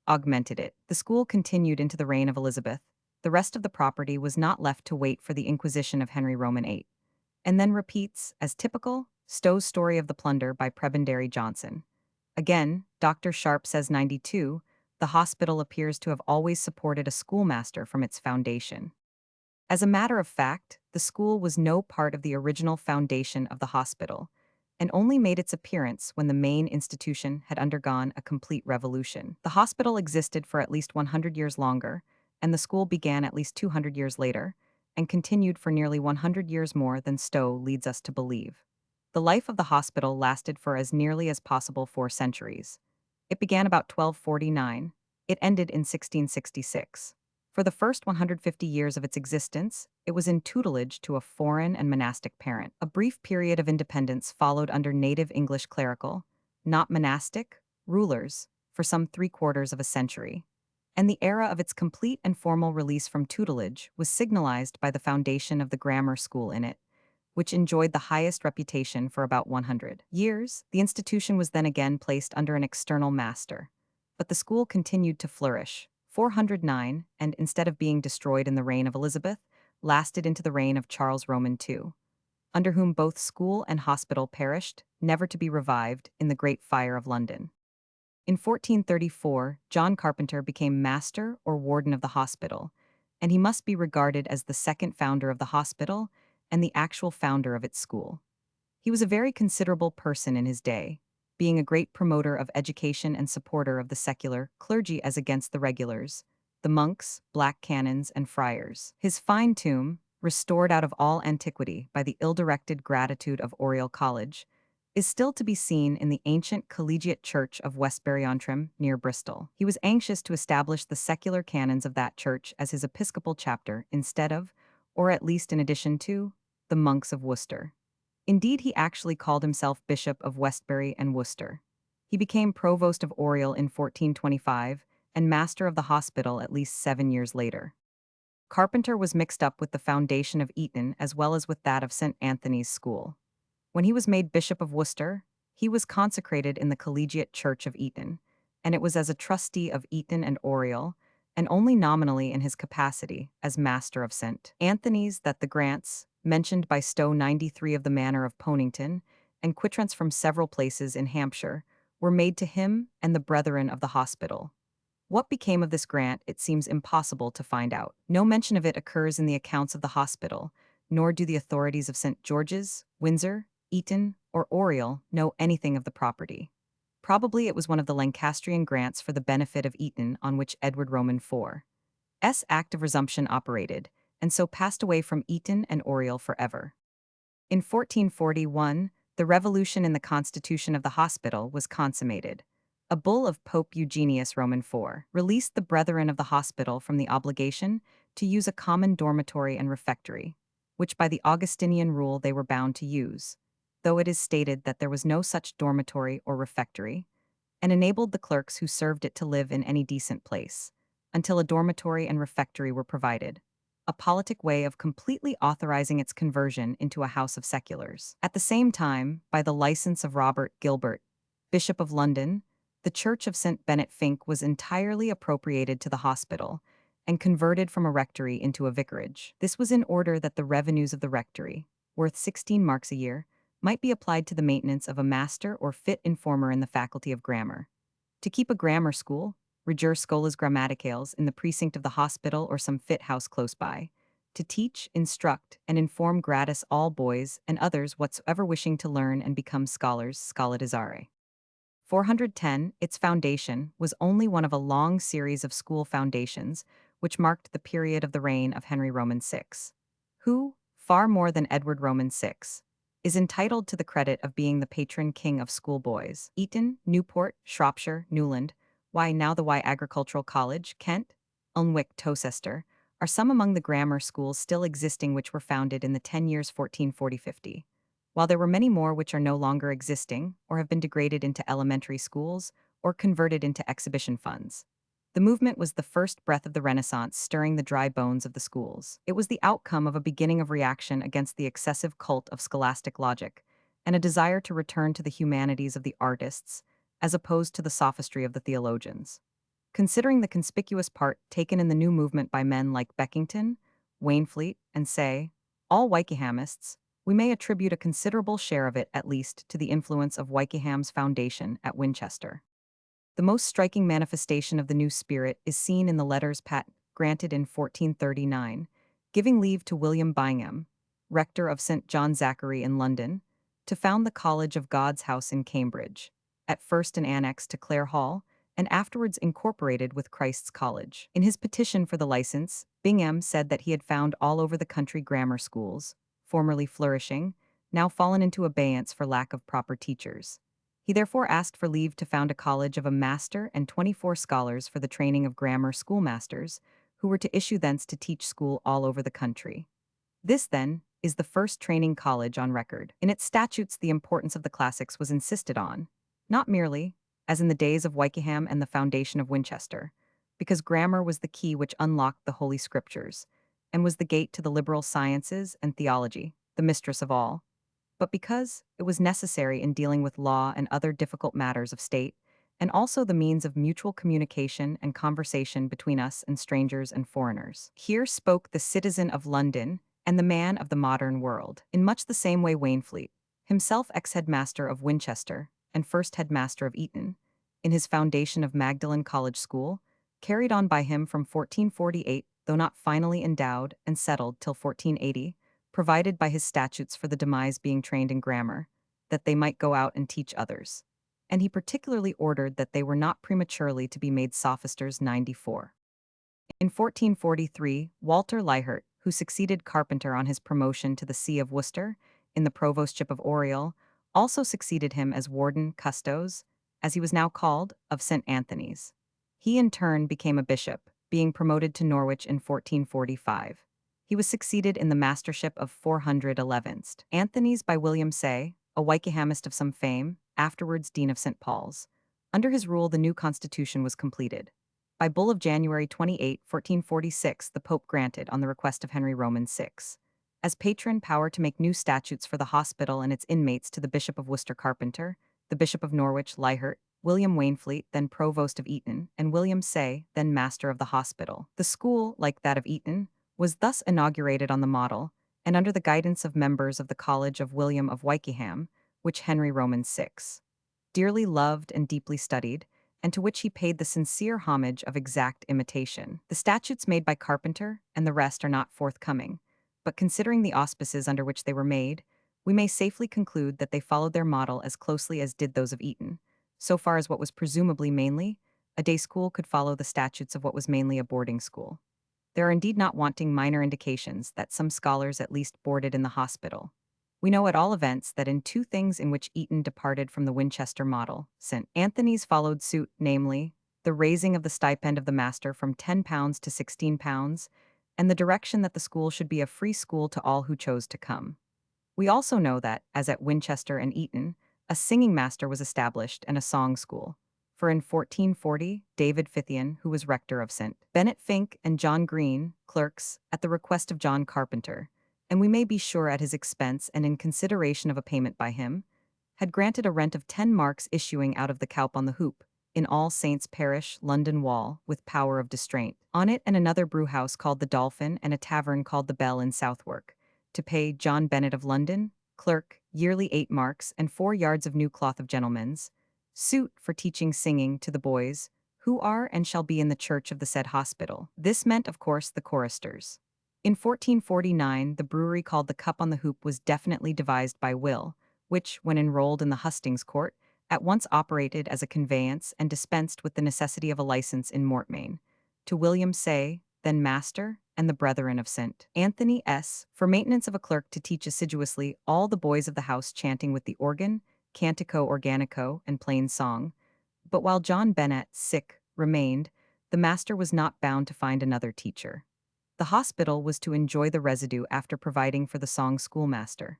augmented it. The school continued into the reign of Elizabeth. The rest of the property was not left to wait for the Inquisition of Henry Roman VIII. And then repeats, as typical, Stowe's story of the plunder by Prebendary Johnson. Again, Dr. Sharp says 92, the hospital appears to have always supported a schoolmaster from its foundation. As a matter of fact, the school was no part of the original foundation of the hospital, and only made its appearance when the main institution had undergone a complete revolution. The hospital existed for at least 100 years longer, and the school began at least 200 years later, and continued for nearly 100 years more than Stowe leads us to believe. The life of the hospital lasted for as nearly as possible 4 centuries. It began about 1249. It ended in 1666. For the first 150 years of its existence, it was in tutelage to a foreign and monastic parent. A brief period of independence followed under native English clerical, not monastic, rulers for some 3/4 of a century. And the era of its complete and formal release from tutelage was signalized by the foundation of the grammar school in it, which enjoyed the highest reputation for about 100 years. The institution was then again placed under an external master. But the school continued to flourish. 409, and instead of being destroyed in the reign of Elizabeth, lasted into the reign of Charles Roman II, under whom both school and hospital perished, never to be revived, in the Great Fire of London. In 1434, John Carpenter became master or warden of the hospital, and he must be regarded as the second founder of the hospital and the actual founder of its school. He was a very considerable person in his day, being a great promoter of education and supporter of the secular clergy as against the regulars, the monks, black canons, and friars. His fine tomb, restored out of all antiquity by the ill-directed gratitude of Oriel College, is still to be seen in the ancient collegiate church of Westbury-on-Trym, near Bristol. He was anxious to establish the secular canons of that church as his episcopal chapter instead of, or at least in addition to, the monks of Worcester. Indeed, he actually called himself Bishop of Westbury and Worcester. He became Provost of Oriel in 1425 and Master of the Hospital at least 7 years later. Carpenter was mixed up with the foundation of Eton as well as with that of St. Anthony's School. When he was made Bishop of Worcester, he was consecrated in the Collegiate Church of Eton, and it was as a trustee of Eton and Oriel, and only nominally in his capacity as Master of St. Anthony's that the grants, mentioned by Stowe 93 of the manor of Ponington, and quitrents from several places in Hampshire, were made to him and the brethren of the hospital. What became of this grant it seems impossible to find out. No mention of it occurs in the accounts of the hospital, nor do the authorities of St. George's, Windsor, Eton, or Oriel know anything of the property. Probably it was one of the Lancastrian grants for the benefit of Eton on which Edward Roman IV's Act of Resumption operated, and so passed away from Eton and Oriel forever. In 1441, the revolution in the constitution of the hospital was consummated. A bull of Pope Eugenius Roman IV released the brethren of the hospital from the obligation to use a common dormitory and refectory, which by the Augustinian rule they were bound to use, though it is stated that there was no such dormitory or refectory, and enabled the clerks who served it to live in any decent place, until a dormitory and refectory were provided, a politic way of completely authorizing its conversion into a house of seculars. At the same time, by the license of Robert Gilbert, Bishop of London, the Church of St. Bennet Fink was entirely appropriated to the hospital and converted from a rectory into a vicarage. This was in order that the revenues of the rectory, worth 16 marks a year, might be applied to the maintenance of a master or fit informer in the faculty of grammar. To keep a grammar school, reger scholas grammaticales in the precinct of the hospital or some fit house close by, to teach, instruct, and inform gratis all boys and others whatsoever wishing to learn and become scholars, scholatizzare. 410, its foundation, was only one of a long series of school foundations, which marked the period of the reign of Henry Roman VI, who, far more than Edward Roman VI, is entitled to the credit of being the patron king of schoolboys. Eton, Newport, Shropshire, Newland, now the Agricultural College, Kent, Ulnwick, Towcester, are some among the grammar schools still existing which were founded in the 10 years 1440-50, while there were many more which are no longer existing or have been degraded into elementary schools or converted into exhibition funds. The movement was the first breath of the Renaissance stirring the dry bones of the schools. It was the outcome of a beginning of reaction against the excessive cult of scholastic logic and a desire to return to the humanities of the artists as opposed to the sophistry of the theologians. Considering the conspicuous part taken in the new movement by men like Beckington, Waynflete, and Say, all Wykehamists, we may attribute a considerable share of it at least to the influence of Wykeham's foundation at Winchester. The most striking manifestation of the new spirit is seen in the letters patent granted in 1439, giving leave to William Bingham, rector of St. John Zachary in London, to found the College of God's House in Cambridge, at first an annex to Clare Hall, and afterwards incorporated with Christ's College. In his petition for the license, Bingham said that he had found all over the country grammar schools, formerly flourishing, now fallen into abeyance for lack of proper teachers. He therefore asked for leave to found a college of a master and 24 scholars for the training of grammar schoolmasters, who were to issue thence to teach school all over the country. This, then, is the first training college on record. In its statutes, the importance of the classics was insisted on, not merely, as in the days of Wykeham and the foundation of Winchester, because grammar was the key which unlocked the Holy Scriptures, and was the gate to the liberal sciences and theology, the mistress of all, but because it was necessary in dealing with law and other difficult matters of state, and also the means of mutual communication and conversation between us and strangers and foreigners. Here spoke the citizen of London and the man of the modern world, in much the same way Waynflete, himself ex-headmaster of Winchester and first headmaster of Eton, in his foundation of Magdalen College School, carried on by him from 1448, though not finally endowed and settled till 1480, provided by his statutes for the demise being trained in grammar, that they might go out and teach others. And he particularly ordered that they were not prematurely to be made sophisters 94. In 1443, Walter Leichert, who succeeded Carpenter on his promotion to the See of Worcester, in the provostship of Oriel, also succeeded him as warden custos, as he was now called, of St. Anthony's. He in turn became a bishop, being promoted to Norwich in 1445. He was succeeded in the mastership of 411. Anthony's by William Say, a Wykehamist of some fame, afterwards Dean of St. Paul's. Under his rule the new constitution was completed. By bull of January 28, 1446, the Pope granted, on the request of Henry Roman VI, as patron power to make new statutes for the hospital and its inmates to the Bishop of Worcester Carpenter, the Bishop of Norwich Leichert, William Waynflete, then Provost of Eton, and William Say, then Master of the hospital. The school, like that of Eton, was thus inaugurated on the model, and under the guidance of members of the College of William of Wykeham, which Henry Roman VI dearly loved and deeply studied, and to which he paid the sincere homage of exact imitation. The statutes made by Carpenter and the rest are not forthcoming, but considering the auspices under which they were made, we may safely conclude that they followed their model as closely as did those of Eton, so far as what was presumably mainly a day school could follow the statutes of what was mainly a boarding school. There are indeed not wanting minor indications that some scholars at least boarded in the hospital. We know at all events that in two things in which Eton departed from the Winchester model, St. Anthony's followed suit, namely, the raising of the stipend of the master from £10 to £16, and the direction that the school should be a free school to all who chose to come. We also know that, as at Winchester and Eton, a singing master was established and a song school. For in 1440, David Fithian, who was rector of St. Bennet Fink, and John Green, clerks, at the request of John Carpenter, and we may be sure at his expense and in consideration of a payment by him, had granted a rent of 10 marks issuing out of the Cowp on the Hoop, in All Saints Parish, London Wall, with power of distraint. On it and another brewhouse called the Dolphin and a tavern called the Bell in Southwark, to pay John Bennet of London, clerk, yearly 8 marks and 4 yards of new cloth of gentlemen's, suit for teaching singing to the boys, who are and shall be in the church of the said hospital. This meant, of course, the choristers. In 1449, the brewery called the Cup on the Hoop was definitely devised by will, which, when enrolled in the hustings court, at once operated as a conveyance and dispensed with the necessity of a license in Mortmain, to William Say, then master, and the brethren of St. Anthony S., for maintenance of a clerk to teach assiduously all the boys of the house chanting with the organ, cantico organico, and plain song. But while John Bennet, sick, remained, the master was not bound to find another teacher. The hospital was to enjoy the residue after providing for the song schoolmaster.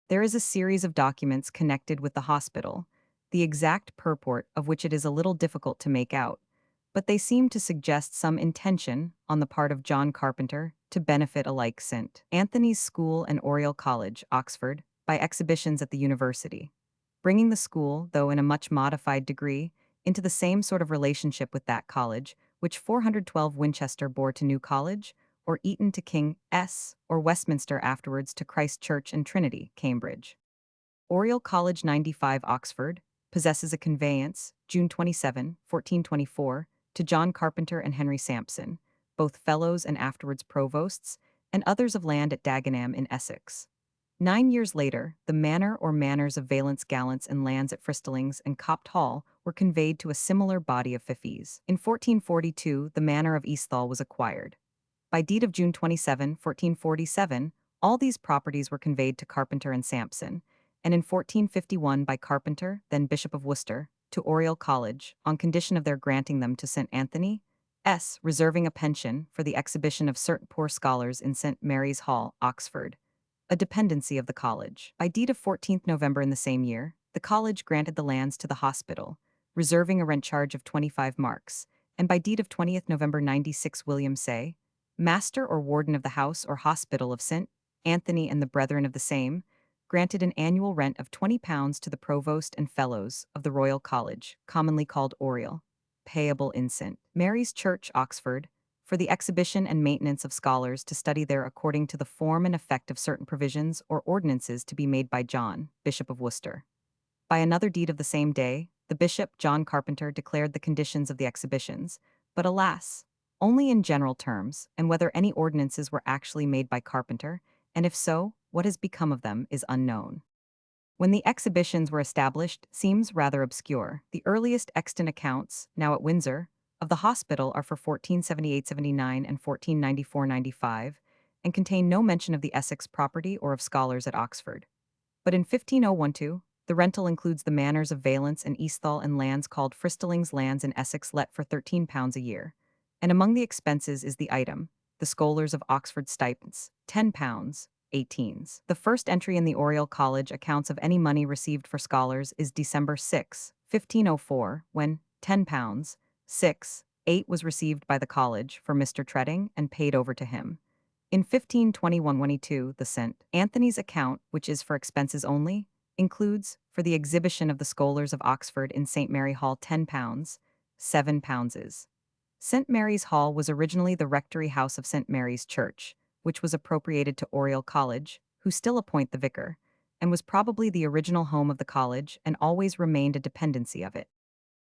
There is a series of documents connected with the hospital, the exact purport of which it is a little difficult to make out, but they seem to suggest some intention, on the part of John Carpenter, to benefit alike St. Anthony's School and Oriel College, Oxford, by exhibitions at the university, bringing the school, though in a much modified degree, into the same sort of relationship with that college, which 412 Winchester bore to New College, or Eton to King S., or Westminster afterwards to Christ Church and Trinity, Cambridge. Oriel College 95 Oxford possesses a conveyance, June 27, 1424, to John Carpenter and Henry Sampson, both fellows and afterwards provosts, and others of land at Dagenham in Essex. 9 years later, the manor or manors of Valence Gallants and lands at Fristlings and Copt Hall were conveyed to a similar body of fifees. In 1442, the manor of Easthall was acquired. By deed of June 27, 1447, all these properties were conveyed to Carpenter and Sampson, and in 1451 by Carpenter, then Bishop of Worcester, to Oriel College, on condition of their granting them to St. Anthony S., reserving a pension for the exhibition of certain poor scholars in St. Mary's Hall, Oxford, a dependency of the college. By deed of 14th November in the same year, the college granted the lands to the hospital, reserving a rent charge of 25 marks, and by deed of 20th November 96 William Say, master or warden of the house or hospital of St. Anthony and the brethren of the same, granted an annual rent of £20 to the provost and fellows of the Royal College, commonly called Oriel, payable in St. Mary's Church, Oxford, for the exhibition and maintenance of scholars to study there according to the form and effect of certain provisions or ordinances to be made by John, Bishop of Worcester. By another deed of the same day, the Bishop, John Carpenter, declared the conditions of the exhibitions, but alas, only in general terms, and whether any ordinances were actually made by Carpenter, and if so, what has become of them, is unknown. When the exhibitions were established seems rather obscure. The earliest extant accounts, now at Windsor, of the hospital are for 1478-79 and 1494-95, and contain no mention of the Essex property or of scholars at Oxford. But in 15012, the rental includes the manors of Valence and Easthall and lands called Fristlings lands in Essex let for £13 a year, and among the expenses is the item, the scholars of Oxford stipends, £10, 18s. The first entry in the Oriel College accounts of any money received for scholars is December 6, 1504, when £10, 6, 8 was received by the college for Mr. Treading and paid over to him. In 1521-22, the St. Anthony's account, which is for expenses only, includes, for the exhibition of the scholars of Oxford in St. Mary Hall, £10, 7 pounds. St. Mary's Hall was originally the rectory house of St. Mary's Church, which was appropriated to Oriel College, who still appoint the vicar, and was probably the original home of the college and always remained a dependency of it.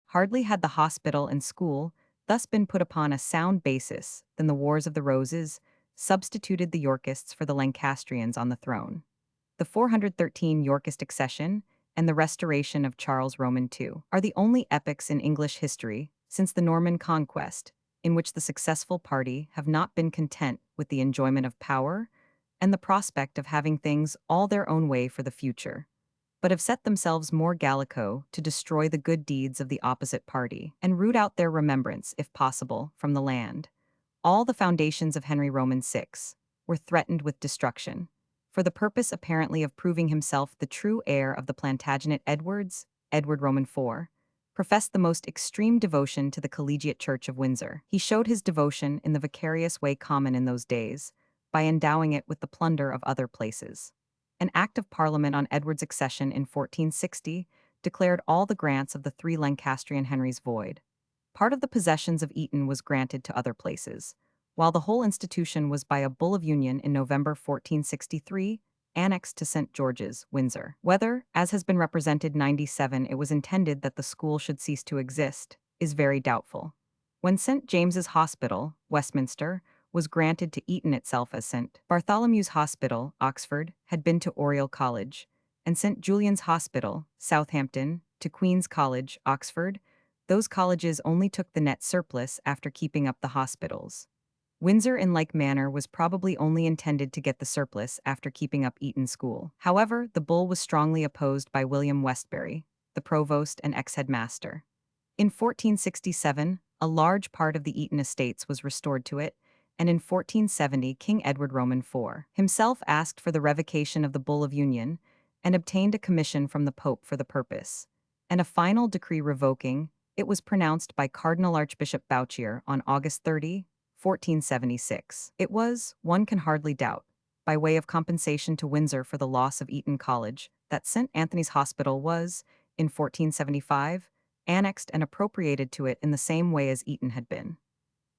Hardly had the hospital and school thus been put upon a sound basis than the Wars of the Roses substituted the Yorkists for the Lancastrians on the throne. The 413 Yorkist accession and the restoration of Charles Roman II are the only epochs in English history since the Norman conquest in which the successful party have not been content with the enjoyment of power and the prospect of having things all their own way for the future, but have set themselves more gallico to destroy the good deeds of the opposite party and root out their remembrance, if possible, from the land. All the foundations of Henry Roman VI were threatened with destruction, for the purpose apparently of proving himself the true heir of the Plantagenet Edwards. Edward Roman IV professed the most extreme devotion to the Collegiate Church of Windsor. He showed his devotion in the vicarious way common in those days, by endowing it with the plunder of other places. An Act of Parliament on Edward's accession in 1460 declared all the grants of the three Lancastrian Henrys void. Part of the possessions of Eton was granted to other places, while the whole institution was by a Bull of Union in November 1463 annexed to St. George's, Windsor. Whether, as has been represented 97, it was intended that the school should cease to exist, is very doubtful. When St. James's Hospital, Westminster, was granted to Eton itself as St. Bartholomew's Hospital, Oxford, had been to Oriel College, and St. Julian's Hospital, Southampton, to Queen's College, Oxford, those colleges only took the net surplus after keeping up the hospitals. Windsor, in like manner, was probably only intended to get the surplus after keeping up Eton School. However, the bull was strongly opposed by William Westbury, the provost and ex-headmaster. In 1467, a large part of the Eton estates was restored to it, and in 1470 King Edward Roman IV himself asked for the revocation of the Bull of Union and obtained a commission from the Pope for the purpose, and a final decree revoking it was pronounced by Cardinal Archbishop Bouchier on August 30, 1476. It was, one can hardly doubt, by way of compensation to Windsor for the loss of Eton College, that St. Anthony's Hospital was, in 1475, annexed and appropriated to it in the same way as Eton had been.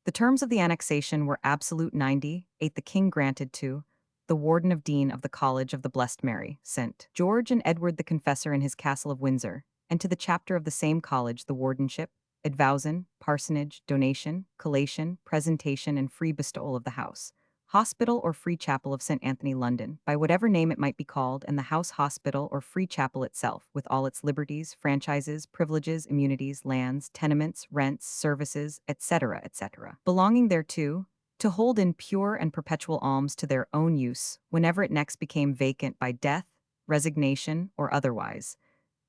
The terms of the annexation were absolute 98 the king granted to the warden of dean of the College of the Blessed Mary, St. George and Edward the Confessor in his castle of Windsor, and to the chapter of the same college the wardenship, advowson, parsonage, donation, collation, presentation, and free bestowal of the house, hospital or free chapel of St. Anthony, London, by whatever name it might be called, and the house hospital or free chapel itself, with all its liberties, franchises, privileges, immunities, lands, tenements, rents, services, etc., etc., belonging thereto, to hold in pure and perpetual alms to their own use, whenever it next became vacant by death, resignation, or otherwise,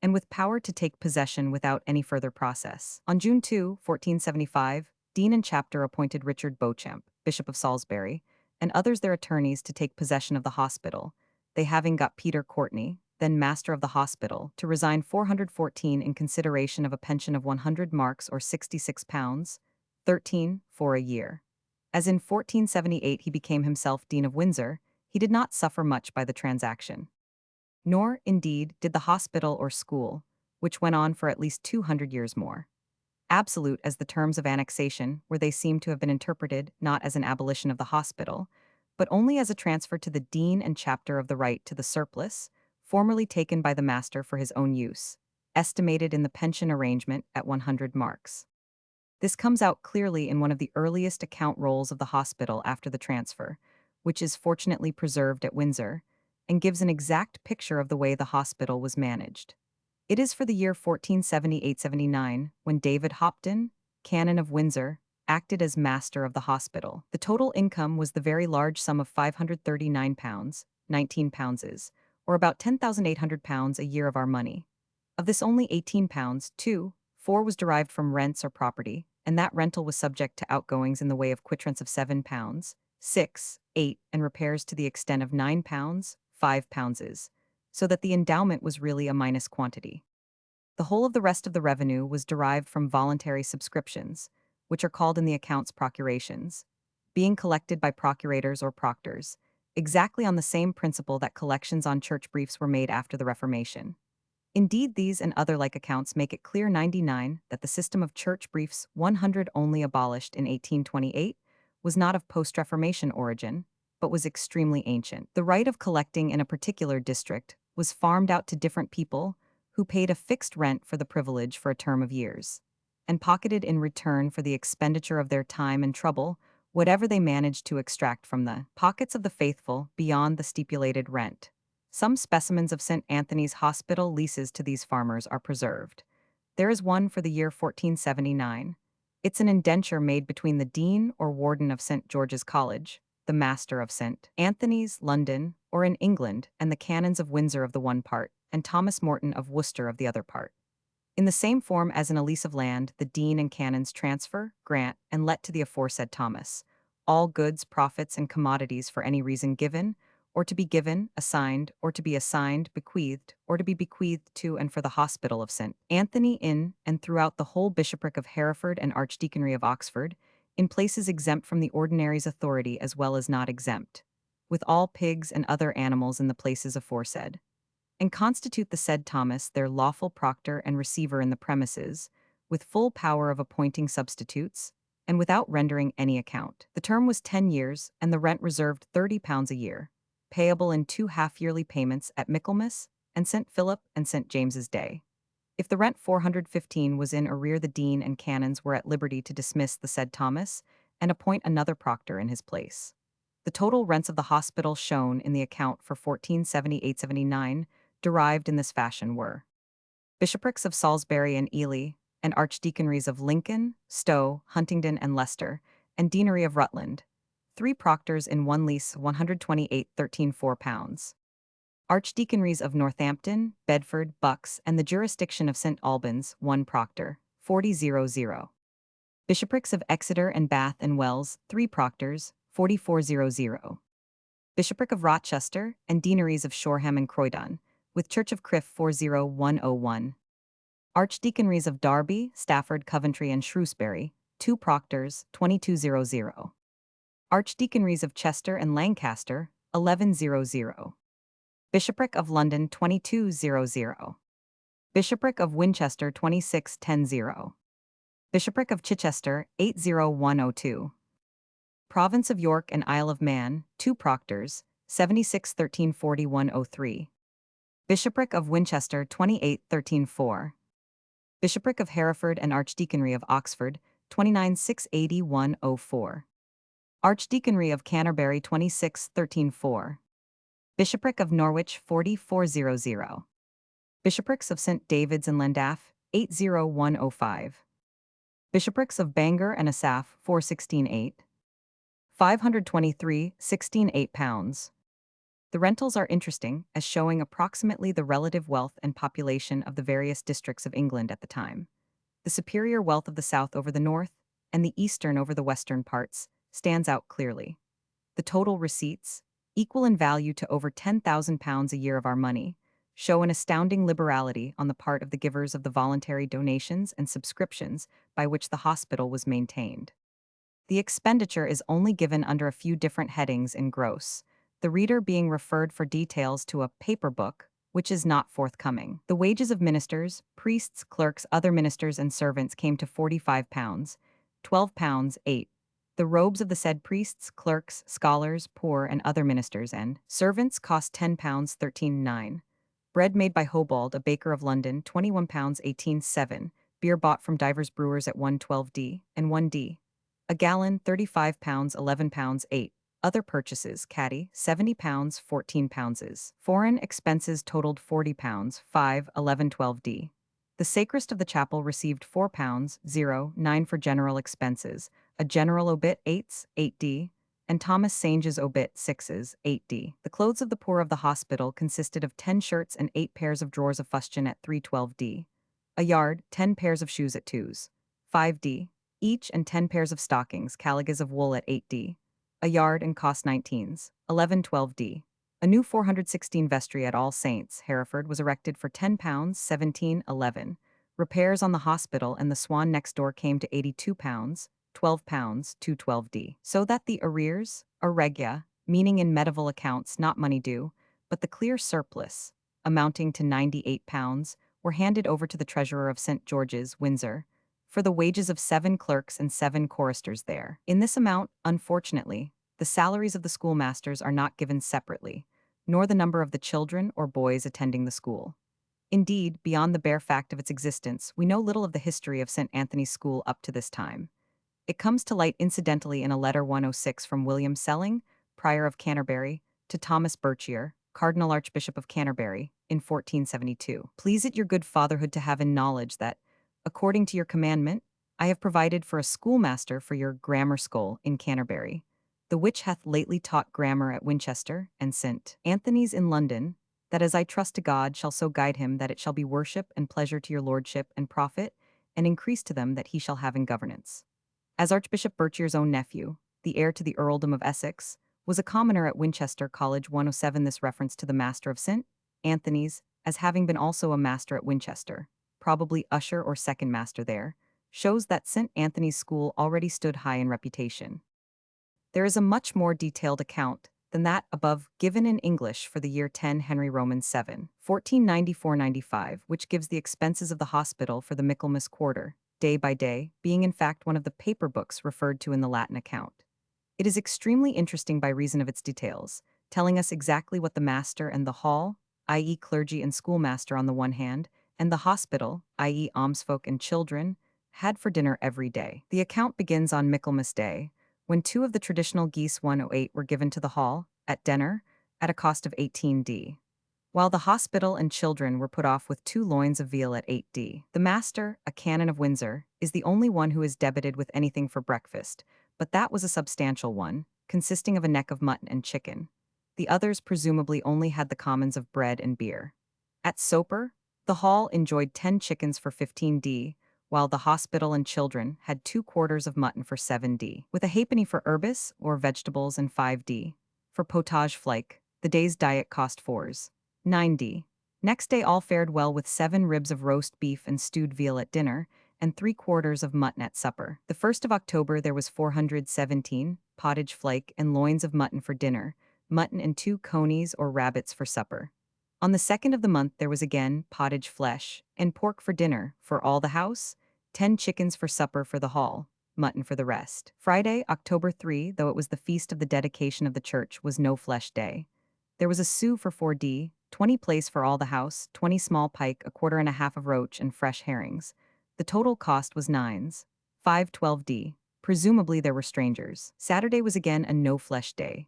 and with power to take possession without any further process. On June 2, 1475, Dean and Chapter appointed Richard Beauchamp, Bishop of Salisbury, and others their attorneys to take possession of the hospital, they having got Peter Courtney, then master of the hospital, to resign 414 in consideration of a pension of 100 marks or £66, 13 for a year. As in 1478 he became himself Dean of Windsor, he did not suffer much by the transaction. Nor, indeed, did the hospital or school, which went on for at least 200 years more. Absolute as the terms of annexation, where they seem to have been interpreted not as an abolition of the hospital, but only as a transfer to the dean and chapter of the right to the surplus, formerly taken by the master for his own use, estimated in the pension arrangement at 100 marks. This comes out clearly in one of the earliest account rolls of the hospital after the transfer, which is fortunately preserved at Windsor, and gives an exact picture of the way the hospital was managed. It is for the year 1478-79, when David Hopton, Canon of Windsor, acted as master of the hospital. The total income was the very large sum of £539, 19 pounds, or about £10,800 a year of our money. Of this only £18, 4 was derived from rents or property, and that rental was subject to outgoings in the way of quittance of £7, 6, 8, and repairs to the extent of £9, 5 pounds, so that the endowment was really a minus quantity. The whole of the rest of the revenue was derived from voluntary subscriptions, which are called in the accounts procurations, being collected by procurators or proctors, exactly on the same principle that collections on church briefs were made after the Reformation. Indeed, these and other like accounts make it clear 99 that the system of church briefs 100 only abolished in 1828 was not of post-Reformation origin, but was extremely ancient. The right of collecting in a particular district was farmed out to different people who paid a fixed rent for the privilege for a term of years, and pocketed in return for the expenditure of their time and trouble whatever they managed to extract from the pockets of the faithful beyond the stipulated rent. Some specimens of St. Anthony's Hospital leases to these farmers are preserved. There is one for the year 1479. It's an indenture made between the dean or warden of St. George's College, the master of St. Anthony's, London, or in England, and the canons of Windsor of the one part, and Thomas Morton of Worcester of the other part. In the same form as in a lease of land, the dean and canons transfer, grant, and let to the aforesaid Thomas all goods, profits, and commodities for any reason given, or to be given, assigned, or to be assigned, bequeathed, or to be bequeathed to and for the hospital of St. Anthony in and throughout the whole bishopric of Hereford and Archdeaconry of Oxford, in places exempt from the ordinary's authority as well as not exempt, with all pigs and other animals in the places aforesaid, and constitute the said Thomas their lawful proctor and receiver in the premises, with full power of appointing substitutes, and without rendering any account. The term was 10 years, and the rent reserved £30 a year, payable in 2 half-yearly payments at Michaelmas and St. Philip and St. James's Day. If the rent 415 was in arrear, the dean and canons were at liberty to dismiss the said Thomas and appoint another proctor in his place. The total rents of the hospital shown in the account for 1478-79 derived in this fashion were: bishoprics of Salisbury and Ely, and archdeaconries of Lincoln, Stowe, Huntingdon, and Leicester, and deanery of Rutland, 3 proctors in one lease, 128 £13 archdeaconries of Northampton, Bedford, Bucks, and the jurisdiction of St. Albans, 1 proctor, 4000. Bishoprics of Exeter and Bath and Wells, 3 proctors, 4400. Bishopric of Rochester, and deaneries of Shoreham and Croydon, with Church of Criff, 40101. Archdeaconries of Derby, Stafford, Coventry, and Shrewsbury, 2 proctors, 2200. Archdeaconries of Chester and Lancaster, 1100. Bishopric of London, 2200. Bishopric of Winchester, 2610. Bishopric of Chichester, 80102. Province of York and Isle of Man, 2 proctors, 76134103. Bishopric of Winchester, 28134. Bishopric of Hereford and Archdeaconry of Oxford, 2968104. Archdeaconry of Canterbury, 26134. Bishopric of Norwich, 4400. Bishoprics of St. David's and Llandaff, 80105. Bishoprics of Bangor and Asaph, 4168. 523, 16.8 pounds. The rentals are interesting, as showing approximately the relative wealth and population of the various districts of England at the time. The superior wealth of the south over the north, and the eastern over the western parts, stands out clearly. The total receipts, equal in value to over £10,000 a year of our money, show an astounding liberality on the part of the givers of the voluntary donations and subscriptions by which the hospital was maintained. The expenditure is only given under a few different headings in gross, the reader being referred for details to a paper book, which is not forthcoming. The wages of ministers, priests, clerks, other ministers, and servants came to £45, £12, 8. The robes of the said priests, clerks, scholars, poor, and other ministers and servants cost £10, 13, 9. Bread made by Hobald, a baker of London, £21, 18, 7. Beer bought from divers brewers at 112d and 1d. A gallon, £35, £11, 8. Other purchases, caddy, £70, 14 pounds. Foreign expenses totaled £40, 5, 11, 12d. The sacrist of the chapel received £4, 0, 9 for general expenses, a general obit 8s, 8d, and Thomas Sange's obit 6s, 8d. The clothes of the poor of the hospital consisted of 10 shirts and 8 pairs of drawers of fustian at 312d. A yard, 10 pairs of shoes at 2s, 5d, each, and 10 pairs of stockings, caligas of wool at 8d. A yard and cost 19s, 11, 12d. A new 416 vestry at All Saints, Hereford, was erected for £10, 17, 11. Repairs on the hospital and the Swan next door came to £82, £12, 212d. So that the arrears, regia, meaning in medieval accounts not money due, but the clear surplus, amounting to £98, were handed over to the treasurer of St. George's, Windsor, for the wages of 7 clerks and 7 choristers there. In this amount, unfortunately, the salaries of the schoolmasters are not given separately, nor the number of the children or boys attending the school. Indeed, beyond the bare fact of its existence, we know little of the history of St. Anthony's School up to this time. It comes to light incidentally in a letter 106 from William Selling, Prior of Canterbury, to Thomas Berchier, Cardinal Archbishop of Canterbury, in 1472. Please it your good fatherhood to have in knowledge that, according to your commandment, I have provided for a schoolmaster for your grammar school in Canterbury, the which hath lately taught grammar at Winchester and St. Anthony's in London, that as I trust to God shall so guide him that it shall be worship and pleasure to your lordship and profit, and increase to them that he shall have in governance. As Archbishop Berchier's own nephew, the heir to the earldom of Essex, was a commoner at Winchester College 107, this reference to the master of St. Anthony's, as having been also a master at Winchester, probably usher or second master there, shows that St. Anthony's School already stood high in reputation. There is a much more detailed account than that above given in English for the year 10 Henry Roman 7, 1494-95, which gives the expenses of the hospital for the Michaelmas quarter, day by day, being in fact one of the paper books referred to in the Latin account. It is extremely interesting by reason of its details, telling us exactly what the master and the hall, i.e. clergy and schoolmaster on the one hand, and the hospital, i.e. almsfolk and children, had for dinner every day. The account begins on Michaelmas Day, when two of the traditional geese 108 were given to the hall, at dinner, at a cost of 18d, while the hospital and children were put off with 2 loins of veal at 8d. The master, a canon of Windsor, is the only one who is debited with anything for breakfast, but that was a substantial one, consisting of a neck of mutton and chicken. The others presumably only had the commons of bread and beer. At Soper, the hall enjoyed 10 chickens for 15d, while the hospital and children had 2 quarters of mutton for 7d, with a halfpenny for herbis, or vegetables, and 5d. For potage flake, the day's diet cost 4s. 9d. Next day all fared well with 7 ribs of roast beef and stewed veal at dinner, and 3 quarters of mutton at supper. The 1st of October there was 417, pottage flake and loins of mutton for dinner, mutton and 2 conies or rabbits for supper. On the 2nd of the month there was again pottage flesh, and pork for dinner, for all the house, 10 chickens for supper for the hall, mutton for the rest. Friday, October 3, though it was the feast of the dedication of the church, was no flesh day. There was a sou for 4d, 20 plaice for all the house, 20 small pike, a quarter and a half of roach, and fresh herrings. The total cost was 9s. 512d. Presumably there were strangers. Saturday was again a no-flesh day.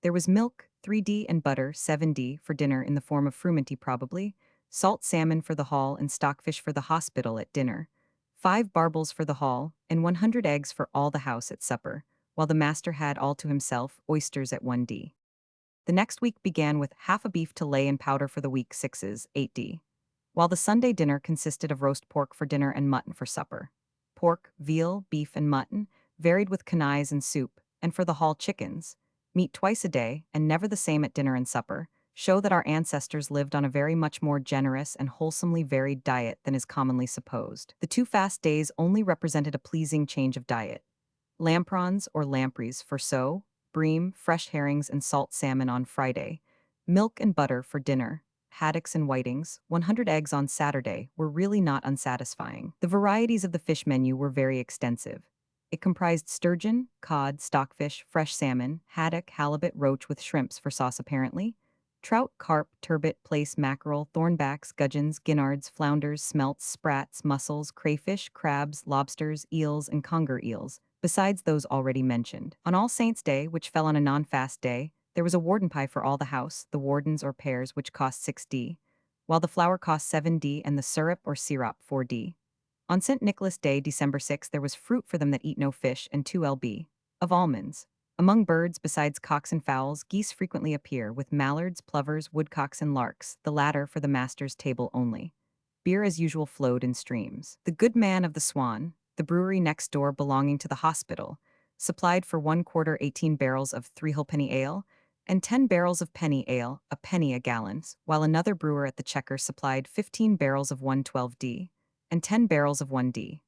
There was milk, 3d, and butter, 7d, for dinner in the form of frumenty probably, salt salmon for the hall and stockfish for the hospital at dinner, 5 barbels for the hall, and 100 eggs for all the house at supper, while the master had all to himself oysters at 1d. The next week began with half a beef to lay in powder for the week 6s, 8d, while the Sunday dinner consisted of roast pork for dinner and mutton for supper. Pork, veal, beef, and mutton, varied with canaille and soup, and for the hall chickens, meat twice a day, and never the same at dinner and supper, show that our ancestors lived on a very much more generous and wholesomely varied diet than is commonly supposed. The 2 fast days only represented a pleasing change of diet. Lamprons or lampreys for so, bream, fresh herrings, and salt salmon on Friday, milk and butter for dinner, haddocks and whitings, 100 eggs on Saturday were really not unsatisfying. The varieties of the fish menu were very extensive. It comprised sturgeon, cod, stockfish, fresh salmon, haddock, halibut, roach with shrimps for sauce apparently, trout, carp, turbot, plaice, mackerel, thornbacks, gudgeons, guinards, flounders, smelts, sprats, mussels, crayfish, crabs, lobsters, eels, and conger eels, besides those already mentioned. On All Saints' Day, which fell on a non-fast day, there was a warden pie for all the house, the wardens or pears, which cost 6d, while the flour cost 7d and the syrup or sirop 4d. On St. Nicholas' Day, December 6, there was fruit for them that eat no fish and 2 lb. Of almonds. Among birds, besides cocks and fowls, geese frequently appear, with mallards, plovers, woodcocks, and larks, the latter for the master's table only. Beer as usual flowed in streams. The Good Man of the Swan, the brewery next door belonging to the hospital, supplied for 1 quarter 18 barrels of 3 halfpenny ale, and 10 barrels of penny ale, a penny a gallon, while another brewer at the Chequer supplied 15 barrels of 112d, and 10 barrels of 1d.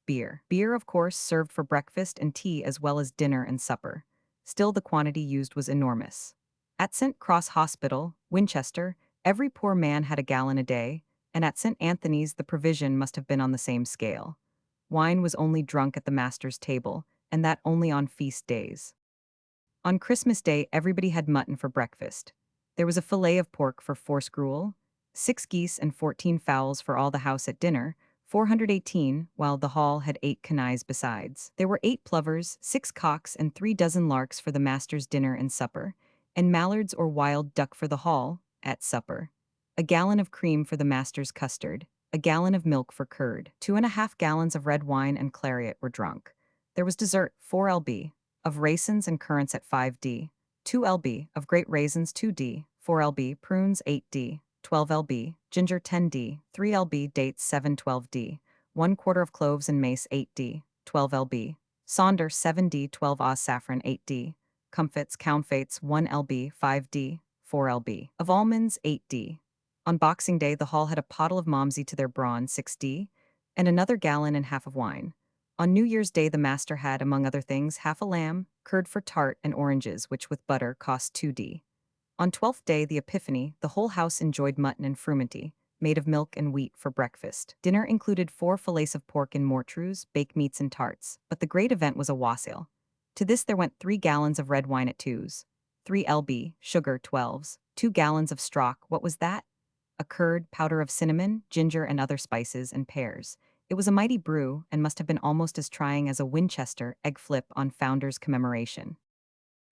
Beer. Beer, of course, served for breakfast and tea as well as dinner and supper. Still, the quantity used was enormous. At St. Cross Hospital, Winchester, every poor man had a gallon a day, and at St. Anthony's the provision must have been on the same scale. Wine was only drunk at the master's table, and that only on feast days. On Christmas Day, everybody had mutton for breakfast. There was a fillet of pork for 4 screwel, 6 geese and 14 fowls for all the house at dinner, 418, while the hall had 8 canailles besides. There were 8 plovers, 6 cocks, and 3 dozen larks for the master's dinner and supper, and mallards or wild duck for the hall, at supper. A gallon of cream for the master's custard, a gallon of milk for curd, 2.5 gallons of red wine and claret were drunk. There was dessert, 4 lb, of raisins and currants at 5d, 2 lb, of great raisins 2d, 4 lb, prunes 8d, 12 lb, ginger 10d, 3 lb, dates 712d, 1 quarter of cloves and mace 8d, 12 lb, sonder 7d, 12 oz saffron 8d, comfits, counfates 1 lb, 5d, 4 lb, of almonds 8d. On Boxing Day, the hall had a pottle of Momsey to their brawn 6d, and another gallon and half of wine. On New Year's Day, the master had, among other things, half a lamb, curd for tart, and oranges, which with butter cost 2d. On 12th Day, the Epiphany, the whole house enjoyed mutton and frumenty, made of milk and wheat, for breakfast. Dinner included 4 fillets of pork in mortrews, baked meats, and tarts, but the great event was a wassail. To this there went 3 gallons of red wine at 2s, 3 lb, sugar 12s, 2 gallons of strock. What was that? a curd, powder of cinnamon, ginger, and other spices, and pears. It was a mighty brew and must have been almost as trying as a Winchester egg flip on Founder's commemoration.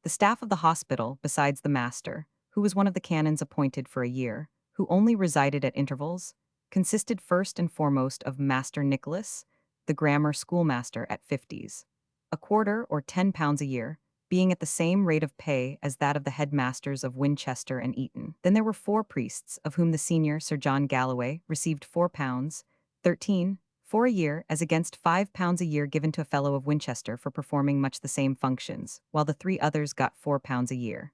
The staff of the hospital, besides the master, who was one of the canons appointed for a year, who only resided at intervals, consisted first and foremost of Master Nicholas, the grammar schoolmaster at 50s, a quarter or £10 a year, being at the same rate of pay as that of the headmasters of Winchester and Eton. Then there were 4 priests, of whom the senior, Sir John Galloway, received £4, 13, for a year, as against £5 a year given to a fellow of Winchester for performing much the same functions, while the 3 others got £4 a year.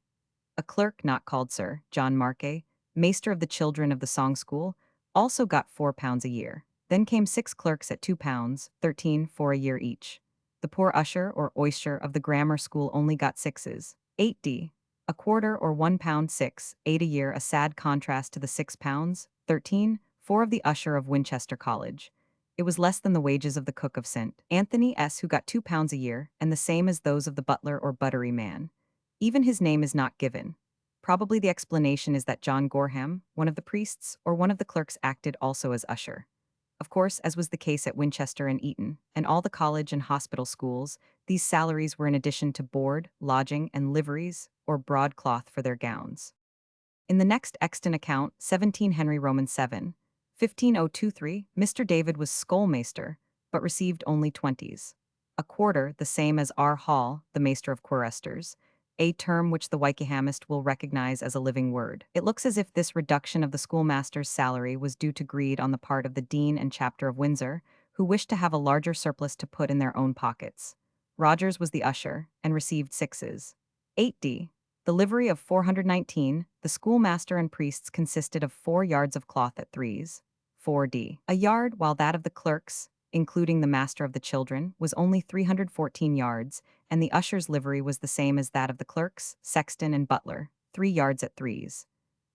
A clerk not called Sir John Markay, maester of the children of the song school, also got £4 a year. Then came 6 clerks at £2, 13 for a year each. The poor usher or oyster of the grammar school only got sixes, 8d, a quarter or £1 6, 8 a year, a sad contrast to the £6, 13, 4 of the usher of Winchester College. It was less than the wages of the cook of St. Anthony S., who got £2 a year, and the same as those of the butler or buttery man. Even his name is not given. Probably the explanation is that John Gorham, one of the priests, or one of the clerks acted also as usher. Of course, as was the case at Winchester and Eton, and all the college and hospital schools, these salaries were in addition to board, lodging, and liveries, or broadcloth for their gowns. In the next extant account, 17 Henry Roman 7, 15023, Mr. David was schoolmaster, but received only 20s. A quarter, the same as R. Hall, the maester of choristers, a term which the Wykehamist will recognize as a living word. It looks as if this reduction of the schoolmaster's salary was due to greed on the part of the Dean and Chapter of Windsor, who wished to have a larger surplus to put in their own pockets. Rogers was the usher, and received sixes. 8d. The livery of 419, the schoolmaster and priests consisted of 4 yards of cloth at 3s, 4d, a yard, while that of the clerks, including the master of the children, was only 314 yards, and the usher's livery was the same as that of the clerks, sexton, and butler, 3 yards at 3s.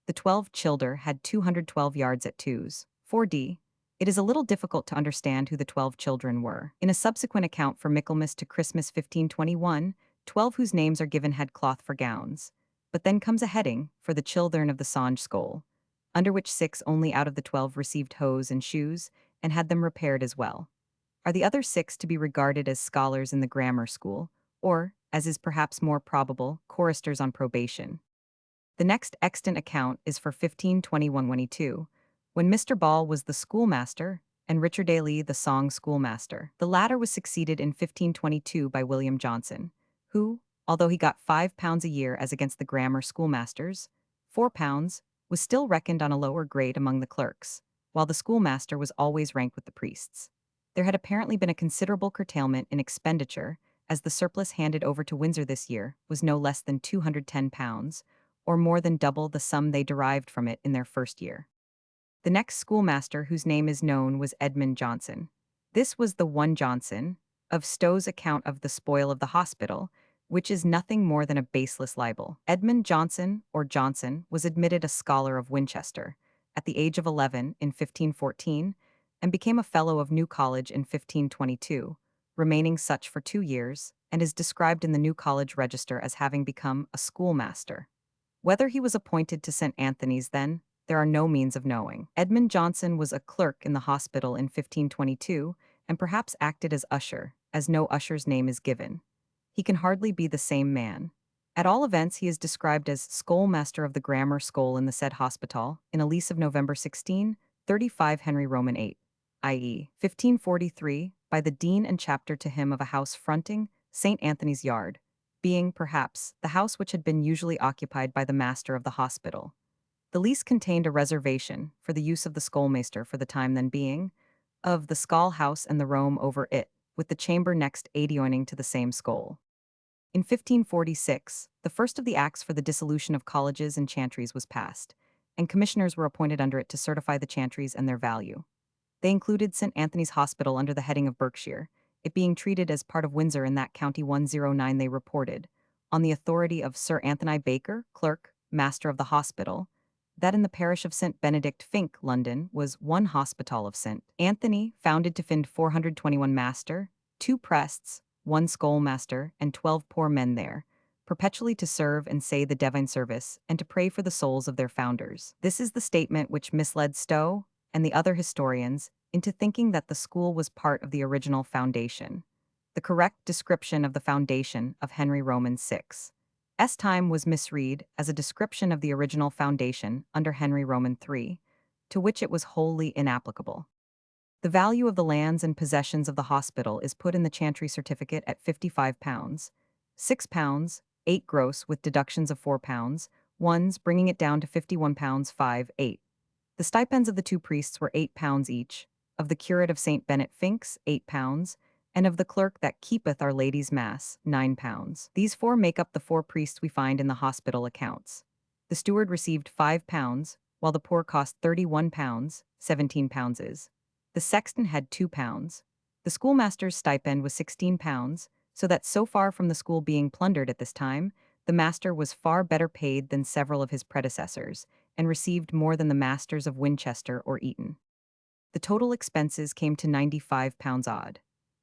The 12 childer had 212 yards at 2s, 4d. It is a little difficult to understand who the 12 children were. In a subsequent account for Michaelmas to Christmas 1521, 12 whose names are given had cloth for gowns. But then comes a heading, for the children of the songe school, under which 6 only out of the 12 received hose and shoes, and had them repaired as well. Are the other 6 to be regarded as scholars in the grammar school, or, as is perhaps more probable, choristers on probation? The next extant account is for 1521-22, when Mr. Ball was the schoolmaster, and Richard A. Lee the song schoolmaster. The latter was succeeded in 1522 by William Johnson, who, although he got £5 a year as against the grammar schoolmasters, £4, was still reckoned on a lower grade among the clerks, while the schoolmaster was always ranked with the priests. There had apparently been a considerable curtailment in expenditure, as the surplus handed over to Windsor this year was no less than £210, or more than double the sum they derived from it in their first year. The next schoolmaster whose name is known was Edmund Johnson. This was the one Johnson of Stowe's account of the spoil of the hospital, which is nothing more than a baseless libel. Edmund Johnson, or Johnson, was admitted a scholar of Winchester at the age of 11 in 1514, and became a fellow of New College in 1522, remaining such for 2 years, and is described in the New College Register as having become a schoolmaster. Whether he was appointed to St. Anthony's then, there are no means of knowing. Edmund Johnson was a clerk in the hospital in 1522, and perhaps acted as usher, as no usher's name is given. He can hardly be the same man. At all events, he is described as schoolmaster of the grammar school in the said hospital, in a lease of November 16, 35 Henry Roman 8, i.e., 1543, by the dean and chapter to him of a house fronting St. Anthony's Yard, being, perhaps, the house which had been usually occupied by the master of the hospital. The lease contained a reservation, for the use of the schoolmaster for the time then being, of the school house and the room over it, with the chamber next adjoining to the same school. In 1546, the first of the acts for the dissolution of colleges and chantries was passed, and commissioners were appointed under it to certify the chantries and their value. They included St. Anthony's Hospital under the heading of Berkshire, it being treated as part of Windsor in that county 109 they reported, on the authority of Sir Anthony Baker, clerk, master of the hospital, that in the parish of St. Benedict Fink, London, was one hospital of St. Anthony, founded to find 421 master, 2 prests, 1 schoolmaster, and 12 poor men there, perpetually to serve and say the divine service, and to pray for the souls of their founders. This is the statement which misled Stowe and the other historians into thinking that the school was part of the original foundation. The correct description of the foundation of Henry Roman VI's time was misread as a description of the original foundation under Henry Roman III, to which it was wholly inapplicable. The value of the lands and possessions of the hospital is put in the chantry certificate at £55, £6, 8 gross with deductions of £4, ones bringing it down to £51, 5, 8. The stipends of the two priests were £8 each, of the curate of St. Bennet Fink's £8, and of the clerk that keepeth Our Lady's Mass £9. These four make up the four priests we find in the hospital accounts. The steward received £5, while the poor cost £31, £17 is. The sexton had £2. The schoolmaster's stipend was £16, so that so far from the school being plundered at this time, the master was far better paid than several of his predecessors, and received more than the masters of Winchester or Eton. The total expenses came to £95 odd.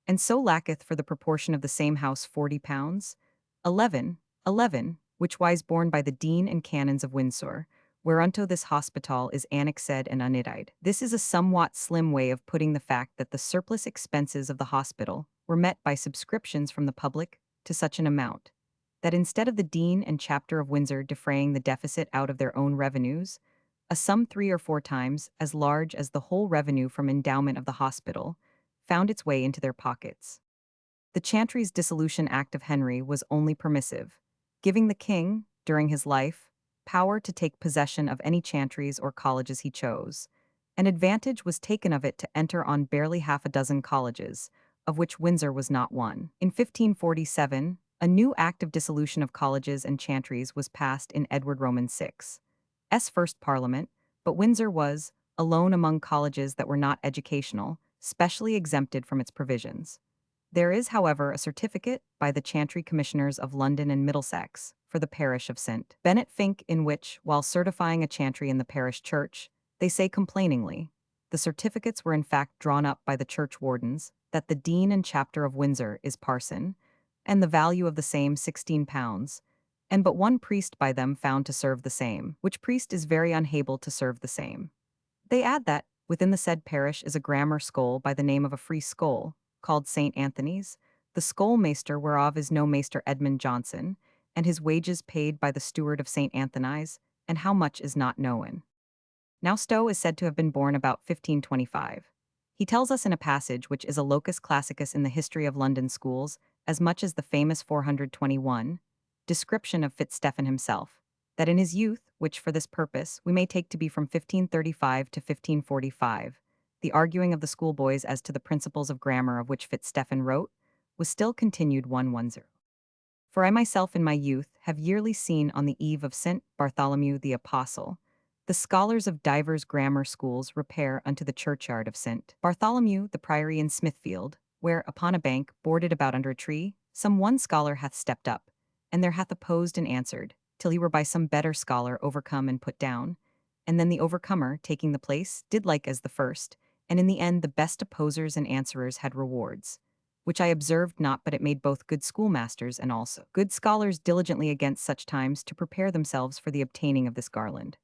And so lacketh for the proportion of the same house £40, 11, which wise borne by the dean and canons of Windsor, whereunto this hospital is annexed and unidied. This is a somewhat slim way of putting the fact that the surplus expenses of the hospital were met by subscriptions from the public to such an amount, that instead of the dean and chapter of Windsor defraying the deficit out of their own revenues, a sum 3 or 4 times as large as the whole revenue from endowment of the hospital found its way into their pockets. The Chantry's Dissolution Act of Henry was only permissive, giving the king, during his life, power to take possession of any chantries or colleges he chose. An advantage was taken of it to enter on barely half a dozen colleges, of which Windsor was not one. In 1547, a new Act of Dissolution of Colleges and Chantries was passed in Edward Roman VI's first Parliament, but Windsor was, alone among colleges that were not educational, specially exempted from its provisions. There is, however, a certificate by the Chantry Commissioners of London and Middlesex for the parish of St. Bennet Fink, in which, while certifying a chantry in the parish church, they say complainingly, the certificates were in fact drawn up by the church wardens, that the dean and chapter of Windsor is parson, and the value of the same £16, and but one priest by them found to serve the same, which priest is very unable to serve the same. They add that, within the said parish is a grammar school by the name of a free school, called St. Anthony's, the schoolmaster whereof is no Master Edmund Johnson, and his wages paid by the steward of St. Anthony's, and how much is not known. Now Stowe is said to have been born about 1525. He tells us in a passage which is a locus classicus in the history of London schools, as much as the famous 421, description of Fitzstephen himself, that in his youth, which for this purpose we may take to be from 1535 to 1545, the arguing of the schoolboys as to the principles of grammar of which Fitzstephen wrote, was still continued 110. For I myself in my youth have yearly seen on the eve of St. Bartholomew the Apostle, the scholars of divers grammar schools repair unto the churchyard of St. Bartholomew the Priory in Smithfield, where, upon a bank, boarded about under a tree, some one scholar hath stepped up, and there hath opposed and answered, till he were by some better scholar overcome and put down, and then the overcomer, taking the place, did like as the first, and in the end the best opposers and answerers had rewards, which I observed not, but it made both good schoolmasters and also good scholars diligently against such times to prepare themselves for the obtaining of this garland.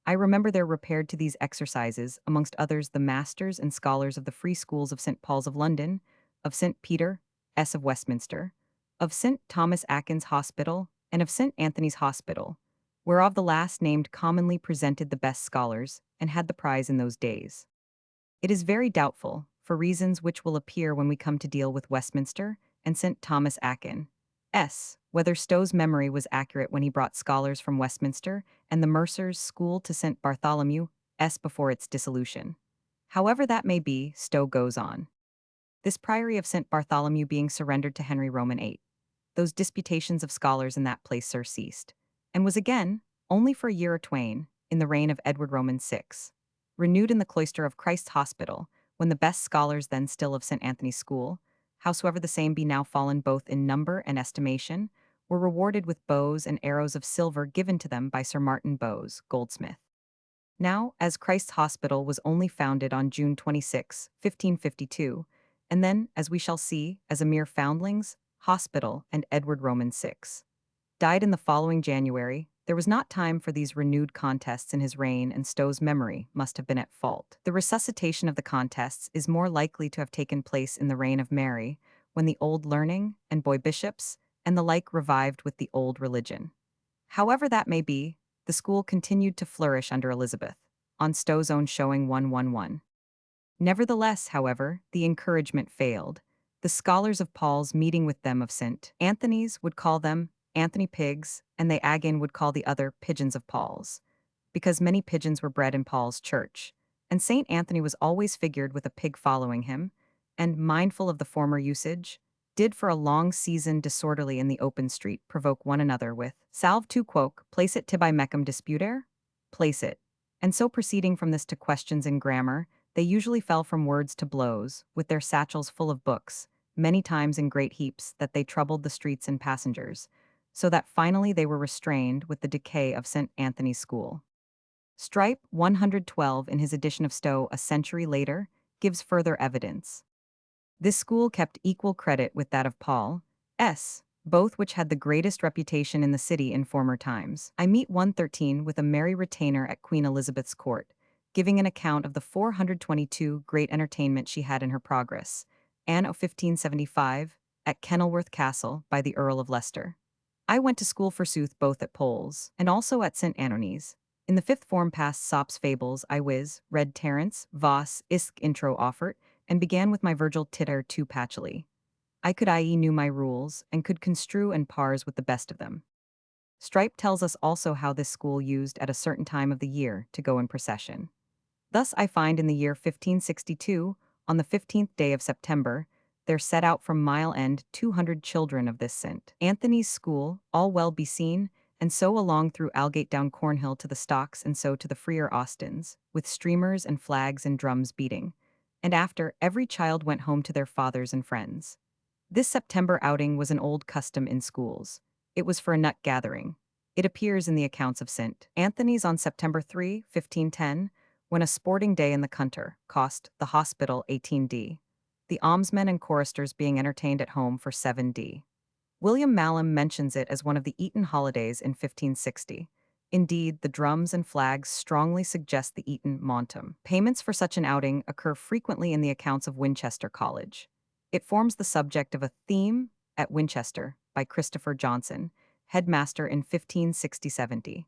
I remember there repaired to these exercises, amongst others, the masters and scholars of the free schools of St. Paul's of London, of St. Peter S. of Westminster, of St. Thomas Aquinas Hospital, and of St. Anthony's Hospital, whereof the last named commonly presented the best scholars, and had the prize in those days. It is very doubtful, for reasons which will appear when we come to deal with Westminster and St. Thomas Aquinas, whether Stowe's memory was accurate when he brought scholars from Westminster and the Mercer's School to St. Bartholomew before its dissolution. However that may be, Stowe goes on. This priory of St. Bartholomew being surrendered to Henry Roman VIII, those disputations of scholars in that place surceased, and was again, only for a year or twain, in the reign of Edward Roman VI, renewed in the cloister of Christ's Hospital, when the best scholars then still of St. Anthony's School, howsoever the same be now fallen both in number and estimation, were rewarded with bows and arrows of silver given to them by Sir Martin Bowes, goldsmith. Now, as Christ's Hospital was only founded on June 26, 1552, and then, as we shall see, as a mere foundlings, hospital, and Edward Roman VI, died in the following January. There was not time for these renewed contests in his reign, and Stowe's memory must have been at fault. The resuscitation of the contests is more likely to have taken place in the reign of Mary, when the old learning and boy bishops and the like revived with the old religion. However that may be, the school continued to flourish under Elizabeth, on Stowe's own showing 111. Nevertheless, however, the encouragement failed. The scholars of Paul's meeting with them of St. Anthony's would call them Anthony pigs, and they again would call the other pigeons of Paul's, because many pigeons were bred in Paul's church, and St. Anthony was always figured with a pig following him, and, mindful of the former usage, did for a long season disorderly in the open street provoke one another with salve tu quoque, place it tibi mecum disputere? Place it. And so proceeding from this to questions in grammar, they usually fell from words to blows, with their satchels full of books, many times in great heaps that they troubled the streets and passengers, so that finally they were restrained with the decay of St. Anthony's School. Strype 112 in his edition of Stowe a century later gives further evidence. This school kept equal credit with that of Paul S., both which had the greatest reputation in the city in former times. I meet 113 with a merry retainer at Queen Elizabeth's court, giving an account of the 422 great entertainment she had in her progress, anno 1575, at Kenilworth Castle by the Earl of Leicester. I went to school forsooth both at Pole's and also at St. Anthony's. In the fifth form passed Sop's Fables, I whiz, read Terence, Voss, Isk intro offert, and began with my Virgil titter too patchily. I could i.e. knew my rules, and could construe and parse with the best of them. Strype tells us also how this school used at a certain time of the year to go in procession. Thus I find in the year 1562, on the 15th day of September, there set out from Mile End 200 children of this St. Anthony's School, all well beseen, and so along through Aldgate down Cornhill to the Stocks and so to the freer Austins, with streamers and flags and drums beating. And after, every child went home to their fathers and friends. This September outing was an old custom in schools. It was for a nut gathering. It appears in the accounts of St. Anthony's on September 3, 1510, when a sporting day in the Cunter cost the hospital 18d, the almsmen and choristers being entertained at home for 7d. William Mallam mentions it as one of the Eton holidays in 1560. Indeed, the drums and flags strongly suggest the Eton Montum. Payments for such an outing occur frequently in the accounts of Winchester College. It forms the subject of a theme at Winchester by Christopher Johnson, headmaster in 1560-70.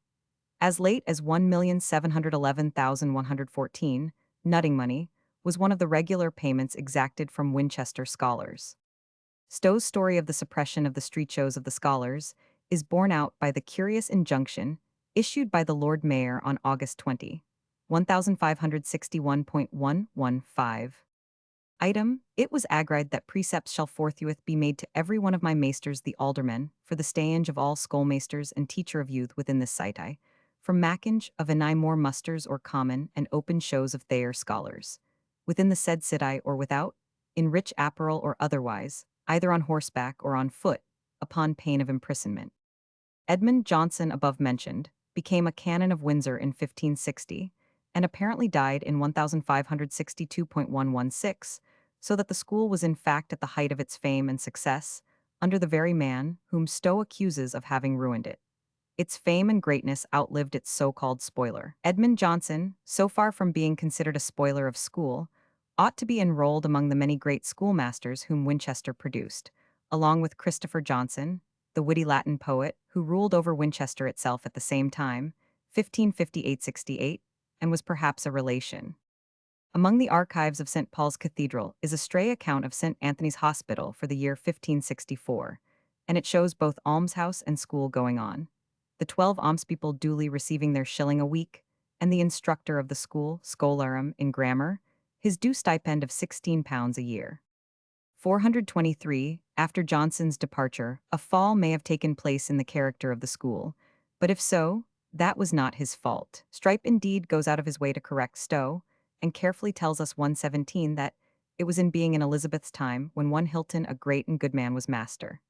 As late as 1,711,114, nutting money, was one of the regular payments exacted from Winchester scholars. Stowe's story of the suppression of the street shows of the scholars is borne out by the curious injunction issued by the Lord Mayor on August 20, 1561.115. Item, it was agreed that precepts shall forthwith be made to every one of my maesters the aldermen, for the staying of all schoolmasters and teacher of youth within this city, from Mackinge of any more musters or common and open shows of Thayer scholars, within the said city or without, in rich apparel or otherwise, either on horseback or on foot, upon pain of imprisonment. Edmund Johnson, above mentioned, became a canon of Windsor in 1560, and apparently died in 1562.116, so that the school was in fact at the height of its fame and success, under the very man whom Stowe accuses of having ruined it. Its fame and greatness outlived its so-called spoiler. Edmund Johnson, so far from being considered a spoiler of school, ought to be enrolled among the many great schoolmasters whom Winchester produced, along with Christopher Johnson, the witty Latin poet who ruled over Winchester itself at the same time, 1558-68, and was perhaps a relation. Among the archives of St. Paul's Cathedral is a stray account of St. Anthony's Hospital for the year 1564, and it shows both almshouse and school going on, the 12 almspeople duly receiving their shilling a week, and the instructor of the school, scholarum, in grammar, his due stipend of £16 a year. 423, after Johnson's departure, a fall may have taken place in the character of the school, but if so, that was not his fault. Strype indeed goes out of his way to correct Stowe, and carefully tells us 117 that it was in being in Elizabeth's time when one Hilton, a great and good man, was master.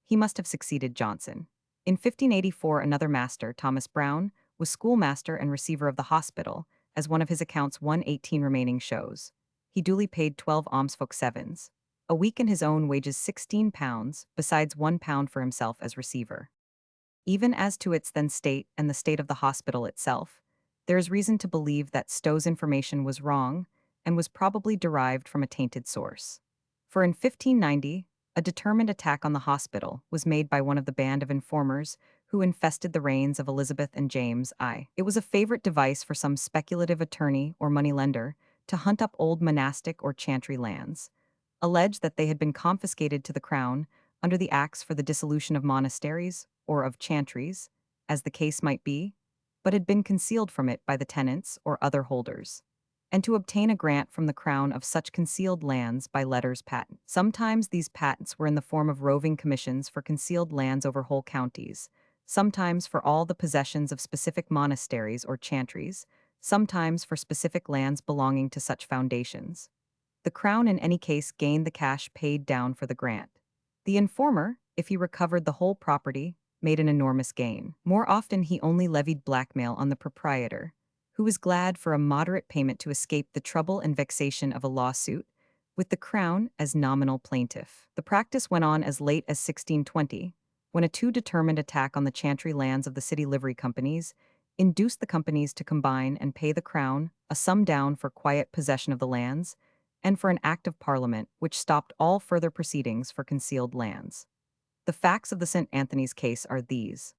He must have succeeded Johnson. In 1584, another master, Thomas Brown, was schoolmaster and receiver of the hospital, as one of his accounts 118 remaining shows. He duly paid 12 almsfolk sevens, a week in his own wages £16, besides £1 for himself as receiver. Even as to its then state and the state of the hospital itself, there is reason to believe that Stowe's information was wrong and was probably derived from a tainted source. For in 1590, a determined attack on the hospital was made by one of the band of informers who infested the reigns of Elizabeth and James I. It was a favorite device for some speculative attorney or moneylender to hunt up old monastic or chantry lands, alleged that they had been confiscated to the crown under the Acts for the Dissolution of Monasteries or of Chantries, as the case might be, but had been concealed from it by the tenants or other holders, and to obtain a grant from the crown of such concealed lands by letters patent. Sometimes these patents were in the form of roving commissions for concealed lands over whole counties, sometimes for all the possessions of specific monasteries or chantries, sometimes for specific lands belonging to such foundations. The crown in any case gained the cash paid down for the grant. The informer, if he recovered the whole property, made an enormous gain. More often he only levied blackmail on the proprietor, who was glad for a moderate payment to escape the trouble and vexation of a lawsuit, with the crown as nominal plaintiff. The practice went on as late as 1620, when a too determined attack on the chantry lands of the city livery companies induced the companies to combine and pay the crown a sum down for quiet possession of the lands, and for an Act of Parliament which stopped all further proceedings for concealed lands. The facts of the St. Anthony's case are these.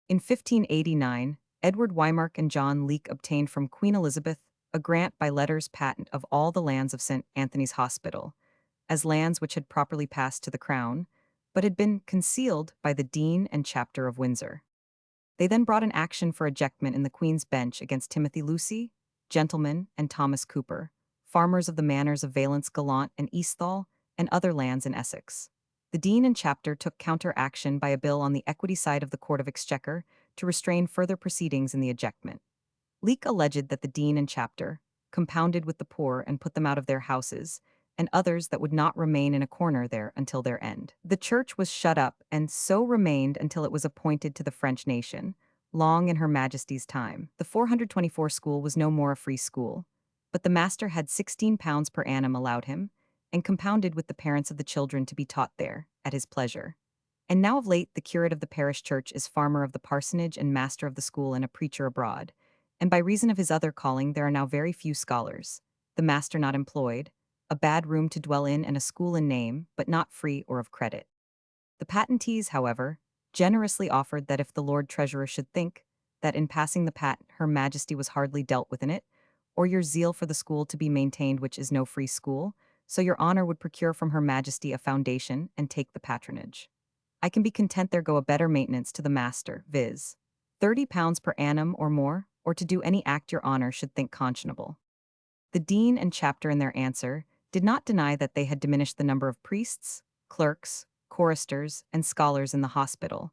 In 1589, Edward Wymark and John Leake obtained from Queen Elizabeth a grant by letters patent of all the lands of St. Anthony's Hospital, as lands which had properly passed to the Crown, but had been concealed by the Dean and Chapter of Windsor. They then brought an action for ejectment in the Queen's Bench against Timothy Lucy, gentleman, and Thomas Cooper, farmers of the manors of Valence Gallant and Easthall, and other lands in Essex. The Dean and Chapter took counter-action by a bill on the equity side of the Court of Exchequer to restrain further proceedings in the ejectment. Leake alleged that the Dean and Chapter compounded with the poor and put them out of their houses, and others that would not remain in a corner there until their end. The church was shut up and so remained until it was appointed to the French nation, long in Her Majesty's time. The 424 school was no more a free school, but the master had £16 per annum allowed him, and compounded with the parents of the children to be taught there, at his pleasure. And now of late the curate of the parish church is farmer of the parsonage and master of the school and a preacher abroad, and by reason of his other calling there are now very few scholars, the master not employed, a bad room to dwell in and a school in name, but not free or of credit. The patentees, however, generously offered that if the Lord Treasurer should think that in passing the patent Her Majesty was hardly dealt with in it, or your zeal for the school to be maintained which is no free school, so your honor would procure from Her Majesty a foundation and take the patronage. I can be content there go a better maintenance to the master, viz. £30 per annum or more, or to do any act your honor should think conscionable. The Dean and Chapter in their answer did not deny that they had diminished the number of priests, clerks, choristers, and scholars in the hospital,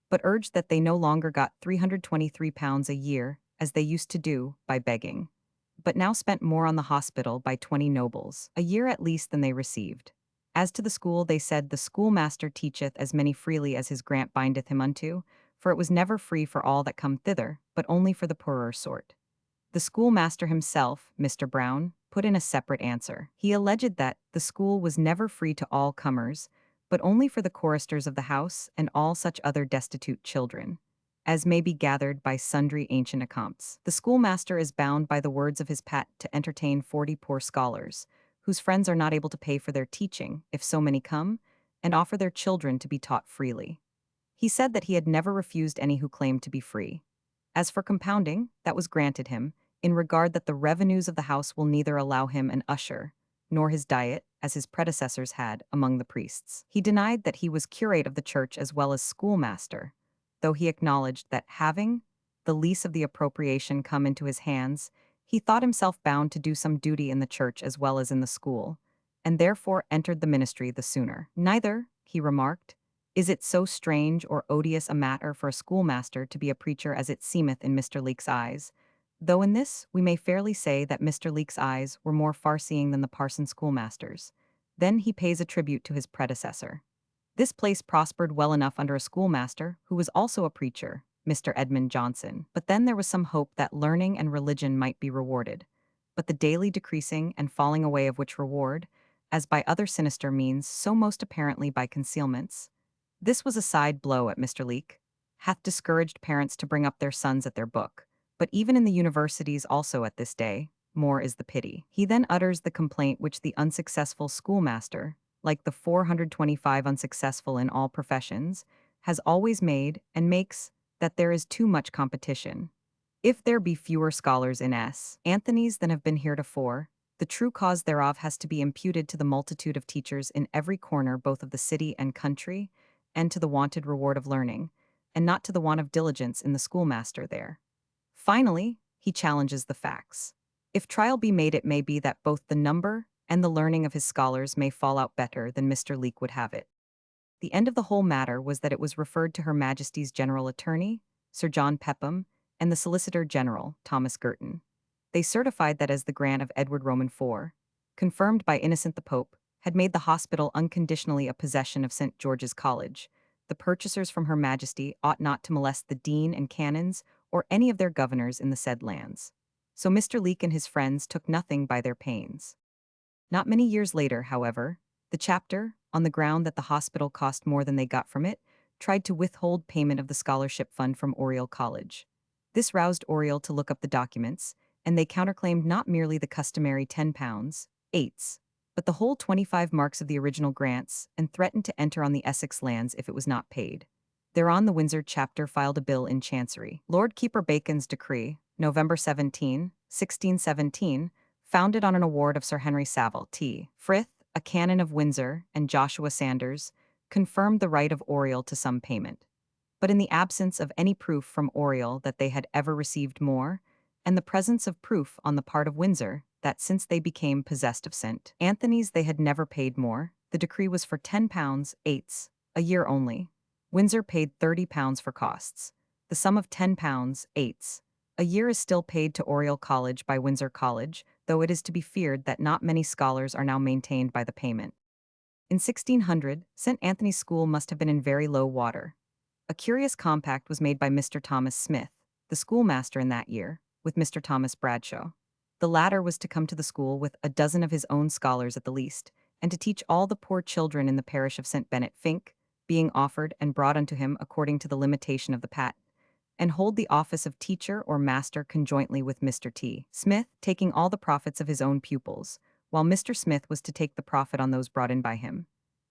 but urged that they no longer got £323 a year, as they used to do, by begging, but now spent more on the hospital by 20 nobles a year at least than they received. As to the school, they said, the schoolmaster teacheth as many freely as his grant bindeth him unto, for it was never free for all that come thither, but only for the poorer sort. The schoolmaster himself, Mr. Brown, put in a separate answer. He alleged that the school was never free to all comers, but only for the choristers of the house and all such other destitute children, as may be gathered by sundry ancient accounts. The schoolmaster is bound by the words of his patent to entertain 40 poor scholars, whose friends are not able to pay for their teaching, if so many come, and offer their children to be taught freely. He said that he had never refused any who claimed to be free. As for compounding, that was granted him, in regard that the revenues of the house will neither allow him an usher, nor his diet, as his predecessors had, among the priests. He denied that he was curate of the church as well as schoolmaster, though he acknowledged that having the lease of the appropriation come into his hands, he thought himself bound to do some duty in the church as well as in the school, and therefore entered the ministry the sooner. Neither, he remarked, is it so strange or odious a matter for a schoolmaster to be a preacher as it seemeth in Mr. Leake's eyes, though in this we may fairly say that Mr. Leake's eyes were more far-seeing than the parson schoolmaster's. Then he pays a tribute to his predecessor. This place prospered well enough under a schoolmaster who was also a preacher, Mr. Edmund Johnson. But then there was some hope that learning and religion might be rewarded, but the daily decreasing and falling away of which reward, as by other sinister means, so most apparently by concealments, this was a side blow at Mr. Leake, hath discouraged parents to bring up their sons at their book. But even in the universities also at this day, more is the pity. He then utters the complaint which the unsuccessful schoolmaster, like the 425 unsuccessful in all professions, has always made and makes, that there is too much competition. If there be fewer scholars in Anthony's than have been heretofore, the true cause thereof has to be imputed to the multitude of teachers in every corner both of the city and country, and to the wanted reward of learning, and not to the want of diligence in the schoolmaster there. Finally, he challenges the facts. If trial be made, it may be that both the number and the learning of his scholars may fall out better than Mr. Leake would have it. The end of the whole matter was that it was referred to Her Majesty's General Attorney, Sir John Pepham, and the Solicitor General, Thomas Girton. They certified that as the grant of Edward Roman IV, confirmed by Innocent the Pope, had made the hospital unconditionally a possession of St. George's College, the purchasers from Her Majesty ought not to molest the dean and canons or any of their governors in the said lands. So Mr. Leake and his friends took nothing by their pains. Not many years later, however, the chapter, on the ground that the hospital cost more than they got from it, tried to withhold payment of the scholarship fund from Oriel College. This roused Oriel to look up the documents, and they counterclaimed not merely the customary £10, eights, but the whole 25 marks of the original grants, and threatened to enter on the Essex lands if it was not paid. Thereon the Windsor chapter filed a bill in Chancery. Lord Keeper Bacon's decree, November 17, 1617, founded on an award of Sir Henry Savile T. Frith, a canon of Windsor, and Joshua Sanders, confirmed the right of Oriel to some payment. But in the absence of any proof from Oriel that they had ever received more, and the presence of proof on the part of Windsor that since they became possessed of St. Anthony's they had never paid more, the decree was for £10, eights, a year only. Windsor paid £30 for costs. The sum of £10, eights, a year is still paid to Oriel College by Windsor College, though it is to be feared that not many scholars are now maintained by the payment. In 1600, St. Anthony's School must have been in very low water. A curious compact was made by Mr. Thomas Smith, the schoolmaster in that year, with Mr. Thomas Bradshaw. The latter was to come to the school with a dozen of his own scholars at the least, and to teach all the poor children in the parish of St. Bennet Fink, being offered and brought unto him according to the limitation of the patent, and hold the office of teacher or master conjointly with Mr. T. Smith, taking all the profits of his own pupils, while Mr. Smith was to take the profit on those brought in by him.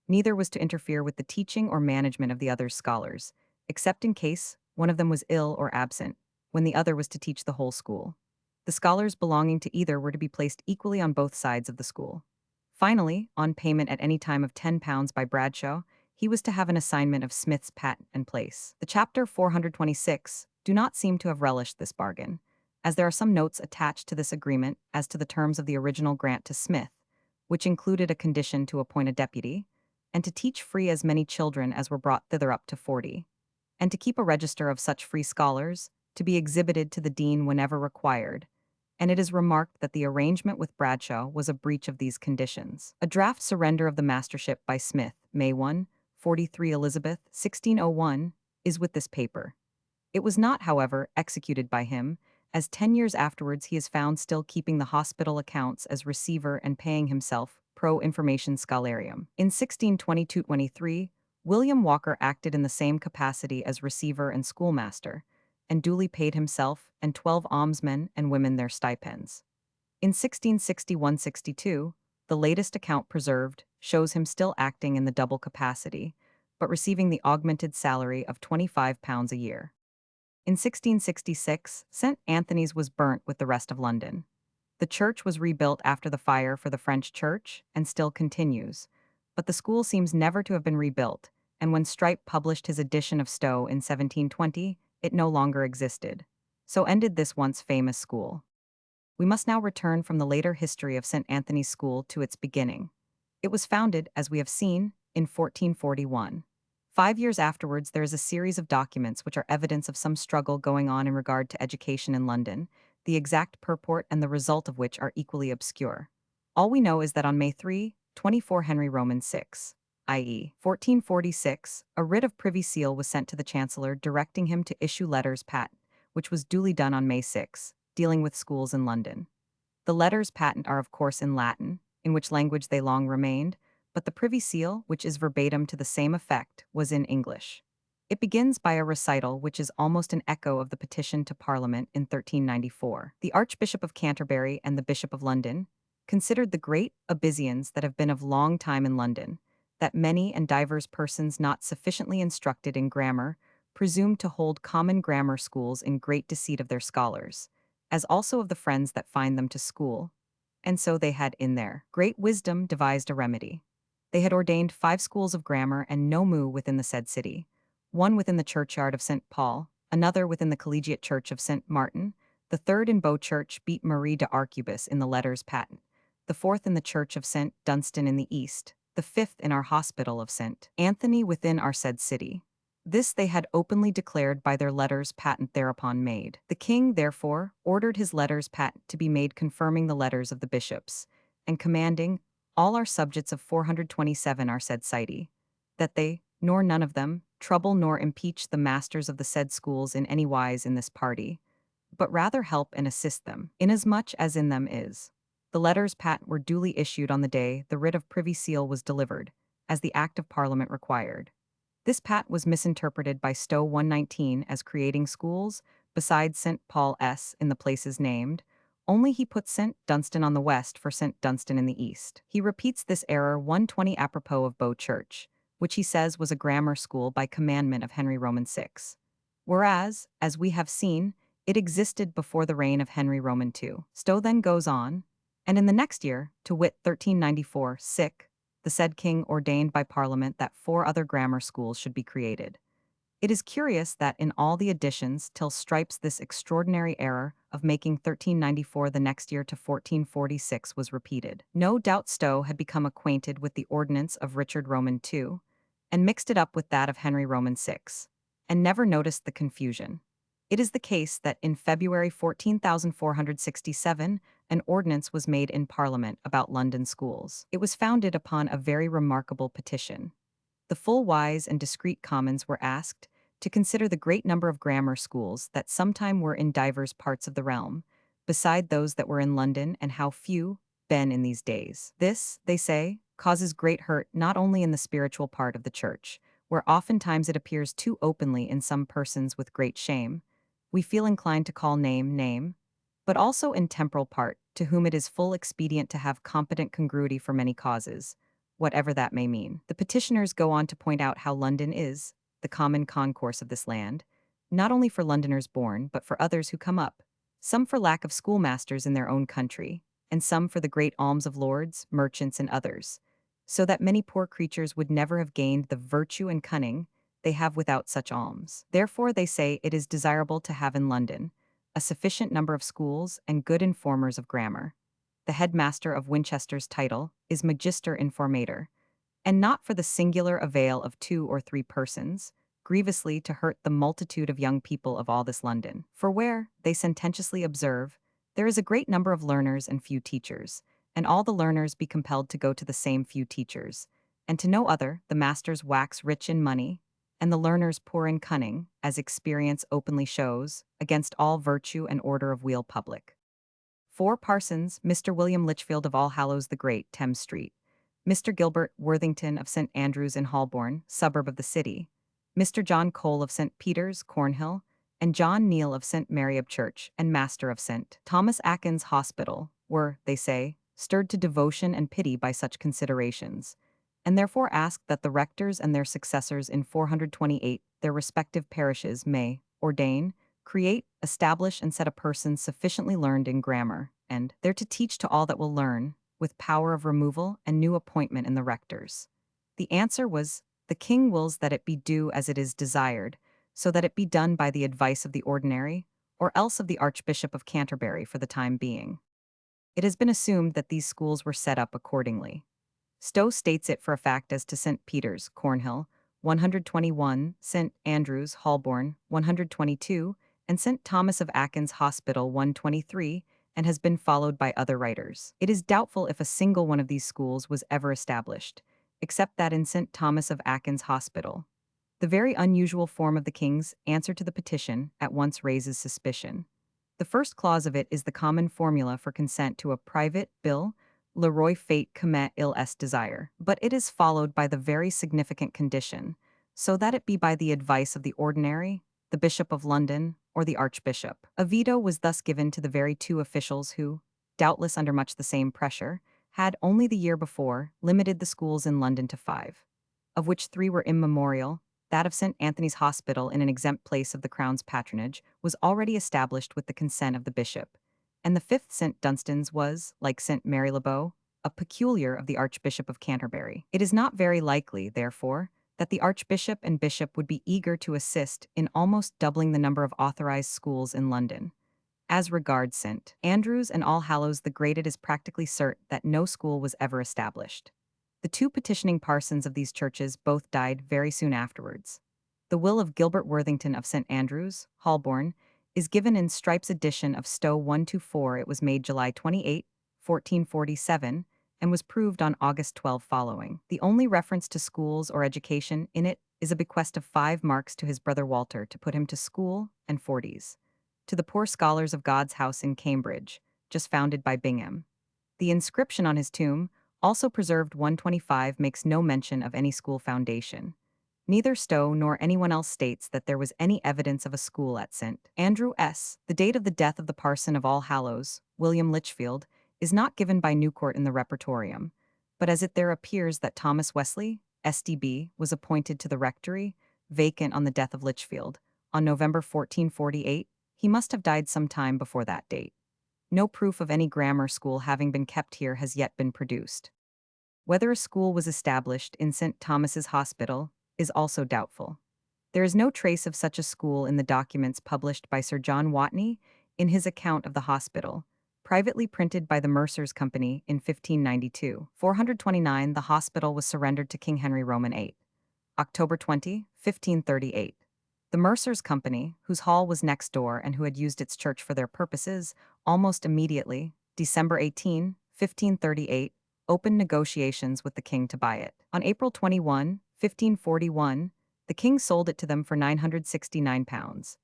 Neither was to interfere with the teaching or management of the other's scholars, except in case one of them was ill or absent, when the other was to teach the whole school. The scholars belonging to either were to be placed equally on both sides of the school. Finally, on payment at any time of £10 by Bradshaw, he was to have an assignment of Smith's patent and place. The chapter 426 do not seem to have relished this bargain, as there are some notes attached to this agreement as to the terms of the original grant to Smith, which included a condition to appoint a deputy, and to teach free as many children as were brought thither up to 40, and to keep a register of such free scholars, to be exhibited to the dean whenever required, and it is remarked that the arrangement with Bradshaw was a breach of these conditions. A draft surrender of the mastership by Smith, May 1, 43 Elizabeth, 1601, is with this paper. It was not, however, executed by him, as 10 years afterwards he is found still keeping the hospital accounts as receiver and paying himself pro information scholarium. In 1622-23, William Walker acted in the same capacity as receiver and schoolmaster, and duly paid himself and 12 almsmen and women their stipends. In 1661-62, the latest account preserved shows him still acting in the double capacity, but receiving the augmented salary of £25 a year. In 1666, St. Anthony's was burnt with the rest of London. The church was rebuilt after the fire for the French church and still continues, but the school seems never to have been rebuilt, and when Strype published his edition of Stowe in 1720, it no longer existed. So ended this once famous school. We must now return from the later history of St. Anthony's School to its beginning. It was founded, as we have seen, in 1441. 5 years afterwards, there is a series of documents which are evidence of some struggle going on in regard to education in London, the exact purport and the result of which are equally obscure. All we know is that on May 3, 24 Henry Roman 6, i.e., 1446, a writ of privy seal was sent to the Chancellor directing him to issue letters patent, which was duly done on May 6, dealing with schools in London. The letters patent are of course in Latin, in which language they long remained, but the privy seal, which is verbatim to the same effect, was in English. It begins by a recital which is almost an echo of the petition to Parliament in 1394. The Archbishop of Canterbury and the Bishop of London considered the great obeisance that have been of long time in London, that many and divers persons not sufficiently instructed in grammar presume to hold common grammar schools in great deceit of their scholars, as also of the friends that find them to school, and so they had in their great wisdom devised a remedy. They had ordained 5 schools of grammar and no mu within the said city, one within the churchyard of St. Paul, another within the collegiate church of St. Martin, the third in Bow Church beat Marie de Arcubis in the letters patent, the fourth in the church of St. Dunstan in the east, the fifth in our hospital of St. Anthony within our said city. This they had openly declared by their letters patent thereupon made. The king, therefore, ordered his letters patent to be made confirming the letters of the bishops, and commanding all our subjects of 427 our said city, that they, nor none of them, trouble nor impeach the masters of the said schools in any wise in this party, but rather help and assist them, inasmuch as in them is. The letters patent were duly issued on the day the writ of privy seal was delivered, as the Act of Parliament required. This patent was misinterpreted by Stowe 119 as creating schools, besides St. Paul S. in the places named, only he puts St. Dunstan on the west for St. Dunstan in the east. He repeats this error 120 apropos of Bow Church, which he says was a grammar school by commandment of Henry Roman VI. Whereas, as we have seen, it existed before the reign of Henry Roman II. Stowe then goes on, and in the next year, to wit 1394, the said king ordained by Parliament that 4 other grammar schools should be created. It is curious that in all the editions till stripes this extraordinary error of making 1394 the next year to 1446 was repeated. No doubt Stowe had become acquainted with the ordinance of Richard Roman II, and mixed it up with that of Henry Roman VI, and never noticed the confusion. It is the case that in February 14,467, an ordinance was made in Parliament about London schools. It was founded upon a very remarkable petition. The full wise and discreet Commons were asked to consider the great number of grammar schools that sometime were in divers parts of the realm, beside those that were in London, and how few been in these days. This, they say, causes great hurt not only in the spiritual part of the church, where oftentimes it appears too openly in some persons with great shame, we feel inclined to call name, but also in temporal part, to whom it is full expedient to have competent congruity for many causes, whatever that may mean. The petitioners go on to point out how London is the common concourse of this land, not only for Londoners born, but for others who come up, some for lack of schoolmasters in their own country, and some for the great alms of lords, merchants, and others, so that many poor creatures would never have gained the virtue and cunning they have without such alms. Therefore, they say it is desirable to have in London a sufficient number of schools and good informers of grammar. The headmaster of Winchester's title is Magister Informator, and not for the singular avail of 2 or 3 persons, grievously to hurt the multitude of young people of all this London. For where, they sententiously observe, there is a great number of learners and few teachers, and all the learners be compelled to go to the same few teachers, and to no other, the masters wax rich in money, and the learners poor in cunning, as experience openly shows, against all virtue and order of weal public. 4 parsons, Mr. William Lichfield of All Hallows the Great, Thames Street, Mr. Gilbert Worthington of St. Andrews in Holborn, suburb of the city, Mr. John Cole of St. Peter's, Cornhill, and John Neal of St. Mary of Church, and master of St. Thomas Atkins Hospital, were, they say, stirred to devotion and pity by such considerations, and therefore asked that the rectors and their successors in 428 their respective parishes may ordain, create, establish, and set a person sufficiently learned in grammar, and there to teach to all that will learn, with power of removal and new appointment in the rectors. The answer was, the king wills that it be do as it is desired, so that it be done by the advice of the ordinary, or else of the Archbishop of Canterbury for the time being. It has been assumed that these schools were set up accordingly. Stowe states it for a fact as to St. Peter's, Cornhill, 121, St. Andrews, Holborn, 122, and St. Thomas of Atkins Hospital, 123, and has been followed by other writers. It is doubtful if a single one of these schools was ever established, except that in St. Thomas of Atkins Hospital. The very unusual form of the king's answer to the petition at once raises suspicion. The first clause of it is the common formula for consent to a private bill, le roi fait commet il est desire, but it is followed by the very significant condition, so that it be by the advice of the ordinary, the Bishop of London, or the Archbishop. A veto was thus given to the very two officials who, doubtless under much the same pressure, had only the year before limited the schools in London to 5, of which 3 were immemorial. That of St. Anthony's Hospital in an exempt place of the Crown's patronage was already established with the consent of the bishop, and the 5th St. Dunstan's was, like St. Mary le Bow, a peculiar of the Archbishop of Canterbury. It is not very likely, therefore, that the Archbishop and Bishop would be eager to assist in almost doubling the number of authorized schools in London. As regards St. Andrews and All Hallows the Great, it is practically certain that no school was ever established. The 2 petitioning parsons of these churches both died very soon afterwards. The will of Gilbert Worthington of St. Andrews, Holborn, is given in Strype's edition of Stowe 124. It was made July 28, 1447, and was proved on August 12 following. The only reference to schools or education in it is a bequest of 5 marks to his brother Walter to put him to school and 40s. To the poor scholars of God's house in Cambridge, just founded by Bingham. The inscription on his tomb, also preserved 125, makes no mention of any school foundation. Neither Stowe nor anyone else states that there was any evidence of a school at St. Andrews. The date of the death of the parson of All Hallows, William Lichfield, is not given by Newcourt in the repertorium, but as it there appears that Thomas Wesley, SDB, was appointed to the rectory, vacant on the death of Lichfield, on November 1448, he must have died some time before that date. No proof of any grammar school having been kept here has yet been produced. Whether a school was established in St. Thomas's Hospital is also doubtful. There is no trace of such a school in the documents published by Sir John Watney in his account of the hospital, privately printed by the Mercers Company in 1592. 429, the hospital was surrendered to King Henry Roman VIII. October 20, 1538. The Mercers Company, whose hall was next door and who had used its church for their purposes, almost immediately, December 18, 1538, opened negotiations with the king to buy it. On April 21, 1541, the king sold it to them for £969,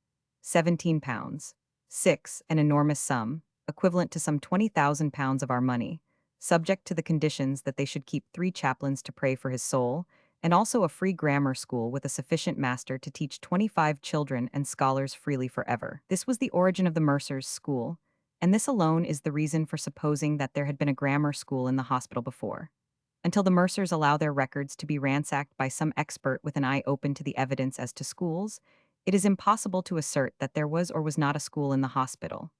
£17, 6, an enormous sum, equivalent to some £20,000 of our money, subject to the conditions that they should keep 3 chaplains to pray for his soul, and also a free grammar school with a sufficient master to teach 25 children and scholars freely forever. This was the origin of the Mercers' School, and this alone is the reason for supposing that there had been a grammar school in the hospital before. Until the Mercers allow their records to be ransacked by some expert with an eye open to the evidence as to schools, it is impossible to assert that there was or was not a school in the hospital.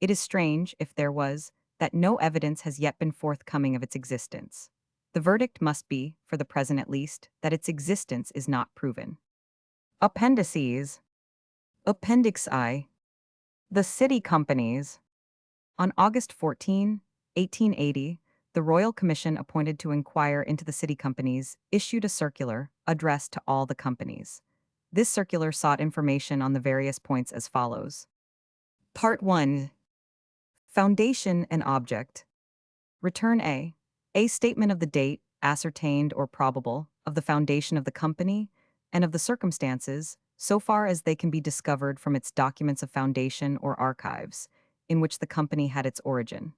It is strange, if there was, that no evidence has yet been forthcoming of its existence. The verdict must be, for the present at least, that its existence is not proven. Appendices. Appendix I. The City Companies. On August 14, 1880, the Royal Commission appointed to inquire into the city companies issued a circular addressed to all the companies. This circular sought information on the various points as follows. Part 1. Foundation and object. Return A. A statement of the date, ascertained or probable, of the foundation of the company, and of the circumstances, so far as they can be discovered from its documents of foundation or archives, in which the company had its origin.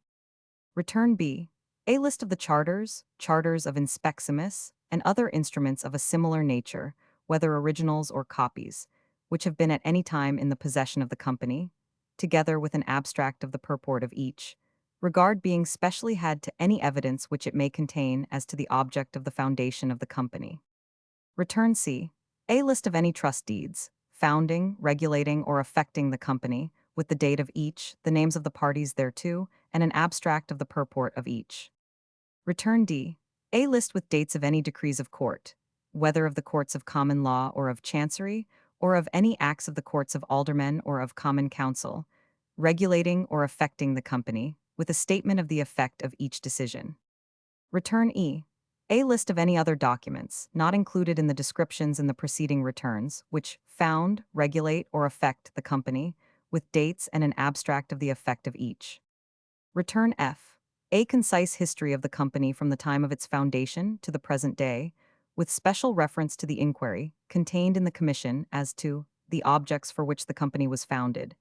Return B. A list of the charters, charters of inspeximus, and other instruments of a similar nature, whether originals or copies, which have been at any time in the possession of the company, together with an abstract of the purport of each, regard being specially had to any evidence which it may contain as to the object of the foundation of the company. Return C. A list of any trust deeds, founding, regulating, or affecting the company, with the date of each, the names of the parties thereto, and an abstract of the purport of each. Return D. A list with dates of any decrees of court, whether of the courts of common law or of chancery, or of any acts of the courts of aldermen or of common council, regulating or affecting the company, with a statement of the effect of each decision. Return E. A list of any other documents, not included in the descriptions in the preceding returns, which found, regulate, or affect the company, with dates and an abstract of the effect of each. Return F. A concise history of the company from the time of its foundation to the present day, with special reference to the inquiry contained in the commission as to the objects for which the company was founded,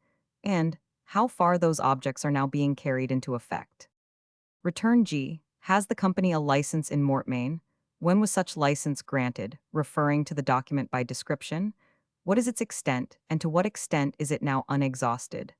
and how far those objects are now being carried into effect. Return G. Has the company a license in Mortmain, When was such license granted, referring to the document by description? What is its extent, and to what extent is it now unexhausted?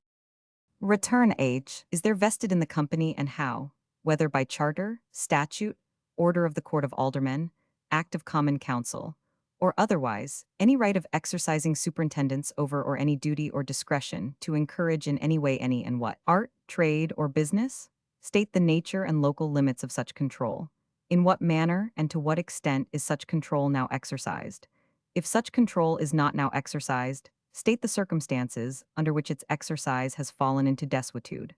Return age, is there vested in the company and how, whether by charter, statute, order of the Court of Aldermen, Act of Common Council, or otherwise, any right of exercising superintendence over or any duty or discretion to encourage in any way any and what art, trade, or business? State the nature and local limits of such control. In what manner and to what extent is such control now exercised? If such control is not now exercised, state the circumstances under which its exercise has fallen into desuetude.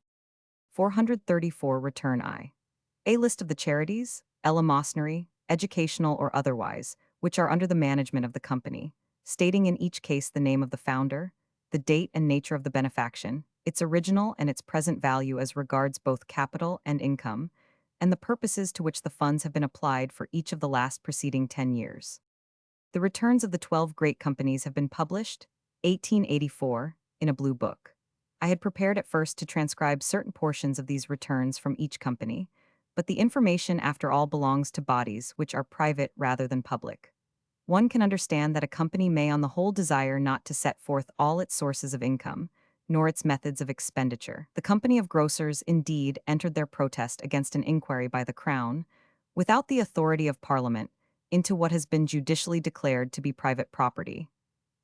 434 Return I. A list of the charities, eleemosynary, educational or otherwise, which are under the management of the company, stating in each case the name of the founder, the date and nature of the benefaction, its original and its present value as regards both capital and income, and the purposes to which the funds have been applied for each of the last preceding 10 years. The returns of the 12 great companies have been published, 1884, in a blue book. I had prepared at first to transcribe certain portions of these returns from each company, but the information after all belongs to bodies which are private rather than public. One can understand that a company may on the whole desire not to set forth all its sources of income, nor its methods of expenditure. The company of grocers, indeed, entered their protest against an inquiry by the Crown, without the authority of Parliament, into what has been judicially declared to be private property,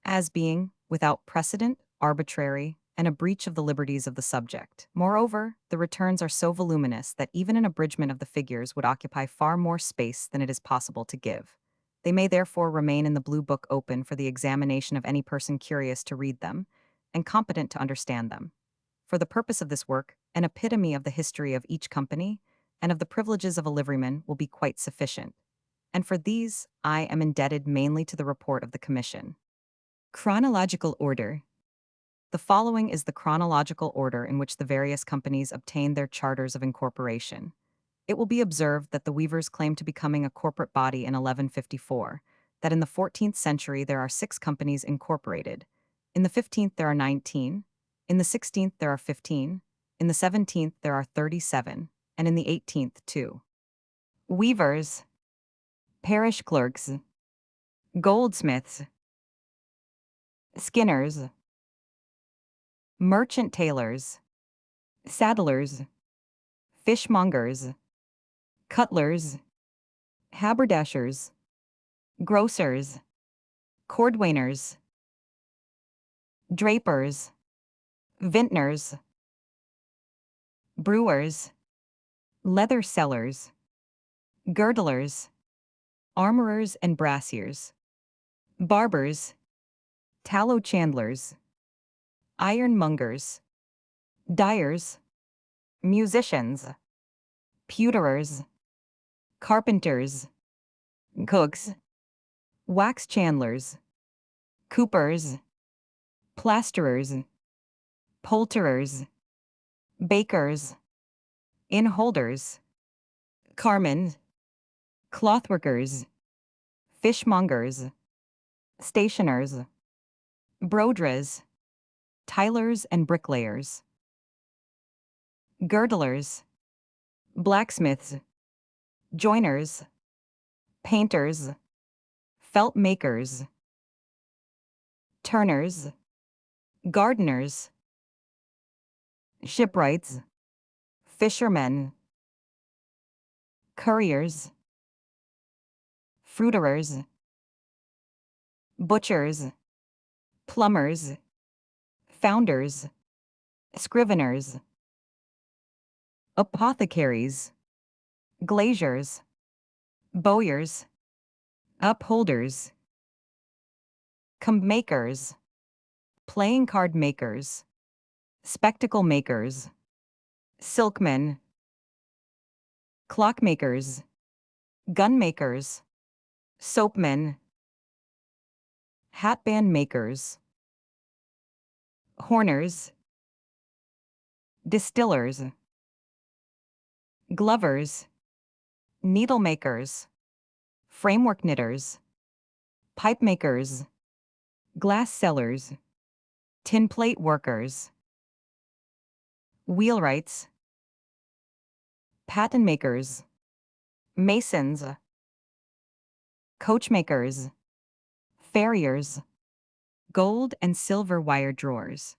as being, without precedent, arbitrary, and a breach of the liberties of the subject. Moreover, the returns are so voluminous that even an abridgment of the figures would occupy far more space than it is possible to give. They may therefore remain in the blue book open for the examination of any person curious to read them, and competent to understand them. For the purpose of this work, an epitome of the history of each company, and of the privileges of a liveryman will be quite sufficient. And for these, I am indebted mainly to the report of the Commission. Chronological order. The following is the chronological order in which the various companies obtained their charters of incorporation. It will be observed that the weavers claimed to becoming a corporate body in 1154, that in the 14th century there are 6 companies incorporated, in the 15th there are 19, in the 16th there are 15, in the 17th there are 37, and in the 18th 2. Weavers, parish clerks, goldsmiths, skinners, merchant tailors, saddlers, fishmongers, cutlers, haberdashers, grocers, cordwainers, drapers, vintners, brewers, leather sellers, girdlers, armorers and brassiers, barbers, tallow chandlers, ironmongers, dyers, musicians, pewterers, carpenters, cooks, wax chandlers, coopers, plasterers, poulterers, bakers, innholders, carmen, clothworkers, fishmongers, stationers, broders, tilers and bricklayers, girdlers, blacksmiths, joiners, painters, felt makers, turners, gardeners, shipwrights, fishermen, curriers, fruiterers, butchers, plumbers, founders, scriveners, apothecaries, glaziers, bowyers, upholders, comb makers, playing card makers, spectacle makers, silkmen, clockmakers, gun makers, soapmen, hatband makers, horners, distillers, glovers, needlemakers, framework knitters, pipe makers, glass sellers, tin plate workers, wheelwrights, patten makers, masons, coachmakers, farriers, gold and silver wire drawers,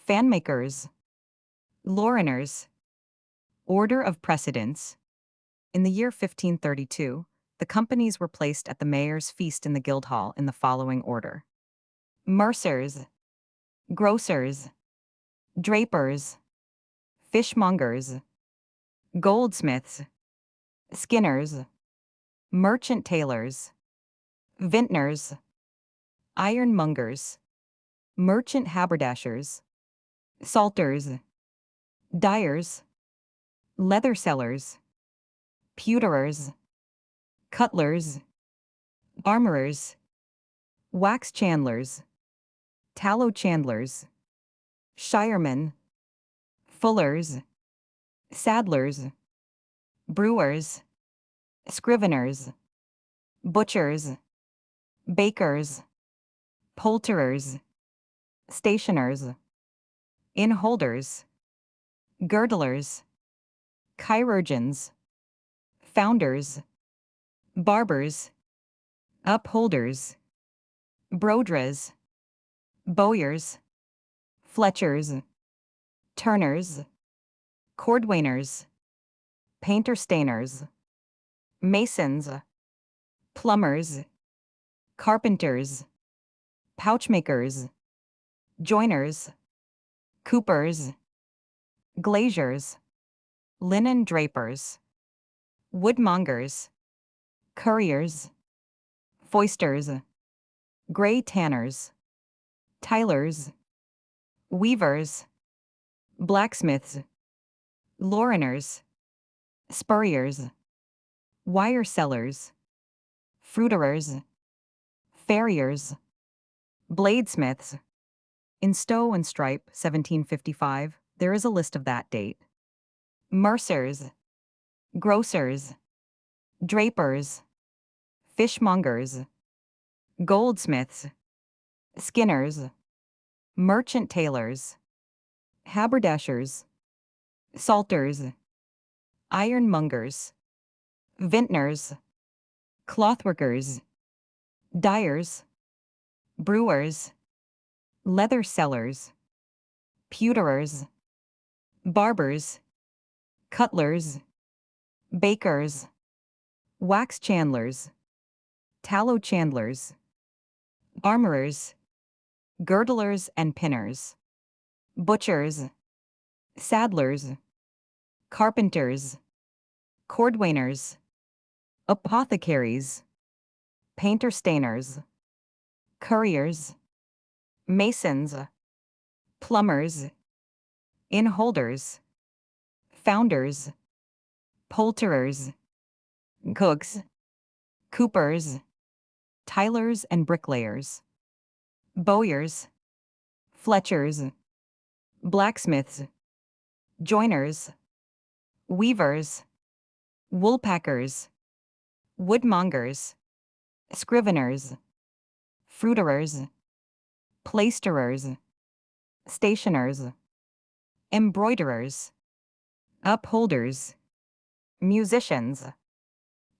fanmakers, lauriners, order of precedence. In the year 1532, the companies were placed at the mayor's feast in the Guildhall in the following order: mercers, grocers, drapers, fishmongers, goldsmiths, skinners, merchant tailors, vintners, ironmongers, merchant haberdashers, salters, dyers, leather sellers, pewterers, cutlers, armorers, wax chandlers, tallow chandlers, shiremen, fullers, saddlers, brewers, scriveners, butchers, bakers, poulterers, stationers, innholders, girdlers, chirurgeons, founders, barbers, upholders, brodres, bowyers, fletchers, turners, cordwainers, painter-stainers, masons, plumbers, carpenters, pouchmakers, joiners, coopers, glaziers, linen drapers, woodmongers, curriers, foisters, grey tanners, tilers, weavers, blacksmiths, lauriners, spurriers, wire sellers, fruiterers, farriers, bladesmiths. In Stowe and Stripe, 1755, there is a list of that date. Mercers, grocers, drapers, fishmongers, goldsmiths, skinners, merchant tailors, haberdashers, salters, ironmongers, vintners, clothworkers, dyers, brewers, leather sellers, pewterers, barbers, cutlers, bakers, wax chandlers, tallow chandlers, armorers, girdlers and pinners, butchers, saddlers, carpenters, cordwainers, apothecaries, painter-stainers, curriers, masons, plumbers, innholders, founders, poulterers, cooks, coopers, tilers and bricklayers, bowyers, fletchers, blacksmiths, joiners, weavers, woolpackers, woodmongers, scriveners, fruiterers, plaisterers, stationers, embroiderers, upholders, musicians,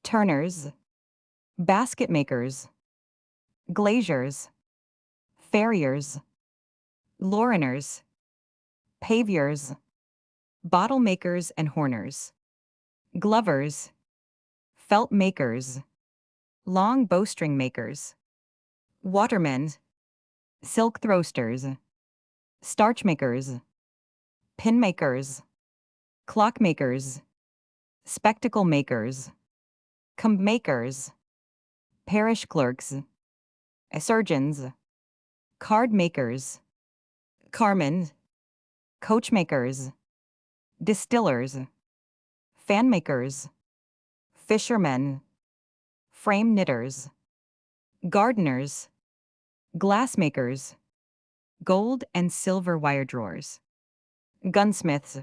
turners, basket makers, glaziers, farriers, lauriners, paviors, bottle makers and horners, glovers, felt makers, long bowstring makers, watermen, silk throwsters, starch makers, pin makers, clock makers, spectacle makers, comb makers, parish clerks, surgeons, card makers, carmen, coachmakers, distillers, fan makers, fishermen, frame knitters, gardeners, glassmakers, gold and silver wire drawers, gunsmiths,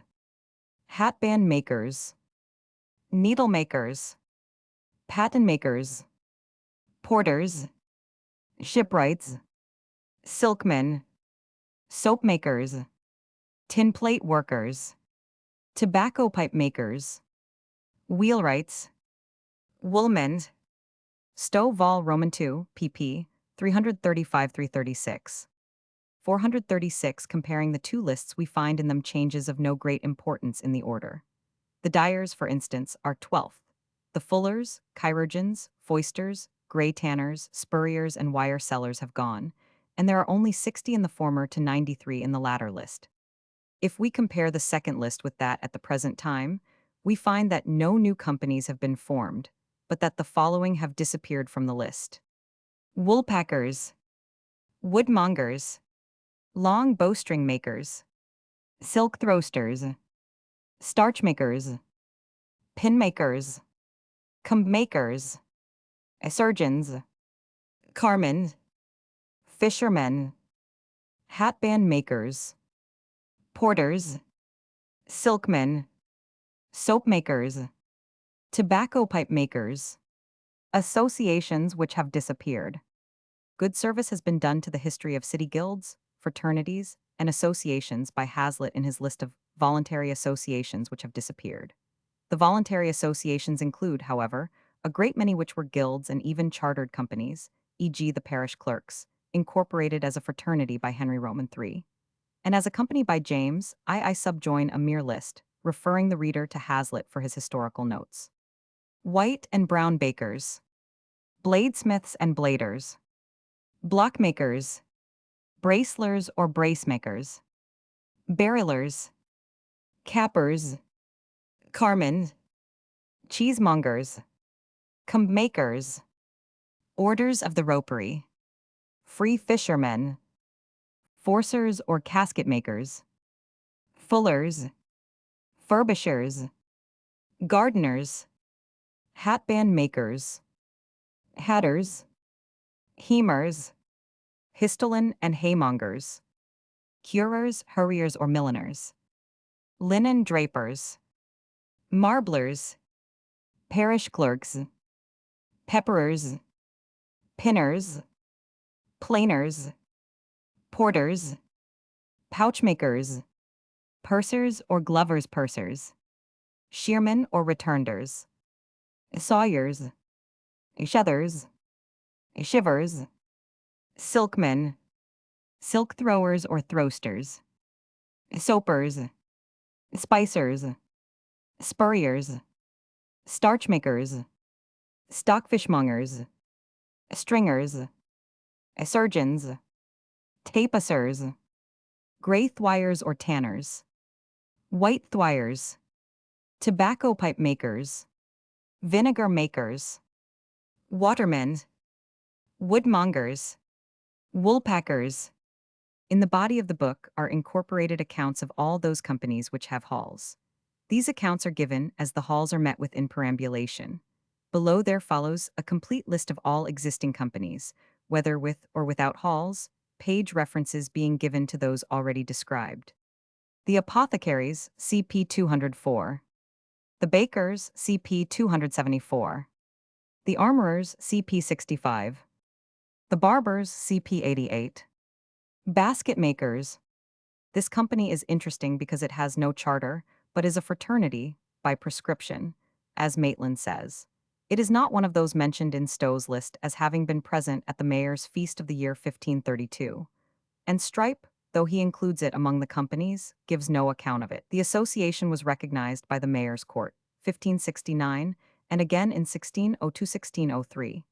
hatband makers, needle makers, patten makers, porters, shipwrights, silkmen, soap makers, tin plate workers, tobacco pipe makers, wheelwrights, woolmen, Stowe Vol Roman II, pp. 335-336. 436. Comparing the two lists, we find in them changes of no great importance in the order. The dyers, for instance, are 12th. The fullers, chirurgeons, foisters, grey tanners, spurriers, and wire sellers have gone, and there are only 60 in the former to 93 in the latter list. If we compare the second list with that at the present time, we find that no new companies have been formed, but that the following have disappeared from the list: woolpackers, woodmongers, long bowstring makers, silk throwsters, starch makers, pin makers, comb makers, surgeons, carmen, fishermen, hatband makers, porters, silkmen, soap makers, tobacco pipe makers, associations which have disappeared. Good service has been done to the history of city guilds, fraternities, and associations by Hazlitt in his list of voluntary associations which have disappeared. The voluntary associations include, however, a great many which were guilds and even chartered companies, e.g. the parish clerks, incorporated as a fraternity by Henry Roman III. And as a company by James, I subjoin a mere list, referring the reader to Hazlitt for his historical notes. White and brown bakers, bladesmiths and bladers, blockmakers, bracelers or bracemakers, barrelers, cappers, carmen, cheesemongers, comb makers, orders of the ropery, free fishermen, forcers or casket makers, fullers, furbishers, gardeners, hatband makers, hatters, hemers, histolin and haymongers, curers, hurriers or milliners, linen drapers, marblers, parish clerks, pepperers, pinners, planers, porters, pouchmakers, pursers or glovers pursers, shearmen or returners, sawyers, shethers, shivers, silkmen, silk throwers or throwsters, soapers, spicers, spurriers, starch makers, stockfishmongers, stringers, surgeons, tapicers, grey thwyers or tanners, white thwyers, tobacco pipe makers, vinegar makers, watermen, woodmongers, woolpackers. In the body of the book are incorporated accounts of all those companies which have halls. These accounts are given as the halls are met with in perambulation. Below there follows a complete list of all existing companies, whether with or without halls, page references being given to those already described. The apothecaries, CP 204. The bakers, CP 274. The armorers, CP 65. The barbers, CP 88. Basket makers. This company is interesting because it has no charter, but is a fraternity, by prescription, as Maitland says. It is not one of those mentioned in Stowe's list as having been present at the mayor's feast of the year 1532. And Stripe, though he includes it among the companies, gives no account of it. The association was recognized by the mayor's court, 1569, and again in 1602-1603.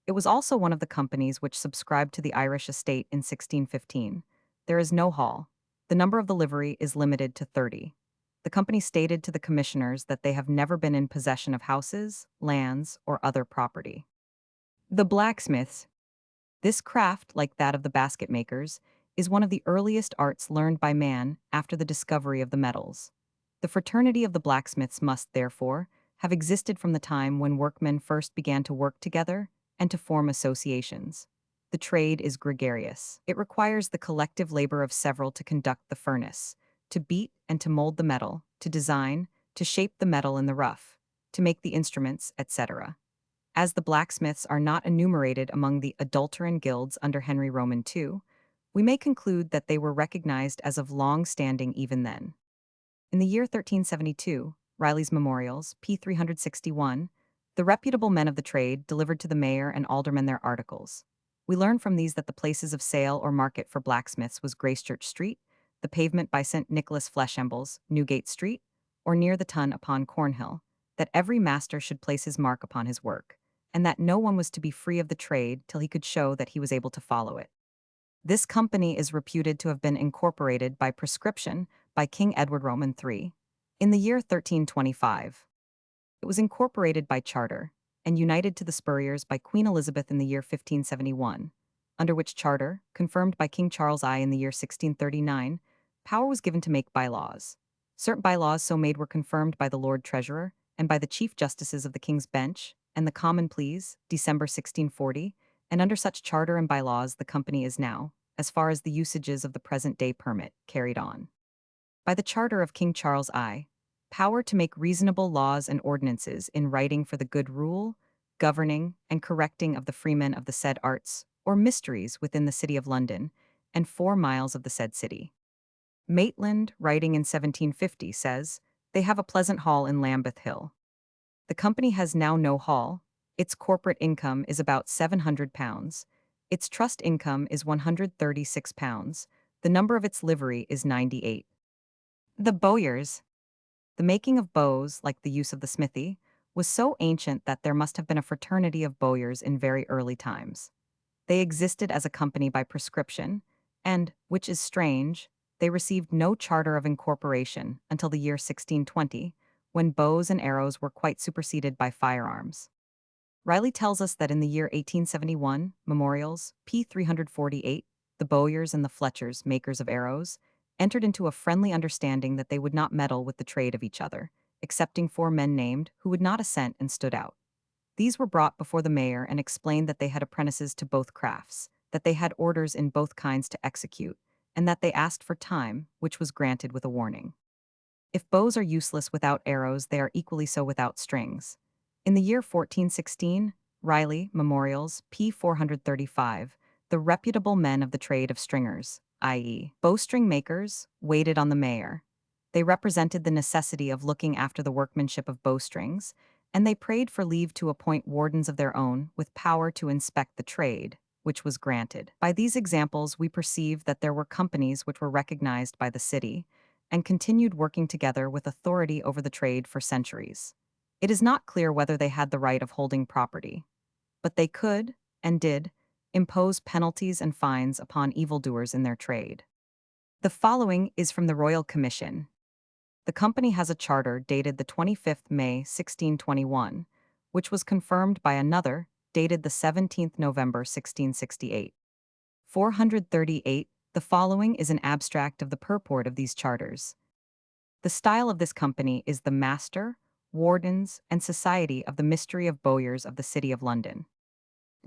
It was also one of the companies which subscribed to the Irish estate in 1615. There is no hall. The number of the livery is limited to 30. The company stated to the commissioners that they have never been in possession of houses, lands, or other property. The blacksmiths. This craft, like that of the basket makers, is one of the earliest arts learned by man after the discovery of the metals. The fraternity of the blacksmiths must, therefore, have existed from the time when workmen first began to work together and to form associations. The trade is gregarious. It requires the collective labor of several to conduct the furnace, to beat and to mold the metal, to design, to shape the metal in the rough, to make the instruments, etc. As the blacksmiths are not enumerated among the adulteran guilds under Henry Roman II, we may conclude that they were recognized as of long standing even then. In the year 1372, Riley's Memorials, p. 361, The reputable men of the trade delivered to the mayor and aldermen their articles. We learn from these that the places of sale or market for blacksmiths was Gracechurch Street, the pavement by St. Nicholas Fleshambles, Newgate Street, or near the Tun upon Cornhill, that every master should place his mark upon his work, and that no one was to be free of the trade till he could show that he was able to follow it. This company is reputed to have been incorporated by prescription by King Edward Roman III in the year 1325. It was incorporated by charter and united to the Spurriers by Queen Elizabeth in the year 1571, under which charter, confirmed by King Charles I in the year 1639, power was given to make bylaws. Certain bylaws so made were confirmed by the Lord Treasurer and by the Chief Justices of the King's Bench and the Common Pleas, December 1640, and under such charter and bylaws the company is now, as far as the usages of the present day permit, carried on. By the charter of King Charles I, power to make reasonable laws and ordinances in writing for the good rule, governing, and correcting of the freemen of the said arts, or mysteries within the city of London, and 4 miles of the said city. Maitland, writing in 1750, says, "They have a pleasant hall in Lambeth Hill. The company has now no hall. Its corporate income is about £700. Its trust income is £136. The number of its livery is 98. The bowyers. The making of bows, like the use of the smithy, was so ancient that there must have been a fraternity of bowyers in very early times. They existed as a company by prescription, and, which is strange, they received no charter of incorporation until the year 1620, when bows and arrows were quite superseded by firearms. Riley tells us that in the year 1871, memorials, p. 348, the bowyers and the Fletchers, makers of arrows, entered into a friendly understanding that they would not meddle with the trade of each other, excepting 4 men named who would not assent and stood out. These were brought before the mayor and explained that they had apprentices to both crafts, that they had orders in both kinds to execute, and that they asked for time, which was granted with a warning. If bows are useless without arrows, they are equally so without strings. In the year 1416, Riley, Memorials, p. 435, the reputable men of the trade of stringers, i.e., bowstring makers, waited on the mayor. They represented the necessity of looking after the workmanship of bowstrings, and they prayed for leave to appoint wardens of their own with power to inspect the trade, which was granted. By these examples, we perceive that there were companies which were recognized by the city and continued working together with authority over the trade for centuries. It is not clear whether they had the right of holding property, but they could, and did, impose penalties and fines upon evildoers in their trade. The following is from the Royal Commission. The company has a charter dated the 25th May 1621, which was confirmed by another dated the 17th November 1668. 438. The following is an abstract of the purport of these charters. The style of this company is the Master, Wardens, and Society of the Mystery of Bowyers of the City of London.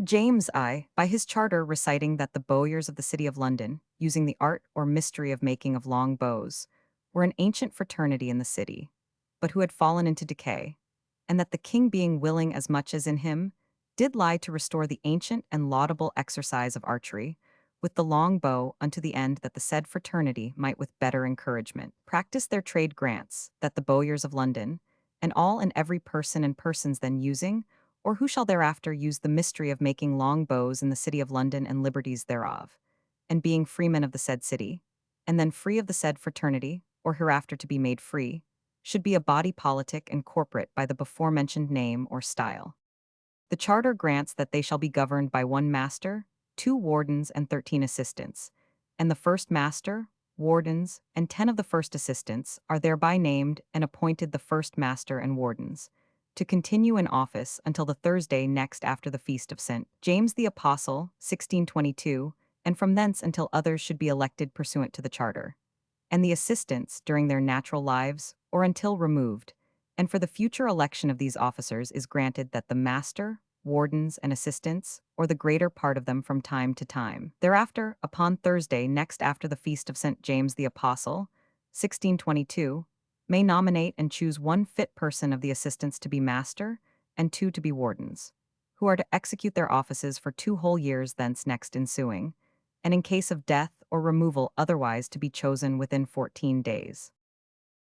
James I, by his charter reciting that the bowyers of the City of London, using the art or mystery of making of long bows, were an ancient fraternity in the city, but who had fallen into decay, and that the king being willing as much as in him, did lie to restore the ancient and laudable exercise of archery, with the long bow unto the end that the said fraternity might with better encouragement practice their trade grants, that the bowyers of London, and all and every person and persons then using, or who shall thereafter use the mystery of making long bows in the city of London and liberties thereof, and being freemen of the said city, and then free of the said fraternity, or hereafter to be made free, should be a body politic and corporate by the before-mentioned name or style. The charter grants that they shall be governed by 1 master, 2 wardens, and 13 assistants, and the first master, wardens, and 10 of the first assistants are thereby named and appointed the first master and wardens, to continue in office until the Thursday next after the feast of St. James the Apostle, 1622, and from thence until others should be elected pursuant to the charter, and the assistants during their natural lives or until removed, and for the future election of these officers is granted that the master, wardens, and assistants, or the greater part of them from time to time, thereafter, upon Thursday next after the feast of St. James the Apostle, 1622, may nominate and choose 1 fit person of the assistants to be master, and 2 to be wardens, who are to execute their offices for 2 whole years thence next ensuing, and in case of death or removal otherwise to be chosen within 14 days.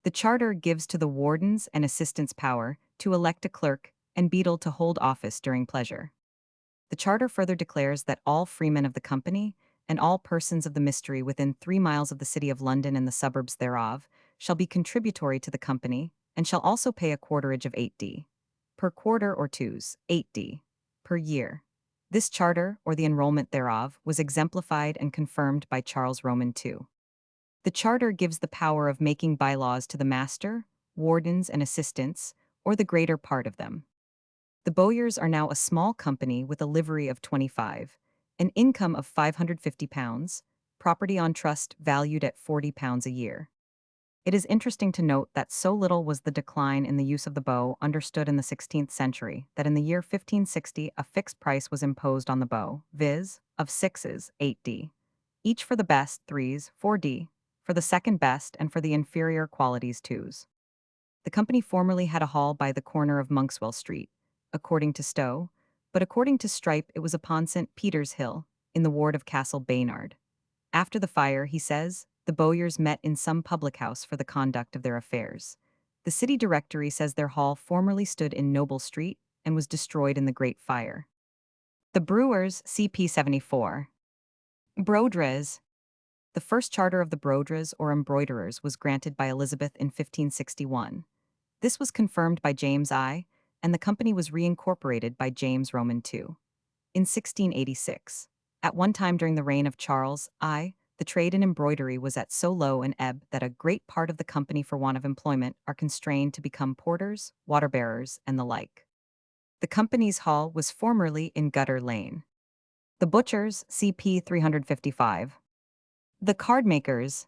The charter gives to the wardens and assistants power to elect a clerk and beadle to hold office during pleasure. The charter further declares that all freemen of the company, and all persons of the mystery within 3 miles of the city of London and the suburbs thereof, shall be contributory to the company, and shall also pay a quarterage of 8d. Per quarter or twos, 8d. Per year. This charter, or the enrollment thereof, was exemplified and confirmed by Charles Roman II. The charter gives the power of making bylaws to the master, wardens, and assistants, or the greater part of them. The Bowyers are now a small company with a livery of 25, an income of £550, property on trust valued at £40 a year. It is interesting to note that so little was the decline in the use of the bow understood in the 16th century that in the year 1560 a fixed price was imposed on the bow, viz., of sixes, 8d, each for the best, threes, 4d, for the second best, and for the inferior qualities, twos. The company formerly had a hall by the corner of Monkswell Street, according to Stowe, but according to Strype it was upon St. Peter's Hill, in the ward of Castle Baynard. After the fire, he says, the Bowyers met in some public house for the conduct of their affairs. The city directory says their hall formerly stood in Noble Street and was destroyed in the Great Fire. The Brewers, CP 74. Brodres. The first charter of the Brodres or embroiderers was granted by Elizabeth in 1561. This was confirmed by James I, and the company was reincorporated by James Roman II. In 1686. At one time during the reign of Charles I, the trade in embroidery was at so low an ebb that a great part of the company for want of employment are constrained to become porters, water-bearers, and the like. The company's hall was formerly in Gutter Lane. The Butchers, CP 355. The Cardmakers.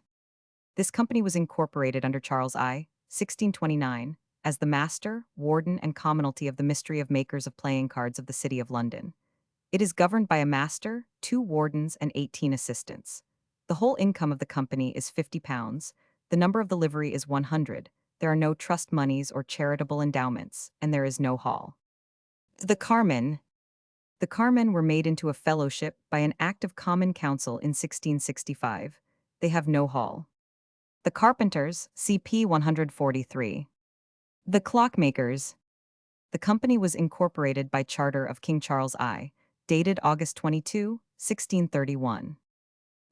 This company was incorporated under Charles I, 1629, as the master, warden, and commonalty of the mystery of makers of playing cards of the City of London. It is governed by a master, 2 wardens, and 18 assistants. The whole income of the company is £50. The number of the livery is 100. There are no trust moneys or charitable endowments, and there is no hall. The Carmen. The Carmen were made into a fellowship by an Act of Common Council in 1665. They have no hall. The Carpenters, CP 143. The Clockmakers. The company was incorporated by charter of King Charles I, dated August 22, 1631.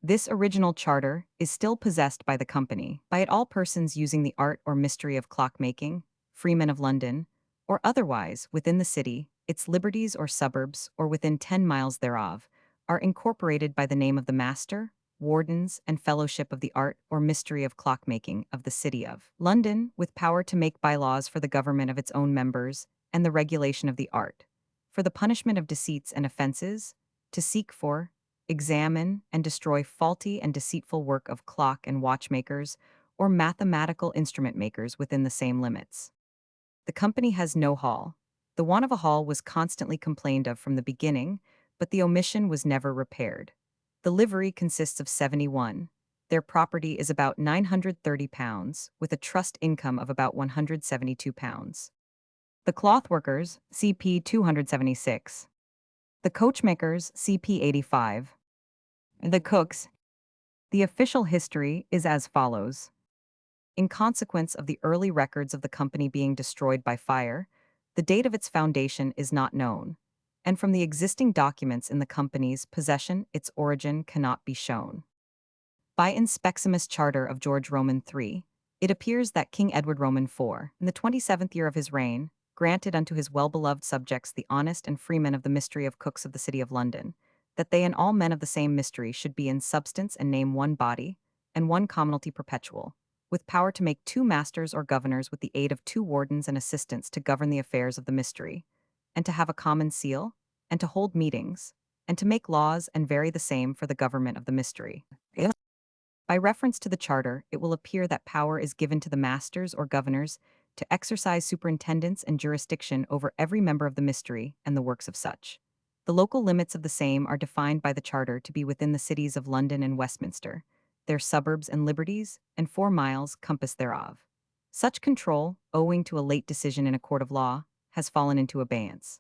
This original charter is still possessed by the company, by it all persons using the art or mystery of clockmaking, freemen of London, or otherwise within the city, its liberties or suburbs, or within 10 miles thereof, are incorporated by the name of the master, wardens, and fellowship of the art or mystery of clockmaking of the city of London, with power to make bylaws for the government of its own members, and the regulation of the art, for the punishment of deceits and offenses, to seek for, examine, and destroy faulty and deceitful work of clock and watchmakers, or mathematical instrument makers within the same limits. The company has no hall. The want of a hall was constantly complained of from the beginning, but the omission was never repaired. The livery consists of 71. Their property is about £930, with a trust income of about £172. The clothworkers, CP 276. The coachmakers, CP 85. The cooks. The official history is as follows. In consequence of the early records of the company being destroyed by fire, the date of its foundation is not known, and from the existing documents in the company's possession its origin cannot be shown. By Inspeximus Charter of George Roman III, it appears that King Edward Roman IV, in the 27th year of his reign, granted unto his well-beloved subjects the honest and freemen of the mystery of cooks of the City of London, that they and all men of the same mystery should be in substance and name one body, and one commonalty perpetual, with power to make 2 masters or governors with the aid of 2 wardens and assistants to govern the affairs of the mystery, and to have a common seal, and to hold meetings, and to make laws and vary the same for the government of the mystery. By reference to the charter, it will appear that power is given to the masters or governors to exercise superintendence and jurisdiction over every member of the mystery and the works of such. The local limits of the same are defined by the charter to be within the cities of London and Westminster, their suburbs and liberties, and 4 miles compass thereof. Such control, owing to a late decision in a court of law, has fallen into abeyance.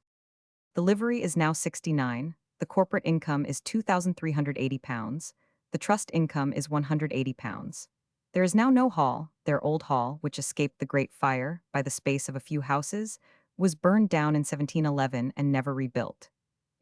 The livery is now 69, the corporate income is £2,380, the trust income is £180. There is now no hall, their old hall, which escaped the Great Fire by the space of a few houses, was burned down in 1711 and never rebuilt.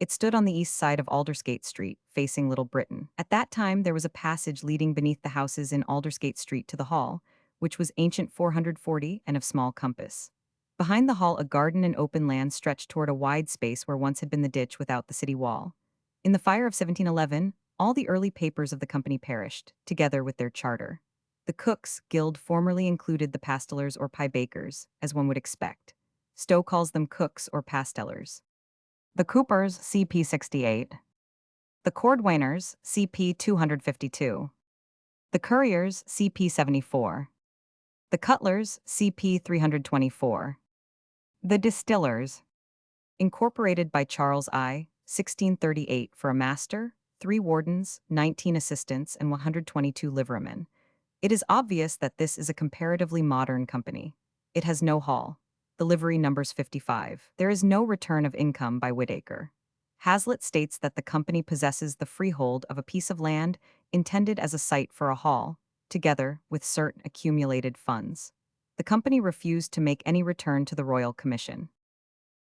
It stood on the east side of Aldersgate Street, facing Little Britain. At that time, there was a passage leading beneath the houses in Aldersgate Street to the hall, which was ancient 440 and of small compass. Behind the hall, a garden and open land stretched toward a wide space where once had been the ditch without the city wall. In the fire of 1711, all the early papers of the company perished, together with their charter. The Cooks' Guild formerly included the pastellers or pie bakers, as one would expect. Stowe calls them cooks or pastellers. The Coopers, CP 68. The Cordwainers, CP 252. The Curriers, CP 74. The Cutlers, CP 324. The Distillers, incorporated by Charles I, 1638, for a master, 3 wardens, 19 assistants, and 122 liverymen. It is obvious that this is a comparatively modern company. It has no hall. The livery numbers 55. There is no return of income by Whitaker. Hazlitt states that the company possesses the freehold of a piece of land intended as a site for a hall, together with certain accumulated funds. The company refused to make any return to the Royal Commission.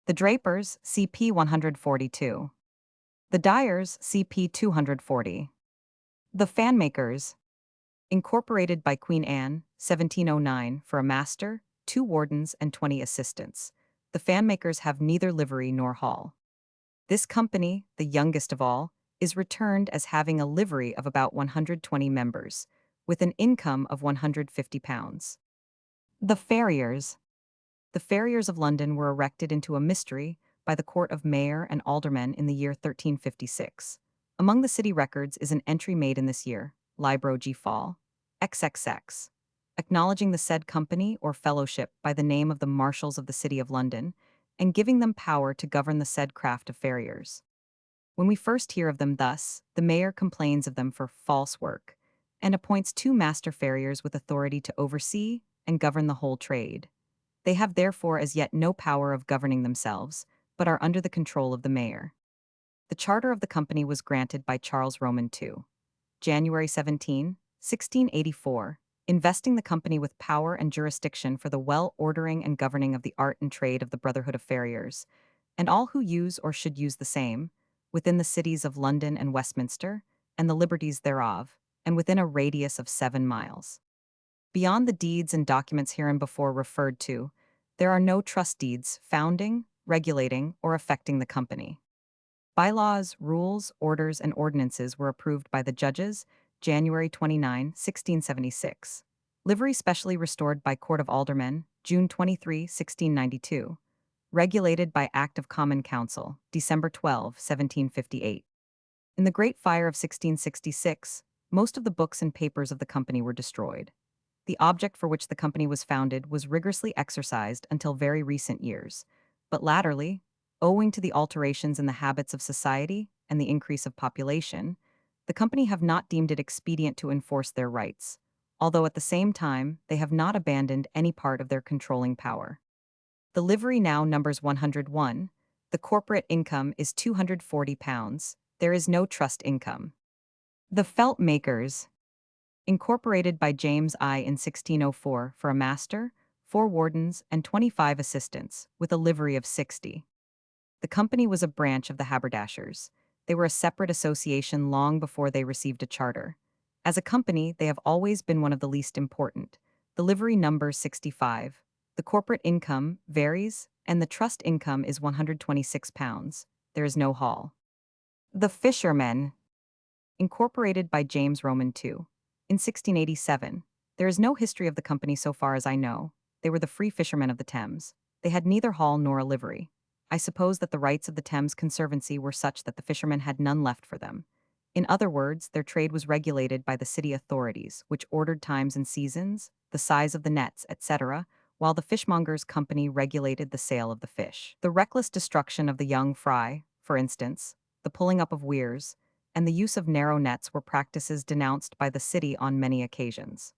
The Drapers, CP 142. The Dyers, CP 240. The Fanmakers, incorporated by Queen Anne, 1709, for a master, 2 wardens, and 20 assistants. The Fanmakers have neither livery nor hall. This company, the youngest of all, is returned as having a livery of about 120 members, with an income of £150. The Farriers. The Farriers of London were erected into a mystery by the Court of Mayor and Aldermen in the year 1356. Among the city records is an entry made in this year, Libro G. Fall, XXX, acknowledging the said company or fellowship by the name of the Marshals of the City of London, and giving them power to govern the said craft of farriers. When we first hear of them thus, the mayor complains of them for false work, and appoints 2 master farriers with authority to oversee and govern the whole trade. They have therefore as yet no power of governing themselves, but are under the control of the mayor. The charter of the company was granted by Charles Roman II, January 17, 1684, investing the company with power and jurisdiction for the well-ordering and governing of the art and trade of the Brotherhood of Farriers, and all who use or should use the same, within the cities of London and Westminster, and the liberties thereof, and within a radius of 7 miles. Beyond the deeds and documents hereinbefore referred to, there are no trust deeds founding, regulating, or affecting the company. Bylaws, rules, orders, and ordinances were approved by the judges, January 29, 1676. Livery specially restored by Court of Aldermen, June 23, 1692. Regulated by Act of Common Council, December 12, 1758. In the Great Fire of 1666, most of the books and papers of the company were destroyed. The object for which the company was founded was rigorously exercised until very recent years, but latterly, owing to the alterations in the habits of society and the increase of population, the company have not deemed it expedient to enforce their rights, although at the same time they have not abandoned any part of their controlling power. The livery now numbers 101, the corporate income is £240, there is no trust income. The Felt Makers, incorporated by James I in 1604 for a master, 4 wardens, and 25 assistants, with a livery of 60. The company was a branch of the haberdashers. They were a separate association long before they received a charter. As a company, they have always been one of the least important. The livery numbers 65. The corporate income varies, and the trust income is £126. There is no hall. The Fishermen, incorporated by James Roman II. In 1687, there is no history of the company so far as I know. They were the free fishermen of the Thames. They had neither hall nor a livery. I suppose that the rights of the Thames Conservancy were such that the fishermen had none left for them. In other words, their trade was regulated by the city authorities, which ordered times and seasons, the size of the nets, etc., while the fishmongers' company regulated the sale of the fish. The reckless destruction of the young fry, for instance, the pulling up of weirs, and the use of narrow nets were practices denounced by the city on many occasions.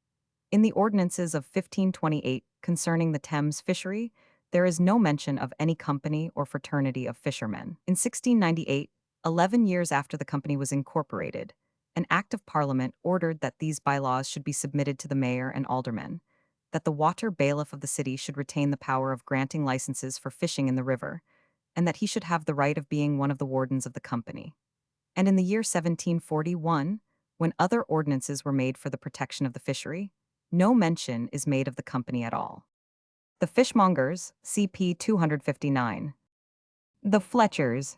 In the ordinances of 1528 concerning the Thames fishery, there is no mention of any company or fraternity of fishermen. In 1698, 11 years after the company was incorporated, an Act of Parliament ordered that these bylaws should be submitted to the mayor and aldermen. that the water bailiff of the city should retain the power of granting licenses for fishing in the river, and that he should have the right of being one of the wardens of the company. And in the year 1741, when other ordinances were made for the protection of the fishery, no mention is made of the company at all. The fishmongers, CP 259. The Fletchers.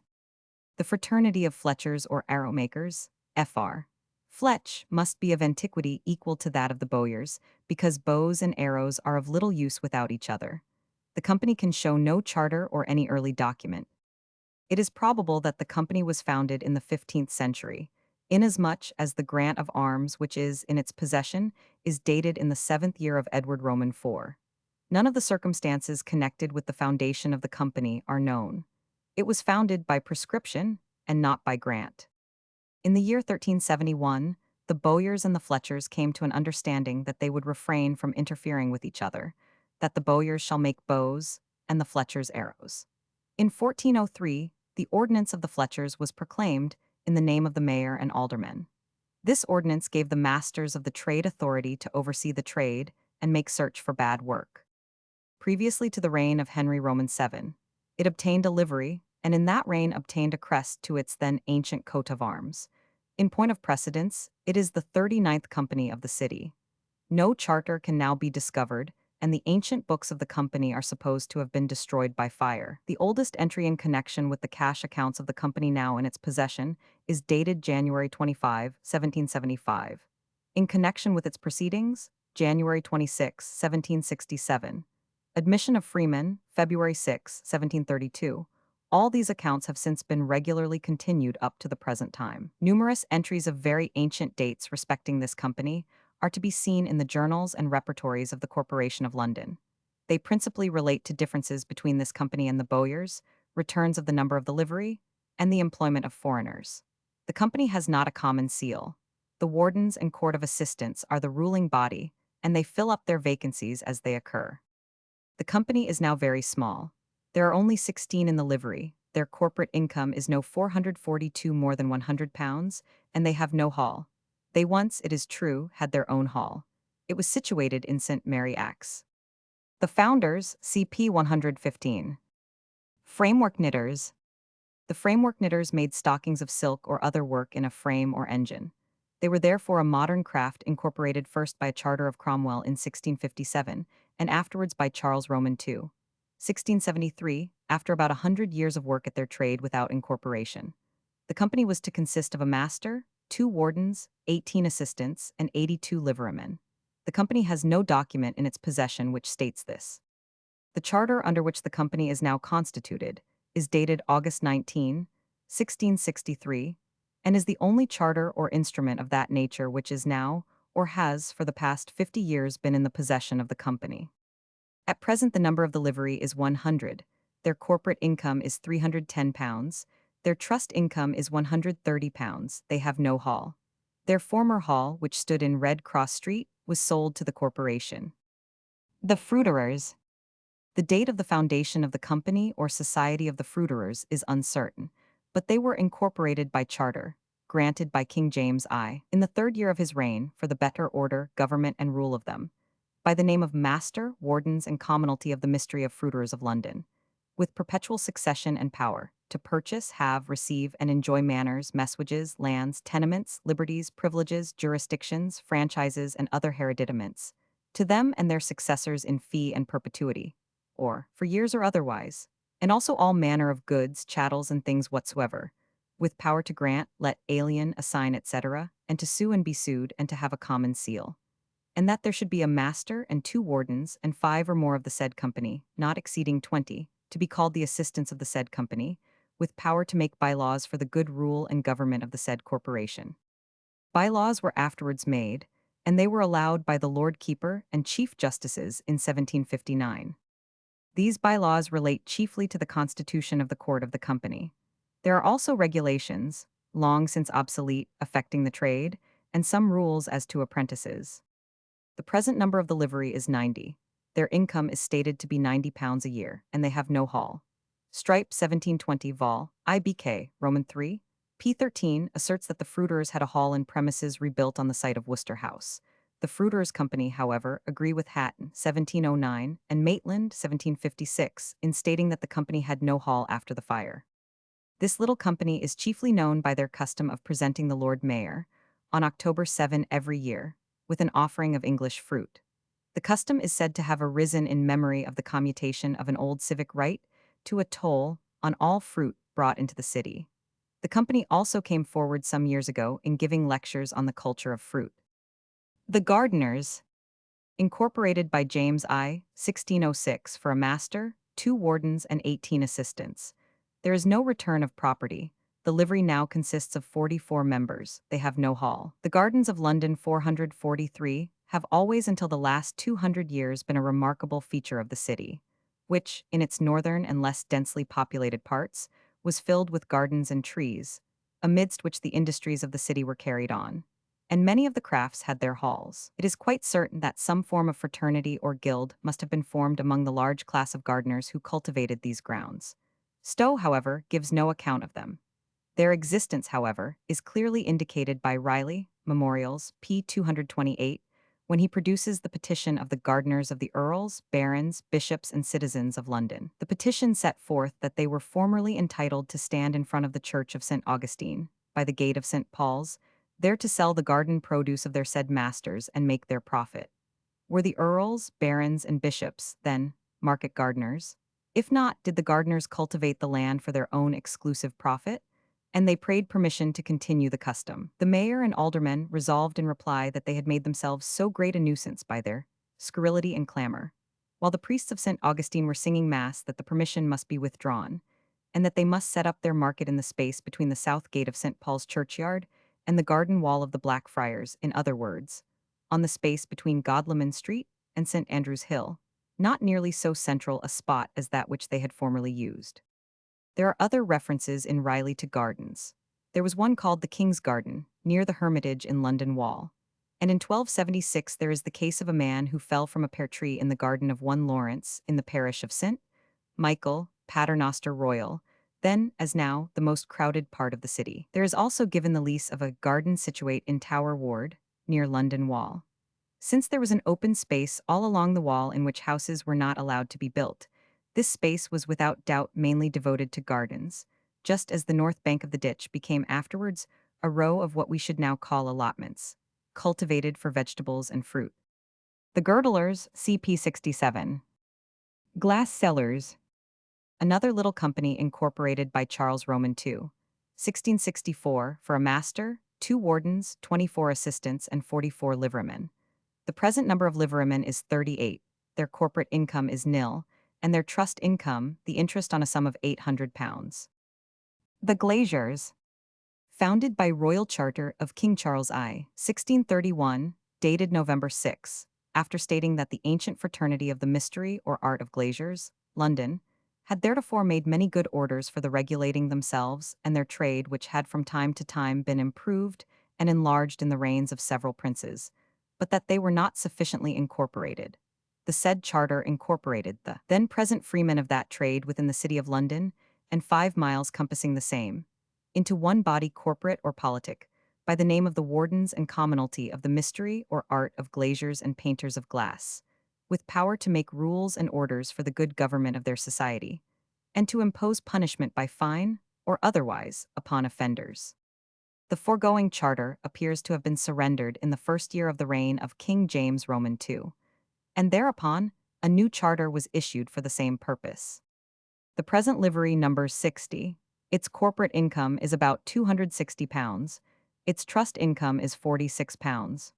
The fraternity of Fletchers or arrow makers, FR. Fletch must be of antiquity equal to that of the bowyers, because bows and arrows are of little use without each other. The company can show no charter or any early document. It is probable that the company was founded in the 15th century, inasmuch as the grant of arms which is in its possession is dated in the 7th year of Edward Roman IV. None of the circumstances connected with the foundation of the company are known. It was founded by prescription and not by grant. In the year 1371, the bowyers and the Fletchers came to an understanding that they would refrain from interfering with each other, that the bowyers shall make bows and the Fletchers arrows. In 1403, the ordinance of the Fletchers was proclaimed in the name of the mayor and aldermen. This ordinance gave the masters of the trade authority to oversee the trade and make search for bad work. Previously to the reign of Henry Roman VII, it obtained a livery, and in that reign obtained a crest to its then ancient coat of arms. In point of precedence, it is the 39th company of the city. No charter can now be discovered, and the ancient books of the company are supposed to have been destroyed by fire. The oldest entry in connection with the cash accounts of the company now in its possession is dated January 25, 1775. In connection with its proceedings, January 26, 1767. Admission of freemen, February 6, 1732. All these accounts have since been regularly continued up to the present time. Numerous entries of very ancient dates respecting this company are to be seen in the journals and repertories of the Corporation of London. They principally relate to differences between this company and the bowyers, returns of the number of the livery, and the employment of foreigners. The company has not a common seal. The wardens and court of assistants are the ruling body, and they fill up their vacancies as they occur. The company is now very small. There are only 16 in the livery, their corporate income is no 442 more than £100, and they have no hall. They once, it is true, had their own hall. It was situated in St. Mary Axe. The founders, CP 115. Framework knitters. The framework knitters made stockings of silk or other work in a frame or engine. They were therefore a modern craft incorporated first by a charter of Cromwell in 1657, and afterwards by Charles Roman II. 1673, after about 100 years of work at their trade without incorporation. The company was to consist of a master, 2 wardens, 18 assistants, and 82 liverymen. The company has no document in its possession which states this. The charter under which the company is now constituted is dated August 19, 1663, and is the only charter or instrument of that nature which is now, or has for the past 50 years been in the possession of the company. At present the number of the livery is 100, their corporate income is £310, their trust income is £130, they have no hall. Their former hall, which stood in Red Cross Street, was sold to the corporation. The fruiterers. The date of the foundation of the company or society of the fruiterers is uncertain, but they were incorporated by charter, granted by King James I, in the 3rd year of his reign, for the better order, government, and rule of them, by the name of Master, Wardens, and Commonalty of the Mystery of Fruiterers of London, with perpetual succession and power, to purchase, have, receive, and enjoy manors, messuages, lands, tenements, liberties, privileges, jurisdictions, franchises, and other hereditaments, to them and their successors in fee and perpetuity, or, for years or otherwise, and also all manner of goods, chattels, and things whatsoever, with power to grant, let, alien, assign, etc., and to sue and be sued, and to have a common seal. And that there should be a master and 2 wardens and 5 or more of the said company, not exceeding 20, to be called the assistants of the said company, with power to make bylaws for the good rule and government of the said corporation. Bylaws were afterwards made, and they were allowed by the Lord Keeper and Chief Justices in 1759. These bylaws relate chiefly to the constitution of the court of the company. There are also regulations, long since obsolete, affecting the trade, and some rules as to apprentices. The present number of the livery is 90. Their income is stated to be £90 a year, and they have no hall. Stripe 1720 Vol. IBK, Roman 3, p. 13 asserts that the fruiterers had a hall in premises rebuilt on the site of Worcester House. The Fruiterers' Company, however, agree with Hatton, 1709, and Maitland, 1756, in stating that the company had no hall after the fire. This little company is chiefly known by their custom of presenting the Lord Mayor, on October 7 every year, with an offering of English fruit. The custom is said to have arisen in memory of the commutation of an old civic right to a toll on all fruit brought into the city. The company also came forward some years ago in giving lectures on the culture of fruit. The Gardeners, incorporated by James I, 1606, for a master, 2 wardens, and 18 assistants. There is no return of property. The livery now consists of 44 members. They have no hall. The Gardens of London 443 have always until the last 200 years been a remarkable feature of the city, which, in its northern and less densely populated parts, was filled with gardens and trees, amidst which the industries of the city were carried on, and many of the crafts had their halls. It is quite certain that some form of fraternity or guild must have been formed among the large class of gardeners who cultivated these grounds. Stowe, however, gives no account of them. Their existence, however, is clearly indicated by Riley, Memorials, p. 228, when he produces the petition of the gardeners of the earls, barons, bishops, and citizens of London. The petition set forth that they were formerly entitled to stand in front of the church of St. Augustine, by the gate of St. Paul's, there to sell the garden produce of their said masters and make their profit. Were the earls, barons, and bishops, then, market gardeners? If not, did the gardeners cultivate the land for their own exclusive profit? And they prayed permission to continue the custom. The mayor and aldermen resolved in reply that they had made themselves so great a nuisance by their scurrility and clamor, while the priests of St. Augustine were singing mass, that the permission must be withdrawn, and that they must set up their market in the space between the south gate of St. Paul's churchyard and the garden wall of the Black Friars, in other words, on the space between Godleman Street and St. Andrew's Hill, not nearly so central a spot as that which they had formerly used. There are other references in Riley to gardens. There was one called the King's Garden, near the Hermitage in London Wall. And in 1276 there is the case of a man who fell from a pear tree in the garden of one Lawrence, in the parish of St. Michael, Paternoster Royal, then, as now, the most crowded part of the city. There is also given the lease of a garden situate in Tower Ward, near London Wall. Since there was an open space all along the wall in which houses were not allowed to be built, this space was without doubt mainly devoted to gardens, just as the north bank of the ditch became afterwards a row of what we should now call allotments, cultivated for vegetables and fruit. The Girdlers, CP 67. Glass Cellars, another little company incorporated by Charles Roman II, 1664, for a master, 2 wardens, 24 assistants, and 44 liverymen. The present number of liverymen is 38, their corporate income is nil, and their trust income, the interest on a sum of £800. The Glaziers, founded by Royal Charter of King Charles I, 1631, dated November 6, after stating that the ancient fraternity of the mystery or art of glaziers, London, had theretofore made many good orders for the regulating themselves and their trade, which had from time to time been improved and enlarged in the reigns of several princes, but that they were not sufficiently incorporated. The said charter incorporated the then present freemen of that trade within the city of London, and 5 miles compassing the same, into one body corporate or politic, by the name of the wardens and commonalty of the mystery or art of glaziers and painters of glass, with power to make rules and orders for the good government of their society, and to impose punishment by fine, or otherwise, upon offenders. The foregoing charter appears to have been surrendered in the first year of the reign of King James Roman II, and thereupon a new charter was issued for the same purpose. The present livery numbers 60, its corporate income is about £260, its trust income is £46.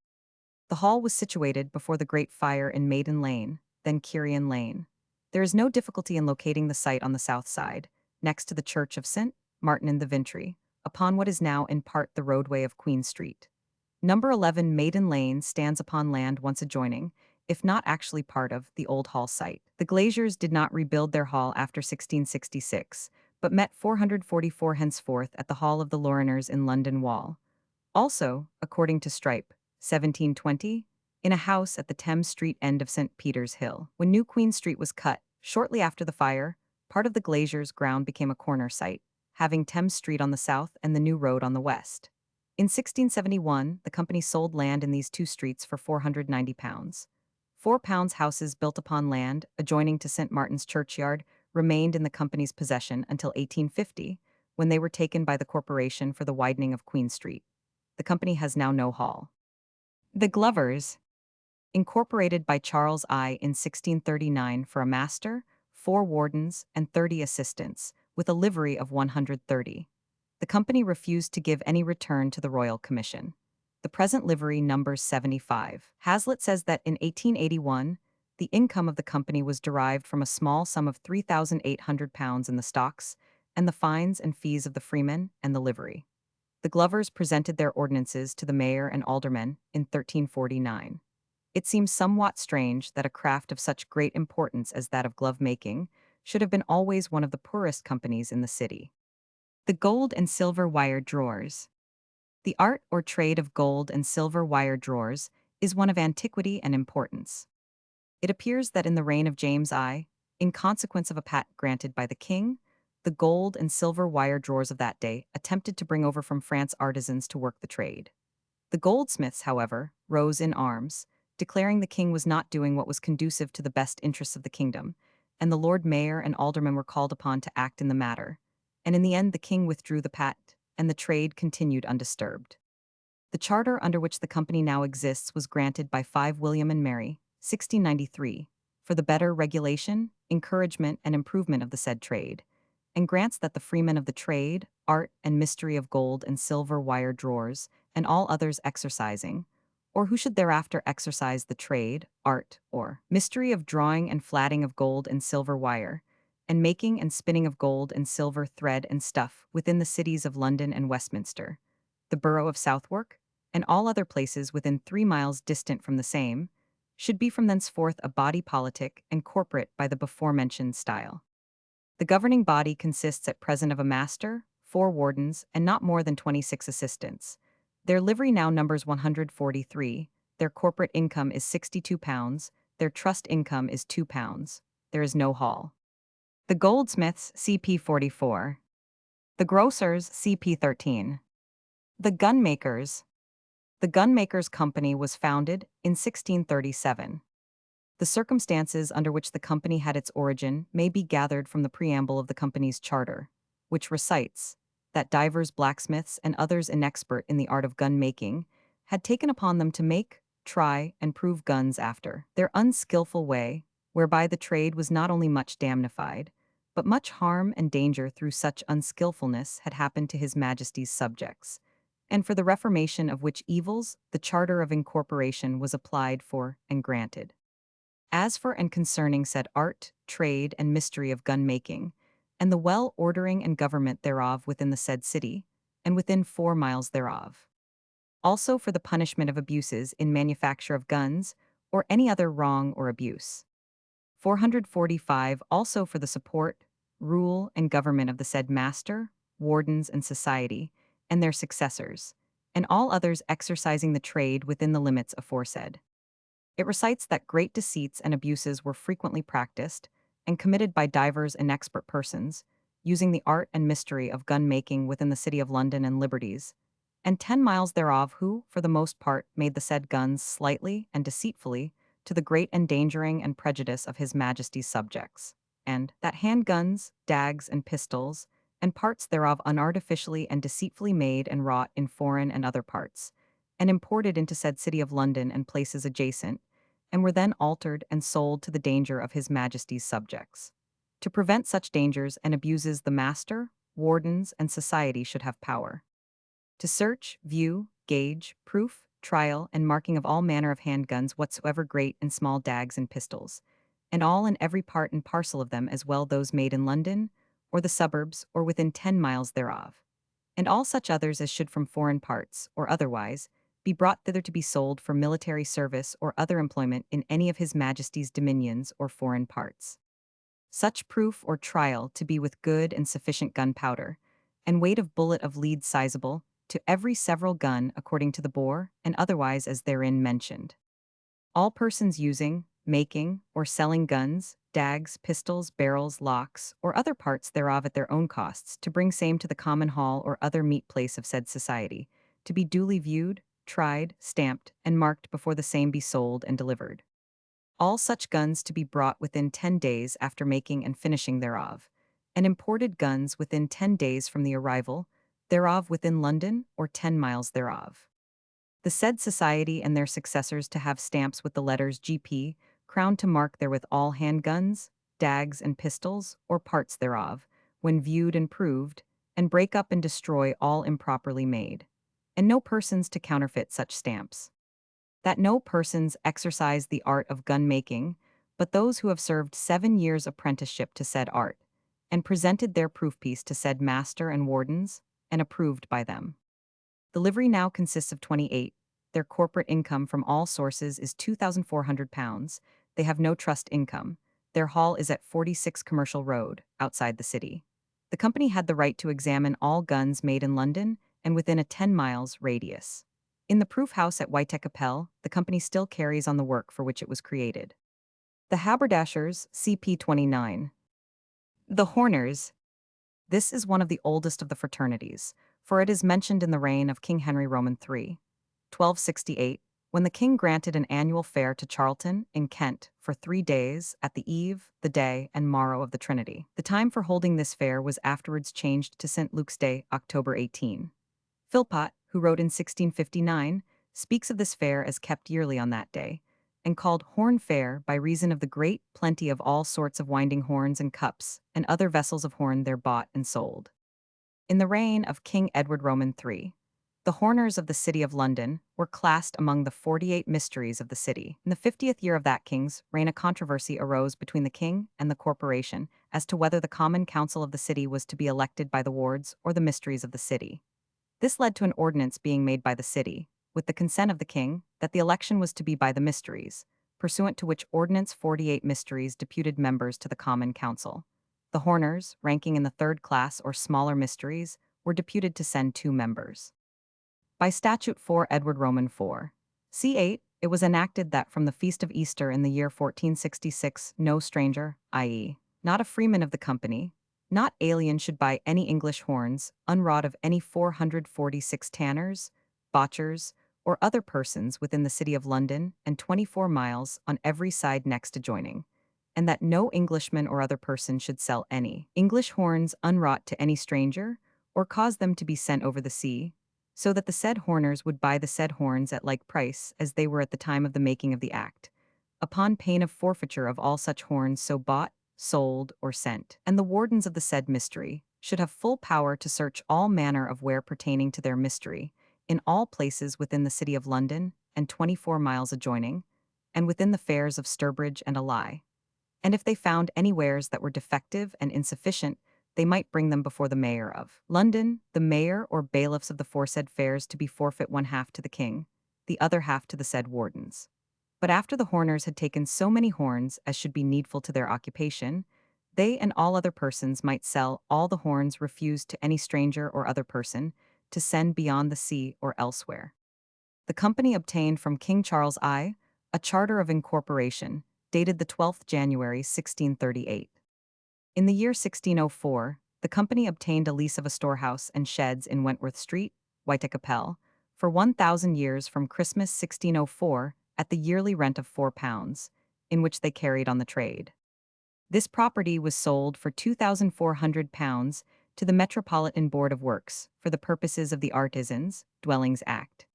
The hall was situated before the Great Fire in Maiden Lane, then Kirian Lane. There is no difficulty in locating the site on the south side, next to the church of St. Martin in the Vintry, upon what is now in part the roadway of Queen Street. Number 11 Maiden Lane stands upon land once adjoining, if not actually part of, the old hall site. The Glaziers did not rebuild their hall after 1666, but met 444 henceforth at the Hall of the Lorriners in London Wall. Also, according to Strype, 1720, in a house at the Thames Street end of St. Peter's Hill. When New Queen Street was cut, shortly after the fire, part of the Glaziers' ground became a corner site, having Thames Street on the south and the New Road on the west. In 1671, the company sold land in these two streets for £490. £4 houses built upon land adjoining to St. Martin's churchyard remained in the company's possession until 1850, when they were taken by the corporation for the widening of Queen Street. The company has now no hall. The Glovers, incorporated by Charles I in 1639 for a master, 4 wardens, and 30 assistants, with a livery of 130. The company refused to give any return to the Royal Commission. The present livery numbers 75. Hazlitt says that in 1881, the income of the company was derived from a small sum of £3,800 in the stocks and the fines and fees of the freemen and the livery. The Glovers presented their ordinances to the mayor and aldermen in 1349. It seems somewhat strange that a craft of such great importance as that of glove-making should have been always one of the poorest companies in the city. The gold and silver wire drawers. The art or trade of gold and silver wire drawers is one of antiquity and importance. It appears that in the reign of James I, in consequence of a patent granted by the king, the gold and silver wire drawers of that day attempted to bring over from France artisans to work the trade. The goldsmiths, however, rose in arms, declaring the king was not doing what was conducive to the best interests of the kingdom, and the Lord Mayor and aldermen were called upon to act in the matter, and in the end the king withdrew the patent, and the trade continued undisturbed. The charter under which the company now exists was granted by 5 William and Mary, 1693, for the better regulation, encouragement, and improvement of the said trade, and grants that the freemen of the trade, art, and mystery of gold and silver wire drawers, and all others exercising, or who should thereafter exercise the trade, art, or mystery of drawing and flatting of gold and silver wire, and making and spinning of gold and silver thread and stuff within the cities of London and Westminster, the borough of Southwark, and all other places within 3 miles distant from the same, should be from thenceforth a body politic and corporate by the before-mentioned style. The governing body consists at present of a master, 4 wardens, and not more than 26 assistants. Their livery now numbers 143, their corporate income is £62, their trust income is £2. There is no hall. The goldsmiths, CP 44. The grocers, CP 13. The gunmakers. The Gunmakers' Company was founded in 1637. The circumstances under which the company had its origin may be gathered from the preamble of the company's charter, which recites that divers blacksmiths and others inexpert in the art of gun-making had taken upon them to make, try, and prove guns after their unskillful way, whereby the trade was not only much damnified, but much harm and danger through such unskillfulness had happened to his Majesty's subjects, and for the reformation of which evils the charter of incorporation was applied for and granted. As for and concerning said art, trade, and mystery of gun-making, and the well ordering and government thereof within the said city, and within 4 miles thereof. Also for the punishment of abuses in manufacture of guns, or any other wrong or abuse. 445 also for the support, rule, and government of the said master, wardens, and society, and their successors, and all others exercising the trade within the limits aforesaid. It recites that great deceits and abuses were frequently practiced, and committed by divers inexpert persons, using the art and mystery of gun-making within the city of London and Liberties, and 10 miles thereof who, for the most part, made the said guns slightly and deceitfully, to the great endangering and prejudice of his Majesty's subjects, and that handguns, dags, and pistols, and parts thereof unartificially and deceitfully made and wrought in foreign and other parts, and imported into said city of London and places adjacent, and were then altered and sold to the danger of his Majesty's subjects. To prevent such dangers and abuses the master, wardens, and society should have power. To search, view, gauge, proof, trial, and marking of all manner of handguns whatsoever great and small dags and pistols, and all and every part and parcel of them as well those made in London, or the suburbs, or within 10 miles thereof, and all such others as should from foreign parts, or otherwise, be brought thither to be sold for military service or other employment in any of his Majesty's dominions or foreign parts. Such proof or trial to be with good and sufficient gunpowder, and weight of bullet of lead sizable, to every several gun according to the bore, and otherwise as therein mentioned. All persons using, making, or selling guns, dags, pistols, barrels, locks, or other parts thereof at their own costs, to bring same to the common hall or other meet place of said society, to be duly viewed, tried, stamped, and marked before the same be sold and delivered. All such guns to be brought within 10 days after making and finishing thereof, and imported guns within 10 days from the arrival thereof within London or 10 miles thereof. The said society and their successors to have stamps with the letters GP, crowned to mark therewith all handguns, dags and pistols, or parts thereof, when viewed and proved, and break up and destroy all improperly made, and no persons to counterfeit such stamps. That no persons exercise the art of gun making, but those who have served 7 years' apprenticeship to said art, and presented their proof piece to said master and wardens, and approved by them. The livery now consists of 28. Their corporate income from all sources is £2,400. They have no trust income. Their hall is at 46 Commercial Road, outside the city. The company had the right to examine all guns made in London and within a 10 miles radius. In the proof house at Whitechapel, the company still carries on the work for which it was created. The Haberdashers, CP 29. The Horners. This is one of the oldest of the fraternities, for it is mentioned in the reign of King Henry Roman III, 1268, when the king granted an annual fair to Charlton, in Kent, for 3 days, at the eve, the day, and morrow of the Trinity. The time for holding this fair was afterwards changed to St. Luke's Day, October 18. Philpot, who wrote in 1659, speaks of this fair as kept yearly on that day, and called Horn Fair by reason of the great plenty of all sorts of winding horns and cups, and other vessels of horn there bought and sold. In the reign of King Edward Roman III, the Horners of the City of London were classed among the 48 mysteries of the city. In the 50th year of that king's reign, a controversy arose between the king and the corporation as to whether the common council of the city was to be elected by the wards or the mysteries of the city. This led to an ordinance being made by the city, with the consent of the king, that the election was to be by the mysteries, pursuant to which ordinance 48 mysteries deputed members to the common council. The Horners, ranking in the third class or smaller mysteries, were deputed to send 2 members. By Statute 4 Edward Roman 4. C8, it was enacted that from the feast of Easter in the year 1466, no stranger, i.e., not a freeman of the company, not alien, should buy any English horns, unwrought of any 446 tanners, botchers, or other persons within the city of London and 24 miles on every side next adjoining, and that no Englishman or other person should sell any English horns unwrought to any stranger, or cause them to be sent over the sea, so that the said horners would buy the said horns at like price as they were at the time of the making of the act, upon pain of forfeiture of all such horns so bought, sold, or sent. And the wardens of the said mystery should have full power to search all manner of ware pertaining to their mystery, in all places within the city of London and 24 miles adjoining, and within the fairs of Sturbridge and Ely. And if they found any wares that were defective and insufficient, they might bring them before the mayor of London, the mayor or bailiffs of the foresaid fairs, to be forfeit 1/2 to the king, the other half to the said wardens. But after the horners had taken so many horns as should be needful to their occupation, they and all other persons might sell all the horns refused to any stranger or other person to send beyond the sea or elsewhere. The company obtained from King Charles I a charter of incorporation, dated the 12th January 1638. In the year 1604, the company obtained a lease of a storehouse and sheds in Wentworth Street, Whitechapel, for 1,000 years from Christmas 1604 at the yearly rent of £4, in which they carried on the trade. This property was sold for £2,400 to the Metropolitan Board of Works for the purposes of the Artisans' Dwellings Act.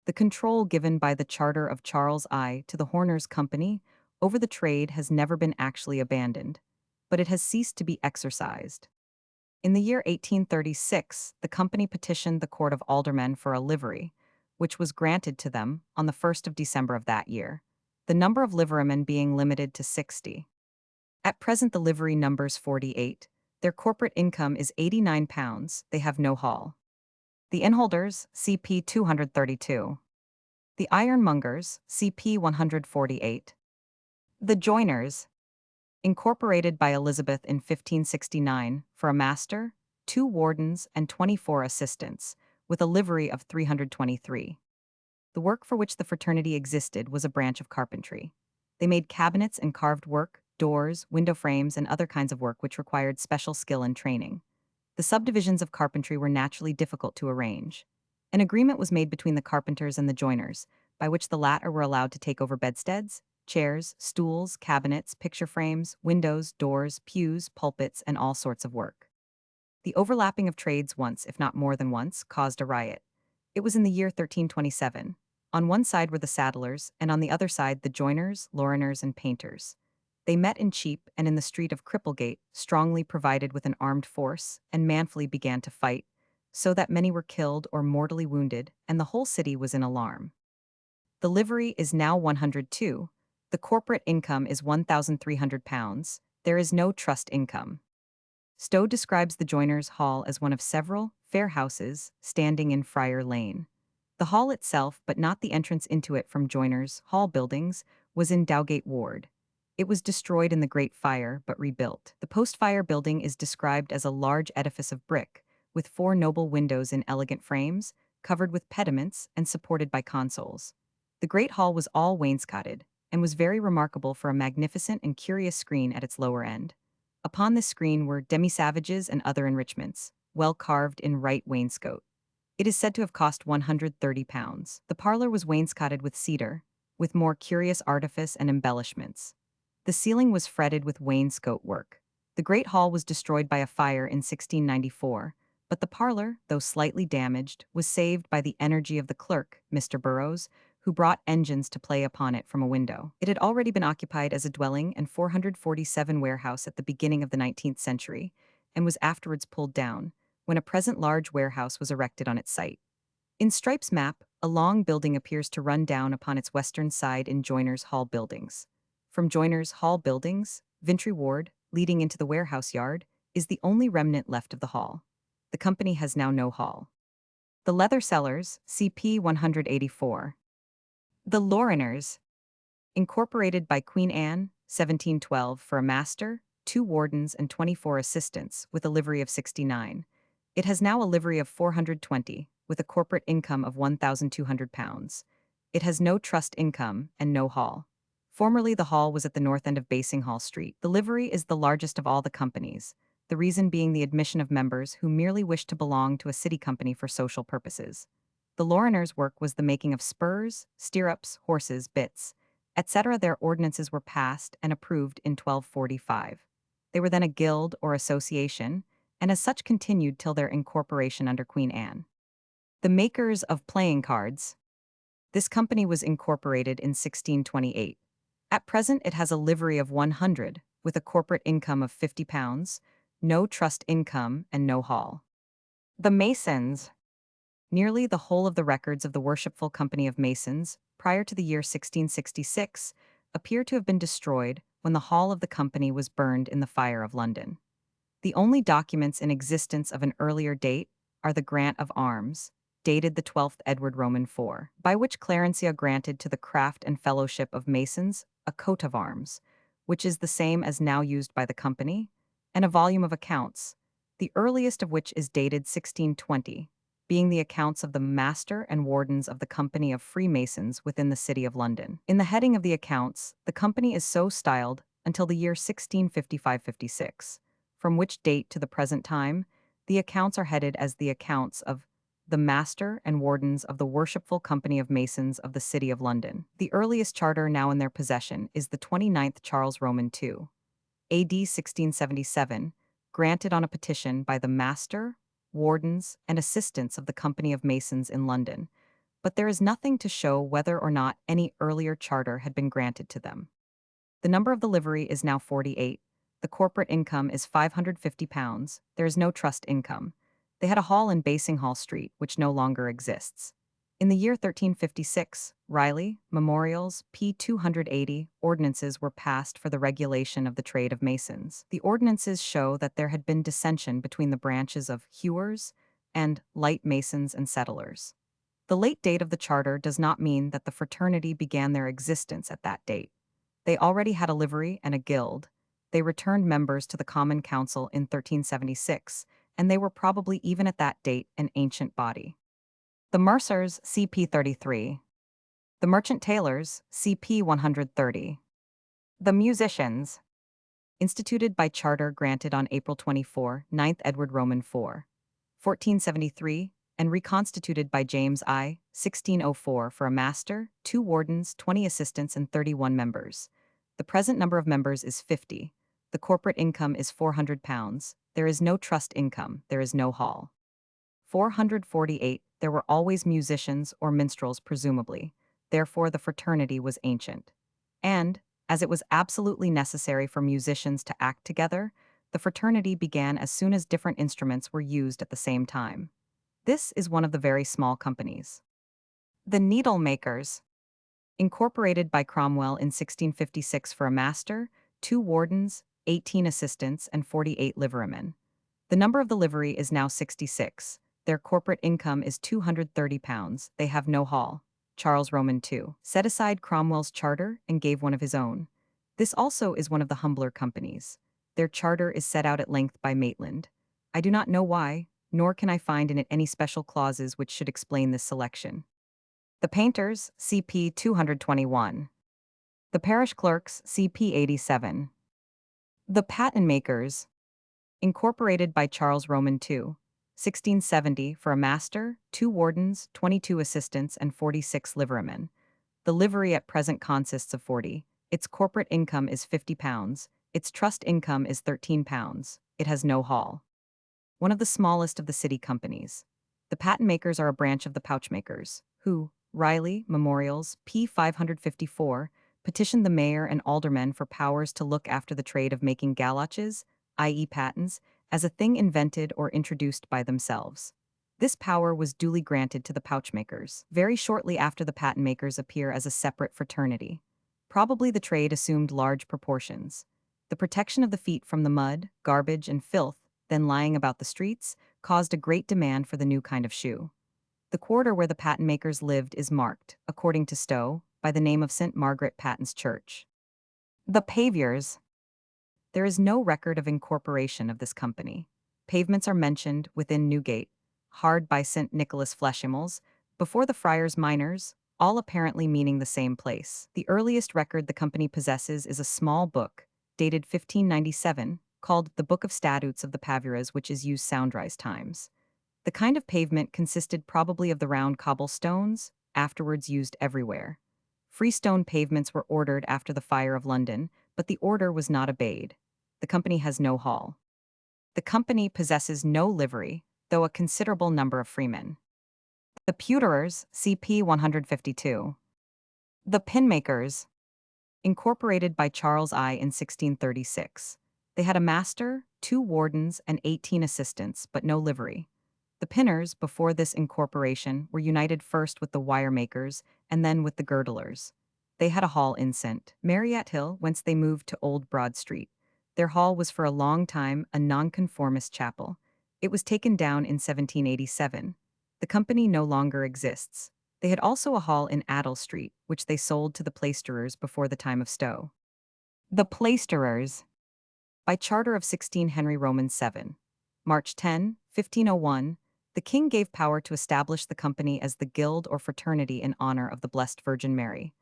The control given by the charter of Charles I to the Horners Company over the trade has never been actually abandoned, but it has ceased to be exercised. In the year 1836, the company petitioned the Court of Aldermen for a livery, which was granted to them on the 1st of December of that year, the number of liverymen being limited to 60. At present the livery numbers 48. Their corporate income is £89. They have no hall. The inholders, CP 232. The ironmongers, CP 148. The joiners, incorporated by Elizabeth in 1569, for a master, 2 wardens, and 24 assistants, with a livery of 323. The work for which the fraternity existed was a branch of carpentry. They made cabinets and carved work, doors, window frames, and other kinds of work which required special skill and training. The subdivisions of carpentry were naturally difficult to arrange. An agreement was made between the carpenters and the joiners, by which the latter were allowed to take over bedsteads, chairs, stools, cabinets, picture frames, windows, doors, pews, pulpits, and all sorts of work. The overlapping of trades once, if not more than once, caused a riot. It was in the year 1327. On one side were the saddlers, and on the other side the joiners, lauriners, and painters. They met in Cheap and in the street of Cripplegate, strongly provided with an armed force, and manfully began to fight, so that many were killed or mortally wounded, and the whole city was in alarm. The livery is now 102. The corporate income is £1,300. There is no trust income. Stowe describes the Joiners' Hall as one of several fair houses standing in Friar Lane. The hall itself, but not the entrance into it from Joiners' Hall buildings, was in Dowgate Ward. It was destroyed in the Great Fire, but rebuilt. The post-fire building is described as a large edifice of brick, with 4 noble windows in elegant frames, covered with pediments and supported by consoles. The Great Hall was all wainscoted, and was very remarkable for a magnificent and curious screen at its lower end. Upon this screen were demi-savages and other enrichments, well carved in right wainscot. It is said to have cost £130. The parlor was wainscoted with cedar, with more curious artifice and embellishments. The ceiling was fretted with wainscot work. The great hall was destroyed by a fire in 1694, but the parlor, though slightly damaged, was saved by the energy of the clerk, Mr. Burrows, who brought engines to play upon it from a window. It had already been occupied as a dwelling and 447 warehouse at the beginning of the 19th century, and was afterwards pulled down, when a present large warehouse was erected on its site. In Strype's map, a long building appears to run down upon its western side in Joiners' Hall buildings. From Joiners' Hall buildings, Vintry Ward, leading into the warehouse yard, is the only remnant left of the hall. The company has now no hall. The Leather Sellers, CP 184. The Lauriners, incorporated by Queen Anne, 1712, for a master, 2 wardens, and 24 assistants, with a livery of 69. It has now a livery of 420, with a corporate income of £1,200. It has no trust income and no hall. Formerly, the hall was at the north end of Basinghall Street. The livery is the largest of all the companies, the reason being the admission of members who merely wish to belong to a city company for social purposes. The Lauriners' work was the making of spurs, stirrups, horses, bits, etc. Their ordinances were passed and approved in 1245. They were then a guild or association, and as such continued till their incorporation under Queen Anne. The makers of playing cards. This company was incorporated in 1628. At present it has a livery of 100, with a corporate income of £50, no trust income and no hall. The Masons. Nearly the whole of the records of the Worshipful Company of Masons, prior to the year 1666, appear to have been destroyed when the hall of the company was burned in the fire of London. The only documents in existence of an earlier date are the Grant of Arms, dated the 12th Edward Roman IV, by which Clarencia granted to the Craft and Fellowship of Masons a coat of arms, which is the same as now used by the company, and a volume of accounts, the earliest of which is dated 1620, being the accounts of the Master and Wardens of the Company of Freemasons within the City of London. In the heading of the accounts, the company is so styled until the year 1655-56, from which date to the present time, the accounts are headed as the accounts of the Master and Wardens of the Worshipful Company of Masons of the City of London. The earliest charter now in their possession is the 29th Charles Roman II, A.D. 1677, granted on a petition by the Master, Wardens, and Assistants of the Company of Masons in London, but there is nothing to show whether or not any earlier charter had been granted to them. The number of the livery is now 48. The corporate income is £550. There is no trust income. They had a hall in Basinghall Street, which no longer exists. In the year 1356, Riley, Memorials, p. 280, ordinances were passed for the regulation of the trade of masons. The ordinances show that there had been dissension between the branches of hewers and light masons and settlers. The late date of the charter does not mean that the fraternity began their existence at that date. They already had a livery and a guild. They returned members to the Common Council in 1376, and they were probably even at that date an ancient body. The Mercers, CP 33. The Merchant Tailors, CP 130. The Musicians. Instituted by charter granted on April 24, 9th Edward Roman IV, 1473, and reconstituted by James I, 1604, for a master, 2 wardens, 20 assistants, and 31 members. The present number of members is 50. The corporate income is £400. There is no trust income, there is no hall. 448. There were always musicians or minstrels, presumably. Therefore, the fraternity was ancient. And, as it was absolutely necessary for musicians to act together, the fraternity began as soon as different instruments were used at the same time. This is one of the very small companies. The needle makers. Incorporated by Cromwell in 1656 for a master, 2 wardens, 18 assistants, and 48 liverymen. The number of the livery is now 66. Their corporate income is £230. They have no hall. Charles Roman II set aside Cromwell's charter and gave one of his own. This also is one of the humbler companies. Their charter is set out at length by Maitland. I do not know why, nor can I find in it any special clauses which should explain this selection. The painters, CP 221. The parish clerks, CP 87. The patent makers, incorporated by Charles Roman II, 1670, for a master, 2 wardens, 22 assistants, and 46 liverymen. The livery at present consists of 40. Its corporate income is £50. Its trust income is £13. It has no hall. One of the smallest of the city companies. The patent makers are a branch of the pouchmakers, who, Riley, Memorials, p. 554, petitioned the mayor and aldermen for powers to look after the trade of making galoches, i.e. patents, as a thing invented or introduced by themselves. This power was duly granted to the pouchmakers, very shortly after the patent makers appear as a separate fraternity. Probably the trade assumed large proportions. The protection of the feet from the mud, garbage, and filth, then lying about the streets, caused a great demand for the new kind of shoe. The quarter where the patent makers lived is marked, according to Stowe, by the name of St. Margaret Patent's Church. The paviors. There is no record of incorporation of this company. Pavements are mentioned within Newgate, hard by St. Nicholas Fleshimels, before the Friars Minors, all apparently meaning the same place. The earliest record the company possesses is a small book, dated 1597, called The Book of Statutes of the Paviors, which is used Soundrise times. The kind of pavement consisted probably of the round cobblestones, afterwards used everywhere. Freestone pavements were ordered after the fire of London, but the order was not obeyed. The company has no hall. The company possesses no livery, though a considerable number of freemen. The pewterers, CP 152. The pinmakers, incorporated by Charles I in 1636. They had a master, 2 wardens, and 18 assistants, but no livery. The pinners, before this incorporation, were united first with the wire makers and then with the girdlers. They had a hall in St. Mary at Hill, whence they moved to Old Broad Street. Their hall was for a long time a nonconformist chapel. It was taken down in 1787. The company no longer exists. They had also a hall in Addle Street, which they sold to the plaisterers before the time of Stowe. The plaisterers. By charter of 16 Henry Roman 7. March 10, 1501, the king gave power to establish the company as the guild or fraternity in honor of the Blessed Virgin Mary,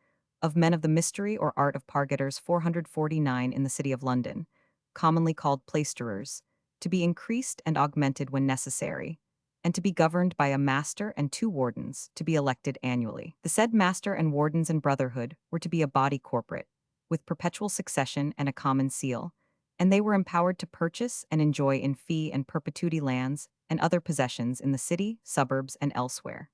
of men of the mystery or art of pargeters 449 in the city of London, commonly called plaisterers, to be increased and augmented when necessary, and to be governed by a master and 2 wardens, to be elected annually. The said master and wardens and brotherhood were to be a body corporate, with perpetual succession and a common seal, and they were empowered to purchase and enjoy in fee and perpetuity lands and other possessions in the city, suburbs, and elsewhere.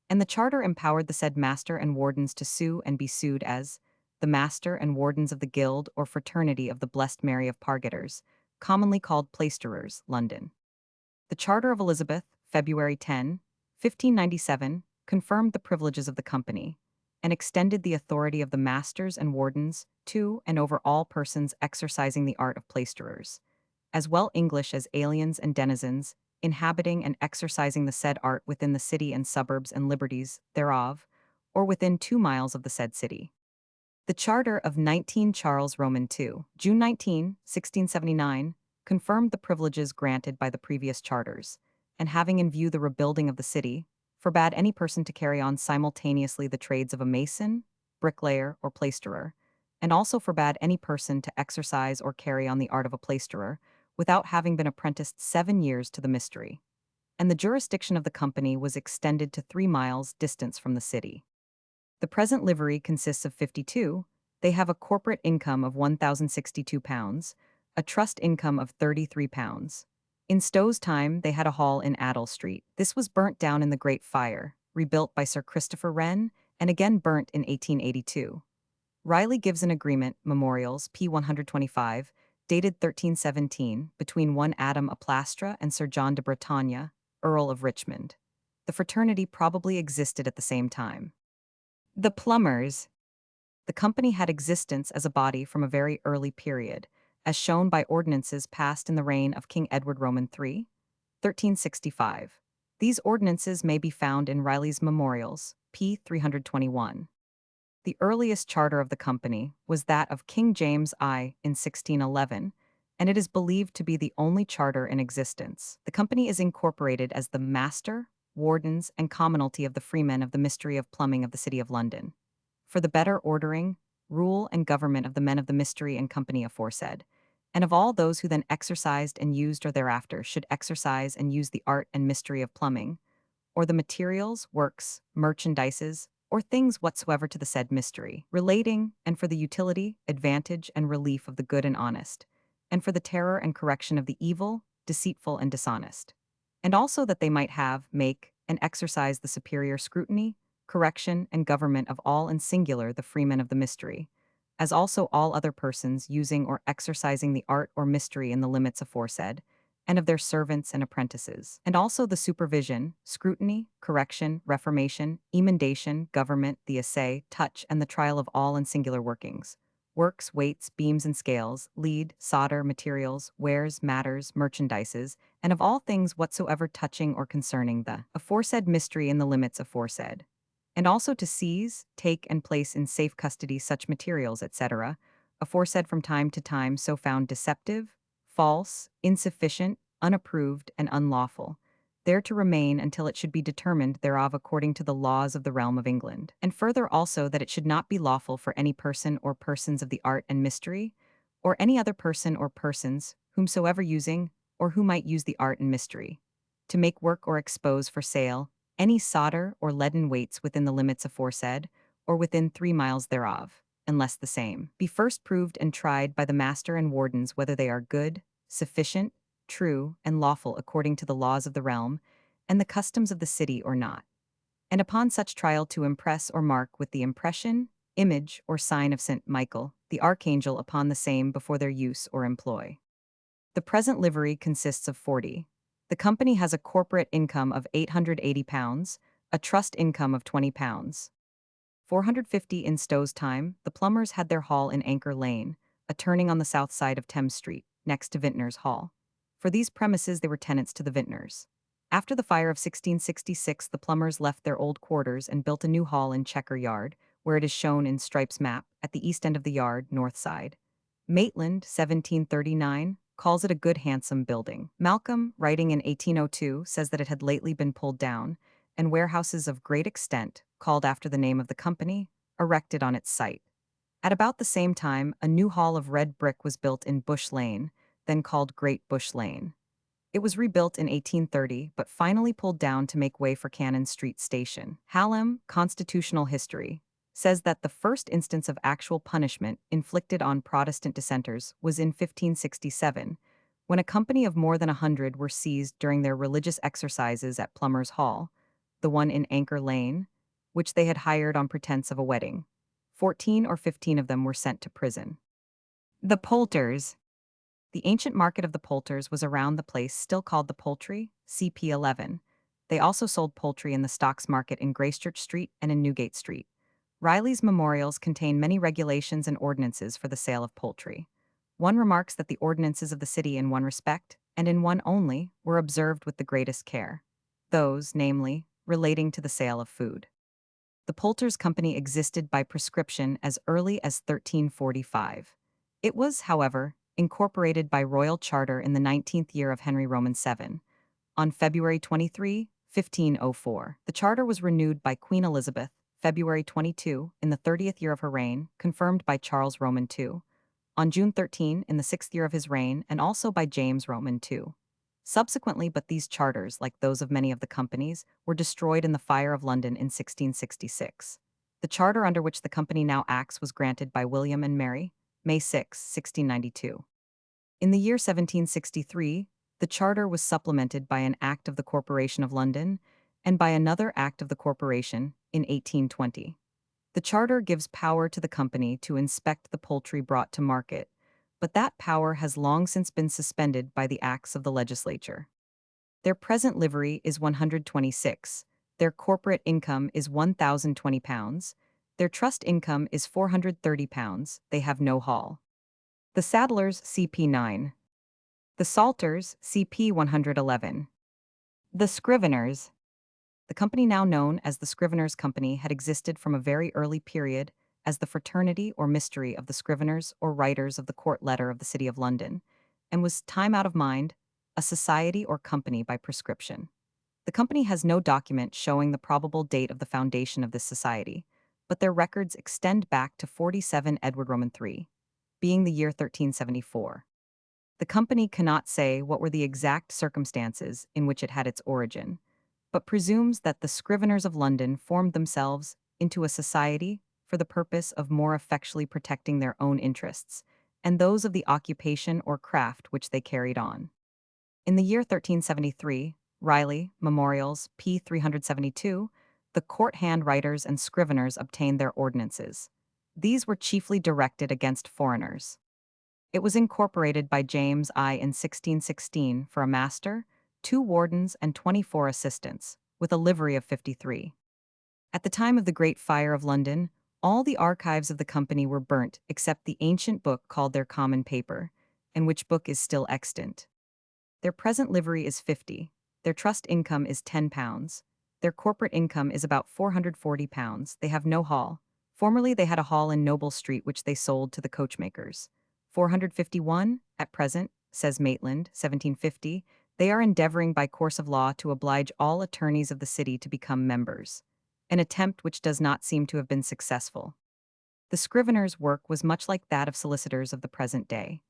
And the charter empowered the said master and wardens to sue and be sued as the master and wardens of the guild or fraternity of the Blessed Mary of Pargeters, commonly called plaisterers, London. The Charter of Elizabeth, February 10, 1597, confirmed the privileges of the company, and extended the authority of the masters and wardens to and over all persons exercising the art of plaisterers, as well English as aliens and denizens, inhabiting and exercising the said art within the city and suburbs and liberties thereof, or within 2 miles of the said city. The Charter of 19 Charles Roman II, June 19, 1679, confirmed the privileges granted by the previous charters, and having in view the rebuilding of the city, forbade any person to carry on simultaneously the trades of a mason, bricklayer, or plaisterer, and also forbade any person to exercise or carry on the art of a plaisterer without having been apprenticed 7 years to the mystery. and the jurisdiction of the company was extended to 3 miles distance from the city. The present livery consists of 52. They have a corporate income of £1,062, a trust income of £33. In Stowe's time, they had a hall in Addle Street. This was burnt down in the Great Fire, rebuilt by Sir Christopher Wren, and again burnt in 1882. Riley gives an agreement, Memorials, p. 125, dated 1317, between one Adam a Plastra and Sir John de Bretagne, Earl of Richmond. The fraternity probably existed at the same time. The Plumbers. The company had existence as a body from a very early period, as shown by ordinances passed in the reign of King Edward Roman III, 1365. These ordinances may be found in Riley's Memorials, p. 321. The earliest charter of the company was that of King James I in 1611, and it is believed to be the only charter in existence. The company is incorporated as the Master, Wardens, and Commonalty of the Freemen of the Mystery of Plumbing of the City of London, for the better ordering, rule, and government of the men of the Mystery and Company aforesaid, and of all those who then exercised and used or thereafter should exercise and use the art and mystery of plumbing, or the materials, works, merchandises, or things whatsoever to the said mystery, relating, and for the utility, advantage, and relief of the good and honest, and for the terror and correction of the evil, deceitful, and dishonest. And also that they might have, make, and exercise the superior scrutiny, correction, and government of all and singular the freemen of the mystery, as also all other persons using or exercising the art or mystery in the limits aforesaid, and of their servants and apprentices, and also the supervision, scrutiny, correction, reformation, emendation, government, the assay, touch, and the trial of all and singular workings, works, weights, beams and scales, lead, solder, materials, wares, matters, merchandises, and of all things whatsoever touching or concerning the aforesaid mystery in the limits aforesaid, and also to seize, take, and place in safe custody such materials, etc., aforesaid from time to time so found deceptive, false, insufficient, unapproved, and unlawful, there to remain until it should be determined thereof according to the laws of the realm of England. And further also that it should not be lawful for any person or persons of the art and mystery, or any other person or persons, whomsoever using, or who might use the art and mystery, to make work or expose for sale any solder or leaden weights within the limits aforesaid, or within 3 miles thereof, unless the same be first proved and tried by the master and wardens whether they are good, sufficient, true, and lawful according to the laws of the realm, and the customs of the city or not. And upon such trial to impress or mark with the impression, image, or sign of St. Michael, the archangel upon the same before their use or employ. The present livery consists of 40. The company has a corporate income of £880, a trust income of £20. 450 in Stowe's time, the Plumbers had their hall in Anchor Lane, a turning on the south side of Thames Street, next to Vintners Hall. For these premises they were tenants to the Vintners. After the fire of 1666, the Plumbers left their old quarters and built a new hall in Chequer Yard, where it is shown in Strype's map, at the east end of the yard, north side. Maitland, 1739, calls it a good handsome building. Malcolm, writing in 1802, says that it had lately been pulled down, and warehouses of great extent, called after the name of the company, erected on its site. At about the same time, a new hall of red brick was built in Bush Lane, then called Great Bush Lane. It was rebuilt in 1830, but finally pulled down to make way for Cannon Street Station. Hallam, Constitutional History, says that the first instance of actual punishment inflicted on Protestant dissenters was in 1567, when a company of more than 100 were seized during their religious exercises at Plumbers Hall, the one in Anchor Lane, which they had hired on pretense of a wedding. 14 or 15 of them were sent to prison. The Poulters. The ancient market of the Poulters was around the place still called the Poultry, CP 11. They also sold poultry in the Stocks Market in Gracechurch Street and in Newgate Street. Riley's Memorials contain many regulations and ordinances for the sale of poultry. One remarks that the ordinances of the city in one respect, and in one only, were observed with the greatest care. Those, namely, relating to the sale of food. The Poulters Company existed by prescription as early as 1345. It was, however, incorporated by royal charter in the 19th year of Henry Roman VII. On February 23, 1504, the charter was renewed by Queen Elizabeth, February 22, in the 30th year of her reign, confirmed by Charles Roman II, on June 13, in the 6th year of his reign, and also by James Roman II. Subsequently, but these charters, like those of many of the companies, were destroyed in the Fire of London in 1666. The charter under which the company now acts was granted by William and Mary, May 6, 1692. In the year 1763, the charter was supplemented by an Act of the Corporation of London and by another Act of the Corporation in 1820. The charter gives power to the company to inspect the poultry brought to market, but that power has long since been suspended by the acts of the legislature. Their present livery is 126, their corporate income is £1,020, their trust income is £430, they have no hall. The Saddlers CP9. The Salters CP 111. The Scriveners. The company now known as the Scriveners Company had existed from a very early period as the fraternity or mystery of the Scriveners or writers of the court letter of the City of London, and was, time out of mind, a society or company by prescription. The company has no document showing the probable date of the foundation of this society, but their records extend back to 47 Edward Roman III, being the year 1374. The company cannot say what were the exact circumstances in which it had its origin, but presumes that the Scriveners of London formed themselves into a society for the purpose of more effectually protecting their own interests and those of the occupation or craft which they carried on. In the year 1373, Riley, Memorials, p. 372, the court handwriters and scriveners obtained their ordinances. These were chiefly directed against foreigners. It was incorporated by James I in 1616 for a master, 2 wardens, and 24 assistants, with a livery of 53. At the time of the Great Fire of London, all the archives of the company were burnt except the ancient book called their common paper, and which book is still extant. Their present livery is 50, their trust income is £10, their corporate income is about £440, they have no hall. Formerly they had a hall in Noble Street which they sold to the coachmakers. 451, at present, says Maitland, 1750, they are endeavoring by course of law to oblige all attorneys of the city to become members, an attempt which does not seem to have been successful. The scriveners' work was much like that of solicitors of the present day.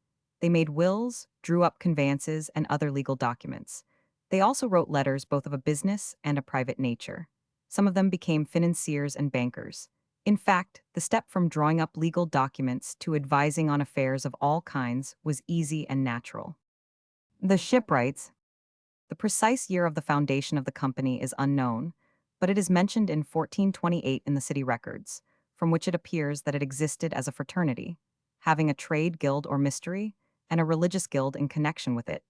They made wills, drew up conveyances, and other legal documents. They also wrote letters both of a business and a private nature. Some of them became financiers and bankers. In fact, the step from drawing up legal documents to advising on affairs of all kinds was easy and natural. The shipwrights. The precise year of the foundation of the company is unknown, but it is mentioned in 1428 in the city records, from which it appears that it existed as a fraternity, having a trade guild or mystery, and a religious guild in connection with it,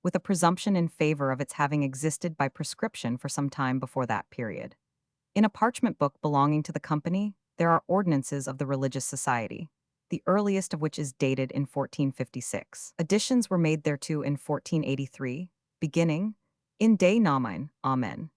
with a presumption in favor of its having existed by prescription for some time before that period. In a parchment book belonging to the company, there are ordinances of the religious society, the earliest of which is dated in 1456. Additions were made thereto in 1483, beginning, in Dei Nomine, Amen.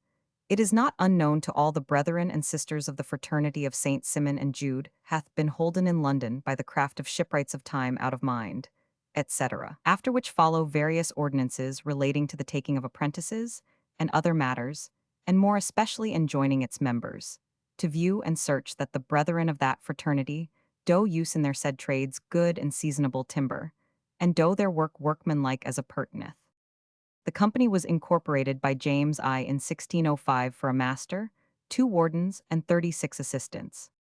It is not unknown to all the brethren and sisters of the fraternity of Saint Simon and Jude hath been holden in London by the craft of shipwrights of time out of mind, etc. After which follow various ordinances relating to the taking of apprentices and other matters, and more especially enjoining its members, to view and search that the brethren of that fraternity do use in their said trades good and seasonable timber, and do their work workmanlike as appurteneth. The company was incorporated by James I in 1605 for a master, 2 wardens, and 36 assistants.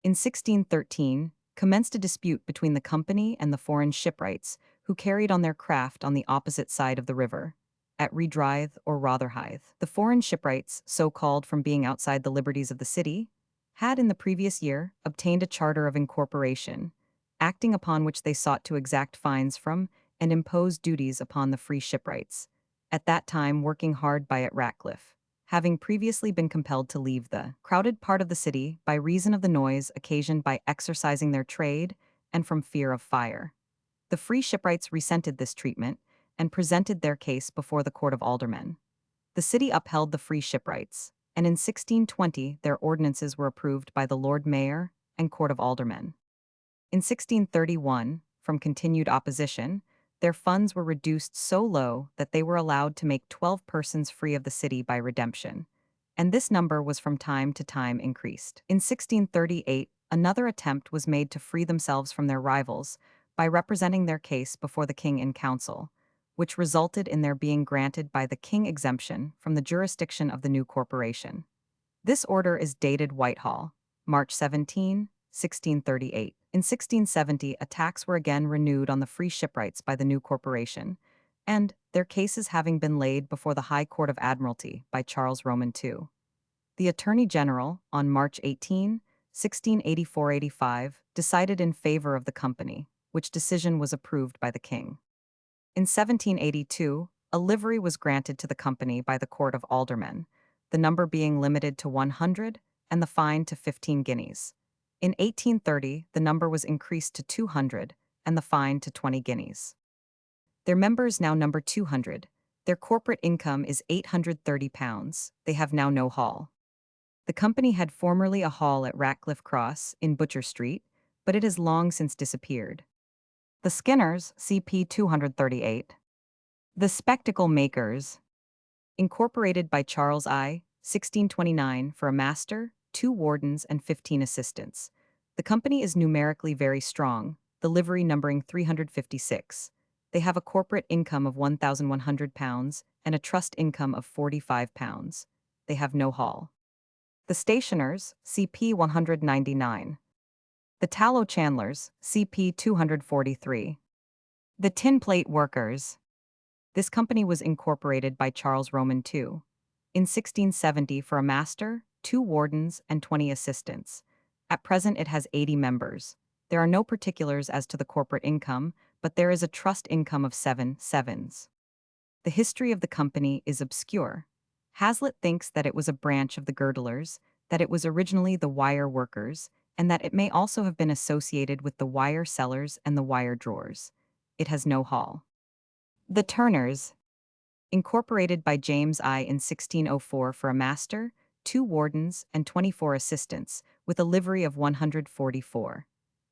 In 1613, commenced a dispute between the company and the foreign shipwrights, who carried on their craft on the opposite side of the river, at Redrythe or Rotherhithe. The foreign shipwrights, so called from being outside the liberties of the city, had in the previous year obtained a charter of incorporation, acting upon which they sought to exact fines from and impose duties upon the free shipwrights, at that time working hard by at Ratcliffe, having previously been compelled to leave the crowded part of the city by reason of the noise occasioned by exercising their trade and from fear of fire. The free shipwrights resented this treatment and presented their case before the Court of Aldermen. The city upheld the free shipwrights, and in 1620 their ordinances were approved by the Lord Mayor and Court of Aldermen. In 1631, from continued opposition, their funds were reduced so low that they were allowed to make 12 persons free of the city by redemption, and this number was from time to time increased. In 1638, another attempt was made to free themselves from their rivals by representing their case before the king in council, which resulted in their being granted by the king exemption from the jurisdiction of the new corporation. This order is dated Whitehall, March 17, 1638. In 1670, attacks were again renewed on the free shipwrights by the new corporation, and, their cases having been laid before the High Court of Admiralty by Charles Roman II. The Attorney General, on March 18, 1684-85, decided in favor of the company, which decision was approved by the king. In 1782, a livery was granted to the company by the Court of Aldermen, the number being limited to 100 and the fine to 15 guineas. In 1830, the number was increased to 200 and the fine to 20 guineas. Their members now number 200. Their corporate income is £830. They have now no hall. The company had formerly a hall at Ratcliffe Cross in Butcher Street, but it has long since disappeared. The Skinners, CP 238. The Spectacle Makers, incorporated by Charles I, 1629, for a master, 2 wardens, and 15 assistants. The company is numerically very strong, the livery numbering 356. They have a corporate income of £1,100 and a trust income of £45. They have no hall. The Stationers, CP 199. The Tallow Chandlers, CP 243. The Tin Plate Workers. This company was incorporated by Charles Roman II. In 1670 for a master, 2 wardens, and 20 assistants. At present it has 80 members. There are no particulars as to the corporate income, but there is a trust income of 7 sevens. The history of the company is obscure. Hazlitt thinks that it was a branch of the girdlers, that it was originally the wire workers, and that it may also have been associated with the wire sellers and the wire drawers. It has no hall. The Turners, incorporated by James I in 1604 for a master, 2 wardens, and 24 assistants, with a livery of 144.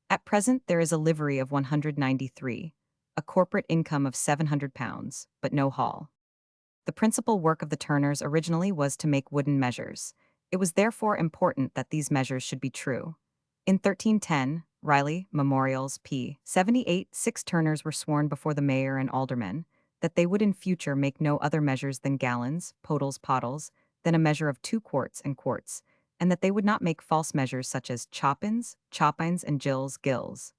At present there is a livery of 193, a corporate income of £700, but no hall. The principal work of the Turners originally was to make wooden measures. It was therefore important that these measures should be true. In 1310, Riley, Memorials, p. 78, 6 Turners were sworn before the mayor and aldermen that they would in future make no other measures than gallons, potals, pottles, than a measure of 2 quarts and quarts, and that they would not make false measures such as choppins, choppines, and gills, gills.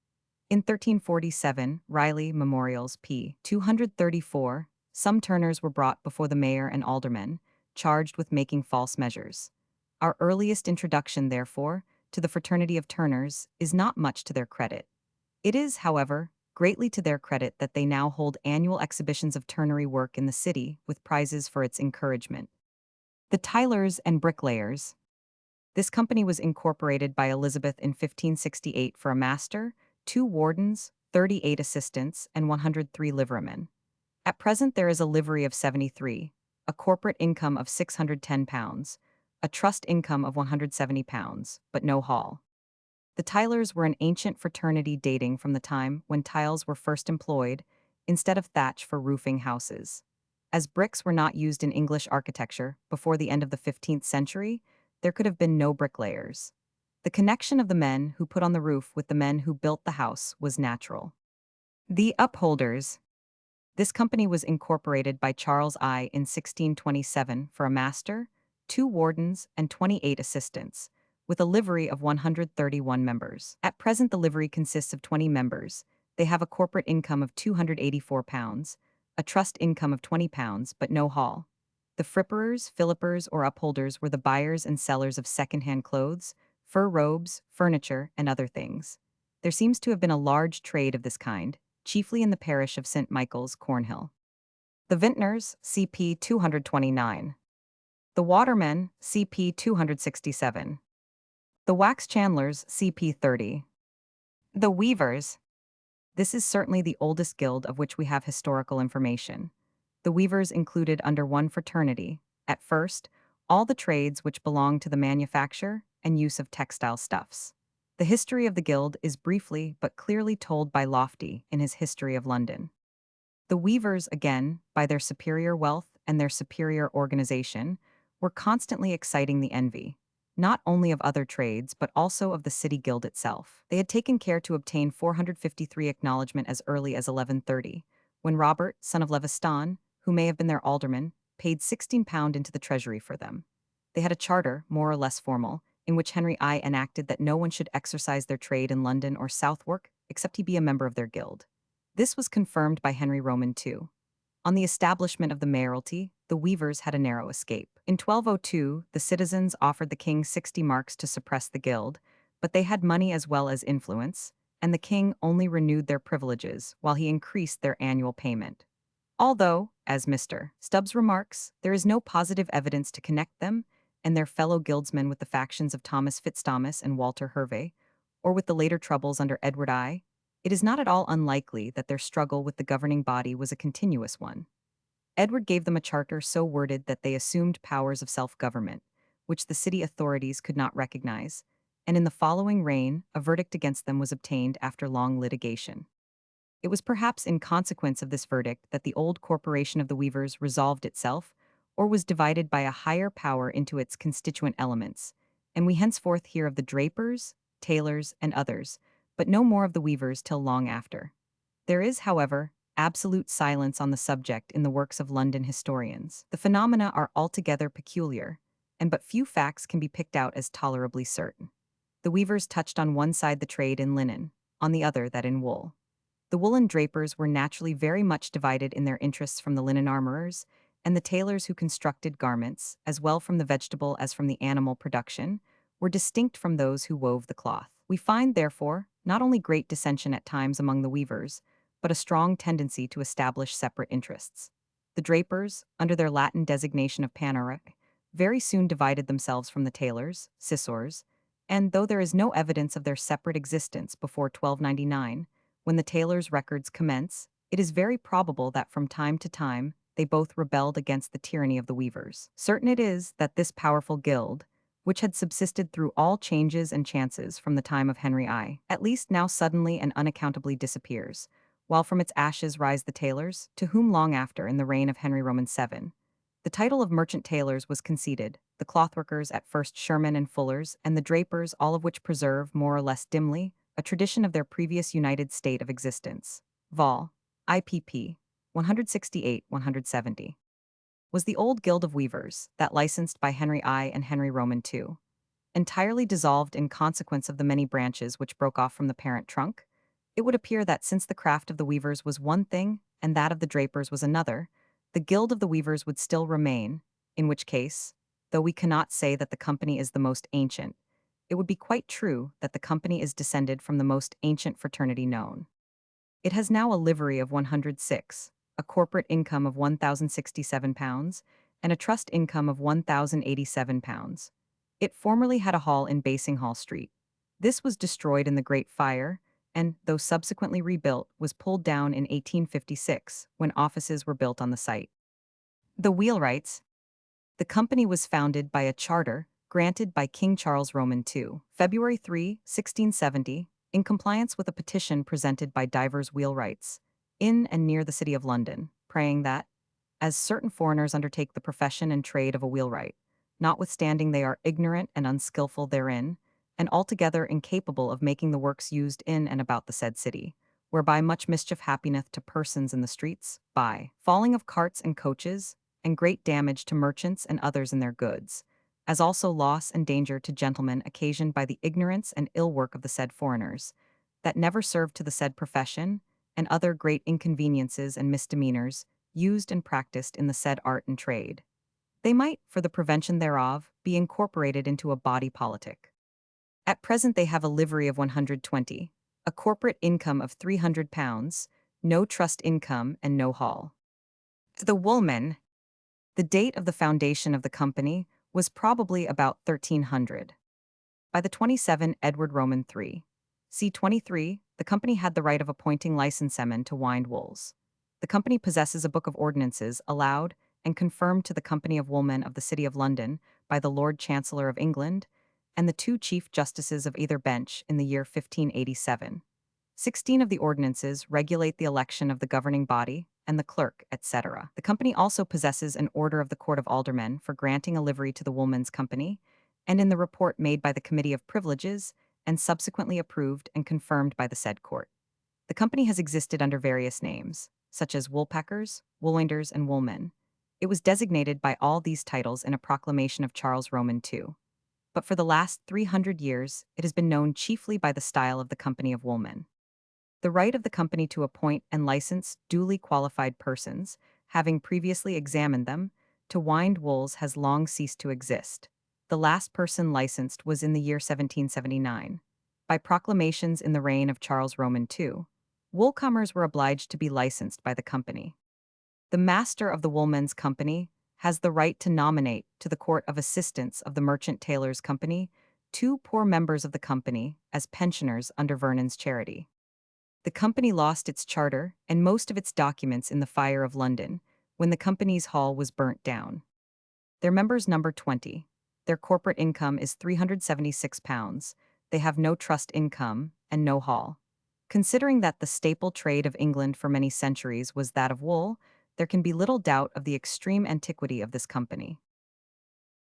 In 1347, Riley, Memorials, p. 234, some Turners were brought before the mayor and aldermen, charged with making false measures. Our earliest introduction, therefore, to the fraternity of Turners is not much to their credit. It is, however, greatly to their credit that they now hold annual exhibitions of turnery work in the city with prizes for its encouragement. The Tylers and Bricklayers. This company was incorporated by Elizabeth in 1568 for a master, 2 wardens, 38 assistants, and 103 liverymen. At present there is a livery of 73, a corporate income of £610, a trust income of £170, but no hall. The Tylers were an ancient fraternity dating from the time when tiles were first employed, instead of thatch for roofing houses. As bricks were not used in English architecture before the end of the 15th century, there could have been no bricklayers. The connection of the men who put on the roof with the men who built the house was natural. The Upholders. This company was incorporated by Charles I in 1627 for a master, 2 wardens, and 28 assistants, with a livery of 131 members. At present the livery consists of 20 members. They have a corporate income of £284, a trust income of £20, but no hall. The fripperers, fillipers, or upholders were the buyers and sellers of second-hand clothes, fur robes, furniture, and other things. There seems to have been a large trade of this kind, chiefly in the parish of St. Michael's, Cornhill. The Vintners, CP 229. The Watermen, CP 267. The Wax Chandlers, CP 30. The Weavers. This is certainly the oldest guild of which we have historical information. The weavers included under one fraternity, at first, all the trades which belonged to the manufacture and use of textile stuffs. The history of the guild is briefly but clearly told by Lofty in his History of London. The weavers, again, by their superior wealth and their superior organization, were constantly exciting the envy, not only of other trades but also of the city guild itself. They had taken care to obtain 453 acknowledgment as early as 1130, when Robert, son of Levistan, who may have been their alderman, paid £16 into the treasury for them. They had a charter, more or less formal, in which Henry I enacted that no one should exercise their trade in London or Southwark except he be a member of their guild. This was confirmed by Henry Roman II. On the establishment of the mayoralty, the weavers had a narrow escape. In 1202, the citizens offered the king 60 marks to suppress the guild, but they had money as well as influence, and the king only renewed their privileges while he increased their annual payment. Although, as Mr. Stubbs remarks, there is no positive evidence to connect them and their fellow guildsmen with the factions of Thomas Fitzthomas and Walter Hervey, or with the later troubles under Edward I, it is not at all unlikely that their struggle with the governing body was a continuous one. Edward gave them a charter so worded that they assumed powers of self-government, which the city authorities could not recognize, and in the following reign, a verdict against them was obtained after long litigation. It was perhaps in consequence of this verdict that the old corporation of the weavers resolved itself, or was divided by a higher power into its constituent elements, and we henceforth hear of the drapers, tailors, and others, but no more of the weavers till long after. There is, however, absolute silence on the subject in the works of London historians. The phenomena are altogether peculiar, and but few facts can be picked out as tolerably certain. The weavers touched on one side the trade in linen, on the other that in wool. The woolen drapers were naturally very much divided in their interests from the linen armorers, and the tailors who constructed garments, as well from the vegetable as from the animal production, were distinct from those who wove the cloth. We find, therefore, not only great dissension at times among the weavers, but a strong tendency to establish separate interests. The drapers, under their Latin designation of panera, very soon divided themselves from the tailors, scissors, and though there is no evidence of their separate existence before 1299, when the tailors' records commence, it is very probable that from time to time they both rebelled against the tyranny of the weavers. Certain it is that this powerful guild, which had subsisted through all changes and chances from the time of Henry I, at least now suddenly and unaccountably disappears, while from its ashes rise the tailors, to whom long after, in the reign of Henry Roman VII, the title of merchant tailors was conceded, the clothworkers at first Sherman and Fullers, and the drapers, all of which preserve, more or less dimly, a tradition of their previous united state of existence. Vol. IPP 168-170 was the old Guild of Weavers, that licensed by Henry I and Henry Roman II, entirely dissolved in consequence of the many branches which broke off from the parent trunk. It would appear that since the craft of the weavers was one thing and that of the drapers was another, the Guild of the Weavers would still remain, in which case, though we cannot say that the company is the most ancient, it would be quite true that the company is descended from the most ancient fraternity known. It has now a livery of 106, a corporate income of £1,067, and a trust income of £1,087. It formerly had a hall in Basinghall Street. This was destroyed in the Great Fire, and, though subsequently rebuilt, was pulled down in 1856, when offices were built on the site. The wheelwrights. The company was founded by a charter granted by King Charles Roman II, February 3, 1670, in compliance with a petition presented by divers wheelwrights, in and near the city of London, praying that, as certain foreigners undertake the profession and trade of a wheelwright, notwithstanding they are ignorant and unskilful therein, and altogether incapable of making the works used in and about the said city, whereby much mischief happeneth to persons in the streets, by falling of carts and coaches, and great damage to merchants and others in their goods, as also loss and danger to gentlemen occasioned by the ignorance and ill work of the said foreigners, that never served to the said profession, and other great inconveniences and misdemeanors used and practiced in the said art and trade. They might, for the prevention thereof, be incorporated into a body politic. At present they have a livery of 120, a corporate income of £300, no trust income and no hall. The woolmen. The date of the foundation of the company was probably about 1300. By the 27 Edward Roman III, c. 23, the company had the right of appointing licensemen to wind wools. The company possesses a book of ordinances allowed and confirmed to the Company of Woolmen of the City of London by the Lord Chancellor of England and the two Chief Justices of either bench in the year 1587. 16 of the ordinances regulate the election of the governing body and the clerk, etc. The company also possesses an order of the Court of Aldermen for granting a livery to the Woolmen's Company, and in the report made by the Committee of Privileges and subsequently approved and confirmed by the said court. The company has existed under various names. such as woolpackers, woolwinders, and woolmen. It was designated by all these titles in a proclamation of Charles Roman II. But for the last 300 years, it has been known chiefly by the style of the Company of Woolmen. The right of the company to appoint and license duly qualified persons, having previously examined them, to wind wools has long ceased to exist. The last person licensed was in the year 1779. By proclamations in the reign of Charles Roman II, woolcommers were obliged to be licensed by the company. The master of the woolmen's company has the right to nominate to the Court of Assistants of the Merchant Tailors' Company two poor members of the company as pensioners under Vernon's charity. The company lost its charter and most of its documents in the fire of London when the company's hall was burnt down. Their members number 20. Their corporate income is £376. They have no trust income and no hall. Considering that the staple trade of England for many centuries was that of wool, there can be little doubt of the extreme antiquity of this company.